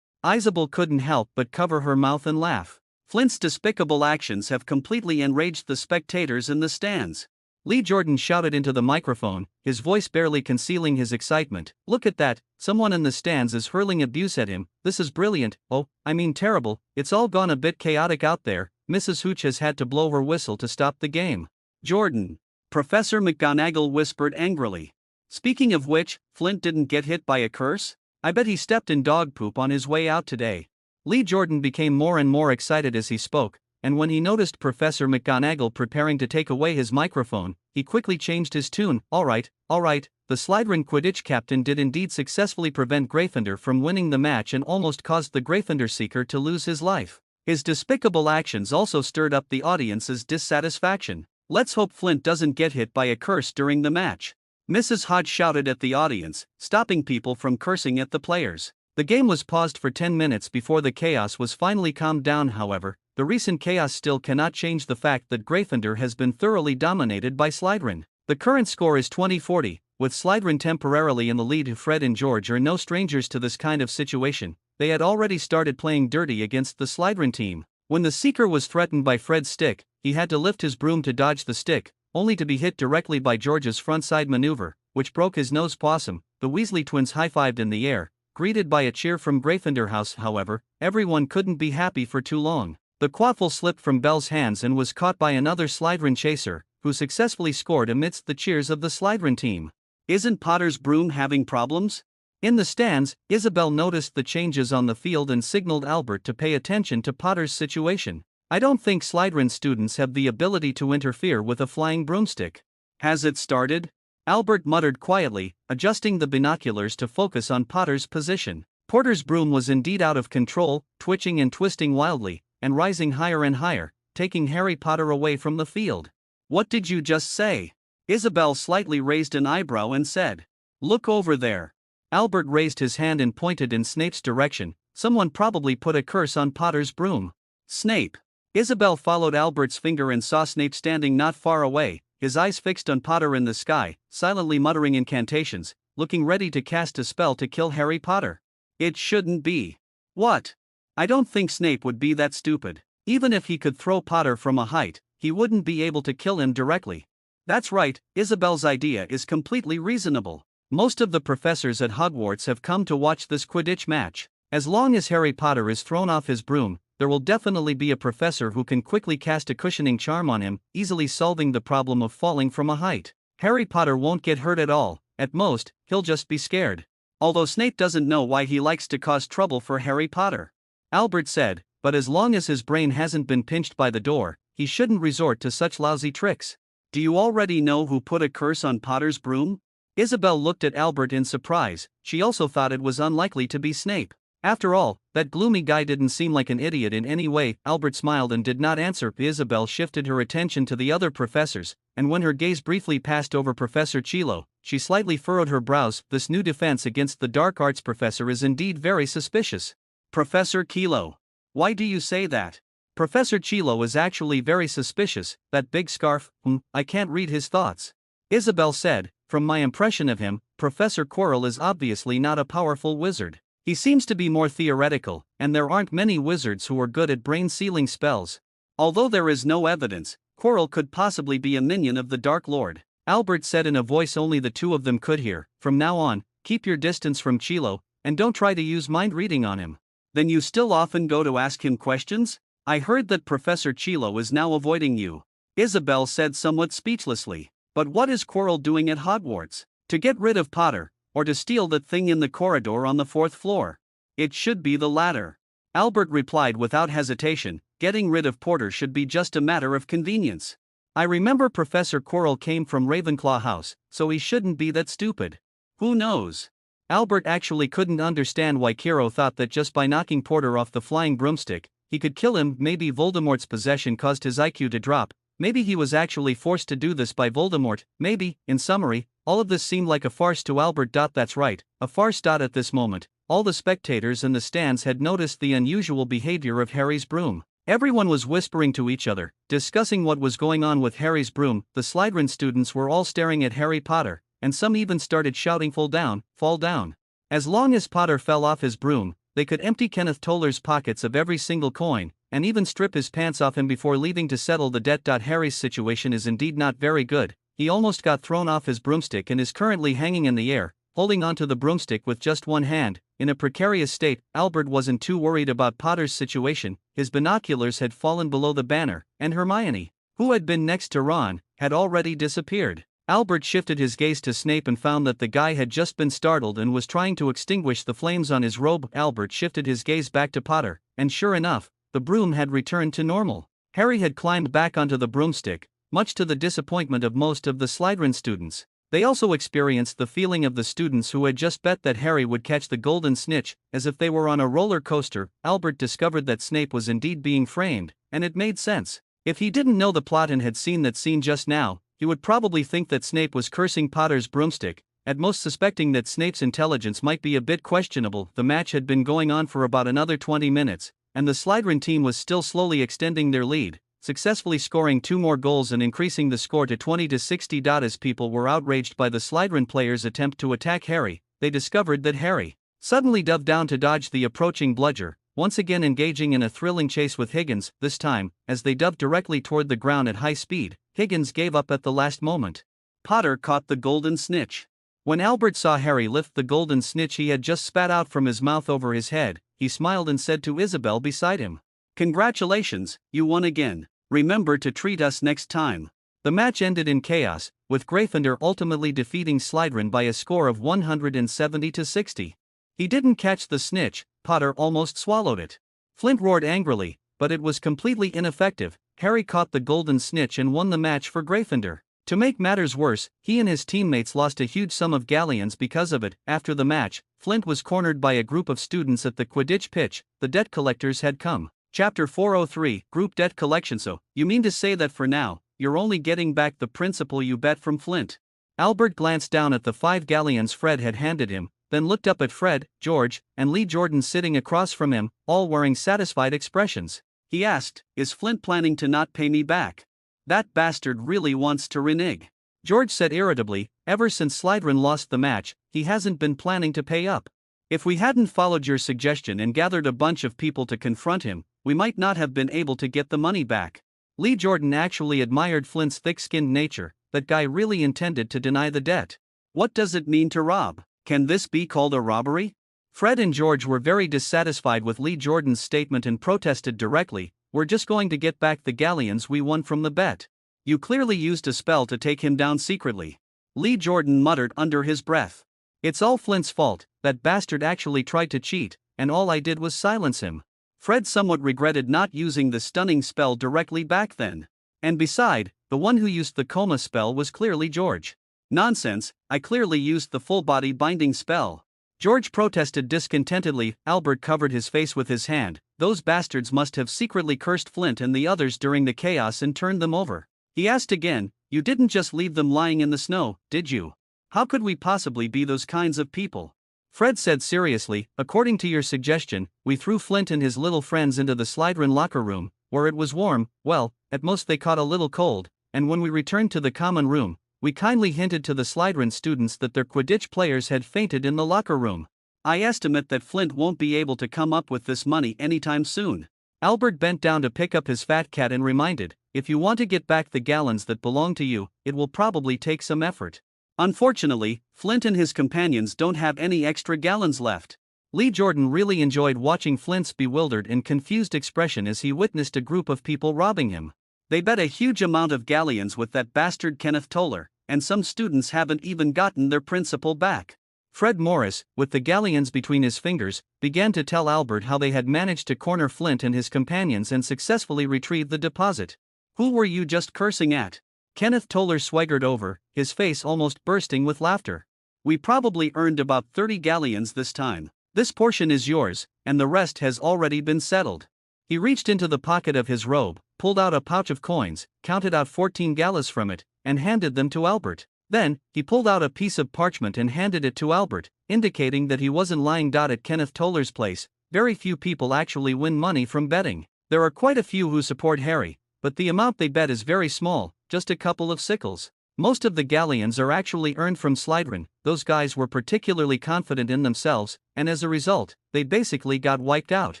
Isabel couldn't help but cover her mouth and laugh. Flint's despicable actions have completely enraged the spectators in the stands. Lee Jordan shouted into the microphone, his voice barely concealing his excitement. Look at that, someone in the stands is hurling abuse at him. This is brilliant, oh, I mean terrible, it's all gone a bit chaotic out there. Mrs. Hooch has had to blow her whistle to stop the game. Jordan. Professor McGonagall whispered angrily. Speaking of which, Flint didn't get hit by a curse? I bet he stepped in dog poop on his way out today. Lee Jordan became more and more excited as he spoke, and when he noticed Professor McGonagall preparing to take away his microphone, he quickly changed his tune. All right, the Slytherin Quidditch captain did indeed successfully prevent Gryffindor from winning the match and almost caused the Gryffindor seeker to lose his life. His despicable actions also stirred up the audience's dissatisfaction. Let's hope Flint doesn't get hit by a curse during the match. Mrs. Hodge shouted at the audience, stopping people from cursing at the players. The game was paused for 10 minutes before the chaos was finally calmed down. However, the recent chaos still cannot change the fact that Gryffindor has been thoroughly dominated by Slytherin. The current score is 20-40, with Slytherin temporarily in the lead. Fred and George are no strangers to this kind of situation. They had already started playing dirty against the Slytherin team. When the Seeker was threatened by Fred's stick, he had to lift his broom to dodge the stick, only to be hit directly by George's frontside maneuver, which broke his nose. Possum. The Weasley twins high-fived in the air, greeted by a cheer from Gryffindor House. However, everyone couldn't be happy for too long. The quaffle slipped from Belle's hands and was caught by another Slytherin chaser, who successfully scored amidst the cheers of the Slytherin team. Isn't Potter's broom having problems? In the stands, Isabel noticed the changes on the field and signaled Albert to pay attention to Potter's situation. I don't think Slytherin students have the ability to interfere with a flying broomstick. Has it started? Albert muttered quietly, adjusting the binoculars to focus on Potter's position. Porter's broom was indeed out of control, twitching and twisting wildly, and rising higher and higher, taking Harry Potter away from the field. What did you just say? Isabel slightly raised an eyebrow and said, "Look over there." Albert raised his hand and pointed in Snape's direction. Someone probably put a curse on Potter's broom. Snape. Isabel followed Albert's finger and saw Snape standing not far away, his eyes fixed on Potter in the sky, silently muttering incantations, looking ready to cast a spell to kill Harry Potter. It shouldn't be. What? I don't think Snape would be that stupid. Even if he could throw Potter from a height, he wouldn't be able to kill him directly. That's right, Isabel's idea is completely reasonable. Most of the professors at Hogwarts have come to watch this Quidditch match. As long as Harry Potter is thrown off his broom, there will definitely be a professor who can quickly cast a cushioning charm on him, easily solving the problem of falling from a height. Harry Potter won't get hurt at all. At most, he'll just be scared. Although Snape doesn't know why he likes to cause trouble for Harry Potter. Albert said, but as long as his brain hasn't been pinched by the door, he shouldn't resort to such lousy tricks. Do you already know who put a curse on Potter's broom? Isabel looked at Albert in surprise. She also thought it was unlikely to be Snape. After all, that gloomy guy didn't seem like an idiot in any way. Albert smiled and did not answer. Isabel shifted her attention to the other professors, and when her gaze briefly passed over Professor Chilo, she slightly furrowed her brows. This new defense against the dark arts professor is indeed very suspicious. Professor Chilo. Why do you say that? Professor Chilo is actually very suspicious. That big scarf, I can't read his thoughts. Isabel said, from my impression of him, Professor Quirrell is obviously not a powerful wizard. He seems to be more theoretical, and there aren't many wizards who are good at brain-sealing spells. Although there is no evidence, Quirrell could possibly be a minion of the Dark Lord. Albert said in a voice only the two of them could hear. From now on, keep your distance from Chilo, and don't try to use mind reading on him. Then you still often go to ask him questions? I heard that Professor Chilo is now avoiding you. Isabel said somewhat speechlessly. But what is Quirrell doing at Hogwarts? To get rid of Potter, or to steal that thing in the corridor on the 4th floor? It should be the latter. Albert replied without hesitation, getting rid of Porter should be just a matter of convenience. I remember Professor Quirrell came from Ravenclaw House, so he shouldn't be that stupid. Who knows? Albert actually couldn't understand why Quirrell thought that just by knocking Porter off the flying broomstick, he could kill him. Maybe Voldemort's possession caused his IQ to drop. Maybe he was actually forced to do this by Voldemort. Maybe, in summary, all of this seemed like a farce to Albert. That's right, a farce. At this moment, all the spectators in the stands had noticed the unusual behavior of Harry's broom. Everyone was whispering to each other, discussing what was going on with Harry's broom. The Slytherin students were all staring at Harry Potter, and some even started shouting, "Fall down, fall down." As long as Potter fell off his broom, they could empty Kenneth Toller's pockets of every single coin, and even strip his pants off him before leaving to settle the debt. Harry's situation is indeed not very good. He almost got thrown off his broomstick and is currently hanging in the air, holding onto the broomstick with just one hand, in a precarious state. Albert wasn't too worried about Potter's situation. His binoculars had fallen below the banner, and Hermione, who had been next to Ron, had already disappeared. Albert shifted his gaze to Snape and found that the guy had just been startled and was trying to extinguish the flames on his robe. Albert shifted his gaze back to Potter, and sure enough, the broom had returned to normal. Harry had climbed back onto the broomstick, much to the disappointment of most of the Slytherin students. They also experienced the feeling of the students who had just bet that Harry would catch the golden snitch, as if they were on a roller coaster. Albert discovered that Snape was indeed being framed, and it made sense. If he didn't know the plot and had seen that scene just now, he would probably think that Snape was cursing Potter's broomstick, at most suspecting that Snape's intelligence might be a bit questionable. The match had been going on for about another 20 minutes, and the Slytherin team was still slowly extending their lead, successfully scoring 2 more goals and increasing the score to 20-60. As people were outraged by the Slytherin players' attempt to attack Harry, they discovered that Harry suddenly dove down to dodge the approaching bludger, once again engaging in a thrilling chase with Higgins. This time, as they dove directly toward the ground at high speed, Higgins gave up at the last moment. Potter caught the golden snitch. When Albert saw Harry lift the golden snitch he had just spat out from his mouth over his head, he smiled and said to Isabel beside him, "Congratulations, you won again. Remember to treat us next time." The match ended in chaos, with Gryffindor ultimately defeating Slytherin by a score of 170-60. "He didn't catch the snitch, Potter almost swallowed it." Flint roared angrily, but it was completely ineffective. Harry caught the golden snitch and won the match for Gryffindor. To make matters worse, he and his teammates lost a huge sum of galleons because of it. After the match, Flint was cornered by a group of students at the Quidditch pitch. The debt collectors had come. Chapter 403, Group Debt Collection. "So, you mean to say that for now, you're only getting back the principal you bet from Flint?" Albert glanced down at the 5 galleons Fred had handed him, then looked up at Fred, George, and Lee Jordan sitting across from him, all wearing satisfied expressions. He asked, "Is Flint planning to not pay me back? That bastard really wants to renege." George said irritably, "Ever since Slytherin lost the match, he hasn't been planning to pay up. If we hadn't followed your suggestion and gathered a bunch of people to confront him, we might not have been able to get the money back." Lee Jordan actually admired Flint's thick-skinned nature. That guy really intended to deny the debt. "What does it mean to rob? Can this be called a robbery?" Fred and George were very dissatisfied with Lee Jordan's statement and protested directly, "We're just going to get back the galleons we won from the bet. You clearly used a spell to take him down secretly." Lee Jordan muttered under his breath, "It's all Flint's fault. That bastard actually tried to cheat, and all I did was silence him." Fred somewhat regretted not using the stunning spell directly back then. And beside, the one who used the coma spell was clearly George. "Nonsense, I clearly used the full-body binding spell." George protested discontentedly. Albert covered his face with his hand. "Those bastards must have secretly cursed Flint and the others during the chaos and turned them over." He asked again, "You didn't just leave them lying in the snow, did you? How could we possibly be those kinds of people?" Fred said seriously, "According to your suggestion, we threw Flint and his little friends into the Slytherin locker room, where it was warm, well, at most they caught a little cold, and when we returned to the common room, we kindly hinted to the Slytherin students that their Quidditch players had fainted in the locker room. I estimate that Flint won't be able to come up with this money anytime soon." Albert bent down to pick up his fat cat and reminded, "If you want to get back the gallons that belong to you, it will probably take some effort. Unfortunately, Flint and his companions don't have any extra gallons left." Lee Jordan really enjoyed watching Flint's bewildered and confused expression as he witnessed a group of people robbing him. "They bet a huge amount of galleons with that bastard Kenneth Toller, and some students haven't even gotten their principal back." Fred Morris, with the galleons between his fingers, began to tell Albert how they had managed to corner Flint and his companions and successfully retrieve the deposit. "Who were you just cursing at?" Kenneth Toller swaggered over, his face almost bursting with laughter. "We probably earned about 30 galleons this time. This portion is yours, and the rest has already been settled." He reached into the pocket of his robe, pulled out a pouch of coins, counted out 14 gallas from it, and handed them to Albert. Then, he pulled out a piece of parchment and handed it to Albert, indicating that he wasn't lying. At Kenneth Toller's place, very few people actually win money from betting. There are quite a few who support Harry, but the amount they bet is very small, just a couple of sickles. Most of the galleons are actually earned from Slytherin. Those guys were particularly confident in themselves, and as a result, they basically got wiped out.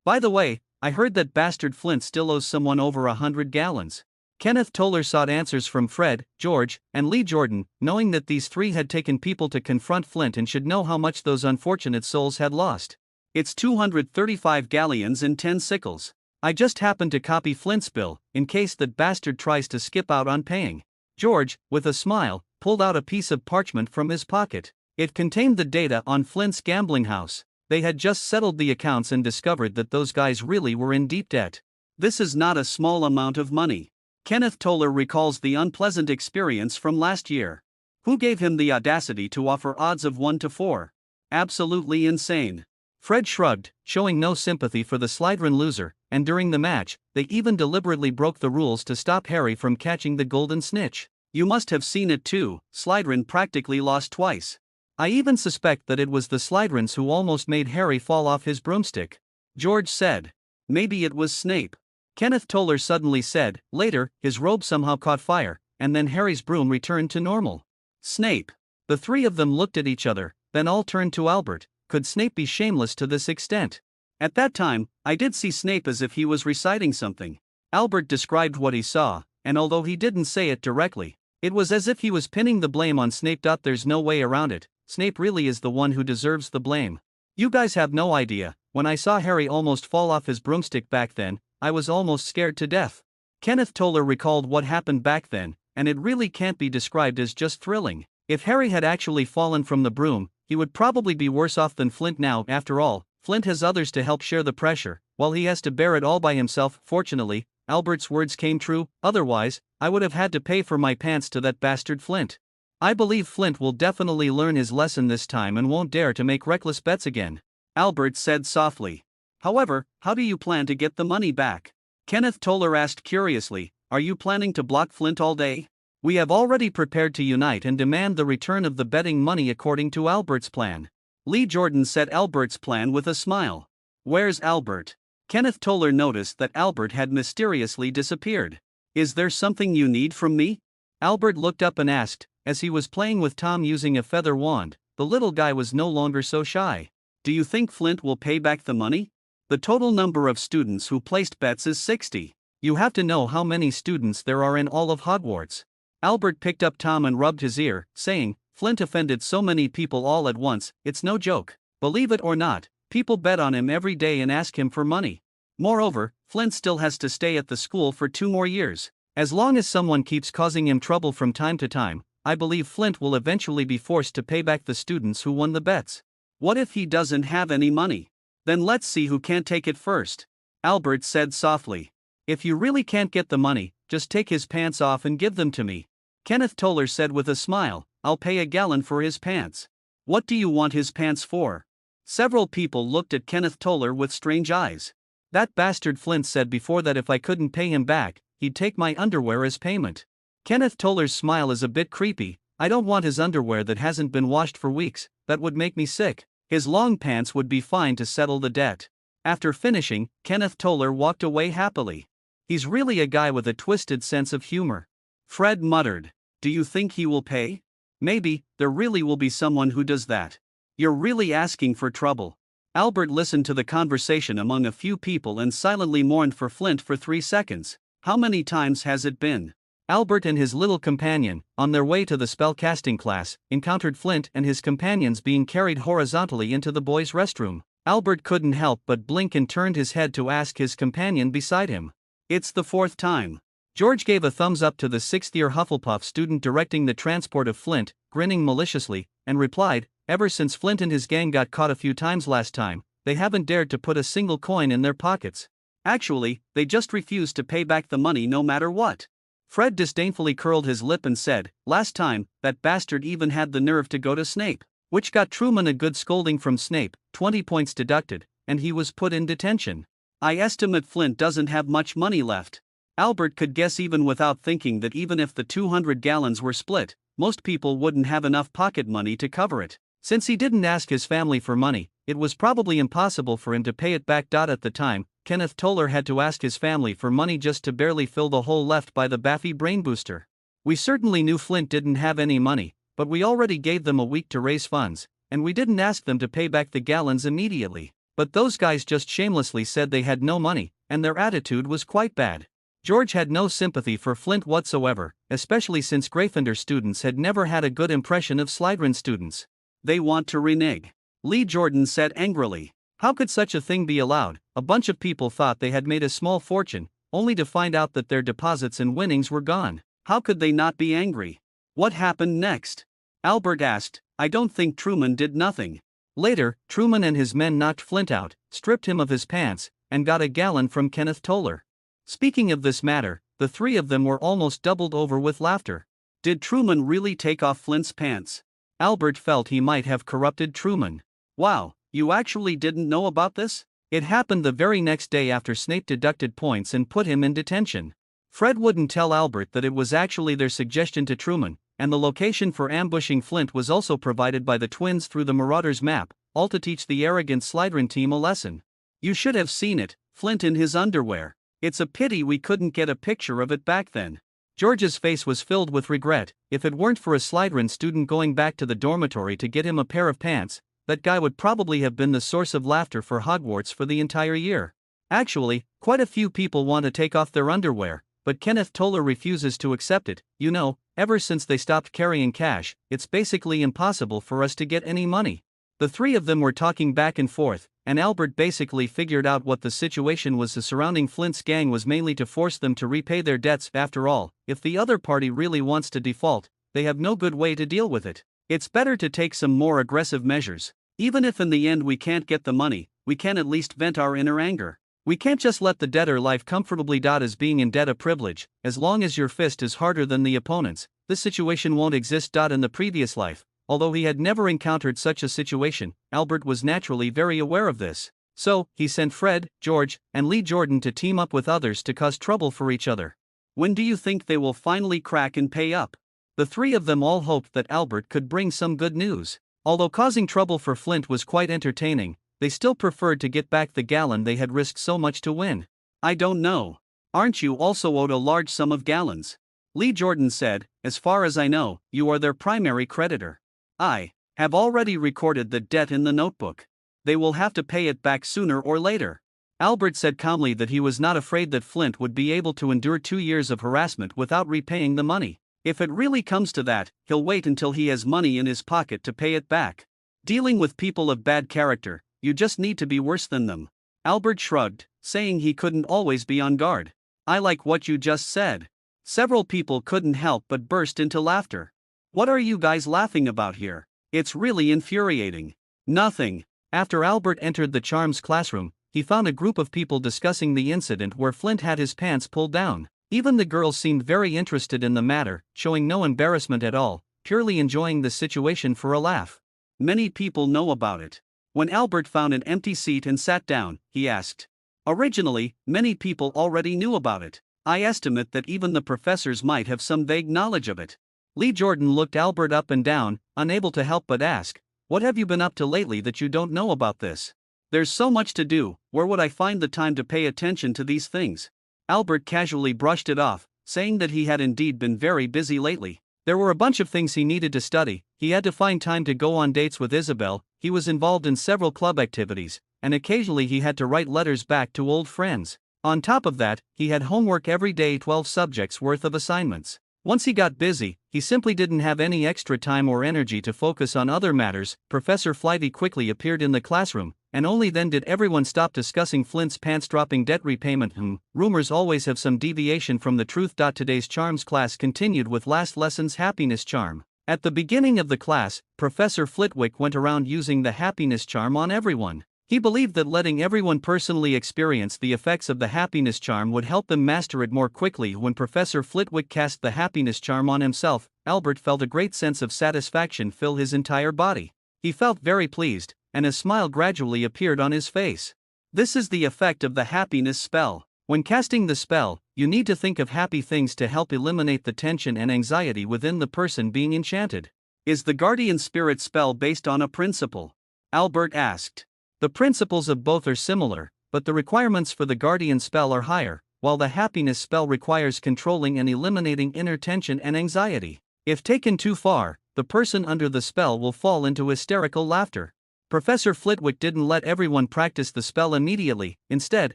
By the way, I heard that bastard Flint still owes someone over 100 gallons. Kenneth Toller sought answers from Fred, George, and Lee Jordan, knowing that these three had taken people to confront Flint and should know how much those unfortunate souls had lost. It's 235 galleons and 10 sickles. I just happened to copy Flint's bill, in case that bastard tries to skip out on paying. George, with a smile, pulled out a piece of parchment from his pocket. It contained the data on Flint's gambling house. They had just settled the accounts and discovered that those guys really were in deep debt. This is not a small amount of money. Kenneth Toller recalls the unpleasant experience from last year. Who gave him the audacity to offer odds of 1 to 4? Absolutely insane. Fred shrugged, showing no sympathy for the Slytherin loser, and during the match, they even deliberately broke the rules to stop Harry from catching the golden snitch. You must have seen it too, Slytherin practically lost twice. I even suspect that it was the Slytherins who almost made Harry fall off his broomstick. George said. Maybe it was Snape. Kenneth Toller suddenly said. Later, his robe somehow caught fire, and then Harry's broom returned to normal. Snape. The three of them looked at each other, then all turned to Albert. Could Snape be shameless to this extent? At that time, I did see Snape as if he was reciting something. Albert described what he saw, and although he didn't say it directly, it was as if he was pinning the blame on Snape. There's no way around it. Snape really is the one who deserves the blame. You guys have no idea. When I saw Harry almost fall off his broomstick back then, I was almost scared to death. Kenneth Toller recalled what happened back then, and it really can't be described as just thrilling. If Harry had actually fallen from the broom, he would probably be worse off than Flint now. After all, Flint has others to help share the pressure, while he has to bear it all by himself. Fortunately, Albert's words came true, otherwise, I would have had to pay for my pants to that bastard Flint. I believe Flint will definitely learn his lesson this time and won't dare to make reckless bets again, Albert said softly. However, how do you plan to get the money back? Kenneth Toller asked curiously. Are you planning to block Flint all day? We have already prepared to unite and demand the return of the betting money according to Albert's plan. Lee Jordan said Albert's plan with a smile. Where's Albert? Kenneth Toller noticed that Albert had mysteriously disappeared. Is there something you need from me? Albert looked up and asked, as he was playing with Tom using a feather wand. The little guy was no longer so shy. Do you think Flint will pay back the money? The total number of students who placed bets is 60. You have to know how many students there are in all of Hogwarts. Albert picked up Tom and rubbed his ear, saying, Flint offended so many people all at once, it's no joke. Believe it or not, people bet on him every day and ask him for money. Moreover, Flint still has to stay at the school for 2 more years. As long as someone keeps causing him trouble from time to time, I believe Flint will eventually be forced to pay back the students who won the bets. What if he doesn't have any money? Then let's see who can't take it first. Albert said softly. If you really can't get the money, just take his pants off and give them to me. Kenneth Toller said with a smile, I'll pay a gallon for his pants. What do you want his pants for? Several people looked at Kenneth Toller with strange eyes. That bastard Flint said before that if I couldn't pay him back, he'd take my underwear as payment. Kenneth Toller's smile is a bit creepy. I don't want his underwear that hasn't been washed for weeks, that would make me sick. His long pants would be fine to settle the debt. After finishing, Kenneth Toller walked away happily. He's really a guy with a twisted sense of humor. Fred muttered. Do you think he will pay? Maybe, there really will be someone who does that. You're really asking for trouble. Albert listened to the conversation among a few people and silently mourned for Flint for 3 seconds. How many times has it been? Albert and his little companion, on their way to the spellcasting class, encountered Flint and his companions being carried horizontally into the boys' restroom. Albert couldn't help but blink and turned his head to ask his companion beside him. It's the 4th time. George gave a thumbs up to the 6th-year Hufflepuff student directing the transport of Flint, grinning maliciously, and replied, ever since Flint and his gang got caught a few times last time, they haven't dared to put a single coin in their pockets. Actually, they just refused to pay back the money no matter what. Fred disdainfully curled his lip and said, last time, that bastard even had the nerve to go to Snape, which got Truman a good scolding from Snape, 20 points deducted, and he was put in detention. I estimate Flint doesn't have much money left. Albert could guess even without thinking that even if the 200 gallons were split, most people wouldn't have enough pocket money to cover it. Since he didn't ask his family for money, it was probably impossible for him to pay it back. At the time, Kenneth Toller had to ask his family for money just to barely fill the hole left by the Baffy brain booster. We certainly knew Flint didn't have any money, but we already gave them a week to raise funds, and we didn't ask them to pay back the gallons immediately. But those guys just shamelessly said they had no money, and their attitude was quite bad. George had no sympathy for Flint whatsoever, especially since Gryffindor students had never had a good impression of Slytherin students. They want to renege, Lee Jordan said angrily. How could such a thing be allowed? A bunch of people thought they had made a small fortune, only to find out that their deposits and winnings were gone. How could they not be angry? What happened next? Albert asked. I don't think Truman did nothing. Later, Truman and his men knocked Flint out, stripped him of his pants, and got a gallon from Kenneth Toller. Speaking of this matter, the three of them were almost doubled over with laughter. Did Truman really take off Flint's pants? Albert felt he might have corrupted Truman. Wow, you actually didn't know about this? It happened the very next day after Snape deducted points and put him in detention. Fred wouldn't tell Albert that it was actually their suggestion to Truman, and the location for ambushing Flint was also provided by the twins through the Marauders map, all to teach the arrogant Slytherin team a lesson. You should have seen it, Flint in his underwear. It's a pity we couldn't get a picture of it back then. George's face was filled with regret. If it weren't for a Slytherin student going back to the dormitory to get him a pair of pants, that guy would probably have been the source of laughter for Hogwarts for the entire year. Actually, quite a few people want to take off their underwear, but Kenneth Toller refuses to accept it. You know, ever since they stopped carrying cash, it's basically impossible for us to get any money. The three of them were talking back and forth, and Albert basically figured out what the situation was. The surrounding Flint's gang was mainly to force them to repay their debts. After all, if the other party really wants to default, they have no good way to deal with it. It's better to take some more aggressive measures. Even if in the end we can't get the money, we can at least vent our inner anger. We can't just let the debtor life comfortably. As being in debt a privilege, as long as your fist is harder than the opponent's, this situation won't exist. In the previous life, although he had never encountered such a situation, Albert was naturally very aware of this. So, he sent Fred, George, and Lee Jordan to team up with others to cause trouble for each other. When do you think they will finally crack and pay up? The three of them all hoped that Albert could bring some good news. Although causing trouble for Flint was quite entertaining, they still preferred to get back the gallon they had risked so much to win. I don't know. Aren't you also owed a large sum of gallons? Lee Jordan said, as far as I know, you are their primary creditor. I have already recorded the debt in the notebook. They will have to pay it back sooner or later. Albert said calmly that he was not afraid that Flint would be able to endure 2 years of harassment without repaying the money. If it really comes to that, he'll wait until he has money in his pocket to pay it back. Dealing with people of bad character, you just need to be worse than them. Albert shrugged, saying he couldn't always be on guard. I like what you just said. Several people couldn't help but burst into laughter. What are you guys laughing about here? It's really infuriating. Nothing. After Albert entered the Charms classroom, he found a group of people discussing the incident where Flint had his pants pulled down. Even the girls seemed very interested in the matter, showing no embarrassment at all, purely enjoying the situation for a laugh. Many people know about it. When Albert found an empty seat and sat down, he asked. Originally, many people already knew about it. I estimate that even the professors might have some vague knowledge of it. Lee Jordan looked Albert up and down, unable to help but ask, what have you been up to lately that you don't know about this? There's so much to do, where would I find the time to pay attention to these things? Albert casually brushed it off, saying that he had indeed been very busy lately. There were a bunch of things he needed to study. He had to find time to go on dates with Isabel, he was involved in several club activities, and occasionally he had to write letters back to old friends. On top of that, he had homework every day, 12 subjects worth of assignments. Once he got busy, he simply didn't have any extra time or energy to focus on other matters. Professor Flighty quickly appeared in the classroom, and only then did everyone stop discussing Flint's pants-dropping debt repayment. Rumors always have some deviation from the truth. Today's Charms class continued with last lesson's happiness charm. At the beginning of the class, Professor Flitwick went around using the happiness charm on everyone. He believed that letting everyone personally experience the effects of the happiness charm would help them master it more quickly. When Professor Flitwick cast the happiness charm on himself, Albert felt a great sense of satisfaction fill his entire body. He felt very pleased, and a smile gradually appeared on his face. This is the effect of the happiness spell. When casting the spell, you need to think of happy things to help eliminate the tension and anxiety within the person being enchanted. Is the Guardian Spirit spell based on a principle? Albert asked. The principles of both are similar, but the requirements for the Guardian spell are higher. while the happiness spell requires controlling and eliminating inner tension and anxiety. If taken too far, the person under the spell will fall into hysterical laughter. Professor Flitwick didn't let everyone practice the spell immediately. Instead,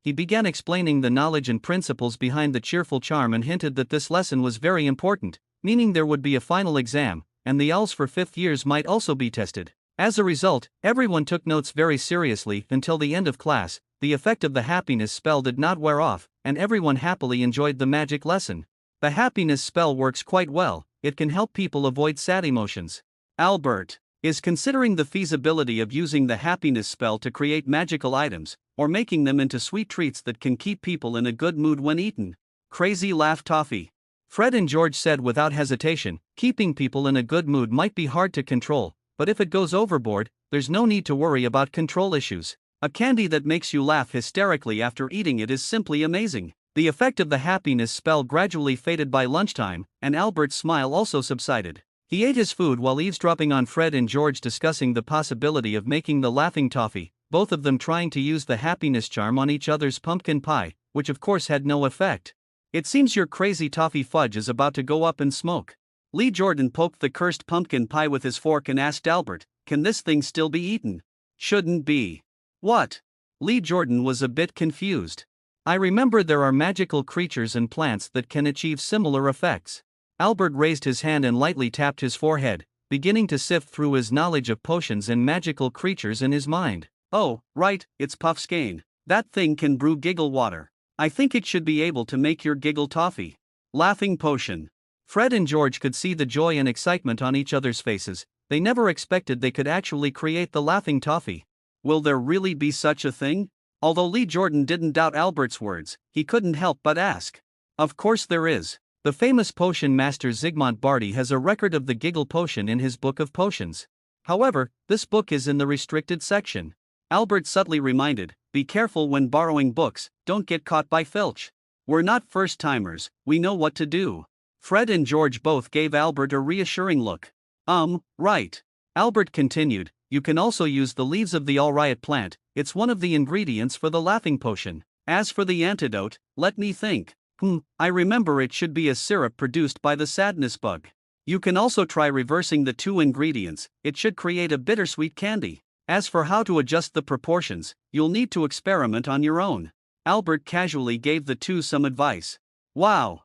he began explaining the knowledge and principles behind the cheerful charm and hinted that this lesson was very important, meaning there would be a final exam, and the owls for 5th years might also be tested. As a result, everyone took notes very seriously until the end of class. The effect of the happiness spell did not wear off, and everyone happily enjoyed the magic lesson. The happiness spell works quite well. It can help people avoid sad emotions. Albert is considering the feasibility of using the happiness spell to create magical items, or making them into sweet treats that can keep people in a good mood when eaten. Crazy laugh toffee. Fred and George said without hesitation, keeping people in a good mood might be hard to control, but if it goes overboard, there's no need to worry about control issues. A candy that makes you laugh hysterically after eating it is simply amazing. The effect of the happiness spell gradually faded by lunchtime, and Albert's smile also subsided. He ate his food while eavesdropping on Fred and George discussing the possibility of making the laughing toffee, both of them trying to use the happiness charm on each other's pumpkin pie, which of course had no effect. It seems your crazy toffee fudge is about to go up in smoke. Lee Jordan poked the cursed pumpkin pie with his fork and asked Albert, "Can this thing still be eaten?" "Shouldn't be." "What?" Lee Jordan was a bit confused. "I remember there are magical creatures and plants that can achieve similar effects." Albert raised his hand and lightly tapped his forehead, beginning to sift through his knowledge of potions and magical creatures in his mind. "Oh, right, it's Puffskein. That thing can brew giggle water. I think it should be able to make your giggle toffee." Laughing potion. Fred and George could see the joy and excitement on each other's faces. They never expected they could actually create the laughing toffee. Will there really be such a thing? Although Lee Jordan didn't doubt Albert's words, he couldn't help but ask. Of course there is. The famous potion master Zygmunt Barty has a record of the giggle potion in his book of potions. However, this book is in the restricted section. Albert subtly reminded, "Be careful when borrowing books, don't get caught by Filch. We're not first-timers, we know what to do." Fred and George both gave Albert a reassuring look. Right. Albert continued, "You can also use the leaves of the all riot plant, it's one of the ingredients for the laughing potion. As for the antidote, let me think. I remember it should be a syrup produced by the sadness bug. You can also try reversing the two ingredients, it should create a bittersweet candy. As for how to adjust the proportions, you'll need to experiment on your own." Albert casually gave the two some advice. Wow!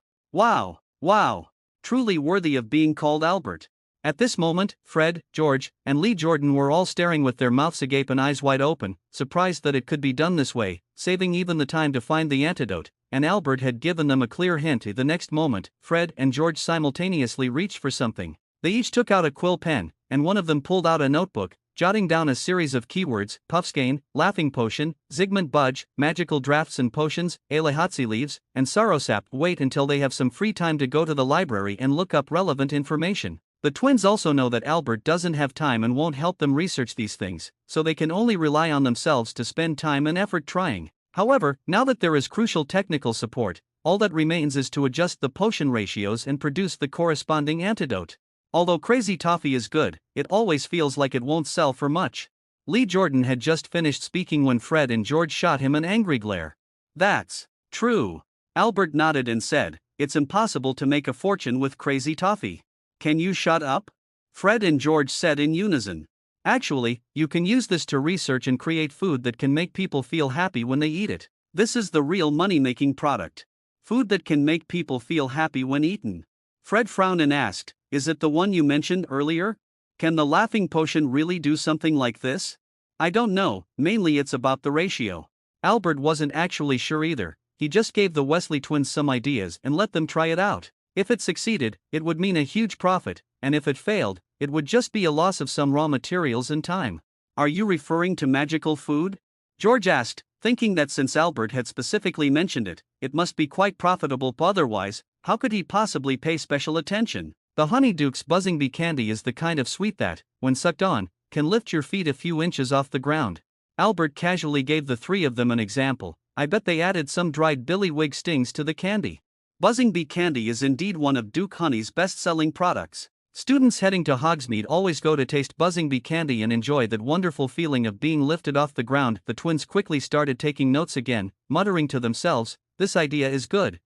Truly worthy of being called Albert. At this moment, Fred, George, and Lee Jordan were all staring with their mouths agape and eyes wide open, surprised that it could be done this way, saving even the time to find the antidote, and Albert had given them a clear hint. The next moment, Fred and George simultaneously reached for something. They each took out a quill pen, and one of them pulled out a notebook, jotting down a series of keywords: Puffskein, laughing potion, Zygmunt Budge, magical drafts and potions, Alehatsi leaves, and Sarosap. Wait until they have some free time to go to the library and look up relevant information. The twins also know that Albert doesn't have time and won't help them research these things, so they can only rely on themselves to spend time and effort trying. However, now that there is crucial technical support, all that remains is to adjust the potion ratios and produce the corresponding antidote. Although Crazy Toffee is good, it always feels like it won't sell for much. Lee Jordan had just finished speaking when Fred and George shot him an angry glare. "That's true." Albert nodded and said, "It's impossible to make a fortune with Crazy Toffee." "Can you shut up?" Fred and George said in unison. "Actually, you can use this to research and create food that can make people feel happy when they eat it. This is the real money-making product. Food that can make people feel happy when eaten." Fred frowned and asked, "Is it the one you mentioned earlier? Can the laughing potion really do something like this?" "I don't know, mainly it's about the ratio." Albert wasn't actually sure either. He just gave the Wesley twins some ideas and let them try it out. If it succeeded, it would mean a huge profit, and if it failed, it would just be a loss of some raw materials and time. "Are you referring to magical food?" George asked, thinking that since Albert had specifically mentioned it, it must be quite profitable. Otherwise, how could he possibly pay special attention? The Honeyduke's buzzing bee candy is the kind of sweet that, when sucked on, can lift your feet a few inches off the ground. Albert casually gave the three of them an example. "I bet they added some dried billywig stings to the candy." Buzzing bee candy is indeed one of Duke Honey's best-selling products. Students heading to Hogsmeade always go to taste buzzing bee candy and enjoy that wonderful feeling of being lifted off the ground. The twins quickly started taking notes again, muttering to themselves, this idea is good.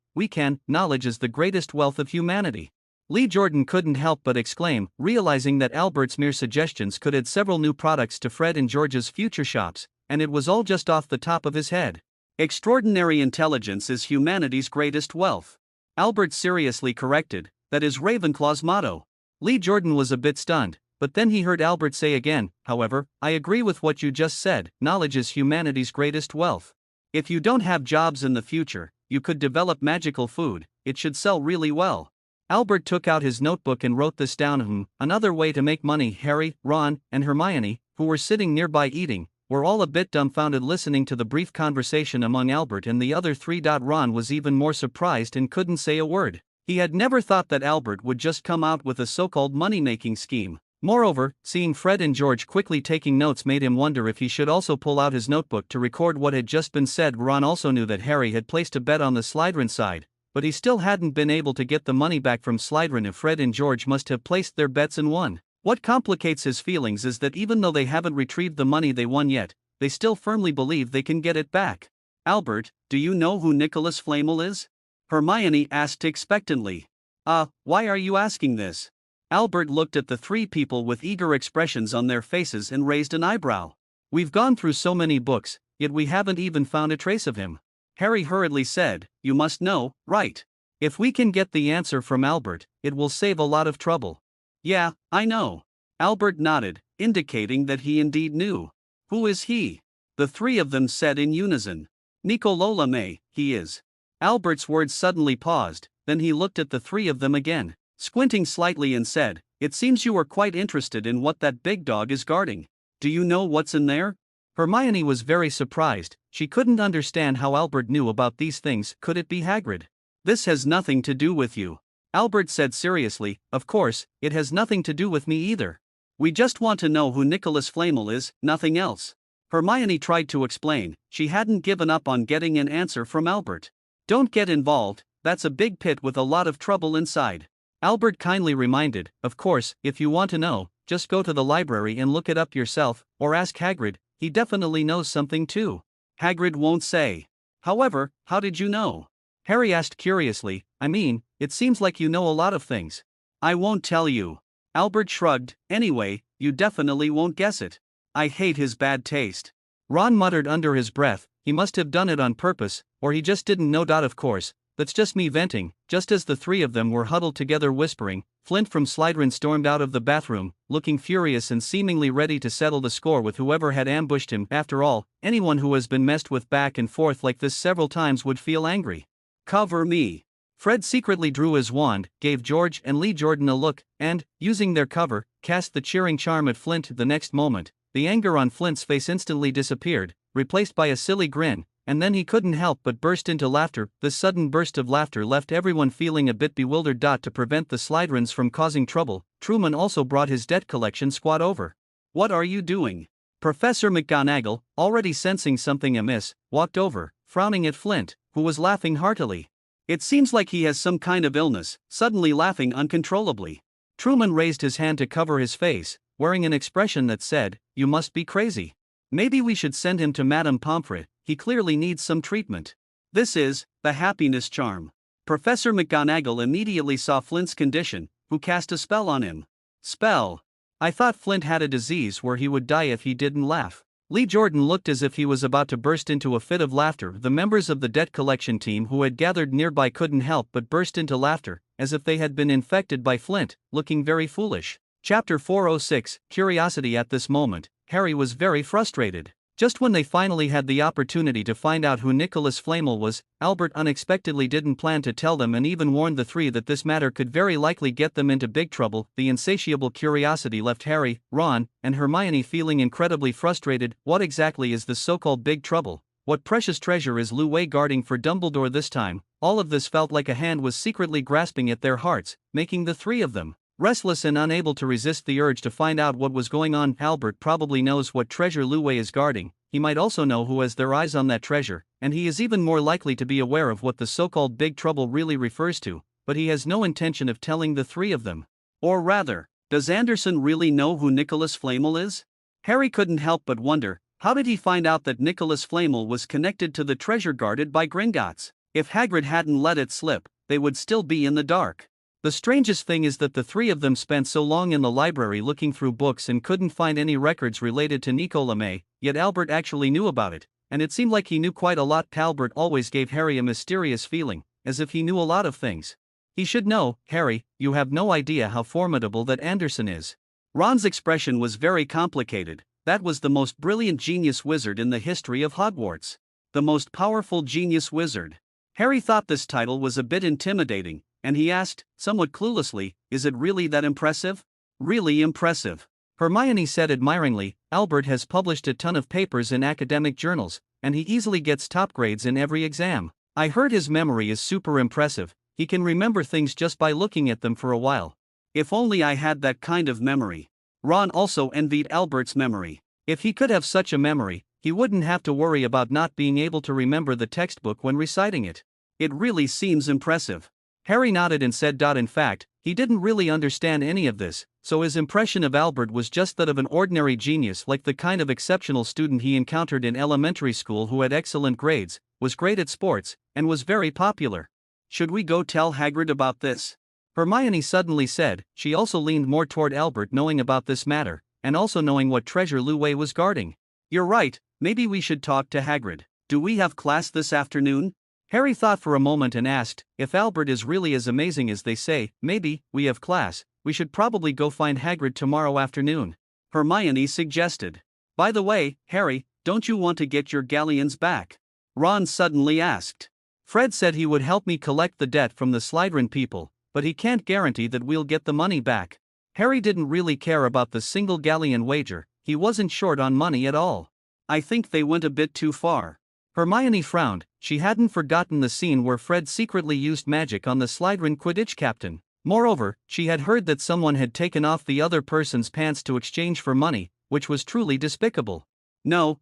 Knowledge is the greatest wealth of humanity. Lee Jordan couldn't help but exclaim, realizing that Albert's mere suggestions could add several new products to Fred and George's future shops, and it was all just off the top of his head. Extraordinary intelligence is humanity's greatest wealth. Albert seriously corrected, that is Ravenclaw's motto. Lee Jordan was a bit stunned, but then he heard Albert say again, however, I agree with what you just said, knowledge is humanity's greatest wealth. If you don't have jobs in the future, you could develop magical food, it should sell really well. Albert took out his notebook and wrote this down. Another way to make money. Harry, Ron, and Hermione, who were sitting nearby eating, were all a bit dumbfounded listening to the brief conversation among Albert and the other three. Ron was even more surprised and couldn't say a word. He had never thought that Albert would just come out with a so-called money-making scheme. Moreover, seeing Fred and George quickly taking notes made him wonder if he should also pull out his notebook to record what had just been said. Ron also knew that Harry had placed a bet on the Slytherin side, but he still hadn't been able to get the money back from Slytherin if Fred and George must have placed their bets and won. What complicates his feelings is that even though they haven't retrieved the money they won yet, they still firmly believe they can get it back. Albert, do you know who Nicholas Flamel is? Hermione asked expectantly. Why are you asking this? Albert looked at the three people with eager expressions on their faces and raised an eyebrow. We've gone through so many books, yet we haven't even found a trace of him. Harry hurriedly said, you must know, right? If we can get the answer from Albert, it will save a lot of trouble. Yeah, I know. Albert nodded, indicating that he indeed knew. Who is he? The three of them said in unison. Nicola May, he is. Albert's words suddenly paused, then he looked at the three of them again, squinting slightly and said, it seems you are quite interested in what that big dog is guarding. Do you know what's in there? Hermione was very surprised. She couldn't understand how Albert knew about these things. Could it be Hagrid? This has nothing to do with you. Albert said seriously, of course, it has nothing to do with me either. We just want to know who Nicholas Flamel is, nothing else. Hermione tried to explain, she hadn't given up on getting an answer from Albert. Don't get involved, that's a big pit with a lot of trouble inside. Albert kindly reminded, of course, if you want to know, just go to the library and look it up yourself, or ask Hagrid, he definitely knows something too. Hagrid won't say. However, how did you know? Harry asked curiously, it seems like you know a lot of things. I won't tell you. Albert shrugged, anyway, you definitely won't guess it. I hate his bad taste. Ron muttered under his breath, he must have done it on purpose, or he just didn't know. Of course, that's just me venting. Just as the three of them were huddled together whispering, Flint from Slytherin stormed out of the bathroom, looking furious and seemingly ready to settle the score with whoever had ambushed him. After all, anyone who has been messed with back and forth like this several times would feel angry. Cover me. Fred secretly drew his wand, gave George and Lee Jordan a look, and, using their cover, cast the cheering charm at Flint. The next moment, the anger on Flint's face instantly disappeared, replaced by a silly grin, and then he couldn't help but burst into laughter. This sudden burst of laughter left everyone feeling a bit bewildered. To prevent the Slytherins from causing trouble, Truman also brought his debt collection squad over. What are you doing? Professor McGonagall, already sensing something amiss, walked over, frowning at Flint, who was laughing heartily. It seems like he has some kind of illness, suddenly laughing uncontrollably. Truman raised his hand to cover his face, wearing an expression that said, you must be crazy. Maybe we should send him to Madame Pomfret, he clearly needs some treatment. This is the happiness charm. Professor McGonagall immediately saw Flint's condition, who cast a spell on him. Spell. I thought Flint had a disease where he would die if he didn't laugh. Lee Jordan looked as if he was about to burst into a fit of laughter. The members of the debt collection team who had gathered nearby couldn't help but burst into laughter, as if they had been infected by Flint, looking very foolish. Chapter 406, Curiosity. At this moment, Harry was very frustrated. Just when they finally had the opportunity to find out who Nicholas Flamel was, Albert unexpectedly didn't plan to tell them and even warned the three that this matter could very likely get them into big trouble. The insatiable curiosity left Harry, Ron, and Hermione feeling incredibly frustrated. What exactly is this so-called big trouble? What precious treasure is Lou Wei guarding for Dumbledore this time? All of this felt like a hand was secretly grasping at their hearts, making the three of them restless and unable to resist the urge to find out what was going on. Albert probably knows what treasure Lou Wei is guarding. He might also know who has their eyes on that treasure, and he is even more likely to be aware of what the so-called big trouble really refers to, but he has no intention of telling the three of them. Or rather, does Anderson really know who Nicholas Flamel is? Harry couldn't help but wonder, how did he find out that Nicholas Flamel was connected to the treasure guarded by Gringotts? If Hagrid hadn't let it slip, they would still be in the dark. The strangest thing is that the three of them spent so long in the library looking through books and couldn't find any records related to Nicolamé, yet Albert actually knew about it, and it seemed like he knew quite a lot. Albert always gave Harry a mysterious feeling, as if he knew a lot of things. He should know, Harry, you have no idea how formidable that Anderson is. Ron's expression was very complicated. That was the most brilliant genius wizard in the history of Hogwarts. The most powerful genius wizard. Harry thought this title was a bit intimidating, and he asked, somewhat cluelessly, is it really that impressive? Really impressive. Hermione said admiringly, Albert has published a ton of papers in academic journals, and he easily gets top grades in every exam. I heard his memory is super impressive, he can remember things just by looking at them for a while. If only I had that kind of memory. Ron also envied Albert's memory. If he could have such a memory, he wouldn't have to worry about not being able to remember the textbook when reciting it. It really seems impressive. Harry nodded and said. In fact, he didn't really understand any of this, so his impression of Albert was just that of an ordinary genius, like the kind of exceptional student he encountered in elementary school who had excellent grades, was great at sports, and was very popular. Should we go tell Hagrid about this? Hermione suddenly said. She also leaned more toward Albert, knowing about this matter, and also knowing what treasure Lue was guarding. You're right, maybe we should talk to Hagrid. Do we have class this afternoon? Harry thought for a moment and asked, if Albert is really as amazing as they say, maybe, we have class, we should probably go find Hagrid tomorrow afternoon. Hermione suggested. By the way, Harry, don't you want to get your galleons back? Ron suddenly asked. Fred said he would help me collect the debt from the Slytherin people, but he can't guarantee that we'll get the money back. Harry didn't really care about the single galleon wager, he wasn't short on money at all. I think they went a bit too far. Hermione frowned. She hadn't forgotten the scene where Fred secretly used magic on the Slytherin Quidditch captain. Moreover, she had heard that someone had taken off the other person's pants to exchange for money, which was truly despicable. No,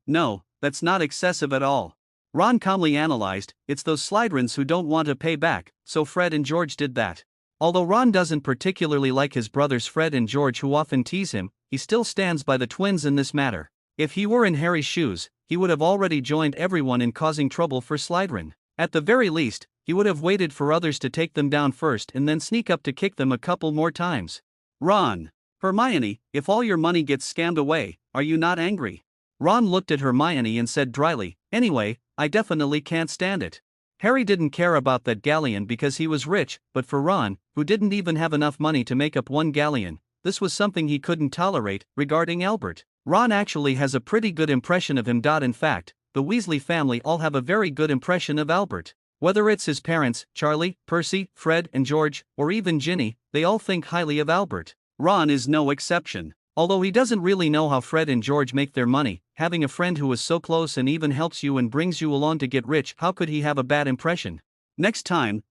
that's not excessive at all. Ron calmly analyzed, it's those Slytherins who don't want to pay back, so Fred and George did that. Although Ron doesn't particularly like his brothers Fred and George who often tease him, he still stands by the twins in this matter. If he were in Harry's shoes, he would have already joined everyone in causing trouble for Slytherin. At the very least, he would have waited for others to take them down first and then sneak up to kick them a couple more times. Ron. Hermione, if all your money gets scammed away, are you not angry? Ron looked at Hermione and said dryly, anyway, I definitely can't stand it. Harry didn't care about that galleon because he was rich, but for Ron, who didn't even have enough money to make up one galleon, this was something he couldn't tolerate. Regarding Albert, Ron actually has a pretty good impression of him. In fact, the Weasley family all have a very good impression of Albert. Whether it's his parents, Charlie, Percy, Fred and George, or even Ginny, they all think highly of Albert. Ron is no exception. Although he doesn't really know how Fred and George make their money, having a friend who is so close and even helps you and brings you along to get rich, how could he have a bad impression? Next time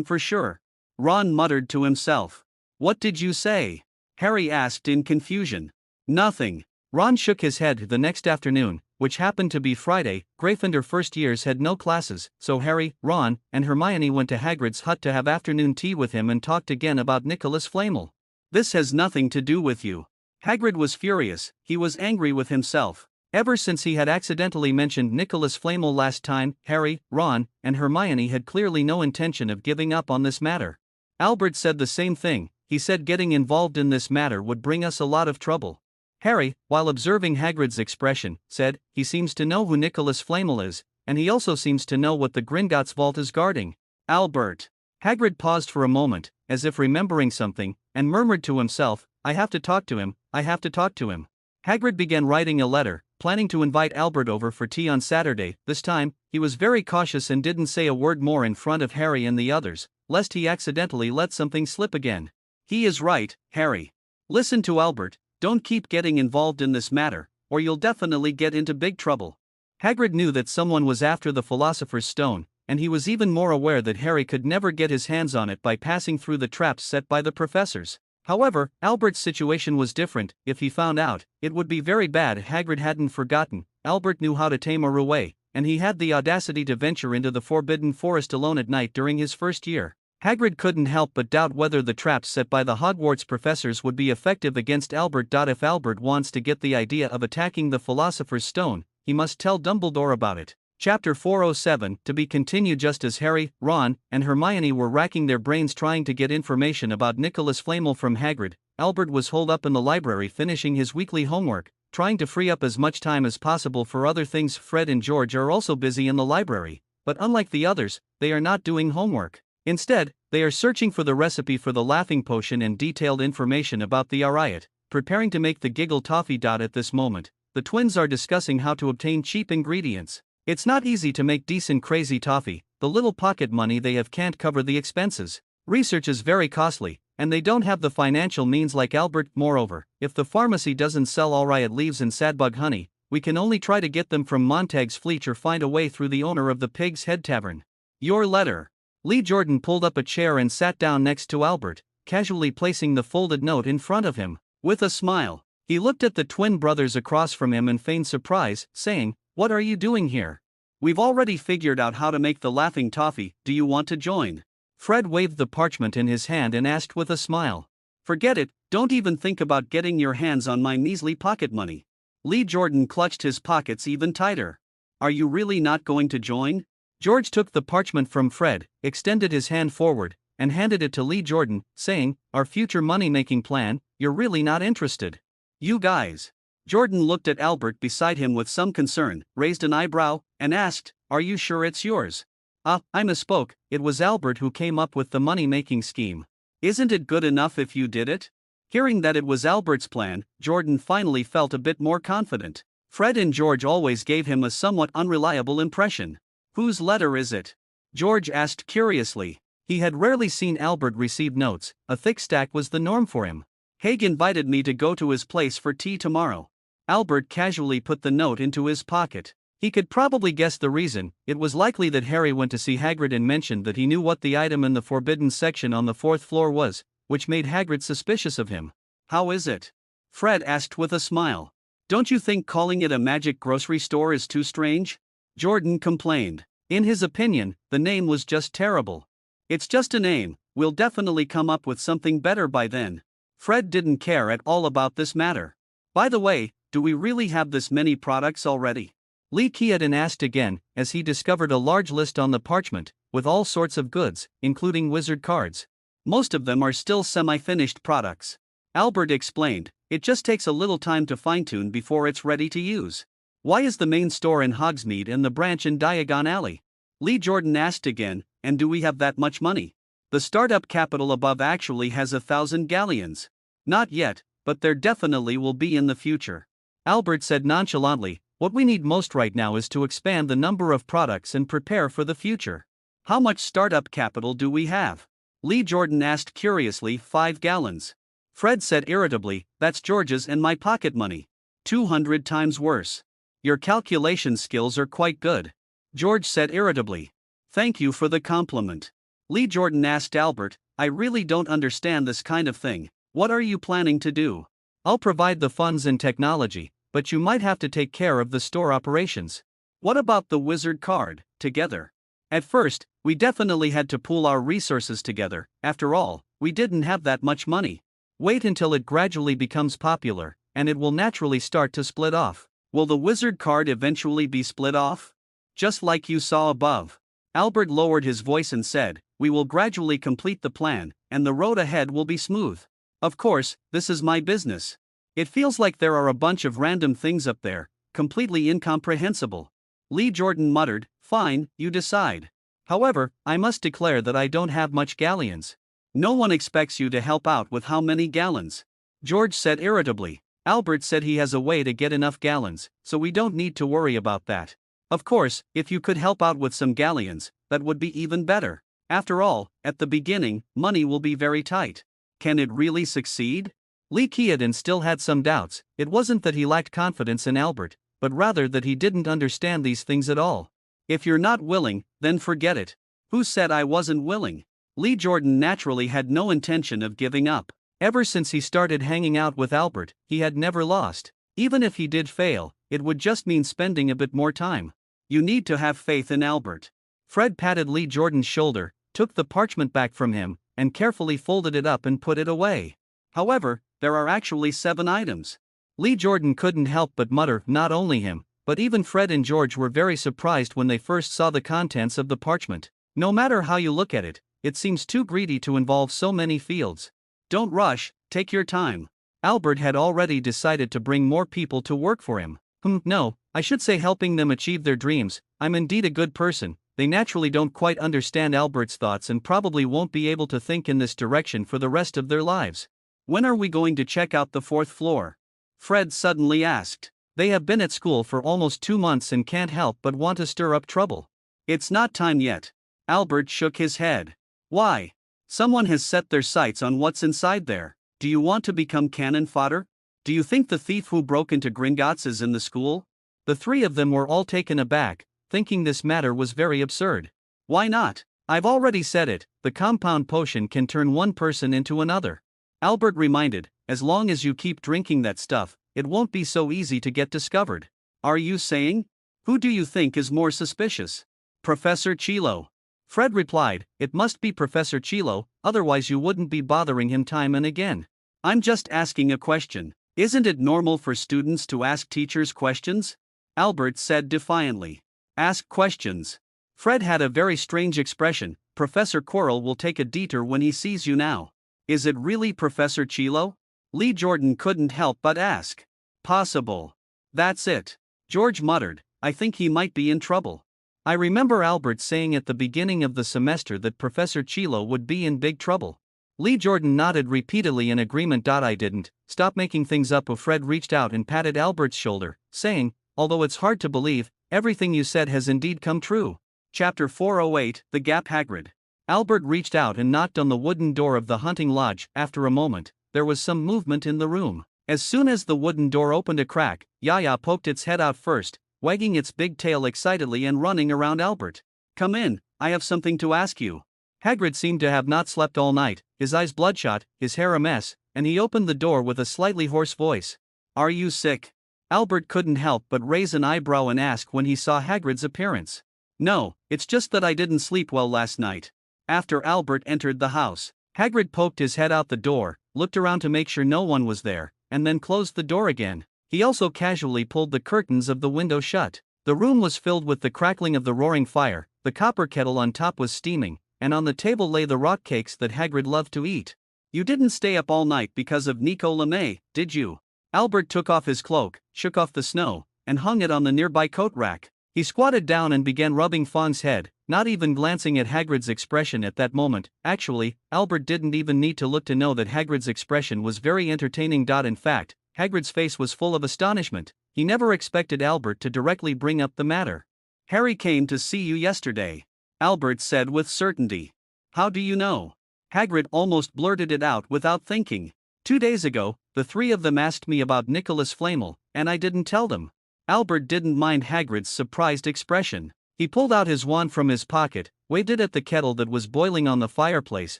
for sure. Ron muttered to himself. What did you say? Harry asked in confusion. Nothing. Ron shook his head. The next afternoon, which happened to be Friday, Gryffindor first years had no classes, so Harry, Ron, and Hermione went to Hagrid's hut to have afternoon tea with him and talked again about Nicholas Flamel. This has nothing to do with you. Hagrid was furious. He was angry with himself. Ever since he had accidentally mentioned Nicholas Flamel last time, Harry, Ron, and Hermione had clearly no intention of giving up on this matter. Albert said the same thing. He said getting involved in this matter would bring us a lot of trouble. Harry, while observing Hagrid's expression, said, he seems to know who Nicholas Flamel is, and he also seems to know what the Gringotts vault is guarding. Albert. Hagrid paused for a moment, as if remembering something, and murmured to himself, I have to talk to him. Hagrid began writing a letter, planning to invite Albert over for tea on Saturday. This time, he was very cautious and didn't say a word more in front of Harry and the others, lest he accidentally let something slip again. He is right, Harry. Listen to Albert, don't keep getting involved in this matter, or you'll definitely get into big trouble. Hagrid knew that someone was after the Philosopher's Stone, and he was even more aware that Harry could never get his hands on it by passing through the traps set by the professors. However, Albert's situation was different. If he found out, it would be very bad. Hagrid hadn't forgotten. Albert knew how to tame a roué, and he had the audacity to venture into the Forbidden Forest alone at night during his first year. Hagrid couldn't help but doubt whether the traps set by the Hogwarts professors would be effective against Albert. If Albert wants to get the idea of attacking the Philosopher's Stone, he must tell Dumbledore about it. Chapter 407, to be continued. Just as Harry, Ron, and Hermione were racking their brains trying to get information about Nicholas Flamel from Hagrid, Albert was holed up in the library finishing his weekly homework, trying to free up as much time as possible for other things. Fred and George are also busy in the library, but unlike the others, they are not doing homework. Instead, they are searching for the recipe for the laughing potion and detailed information about the riot, preparing to make the giggle toffee. At this moment, the twins are discussing how to obtain cheap ingredients. It's not easy to make decent crazy toffee, the little pocket money they have can't cover the expenses. Research is very costly, and they don't have the financial means like Albert. Moreover, if the pharmacy doesn't sell all riot leaves and sadbug honey, we can only try to get them from Montag's Fleet or find a way through the owner of the Pig's Head Tavern. Your letter. Lee Jordan pulled up a chair and sat down next to Albert, casually placing the folded note in front of him. With a smile, he looked at the twin brothers across from him and feigned surprise, saying, "What are you doing here? We've already figured out how to make the laughing toffee, do you want to join?" Fred waved the parchment in his hand and asked with a smile. "Forget it, don't even think about getting your hands on my measly pocket money." Lee Jordan clutched his pockets even tighter. "Are you really not going to join?" George took the parchment from Fred, extended his hand forward, and handed it to Lee Jordan, saying, "Our future money-making plan, you're really not interested. You guys." Jordan looked at Albert beside him with some concern, raised an eyebrow, and asked, "Are you sure it's yours?" I misspoke, it was Albert who came up with the money-making scheme. Isn't it good enough if you did it?" Hearing that it was Albert's plan, Jordan finally felt a bit more confident. Fred and George always gave him a somewhat unreliable impression. "Whose letter is it?" George asked curiously. He had rarely seen Albert receive notes, a thick stack was the norm for him. "Haig invited me to go to his place for tea tomorrow." Albert casually put the note into his pocket. He could probably guess the reason. It was likely that Harry went to see Hagrid and mentioned that he knew what the item in the forbidden section on the 4th floor was, which made Hagrid suspicious of him. "How is it?" Fred asked with a smile. "Don't you think calling it a magic grocery store is too strange?" Jordan complained. In his opinion, the name was just terrible. "It's just a name, we'll definitely come up with something better by then." Fred didn't care at all about this matter. "By the way, do we really have this many products already?" Lee Keaton asked again, as he discovered a large list on the parchment, with all sorts of goods, including wizard cards. "Most of them are still semi-finished products." Albert explained, "It just takes a little time to fine-tune before it's ready to use." "Why is the main store in Hogsmeade and the branch in Diagon Alley?" Lee Jordan asked again, "And do we have that much money?" "The startup capital above actually has 1,000 galleons. Not yet, but there definitely will be in the future." Albert said nonchalantly, "What we need most right now is to expand the number of products and prepare for the future." "How much startup capital do we have?" Lee Jordan asked curiously. 5 gallons. Fred said irritably, "That's George's and my pocket money. 200 times worse." "Your calculation skills are quite good." George said irritably. "Thank you for the compliment." Lee Jordan asked Albert, "I really don't understand this kind of thing. What are you planning to do?" "I'll provide the funds and technology, but you might have to take care of the store operations." "What about the wizard card, together?" "At first, we definitely had to pool our resources together, after all, we didn't have that much money. Wait until it gradually becomes popular, and it will naturally start to split off." "Will the wizard card eventually be split off? Just like you saw above?" Albert lowered his voice and said, "We will gradually complete the plan, and the road ahead will be smooth. Of course, this is my business. It feels like there are a bunch of random things up there, completely incomprehensible." Lee Jordan muttered, "Fine, you decide. However, I must declare that I don't have much galleons." "No one expects you to help out with how many gallons?" George said irritably. "Albert said he has a way to get enough gallons, so we don't need to worry about that. Of course, if you could help out with some galleons, that would be even better. After all, at the beginning, money will be very tight." "Can it really succeed?" Lee Keaton still had some doubts. It wasn't that he lacked confidence in Albert, but rather that he didn't understand these things at all. "If you're not willing, then forget it." "Who said I wasn't willing?" Lee Jordan naturally had no intention of giving up. Ever since he started hanging out with Albert, he had never lost. Even if he did fail, it would just mean spending a bit more time. "You need to have faith in Albert." Fred patted Lee Jordan's shoulder, took the parchment back from him, and carefully folded it up and put it away. "However, there are actually 7 items." Lee Jordan couldn't help but mutter, "Not only him, but even Fred and George were very surprised when they first saw the contents of the parchment. No matter how you look at it, it seems too greedy to involve so many fields. Don't rush, take your time. Albert had already decided to bring more people to work for him. No, I should say helping them achieve their dreams. I'm indeed a good person. They naturally don't quite understand Albert's thoughts and probably won't be able to think in this direction for the rest of their lives. When are we going to check out the 4th floor? Fred suddenly asked. They have been at school for almost 2 months and can't help but want to stir up trouble. It's not time yet. Albert shook his head. Why? Someone has set their sights on what's inside there. Do you want to become cannon fodder? Do you think the thief who broke into Gringotts is in the school? The three of them were all taken aback, thinking this matter was very absurd. Why not? I've already said it, the compound potion can turn one person into another. Albert reminded, as long as you keep drinking that stuff, it won't be so easy to get discovered. Are you saying? Who do you think is more suspicious? Professor Chilo. Fred replied, it must be Professor Chilo, otherwise you wouldn't be bothering him time and again. I'm just asking a question. Isn't it normal for students to ask teachers questions? Albert said defiantly. Ask questions. Fred had a very strange expression. Professor Quirrell will take a detour when he sees you now. Is it really Professor Chilo? Lee Jordan couldn't help but ask. Possible. That's it. George muttered, I think he might be in trouble. I remember Albert saying at the beginning of the semester that Professor Chilo would be in big trouble. Lee Jordan nodded repeatedly in agreement. I didn't stop making things up. Fred reached out and patted Albert's shoulder, saying, although it's hard to believe, everything you said has indeed come true. Chapter 408, The Gap. Hagrid. Albert reached out and knocked on the wooden door of the hunting lodge. After a moment, there was some movement in the room. As soon as the wooden door opened a crack, Yaya poked its head out first, wagging its big tail excitedly and running around Albert. Come in, I have something to ask you. Hagrid seemed to have not slept all night, his eyes bloodshot, his hair a mess, and he opened the door with a slightly hoarse voice. Are you sick? Albert couldn't help but raise an eyebrow and ask when he saw Hagrid's appearance. No, it's just that I didn't sleep well last night. After Albert entered the house, Hagrid poked his head out the door, looked around to make sure no one was there, and then closed the door again. He also casually pulled the curtains of the window shut. The room was filled with the crackling of the roaring fire, the copper kettle on top was steaming, and on the table lay the rock cakes that Hagrid loved to eat. You didn't stay up all night because of Nico LeMay, did you? Albert took off his cloak, shook off the snow, and hung it on the nearby coat rack. He squatted down and began rubbing Fawn's head, not even glancing at Hagrid's expression at that moment. Actually, Albert didn't even need to look to know that Hagrid's expression was very entertaining. In fact, Hagrid's face was full of astonishment. He never expected Albert to directly bring up the matter. Harry came to see you yesterday, Albert said with certainty. How do you know? Hagrid almost blurted it out without thinking. 2 days ago, the three of them asked me about Nicholas Flamel, and I didn't tell them. Albert didn't mind Hagrid's surprised expression. He pulled out his wand from his pocket, waved it at the kettle that was boiling on the fireplace,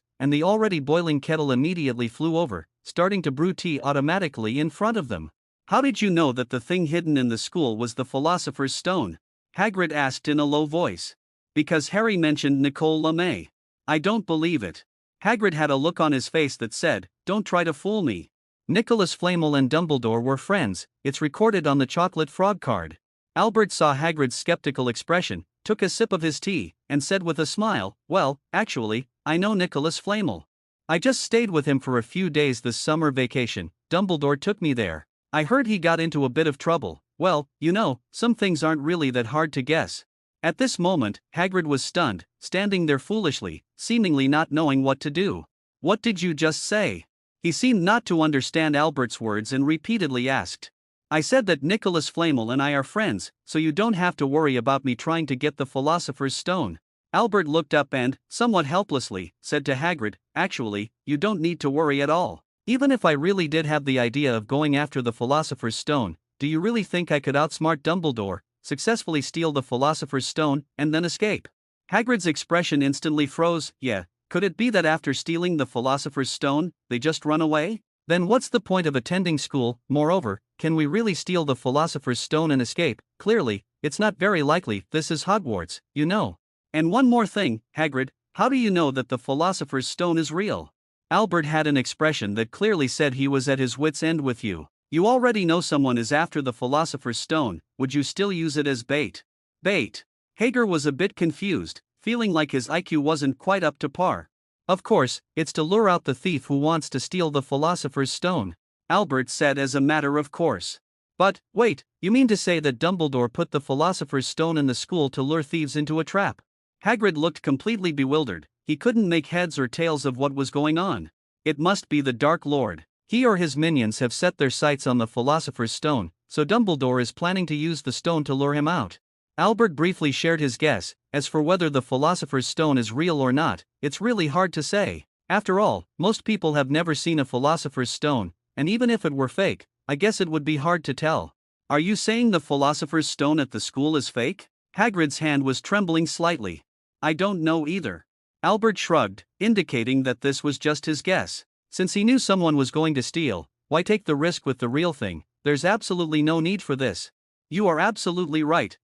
and the already boiling kettle immediately flew over, starting to brew tea automatically in front of them. How did you know that the thing hidden in the school was the Philosopher's Stone? Hagrid asked in a low voice. Because Harry mentioned Nicole LeMay. I don't believe it. Hagrid had a look on his face that said, don't try to fool me. Nicholas Flamel and Dumbledore were friends, it's recorded on the chocolate frog card. Albert saw Hagrid's skeptical expression, took a sip of his tea, and said with a smile, well, actually, I know Nicholas Flamel. I just stayed with him for a few days this summer vacation. Dumbledore took me there. I heard he got into a bit of trouble. Well, you know, some things aren't really that hard to guess. At this moment, Hagrid was stunned, standing there foolishly, seemingly not knowing what to do. What did you just say? He seemed not to understand Albert's words and repeatedly asked. I said that Nicholas Flamel and I are friends, so you don't have to worry about me trying to get the Philosopher's Stone. Albert looked up and, somewhat helplessly, said to Hagrid, actually, you don't need to worry at all. Even if I really did have the idea of going after the Philosopher's Stone, do you really think I could outsmart Dumbledore, successfully steal the Philosopher's Stone, and then escape? Hagrid's expression instantly froze. Yeah, could it be that after stealing the Philosopher's Stone, they just run away? Then what's the point of attending school? Moreover, can we really steal the Philosopher's Stone and escape? Clearly, it's not very likely. This is Hogwarts, you know. And one more thing, Hagrid, how do you know that the Philosopher's Stone is real? Albert had an expression that clearly said he was at his wits' end with you. You already know someone is after the Philosopher's Stone, would you still use it as bait? Bait. Hager was a bit confused, feeling like his IQ wasn't quite up to par. Of course, it's to lure out the thief who wants to steal the Philosopher's Stone, Albert said as a matter of course. But, wait, you mean to say that Dumbledore put the Philosopher's Stone in the school to lure thieves into a trap? Hagrid looked completely bewildered, he couldn't make heads or tails of what was going on. It must be the Dark Lord. He or his minions have set their sights on the Philosopher's Stone, so Dumbledore is planning to use the stone to lure him out. Albert briefly shared his guess. As for whether the Philosopher's Stone is real or not, it's really hard to say. After all, most people have never seen a Philosopher's Stone, and even if it were fake, I guess it would be hard to tell. Are you saying the Philosopher's Stone at the school is fake? Hagrid's hand was trembling slightly. I don't know either. Albert shrugged, indicating that this was just his guess. Since he knew someone was going to steal, why take the risk with the real thing? There's absolutely no need for this. You are absolutely right,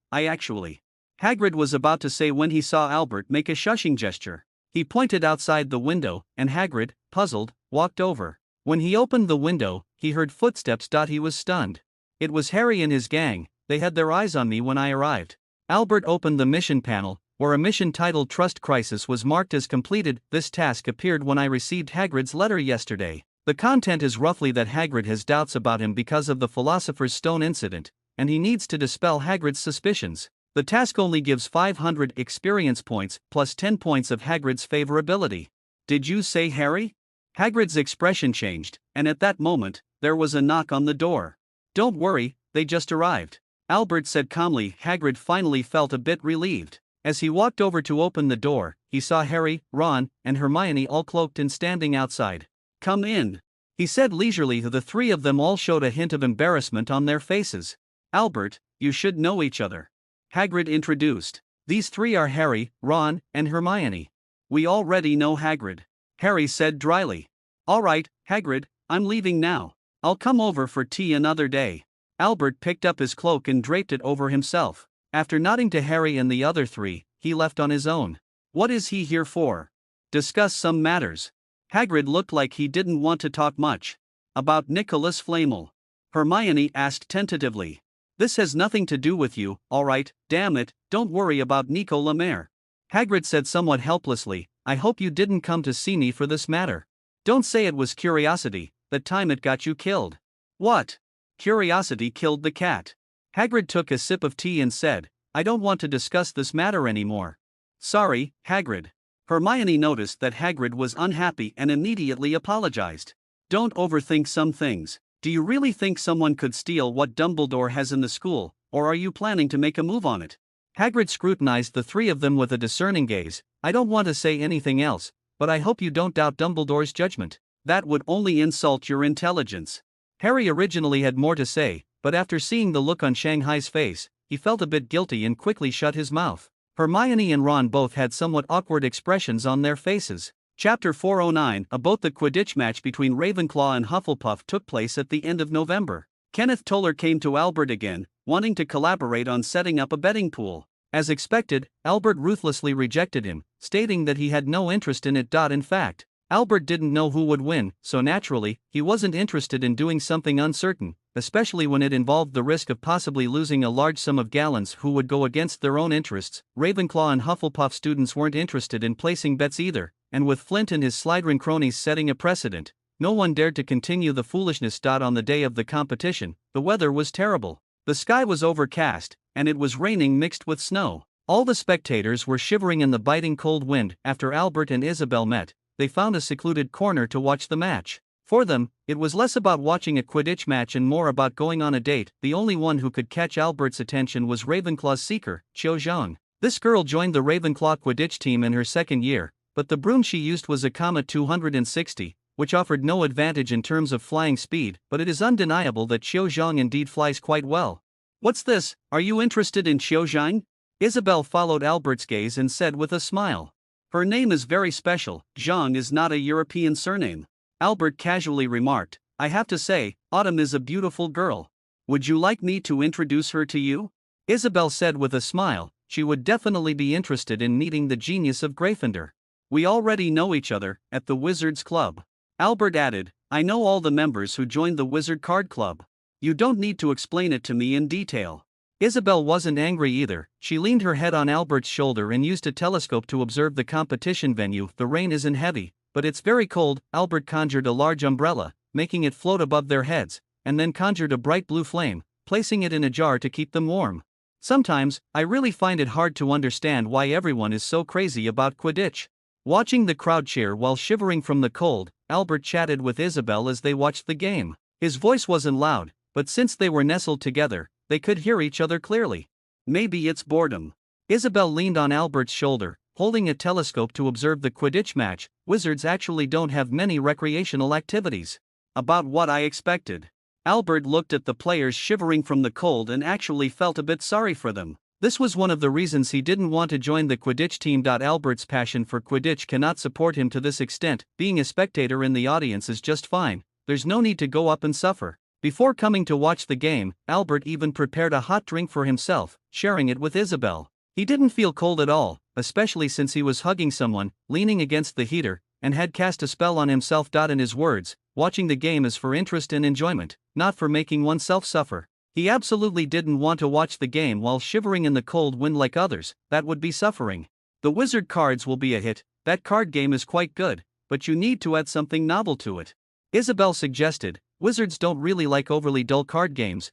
Hagrid was about to say when he saw Albert make a shushing gesture. He pointed outside the window, and Hagrid, puzzled, walked over. When he opened the window, he heard footsteps. He was stunned. It was Harry and his gang. They had their eyes on me when I arrived. Albert opened the mission panel, where a mission titled Trust Crisis was marked as completed. This task appeared when I received Hagrid's letter yesterday. The content is roughly that Hagrid has doubts about him because of the Philosopher's Stone incident, and he needs to dispel Hagrid's suspicions. The task only gives 500 experience points, plus 10 points of Hagrid's favorability. Did you say Harry? Hagrid's expression changed, and at that moment, there was a knock on the door. Don't worry, they just arrived, Albert said calmly. Hagrid finally felt a bit relieved. As he walked over to open the door, he saw Harry, Ron, and Hermione all cloaked and standing outside. Come in, he said leisurely. The three of them all showed a hint of embarrassment on their faces. Albert, you should know each other, Hagrid introduced. These three are Harry, Ron, and Hermione. We already know Hagrid, Harry said dryly. All right, Hagrid, I'm leaving now. I'll come over for tea another day. Albert picked up his cloak and draped it over himself. After nodding to Harry and the other three, he left on his own. What is he here for? Discuss some matters. Hagrid looked like he didn't want to talk much. About Nicholas Flamel, Hermione asked tentatively. This has nothing to do with you, all right, damn it, don't worry about Nico Lemaire. Hagrid said somewhat helplessly, I hope you didn't come to see me for this matter. Don't say it was curiosity, that time it got you killed. What? Curiosity killed the cat. Hagrid took a sip of tea and said, I don't want to discuss this matter anymore. Sorry, Hagrid. Hermione noticed that Hagrid was unhappy and immediately apologized. Don't overthink some things. Do you really think someone could steal what Dumbledore has in the school, or are you planning to make a move on it? Hagrid scrutinized the three of them with a discerning gaze. I don't want to say anything else, but I hope you don't doubt Dumbledore's judgment. That would only insult your intelligence. Harry originally had more to say, but after seeing the look on Shanghai's face, he felt a bit guilty and quickly shut his mouth. Hermione and Ron both had somewhat awkward expressions on their faces. Chapter 409. About the Quidditch match between Ravenclaw and Hufflepuff took place at the end of November. Kenneth Toller came to Albert again, wanting to collaborate on setting up a betting pool. As expected, Albert ruthlessly rejected him, stating that he had no interest in it. In fact, Albert didn't know who would win, so naturally, he wasn't interested in doing something uncertain, especially when it involved the risk of possibly losing a large sum of gallons who would go against their own interests. Ravenclaw and Hufflepuff students weren't interested in placing bets either, and with Flint and his Slytherin cronies setting a precedent, no one dared to continue the foolishness. On the day of the competition, the weather was terrible. The sky was overcast, and it was raining mixed with snow. All the spectators were shivering in the biting cold wind. After Albert and Isabel met, they found a secluded corner to watch the match. For them, it was less about watching a Quidditch match and more about going on a date. The only one who could catch Albert's attention was Ravenclaw's seeker, Cho Zhang. This girl joined the Ravenclaw Quidditch team in her second year, but the broom she used was a Comet 260, which offered no advantage in terms of flying speed, but it is undeniable that Cho Zhang indeed flies quite well. What's this, are you interested in Cho Zhang? Isabel followed Albert's gaze and said with a smile. Her name is very special. Zhang is not a European surname. Albert casually remarked, I have to say, Autumn is a beautiful girl. Would you like me to introduce her to you? Isabel said with a smile, she would definitely be interested in meeting the genius of Gryffindor. We already know each other, at the Wizards Club. Albert added, I know all the members who joined the Wizard Card Club. You don't need to explain it to me in detail. Isabel wasn't angry either. She leaned her head on Albert's shoulder and used a telescope to observe the competition venue. The rain isn't heavy, but it's very cold. Albert conjured a large umbrella, making it float above their heads, and then conjured a bright blue flame, placing it in a jar to keep them warm. Sometimes, I really find it hard to understand why everyone is so crazy about Quidditch. Watching the crowd cheer while shivering from the cold, Albert chatted with Isabel as they watched the game. His voice wasn't loud, but since they were nestled together, they could hear each other clearly. Maybe it's boredom. Isabel leaned on Albert's shoulder, holding a telescope to observe the Quidditch match. Wizards actually don't have many recreational activities. About what I expected. Albert looked at the players shivering from the cold and actually felt a bit sorry for them. This was one of the reasons he didn't want to join the Quidditch team. Albert's passion for Quidditch cannot support him to this extent. Being a spectator in the audience is just fine. There's no need to go up and suffer. Before coming to watch the game, Albert even prepared a hot drink for himself, sharing it with Isabel. He didn't feel cold at all, especially since he was hugging someone, leaning against the heater, and had cast a spell on himself. In his words, watching the game is for interest and enjoyment, not for making oneself suffer. He absolutely didn't want to watch the game while shivering in the cold wind like others. That would be suffering. The wizard cards will be a hit. That card game is quite good, but you need to add something novel to it. Isabel suggested. Wizards don't really like overly dull card games.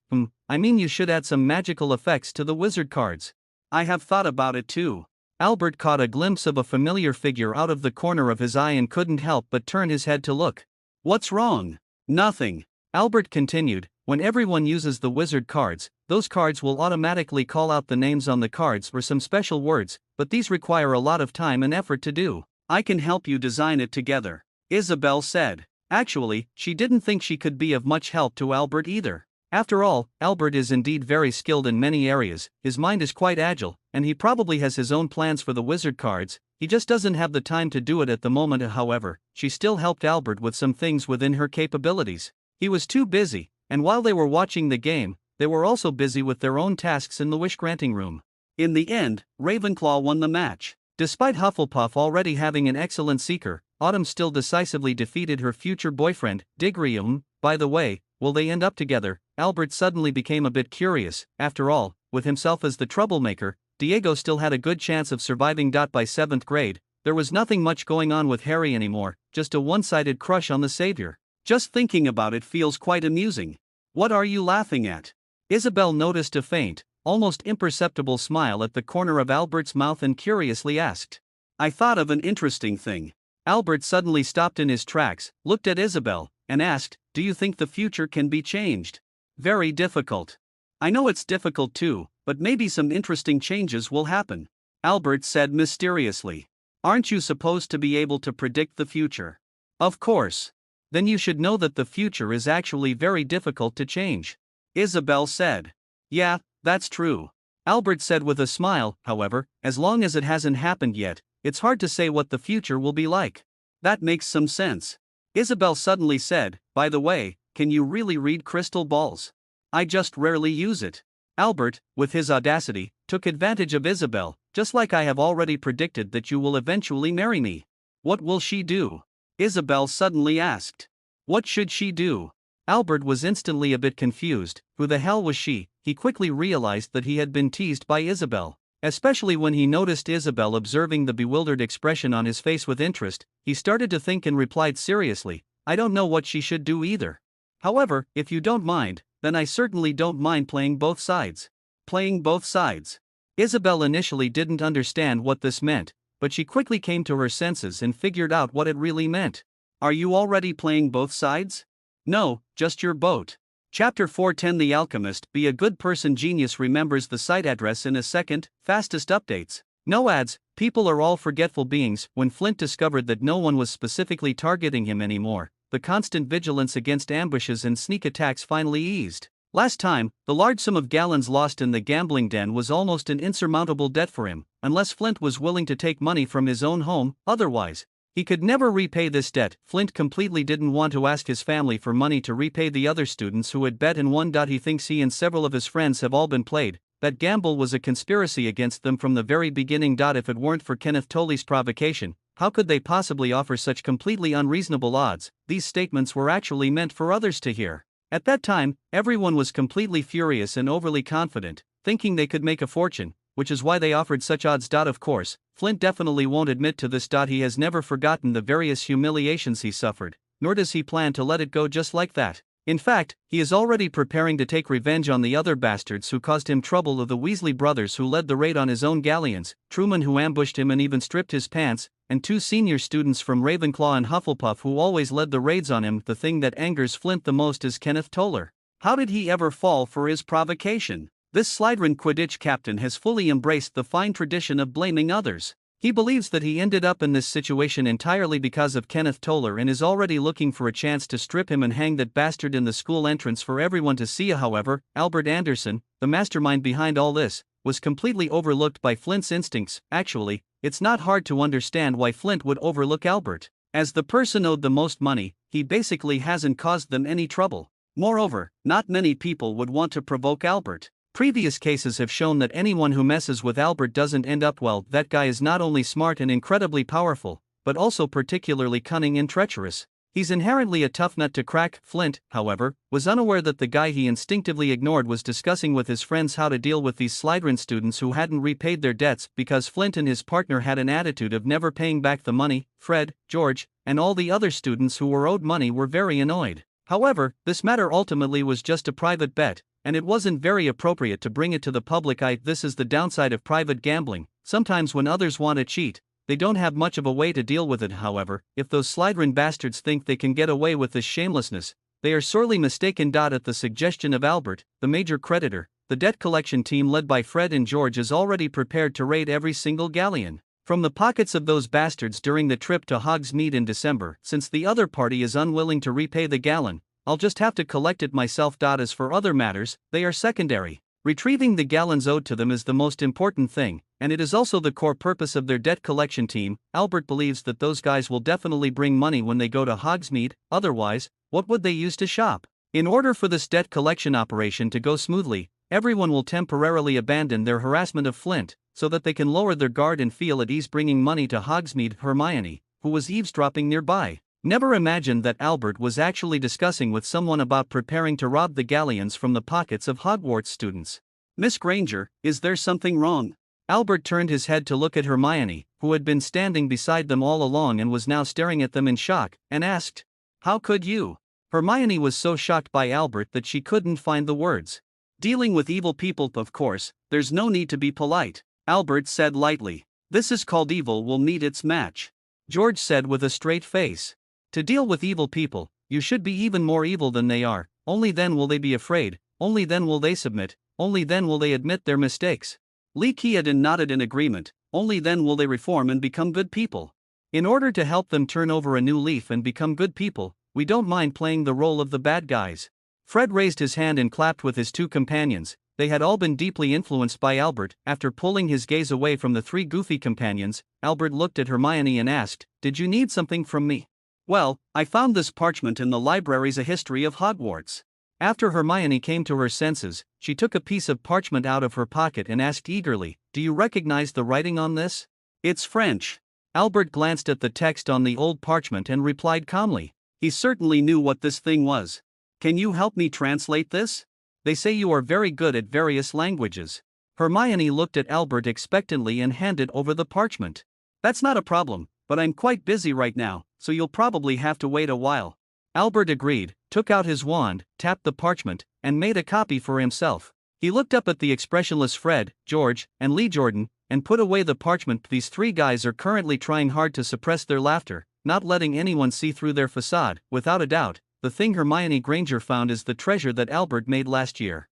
I mean, you should add some magical effects to the wizard cards. I have thought about it too. Albert caught a glimpse of a familiar figure out of the corner of his eye and couldn't help but turn his head to look. What's wrong? Nothing. Albert continued. When everyone uses the wizard cards, those cards will automatically call out the names on the cards or some special words, but these require a lot of time and effort to do. I can help you design it together, Isabel said. Actually, she didn't think she could be of much help to Albert either. After all, Albert is indeed very skilled in many areas, his mind is quite agile, and he probably has his own plans for the wizard cards. He just doesn't have the time to do it at the moment. However, she still helped Albert with some things within her capabilities. He was too busy, and while they were watching the game, they were also busy with their own tasks in the wish-granting room. In the end, Ravenclaw won the match. Despite Hufflepuff already having an excellent seeker, Autumn still decisively defeated her future boyfriend, Diggory. By the way, will they end up together? Albert suddenly became a bit curious. After all, with himself as the troublemaker, Diego still had a good chance of surviving. By 7th grade, there was nothing much going on with Harry anymore, just a one-sided crush on the savior. Just thinking about it feels quite amusing. What are you laughing at? Isabel noticed a faint, almost imperceptible smile at the corner of Albert's mouth and curiously asked. I thought of an interesting thing. Albert suddenly stopped in his tracks, looked at Isabel, and asked, do you think the future can be changed? Very difficult. I know it's difficult too, but maybe some interesting changes will happen, Albert said mysteriously. Aren't you supposed to be able to predict the future? Of course. Then you should know that the future is actually very difficult to change, Isabel said. Yeah, that's true, Albert said with a smile. However, as long as it hasn't happened yet, it's hard to say what the future will be like. That makes some sense. Isabel suddenly said, by the way, can you really read crystal balls? I just rarely use it. Albert, with his audacity, took advantage of Isabel. Just like I have already predicted that you will eventually marry me. What will she do? Isabel suddenly asked. What should she do? Albert was instantly a bit confused. Who the hell was she? He quickly realized that he had been teased by Isabel. Especially when he noticed Isabel observing the bewildered expression on his face with interest, he started to think and replied seriously, I don't know what she should do either. However, if you don't mind, then I certainly don't mind playing both sides. Playing both sides. Isabel initially didn't understand what this meant, but she quickly came to her senses and figured out what it really meant. Are you already playing both sides? No, just your boat. Chapter 410 The Alchemist. Be a good person. Genius remembers the site address in a second. Fastest updates. No ads. People are all forgetful beings. When Flint discovered that no one was specifically targeting him anymore, the constant vigilance against ambushes and sneak attacks finally eased. Last time, the large sum of gallons lost in the gambling den was almost an insurmountable debt for him, unless Flint was willing to take money from his own home. Otherwise, he could never repay this debt. Flint completely didn't want to ask his family for money to repay the other students who had bet and won. He thinks he and several of his friends have all been played. That gamble was a conspiracy against them from the very beginning. If it weren't for Kenneth Tolley's provocation, how could they possibly offer such completely unreasonable odds? These statements were actually meant for others to hear. At that time, everyone was completely furious and overly confident, thinking they could make a fortune, which is why they offered such odds. Of course, Flint definitely won't admit to this. He has never forgotten the various humiliations he suffered, nor does he plan to let it go just like that. In fact, he is already preparing to take revenge on the other bastards who caused him trouble, of the Weasley brothers who led the raid on his own galleons, Truman who ambushed him and even stripped his pants, and 2 senior students from Ravenclaw and Hufflepuff who always led the raids on him. The thing that angers Flint the most is Kenneth Toller. How did he ever fall for his provocation? This Slytherin Quidditch captain has fully embraced the fine tradition of blaming others. He believes that he ended up in this situation entirely because of Kenneth Toller and is already looking for a chance to strip him and hang that bastard in the school entrance for everyone to see. However, Albert Anderson, the mastermind behind all this, was completely overlooked by Flint's instincts. Actually, it's not hard to understand why Flint would overlook Albert. As the person owed the most money, he basically hasn't caused them any trouble. Moreover, not many people would want to provoke Albert. Previous cases have shown that anyone who messes with Albert doesn't end up well. That guy is not only smart and incredibly powerful, but also particularly cunning and treacherous. He's inherently a tough nut to crack. Flint, however, was unaware that the guy he instinctively ignored was discussing with his friends how to deal with these Slytherin students who hadn't repaid their debts, because Flint and his partner had an attitude of never paying back the money. Fred, George, and all the other students who were owed money were very annoyed. However, this matter ultimately was just a private bet, and it wasn't very appropriate to bring it to the public eye. This is the downside of private gambling. Sometimes when others want to cheat, they don't have much of a way to deal with it. However, if those Slytherin bastards think they can get away with this shamelessness, they are sorely mistaken. At the suggestion of Albert, the major creditor, the debt collection team led by Fred and George is already prepared to raid every single galleon from the pockets of those bastards during the trip to Hogsmeade in December. Since the other party is unwilling to repay the gallon, I'll just have to collect it myself. As for other matters, they are secondary. Retrieving the gallons owed to them is the most important thing, and it is also the core purpose of their debt collection team. Albert believes that those guys will definitely bring money when they go to Hogsmeade, otherwise, what would they use to shop? In order for this debt collection operation to go smoothly, everyone will temporarily abandon their harassment of Flint, so that they can lower their guard and feel at ease bringing money to Hogsmeade. Hermione, who was eavesdropping nearby, never imagined that Albert was actually discussing with someone about preparing to rob the galleons from the pockets of Hogwarts students. Miss Granger, is there something wrong? Albert turned his head to look at Hermione, who had been standing beside them all along and was now staring at them in shock, and asked, "How could you?" Hermione was so shocked by Albert that she couldn't find the words. "Dealing with evil people, of course, there's no need to be polite," Albert said lightly. "This is called evil will meet its match," George said with a straight face. "To deal with evil people, you should be even more evil than they are. Only then will they be afraid, only then will they submit, only then will they admit their mistakes." Lee Keaton nodded in agreement. "Only then will they reform and become good people. In order to help them turn over a new leaf and become good people, we don't mind playing the role of the bad guys." Fred raised his hand and clapped with his 2 companions. They had all been deeply influenced by Albert. After pulling his gaze away from the 3 goofy companions, Albert looked at Hermione and asked, "Did you need something from me?" "Well, I found this parchment in the library's A History of Hogwarts." After Hermione came to her senses, she took a piece of parchment out of her pocket and asked eagerly, "Do you recognize the writing on this?" "It's French." Albert glanced at the text on the old parchment and replied calmly. He certainly knew what this thing was. "Can you help me translate this? They say you are very good at various languages." Hermione looked at Albert expectantly and handed over the parchment. "That's not a problem, but I'm quite busy right now, so you'll probably have to wait a while." Albert agreed, took out his wand, tapped the parchment, and made a copy for himself. He looked up at the expressionless Fred, George, and Lee Jordan, and put away the parchment. These 3 guys are currently trying hard to suppress their laughter, not letting anyone see through their facade. Without a doubt, the thing Hermione Granger found is the treasure that Albert made last year.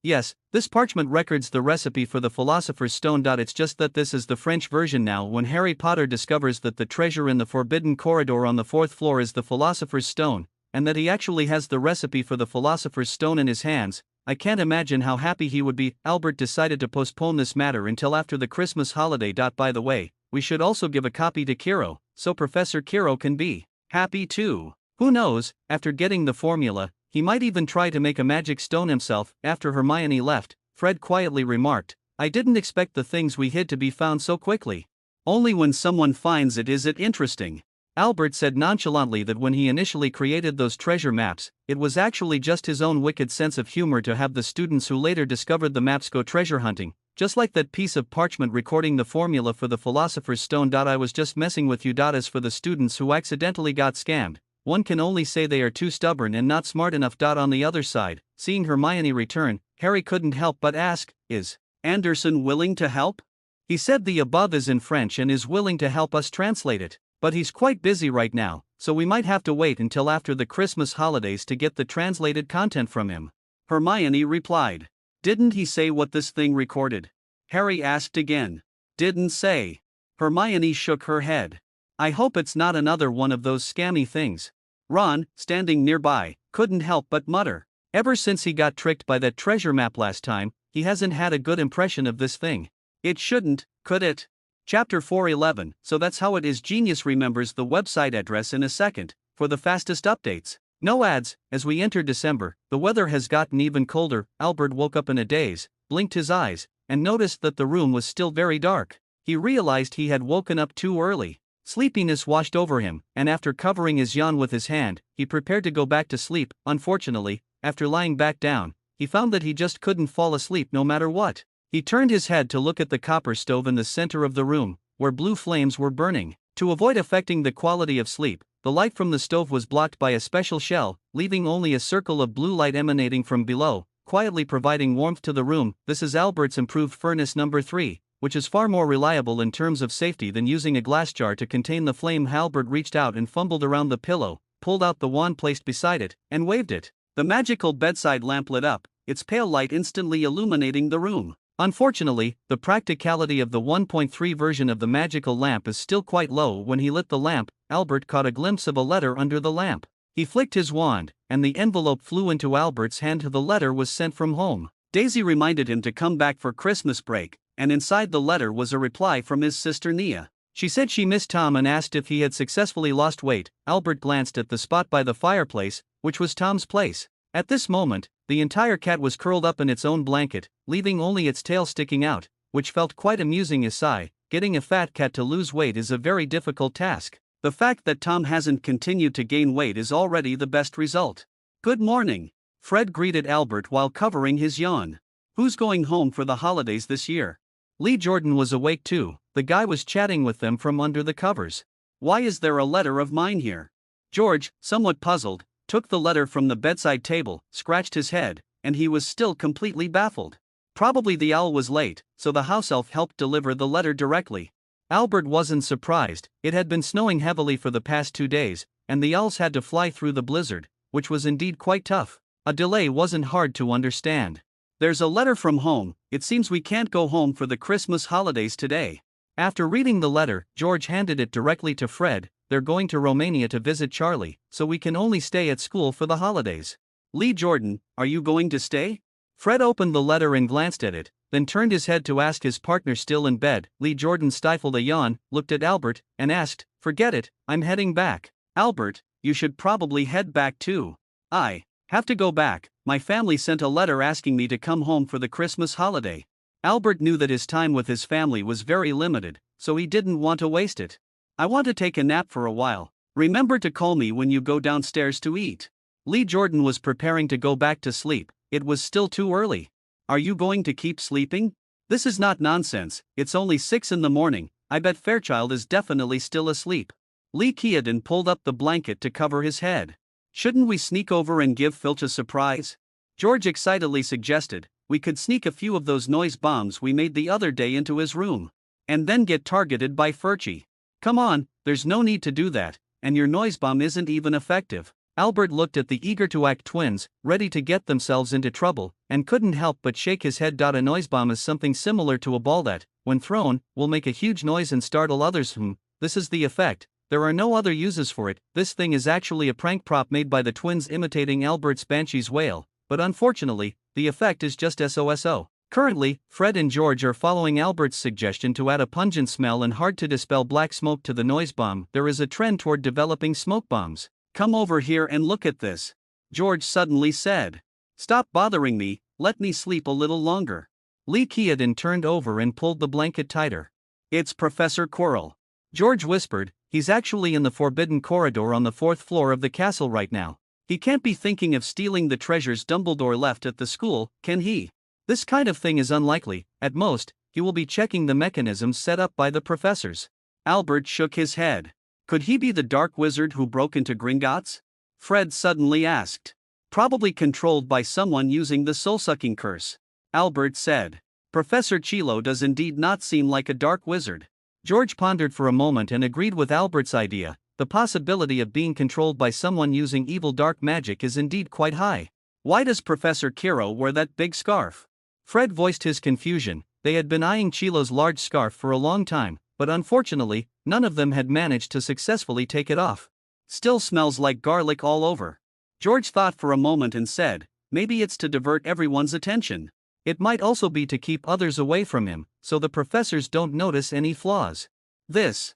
Yes, this parchment records the recipe for the Philosopher's Stone. It's just that this is the French version now. When Harry Potter discovers that the treasure in the Forbidden Corridor on the 4th floor is the Philosopher's Stone, and that he actually has the recipe for the Philosopher's Stone in his hands, I can't imagine how happy he would be. Albert decided to postpone this matter until after the Christmas holiday. By the way, we should also give a copy to Kiro, so Professor Kiro can be happy too. Who knows, after getting the formula, he might even try to make a magic stone himself. After Hermione left, Fred quietly remarked, "I didn't expect the things we hid to be found so quickly. Only when someone finds it is it interesting." Albert said nonchalantly that when he initially created those treasure maps, it was actually just his own wicked sense of humor to have the students who later discovered the maps go treasure hunting, just like that piece of parchment recording the formula for the Philosopher's Stone. I was just messing with you. As for the students who accidentally got scammed, one can only say they are too stubborn and not smart enough. On the other side, seeing Hermione return, Harry couldn't help but ask, "Is Anderson willing to help?" He said the above is in French and is willing to help us translate it. But he's quite busy right now, so we might have to wait until after the Christmas holidays to get the translated content from him. Hermione replied. Didn't he say what this thing recorded? Harry asked again. Didn't say. Hermione shook her head. I hope it's not another one of those scammy things. Ron, standing nearby, couldn't help but mutter. Ever since he got tricked by that treasure map last time, he hasn't had a good impression of this thing. It shouldn't, could it? Chapter 411. So that's how it is. Genius remembers the website address in a second, for the fastest updates. No ads. As we enter December, the weather has gotten even colder. Albert woke up in a daze, blinked his eyes, and noticed that the room was still very dark. He realized he had woken up too early. Sleepiness washed over him, and after covering his yawn with his hand, he prepared to go back to sleep. Unfortunately, after lying back down, he found that he just couldn't fall asleep no matter what. He turned his head to look at the copper stove in the center of the room, where blue flames were burning. To avoid affecting the quality of sleep, the light from the stove was blocked by a special shell, leaving only a circle of blue light emanating from below, quietly providing warmth to the room. This is Albert's improved furnace number 3, which is far more reliable in terms of safety than using a glass jar to contain the flame. Albert reached out and fumbled around the pillow, pulled out the wand placed beside it, and waved it. The magical bedside lamp lit up, its pale light instantly illuminating the room. Unfortunately, the practicality of the 1.3 version of the magical lamp is still quite low. When he lit the lamp, Albert caught a glimpse of a letter under the lamp. He flicked his wand, and the envelope flew into Albert's hand. The letter was sent from home. Daisy reminded him to come back for Christmas break, and inside the letter was a reply from his sister Nia. She said she missed Tom and asked if he had successfully lost weight. Albert glanced at the spot by the fireplace, which was Tom's place. At this moment, the entire cat was curled up in its own blanket, leaving only its tail sticking out, which felt quite amusing. Sigh, getting a fat cat to lose weight is a very difficult task. The fact that Tom hasn't continued to gain weight is already the best result. Good morning. Fred greeted Albert while covering his yawn. Who's going home for the holidays this year? Lee Jordan was awake too. The guy was chatting with them from under the covers. Why is there a letter of mine here? George, somewhat puzzled, took the letter from the bedside table, scratched his head, and he was still completely baffled. Probably the owl was late, so the house elf helped deliver the letter directly. Albert wasn't surprised. It had been snowing heavily for the past 2 days, and the owls had to fly through the blizzard, which was indeed quite tough. A delay wasn't hard to understand. There's a letter from home. It seems we can't go home for the Christmas holidays today. After reading the letter, George handed it directly to Fred. They're going to Romania to visit Charlie, so we can only stay at school for the holidays. Lee Jordan, are you going to stay? Fred opened the letter and glanced at it, then turned his head to ask his partner still in bed. Lee Jordan stifled a yawn, looked at Albert, and asked, Forget it, I'm heading back. Albert, you should probably head back too. I have to go back. My family sent a letter asking me to come home for the Christmas holiday. Albert knew that his time with his family was very limited, so he didn't want to waste it. I want to take a nap for a while. Remember to call me when you go downstairs to eat. Lee Jordan was preparing to go back to sleep. It was still too early. Are you going to keep sleeping? This is not nonsense. It's only 6 in the morning. I bet Fairchild is definitely still asleep. Lee Keaton pulled up the blanket to cover his head. Shouldn't we sneak over and give Filch a surprise? George excitedly suggested. We could sneak a few of those noise bombs we made the other day into his room. And then get targeted by Furchie. Come on, there's no need to do that, and your noise bomb isn't even effective. Albert looked at the eager-to-act twins, ready to get themselves into trouble, and couldn't help but shake his head. A noise bomb is something similar to a ball that, when thrown, will make a huge noise and startle others. This is the effect. There are no other uses for it. This thing is actually a prank prop made by the twins imitating Albert's Banshee's wail, but unfortunately, the effect is just SOSO. Currently, Fred and George are following Albert's suggestion to add a pungent smell and hard-to-dispel black smoke to the noise bomb. There is a trend toward developing smoke bombs. Come over here and look at this. George suddenly said. Stop bothering me, let me sleep a little longer. Lee Keaton turned over and pulled the blanket tighter. It's Professor Quirrell. George whispered. He's actually in the forbidden corridor on the 4th floor of the castle right now. He can't be thinking of stealing the treasures Dumbledore left at the school, can he? This kind of thing is unlikely. At most, he will be checking the mechanisms set up by the professors. Albert shook his head. Could he be the dark wizard who broke into Gringotts? Fred suddenly asked. Probably controlled by someone using the soul-sucking curse, Albert said. Professor Chilo does indeed not seem like a dark wizard. George pondered for a moment and agreed with Albert's idea. The possibility of being controlled by someone using evil dark magic is indeed quite high. Why does Professor Quirrell wear that big scarf? Fred voiced his confusion. They had been eyeing Chilo's large scarf for a long time, but unfortunately, none of them had managed to successfully take it off. Still smells like garlic all over. George thought for a moment and said, maybe it's to divert everyone's attention. It might also be to keep others away from him, so the professors don't notice any flaws. This